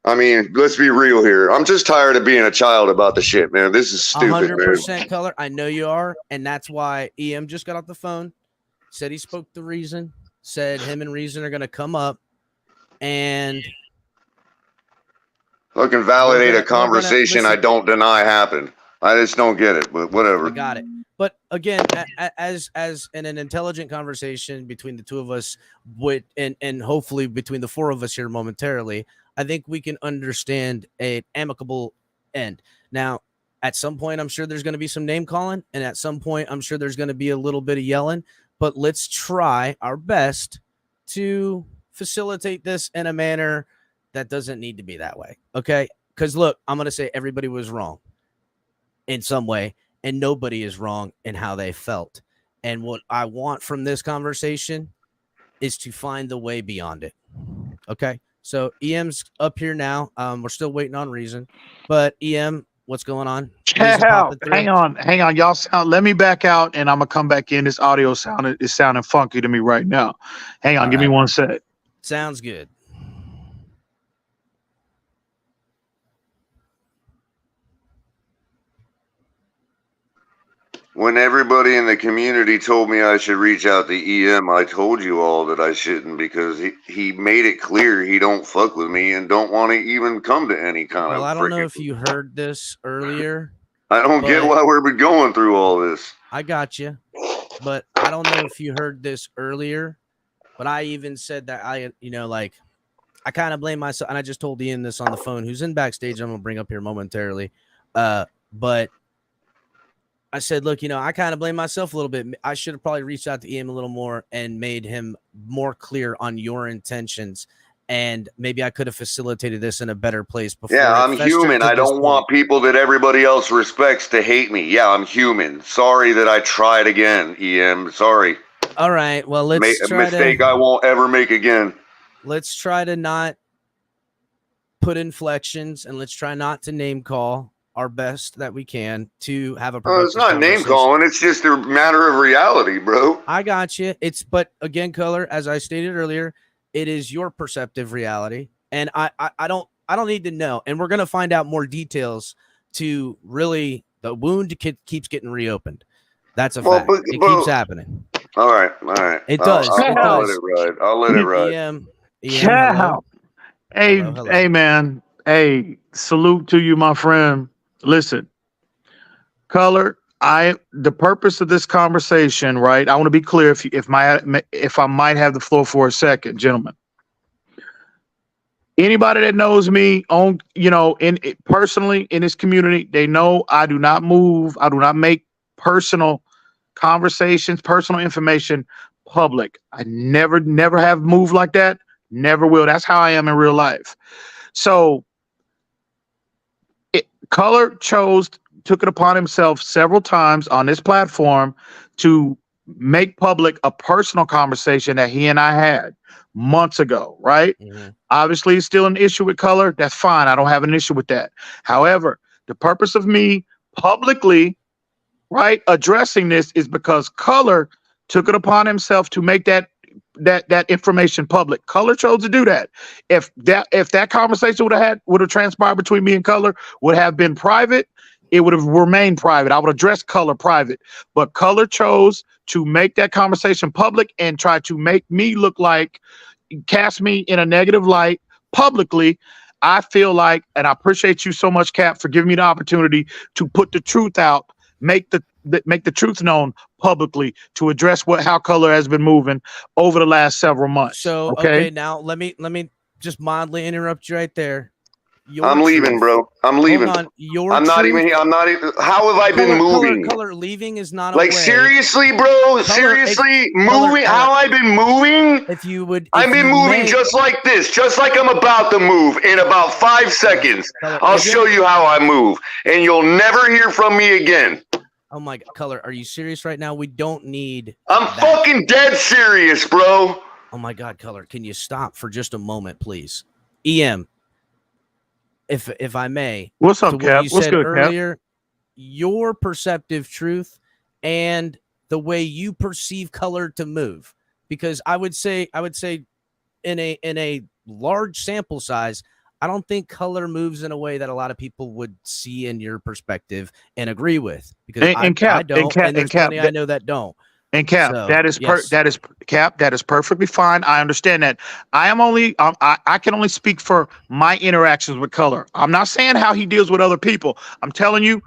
I mean, let's be real here. I'm just tired of being a child about the shit, man. This is stupid, 100% man. Color. I know you are, and that's why EM just got off the phone, said he spoke to Reason, said him and Reason are going to come up and fucking validate a conversation I don't deny happened. I just don't get it, but whatever. I got it. But again, as in an intelligent conversation between the two of us, and hopefully between the four of us here momentarily, I think we can understand an amicable end. Now, at some point, I'm sure there's going to be some name calling, and at some point, I'm sure there's going to be a little bit of yelling. But let's try our best to facilitate this in a manner that doesn't need to be that way. Okay? Because look, I'm going to say everybody was wrong in some way, and nobody is wrong in how they felt. And what I want from this conversation is to find the way beyond it. Okay? So EM's up here now. We're still waiting on Reason, but EM, what's going on? Hang on, y'all sound. Let me back out, and I'm gonna come back in. This audio is sounding funky to me right now. Hang on, give me 1 sec. Sounds good. When everybody in the community told me I should reach out to EM, I told you all that I shouldn't because he made it clear he don't fuck with me and don't want to even come to any kind Well, of I don't know freaking. if you heard this earlier. I don't get why we're going through all this. I got you, but I don't know if you heard this earlier. But I even said that I kind of blame myself, and I just told Ian this on the phone, who's in backstage. I'm gonna bring up here momentarily, but I said, look, I kind of blame myself a little bit. I should have probably reached out to Ian a little more and made him more clear on your intentions. And maybe I could have facilitated this in a better place before. Yeah, I'm human. I don't want people that everybody else respects to hate me. Yeah, I'm human. Sorry that I tried again, EM. Sorry. All right. Well, let's try mistake I won't ever make again. Let's try to not put inflections, and let's try not to name call our best that we can to have a productive it's not name calling. It's just a matter of reality, bro. I got you. But again, Color, as I stated earlier, it is your perceptive reality, and I don't need to know. And we're gonna find out more details to really the wound keeps getting reopened. That's a fact. It keeps happening. All right. It does. I'll let it ride. I'll let it ride. EM, hello. Hey, man. Hey, salute to you, my friend. Listen, Color. The purpose of this conversation, right? I want to be clear. If I might have the floor for a second, gentlemen. Anybody that knows me personally in this community, they know I do not move. I do not make personal conversations, personal information public. I never have moved like that. Never will. That's how I am in real life. So Color took it upon himself several times on this platform to make public a personal conversation that he and I had months ago, right? Mm-hmm. Obviously, it's still an issue with Color. That's fine. I don't have an issue with that. However, the purpose of me publicly, right, addressing this is because Color took it upon himself to make that information public. Color chose to do that. If that conversation would have transpired between me and Color, would have been private, it would have remained private. I would address Color private, but Color chose to make that conversation public and try to make me look like, cast me in a negative light publicly. I feel like, and I appreciate you so much, Cap, for giving me the opportunity to put the truth out, make the truth known publicly, to address how Color has been moving over the last several months. So okay, now let me just mildly interrupt you right there. I'm leaving, bro. I'm leaving. Hold on. I'm not even here. How have I been moving? Color leaving is not like seriously, bro. Seriously, moving. How I've been moving? I've been moving just like this, just like I'm about to move in about 5 seconds. I'll show you how I move, and you'll never hear from me again. Oh my God, Color, are you serious right now? We don't need. I'm fucking dead serious, bro. Oh my God, Color, can you stop for just a moment, please? EM. If I may, what's up, Cap? What's good, earlier, Cap? Your perceptive truth and the way you perceive Color to move, because I would say in a large sample size, I don't think Color moves in a way that a lot of people would see in your perspective and agree with, because I don't, and there's plenty I know that don't. And Cap, so, that is Cap. That is perfectly fine. I understand that. I can only speak for my interactions with Color. I'm not saying how he deals with other people. I'm telling you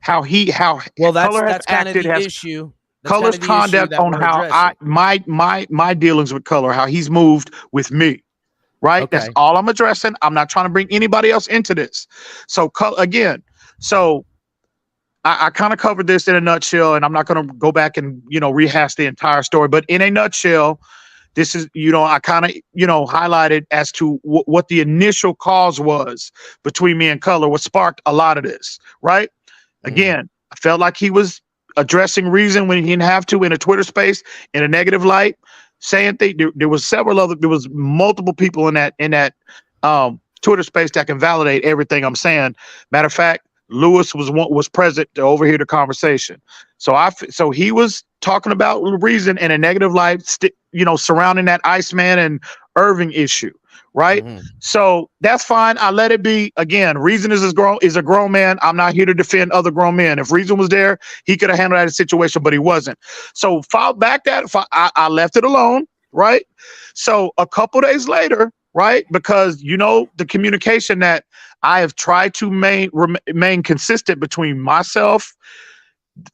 how that's kind of the issue. Color's conduct on how my dealings with Color, how he's moved with me. Right. Okay. That's all I'm addressing. I'm not trying to bring anybody else into this. So again, I kind of covered this in a nutshell, and I'm not going to go back and, rehash the entire story. But in a nutshell, this is, I kind of, highlighted as to what the initial cause was between me and Color, what sparked a lot of this. Right. Again, I felt like he was addressing reason when he didn't have to in a Twitter space in a negative light, saying things. There was multiple people in that Twitter space that can validate everything I'm saying. Matter of fact, Lewis was present to overhear the conversation. So he was talking about reason in a negative light, surrounding that Iceman and Irving issue, right? So that's fine. I let it be. Again, Reason is a grown man. I'm not here to defend other grown men. If Reason was there, he could have handled that situation, but he wasn't. So I left it alone, right? So a couple days later, right? Because the communication that I have tried to remain consistent between myself,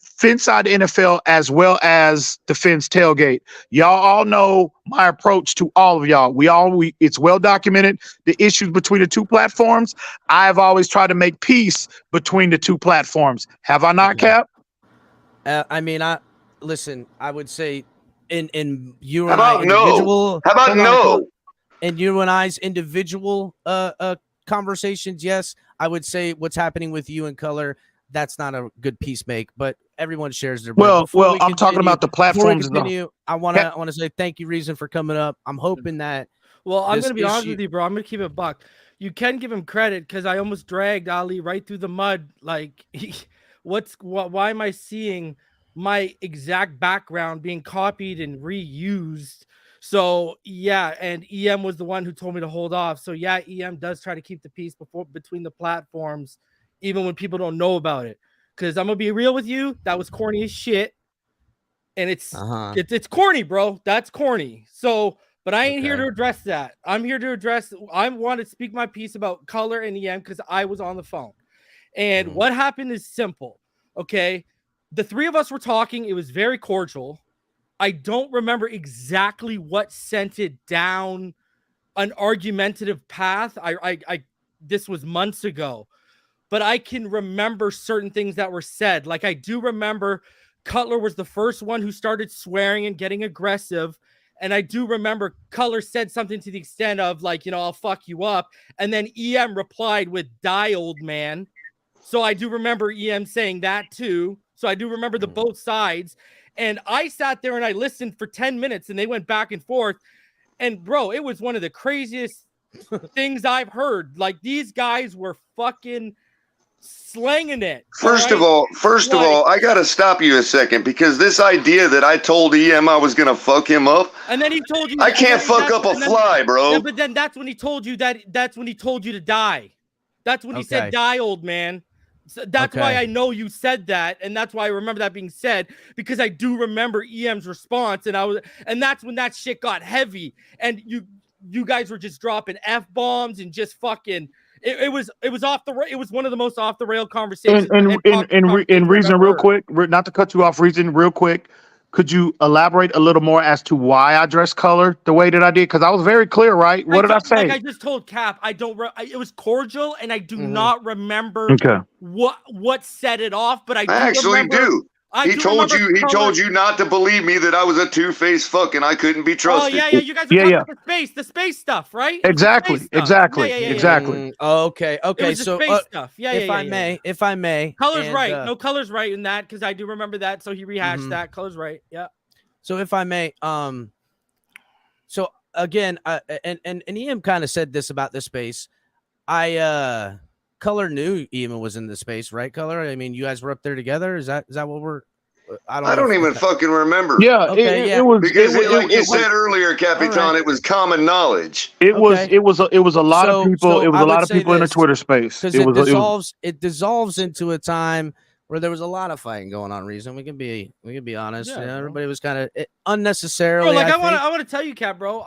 Finside NFL, as well as the Fins Tailgate. Y'all all know my approach to all of y'all. It's well documented, the issues between the two platforms. I've always tried to make peace between the two platforms. Have I not, Cap? I mean, listen, I would say in you How and I about no? individual. How about no? In you and I's individual conversations, yes, I would say what's happening with you and Color, that's not a good peace make, but everyone shares their well, I'm talking about the platforms. I want to say thank you, Reason, for coming up. I'm hoping that. Well, I'm gonna be honest with you, bro. I'm gonna keep it a buck. You can give him credit because I almost dragged Ali right through the mud. Like, why am I seeing my exact background being copied and reused? So yeah, and EM was the one who told me to hold off. So yeah, EM does try to keep the peace between the platforms, even when people don't know about it. Because I'm gonna be real with you, that was corny as shit, and it's corny, bro. That's corny. So, but I ain't here to address that. I'm here to address. I want to speak my piece about Color and EM because I was on the phone, and what happened is simple. Okay, the three of us were talking. It was very cordial. I don't remember exactly what sent it down an argumentative path. This was months ago. But I can remember certain things that were said. Like, I do remember Cutler was the first one who started swearing and getting aggressive. And I do remember Cutler said something to the extent of, like, I'll fuck you up. And then EM replied with, die, old man. So I do remember EM saying that too. So I do remember the both sides. And I sat there and I listened for 10 minutes and they went back and forth. And bro, it was one of the craziest things I've heard. Like, these guys were fucking slanging it. First of all, I gotta stop you a second because this idea that I told EM I was gonna fuck him up, and then he told you I can't fuck up a fly, bro. Yeah, but then that's when he told you that's when he told you to die. That's when he said, die, old man. So that's why I know you said that, and that's why I remember that being said, because I do remember EM's response, and that's when that shit got heavy, and you guys were just dropping F-bombs and just fucking. It was off the. It was one of the most off the rail conversations. In Reason, real quick, not to cut you off, Reason, real quick. Could you elaborate a little more as to why I dressed Color the way that I did? Because I was very clear, right? What did I say? Like I just told Cap, it was cordial, and I do not remember what set it off. But I actually do. He told you not to believe me that I was a two-faced fuck and I couldn't be trusted. Oh yeah, you guys are talking about the space stuff, right? Exactly. Okay. So space stuff. If I may, Color's right. No, Color's right in that because I do remember that. So he rehashed that. Color's right. Yeah. So if I may, so again, and EM kind of said this about this space. Color knew EM was in the space, right? Color. I mean, you guys were up there together. Is that what we're? I don't even fucking remember. Yeah, it was because like you said earlier, Capitan, it was common knowledge. It was a lot of people. It was a lot of people in the Twitter space. Because it dissolves into a time where there was a lot of fighting going on. Reason we can be honest. Yeah, everybody was kind of unnecessarily. Bro, like I want to tell you, Cap, bro.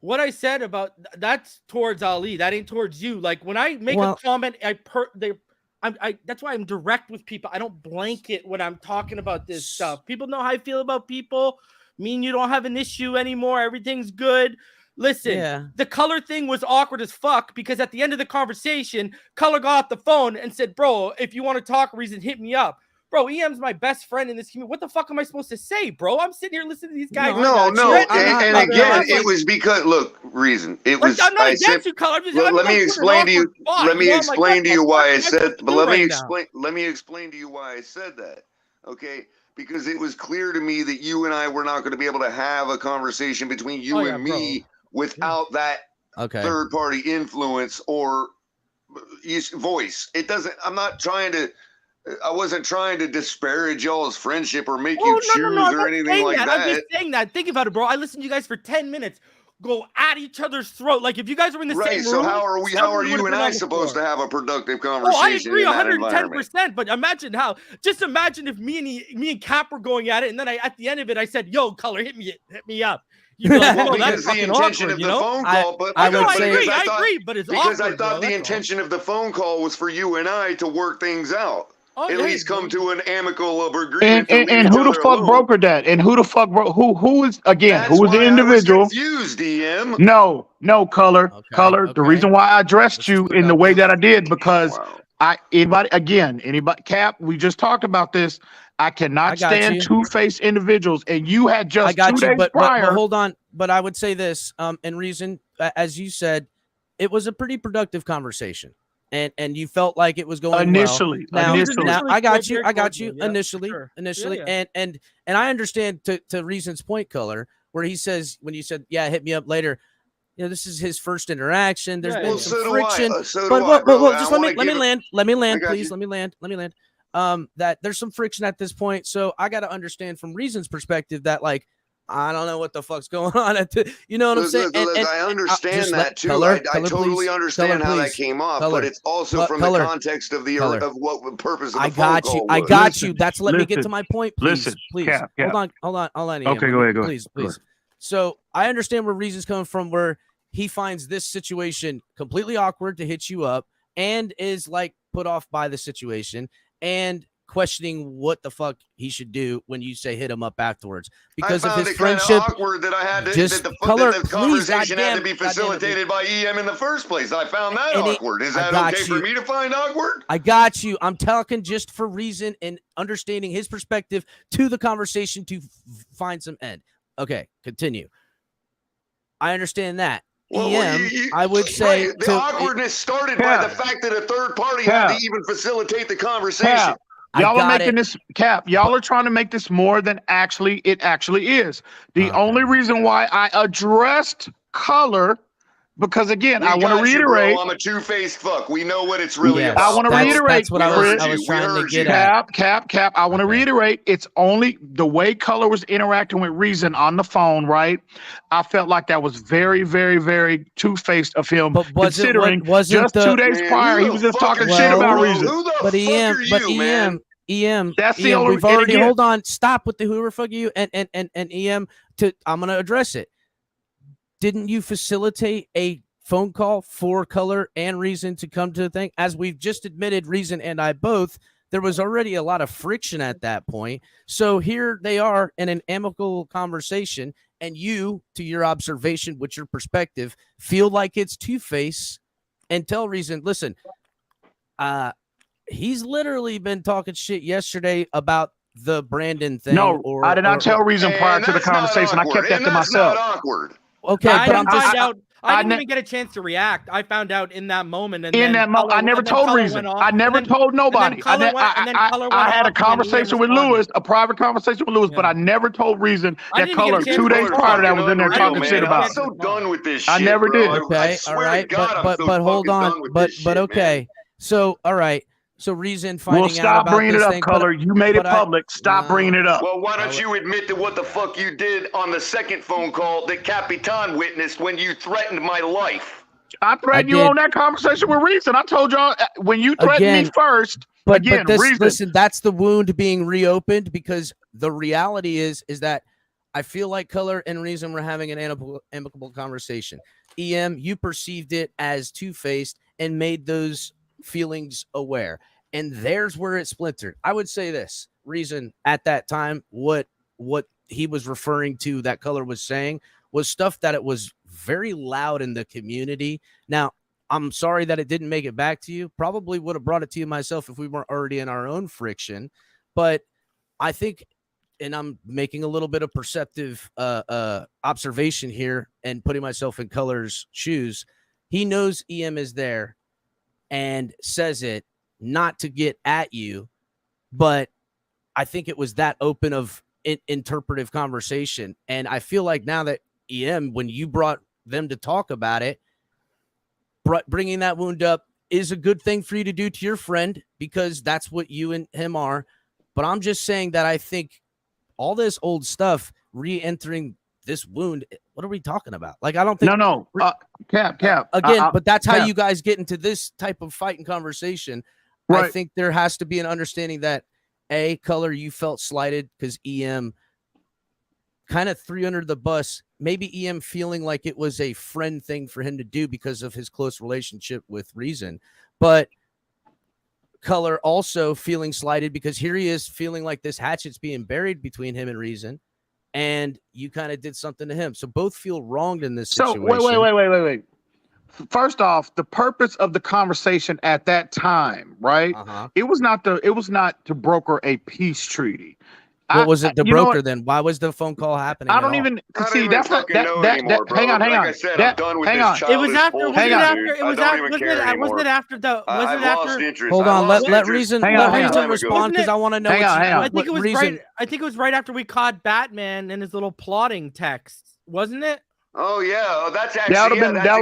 What I said about that's towards Ali. That ain't towards you. Like when I make a comment, that's why I'm direct with people. I don't blanket when I'm talking about this stuff. People know how I feel about people. Me and you don't have an issue anymore. Everything's good. Listen, the Color thing was awkward as fuck because at the end of the conversation, Color got off the phone and said, bro, if you want to talk, Reason, hit me up. Bro, EM's my best friend in this community. What the fuck am I supposed to say, bro? I'm sitting here listening to these guys. No. And again, it was because, look, Reason. It was. I'm not against you, Color. Let me explain to you. Let me explain to you why I said. But let me explain to you why I said that. Okay, because it was clear to me that you and I were not going to be able to have a conversation between you and me without that third-party influence or voice. It doesn't. I wasn't trying to disparage y'all's friendship or make you choose or anything like that. I'm just saying that. Think about it, bro. I listened to you guys for 10 minutes. go at each other's throat. Like if you guys were in the Right. same So room, how are someone you would've and been I on the supposed floor. to have a productive Oh, I conversation agree in that environment? 110%. But imagine if me and Cap were going at it, and then at the end of it, I said, "Yo, Color, hit me up." You'd be like, Well, "Well, that's because the fucking intention awkward," of you the know? phone call, but I because agree, thought, but it's because awkward, I thought bro, the intention of the phone call was for you and I to work things out. Oh, At yeah, least come to an amicable agreement And, to leave and each who the other fuck alone. brokered that? And who the fuck who is again? That's Who was the why I was individual? confused, DM. No, color. The reason why I addressed you in the way that I did because anybody Cap. We just talked about this. I cannot got stand you. two-faced individuals, and you had just I got 2 you, days but prior. hold on. But I would say this, and reason, as you said, it was a pretty productive conversation, and you felt like it was going Initially. Now I got you. Yeah, initially, sure. and I understand to Reason's point, Color, where he says when you said, "Yeah, hit me up later." You know, this is his first interaction. There's been some friction, but just let me land. Let me land, please. Let me land. That there's some friction at this point, so I got to understand from Reason's perspective that like I don't know what the fuck's going on you know what I'm saying? I understand that too. Color, I totally please. understand Color, how please. that came off, Color. but it's also from the context of what the purpose of the phone call was. I got you. That's let me get to my point, please. Please. Cap. Hold on. Okay, go ahead. Please. So I understand where Reason's coming from, where he finds this situation completely awkward to hit you up and is like put off by the situation and questioning what the fuck he should do when you say hit him up afterwards because of his friendship. Awkward that I had to, just that the please, conversation had to be facilitated by EM in the first place. I found that awkward. Is that okay for me to find awkward? I got you. I'm talking just for Reason and understanding his perspective to the conversation to find some end. Okay, continue. I understand that. EM, I would say the awkwardness started by the fact that a third party had to even facilitate the conversation. Y'all are making this Y'all are trying to make this more than it actually is. The only reason why I addressed Color, because again, I want to reiterate. I'm a two-faced fuck. We know what it's really about. I want to reiterate. That's what I was trying to get at. Cap. I want to reiterate. It's only the way Color was interacting with Reason on the phone, right? I felt like that was very, very, very two-faced of him. But considering just 2 days prior, he was just talking shit about Reason. But EM, that's the only. We've already hold on. Stop with the whoever fuck you and EM. I'm gonna address it. Didn't you facilitate a phone call for Color and Reason to come to the thing? As we've just admitted, Reason and I both, there was already a lot of friction at that point. So here they are in an amicable conversation, and you, to your observation, with your perspective, feel like it's two-face and tell Reason, listen, he's literally been talking shit yesterday about the Brandon thing. No, I did not tell Reason prior to the conversation. I kept that to myself. Not awkward. Okay, I but I didn't even get a chance to react. I found out in that moment. And I never told Reason. I never told nobody. I had a conversation with Lewis, a private conversation with Lewis, but I never told Reason that Color 2 days prior to that was in there talking shit about. I'm so done with this shit. I never did. Okay, all right, but hold on, but okay. So all right. So Reason finding we'll stop bringing it up, Color. You made it public. Stop bringing it up. Well, why don't you admit to what the fuck you did on the second phone call that Capitan witnessed when you threatened my life? I threatened you on that conversation with Reason. I told y'all when you threatened me first. But listen, that's the wound being reopened because the reality is that I feel like Color and Reason were having an amicable conversation. EM, you perceived it as two-faced and made those feelings aware, and there's where it splintered. I would say this: Reason at that time, what he was referring to, that Color was saying, was stuff that it was very loud in the community. Now, I'm sorry that it didn't make it back to you. Probably would have brought it to you myself if we weren't already in our own friction. But I think, and I'm making a little bit of perceptive observation here and putting myself in Color's shoes. He knows EM is there and says it not to get at you, but I think it was that open of interpretive conversation. And I feel like now that EM, when you brought them to talk about it, bringing that wound up is a good thing for you to do to your friend because that's what you and him are. But I'm just saying that I think all this old stuff re-entering this wound. What are we talking about? Like, I don't think Cap. Again, but that's how Cap. you guys get into this type of fight and conversation. Right. I think there has to be an understanding that Color, you felt slighted because EM kind of threw under the bus. Maybe EM feeling like it was a friend thing for him to do because of his close relationship with Reason, but Color also feeling slighted because here he is feeling like this hatchet's being buried between him and Reason, and you kind of did something to him. So both feel wronged in this situation. So wait. First off, the purpose of the conversation at that time, right? It was not to broker a peace treaty. What was it to broker then? Why was the phone call happening? I don't even see that's not that. Hang on. Like I said, I'm done with this childish It was after. bullshit, dude. It was after. Wasn't it after the? I've lost interest. Hold on. Let Reason respond because I want to know. I think it was right. I think it was right after we caught Batman and his little plotting texts, wasn't it? Oh yeah, that's actually that's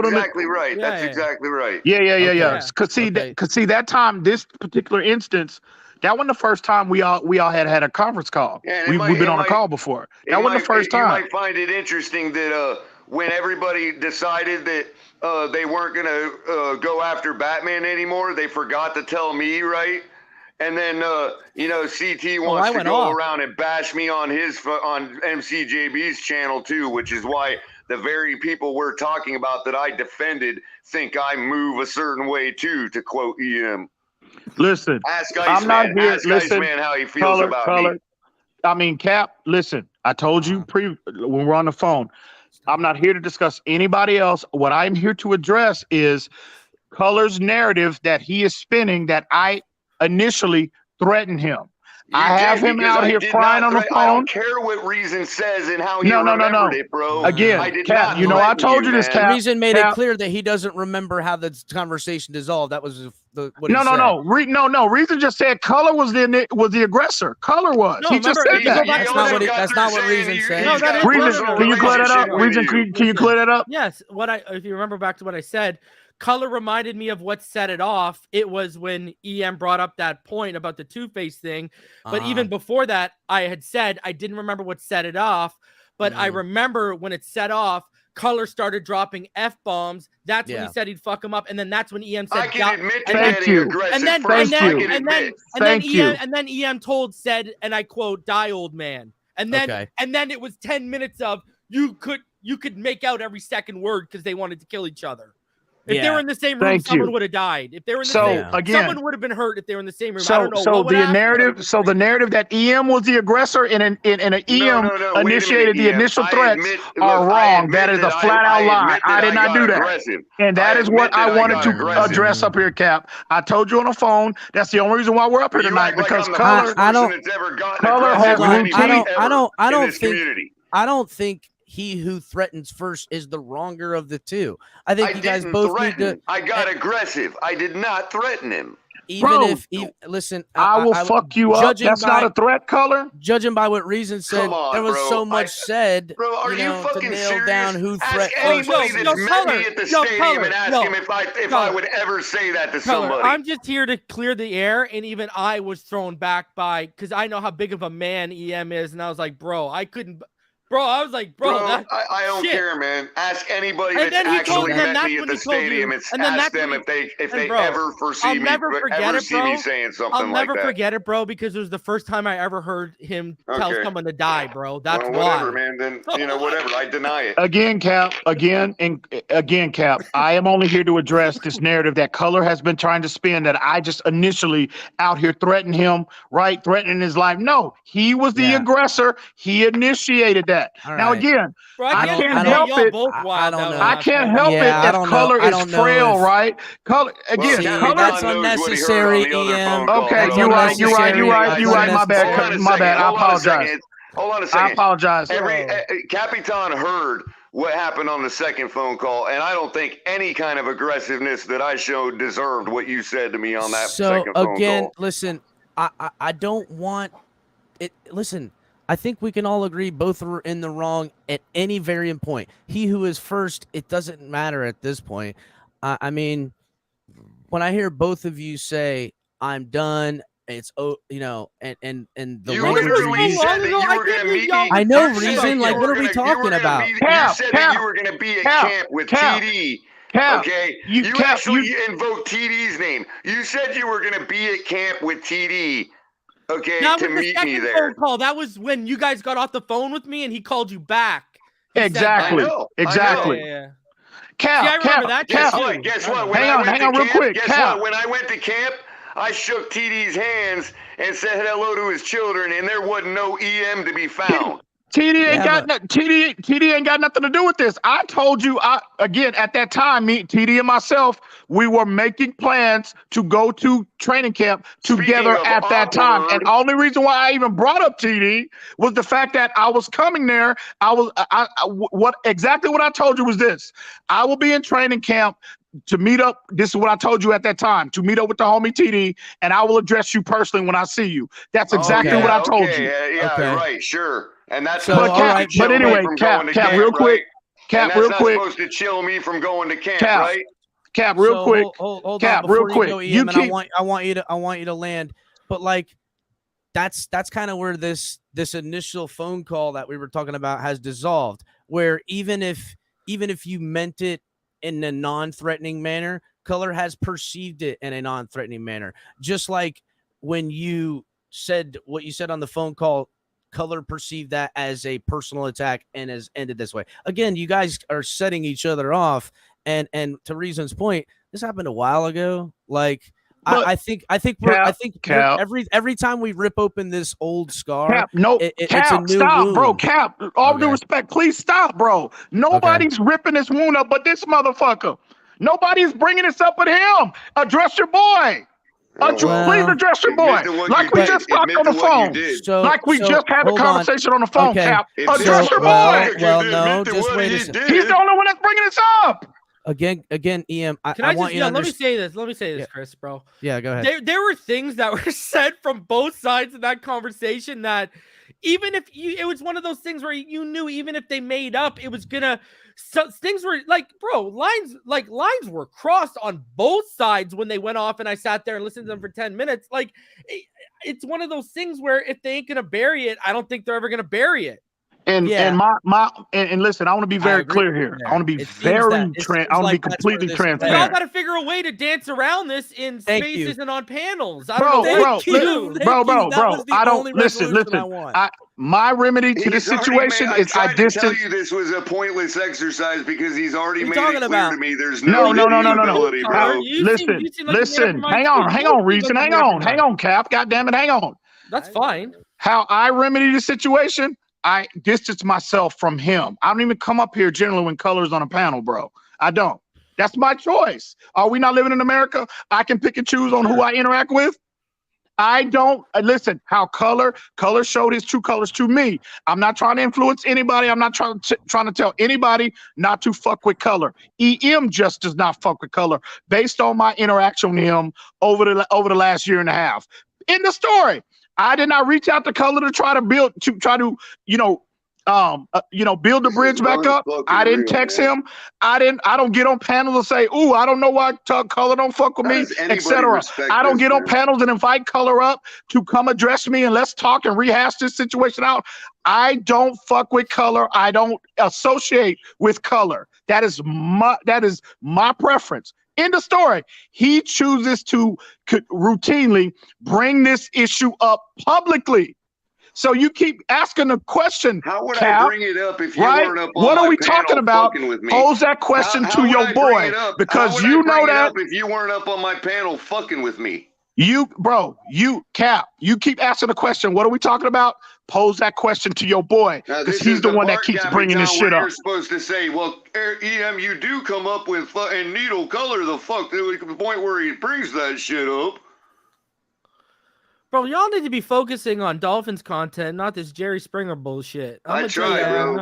exactly right. That's exactly right. Yeah. Cause see that time, this particular instance. That wasn't the first time we all had a conference call. Yeah, we've been on a call before. That wasn't the first time. You might find it interesting that when everybody decided that they weren't gonna go after Batman anymore, they forgot to tell me, right? And then CT wants to go around and bash me on MCJB's channel too, which is why the very people we're talking about that I defended think I move a certain way too, to quote EM. Listen, I'm not here. Listen, how he feels about me. I mean, Cap. Listen, I told you when we're on the phone. I'm not here to discuss anybody else. What I'm here to address is Color's narrative that he is spinning. That I initially threatened him. I have him out here crying on the phone. I don't care what Reason says and how he remembered it, bro. Again, Cap, I told you this, Cap. Reason made it clear that he doesn't remember how the conversation dissolved. That was what he said. No. Reason just said Color was the aggressor. Color was. He just said that. That's not what Reason said. No, that is Reason, can you clear that up? Reason, can you clear that up? Yes. If you remember back to what I said, Color reminded me of what set it off. It was when EM brought up that point about the Two-Face thing. But even before that, I had said I didn't remember what set it off. But I remember when it set off, Color started dropping F-bombs. That's when he said he'd fuck him up. And then that's when EM said, I can admit to getting aggressive. And then EM said, and I quote, "Die, old man." And then it was 10 minutes of you could make out every second word because they wanted to kill each other. If they were in the same room, someone would have died. If they were in the same room, someone would have been hurt if they were in the same room. I don't know. The narrative that EM was the aggressor and an EM initiated the initial threats are wrong. That is a flat out lie. I did not do that. And that is what I wanted to address up here, Cap. I told you on the phone. That's the only reason why we're up here tonight, because Color has routine. I don't think he who threatens first is the wronger of the two. I think you guys both need to. I got aggressive. I did not threaten him. Listen, I will fuck you up. That's not a threat, Color. Judging by what Reason said, there was so much said. Bro, are you fucking to nail serious? down who threatened. Anybody that's met me at the stadium and ask him if I would ever say that to somebody. I'm just here to clear the air, and even I was thrown back by because I know how big of a man EM is, and I was like, bro, I couldn't. Bro, I was like, I don't care, man. Ask anybody that's actually met me at the stadium. Ask them if they ever foresee me saying something like that. I'll never forget it, bro, because it was the first time I ever heard him tell someone to die, bro. That's why. Whatever, man. Then whatever. I deny it. Again, Cap. Cap. I am only here to address this narrative that Color has been trying to spin, that I just initially out here threatened him, right? Threatening his life. No, he was the aggressor. He initiated that. Now again, I can't help it. I can't help it if Color is frail, right? Color again. Color, that's unnecessary. EM. Okay, you're right. My bad. I apologize. Hold on a second. I apologize. Capitan heard what happened on the second phone call, and I don't think any kind of aggressiveness that I showed deserved what you said to me on that second phone call. So again, listen, I don't want it. Listen. I think we can all agree both are in the wrong at any varying point. He who is first, it doesn't matter at this point. I mean, when I hear both of you say, I'm done, It's and the You language literally you said that you were going to meet me. I know, You said Reason. that Like, you what were are we gonna- talking about? You said that you were going to be at camp with TD. Okay, you actually invoked TD's name. You said you were going to be at camp with TD. Okay, that to was the meet me second there. phone call. That was when you guys got off the phone with me and he called you back. He said Exactly. that. Exactly. Yeah. Cap, See, I remember that Guess too. what? Guess what? When Hang I on, went hang on to real camp, quick. guess Cap. what? When I went to camp, I shook TD's hands and said hello to his children, and there wasn't no EM to be found. TD ain't got nothing to do with this. I told you, again at that time, me, TD, and myself, we were making plans to go to training camp together at that time. And only reason why I even brought up TD was the fact that I was coming there. What I told you was this: I will be in training camp to meet up. This is what I told you at that time, to meet up with the homie TD, and I will address you personally when I see you. That's exactly what I told you. Yeah, right, sure. And that's So, not all supposed right, to chill but anyway, me from Cap, going to Cap, camp, real quick, right? Cap, And that's real not quick, supposed to chill me from going to camp, Cap, right? Cap, real So, quick, hold Cap, on, real before quick. You go, EM, You and keep. I want you to land, but like that's kind of where this initial phone call that we were talking about has dissolved. Where even if you meant it in a non-threatening manner, Color has perceived it in a non-threatening manner. Just like when you said what you said on the phone call, Color perceived that as a personal attack and has ended this way. Again, you guys are setting each other off, and to Reason's point, this happened a while ago. Like I think every time we rip open this old scar, Cap, no, it's Cap, a new stop, wound. bro. Cap, all due respect, please stop, bro. Nobody's ripping this wound up but this motherfucker. Nobody's bringing this up but him. Address your boy. Please address your boy. Like we just talked on the phone. Like we just had a conversation on the phone, Cap. Address your boy. Well, no, just wait a second. He's the only one that's bringing this up. Again, EM. Can I just, let me say this, Chris, bro. Yeah, go ahead. There were things that were said from both sides of that conversation that even if it was one of those things where you knew even if they made up, it was gonna. So things were like, bro, lines were crossed on both sides when they went off, and I sat there and listened to them for 10 minutes. Like, it's one of those things where if they ain't gonna bury it, I don't think they're ever gonna bury it. And listen, I want to be very clear here. I want to be completely transparent. We all got to figure a way to dance around this in spaces and on panels. I Bro, don't know. I don't listen. My remedy to this situation is I distance. Tell you this was a pointless exercise because he's already made it clear to me there's no. bro. Listen. Hang on, Reason. Hang on, Cap. God damn it, hang on. That's fine. How I remedy the situation? I distance myself from him. I don't even come up here generally when Color's on a panel, bro. I don't. That's my choice. Are we not living in America? I can pick and choose on who I interact with. I don't listen. How Color showed his true colors to me. I'm not trying to influence anybody. I'm not trying to tell anybody not to fuck with Color. EM just does not fuck with Color based on my interaction with him over the last year and a half. In the story. I did not reach out to Color to try to build the bridge back up. I didn't text him. I don't get on panels and say, "Ooh, I don't know why Color don't fuck with me," etc. I don't get on panels and invite Color up to come address me and let's talk and rehash this situation out. I don't fuck with Color. I don't associate with Color. That is my preference. End of story. He chooses to routinely bring this issue up publicly. So you keep asking the question. How would Cap, I bring it up if you right? weren't up on What my are we panel talking about? fucking with me? Pose that question to your boy because you know that if you weren't up on my panel fucking with me. Cap, you keep asking the question. What are we talking about? Pose that question to your boy because he's the one that keeps bringing this shit up. You're supposed to say, well, EM, you do come up with and Needle Color the fuck to the point where he brings that shit up. Bro, y'all need to be focusing on Dolphins content, not this Jerry Springer bullshit. I try, bro.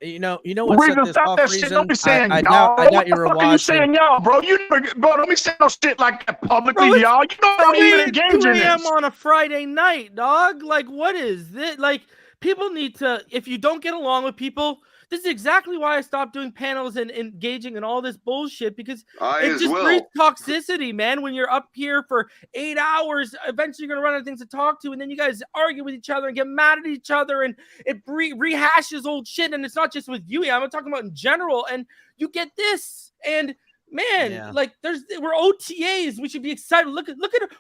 You know what set this off, Reason? Don't be saying I y'all. doubt you were watching. You saying y'all, bro? Don't be saying no shit like that publicly, y'all. You don't even engage in 2 a.m. this. on a Friday night, dog. Like, what is this? Like, people need to. If you don't get along with people, This is exactly why I stopped doing panels and engaging in all this bullshit, because it just breeds toxicity, man. When you're up here for 8 hours, eventually you're going to run out of things to talk to, and then you guys argue with each other and get mad at each other, and it rehashes old shit. And it's not just with you, I'm talking about in general, and you get this. And man, like we're OTAs. We should be excited. Look at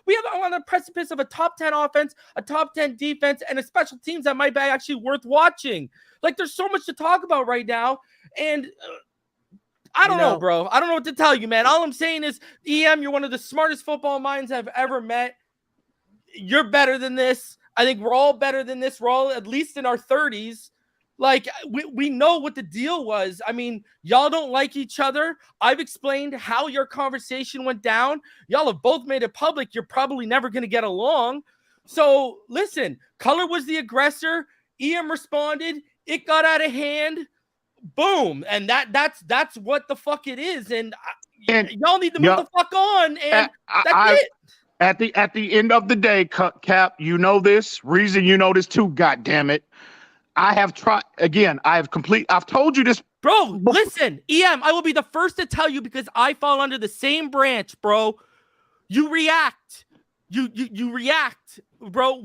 we have on the precipice of a top 10 offense, a top 10 defense, and a special teams that might be actually worth watching. Like, there's so much to talk about right now, and I don't know, bro. I don't know what to tell you, man. All I'm saying is, EM, you're one of the smartest football minds I've ever met. You're better than this. I think we're all better than this. We're all at least in our 30s. Like, we know what the deal was. I mean, y'all don't like each other. I've explained how your conversation went down. Y'all have both made it public. You're probably never going to get along. So, listen, Color was the aggressor. EM responded. It got out of hand. Boom. And that's what the fuck it is. And y'all need to move the fuck on. And that's it. At the end of the day, Cap, you know this. Reason you know this too, goddammit. I have tried again. I've told you this, bro. Listen, EM, I will be the first to tell you, because I fall under the same branch, bro. You react. You react, bro.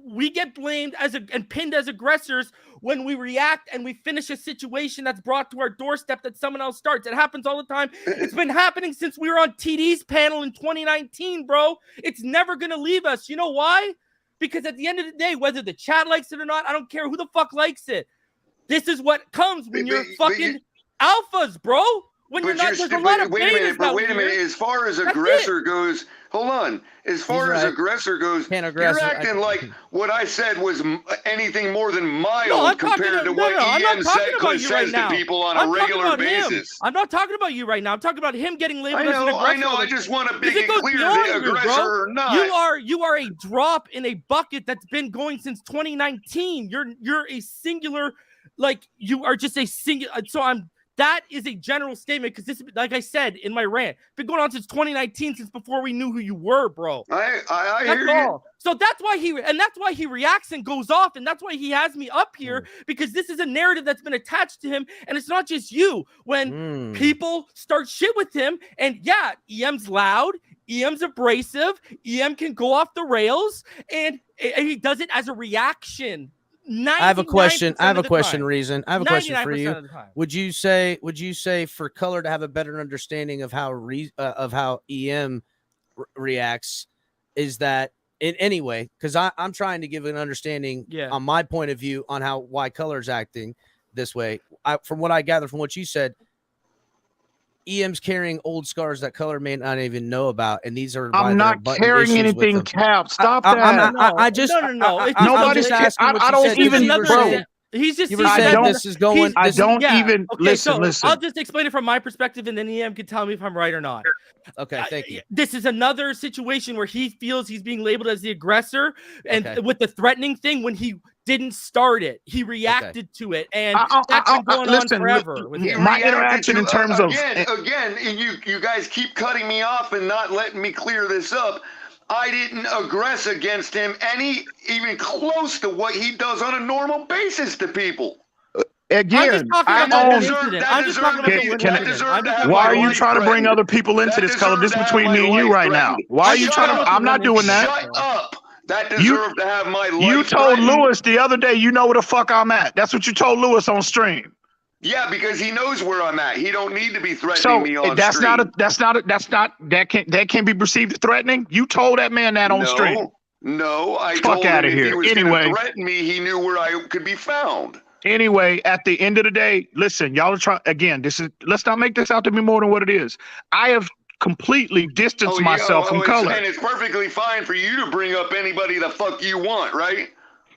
We get blamed and pinned as aggressors when we react and we finish a situation that's brought to our doorstep that someone else starts. It happens all the time. It's been happening since we were on TD's panel in 2019, bro. It's never gonna leave us. You know why? Because at the end of the day, whether the chat likes it or not, I don't care who the fuck likes it. This is what comes when you're fucking alphas, bro. When you're not, there's a lot of betas out wait a minute. here. As far as aggressor goes, hold on. As far as aggressor goes, you're acting like what I said was anything more than mild compared to what EM says to people on a regular basis. I'm not talking about you right now. I'm talking about him getting labeled as an aggressor. I know. I just want to make it clear the aggressor or not. You are a drop in a bucket that's been going since 2019. You're a singular, like, you are just a singular. So that is a general statement, because this, like I said in my rant, been going on since 2019, since before we knew who you were, bro. I hear you. So that's why he reacts and goes off, and that's why he has me up here, because this is a narrative that's been attached to him, and it's not just you. When people start shit with him, and EM's loud, EM's abrasive, EM can go off the rails, and he does it as a reaction. I have a question. Reason. I have a question for you. Would you say for Color to have a better understanding of how EM reacts, is that in any way? Because I'm trying to give an understanding on my point of view on why Color's acting this way. From what I gather from what you said, EM's carrying old scars that Color may not even know about, and these are. I'm not carrying anything, Cap. Stop that. I don't even, bro. He's just. This is going. I don't even listen. I'll just explain it from my perspective, and then EM can tell me if I'm right or not. Okay, thank you. This is another situation where he feels he's being labeled as the aggressor, and with the threatening thing, when he didn't start it, he reacted to it, and that's been going on forever. My interaction in terms of again, you guys keep cutting me off and not letting me clear this up. I didn't aggress against him even close to what he does on a normal basis to people. Again, why are you trying to bring other people into this, Color? This is between me and you right now. Why are you trying to? I'm not doing that. Shut up. That deserved to have my life. You told Lewis the other day, you know where the fuck I'm at. That's what you told Lewis on stream. Yeah, because he knows where I'm at. He don't need to be threatening me on stream. That can't be perceived as threatening. You told that man that on stream. No, I told him if he was going to threaten me, he knew where I could be found. Anyway, at the end of the day, listen, y'all are trying again. Let's not make this out to be more than what it is. I have completely distanced myself from Color, and it's perfectly fine for you to bring up anybody the fuck you want, right?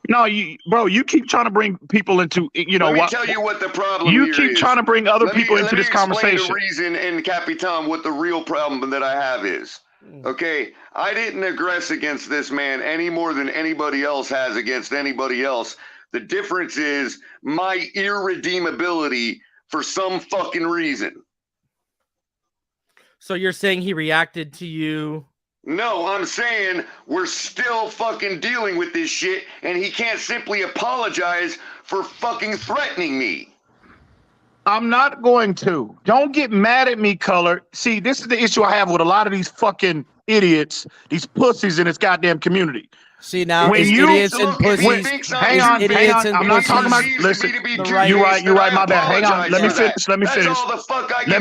No, you keep trying to bring people into, Let me tell you what the problem you here keep is. trying to bring other people into this conversation. The reason, and Capitan, what the real problem that I have is, okay, I didn't aggress against this man any more than anybody else has against anybody else. The difference is my irredeemability for some fucking reason. So you're saying he reacted to you? No, I'm saying we're still fucking dealing with this shit, and he can't simply apologize for fucking threatening me. I'm not going to. Don't get mad at me, Color. See, this is the issue I have with a lot of these fucking idiots, these pussies in this goddamn community. See, now when is you idiots and pussies. hang on. I'm not talking about. Listen, you're right. My bad. Hang on. Let me finish. Let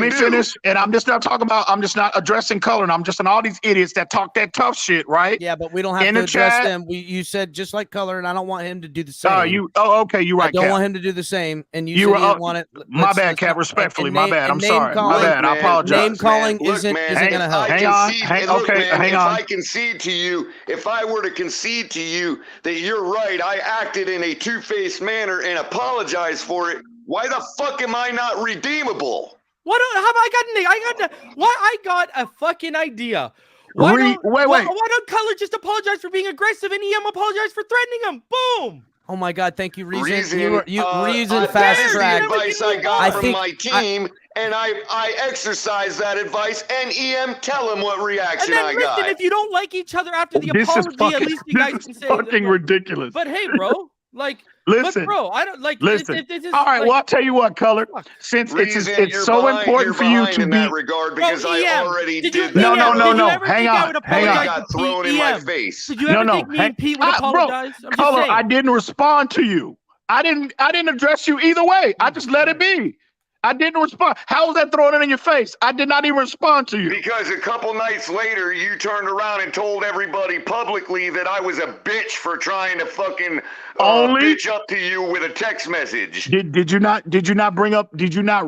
me finish. And I'm just not talking about. I'm just not addressing Color. And I'm just on all these idiots that talk that tough shit, right? Yeah, but we don't have to address them. You said just like Color, and I don't want him to do the same. Okay. You're right. I don't Cap. want him to do the same. And you didn't want it. My bad, Cap. Respectfully, my bad. I'm sorry. My bad. I apologize. Name calling isn't going to help. Hang on. Hang on. If I concede to you, if I were to concede to you that you're right, I acted in a two-faced manner and apologize for it. Why the fuck am I not redeemable? What have I got a fucking idea. Why don't Color just apologize for being aggressive and EM apologize for threatening him? Boom. Oh my God! Thank you, Reason. Reason fast track. Advice I got from my team, and I exercise that advice. And EM, tell him what reaction I got. If you don't like each other after the apology, at least you guys can say. Fucking ridiculous. But hey, bro, like, listen, bro, I don't like. Listen. All right, well, I'll tell you what, Color. Since it's so important for you to be. That regard because I already did. No. Hang on. I got thrown in my face. Did you ever think me and Pete would apologize? Color, I didn't respond to you. I didn't address you either way. I just let it be. I didn't respond. How was that thrown in your face? I did not even respond to you. Because a couple nights later, you turned around and told everybody publicly that I was a bitch for trying to fucking bitch up to you with a text message. Did you not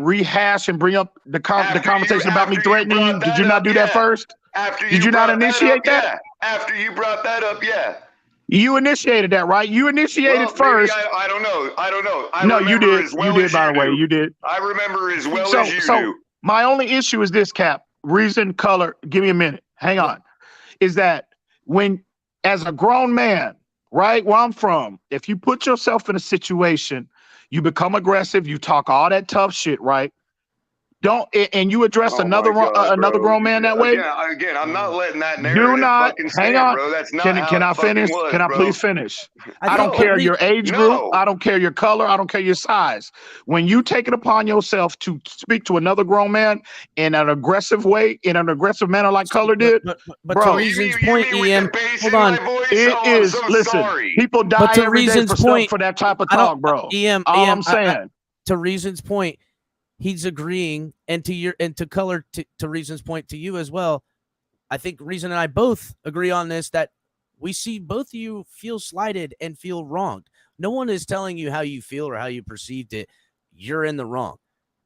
rehash and bring up the conversation about me threatening you? Did you not do that first? Did you not initiate that? After you brought that up, yeah. You initiated that, right? You initiated first. I don't know. No, you did. You did, by the way. You did. I remember as well as you do. My only issue is this, Cap. Reason, Color. Give me a minute. Hang on. Is that when, as a grown man, right, where I'm from, if you put yourself in a situation, you become aggressive, you talk all that tough shit, right? And you address another grown man that way. Again, I'm not letting that narrative fucking stand, bro. That's not Can I finish? Can I please finish? I don't care your age group. I don't care your color. I don't care your size. When you take it upon yourself to speak to another grown man in an aggressive way, in an aggressive manner like Color did, but bro. To Reason's point, EM, hold on. It is. Listen, people die every day for that type of talk, bro. EM, all I'm saying. To Reason's point, he's agreeing, and to Color, to Reason's point, to you as well. I think Reason and I both agree on this, that we see both of you feel slighted and feel wronged. No one is telling you how you feel or how you perceived it. You're in the wrong.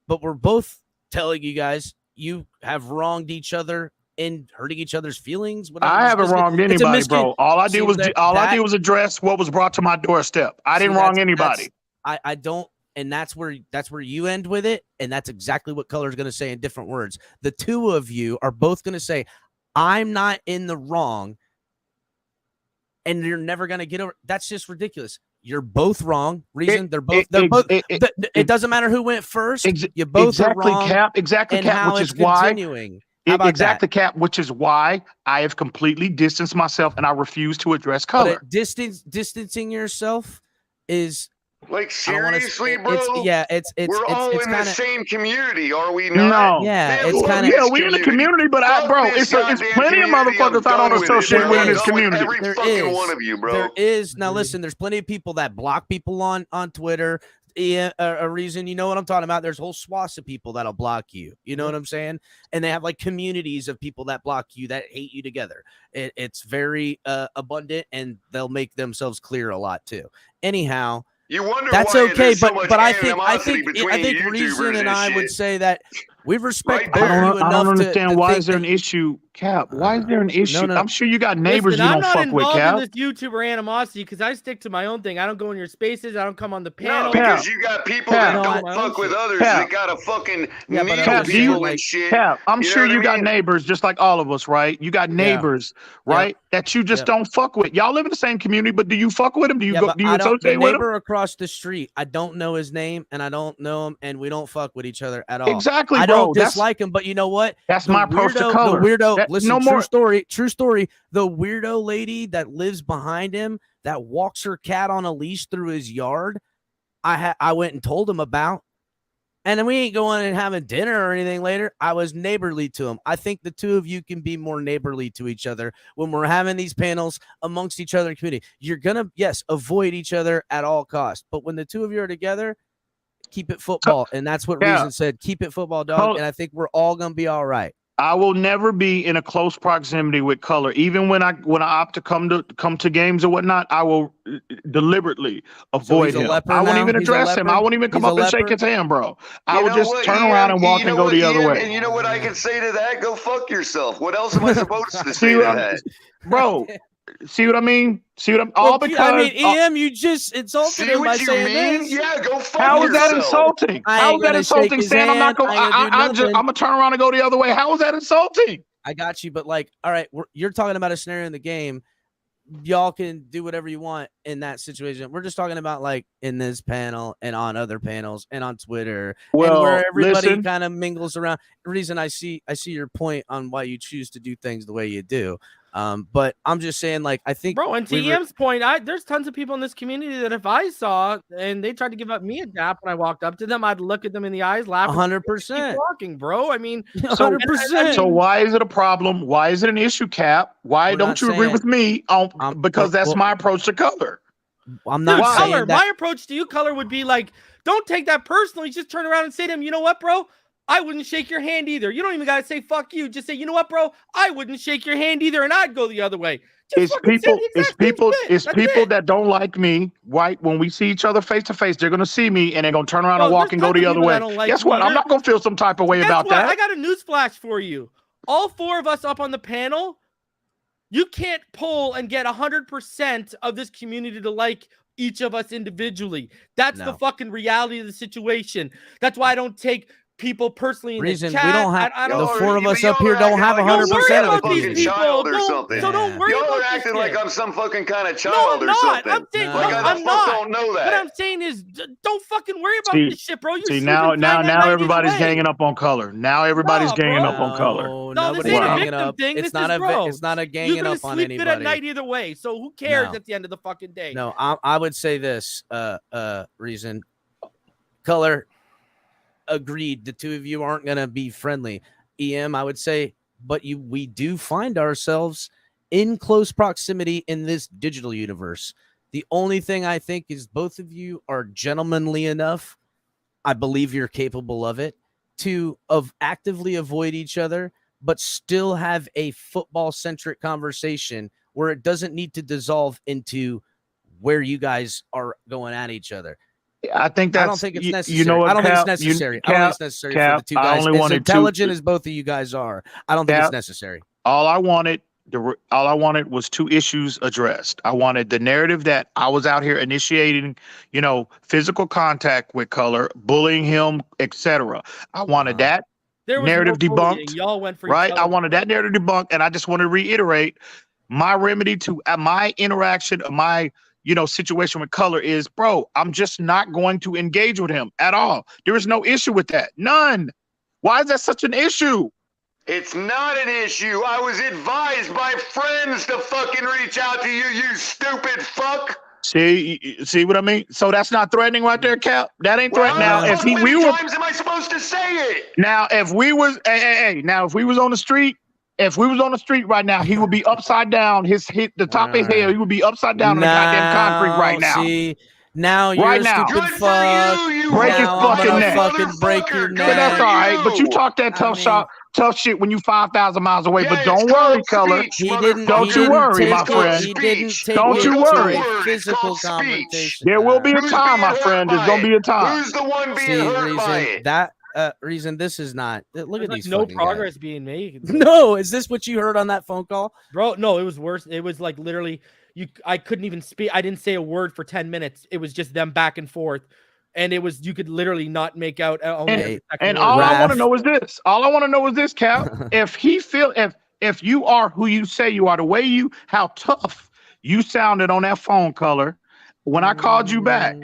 But we're both telling you guys you have wronged each other and hurting each other's feelings. I haven't wronged anybody, bro. All I did was address what was brought to my doorstep. I didn't wrong anybody. I don't. And that's where you end with it. And that's exactly what Color is going to say in different words. The two of you are both going to say, I'm not in the wrong. And you're never going to get over. That's just ridiculous. You're both wrong. Reason it doesn't matter who went first. You both are wrong. Cap, exactly, Cap, which is why. Cap, which is why I have completely distanced myself and I refuse to address Color. Distancing yourself is. Like, seriously, bro? It's we're all in kinda, the same community, are we not? No. Yeah, it's kind of. Yeah, we in the community, but it's plenty of motherfuckers I don't associate with in this community. Every fucking one of you, bro. There is. Now, listen, there's plenty of people that block people on Twitter. A Reason, you know what I'm talking about. There's whole swaths of people that'll block you. You know what I'm saying? And they have like communities of people that block you, that hate you together. It's very abundant, and they'll make themselves clear a lot too. Anyhow. You wonder that's why okay, so but I think YouTubers Reason and I would say that we respect. I don't understand why is there an issue, Cap? Why is there an issue? No. I'm sure you got neighbors you don't fuck with, Cap. I'm not involved in this YouTuber animosity because I stick to my own thing. I don't go in your spaces. I don't come on the panel. No, because you got people that don't fuck with others that got a fucking people and shit. Cap, I'm sure you got neighbors just like all of us, right? You got neighbors, right? That you just don't fuck with. Y'all live in the same community, but do you fuck with them? Do you associate with them? Neighbor across the street, I don't know his name and I don't know him, and we don't fuck with each other at all. Exactly, I don't dislike him, but you know what? That's my approach to Color. The weirdo. Listen, true story. The weirdo lady that lives behind him that walks her cat on a leash through his yard. I went and told him about. And then we ain't going and having dinner or anything later. I was neighborly to him. I think the two of you can be more neighborly to each other when we're having these panels amongst each other in community. You're going to, yes, avoid each other at all costs. But when the two of you are together, keep it football. And that's what Reason said. Keep it football, dog. And I think we're all going to be all right. I will never be in a close proximity with Color. Even when I opt to come to games or whatnot, I will deliberately avoid him. I won't even address him. I won't even come up and shake his hand, bro. I will just turn around and walk and go the other way. And you know what I can say to that? Go fuck yourself. What else am I supposed to say to that? Bro, see what I mean? See what I'm because I mean, EM, you just insulted him by saying this. Yeah, go fuck How yourself. is that insulting? How is that insulting? Saying I'm not going. I'm gonna turn around and go the other way. How is that insulting? I got you, but like, all right, you're talking about a scenario in the game. Y'all can do whatever you want in that situation. We're just talking about like in this panel and on other panels and on Twitter, and where everybody kind of mingles around. The reason I see your point on why you choose to do things the way you do. But I'm just saying, like, I think, bro, and to EM's point, there's tons of people in this community that if I saw and they tried to give up me a dap when I walked up to them, I'd look at them in the eyes, laugh, 100%. keep walking, bro. I mean, 100%. So why is it a problem? Why is it an issue, Cap? Why don't you agree with me on because that's my approach to Color? I'm not saying Color. that. My approach to you, Color, would be like, don't take that personally. Just turn around and say to him, you know what, bro? I wouldn't shake your hand either. You don't even got to say fuck you. Just say, you know what, bro? I wouldn't shake your hand either, and I'd go the other way. It's people that don't like me, right? When we see each other face to face, they're gonna see me and they're gonna turn around and walk and go the other way. Guess what? I'm not gonna feel some type of way about that. I got a news flash for you. All four of us up on the panel, you can't pull and get 100% of this community to like each of us individually. That's the fucking reality of the situation. That's why I don't take people personally in the chat. We don't have the four of us up here don't have 100% of these people. So don't worry about Y'all are this acting shit. like I'm some fucking kind of child or something. I'm saying, I'm not. Don't know that. What I'm saying is, don't fucking worry about this shit, bro. See now everybody's ganging up on Color. Now everybody's ganging up on Color. No, this ain't a victim thing. It's not a ganging up on anybody. You're gonna sleep it at night either way. So who cares at the end of the fucking day? No, I would say this. Reason, Color. Agreed, the two of you aren't going to be friendly. EM, I would say, but we do find ourselves in close proximity in this digital universe. The only thing I think is both of you are gentlemanly enough, I believe you're capable of it, to actively avoid each other, but still have a football-centric conversation where it doesn't need to dissolve into where you guys are going at each other. I think that's. I don't think it's necessary. You know what, I don't think it's necessary. I don't think it's necessary for the two guys as intelligent as both of you guys are. I don't think it's necessary. All I wanted was two issues addressed. I wanted the narrative that I was out here initiating, physical contact with Color, bullying him, etc. I wanted that narrative debunked. Y'all went for right. I wanted that narrative debunked, and I just want to reiterate my remedy to my interaction, my situation with Color is, bro, I'm just not going to engage with him at all. There is no issue with that. None. Why is that such an issue? It's not an issue. I was advised by friends to fucking reach out to you, you stupid fuck. See what I mean? So that's not threatening right there, Cap. That ain't threatening. Now, how many times am I supposed to say it? Now, if we was, if we was on the street, right now, he would be upside down. The top of his head, he would be upside down in the goddamn concrete right now. See, now you're right a now. stupid fuck. Break his fucking neck. Fucking break your neck. But that's all right. But you talk that tough shit when you 5,000 miles away. But don't worry, Color. Don't you worry, my friend. Don't you worry. Physical confrontation. There will be a time, my friend. There's gonna be a time. Who's the one being hurt by it? That Reason, this is not. Look at these. No progress being made. No, is this what you heard on that phone call, bro? No, it was worse. It was like literally, I couldn't even speak. I didn't say a word for 10 minutes. It was just them back and forth, and you could literally not make out. And all I want to know is this. All I want to know is this, Cap. If you are who you say you are, how tough you sounded on that phone, Color, when I called you back.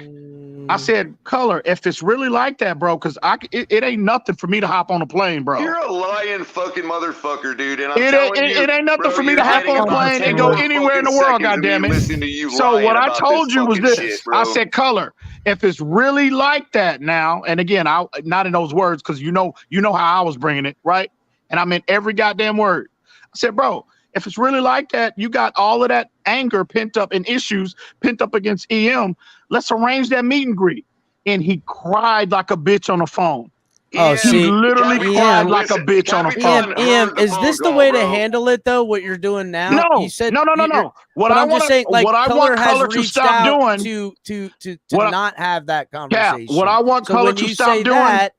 I said, Color, if it's really like that, bro, because it ain't nothing for me to hop on a plane, bro. You're a lying fucking motherfucker, dude. And it ain't nothing for me to hop on a plane and go anywhere in the world, goddammit. So what I told you was this. I said, Color, if it's really like that now, and again, I not in those words because you know how I was bringing it, right? And I meant every goddamn word. I said, bro, if it's really like that, you got all of that anger pent up and issues pent up against EM. Let's arrange that meet and greet. And he cried like a bitch on the phone. Oh, He literally cried like a bitch on the phone. EM, is this the way to handle it though? What you're doing now? No, you said no. But I'm just saying, like, what I Color want has Color to reached stop out doing to what not have that Cap, conversation. what I want so Color when to you stop say doing, that,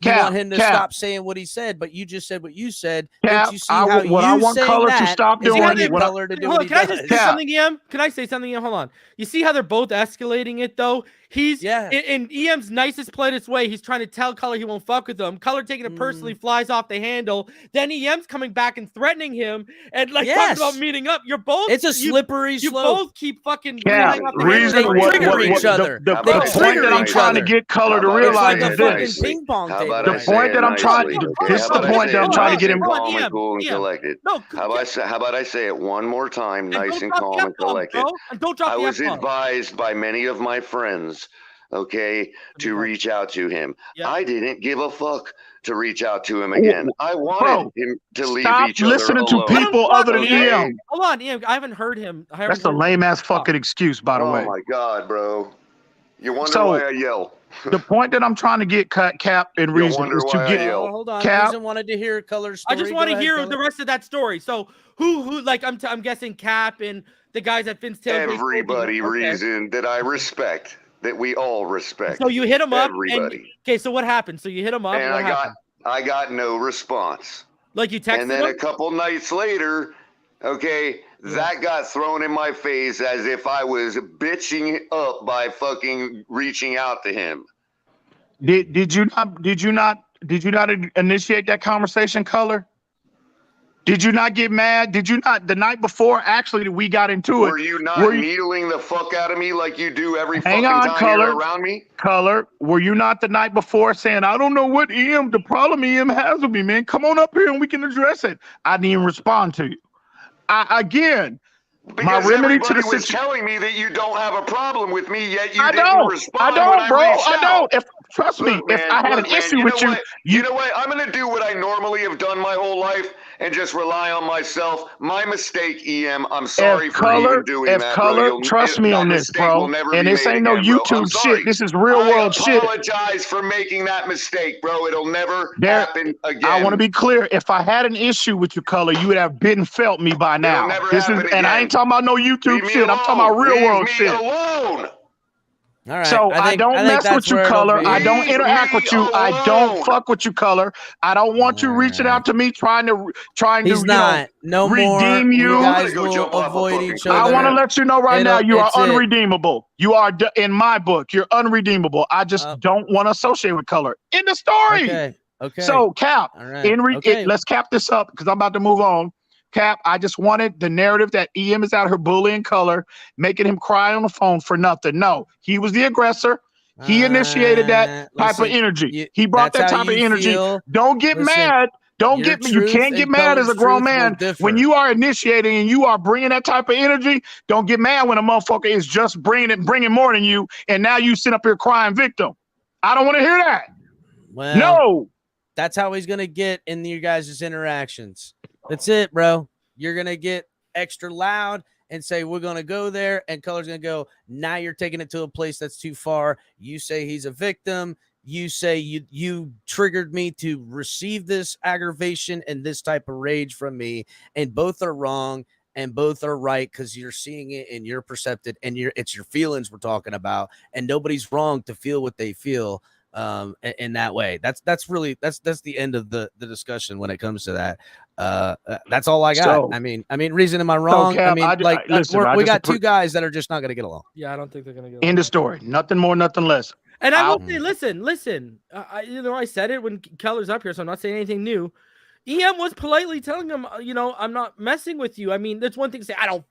you Cap, want him to Cap. stop saying what he said, but you just said what you said. Cap, Don't you see how what I you want saying Color to that stop is doing, going to get what I- Color to do Hold what on, he can I does? just say something, EM? Can I say something, EM? Hold on. You see how they're both escalating it, though? He's in EM's nicest, politest way. He's trying to tell Color he won't fuck with him. Color taking it personally, flies off the handle. Then EM's coming back and threatening him and like talking about meeting up. You're both. It's a slippery you slope. both keep fucking Cap, flying off the reason handle. what each other. the point that I'm trying to get Color to realize is this. Ping pong table. How about The I say point it that I'm trying, nicely? this is How the about I point say that it I'm trying to nice get and him. calm and cool and collected? No, How about I say it one more time, nice and drop the calm and F-bomb, collected? bro. And don't drop I the was F-bomb. advised by many of my friends, okay, to reach out to him. I didn't give a fuck to reach out to him again. I wanted him to leave Stop each other listening to alone. people other than okay? EM. Hold on, EM. I haven't heard him. That's a lame ass fucking excuse, by the Oh way. my God, bro. You wonder So, why I yell. The point that I'm trying to get Cap and You Reason wonder is to why I get yell. Hold on, Cap. Reason wanted to hear Color's I story. just want Go to ahead, hear Color. the rest of that story. So who like I'm guessing Cap and the guys at Finn's Tailgate. Everybody, Okay. Reason, that I respect, that we all respect. So you hit him up. Everybody. And, okay, so what happened? So you hit him up. And what happened? I got no response. Like you texted And then him? a couple nights later, okay, that got thrown in my face as if I was bitching up by fucking reaching out to him. Did you not initiate that conversation, Color? Did you not get mad? Did you not the night before? Actually, we got into it. Were you not needling the fuck out of me like you do every Hang fucking on, time Color. you're around me? Color, were you not the night before saying, I don't know what the problem EM has with me, man. Come on up here and we can address it. I didn't even respond to you. Because everybody was telling me that you don't have a problem with me, yet you didn't respond. I don't, bro. I don't. Trust me, if I had an issue with you, you know what? I'm gonna do what I normally have done my whole life and just rely on myself. My mistake, EM. I'm sorry for even doing that, bro. Trust me on this, bro. And this ain't no YouTube shit. This is real world shit. I apologize for making that mistake, bro. It'll never happen again. I want to be clear. If I had an issue with you, Color, you would have been felt me by now. It'll never happen again. And I ain't talking about no YouTube shit. I'm talking about real world shit. Alone. All right. So I don't mess with you, Color. I don't interact with you. I don't fuck with you, Color. I don't want you reaching out to me trying to redeem you. You guys will avoid each other. I want to let you know right now you are unredeemable. You are in my book. You're unredeemable. I just don't want to associate with Color. In the story. Okay. So Cap, right. let's cap this up because I'm about to move on. Cap, I just wanted the narrative that EM is out here bullying Color, making him cry on the phone for nothing. No, he was the aggressor. He initiated that type of energy. He brought that type of energy. Don't get mad. Don't get me. You can't get mad as a grown man when you are initiating and you are bringing that type of energy. Don't get mad when a motherfucker is just bringing more than you, and now you sit up here crying victim. I don't want to hear that. Well, no. That's how he's gonna get in your guys' interactions. That's it, bro. You're going to get extra loud and say, we're going to go there. And Color's going to go, now you're taking it to a place that's too far. You say he's a victim. You say you triggered me to receive this aggravation and this type of rage from me. And both are wrong and both are right because you're seeing it and you're perceptive and it's your feelings we're talking about. And nobody's wrong to feel what they feel. In that way. That's the end of the discussion when it comes to that. That's all I got. So, I mean, Reason, am I wrong? Cap, we got two guys that are just not going to get along. Yeah, I don't think they're going to get along. End of story. Nothing more, nothing less. And I will say, listen. I said it when Keller's up here, so I'm not saying anything new. EM was politely telling him, I'm not messing with you. I mean, there's one thing to say, I don't,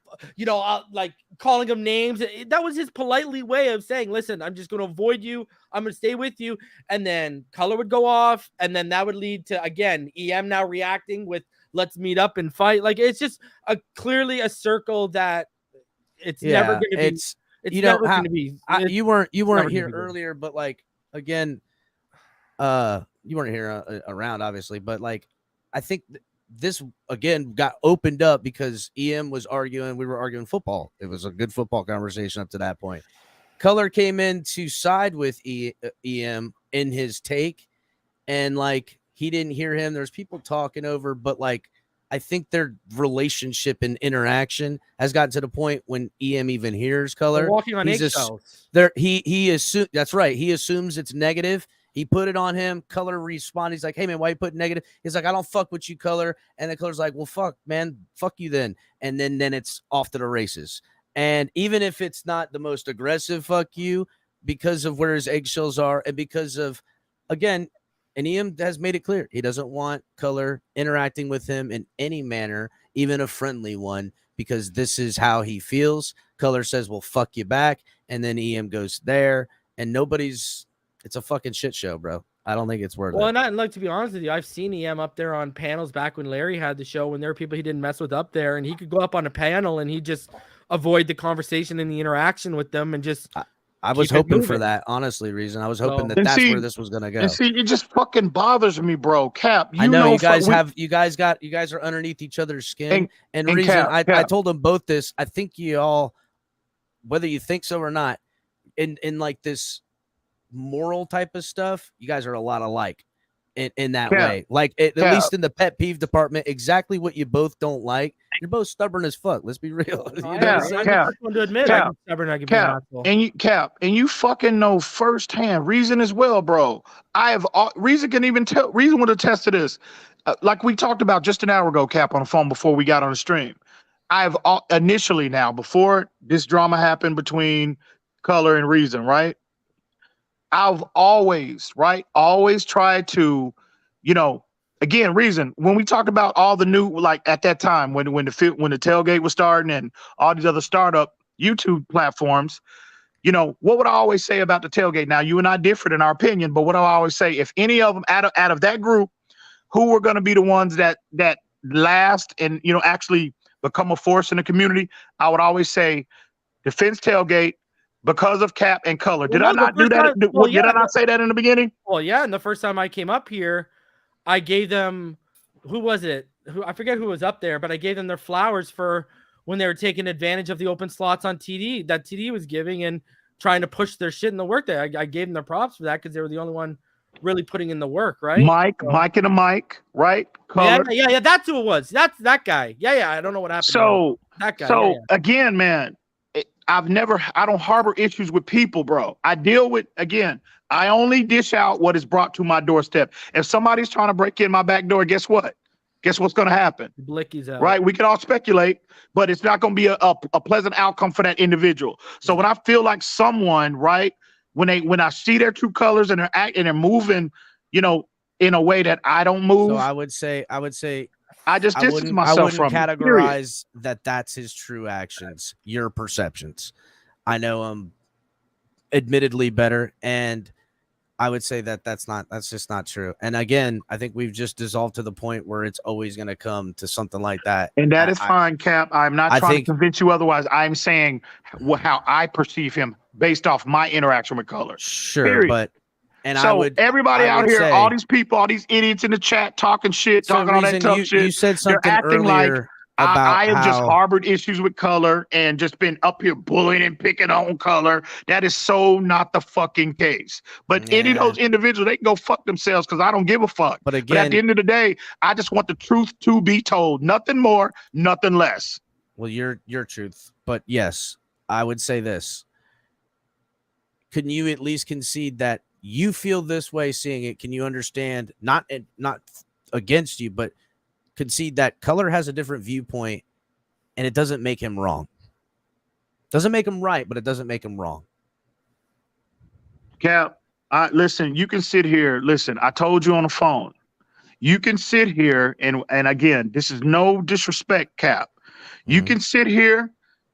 like calling him names. That was his politely way of saying, listen, I'm just going to avoid you. I'm going to stay with you. And then Color would go off. And then that would lead to, again, EM now reacting with, let's meet up and fight. Like, it's just clearly a circle that it's never going to be. It's you know, never going to be. you weren't never here gonna be good. earlier, but like again, you weren't here around, obviously, but like I think this again got opened up because EM was arguing. We were arguing football. It was a good football conversation up to that point. Color came in to side with EM in his take, and like he didn't hear him. There's people talking over, but like I think their relationship and interaction has gotten to the point when EM even hears Color. They're walking on eggshells. He assumes that's right. He assumes it's negative. He put it on him. Color responded. He's like, "Hey man, why you put negative?" He's like, "I don't fuck with you, Color." And the Color's like, "Well, fuck, man, fuck you then." And then it's off to the races. And even if it's not the most aggressive fuck you, because of where his eggshells are, and because of, again, and EM has made it clear he doesn't want Color interacting with him in any manner, even a friendly one, because this is how he feels. Color says, "Well, fuck you back," and then EM goes there, and it's a fucking shit show, bro. I don't think it's worth it. Well, and like, to be honest with you, I've seen EM up there on panels back when Larry had the show, when there were people he didn't mess with up there, and he could go up on a panel and he just avoid the conversation and the interaction with them and just. I was hoping for that, honestly, Reason. I was hoping that's where this was gonna go. And see, it just fucking bothers me, bro. Cap, I know you guys are underneath each other's skin. And Reason, Cap, I told them both this. I think you all, whether you think so or not, in like this moral type of stuff, you guys are a lot alike in that way. Like at least in the pet peeve department, exactly what you both don't like. You're both stubborn as fuck. Let's be real. And you fucking know firsthand. Reason as well, bro. Reason can even tell. Reason would attest to this. Like we talked about just an hour ago, Cap, on the phone before we got on the stream. I've initially now, before this drama happened between Color and Reason, right? I've always tried to, again, Reason, when we talked about all the new, like at that time when the tailgate was starting and all these other startup YouTube platforms, what would I always say about the tailgate? Now, you and I differed in our opinion, but what do I always say? If any of them out of that group, who were going to be the ones that last and, actually become a force in the community, I would always say defense tailgate, because of Cap and Color. Did I not do that? Did I not say that in the beginning? Well, yeah. And the first time I came up here, I gave them, who was it? I forget who was up there, but I gave them their flowers for when they were taking advantage of the open slots on TD that TD was giving and trying to push their shit in the work there. I gave them their props for that because they were the only one really putting in the work, right? Mike and a Mic, right? Color. Yeah. That's who it was. That's that guy. Yeah. I don't know what happened. So that guy. Again, man. I don't harbor issues with people, bro. I only dish out what is brought to my doorstep. If somebody's trying to break in my back door, guess what? Guess what's going to happen? Blicky's out. Right? We can all speculate, but it's not going to be a pleasant outcome for that individual. So when I feel like someone, right, when I see their true colors and they're acting and they're moving, in a way that I don't move. So I would say I just distance myself from categorize that's his true actions, your perceptions. I know I'm admittedly better, and I would say that's just not true. And again, I think we've just dissolved to the point where it's always going to come to something like that. And that is fine, Cap. I'm not trying to convince you otherwise. I'm saying how I perceive him based off my interaction with Color. Sure, period. but everybody out here, all these people, all these idiots in the chat talking shit, talking all that tough shit. You said something they're acting earlier like I have just harbored issues with Color and just been up here bullying and picking on Color. That is so not the fucking case. But any of those individuals, they can go fuck themselves because I don't give a fuck. But again, at the end of the day, I just want the truth to be told. Nothing more, nothing less. Well, your truth. But yes, I would say this. Can you at least concede that you feel this way seeing it? Can you understand, not against you, but concede that Color has a different viewpoint and it doesn't make him wrong? Doesn't make him right, but it doesn't make him wrong. Cap, listen, you can sit here. Listen, I told you on the phone. You can sit here and again, this is no disrespect, Cap. You can sit here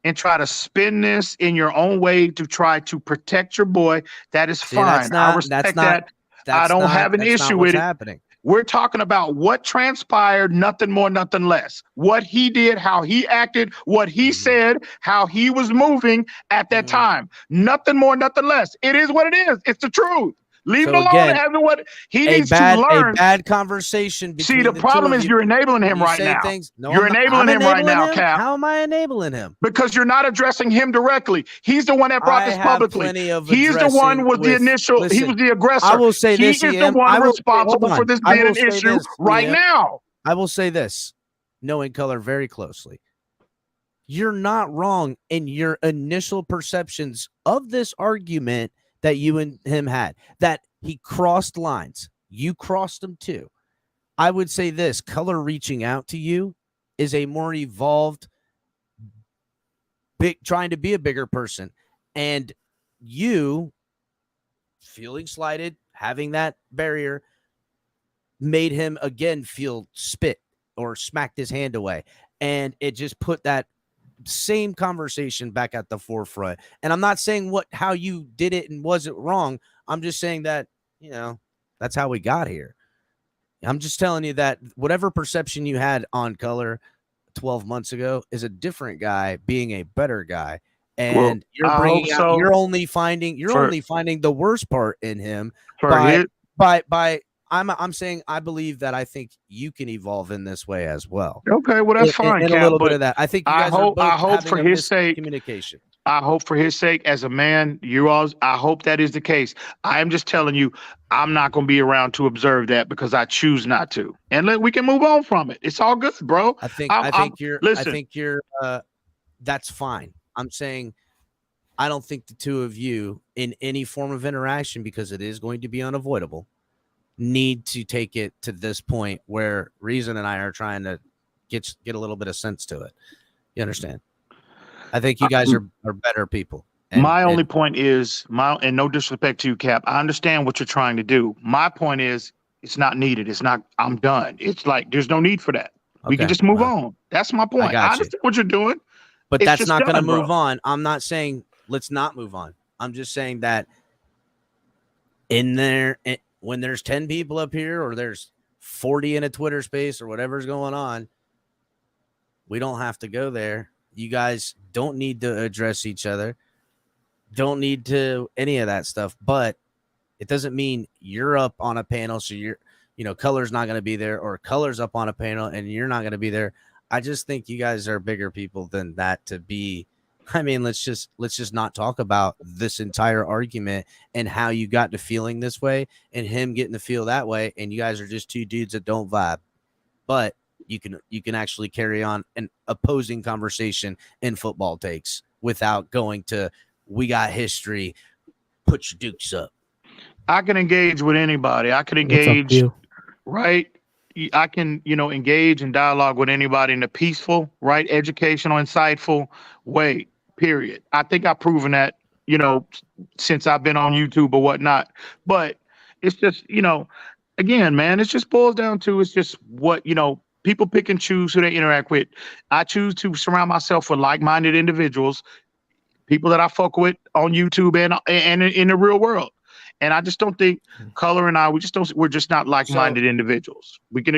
and try to spin this in your own way to try to protect your boy. That is fine. I respect that. I don't have an issue with it. We're talking about what transpired, nothing more, nothing less. What he did, how he acted, what he said, how he was moving at that time. Nothing more, nothing less. It is what it is. It's the truth. Leave it alone. Again, Having what he a needs to learn. A bad conversation between See, the problem is you're enabling him right now. No, you're enabling him right now, him? Cap. How am I enabling him? Because you're not addressing him directly. He's the one that brought this publicly. He's the one with the initial. Listen, he was the aggressor. I will say he this. is the one responsible for this being an issue right now. I will say this, knowing Color very closely. You're not wrong in your initial perceptions of this argument that you and him had, that he crossed lines. You crossed them too. I would say this, Color reaching out to you is a more evolved, trying to be a bigger person. And you feeling slighted, having that barrier, made him again feel spit or smacked his hand away. And it just put that same conversation back at the forefront. And I'm not saying how you did it and was it wrong. I'm just saying that, that's how we got here. I'm just telling you that whatever perception you had on Color 12 months ago is a different guy being a better guy. And you're only finding the worst part in him I'm saying I believe that I think you can evolve in this way as well. Okay, well that's fine. And a little bit of that. I think you guys are both I hope for his sake, communication. I hope for his sake, as a man, I hope that is the case. I am just telling you, I'm not going to be around to observe that because I choose not to. And we can move on from it. It's all good, bro. I think you're that's fine. I'm saying I don't think the two of you in any form of interaction, because it is going to be unavoidable, need to take it to this point where Reason and I are trying to get a little bit of sense to it. You understand? I think you guys are better people. My only point is, and no disrespect to you, Cap, I understand what you're trying to do. My point is, it's not needed. It's not, I'm done. It's like, there's no need for that. We can just move on. That's my point. I understand what you're doing. But that's not going to move on. I'm not saying let's not move on. I'm just saying that when there's 10 people up here or there's 40 in a Twitter space or whatever's going on, we don't have to go there. You guys don't need to address each other. Don't need to any of that stuff. But it doesn't mean you're up on a panel, so Color's not going to be there, or Color's up on a panel and you're not going to be there. I just think you guys are bigger people than that to be. I mean, let's just not talk about this entire argument and how you got to feeling this way and him getting to feel that way. And you guys are just two dudes that don't vibe. But you can actually carry on an opposing conversation in football takes without going to, we got history, put your dukes up. I can engage with anybody. I can engage, right? I can, engage and dialogue with anybody in a peaceful, right, educational, insightful way, period. I think I've proven that, since I've been on YouTube or whatnot. But it's just, again, man, it just boils down to, it's just what, people pick and choose who they interact with. I choose to surround myself with like-minded individuals, people that I fuck with on YouTube and in the real world. And I just don't think Color and we're just not like-minded individuals. We can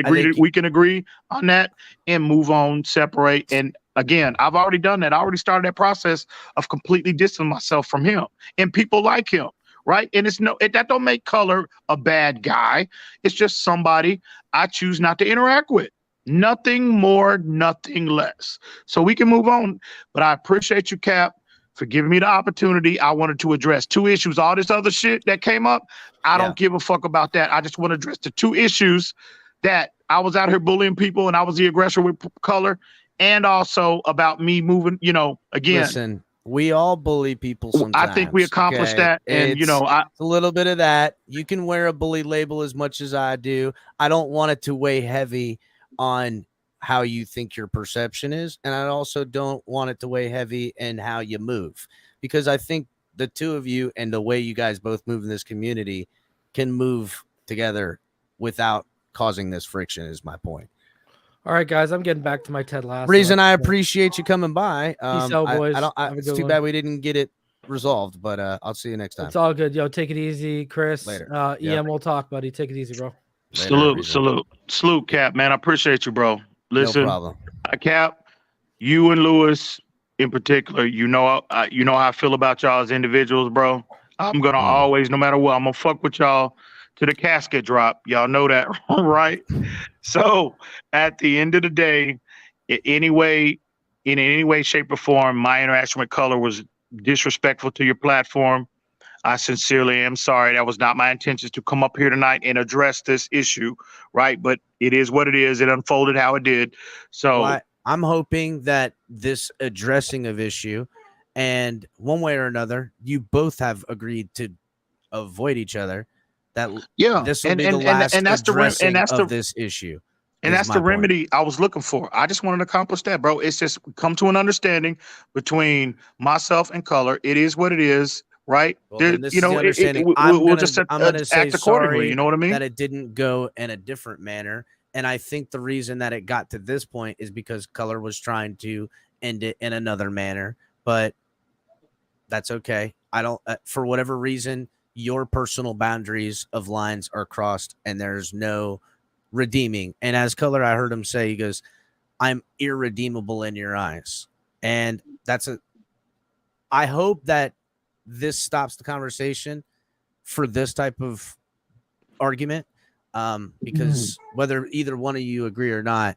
agree on that and move on, separate. And again, I've already done that. I already started that process of completely distancing myself from him and people like him. Right. And that don't make Color a bad guy. It's just somebody I choose not to interact with. Nothing more, nothing less. So we can move on. But I appreciate you, Cap, for giving me the opportunity. I wanted to address two issues. All this other shit that came up, I don't give a fuck about that. I just want to address the two issues that I was out here bullying people and I was the aggressor with Color, and also about me moving, again. Listen, we all bully people sometimes. I think we accomplished that. And, it's a little bit of that. You can wear a bully label as much as I do. I don't want it to weigh heavy on how you think your perception is. And I also don't want it to weigh heavy in how you move, because I think the two of you and the way you guys both move in this community can move together without causing this friction is my point. All right, guys, I'm getting back to my Ted Lasso. Reason, I appreciate you coming by. Peace out, boys. It's too bad we didn't get it resolved, but I'll see you next time. It's all good. Yo, take it easy, Chris. Later. EM, we'll talk, buddy. Take it easy, bro. Salute, Cap, man. I appreciate you, bro. Listen, no problem. Cap, you and Lewis in particular, you know how I feel about y'all as individuals, bro. I'm gonna always, no matter what, I'm gonna fuck with y'all to the casket drop. Y'all know that, right? So at the end of the day, in any way, shape, or form, my interaction with Color was disrespectful to your platform. I sincerely am sorry. That was not my intention to come up here tonight and address this issue, right? But it is what it is. It unfolded how it did. So I'm hoping that this addressing of issue, and one way or another, you both have agreed to avoid each other. That this will be the last addressing of this issue. And that's the remedy I was looking for. I just wanted to accomplish that, bro. It's just come to an understanding between myself and Color. It is what it is. Right. Well, then this is the understanding. I'm going to say act accordingly. Sorry, you know what I mean? That it didn't go in a different manner. And I think the reason that it got to this point is because Color was trying to end it in another manner. But that's okay. I don't, for whatever reason, your personal boundaries of lines are crossed and there's no redeeming. And as Color, I heard him say, he goes, I'm irredeemable in your eyes. And I hope that this stops the conversation for this type of argument, because whether either one of you agree or not,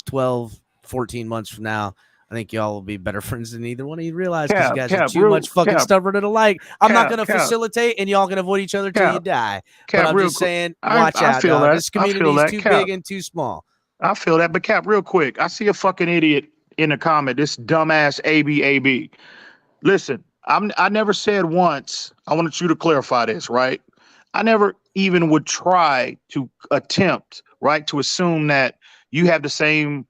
12, 14 months from now, I think y'all will be better friends than either one of you realize, because you guys are too much fucking stubborn and alike. I'm not going to facilitate, and y'all can avoid each other till you die. But I'm just saying, watch out, dog. This community is too big and too small. I feel that. But Cap, real quick, I see a fucking idiot in the comment, this dumbass AB. Listen, I never said once, I wanted you to clarify this, right? I never even would try to attempt, right, to assume that you have the same,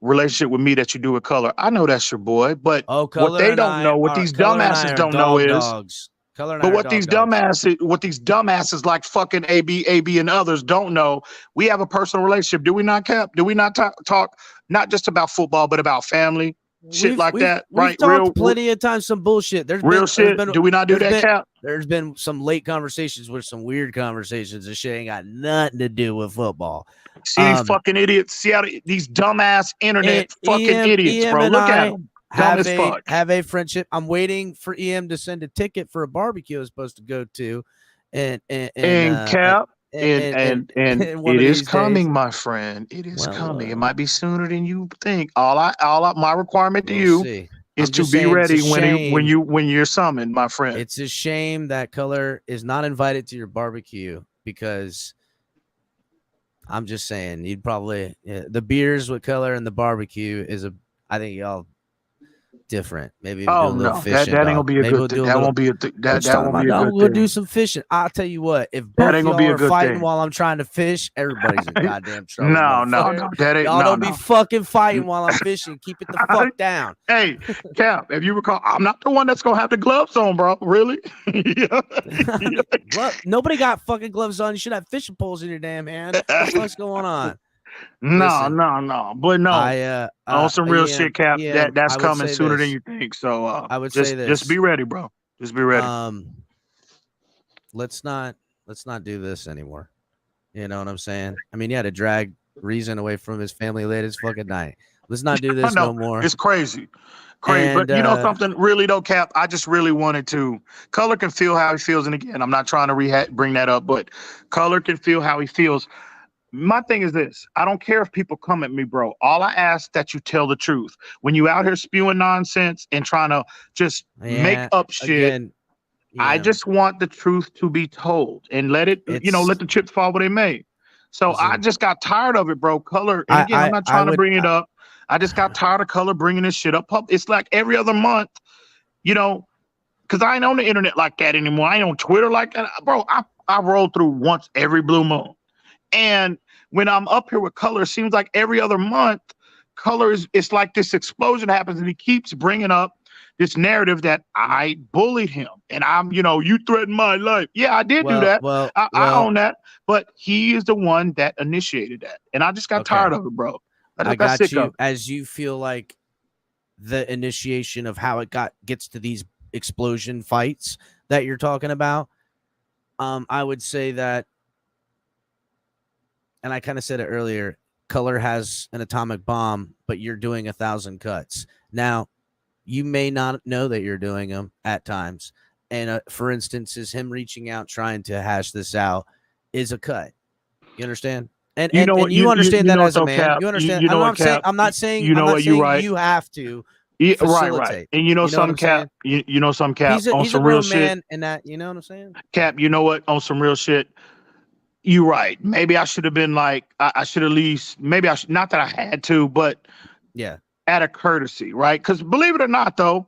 relationship with me that you do with Color. I know that's your boy, but what they don't know, what these dumbasses don't know is, but what these dumbasses like fucking AB and others don't know, we have a personal relationship. Do we not, Cap? Do we not talk not just about football, but about family? Shit like that, right? We've talked plenty of times some bullshit. There's real shit. Do we not do that, Cap? There's been some late conversations with some weird conversations and shit ain't got nothing to do with football. See these fucking idiots. See how these dumbass internet fucking idiots, bro. Look at them. Have a friendship. I'm waiting for EM to send a ticket for a barbecue I was supposed to go to, and Cap. And it is coming, my friend. It is coming. It might be sooner than you think. My requirement to you is to be ready when you're summoned, my friend. It's a shame that Color is not invited to your barbecue, because I'm just saying you'd probably the beers with Color and the barbecue I think y'all different. Maybe do a little fishing. That ain't gonna be a good thing. That won't be a thing. That won't be a good thing. We'll do some fishing. I'll tell you what, if both of y'all are fighting while I'm trying to fish, everybody's in goddamn trouble. No. That ain't. Y'all don't be fucking fighting while I'm fishing. Keep it the fuck down. Hey, Cap, if you recall, I'm not the one that's gonna have the gloves on, bro. Really? Nobody got fucking gloves on. You should have fishing poles in your damn hand. What's going on? No. But no, on some real shit, Cap. That's coming sooner than you think. So I would say this. Just be ready, bro. Just be ready. Let's not do this anymore. You know what I'm saying? I mean, you had to drag Reason away from his family late as fucking night. Let's not do this no more. It's crazy. But you know something, really though, Cap, I just really wanted to. Color can feel how he feels, and again, I'm not trying to bring that up, but Color can feel how he feels. My thing is this. I don't care if people come at me, bro. All I ask that you tell the truth. When you out here spewing nonsense and trying to just make up shit, again, I just want the truth to be told and let the chips fall where they may. So I just got tired of it, bro. Color, and again, I'm not trying to bring it up. I just got tired of Color bringing this shit up. It's like every other month, because I ain't on the internet like that anymore. I ain't on Twitter like that. Bro, I roll through once every blue moon. And when I'm up here with Color, it seems like every other month, Color it's like this explosion happens, and he keeps bringing up this narrative that I bullied him, and I'm, you threatened my life. Yeah, I did do that. I own that, but he is the one that initiated that, and I just got tired of it, bro. I got you. As you feel like the initiation of how it gets to these explosion fights that you're talking about, I would say that and I kind of said it earlier, color has an atomic bomb, but you're doing 1,000 cuts. Now, you may not know that you're doing them at times. And for instance, is him reaching out, trying to hash this out is a cut. You understand? And You know what? you understand that as a though, man. Cap. You understand. You know I'm what, not saying. Cap? I'm not saying. You know I'm not what? You're saying right. you have to Right. facilitate. And you know what some I'm Cap. saying? You know some Cap on He's a some real grown man, shit. and that you know what I'm saying. Cap, you know what? On some real shit. You right. Maybe I should have been like, I should at least, maybe I should, not that I had to, but yeah, out of courtesy, right? Because believe it or not, though,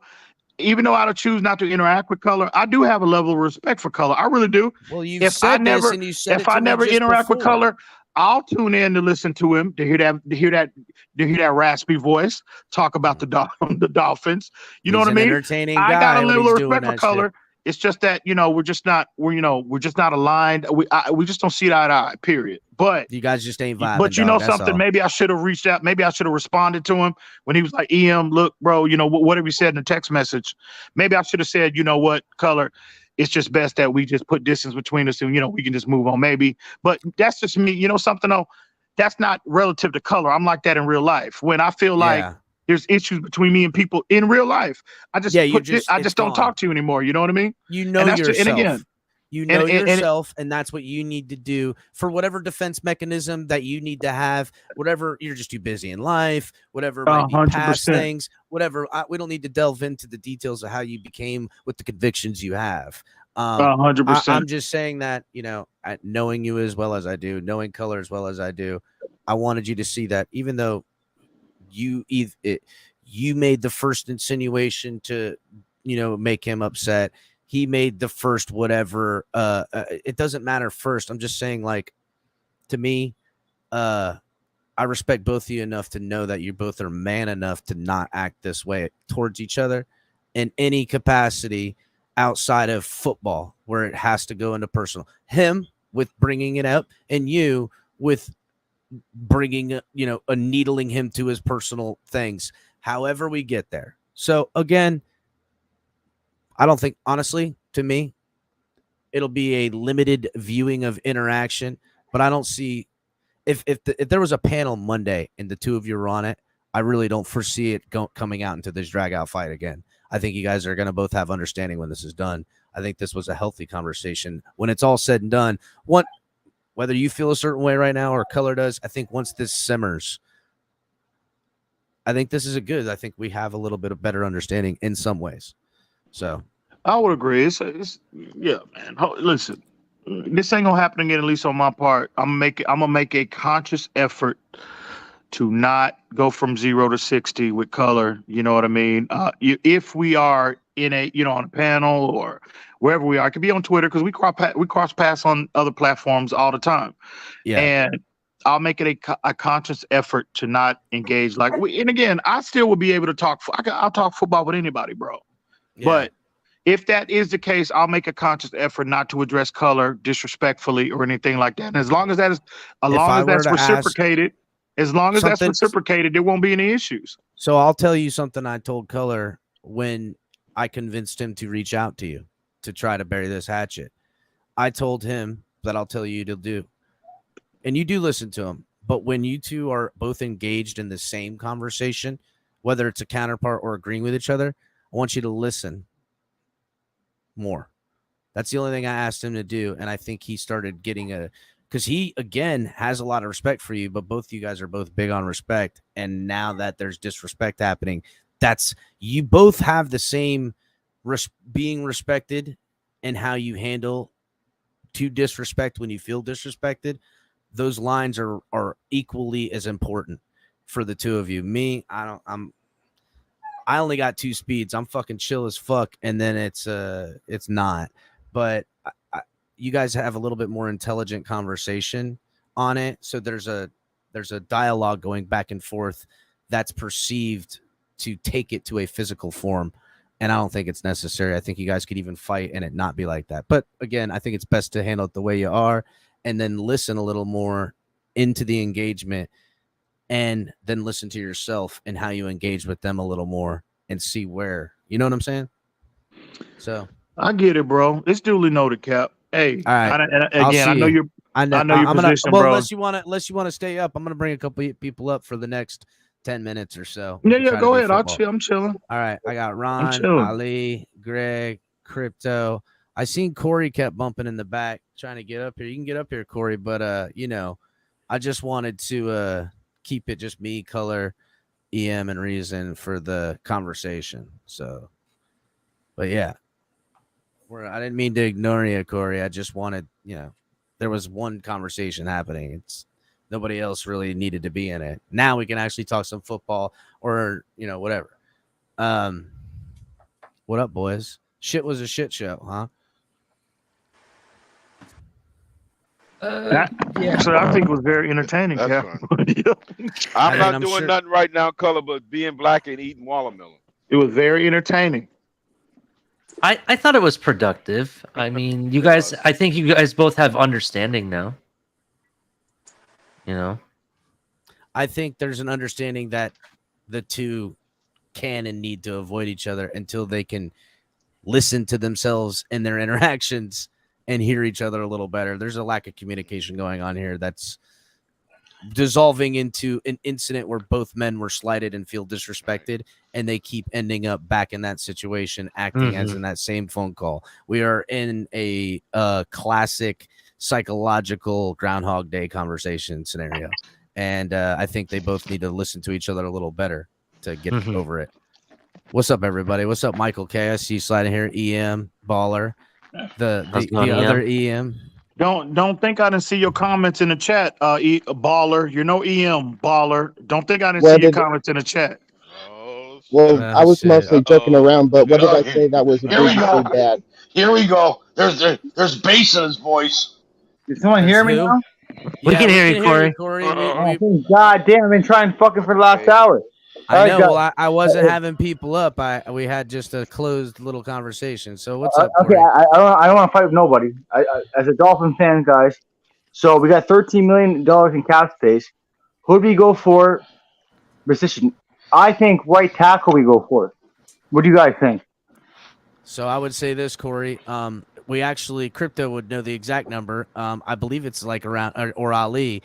even though I would choose not to interact with color, I do have a level of respect for color. I really do. Well, you've If I said this, never, and you said if it I to me never just interact with before. color, I'll tune in to listen to him, to hear that raspy voice talk about the Dolphins. You know He's what I an mean? entertaining I guy got a when level he's of doing respect for that color. shit. It's just that we're just not aligned. We just don't see eye to eye. Period. But you guys just ain't vibing. But you know dog, that's something? all. Maybe I should have reached out. Maybe I should have responded to him when he was like, "EM, look, bro, whatever he said in the text message. Maybe I should have said, you know what, color. It's just best that we just put distance between us, and we can just move on. Maybe. But that's just me. You know something though? That's not relative to color. I'm like that in real life. When I feel like there's issues between me and people in real life, I just I just don't talk to you anymore. You know what I mean? You know yourself. And again, you know yourself, and that's what you need to do for whatever defense mechanism that you need to have. Whatever, you're just too busy in life. Whatever might be past 100%. things. Whatever. We don't need to delve into the details of how you became with the convictions you have. 100%. I'm just saying that knowing you as well as I do, knowing color as well as I do, I wanted you to see that even though you made the first insinuation to make him upset. He made the first whatever. It doesn't matter first. I'm just saying, like, to me, I respect both of you enough to know that you both are man enough to not act this way towards each other in any capacity outside of football, where it has to go into personal. Him with bringing it up, and you with bringing, needling him to his personal things. However we get there. So again, I don't think, honestly, to me, it'll be a limited viewing of interaction, but I don't see if there was a panel Monday and the two of you were on it, I really don't foresee it coming out into this drag out fight again. I think you guys are going to both have understanding when this is done. I think this was a healthy conversation. When it's all said and done, whether you feel a certain way right now or color does, I think once this simmers, I think this is I think we have a little bit of better understanding in some ways. So I would agree. It's yeah, man. Listen, this ain't gonna happen again, at least on my part. I'm gonna make a conscious effort to not go from 0 to 60 with color. You know what I mean? If we are in on a panel or wherever we are, it could be on Twitter because we cross paths on other platforms all the time. Yeah. And I'll make it a conscious effort to not engage. And again, I still will be able to talk. I'll talk football with anybody, bro. Yeah. But if that is the case, I'll make a conscious effort not to address color disrespectfully or anything like that. And as long as that's reciprocated, there won't be any issues. So I'll tell you something I told Color when I convinced him to reach out to you to try to bury this hatchet. I told him that I'll tell you to do. And you do listen to him. But when you two are both engaged in the same conversation, whether it's a counterpart or agreeing with each other, I want you to listen more. That's the only thing I asked him to do. And I think he started getting because he, again, has a lot of respect for you, but both of you guys are both big on respect. And now that there's disrespect happening, you both have the same being respected and how you handle to disrespect when you feel disrespected. Those lines are equally as important for the two of you. Me, I only got 2 speeds. I'm fucking chill as fuck. And then it's not, but you guys have a little bit more intelligent conversation on it. So there's a dialogue going back and forth that's perceived to take it to a physical form. And I don't think it's necessary. I think you guys could even fight and it not be like that. But again, I think it's best to handle it the way you are and then listen a little more into the engagement and then listen to yourself and how you engage with them a little more and see where, you know what I'm saying? So I get it, bro. It's duly noted, Cap. Hey, all right. I know I know your I'm gonna, position, well, bro. unless you want to stay up, I'm gonna bring a couple people up for the next 10 minutes or so. Yeah, go ahead. I'm chilling. All right, I got Ron, chilling. Ali, Greg, Crypto. I seen Corey kept bumping in the back, trying to get up here. You can get up here, Corey, but I just wanted to keep it just me, Color, EM, and Reason for the conversation. So, but yeah, I didn't mean to ignore you, Corey. I just wanted, there was one conversation happening. It's nobody else really needed to be in it. Now we can actually talk some football or whatever. What up, boys? Shit was a shit show, huh? So I think it was very entertaining. That's Yeah. I'm not doing nothing right now, Color, but being black and eating watermelon. It was very entertaining. I thought it was productive. I mean, I think you guys both have understanding now. I think there's an understanding that the two can and need to avoid each other until they can listen to themselves and their interactions and hear each other a little better. There's a lack of communication going on here that's dissolving into an incident where both men were slighted and feel disrespected, and they keep ending up back in that situation, acting as in that same phone call. We are in a classic psychological Groundhog Day conversation scenario, and I think they both need to listen to each other a little better to get over it. What's up, everybody? What's up, Michael K? I see you sliding here. EM Baller, the other EM. Don't think I didn't see your comments in the chat, Baller. You're no EM, Baller. Don't think I didn't see your comments in the chat. Well, I was mostly joking around, but what did I say that was egregiously bad? Here we go. There's bass in his voice. Did someone hear me now? We can hear you, Corey. God damn, I've been trying fucking for the last hour. I know. Well, I wasn't having people up. We had just a closed little conversation. So what's up? Okay, I don't want to fight with nobody. As a Dolphin fan, guys. So we got $13 million in cap space. Who do we go for? Position. I think right tackle we go for. What do you guys think? So I would say this, Corey. We actually, Crypto would know the exact number. I believe it's like around, or Ali,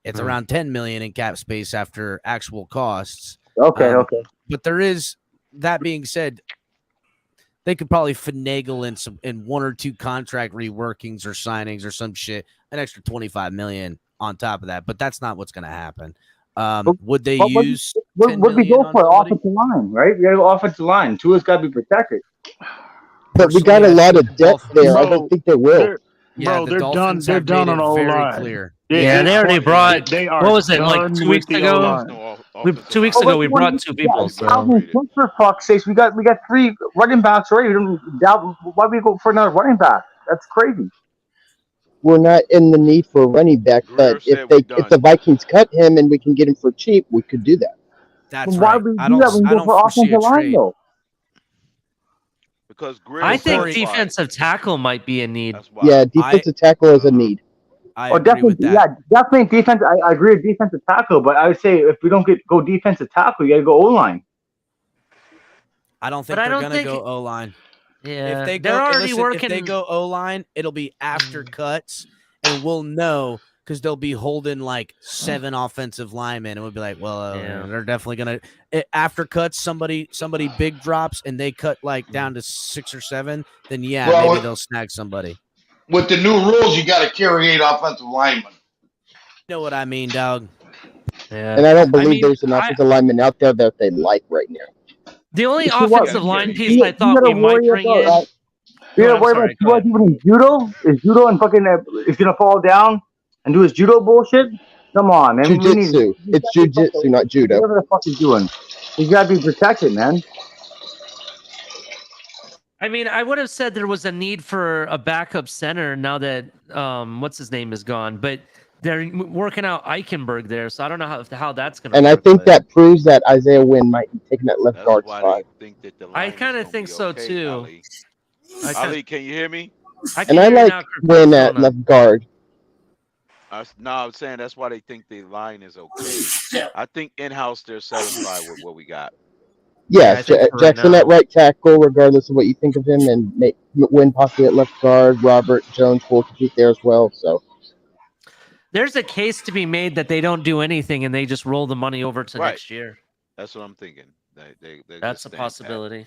it's around 10 million in cap space after actual costs. Okay. But there is, that being said, they could probably finagle in one or two contract reworkings or signings or some shit, an extra 25 million on top of that. But that's not what's going to happen. Would they use? What we go for? Offensive line, right? We got to go offensive line. Tua's got to be protected. But we got a lot of depth there. I don't think they will. Bro, they're done. They're done on the O-line. Clear. Yeah, they already brought. What was it, like 2 weeks ago? 2 weeks ago, we brought two people. So. For fuck's sakes, we got 3 running backs already. Why we go for another running back? That's crazy. We're not in the need for a running back, but if the Vikings cut him and we can get him for cheap, we could do that. That's right. I don't foresee a trade. Because I think defensive tackle might be a need. Yeah, defensive tackle is a need. I agree with that. Yeah, definitely defense. I agree with defensive tackle, but I would say if we don't go defensive tackle, you got to go O-line. I don't think they're going to go O-line. Yeah, if they they're already working. If they go O-line, it'll be after cuts, and we'll know because they'll be holding like 7 offensive linemen, and we'll be like, well, they're definitely going to after cuts. Somebody big drops, and they cut like down to 6 or 7. Then maybe they'll snag somebody. With the new rules, you got to carry 8 offensive linemen. You know what I mean, dog? Yeah. And I don't believe there's an offensive lineman out there that they like right now. The only offensive line piece I thought we might bring in. You gotta worry about what doing judo? Is judo and fucking is gonna fall down and do his judo bullshit? Come on, man. Jiu-jitsu. It's jiu-jitsu, not judo. Whatever the fuck he's doing. He's gotta be protected, man. I mean, I would have said there was a need for a backup center now that what's his name is gone, but they're working out Eichenberg there, so I don't know how that's going to. And I think that proves that Isaiah Wynn might be taking that left guard spot. I kind of think so too. Ali, can you hear me? I like Wynn at left guard. No, I'm saying that's why they think the line is okay. I think in-house they're satisfied with what we got. Yeah, Jackson at right tackle, regardless of what you think of him, and Wynn possibly at left guard. Robert Jones will compete there as well. So There's a case to be made that they don't do anything and they just roll the money over to next year. That's what I'm thinking. That's a possibility.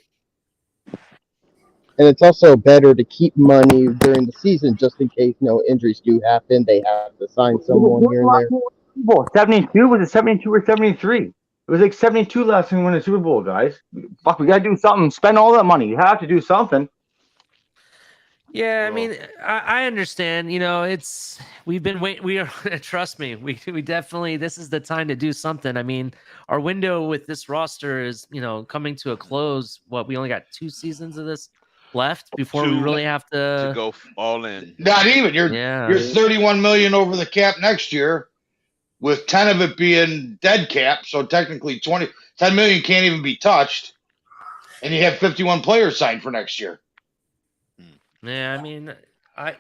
And it's also better to keep money during the season just in case no injuries do happen. They have to sign someone here and there. 72? Was it 72 or 73? It was like 72 last time we won the Super Bowl, guys. Fuck, we got to do something. Spend all that money. You have to do something. Yeah, I mean, I understand. You know, we've been waiting. We are trust me. We definitely. This is the time to do something. I mean, our window with this roster is coming to a close. What, we only got 2 seasons of this left before we really have to go all in. Not even. You're 31 million over the cap next year, with 10 of it being dead cap. So technically 10 million can't even be touched, and you have 51 players signed for next year. Yeah, I mean, I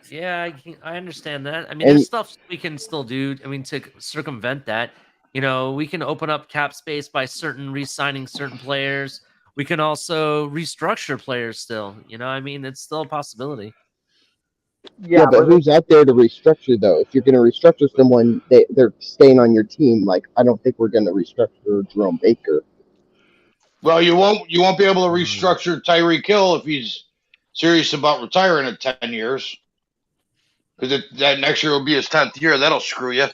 understand that. I mean, there's stuff we can still do. I mean, to circumvent that, we can open up cap space by re-signing certain players. We can also restructure players still. I mean, it's still a possibility. Yeah, but who's out there to restructure though? If you're going to restructure someone, they're staying on your team. Like, I don't think we're going to restructure Jerome Baker. Well, you won't be able to restructure Tyreek Hill if he's serious about retiring in 10 years, because that next year will be his 10th year. That'll screw you.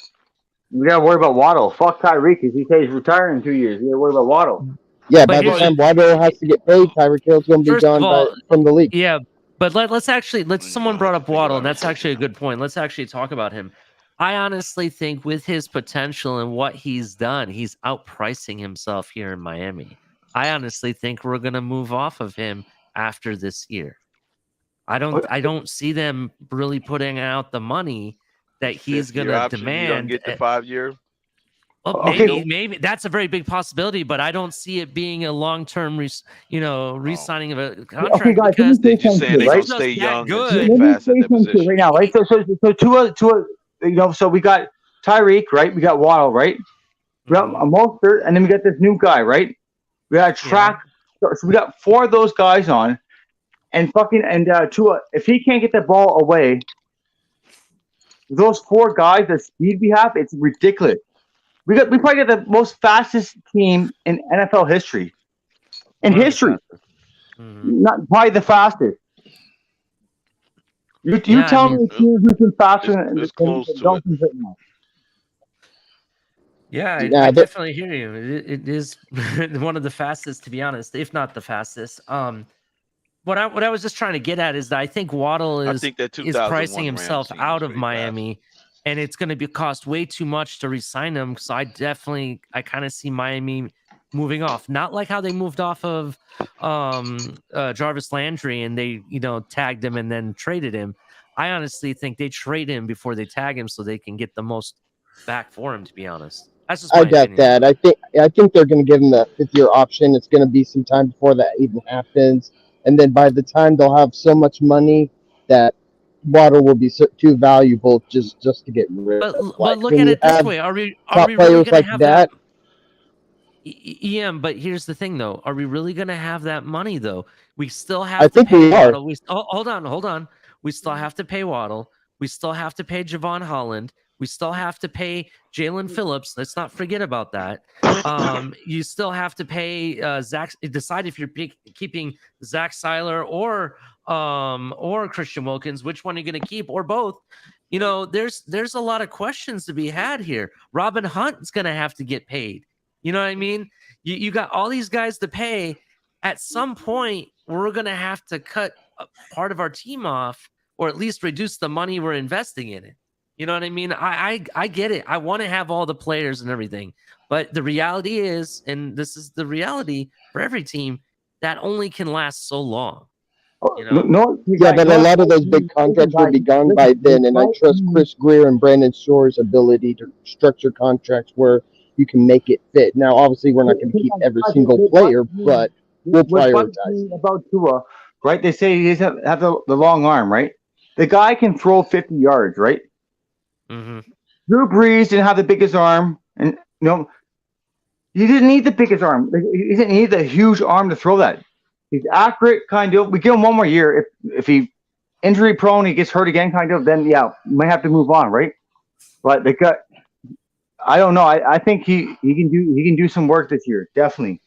We gotta worry about Waddle. Fuck Tyreek. If he says he's retiring in 2 years, we gotta worry about Waddle. Yeah, by the time Waddle has to get paid, Tyreek Hill's going to be gone from the league. Yeah, but someone brought up Waddle, and that's actually a good point. Let's actually talk about him. I honestly think with his potential and what he's done, he's outpricing himself here in Miami. I honestly think we're going to move off of him after this year. I don't see them really putting out the money that he's going to demand. Get the 5-year. Well, maybe that's a very big possibility, but I don't see it being a long-term, re-signing of a contract. Okay, guys, because they just saying they're gonna stay young and stay fast at their position right now, right? So Tua, so we got Tyreek, right? We got Waddle, right? We got a Mostert, and then we got this new guy, right? We got Track. So we got 4 of those guys on. And Tua, if he can't get the ball away, those 4 guys, the speed we have, it's ridiculous. We probably got the most fastest team in NFL history. Not probably the fastest. You tell me who's faster than the Dolphins right now. Yeah, I definitely hear you. It is one of the fastest, to be honest, if not the fastest. What I was just trying to get at is that I think Waddle is pricing himself out of Miami, and it's going to cost way too much to re-sign him. So I kind of see Miami moving off, not like how they moved off of Jarvis Landry and they tagged him and then traded him. I honestly think they trade him before they tag him so they can get the most back for him. To be honest, that's just my opinion. That. I think they're going to give him the 5th-year option. It's going to be some time before that even happens. And then by the time they'll have so much money that Waddle will be too valuable just to get rid of. But look at it this way: Are we really going to have that? But here's the thing, though: are we really going to have that money? Though we still have to pay Waddle. Hold on. We still have to pay Waddle. We still have to pay Javon Holland. We still have to pay Jalen Phillips. Let's not forget about that. You still have to pay Zach. Decide if you're keeping Zach Seiler or Christian Wilkins. Which one are you going to keep, or both? There's a lot of questions to be had here. Robin Hunt is going to have to get paid. You know what I mean? You got all these guys to pay. At some point, we're going to have to cut a part of our team off, or at least reduce the money we're investing in it. You know what I mean? I get it. I want to have all the players and everything. But the reality is, and this is the reality for every team, that only can last so long. But a lot of those big contracts will be gone by then, and I trust Chris Greer and Brandon Shore's ability to structure contracts where you can make it fit. Now, obviously, we're not going to keep every single player, but we'll prioritize. About Tua, right? They say he doesn't have the long arm, right? The guy can throw 50 yards, right? Mm-hmm. Drew Brees didn't have the biggest arm, and he didn't need the biggest arm. He didn't need the huge arm to throw that. He's accurate, kind of. We give him one more year. If he injury prone, he gets hurt again, kind of. Then we might have to move on, right? But they got. I don't know. I think he can do some work this year. Definitely.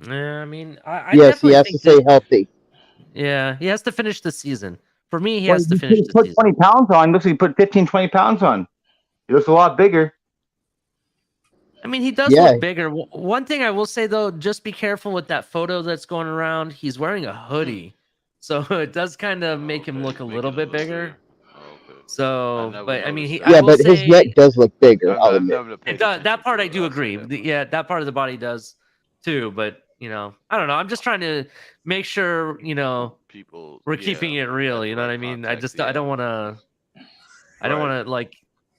Yeah, I mean, I Yes, he definitely has to think that. stay healthy. Yeah, he has to finish the season. For me, he Well, has to he finish the put season. 20 pounds on. Looks like he put 15, 20 pounds on. He looks a lot bigger. I mean, he does Yeah. look bigger. One thing I will say though, just be careful with that photo that's going around. He's wearing a hoodie, so it does kind of make him look a little bit bigger. So, but I mean, I Yeah, will but his say neck does look bigger. I'll I've admit. never paid it does, attention that part to I it, do I'll say agree. that. Yeah, that part of the body does too. But I don't know. I'm just trying to make sure People, we're keeping it real. You know what I mean? I don't want to. I don't want to like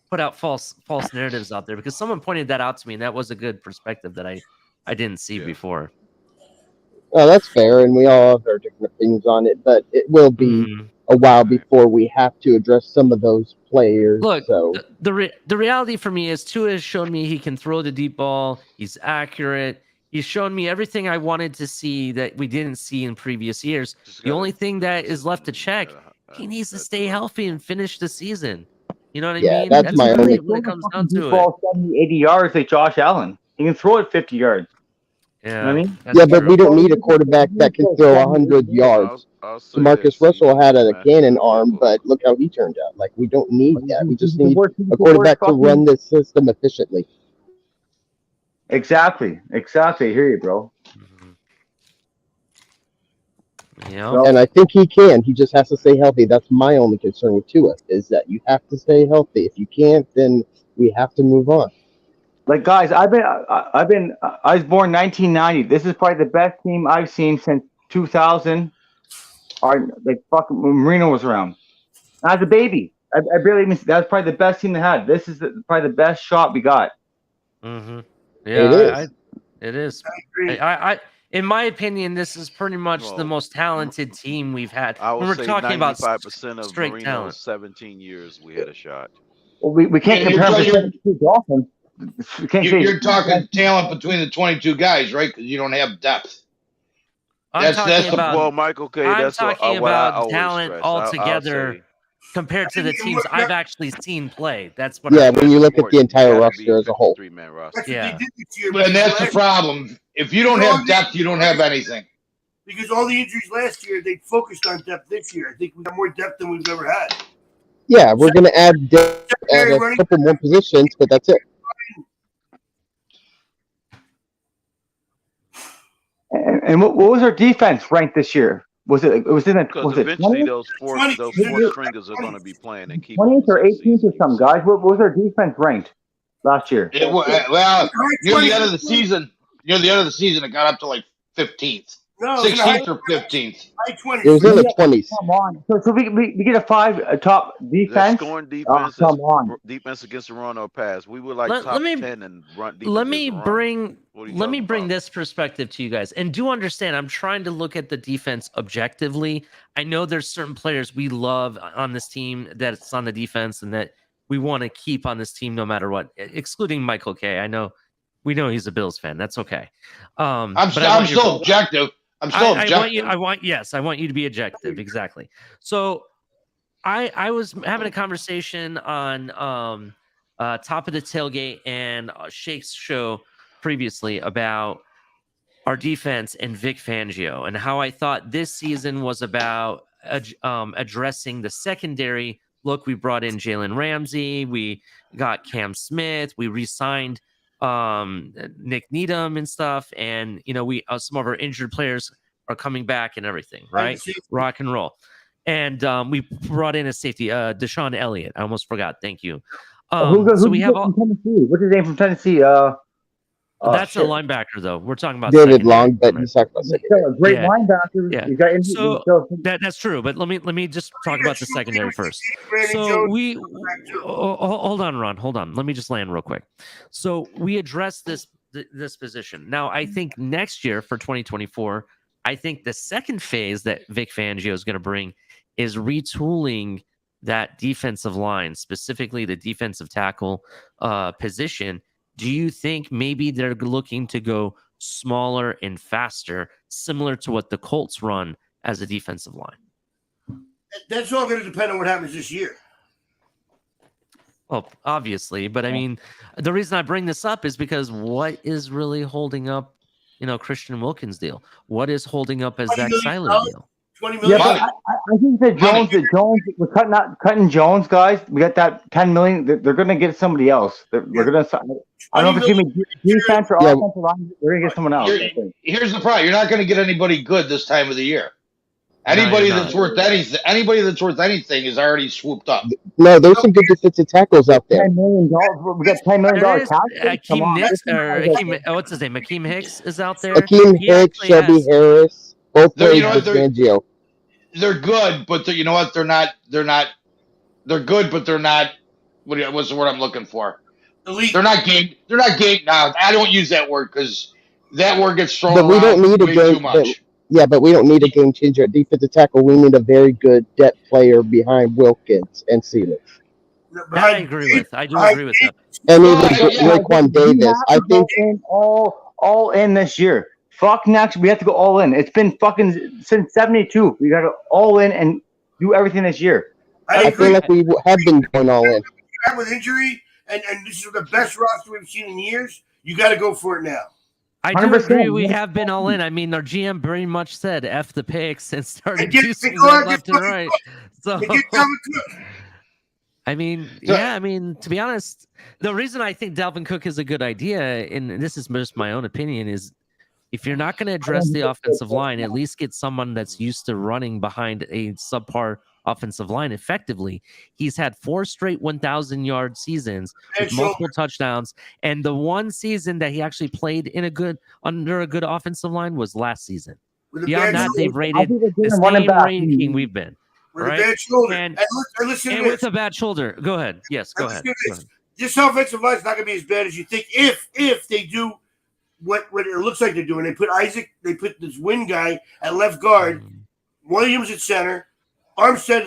put out false narratives out there because someone pointed that out to me, and that was a good perspective that I didn't see before. Oh, that's fair, and we all have our different opinions on it, but it will be a while before we have to address some of those players. Look, so the reality for me is Tua has shown me he can throw the deep ball. He's accurate. He's shown me everything I wanted to see that we didn't see in previous years. The only thing that is left to check, he needs to stay healthy and finish the season. You know what I Yeah, mean? that's my really only- when it comes down Deep to it. ball 70, 80 yards like Josh Allen. He can throw it 50 yards. Yeah, you know what I mean? yeah, but we don't need a quarterback that can throw 100 yards. I'll So say Marcus this, Russell had a cannon arm, but look how he turned out. Like, we don't need that. We just need a quarterback to run this system efficiently. Exactly. I hear you, bro. Yeah. And I think he can. He just has to stay healthy. That's my only concern with Tua, is that you have to stay healthy. If you can't, then we have to move on. Like, guys, I was born 1990. This is probably the best team I've seen since 2000. Or like fucking when Marino was around. As a baby, I barely even. That was probably the best team they had. This is probably the best shot we got. Yeah, It is. It is. I in my opinion, this is pretty much the most talented team we've had. I When would we're say talking about 95% of straight Marino's talent. 17 years, we had a shot. Well, we can't compare him to Dolphins. You're talking talent between the 22 guys, right? Because you don't have depth. I'm talking about. Well, Michael K. I'm That's talking what I about always talent stress. altogether I'll say, compared to the teams I've actually seen play. That's what. Yeah, I'm when you look at the entire roster as a whole. 53-man roster. Yeah. And that's the problem. If you don't have depth, you don't have anything. Because all the injuries last year, they focused on depth this year. I think we got more depth than we've ever had. Yeah, we're going to add depth at a couple more positions, but that's it. And what was our defense ranked this year? Was it because eventually 20th? those four stringers are going to be playing and keep 20th or 18th or something, guys? What was our defense ranked last year? Well, near the end of the season, it got up to like 15th, 16th or 15th. High 20s. It was in the 20s. Come on. So we get a top defense. That scoring defense, come on. defense against the run or pass. We were like Let top me- 10 and run defense. Let me bring talking this perspective to you guys, and do understand I'm trying to look at the defense objectively. I know there's certain players we love on this team that's on the defense and that we want to keep on this team no matter what, excluding Michael K. We know he's a Bills fan. That's okay. I'm still objective. I'm still objective. I want you to be objective. Exactly. So I was having a conversation on Top of the Tailgate and Shake's show previously about our defense and Vic Fangio and how I thought this season was about addressing the secondary. Look, we brought in Jalen Ramsey. We got Cam Smith. We re-signed Nick Needham and stuff. And, we some of our injured players are coming back and everything, right? Rock and roll. And we brought in a safety, Deshaun Elliott. I almost forgot. Thank you. So we have all. Tennessee? What's his name from Tennessee? That's a linebacker, though. We're talking about David Long, but he's talking about secondary. A great linebacker. Yeah. He's got That's true. But let me just talk about the secondary first. So hold on, Ron. Hold on. Let me just land real quick. So we addressed this position. Now I think next year for 2024, I think the second phase that Vic Fangio is going to bring is retooling that defensive line, specifically the defensive tackle position. Do you think maybe they're looking to go smaller and faster, similar to what the Colts run as a defensive line? That's all going to depend on what happens this year. Well, obviously, but I mean, the reason I bring this up is because what is really holding up, Christian Wilkins' deal? What is holding up a $20 Zach million? Seiler deal? $20 Yeah, million. but I think that Jones, we're cutting Jones, guys. We got that 10 million. They're going to get somebody else. We're going to. I don't know if it's going to be defense or offensive line. They're going to get someone else. I think. Here's the problem: you're not going to get anybody good this time of the year. Anybody that's worth anything is already swooped up. No, there's some good defensive tackles out there. $10 million. We got $10 million cap. Akeem Nicks or what's his name? Akeem Hicks is out there. Akeem Hicks, Shelby Harris, both played with Fangio. They're good, but you know what? They're not. They're good, but they're not. What's the word I'm looking for? Elite. They're not game. They're not game. Now I don't use that word because that word gets thrown But we don't around need way too much. But we don't need a game changer at defensive tackle. We need a very good depth player behind Wilkins and Seelitz. That I agree with. I do agree with that. And even Raekwon Davis. I think all in this year. Fuck next. We have to go all in. It's been fucking since 72. We got to all in and do everything this year. I feel like we have been going all in. With injury, and this is the best roster we've seen in years. You got to go for it now. I do agree. We have been all in. I mean, our GM very much said "F the picks" and started juicing left and right. So, I mean, to be honest, the reason I think Dalvin Cook is a good idea, and this is just my own opinion, is if you're not going to address the offensive line, at least get someone that's used to running behind a subpar offensive line effectively. He's had 4 straight 1,000-yard seasons with multiple touchdowns, and the one season that he actually played under a good offensive line was last season. Beyond that, they've rated the same ranking we've been. With a bad shoulder. And listen to with a bad shoulder. Go ahead. Yes, go ahead. This offensive line is not going to be as bad as you think if they do what it looks like they're doing. They put this Wynn guy at left guard, Williams at center, Armstead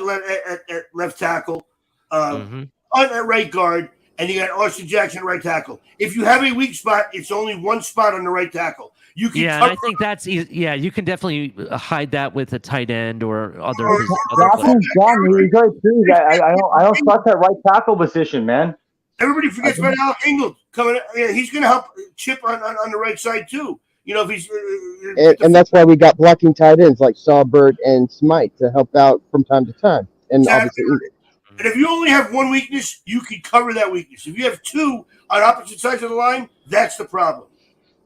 at left tackle, at right guard, and you got Austin Jackson at right tackle. If you have a weak spot, it's only one spot on the right tackle. You can and I think that's easy. Yeah, you can definitely hide that with a tight end or other. Jackson's done. He's good too. I don't trust that right tackle position, man. Everybody forgets about Al Ingold coming. He's going to help Chip on the right side too. You know, if he's and that's why we got blocking tight ends like Sawbird and Smite to help out from time to time. And obviously, and if you only have one weakness, you can cover that weakness. If you have 2 on opposite sides of the line, that's the problem.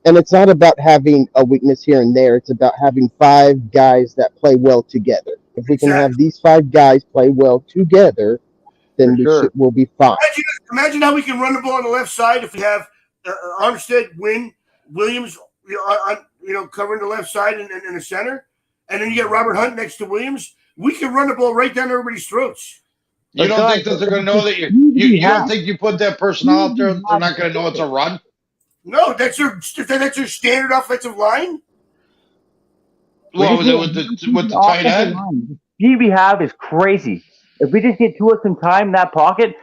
And it's not about having a weakness here and there. It's about having 5 guys that play well together. If we can have these 5 guys play well together, then we'll be fine. Imagine how we can run the ball on the left side if we have Armstead, Wynn, Williams, covering the left side and the center, and then you get Robert Hunt next to Williams. We can run the ball right down everybody's throats. You don't think that they're going to know that you don't think you put that personnel out there, they're not going to know it's a run? No, that's their standard offensive line. What was it with the tight end? The speed we have is crazy. If we just get Tua some time in that pocket,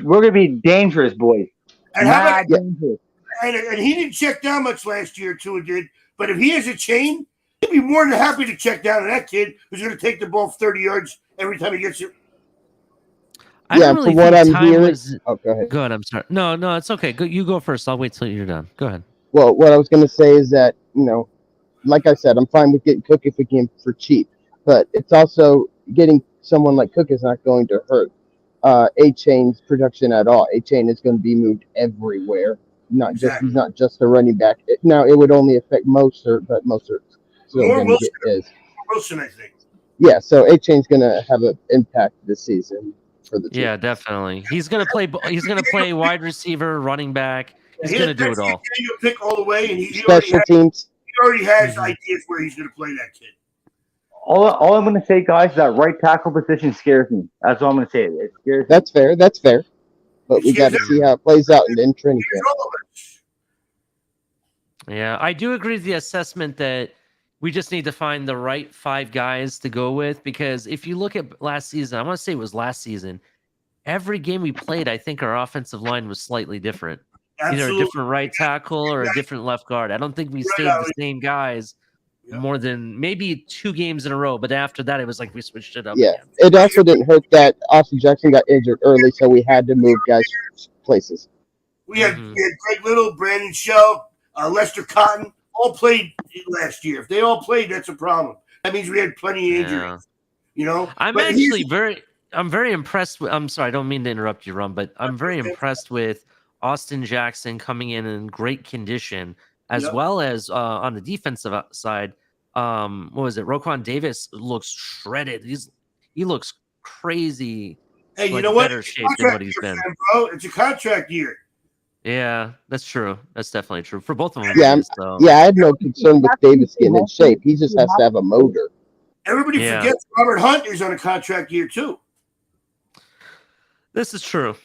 we're going to be dangerous, boys. And dangerous. And he didn't check down much last year, Tua did. But if he has a chain, he'd be more than happy to check down to that kid who's going to take the ball 30 yards every time he gets it. I don't really what think I'm hearing. go ahead. Go ahead. I'm sorry. No, it's okay. You go first. I'll wait till you're done. Go ahead. Well, what I was going to say is that, like I said, I'm fine with getting Cook if we can for cheap. But it's also getting someone like Cook is not going to hurt A-Chain's production at all. A-Chain is going to be moved everywhere. He's not just a running back. Now, it would only affect Mostert, but Mostert's still going to get his. Wilson, I think. Yeah, so A-Chain's going to have an impact this season. Yeah, definitely. He's gonna play. He's gonna play wide receiver, running back. He's gonna do it all. He'll pick all the way, and he special teams. He already has ideas where he's gonna play that kid. All I'm gonna say, guys, is that right tackle position scares me. That's all I'm gonna say. It scares me. That's fair. That's fair. But we got to see how it plays out in training camp. Yeah, I do agree with the assessment that we just need to find the right 5 guys to go with, because if you look at last season, I want to say it was last season, every game we played, I think our offensive line was slightly different. Absolutely. Either a different right tackle or a different left guard. I don't think we stayed the same guys more than maybe 2 games in a row. But after that, it was like we switched it up Yeah, again. it also didn't hurt that Austin Jackson got injured early, so we had to move guys places. We had Greg Little, Brandon Shell, Lester Cotton, all played last year. If they all played, that's a problem. That means we had plenty of injuries. You know, I'm very impressed with. I'm sorry, I don't mean to interrupt you, Ron, but I'm very impressed with Austin Jackson coming in great condition, as well as on the defensive side. What was it? Roquan Davis looks shredded. He looks crazy. Hey, you like, know what? better shape than what he's been. Bro. It's a contract year. Yeah, that's true. That's definitely true for both of them. Yeah, I had no concern with Davis getting in shape. He just has to have a motor. Everybody forgets Robert Hunt is on a contract year too. This is true.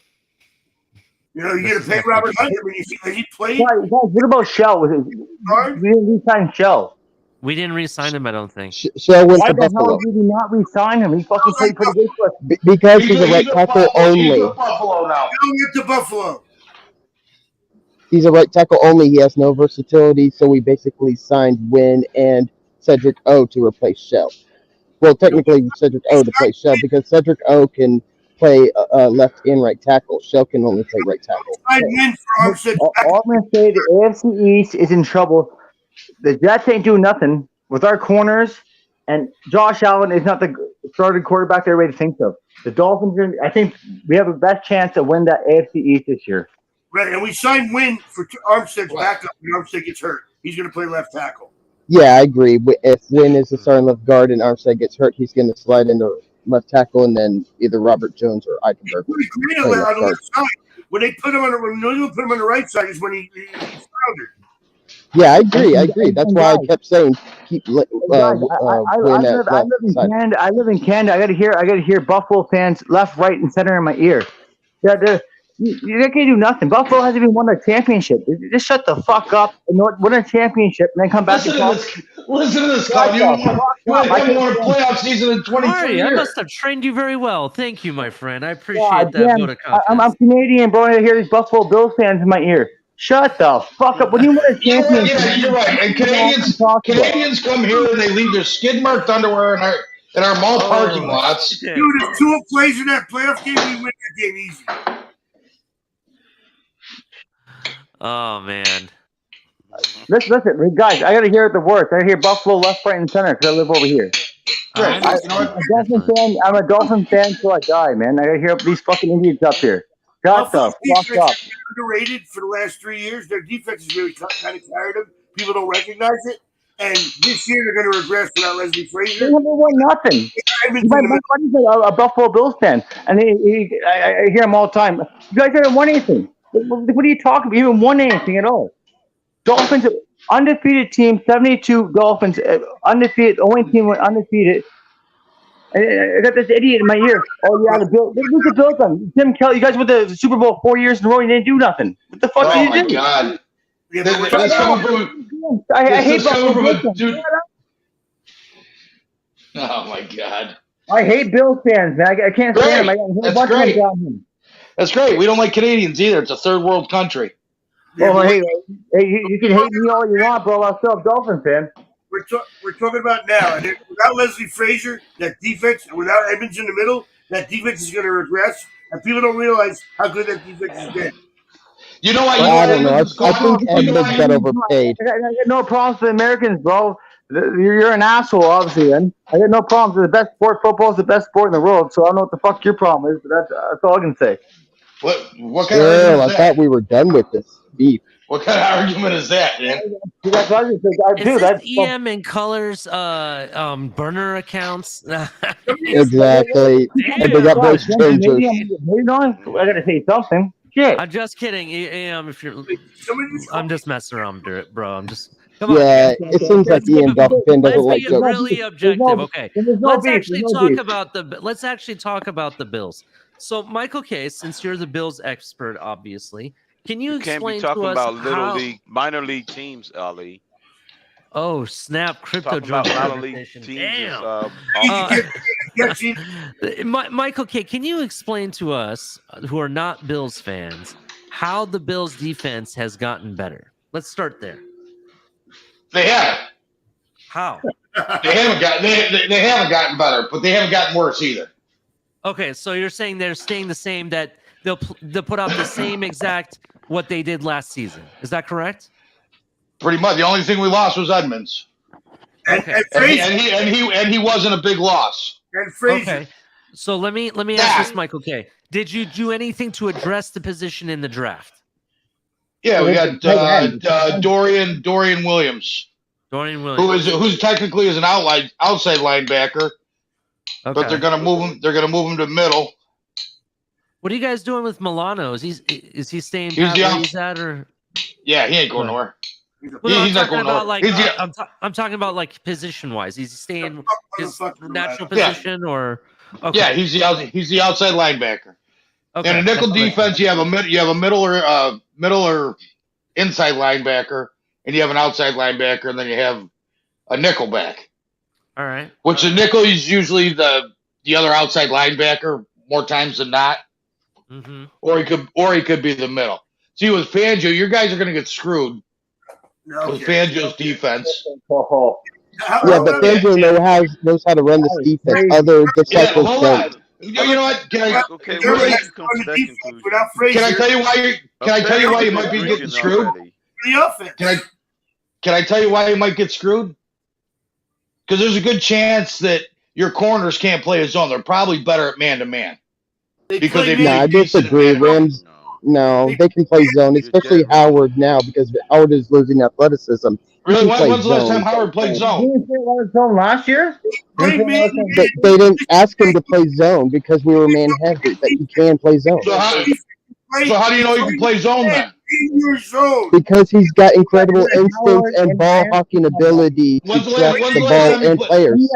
You know, you're gonna pay Robert Hunt. I mean, has he played? Guys, what about Shell? We didn't re-sign Shell. We didn't re-sign him, I don't think. Shell went Why to the hell Buffalo did we not re-sign him? He fucking played pretty good for us. because he's a right tackle only. He's to Buffalo. He's a right tackle only. He has no versatility, so we basically signed Wynn and Cedric O to replace Shell. Well, technically Cedric O to play Shell because Cedric O can play left and right tackle. Shell can only play right tackle. All I'm gonna say, the AFC East is in trouble. The Jets ain't doing nothing with our corners, and Josh Allen is not the starting quarterback everybody thinks of. The Dolphins, I think we have the best chance to win that AFC East this year. Right, and we signed Wynn for Armstead's backup when Armstead gets hurt. He's going to play left tackle. Yeah, I agree. If Wynn is the starting left guard and Armstead gets hurt, he's going to slide into left tackle, and then either Robert Jones or Eichenberg. On the left side. When they put him on the right side is when he floundered. Yeah, I agree. That's why I kept saying keep Wynn at left side. I live in Canada. I gotta hear Buffalo fans left, right, and center in my ear. Yeah, you can't do nothing. Buffalo hasn't even won a championship. Just shut the fuck up and win a championship and then come back. Listen to this, Colin. You haven't won a playoff season in 23 years. I must have trained you very well. Thank you, my friend. I appreciate that vote of confidence. I'm Canadian, bro. I hear these Buffalo Bills fans in my ear. Shut the fuck up. When you win a championship, yeah, you're right. And Canadians come here and they leave their skid marked underwear in our mall parking lots. Dude, if Tua plays in that playoff game, we win that game easy. Oh man. Listen, guys. I gotta hear it the worst. I hear Buffalo left, right, and center because I live over here. Right. I'm a Dolphin fan till I die, man. I gotta hear these fucking idiots up here. Shut the fuck up. Underrated for the last 3 years. Their defense is really kind of carried them. People don't recognize it. And this year they're going to regress without Leslie Frazier. They haven't won nothing. My buddy's a Buffalo Bills fan, and I hear him all the time. You guys haven't won anything. What are you talking about? You haven't won anything at all. Dolphins, undefeated team, 72 Dolphins, undefeated, only team went undefeated. I got this idiot in my ear. Oh, yeah, the Bills. Who's the Bills on? Tim Kelly, you guys went to the Super Bowl 4 years in a row and you didn't do nothing. What the fuck did you do? Oh, my God. I hate Buffalo Bills. Oh, my God. I hate Bills fans, man. I can't stand them. That's great. That's great. We don't like Canadians either. It's a third world country. Well, hey, you can hate me all you want, bro. I'm still a Dolphin fan. We're talking about now. And without Leslie Frazier, that defense, and without Edmonds in the middle, that defense is going to regress. And people don't realize how good that defense has been. You know what? I don't know. I think Edmonds got overpaid. I got no problems with the Americans, bro. You're an asshole, obviously, man. I got no problems. The best sport, football is the best sport in the world. So I don't know what the fuck your problem is, but that's all I can say. What kind of argument is that? I thought we were done with this beef. What kind of argument is that, man? Is this EM and Colors burner accounts? Exactly. And they got voice changers. I gotta say something. Shit. I'm just kidding. EM, if you're, I'm just messing around, bro. I'm just. Come on. Yeah, it seems like Ian Dolphin doesn't like jokes. Really objective. Okay, let's actually talk about the Bills. So, Michael K, since you're the Bills expert, obviously, can you explain to us about little league, minor league teams, Ali? Oh, snap! Crypto drop minor league teams. Damn. Michael K, can you explain to us who are not Bills fans how the Bills defense has gotten better? Let's start there. They have. How? They haven't gotten better, but they haven't gotten worse either. Okay, so you're saying they're staying the same, that they'll put out the same exact what they did last season. Is that correct? Pretty much. The only thing we lost was Edmonds. Okay. And he wasn't a big loss. And Frazier. Okay. So let me ask this, Michael K. Did you do anything to address the position in the draft? Yeah, we got Dorian Williams. Dorian Williams, who's technically is an outside linebacker, but they're gonna move him. They're gonna move him to middle. What are you guys doing with Milano? Is he staying He's where he's at, or? Yeah, he ain't going nowhere. Well, He's not going nowhere. I'm talking about like position wise. He's staying his natural position, or? Okay. Yeah, he's the outside linebacker. Okay. In a nickel defense, you have a middle or inside linebacker, and you have an outside linebacker, and then you have a nickel back. All right. Which the nickel is usually the other outside linebacker more times than not. Mm-hmm. Or he could be the middle. See, with Fangio, your guys are going to get screwed with Fangio's defense. Yeah, but Fangio knows how to run this defense. Other disciples don't. You know what? Can I tell you why you might be getting screwed? The offense. Can I tell you why you might get screwed? Because there's a good chance that your corners can't play a zone. They're probably better at man-to-man. I disagree. Rams, no, they can play zone, especially Howard now because Howard is losing athleticism. Really? When's the last time Howard played zone? Didn't he play zone last year? They didn't ask him to play zone because we were man heavy, but he can play zone. So how do you know he can play zone then? Because he's got incredible instincts and ball hawking ability to track the ball and players.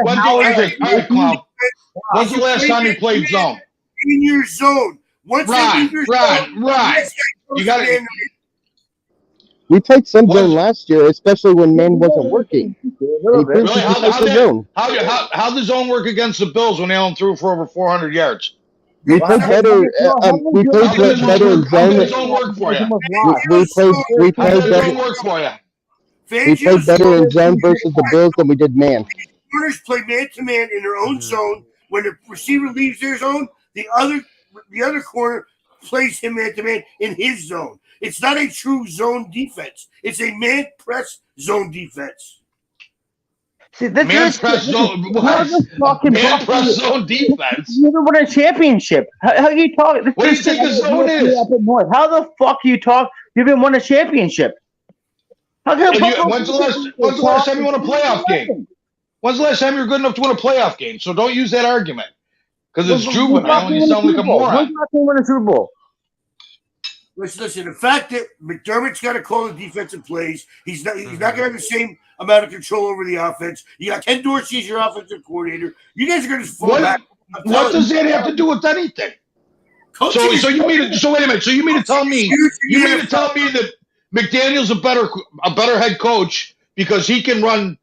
When's the last time he played zone? In your zone. Right. You got it. We played some zone last year, especially when man wasn't working. Really? How does zone work against the Bills when Allen threw for over 400 yards? We played better. We played better in zone. How does zone work for you? We played better. Work for you? We played better in zone versus the Bills than we did man. Corners play man-to-man in their own zone. When the receiver leaves their zone, the other corner plays him man-to-man in his zone. It's not a true zone defense. It's a man press zone defense. See, man press zone defense. You never won a championship. How you talk? What do you think a zone is? How the fuck you talk? You haven't won a championship. When's the last time you won a playoff game? When's the last time you were good enough to win a playoff game? So don't use that argument because it's juvenile and you sound like a moron. When's the last time you won a Super Bowl? Listen. The fact that McDermott's got to call the defensive plays, he's not going to have the same amount of control over the offense. You got Ken Dorsey as your offensive coordinator. You guys are going to fall back. What does that have to do with anything? So you mean to, wait a minute? So you mean to tell me that McDaniel's a better head coach because he can run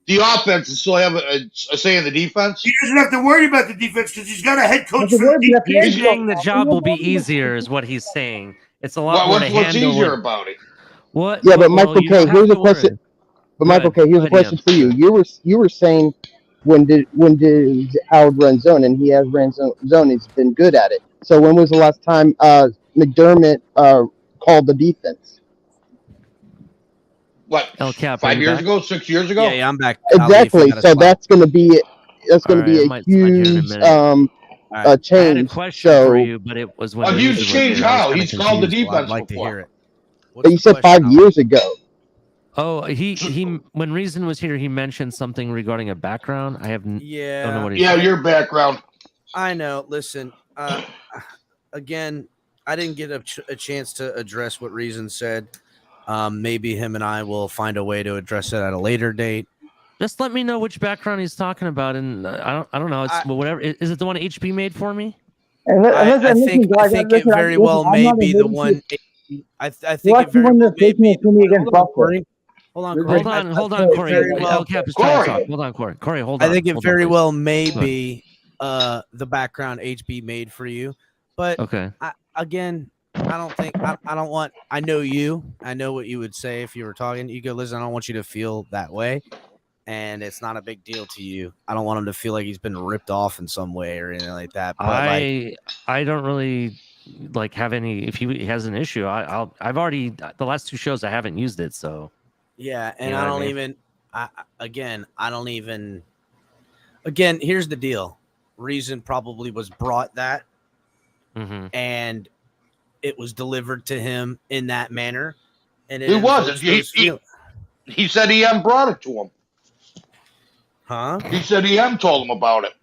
the offense and still have a say in the defense? He doesn't have to worry about the defense because he's got a head coach. He's saying the job will be easier, is what he's saying. It's a lot more to handle. What's easier about it? What? Yeah, but Michael K, here's a question. But Michael K, here's a question for you. You were saying when did Howard run zone, and he has ran zone. He's been good at it. So when was the last time McDermott called the defense? What? 5 years ago? 6 years ago? Yeah, I'm back. Exactly. So that's going to be a huge change. I had a question for you, but it was when a huge change. How he's called the defense. I'd like to hear it. But you said 5 years ago. Oh, he when Reason was here, he mentioned something regarding a background. I have don't know what he said. said. Your background. I know. Listen, again, I didn't get a chance to address what Reason said. Maybe him and I will find a way to address it at a later date. Just let me know which background he's talking about, and I don't know. It's whatever. Is it the one HP made for me? I think it very well may be the one. I think it very well may be Hold on, Corey. El Cap is trying to talk. Hold on, Corey. Corey, hold on. I think it very well may be the background HB made for you, but okay. I don't think I don't want. I know you. I know what you would say if you were talking. You go, listen. I don't want you to feel that way. and it's not a big deal to you, I don't want him to feel like he's been ripped off in some way or anything like that. But I don't really like have any. If he has an issue, I've already the last 2 shows I haven't used it. So yeah, and you know I what don't mean? even. I don't even. Again, here's the deal. Reason probably was brought that, and it was delivered to him in that manner, and it He wasn't. He said EM brought it to him. Huh? He said EM told him about it.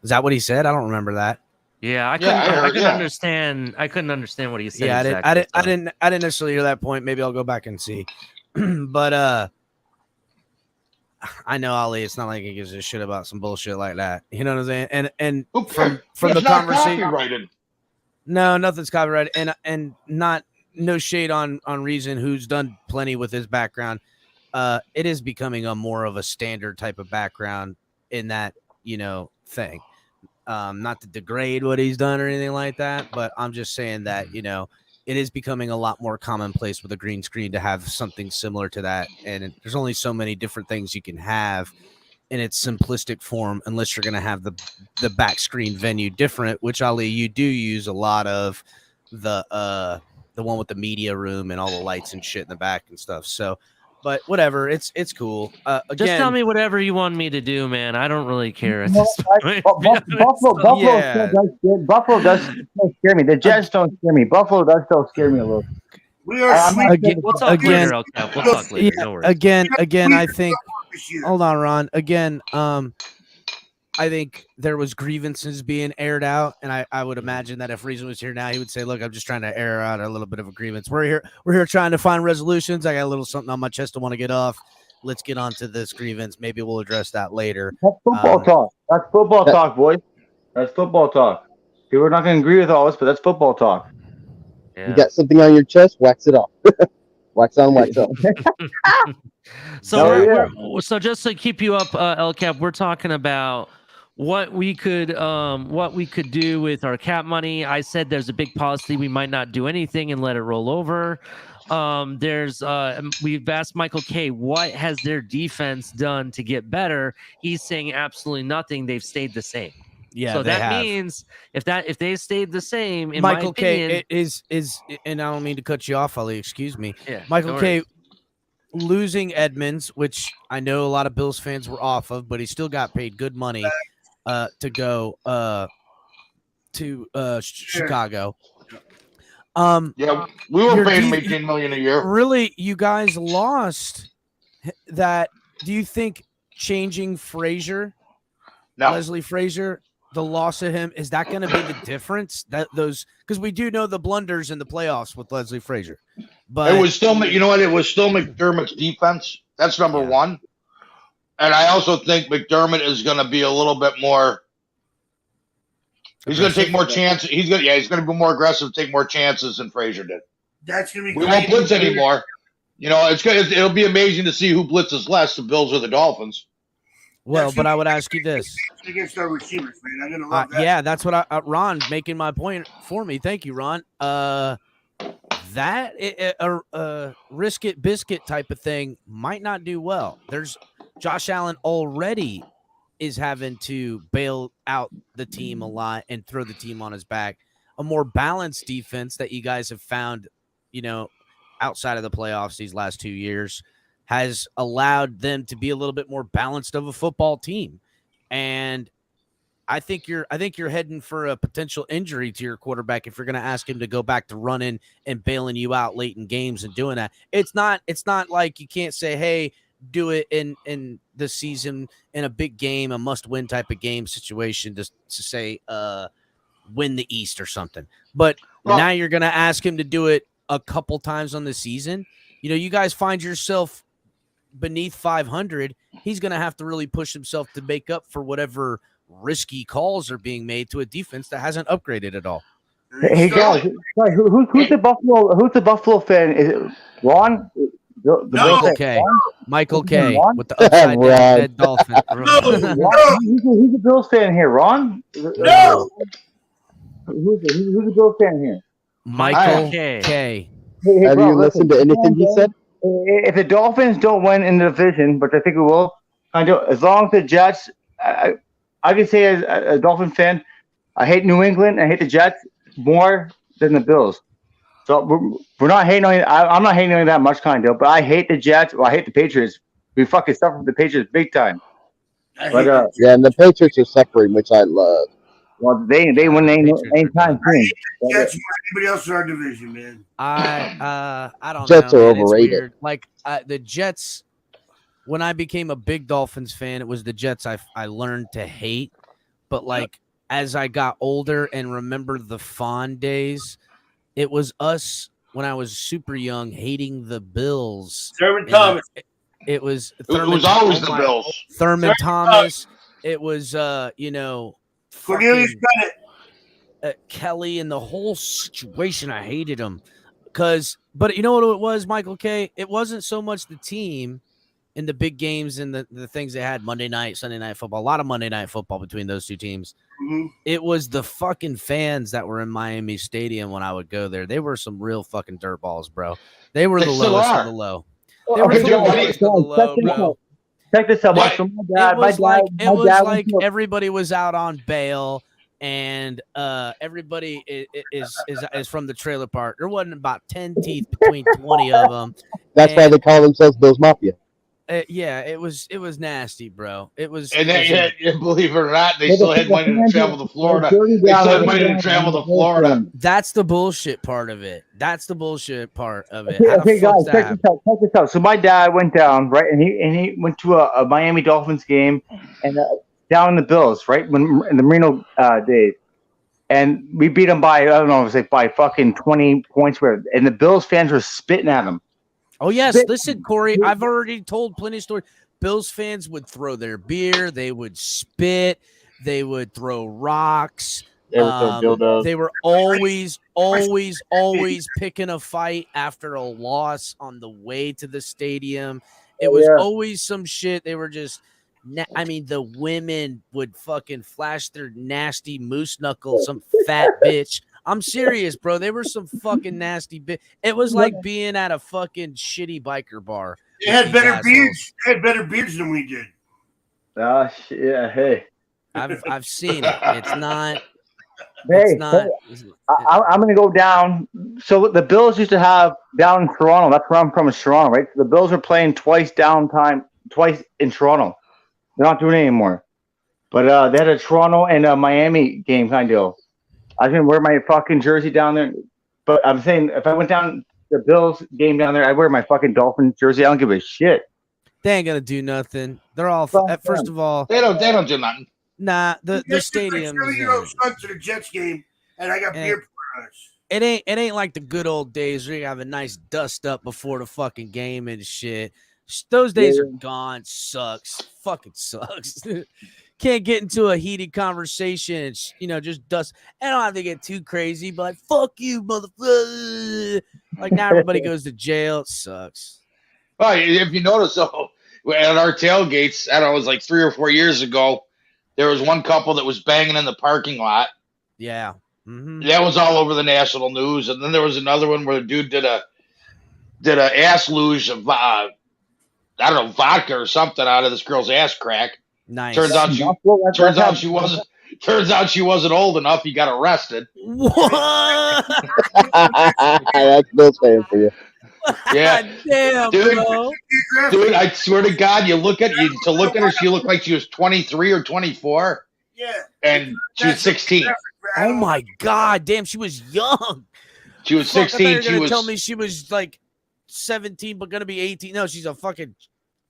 Is that what he said? I don't remember that. Yeah, I couldn't understand. I couldn't understand what he said. Yeah, exactly, I didn't necessarily hear that point. Maybe I'll go back and see. But I know Ali. It's not like he gives a shit about some bullshit like that. You know what I'm saying? And from the conversation, copyrighted. No, nothing's copyrighted, and no shade on Reason, who's done plenty with his background. It is becoming a more of a standard type of background in that thing. Not to degrade what he's done or anything like that, but I'm just saying that it is becoming a lot more commonplace with a green screen to have something similar to that, and there's only so many different things you can have in its simplistic form, unless you're going to have the back screen venue different, which Ali, you do use a lot of the one with the media room and all the lights and shit in the back and stuff. So, but whatever, it's cool. Again, just tell me whatever you want me to do, man. I don't really care at No, this point. Buffalo does still scare me. The Jets don't scare me. Buffalo does still scare me a little. We are We'll talk later, El-Cap. We'll talk later. No worries. Again, I think. Hold on, Ron. Again, I think there was grievances being aired out, and I would imagine that if Reason was here now, he would say, "Look, I'm just trying to air out a little bit of a grievance. We're here trying to find resolutions. I got a little something on my chest I want to get off. Let's get on to this grievance. Maybe we'll address that later." That's football talk. That's football talk, boys. That's football talk. People are not going to agree with all this, but that's football talk. You got something on your chest, wax it off. Wax on, wax off. So just to keep you up, El-Cap, we're talking about what we could do with our cap money. I said there's a big policy we might not do anything and let it roll over. We've asked Michael K, what has their defense done to get better? He's saying absolutely nothing. They've stayed the same. Yeah, so that means if they stayed the same, in Michael my opinion, K is, and I don't mean to cut you off, Ali. Excuse me. Yeah, Michael no K. worries. Losing Edmonds, which I know a lot of Bills fans were off of, but he still got paid good money to go to Chicago. Yeah, we were paying him $18 million a year. Really, you guys lost that. Do you think changing Leslie Frazier, the loss of him, is that going to be the difference? Because we do know the blunders in the playoffs with Leslie Frazier, but it was still, you know what? It was still McDermott's defense. That's number one. And I also think McDermott is going to be a little bit more. He's going to take more chances. He's going to be more aggressive, take more chances than Frazier did. That's going to be. We won't blitz anymore. It'll be amazing to see who blitzes less, the Bills or the Dolphins. Well, but I would ask you this. Against our receivers, man. I'm gonna love that. Yeah, that's what Ron making my point for me. Thank you, Ron. That risk it biscuit type of thing might not do well. There's Josh Allen already is having to bail out the team a lot and throw the team on his back. A more balanced defense that you guys have found, outside of the playoffs these last 2 years, has allowed them to be a little bit more balanced of a football team. And I think you're heading for a potential injury to your quarterback if you're going to ask him to go back to running and bailing you out late in games and doing that. It's not like you can't say, hey, do it in the season in a big game, a must-win type of game situation to say win the East or something. But now you're going to ask him to do it a couple times on the season. You guys find yourself beneath 500, he's going to have to really push himself to make up for whatever risky calls are being made to a defense that hasn't upgraded at all. Hey guys, who's the Buffalo fan? Is it Ron? Michael K. with the upside down Rabid Dolphin. Who's the Bills fan here? Ron? No. Who's the Bills fan here? Michael K. Hey, Have you listened to anything he said? if the Dolphins don't win in the division, which I think we will, as long as the Jets, I can say as a Dolphin fan, I hate New England. I hate the Jets more than the Bills. So we're not hating on. I'm not hating on that much, but I hate the Jets. Well, I hate the Patriots. We fucking suffer from the Patriots big time. But yeah, and the Patriots are suffering, which I love. Well, they win anytime soon. Jets more than anybody else in our division, man. I don't Jets know. are Man. It's overrated. weird. Like the Jets. When I became a big Dolphins fan, it was the Jets I learned to hate. But like as I got older and remember the fond days, it was us when I was super young hating the Bills. Thurman Thomas. It was Thurman, it was always the Bills. Thurman Thomas. It was Cornelius Bennett. Kelly and the whole situation. I hated him but you know what it was, Michael K? It wasn't so much the team in the big games and the things they had Monday night, Sunday night football, a lot of Monday night football between those two teams. Mm-hmm. It was the fucking fans that were in Miami Stadium when I would go there. They were some real fucking dirtballs, bro. They were the lowest of the low. They were the lowest of the low, bro. Check this out. It was like everybody was out on bail and everybody is from the trailer park. There wasn't about 10 teeth between 20 of them. That's why they call themselves Bills Mafia. Yeah, it was nasty, bro. It was, and believe it or not, they still had money to travel to Florida. That's the bullshit part of it. Okay, guys, check this out. So my dad went down, right, and he went to a Miami Dolphins game and down in the Bills, right, in the Marino days, and we beat them by, I don't know, it was like by fucking 20 points, and the Bills fans were spitting at them. Oh, yes. Listen, Corey, I've already told plenty of stories. Bills fans would throw their beer. They would spit. They would throw rocks. They were always picking a fight after a loss on the way to the stadium. It was always some shit. They were just, the women would fucking flash their nasty moose knuckles, some fat bitch. I'm serious, bro. They were some fucking nasty bit. It was like being at a fucking shitty biker bar. They had better beards. They had better beards than we did. Yeah. Hey, I've seen it. It's not. I'm gonna go down. So the Bills used to have down in Toronto. That's where I'm from, is Toronto, right? So the Bills are playing twice in Toronto. They're not doing it anymore. But they had a Toronto and a Miami game kind of. I was going to wear my fucking jersey down there. But I'm saying if I went down the Bills game down there, I'd wear my fucking Dolphins jersey. I don't give a shit. They ain't going to do nothing. They're all, first of all. They don't do nothing. Nah, the stadium. Son to the Jets game, and I got beer for us. It ain't like the good old days where you have a nice dust up before the fucking game and shit. Those days are gone. Sucks. Fucking sucks. Can't get into a heated conversation. It's, just dust. I don't have to get too crazy, but like, fuck you, motherfucker. Like now everybody goes to jail. It sucks. Well, if you notice, at our tailgates, I don't know, it was like 3 or 4 years ago, there was one couple that was banging in the parking lot. Yeah. Mm-hmm. That was all over the national news. And then there was another one where the dude did a ass luge of, I don't know, vodka or something out of this girl's ass crack. Nice. Turns out she wasn't old enough. He got arrested. What? That's Bill's fan for you. Yeah, damn, bro. Dude, I swear to God, to look at her, she looked like she was 23 or 24. Yeah, and she was 16. Oh my God, damn, she was young. She was 16. She was. Tell me she was like 17, but gonna be 18. No, she's a fucking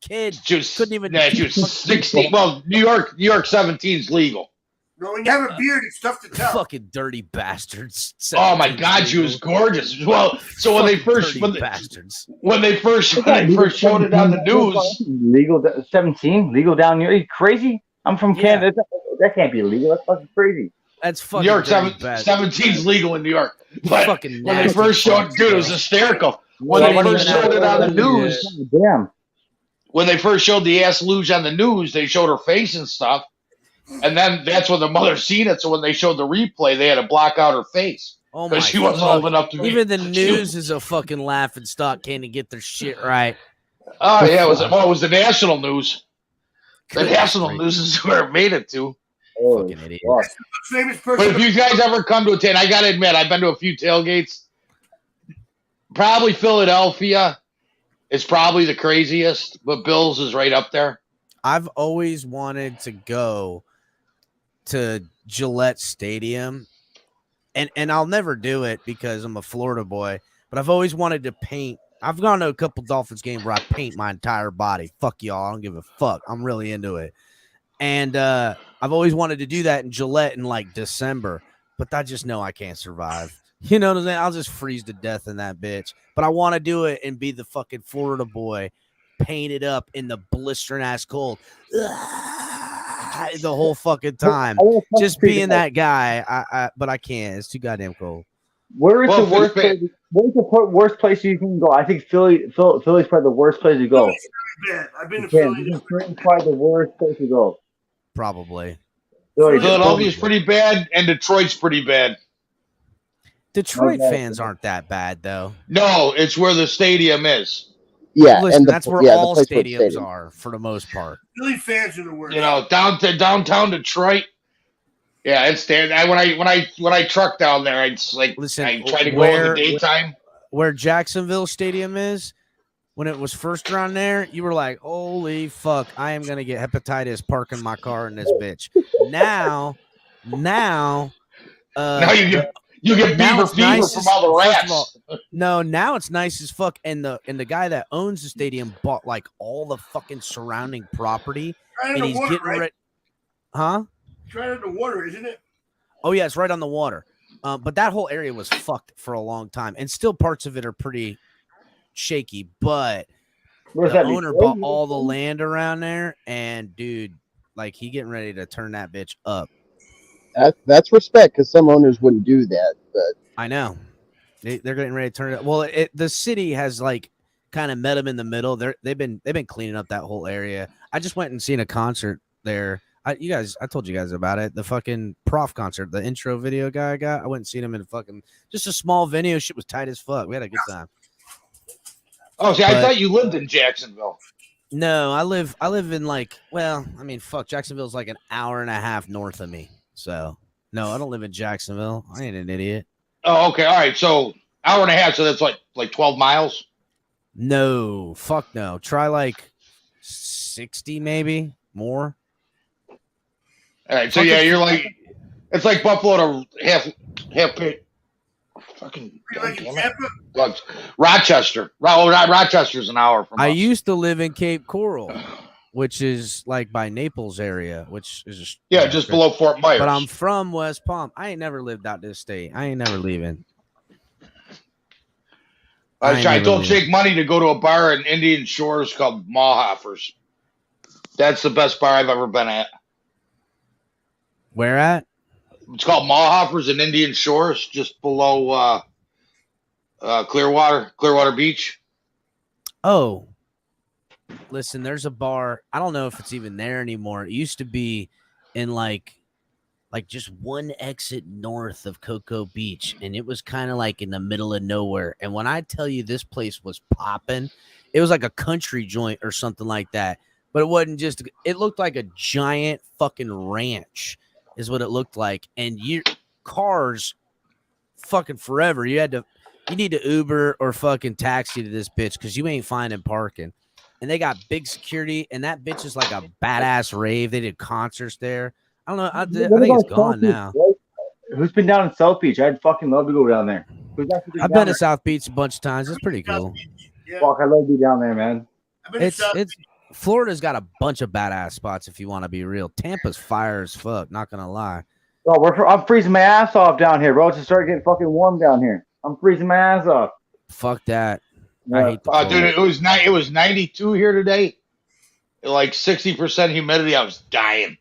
kid. She was, couldn't even. Yeah, she was 16. Well, New York 17 is legal. No, when you have a beard, it's tough to tell. Fucking dirty bastards. Oh my God, she was gorgeous. Well, so when they first showed it on the news, legal 17, legal down here. Are you crazy? I'm from Canada. That can't be illegal. That's fucking crazy. That's fucking New York 17 is legal in New York. But fucking when they first showed, dude, it was hysterical. When they first showed it on the news, damn. When they first showed the ass luge on the news, they showed her face and stuff. And then that's when the mother seen it. So when they showed the replay, they had to block out her face. Oh my! She wasn't old enough to be. Even the news is a fucking laughing stock. Can't get their shit right. Oh yeah, it was the national news. The national news is where it made it to. Fucking idiot. Famous But person. if you guys ever come to a I gotta admit, I've been to a few tailgates. Probably Philadelphia is probably the craziest, but Bills is right up there. I've always wanted to go to Gillette Stadium, and I'll never do it because I'm a Florida boy, but I've always wanted to paint. I've gone to a couple Dolphins games where I paint my entire body. Fuck y'all. I don't give a fuck. I'm really into it. And I've always wanted to do that in Gillette in like December, but I just know I can't survive. You know what I'm saying? I'll just freeze to death in that bitch. But I want to do it and be the fucking Florida boy, painted up in the blistering ass cold the whole fucking time. Just being that guy. But I can't. It's too goddamn cold. Where is the worst place? Where's the worst place you can go? I think Philly's probably the worst place to go. Bad. I've been to Philly. Philly's probably the worst place to go. Probably. Philadelphia's pretty bad, and Detroit's pretty bad. Detroit fans aren't that bad, though. No, it's where the stadium is. Yeah, listen, and that's where all stadiums are for the most part. Philly fans are the worst. You know, downtown Detroit. Yeah, it's there. When I truck down there, it's like I try to go in the daytime. Where Jacksonville Stadium is, when it was first around there, you were like, "Holy fuck! I am gonna get hepatitis parking my car in this bitch." Now you get beaver fever from all the rats. Now it's nice as fuck, and the guy that owns the stadium bought like all the fucking surrounding property, Right and he's water, getting right? ready. Huh? It's right on the water, isn't it? Oh yeah, it's right on the water. But that whole area was fucked for a long time, and still parts of it are pretty shaky. But the owner bought all the land around there, and dude, like he getting ready to turn that bitch up. That's respect, because some owners wouldn't do that. But I know they're getting ready to turn it up. Well, the city has like kind of met them in the middle. They've been cleaning up that whole area. I just went and seen a concert there. I told you guys about it. The fucking Prof concert, the intro video guy I got. I went and seen him in just a small venue. Shit was tight as fuck. We had a good time. Oh, see, I thought you lived in Jacksonville. No, I live in fuck. Jacksonville's like an hour and a half north of me. So no, I don't live in Jacksonville. I ain't an idiot. Oh, okay, all right. So hour and a half. So that's like 12 miles. No, fuck no. Try like 60, maybe more. All right, so yeah, you're like, it's like Buffalo to half pit. Fucking Rochester. Rochester's an hour from us. I used to live in Cape Coral, which is like by Naples area, which is just below Fort Myers. But I'm from West Palm. I ain't never lived out this state. I ain't never leaving. I told Jake Money to go to a bar in Indian Shores called Mawhoffers. That's the best bar I've ever been at. Where at? It's called Mawhoffers in Indian Shores, just below Clearwater Beach. Oh, listen, there's a bar. I don't know if it's even there anymore. It used to be in like just one exit north of Cocoa Beach, and it was kind of like in the middle of nowhere. And when I tell you this place was popping, it was like a country joint or something like that. But it wasn't just. It looked like a giant fucking ranch. Is what it looked like, and your cars fucking forever. You need to Uber or fucking taxi to this bitch because you ain't finding parking. And they got big security, and that bitch is like a badass rave. They did concerts there. I don't know. I think it's gone now. Who's been down in South Beach? I'd fucking love to go down there. I've been to South Beach a bunch of times. It's pretty cool. Fuck, I love to be down there, man. It's Florida's got a bunch of badass spots if you want to be real. Tampa's fire as fuck, not gonna lie. Oh, I'm freezing my ass off down here, bro. It's just started getting fucking warm down here. I'm freezing my ass off. Fuck that. Yeah. I hate the cold. Dude, it was 92 here today. Like 60% humidity. I was dying.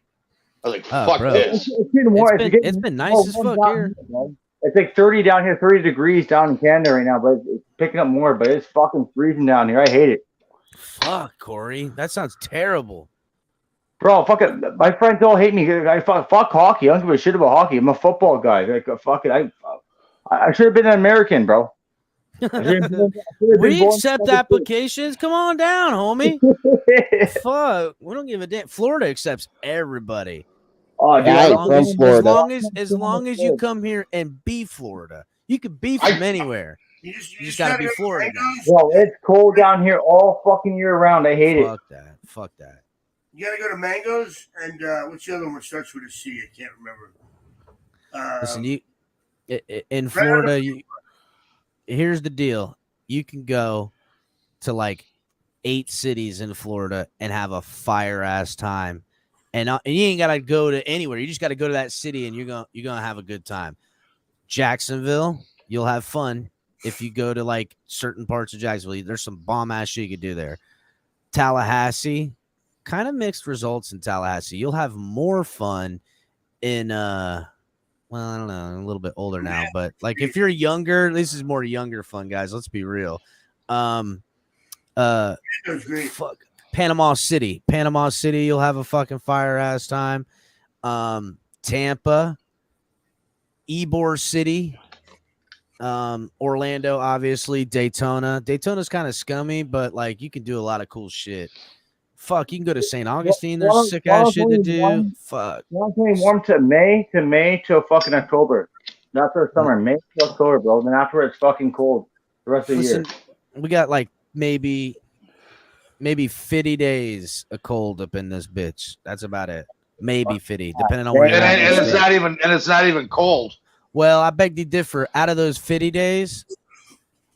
I was like, fuck this. It's been nice as fuck here. It's like 30 down here, 30 degrees down in Canada right now, but it's picking up more, but it's fucking freezing down here. I hate it. Fuck, Corey. That sounds terrible. Bro, fuck it. My friends all hate me. I fuck hockey. I don't give a shit about hockey. I'm a football guy. Like, fuck it. I should have been an American, bro. We accept applications. Come on down, homie. Fuck, we don't give a damn. Florida accepts everybody. Oh, dude, I ain't from Florida. As long as you come here and be Florida, you could be from anywhere. You just gotta be Florida now. Bro, it's cold down here all fucking year round. I hate it. Fuck that. You gotta go to Mangoes and what's the other one? Starts with a C. I can't remember. Listen, in Florida, here's the deal. You can go to like 8 cities in Florida and have a fire ass time. And you ain't gotta go to anywhere. You just gotta go to that city and you're gonna have a good time. Jacksonville, you'll have fun if you go to like certain parts of Jacksonville. There's some bomb ass shit you could do there. Tallahassee, kind of mixed results in Tallahassee. You'll have more fun in well, I don't know, I'm a little bit older now, but like if you're younger, this is more younger fun, guys. Let's be real. Fuck Panama City, you'll have a fucking fire ass time. Tampa, Ybor City, Orlando, obviously, Daytona's kind of scummy, but like you can do a lot of cool shit. Fuck, you can go to St. Augustine. There's sick ass shit to do. Fuck. Warm to May to fucking October. That's our summer, May to October, bro. Then after it's fucking cold the rest of the year. We got like maybe 50 days of cold up in this bitch. That's about it. Maybe 50, depending on where you're at. And it's not even cold. Well, I beg to differ. Out of those 50 days,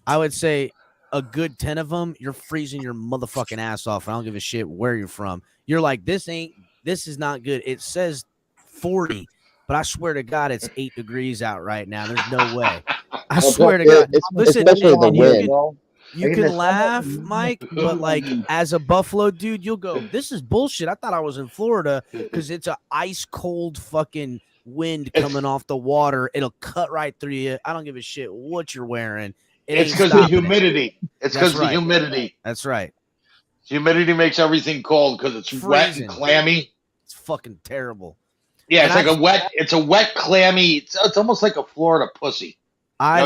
I would say a good 10 of them, you're freezing your motherfucking ass off. I don't give a shit where you're from. You're like, this is not good. It says 40, but I swear to God, it's 8 degrees out right now. There's no way. I swear to God. Listen, especially the wind. You can laugh, Mike, but like as a Buffalo dude, you'll go, this is bullshit. I thought I was in Florida because it's an ice cold fucking wind coming off the water. It'll cut right through you. I don't give a shit what you're wearing. It's because of the humidity. It's because of the humidity. That's right. Humidity makes everything cold because it's wet and clammy. It's fucking terrible. Yeah, it's a wet, clammy. It's almost like a Florida pussy.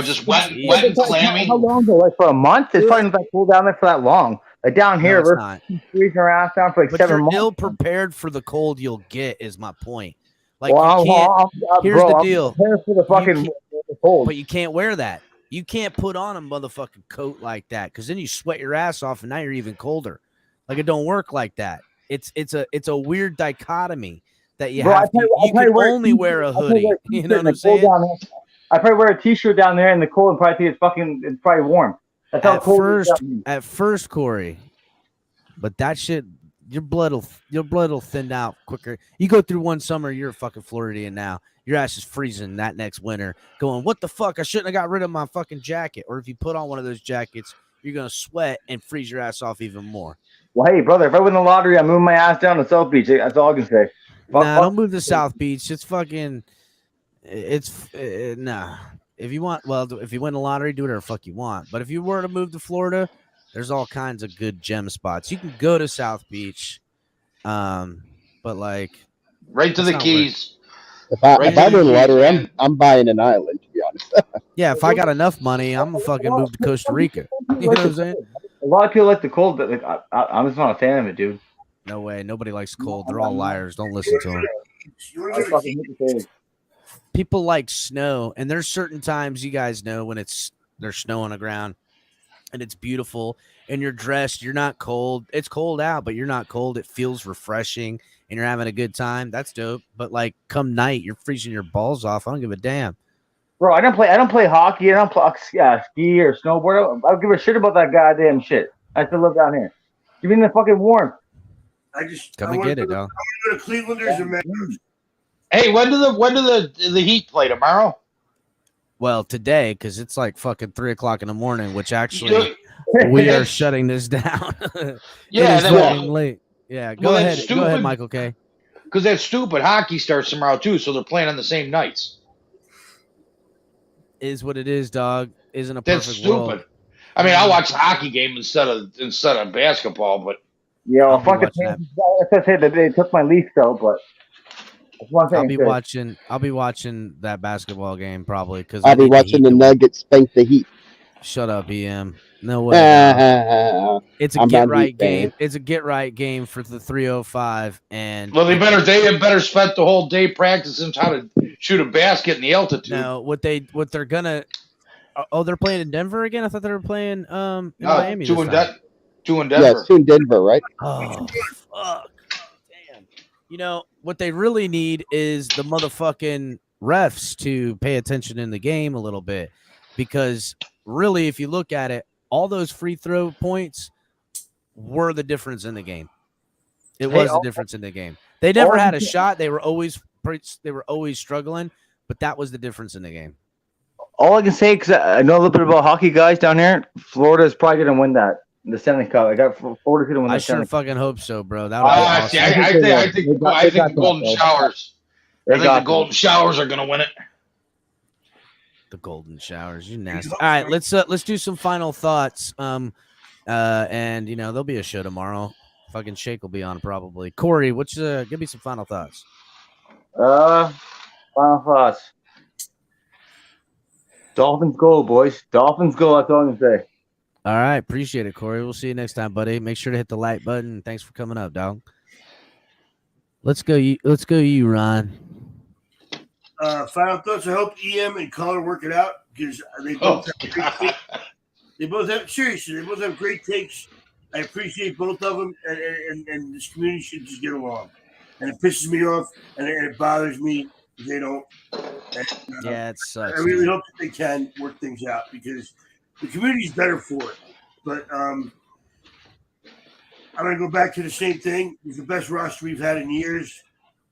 Just wet and clammy. How long ago? Like for a month? It's probably not that cool down there for that long. Like down here, we're freezing our ass down for like 7 months. You're ill prepared for the cold you'll get, is my point. Like, here's the deal. For the fucking cold. But you can't wear that. You can't put on a motherfucking coat like that because then you sweat your ass off and now you're even colder. Like it don't work like that. It's a weird dichotomy that you have to. You can only wear a hoodie. You know what I'm saying? I probably wear a t-shirt down there in the cold and probably think it's probably warm. That's how cold it is. At first, Corey, but that shit, your blood will thin out quicker. You go through one summer, you're a fucking Floridian now. Your ass is freezing that next winter. Going, what the fuck? I shouldn't have got rid of my fucking jacket. Or if you put on one of those jackets, you're gonna sweat and freeze your ass off even more. Well, hey, brother, if I win the lottery, I'm moving my ass down to South Beach. That's all I can say. Don't move to South Beach. It's fucking. Nah. If you win the lottery, do whatever the fuck you want. But if you were to move to Florida, there's all kinds of good gem spots. You can go to South Beach, but like right to the Keys. If I win the lottery, I'm buying an island. To be honest. Yeah, if I got enough money, I'm gonna fucking move to Costa Rica. You know what I'm saying? A lot of people like the cold, but like, I'm just not a fan of it, dude. No way. Nobody likes cold. They're all liars. Don't listen to them. People like snow, and there's certain times you guys know when there's snow on the ground and it's beautiful and you're dressed, you're not cold. It's cold out, but you're not cold. It feels refreshing and you're having a good time. That's dope. But like come night, you're freezing your balls off. I don't give a damn. Bro, I don't play hockey. I don't play ski or snowboard. I don't give a shit about that goddamn shit. I still live down here. Give me the fucking warmth. Come and get it, dog. I want to go to Clevelanders and Mangoes. Hey, when do the Heat play tomorrow? Well, today, because it's like fucking 3:00 in the morning, which actually we are shutting this down. Yeah, it is fucking late. Yeah, go ahead. Go ahead, Michael K. Because that's stupid. Hockey starts tomorrow too, so they're playing on the same nights. Is what it is, dog. Isn't a perfect That's stupid. world. I mean, I watch a hockey game instead of basketball, but yeah, fucking. I say that they took my leaf though, but I'll be watching that basketball game probably because I'll be watching the Nuggets spank the Heat. Shut up, EM. No way. Dog. It's a I'm get not right Heat fan. game. It's a get right game for the 305. And Well, they have better spent the whole day practicing how to shoot a basket in the altitude. No, what they're gonna. Oh, they're playing in Denver again. I thought they were playing in Miami. Two in Denver. Yeah, it's 2 in Denver, right? Oh fuck! Damn. You know what they really need is the motherfucking refs to pay attention in the game a little bit, because really, if you look at it, all those free throw points were the difference in the game. It was the difference in the game. They never had a shot. They were always struggling, but that was the difference in the game. All I can say, because I know a little bit about hockey, guys down here, Florida is probably going to win that. The Stanley Cup. I got Florida going to win that. I sure fucking hope so, bro. That would be awesome. I think the Golden Showers. I think the Golden Showers are going to win it. The Golden Showers, you nasty. All right, let's do some final thoughts. And there'll be a show tomorrow. Fucking Shake will be on probably. Corey, give me some final thoughts. Final thoughts. Dolphins go, boys. Dolphins go. That's all I'm gonna say. All right, appreciate it, Corey. We'll see you next time, buddy. Make sure to hit the like button. Thanks for coming up, dog. Let's go, you, Ron. Final thoughts. I hope EM and Color work it out because they both have great takes. They both have great takes. I appreciate both of them, and this community should just get along. And it pisses me off, and it bothers me if they don't. And, yeah, it sucks. I really hope that they can work things out because the community is better for it. But I'm going to go back to the same thing. It's the best roster we've had in years.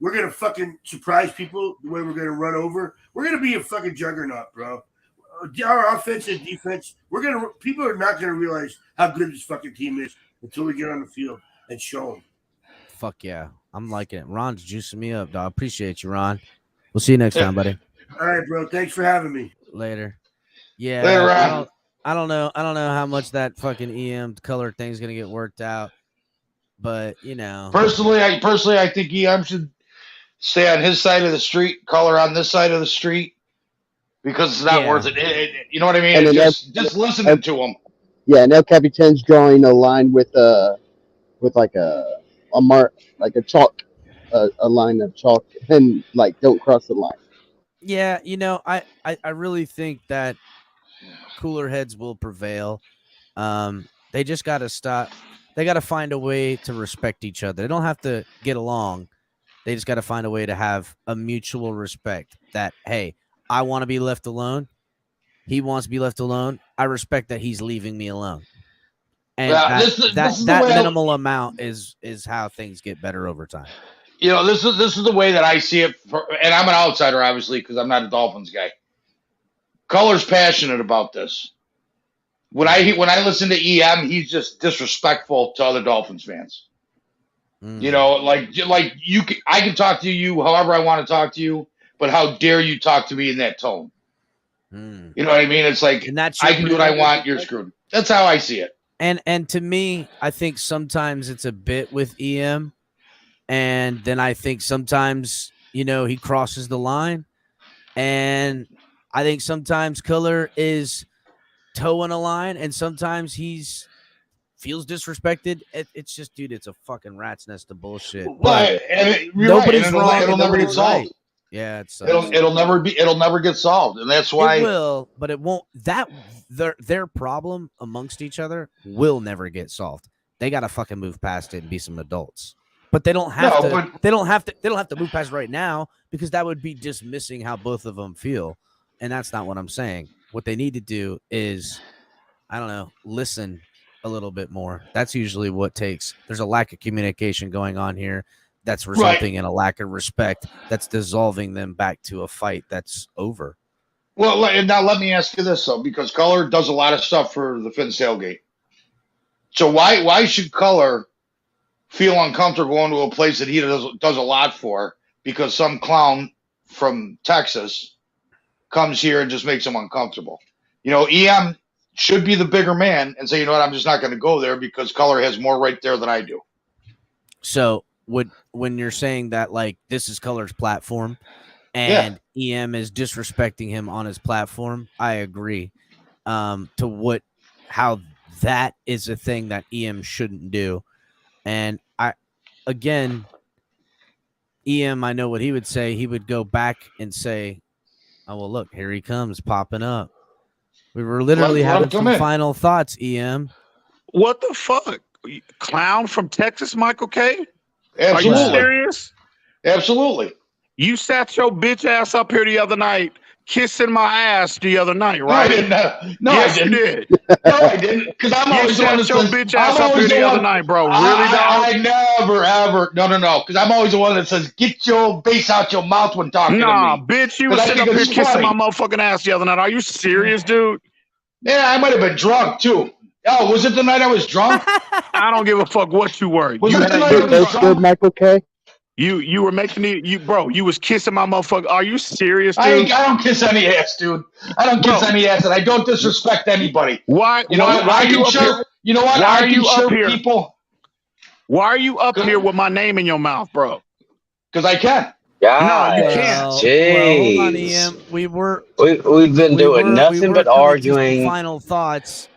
We're going to fucking surprise people the way we're going to run over. We're going to be a fucking juggernaut, bro. Our offense and defense, people are not going to realize how good this fucking team is until we get on the field and show them. Fuck yeah. I'm liking it. Ron's juicing me up, dog. Appreciate you, Ron. We'll see you next time, buddy. All right, bro. Thanks for having me. Later. Yeah. Later, Ron. I don't know how much that fucking EM color thing's going to get worked out, but Personally, I think EM should stay on his side of the street, Color on this side of the street, because it's not worth it. You know what I mean? And just listening to him. Yeah, and El Capitan's drawing a line with like a mark, like a chalk, a line of chalk, and like don't cross the line. Yeah, I really think that cooler heads will prevail. They just got to stop. They got to find a way to respect each other. They don't have to get along. They just got to find a way to have a mutual respect that, hey, I want to be left alone. He wants to be left alone. I respect that he's leaving me alone. And that minimal amount is how things get better over time. This is the way that I see it. And I'm an outsider, obviously, because I'm not a Dolphins guy. Color's passionate about this. When I listen to EM, he's just disrespectful to other Dolphins fans. Like you, I can talk to you however I want to talk to you, but how dare you talk to me in that tone? You know what I mean? It's like I can do what I want. You're screwed. That's how I see it. And to me, I think sometimes it's a bit with EM, and then I think sometimes he crosses the line, and I think sometimes Color is towing a line, and sometimes he's feels disrespected. It's just, dude, it's a fucking rat's nest of bullshit. But nobody's wrong. It'll never get solved. Right. Yeah, it'll never get solved, and that's why it will. But it won't. Their problem amongst each other will never get solved. They got to fucking move past it and be some adults. But they don't have to. They don't have to move past it right now because that would be dismissing how both of them feel, and that's not what I'm saying. What they need to do is, I don't know, listen a little bit more. That's usually what takes. There's a lack of communication going on here that's resulting in a lack of respect that's dissolving them back to a fight that's over. Well, and now let me ask you this, though, because Color does a lot of stuff for the Finn's Tailgate. So why should Color feel uncomfortable going to a place that he does a lot for because some clown from Texas comes here and just makes him uncomfortable? EM should be the bigger man and say, I'm just not going to go there because Color has more right there than I do. So when you're saying that like this is Color's platform and EM is disrespecting him on his platform, I agree. To how that is a thing that EM shouldn't do. And EM, I know what he would say. He would go back and say, oh, well, look, here he comes popping up. We were literally having some final thoughts, EM. What the fuck? Clown from Texas, Michael K? Absolutely. Are you serious? Absolutely. You sat your bitch ass up here the other night, kissing my ass the other night, right? No, I didn't. No, yes, I didn't. You did. No, I didn't. Because I'm always the one that says, bitch ass up here the other night, bro. Really, dog? I never, ever. No. Because I'm always the one that says, get your bass out your mouth when talking to me. Nah, bitch, you was sitting up here kissing my motherfucking ass the other night. Are you serious, dude? Yeah, I might have been drunk, too. Oh, was it the night I was drunk? I don't give a fuck what you were. Was you it the night I was drunk? Michael K? You were making it, bro. You was kissing my motherfucker. Are you serious, dude? I don't kiss any ass, dude. I don't kiss any ass, and I don't disrespect anybody. Why? You know what? Why are you up here? You know what? Why are you up here? People. Why are you up here with my name in your mouth, bro? Because I can. No, you can't. Well, hold on, EM. We've been doing nothing but arguing. Final thoughts.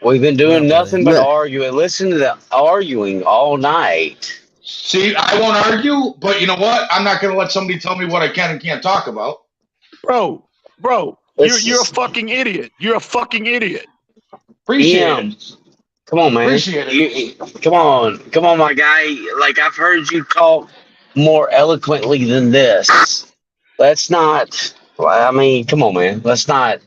We've been doing nothing but arguing. Listen to the arguing all night. See, I won't argue, but you know what? I'm not going to let somebody tell me what I can and can't talk about. Bro, you're a fucking idiot. You're a fucking idiot. Appreciate it. Come on, man. Appreciate it. Come on, my guy. Like, I've heard you talk more eloquently than this. Let's not. I mean, come on, man. Let's not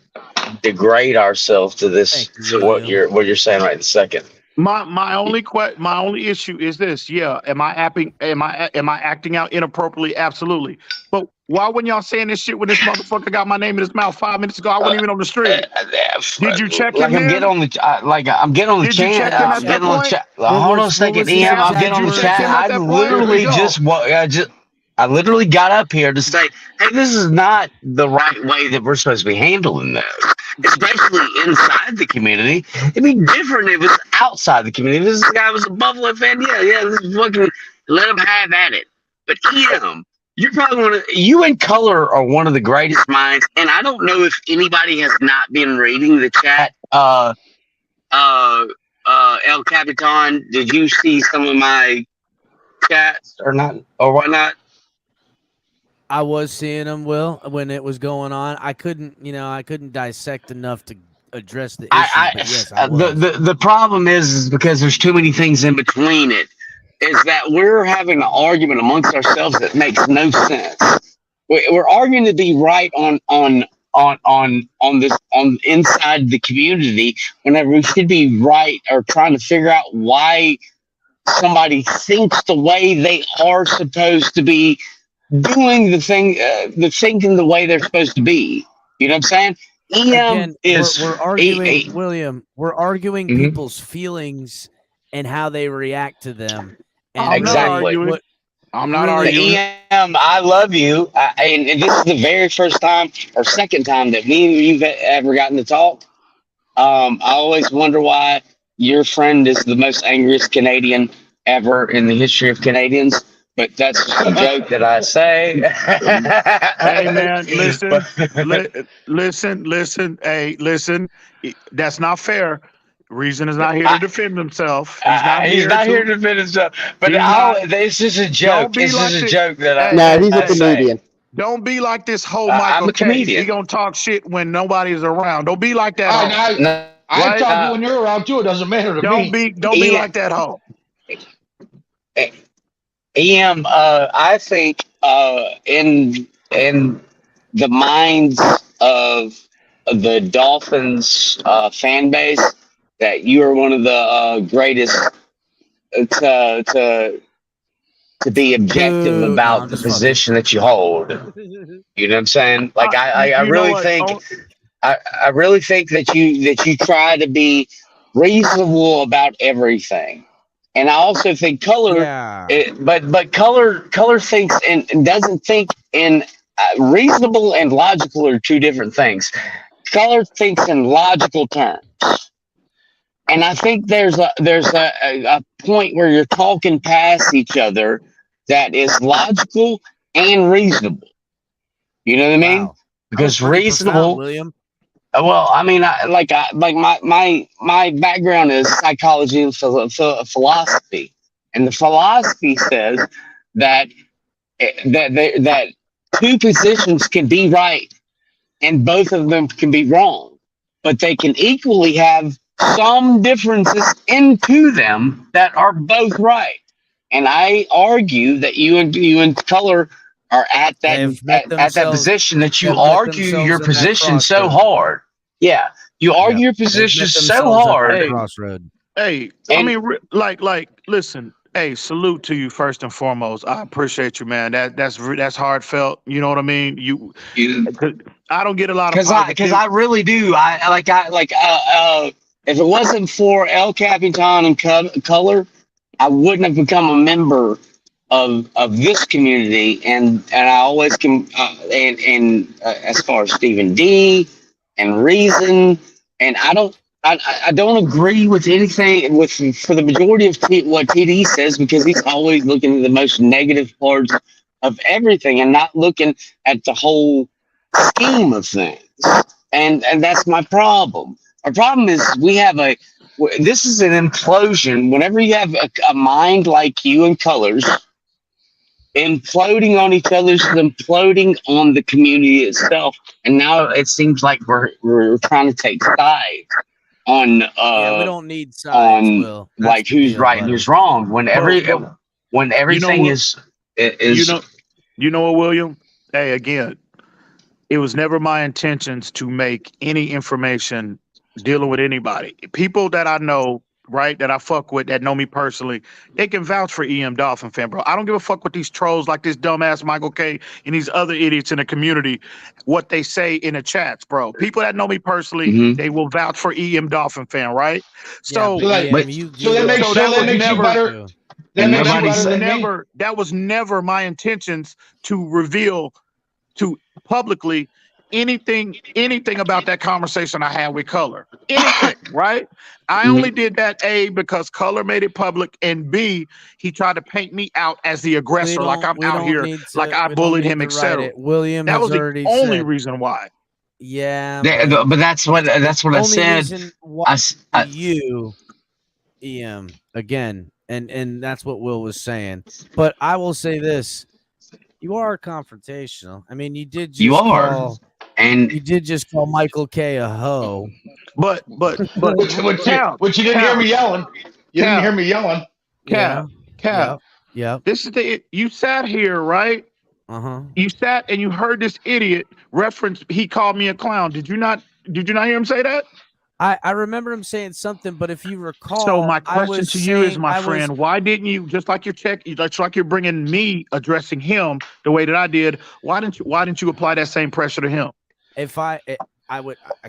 degrade ourselves to this. To what you're saying right this second. My only issue is this. Yeah, am I acting out inappropriately? Absolutely. But why when y'all saying this shit when this motherfucker got my name in his mouth 5 minutes ago? I wasn't even on the street. Did you check him? I'm getting on the chat. I'm getting on the chat. Hold on a second, EM. I'm getting on the chat. I literally got up here to say, hey, this is not the right way that we're supposed to be handling this, especially inside the community. It'd be different if it was outside the community. If this guy was a Buffalo fan, yeah, this is fucking, let him have at it. But EM, you're probably you and Color are one of the greatest minds, and I don't know if anybody has not been reading the chat. El Capitan, did you see some of my chats or not, or whatnot? I was seeing them, Will, when it was going on. I couldn't dissect enough to address the issue. But yes, I was. The problem is because there's too many things in between it. Is that we're having an argument amongst ourselves that makes no sense. We're arguing to be right on inside the community whenever we should be right or trying to figure out why somebody thinks the way they are supposed to be doing the thinking the way they're supposed to be. You know what I'm saying? Again, we're arguing, William. We're arguing people's feelings and how they react to them. And exactly. I'm not arguing. EM, I love you. And this is the very first time or second time that me and you've ever gotten to talk. I always wonder why your friend is the most angriest Canadian ever in the history of Canadians. But that's just a joke that I say. Hey man, listen. Hey, listen. That's not fair. Reason is not here to defend himself. He's not here to defend himself. But it's just a joke. It's just a joke that I. Nah, he's a comedian. Don't be like this whole Michael I'm a comedian. He gonna talk shit when nobody's around. Don't be like that. I talk when you're around too. It doesn't matter to me. Don't be like that hoe. EM, I think in the minds of the Dolphins fan base that you are one of the greatest to be objective about the position that you hold. You know what I'm saying? Like I really think I really think that you try to be reasonable about everything. And I also think Color, but Color thinks and doesn't think in reasonable and logical are two different things. Color thinks in logical terms, and I think there's a point where you're talking past each other that is logical and reasonable. You know what I mean? Wow. Because Pretty profound, reasonable. William. Well, I mean, my background is psychology and philosophy, and the philosophy says that that two positions can be right and both of them can be wrong, but they can equally have some differences into them that are both right. And I argue that you and color are at that at that position that you argue your position so hard. Yeah, you argue your position so hard. Crossroad. Hey, I mean, listen. Hey, salute to you first and foremost. I appreciate you, man. That's heartfelt. You know what I mean? I don't get a lot of because I really do. If it wasn't for El Capitan and color, I wouldn't have become a member of this community, and I always can as far as Stephen D and Reason, and I don't agree with anything for the majority of what TD says, because he's always looking at the most negative parts of everything and not looking at the whole scheme of things, and that's my problem. Our problem is this is an implosion. Whenever you have a mind like you and colors imploding on each other, imploding on the community itself, and now it seems like we're trying to take sides on we don't need sides, on Will. That's like who's deal, right buddy. and who's wrong when everything is you know what, William? Hey, again, it was never my intentions to make any information dealing with anybody. People that I know, right, that I fuck with, that know me personally, they can vouch for EM Dolphin fan, bro. I don't give a fuck what these trolls like this dumbass Michael K and these other idiots in the community, what they say in the chats, bro. People that know me personally, they will vouch for EM Dolphin fan, right? So, that makes you better. That was never my intentions to reveal to publicly anything about that conversation I had with Color. Anything, right? I only did that, A, because Color made it public, and B, he tried to paint me out as the aggressor, like I'm out here, like I bullied him, etc. William, that was the already only said, reason why. Yeah, but that's what I said. Reason why you, EM, again, and that's what Will was saying. But I will say this: you are confrontational. I mean, you did just you did just call Michael K a hoe. But which you didn't hear me yelling. You didn't hear me yelling. Cal. This is you sat here, right? You sat and you heard this idiot reference. He called me a clown. Did you not hear him say that? I remember him saying something, but if you recall, so my question to you is, my friend, why didn't you, just like you're bringing me addressing him the way that I did? Why didn't you apply that same pressure to him? If I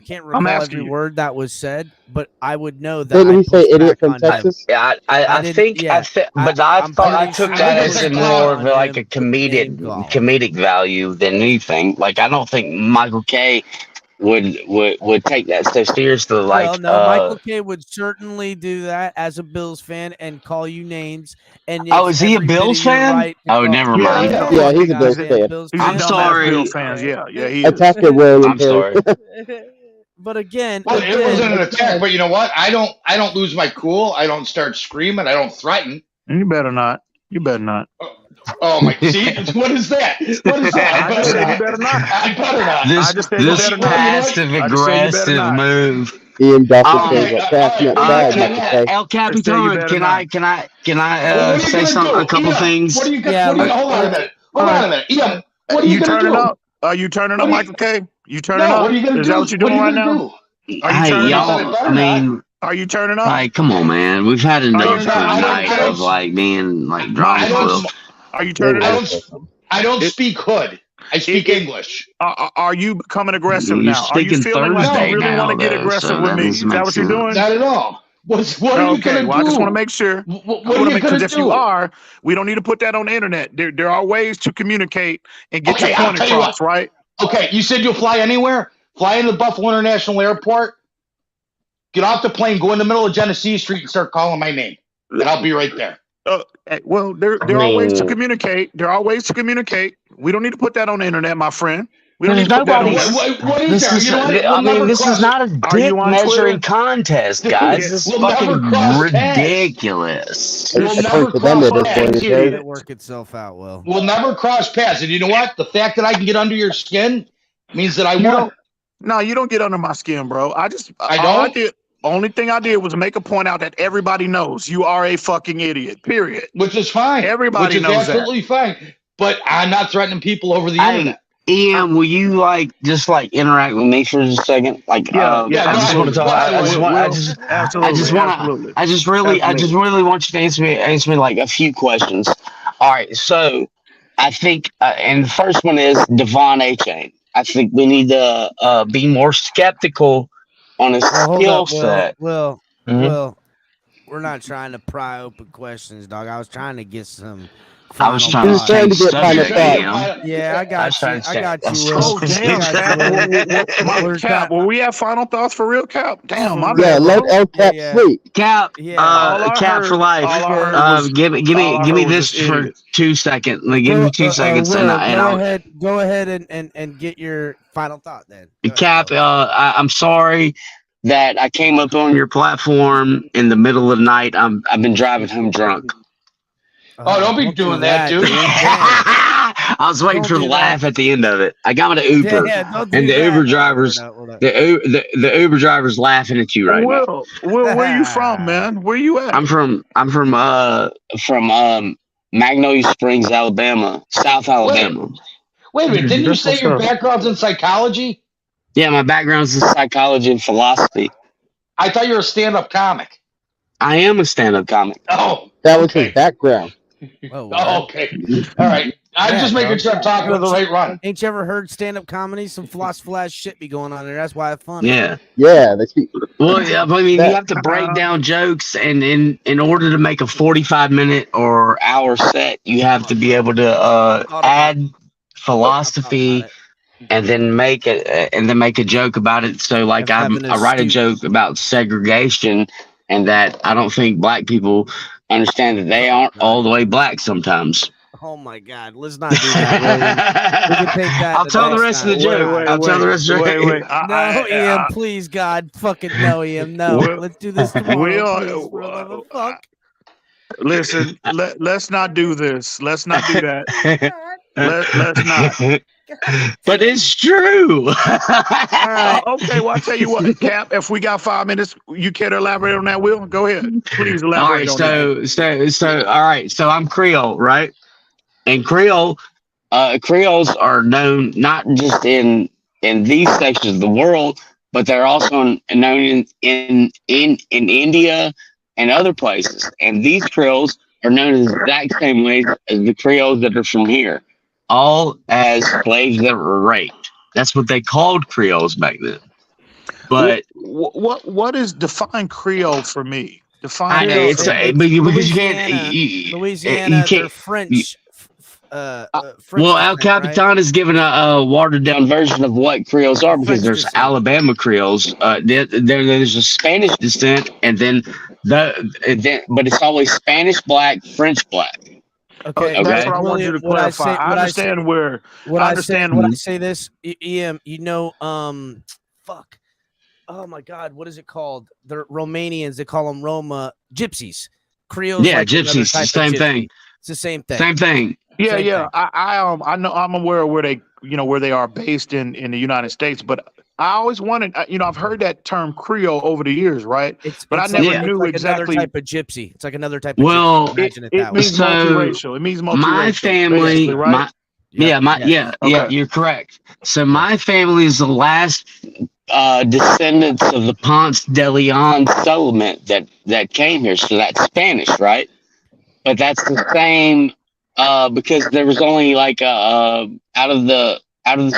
can't recall every word that was said, but I would know that. Didn't he say idiot from Texas? Yeah, I think, but I thought I took that as more of like a comedic value than anything. Like, I don't think Michael K would take that so seriously. Like, well, no, Michael K would certainly do that as a Bills fan and call you names. And is he a Bills fan? Right Never mind. Yeah, he's a Bills fan. I'm sorry. Bills fans. Yeah, he attack it, William. I'm sorry. But again, it wasn't an attack. But you know what? I don't lose my cool. I don't start screaming. I don't threaten. You better not. Oh my! See, what is that? What is that? I just said you better not. I better not. This passive aggressive move. Ian Dolphin El Capitan, can I say something? A couple things. What do you got? Hold on a minute. Ian, what are you turning up? Are you turning up, Michael K? You turning up? What are you gonna do? Is that what you're doing right now? Are you turning up? I mean, are you turning up? Like, come on, man. We've had enough tonight of like being like drama. Are you turning up? I don't speak hood. I speak English. Are you becoming aggressive now? Are you feeling like you really want to get aggressive with me? Is that what you're doing? Not at all. What are you gonna do? I just want to make sure. What are you gonna do? If you are, we don't need to put that on the internet. There are ways to communicate and get your point across, right? Okay, you said you'll fly anywhere. Fly into Buffalo International Airport. Get off the plane, go in the middle of Genesee Street, and start calling my name, and I'll be right there. Well, there are ways to communicate. There are ways to communicate. We don't need to put that on the internet, my friend. We don't need to put that on there. What is This there? is, You know what? I mean, this is not a dick measuring contest, guys. This is We'll fucking never cross paths. ridiculous. We'll never cross paths. Let it work itself out, Will. We'll never cross paths. And you know what? The fact that I can get under your skin means that I won. No, you don't get under my skin, bro. Only thing I did was make a point out that everybody knows you are a fucking idiot. Period. Which is fine. Everybody Which is knows absolutely fine. But I'm not threatening people over the internet. Ian, will you just interact with me for just a second? I just want to talk. I just really want you to answer me like a few questions. All right, so I think, and the first one is Devon A-Chain. I think we need to be more skeptical on his skill set. Will, we're not trying to pry open questions, dog. I was trying to get some. I was trying to get final thought. Yeah, I got you. I got you, Will. Oh, damn, Cap. Will we have final thoughts for real, Cap? Damn, my Yeah, bad. let El Cap sleep. Cap, Cap for life. Give me this for 2 seconds. Give me 2 seconds, Will, go ahead and get your final thought then. Cap, I'm sorry that I came up on your platform in the middle of the night. I've been driving home drunk. Oh, don't be doing that, dude. I was waiting for the laugh at the end of it. I got an Uber, and the Uber drivers, the Uber drivers laughing at you right now. Will, where you from, man? Where you at? I'm from Magnolia Springs, Alabama, South Alabama. Wait a minute, didn't you say your background's in psychology? Yeah, my background's in psychology and philosophy. I thought you were a stand-up comic. I am a stand-up comic. Oh, that was his background. Oh, okay. All right. I'm just making sure I'm talking to the right run. Ain't you ever heard stand-up comedy? Some philosophical ass shit be going on there. That's why it's funny. Yeah. Yeah, they speak. Well, yeah, but I mean, you have to break down jokes, and in order to make a 45-minute or hour set, you have to be able to add philosophy and then make a joke about it. So, like, I write a joke about segregation, and that I don't think black people understand that they aren't all the way black sometimes. Oh my God! Let's not do that, William. We can take that. I'll tell the rest of the joke. I'll tell the rest of the joke. No, Ian, please, God, fucking no, Ian, no. Let's do this tomorrow. Please, fuck. Listen, let's not do this. Let's not do that. Let's not. But it's true. All right. Okay, well, I'll tell you what, Cap, if we got 5 minutes, you care to elaborate on that, Will? Go ahead. Please elaborate on that. All right, so I'm Creole, right? And Creoles are known not just in these sections of the world, but they're also known in India and other places. And these Creoles are known as the exact same way as the Creoles that are from here. All as slaves that were raped. That's what they called Creoles back then. But what is define Creole for me? Define because you can't. Louisiana, they're French. Well, El Capitan is given a watered down version of what Creoles are, because there's Alabama Creoles. There's a Spanish descent, and then but it's always Spanish black, French black. Okay, that's what I want you to clarify. I understand where. When I say this, EM, fuck. Oh my God, what is it called? The Romanians, they call them Roma gypsies. Creoles. Yeah, gypsies. Same thing. It's the same thing. Same thing. Yeah, yeah. I know. I'm aware of where they are based in the United States, but I always wanted, I've heard that term Creole over the years, right? I never knew exactly. Another type of gypsy. It's like another type of gypsy. Imagine it that way. Means multiracial. It means multiracial. My family, right? You're correct. So my family is the last descendants of the Ponce de Leon settlement that came here. So that's Spanish, right? But that's the same because there was only like out of the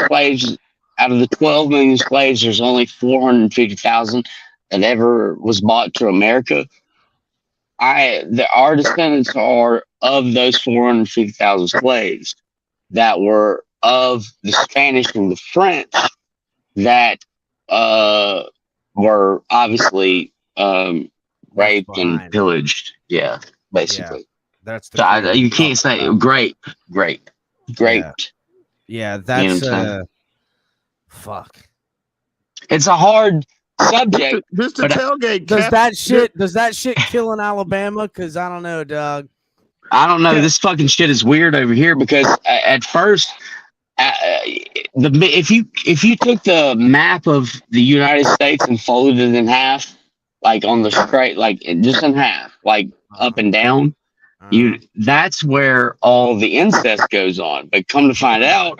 slaves. Out of the 12 million slaves, there's only 450,000 that ever was bought to America. Our descendants are of those 450,000 slaves that were of the Spanish and the French that were obviously raped and pillaged. Yeah, basically. That's the So you can't say great. Yeah, You know that's what I'm saying? fuck. It's a hard subject. Mr. Tailgate. Does that shit kill in Alabama? Because I don't know, Doug. I don't know. This fucking shit is weird over here because at first, if you took the map of the United States and folded it in half, like on the straight, like just in half, like up and down, that's where all the incest goes on. But come to find out,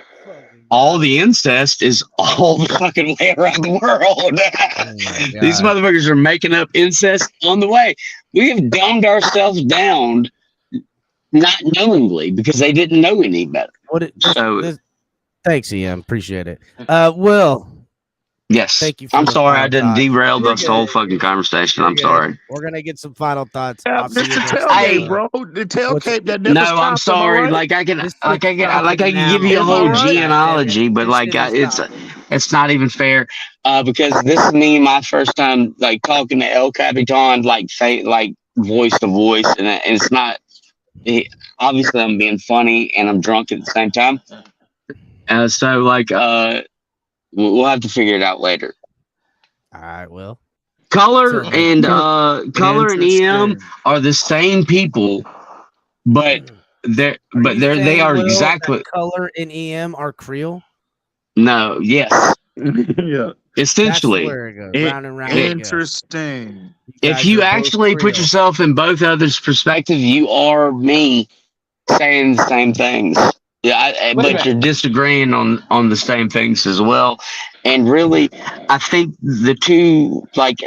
all the incest is all the fucking way around the world. These motherfuckers are making up incest on the way. We have dumbed ourselves down, not knowingly, because they didn't know any better. Thanks, Ian. Appreciate it. Will. Yes. Thank you. I'm sorry I didn't derail this whole fucking conversation. I'm sorry. We're gonna get some final thoughts. Yeah, I'll see you Mr. next Tailgate, time. bro. The tailgate that never No, stops. I'm sorry. Like I can give you a whole genealogy, but like it's not even fair. Because this is me, my first time like talking to El Capitan, like voice to voice, and it's not. Obviously, I'm being funny and I'm drunk at the same time. So like we'll have to figure it out later. All right, Will. Color and EM are the same people, but they are Will, exactly that Color and EM are Creole. no, yes, yeah. essentially. That's where it goes. Round and round. Interesting. If you actually put yourself in both others' perspective, you are me saying the same things. Yeah, but you're disagreeing on the same things as well. And really, I think the two like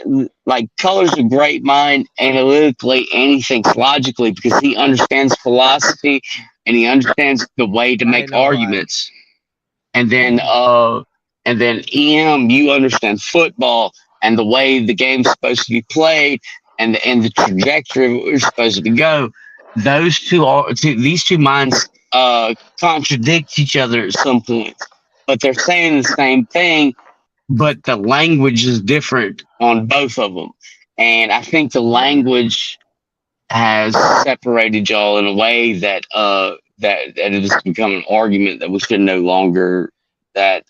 Color's a great mind analytically, and he thinks logically because he understands philosophy and he understands the way to make arguments. And then EM, you understand football and the way the game's supposed to be played and the trajectory of where we're supposed to go. These two minds contradict each other at some point, but they're saying the same thing, but the language is different on both of them. And I think the language has separated y'all in a way that it has become an argument that we should no longer, that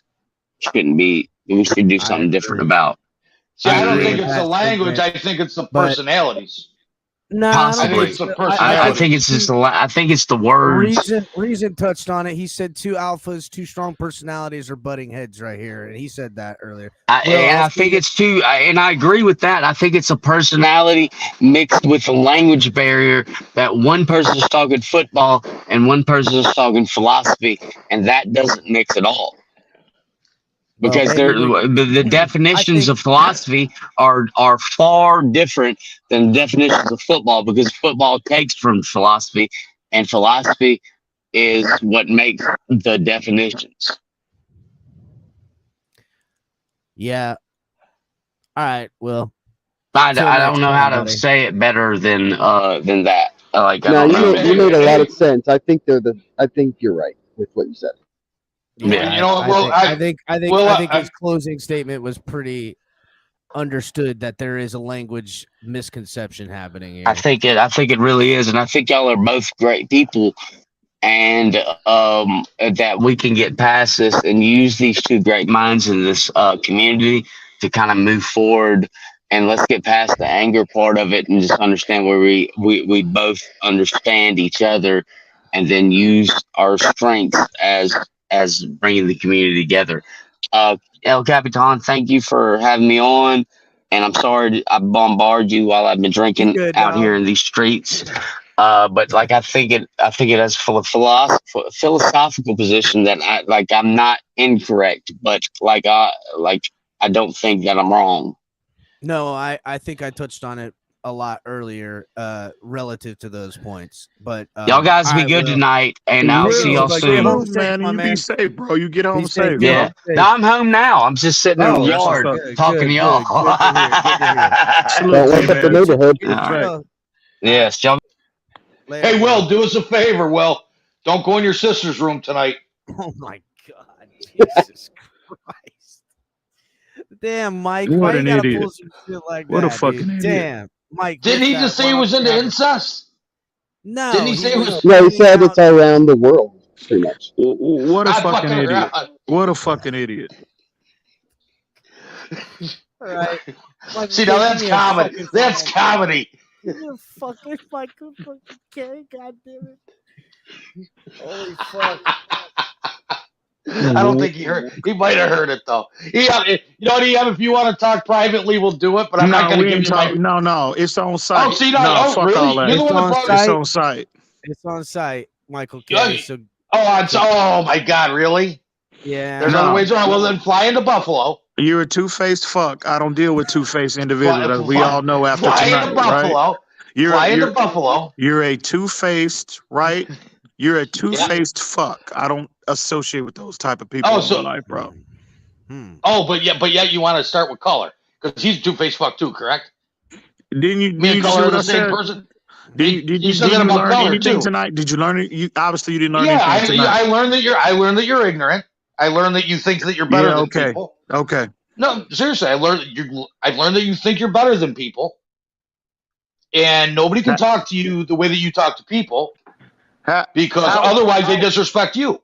shouldn't be, we should do something different about. See, I don't think it's the language. I think it's the personalities. No, possibly. I think it's just I think it's the words. Reason touched on it. He said two alphas, two strong personalities are butting heads right here, and he said that earlier. I think it's two, and I agree with that. I think it's a personality mixed with a language barrier, that one person is talking football and one person is talking philosophy, and that doesn't mix at all. Because the definitions of philosophy are far different than definitions of football, because football takes from philosophy, and philosophy is what makes the definitions. Yeah. All right. Well, I don't know how to say it better than that. Like, no, you made a lot of sense. I think you're right with what you said. Yeah, you know, I think his closing statement was pretty understood, that there is a language misconception happening here. I think it really is, and I think y'all are both great people, and that we can get past this and use these two great minds in this community to kind of move forward. And let's get past the anger part of it and just understand where we both understand each other, and then use our strengths as bringing the community together. El Capitan, thank you for having me on, and I'm sorry I bombard you while I've been drinking out here in these streets. But like I think it has a philosophical position that I'm not incorrect, but I don't think that I'm wrong. No, I think I touched on it a lot earlier, relative to those points. But y'all guys be good tonight, and I'll see y'all soon. Man, you be safe, bro. You get home safe. Yeah, no, I'm home now. I'm just sitting in the yard talking to y'all. Don't wake up the neighborhood. Yes, y'all. Hey, Will, do us a favor. Will, don't go in your sister's room tonight. Oh my God, Jesus Christ! Damn, Mike, what why an you gotta idiot. pull some shit like what that? A fucking dude? idiot. Damn, Mike. Didn't he just say he was into incest? No, Didn't he say it was? No, he said it's around the world, pretty much. What a Not fucking fucking idiot! around. What a fucking idiot! All right. Michael See, now K, give that's me a comedy. fucking That's final. comedy. Give me a fucking Michael fucking K. God damn it. Holy fuck. I don't think he heard. He might have heard it though. You know what, EM? If you want to talk privately, we'll do it. But I'm not No, going to we give ain't you my. talking. No, it's on Oh, site. see, no. No, Oh, fuck really? all that. You're the It's one that on brought It's site. on site. It's on site, Michael Oh, K. So oh my God, really? yeah. There's other ways around. Well, then fly into Buffalo. You're a two-faced fuck. I don't deal with two-faced individuals, as we all know after fly tonight, into Buffalo. right? Fly into Buffalo. You're a two-faced, right? You're a two-faced fuck. I don't associate with those type of people in my life, bro. Oh, but yet you want to start with color because he's a two-faced fuck too, correct? Didn't you? Me and Just color see are what I the same said? person. Did You you said that about learn color anything too. tonight? Did you learn it? You obviously you didn't learn Yeah, anything tonight. I learned that you're ignorant. I learned that you think that you're better than people. Okay. No, seriously, I've learned that you think you're better than people, and nobody can talk to you the way that you talk to people because otherwise they disrespect you.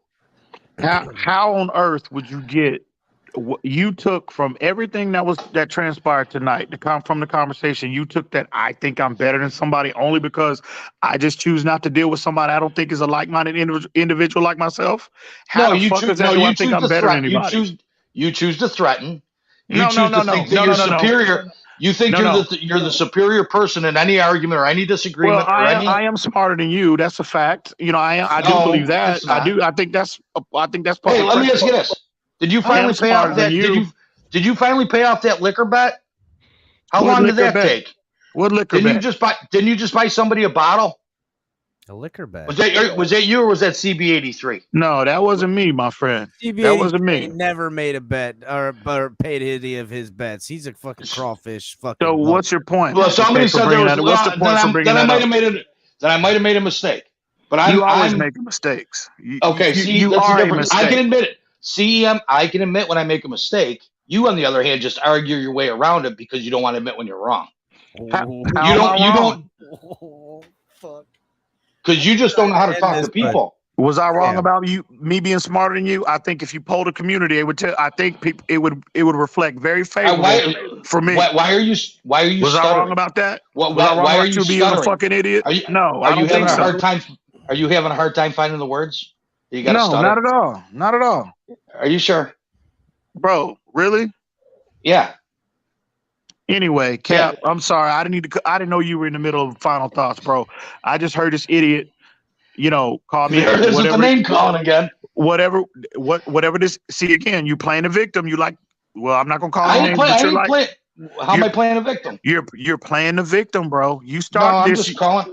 How on earth would you get what you took from everything that transpired tonight, from the conversation? You took that I think I'm better than somebody only because I just choose not to deal with somebody I don't think is a like-minded individual like myself. How the fuck is that? Do I think I'm better than anybody? You choose to threaten. You No, choose to think that you're superior. You think you're the superior person in any argument or any disagreement Well, or any. I am smarter than you. That's a fact. You know, I do believe that. I do. I think that's part Hey, of let me ask you this: Did you finally pay off that? Did you finally pay off that liquor bet? How long did that take? What liquor bet? Didn't you just buy somebody a bottle? A liquor bet. Was that you or was that CB83? No, that wasn't me, my friend. CB83 That wasn't me. never made a bet or paid any of his bets. He's a fucking crawfish. Fucking. So what's your point? Well, somebody said there was. What's the point for bringing that up? Then I might have made a mistake. But you always making mistakes. Okay, see, you that's are the a difference. mistake. I can admit it. CEM, I can admit when I make a mistake. You, on the other hand, just argue your way around it because you don't want to admit when you're wrong. How am I wrong? Fuck. Because you just don't know how to talk to people. Was I wrong about me being smarter than you? I think if you polled a community, it would tell. I think people it would reflect very favorably for me. Why are you? Was I wrong about that? Was I wrong about you being a fucking idiot? No, I don't think so. Are you having a hard time finding the words? You got no, not at all. Not at all. Are you sure, bro? Really? Yeah. Anyway, Cap, I'm sorry. I didn't know you were in the middle of final thoughts, bro. I just heard this idiot, call me. This is the name calling again. Whatever this. See again, you playing a victim. You like. Well, I'm not gonna call you names, but you're like. How am I playing a victim? You're playing the victim, bro. You start. No, I'm just calling.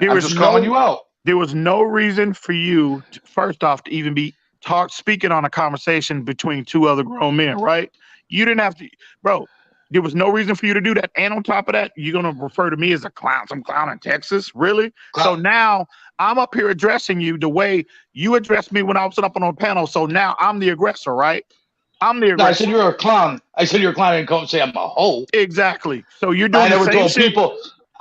I'm just calling you out. There was no reason for you, first off, to even be speaking on a conversation between two other grown men, right? You didn't have to, bro. There was no reason for you to do that. And on top of that, you're going to refer to me as a clown, some clown in Texas? Really? So now I'm up here addressing you the way you addressed me when I was up on a panel. So now I'm the aggressor, right? I'm the aggressor. No, I said you're a clown. I said you're a clown and don't say I'm a hoe. Exactly. So you're doing the same shit.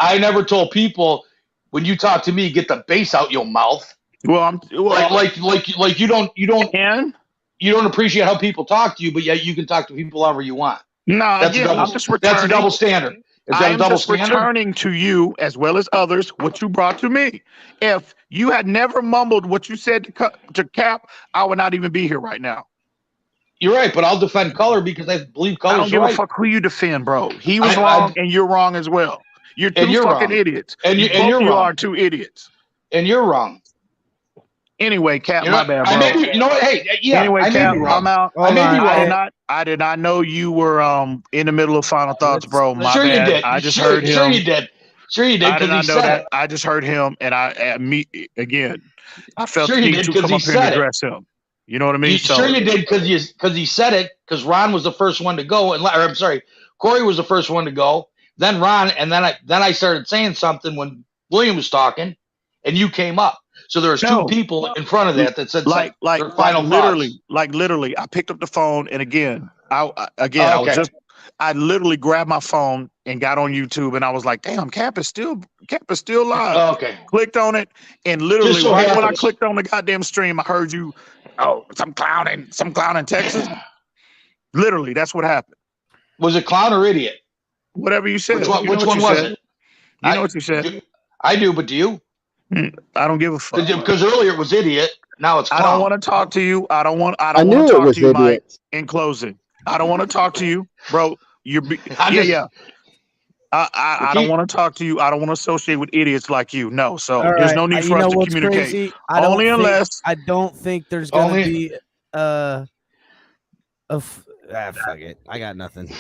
I never told people when you talk to me, get the bass out your mouth. Well, like you don't appreciate how people talk to you, but yet you can talk to people however you want. No, I'm just returning. That's a double standard. Is that a double standard? Returning to you as well as others what you brought to me. If you had never mumbled what you said to Cap, I would not even be here right now. You're right, but I'll defend color because I believe color's right. I don't give a fuck who you defend, bro. He was wrong, and you're wrong as well. You're two fucking idiots. And you're wrong. You are two idiots. And you're wrong. Anyway, Cap, my bad, bro. You know what? Hey, yeah. Anyway, Cap, I'm out. I may be wrong. I did not know you were in the middle of final thoughts, bro. My sure bad. You did. I just heard him. Sure you did. Sure you did. I did not know that. I just heard him, and I felt the need to come up here and address him. You know what I mean? Sure you did because he said it because Ron was the first one to go, I'm sorry, Corey was the first one to go. Then Ron, and then I started saying something when William was talking, and you came up. So there was two people in front of that said literally, I picked up the phone, and again, I was I literally grabbed my phone and got on YouTube, and I was like, "Damn, Cap is still live." Oh, okay. Clicked on it, and literally so right when I happens. clicked on the goddamn stream, I heard you. Oh, some clown in Texas. Literally, that's what happened. Was it clown or idiot? Whatever you said. Which one was it? You know what you said. I do, but do you? I don't give a fuck. Because earlier it was idiot. Now it's clown. I don't want to talk to you. I don't want to talk to you, Mike. In closing, I don't want to talk to you, bro. I don't want to talk to you. I don't want to associate with idiots like you. No, so there's no need for us to communicate. Crazy? I don't think there's gonna be fuck it. I got nothing.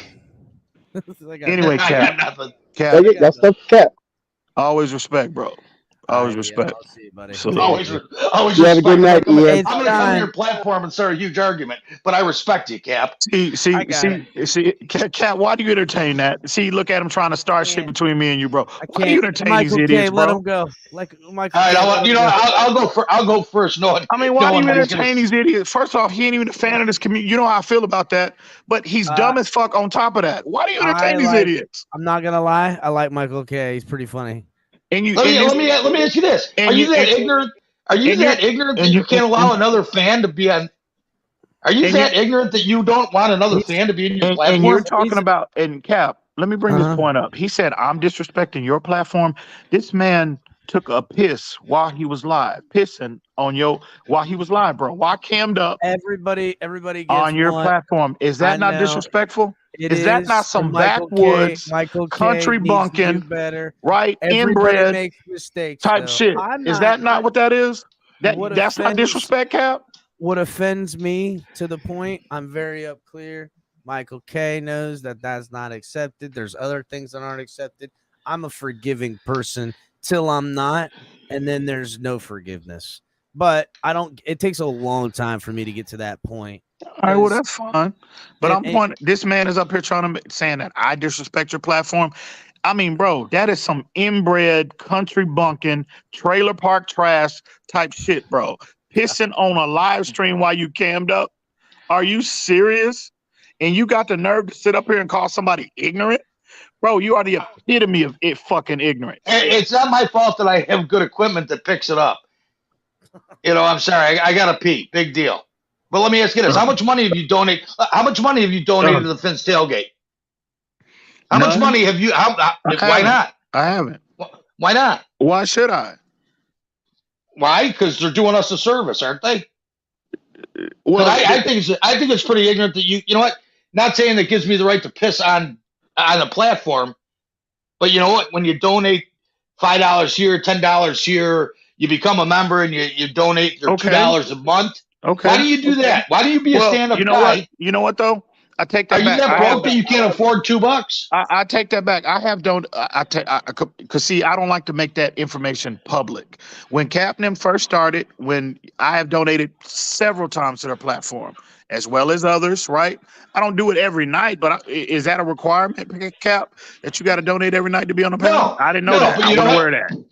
Anyway, Cap. That's the Cap. Always respect, bro. Always respect. I'll see you, buddy. Always You respect. have a good night, I'm Ian. going to come to your platform and start a huge argument, but I respect you, Cap. See, Cap, why do you entertain that? See, look at him trying to start shit between me and you, bro. Why do you entertain these idiots, bro? Let him go. Like Michael. All right, I'll go first. No, I mean, why do you entertain these idiots? First off, he ain't even a fan of this community. You know how I feel about that. But he's dumb as fuck on top of that. Why do you entertain these idiots? I'm not gonna lie. I like Michael K. He's pretty funny. And let me ask you this: Are you that ignorant? Are you that ignorant that you can't allow another fan to be on? Are you that ignorant that you don't want another fan to be in your platform? And you're talking about Cap. Let me bring this point up. He said, "I'm disrespecting your platform." This man took a piss while he was live, pissing on while he was live, bro. While cammed up, everybody gets on your platform. Is that not disrespectful? Is that not some backwoods country bunking, right? Inbred makes mistakes, type shit. Is that not what that is? That's not disrespect, Cap? What offends me to the point, I'm very up clear. Michael K knows that that's not accepted. There's other things that aren't accepted. I'm a forgiving person till I'm not, and then there's no forgiveness. But it takes a long time for me to get to that point. All right, well, that's fine. But this man is up here saying that I disrespect your platform. I mean, bro, that is some inbred country bunking, trailer park trash type shit, bro. Pissing on a live stream while you cammed up. Are you serious? And you got the nerve to sit up here and call somebody ignorant? Bro, you are the epitome of fucking ignorant. It's not my fault that I have good equipment that picks it up. I'm sorry. I got to pee. Big deal. But let me ask you this: How much money have you donated? How much money have you donated to the Finn's Tailgate? How much money have you? Why not? I haven't. Why not? Why should I? Why? Because they're doing us a service, aren't they? Well, I think it's pretty ignorant that you know what? Not saying that gives me the right to piss on a platform, but you know what? When you donate $5 here, $10 here, you become a member and you donate your $2 a month. Okay. Why do you do that? Why do you be a stand-up guy? You know what though? I take that back. Are you that broke that you can't afford $2? I take that back. I have because see, I don't like to make that information public. When Captain first started, when I have donated several times to their platform, as well as others, right? I don't do it every night, but is that a requirement, Cap, that you got to donate every night to be on the panel? No, I didn't know that. I wasn't aware of that.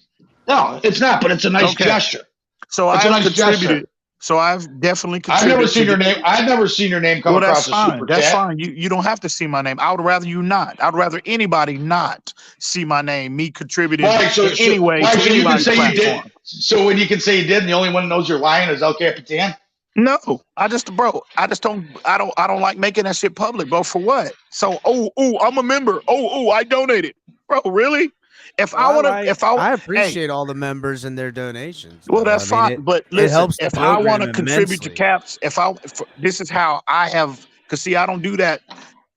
No, it's not, but it's a nice gesture. So I've contributed. So I've definitely contributed. I've never seen your name. I've never seen your name come across the super chat. That's fine. You don't have to see my name. I would rather you not. I'd rather anybody not see my name. Me contributing anyway to anybody's platform. So when you can say you did, and the only one who knows you're lying is El Capitan. No, I don't like making that shit public, bro. For what? So, I'm a member. I donated, bro. Really? I appreciate all the members and their donations. Well, that's fine. But listen, if I want to contribute to Caps, this is how I have, because see, I don't do that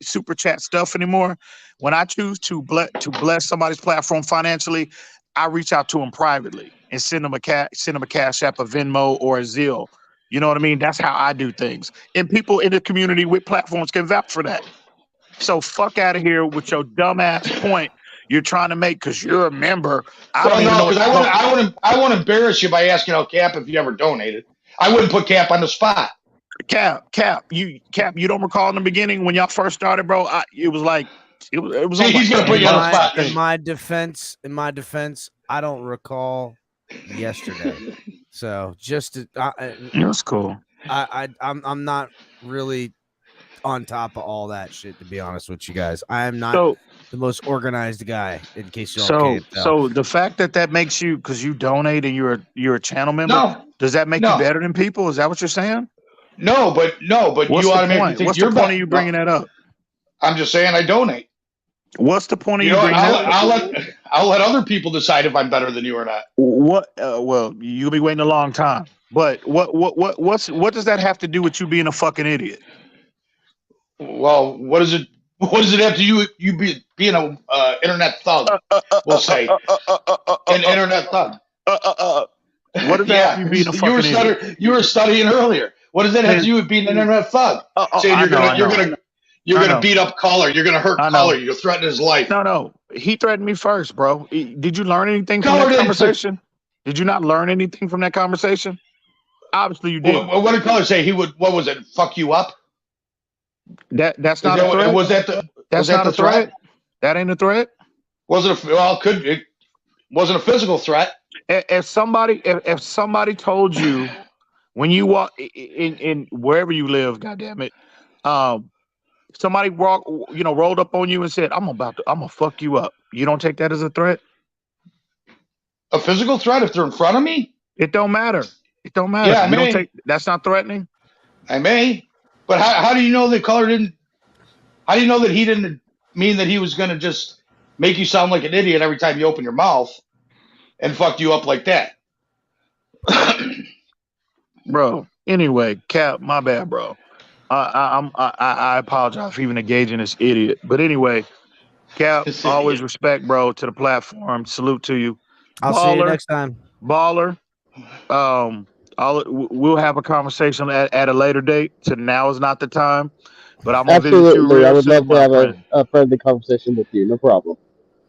super chat stuff anymore. When I choose to bless somebody's platform financially, I reach out to them privately and send them a Cash App, a Venmo, or a Zelle. You know what I mean? That's how I do things. And people in the community with platforms can vouch for that. So fuck out of here with your dumbass point you're trying to make because you're a member. I won't embarrass you by asking Cap if you ever donated. I wouldn't put Cap on the spot. Cap, you don't recall in the beginning when y'all first started, bro? It was like it was. See, he's gonna put you on the spot. In my defense, I don't recall yesterday. So just it was cool. I'm not really on top of all that shit, to be honest with you guys. I am not the most organized guy, in case y'all can't tell. So the fact that makes you, because you donate and you're a channel member, does that make you better than people? Is that what you're saying? No, but What's you the automatically point? think What's you're the point better. of you bringing that up? I'm just saying I donate. What's the point of You you know what? bringing that up? I'll let other people decide if I'm better than you or not. What? Well, you'll be waiting a long time. But what does that have to do with you being a fucking idiot? Well, what does it have to do with you being a internet thug? We'll say an internet thug. What does that have to do with being a fucking idiot? You were studying earlier. What does that have to do with being an internet thug? Saying you're gonna beat up Color, you're gonna hurt Color, you're threatening his life. No, he threatened me first, bro. Did you learn anything from that conversation? Did you not learn anything from that conversation? Obviously, you did. What did Color say? He would. What was it? Fuck you up. That's not a threat. Was that the threat? That ain't a threat. Wasn't a well? It wasn't a physical threat. If somebody told you when you walk in wherever you live, goddamn it, somebody rolled up on you and said, I'm gonna fuck you up. You don't take that as a threat? A physical threat if they're in front of me? It don't matter. It don't matter. Yeah, that's not threatening. I may. But how do you know that Color didn't? How do you know that he didn't mean that he was going to just make you sound like an idiot every time you open your mouth and fuck you up like that? Bro. Anyway, Cap, my bad, bro. I apologize for even engaging this idiot. But anyway, Cap, always respect, bro, to the platform. Salute to you. I'll see you next time. Baller. We'll have a conversation at a later date. So now is not the time. But I'm gonna visit you real I would soon, love to have friend. a friendly conversation with you. No problem.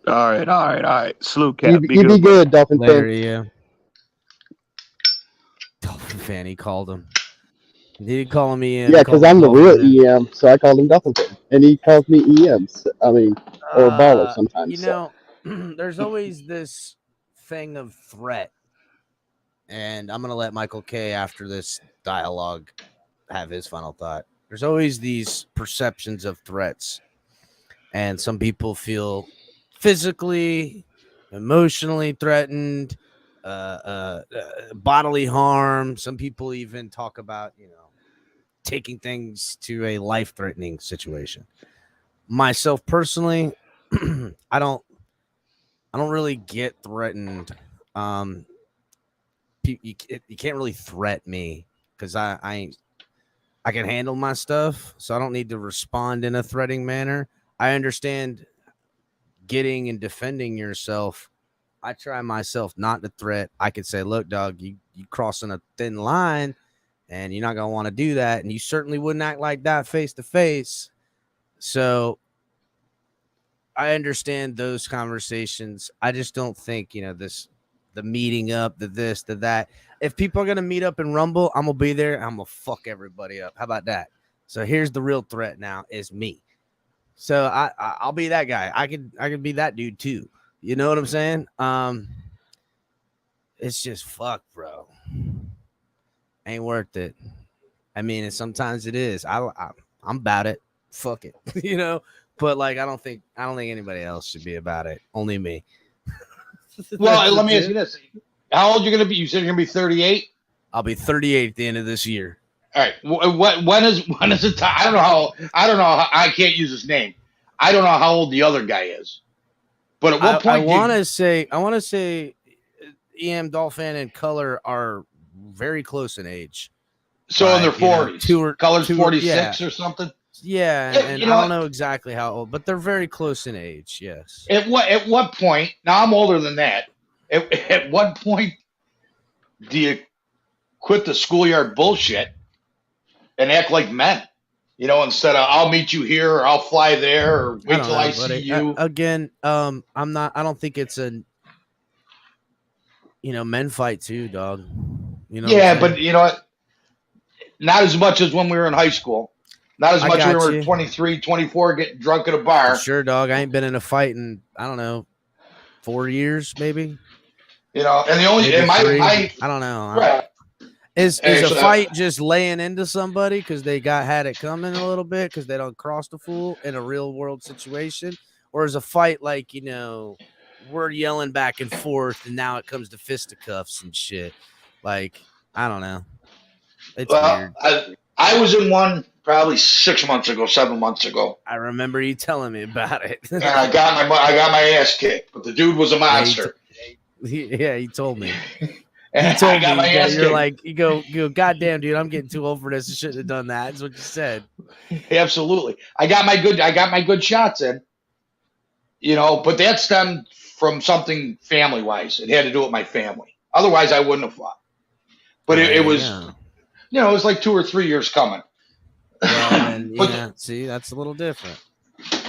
All right. Salute, Cap. You be good, Dolphin Later, fan. yeah. Dolphin fan, he called him. He didn't call him EM. Yeah, because I'm the real EM, so I called him Dolphin fan, and he calls me EMs. I mean, or baller sometimes. You know, there's always this thing of threat, and I'm gonna let Michael K after this dialogue have his final thought. There's always these perceptions of threats, and some people feel physically, emotionally threatened, bodily harm. Some people even talk about, taking things to a life-threatening situation. Myself personally, I don't really get threatened. You can't really threat me because I can handle my stuff, so I don't need to respond in a threatening manner. I understand getting and defending yourself. I try myself not to threat. I could say, look, dog, you crossing a thin line, and you're not going to want to do that, and you certainly wouldn't act like that face to face. So I understand those conversations. I just don't think, the meeting up, the this, the that. If people are going to meet up and rumble, I'm going to be there. I'm going to fuck everybody up. How about that? So here's the real threat now is me. So I'll be that guy. I could be that dude too. You know what I'm saying? It's just fuck, bro. Ain't worth it. I mean, and sometimes it is. I'm about it. Fuck it. But like I don't think anybody else should be about it. Only me. Well, let me ask you this. How old are you going to be? You said you're going to be 38? I'll be 38 at the end of this year. All right. When is the time? I don't know how I can't use his name. I don't know how old the other guy is. But at what point I want to say EM Dolphin and Color are very close in age. So in their 40s. Color's 46 or something? Yeah, and I don't know exactly how old, but they're very close in age, yes. At what point, now I'm older than that, at what point do you quit the schoolyard bullshit and act like men? Instead of I'll meet you here or I'll fly there or wait till I see you. Again, I don't think it's a men fight too, dog. Yeah, but you know what? Not as much as when we were in high school. Not as much when we were 23, 24, getting drunk at a bar. Sure, dog. I ain't been in a fight in, I don't know, 4 years, maybe. And the only, I don't know. Right. Is a fight just laying into somebody because they had it coming a little bit because they don't cross the fool in a real world situation, or is a fight like we're yelling back and forth and now it comes to fisticuffs and shit? Like I don't know. It's weird. I was in one probably 6 months ago, 7 months ago. I remember you telling me about it. And I got my ass kicked, but the dude was a monster. Yeah, he told me. And He told I got me my ass you're kicked. like you go, goddamn dude, I'm getting too old for this. I shouldn't have done that. That's what you said. Absolutely. I got my good shots in. But that stemmed from something family wise. It had to do with my family. Otherwise I wouldn't have fought. But it was it was like 2 or 3 years coming. Well, then, see, that's a little different.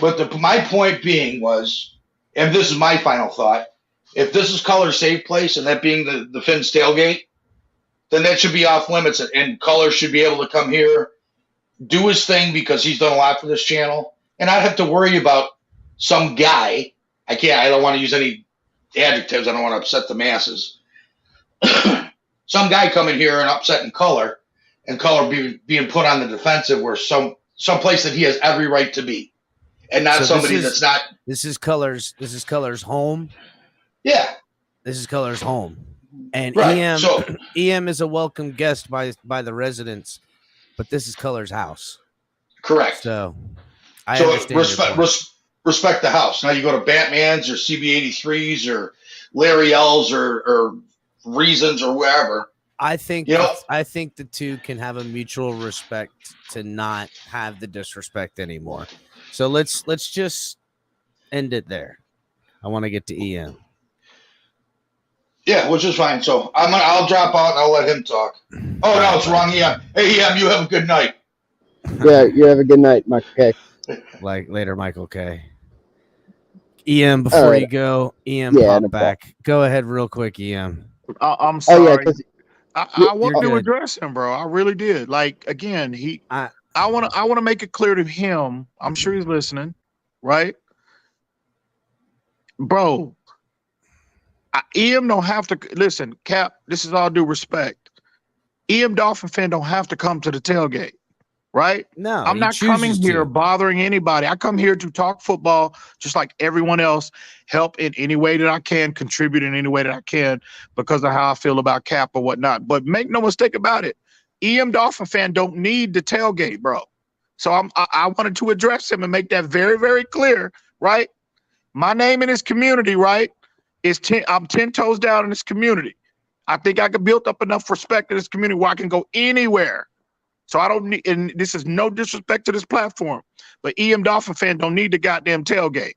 But my point being was, and this is my final thought, if this is Color's safe place, and that being the Finn's tailgate, then that should be off limits, and Color should be able to come here, do his thing because he's done a lot for this channel, and not have to worry about some guy. I don't want to use any adjectives. I don't want to upset the masses. Some guy coming here and upsetting Color, and Color being put on the defensive where some place that he has every right to be, and not somebody that's not. This is Color's home. Yeah, this is Color's home, and right. EM is a welcome guest by the residents, but this is Color's house. Correct. So I understand. Respect the house. Now you go to Batman's or CB83s or Larry L's or Reasons or wherever. I think the two can have a mutual respect to not have the disrespect anymore. So let's just end it there. I want to get to EM. Yeah, which is fine. So I'll drop out and I'll let him talk. Oh no, it's wrong. EM. Hey EM, you have a good night. Yeah, you have a good night, Michael K. Like later, Michael K. EM, before you go, EM, pop back. Go ahead, real quick, EM. I'm sorry. I wanted to good. address him, bro. I really did. Like again, I want to make it clear to him. I'm sure he's listening, right, bro? EM don't have to listen. Cap, this is all due respect. EM Dolphin fan don't have to come to the tailgate, right? No, I'm not coming here bothering anybody. I come here to talk football, just like everyone else. Help in any way that I can, contribute in any way that I can, because of how I feel about Cap or whatnot. But make no mistake about it, EM Dolphin fan don't need the tailgate, bro. So I wanted to address him and make that very, very clear, right? My name in his community, right, I'm 10 toes down in this community. I think I could build up enough respect in this community where I can go anywhere. So I don't need, and this is no disrespect to this platform, but EM Dolphin fan don't need the goddamn tailgate.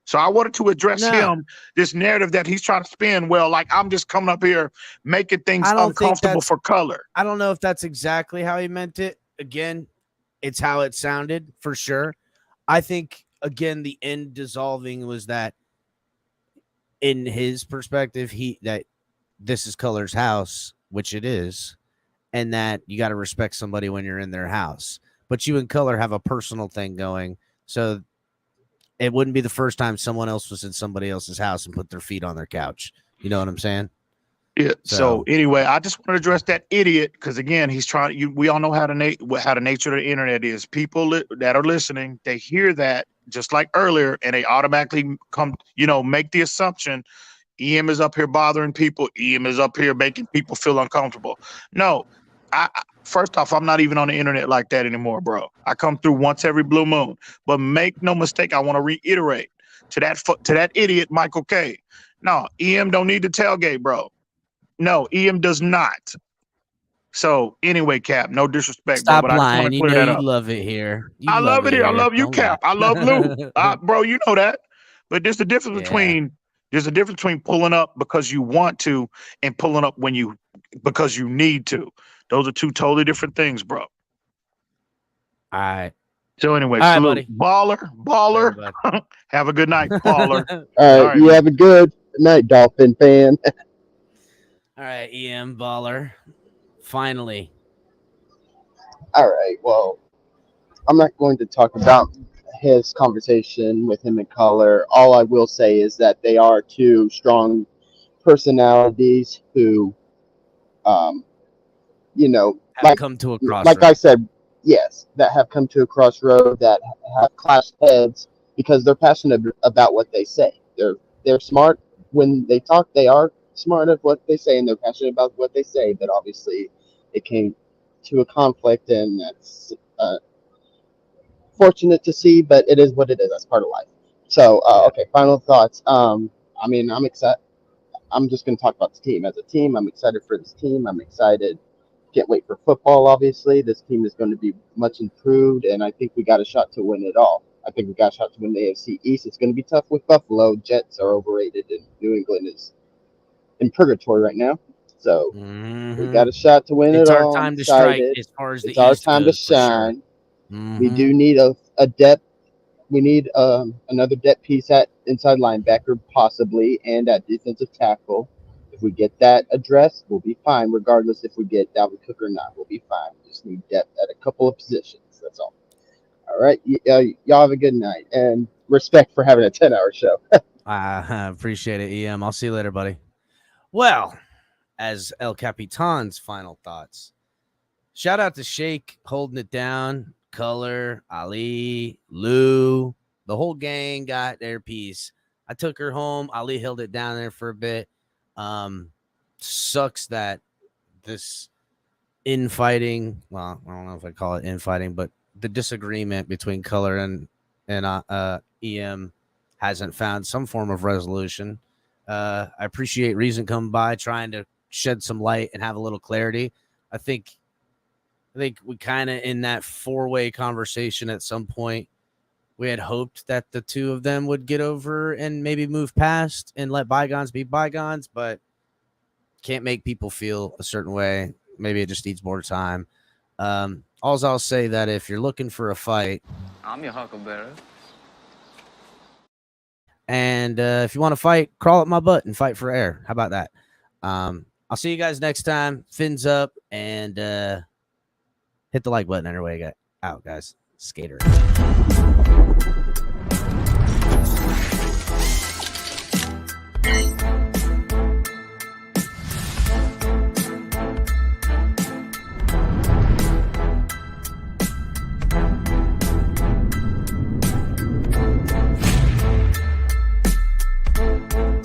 So I wanted to address him, this narrative that he's trying to spin. Well, like I'm just coming up here making things uncomfortable for Color. I don't know if that's exactly how he meant it. Again, it's how it sounded for sure. I think, again, the end dissolving was that in his perspective, that this is Color's house, which it is, and that you got to respect somebody when you're in their house. But you and Color have a personal thing going, so it wouldn't be the first time someone else was in somebody else's house and put their feet on their couch. You know what I'm saying? Yeah. So anyway, I just want to address that idiot because again, he's trying. We all know how the nature of the internet is. People that are listening, they hear that just like earlier, and they automatically come, make the assumption EM is up here bothering people. EM is up here making people feel uncomfortable. No, first off, I'm not even on the internet like that anymore, bro. I come through once every blue moon. But make no mistake, I want to reiterate to that idiot Michael K. No, EM don't need the tailgate, bro. No, EM does not. So anyway, Cap, no disrespect, Stop bro, but lying. I just want to clear that up. Love it here. I love it here. I love you, Cap. I love Lou. Bro, you know that. But there's a difference between pulling up because you want to and pulling up because you need to. Those are two totally different things, bro. All right. So anyway, all salute. Right, Baller. Have a good night, baller. All right. You have a good night, Dolphin fan. All right, EM Baller. Finally. All right. Well, I'm not going to talk about his conversation with him and Color. All I will say is that they are two strong personalities who you know, have come to a crossroad. Like I said, yes, that have come to a crossroad, that have clashed heads because they're passionate about what they say. They're smart when they talk. They are smart at what they say, and they're passionate about what they say. But obviously, it came to a conflict, and that's fortunate to see. But it is what it is. That's part of life. So, okay. Final thoughts. I mean, I'm excited. I'm just going to talk about the team. As a team, I'm excited for this team. I'm excited. Can't wait for football, obviously. This team is going to be much improved, and I think we got a shot to win it all. I think we got a shot to win the AFC East. It's going to be tough with Buffalo. Jets are overrated, and New England is in purgatory right now. So we got a shot to win it all. It's our time to strike as far as the East goes. It's our time to shine. We do need a depth. We need another depth piece at inside linebacker, possibly, and at defensive tackle. If we get that addressed, we'll be fine, regardless if we get Dalvin Cook or not. We'll be fine. We just need depth at a couple of positions. That's all. All right. Y'all have a good night, and respect for having a 10-hour show. I appreciate it, EM. I'll see you later, buddy. Well, as El Capitan's final thoughts, shout out to Shake holding it down. Color, Ali, Lou, the whole gang got their piece. I took her home. Ali held it down there for a bit. Sucks that this infighting, well, I don't know if I call it infighting, but the disagreement between Color and EM hasn't found some form of resolution. I appreciate Reason coming by, trying to shed some light and have a little clarity. I think we kind of, in that four-way conversation at some point, we had hoped that the two of them would get over and maybe move past and let bygones be bygones, but can't make people feel a certain way. Maybe it just needs more time. I'll say that if you're looking for a fight, I'm your huckleberry. And if you want to fight, crawl up my butt and fight for air. How about that? I'll see you guys next time. Fins up and hit the like button on your way out, guys. Skater.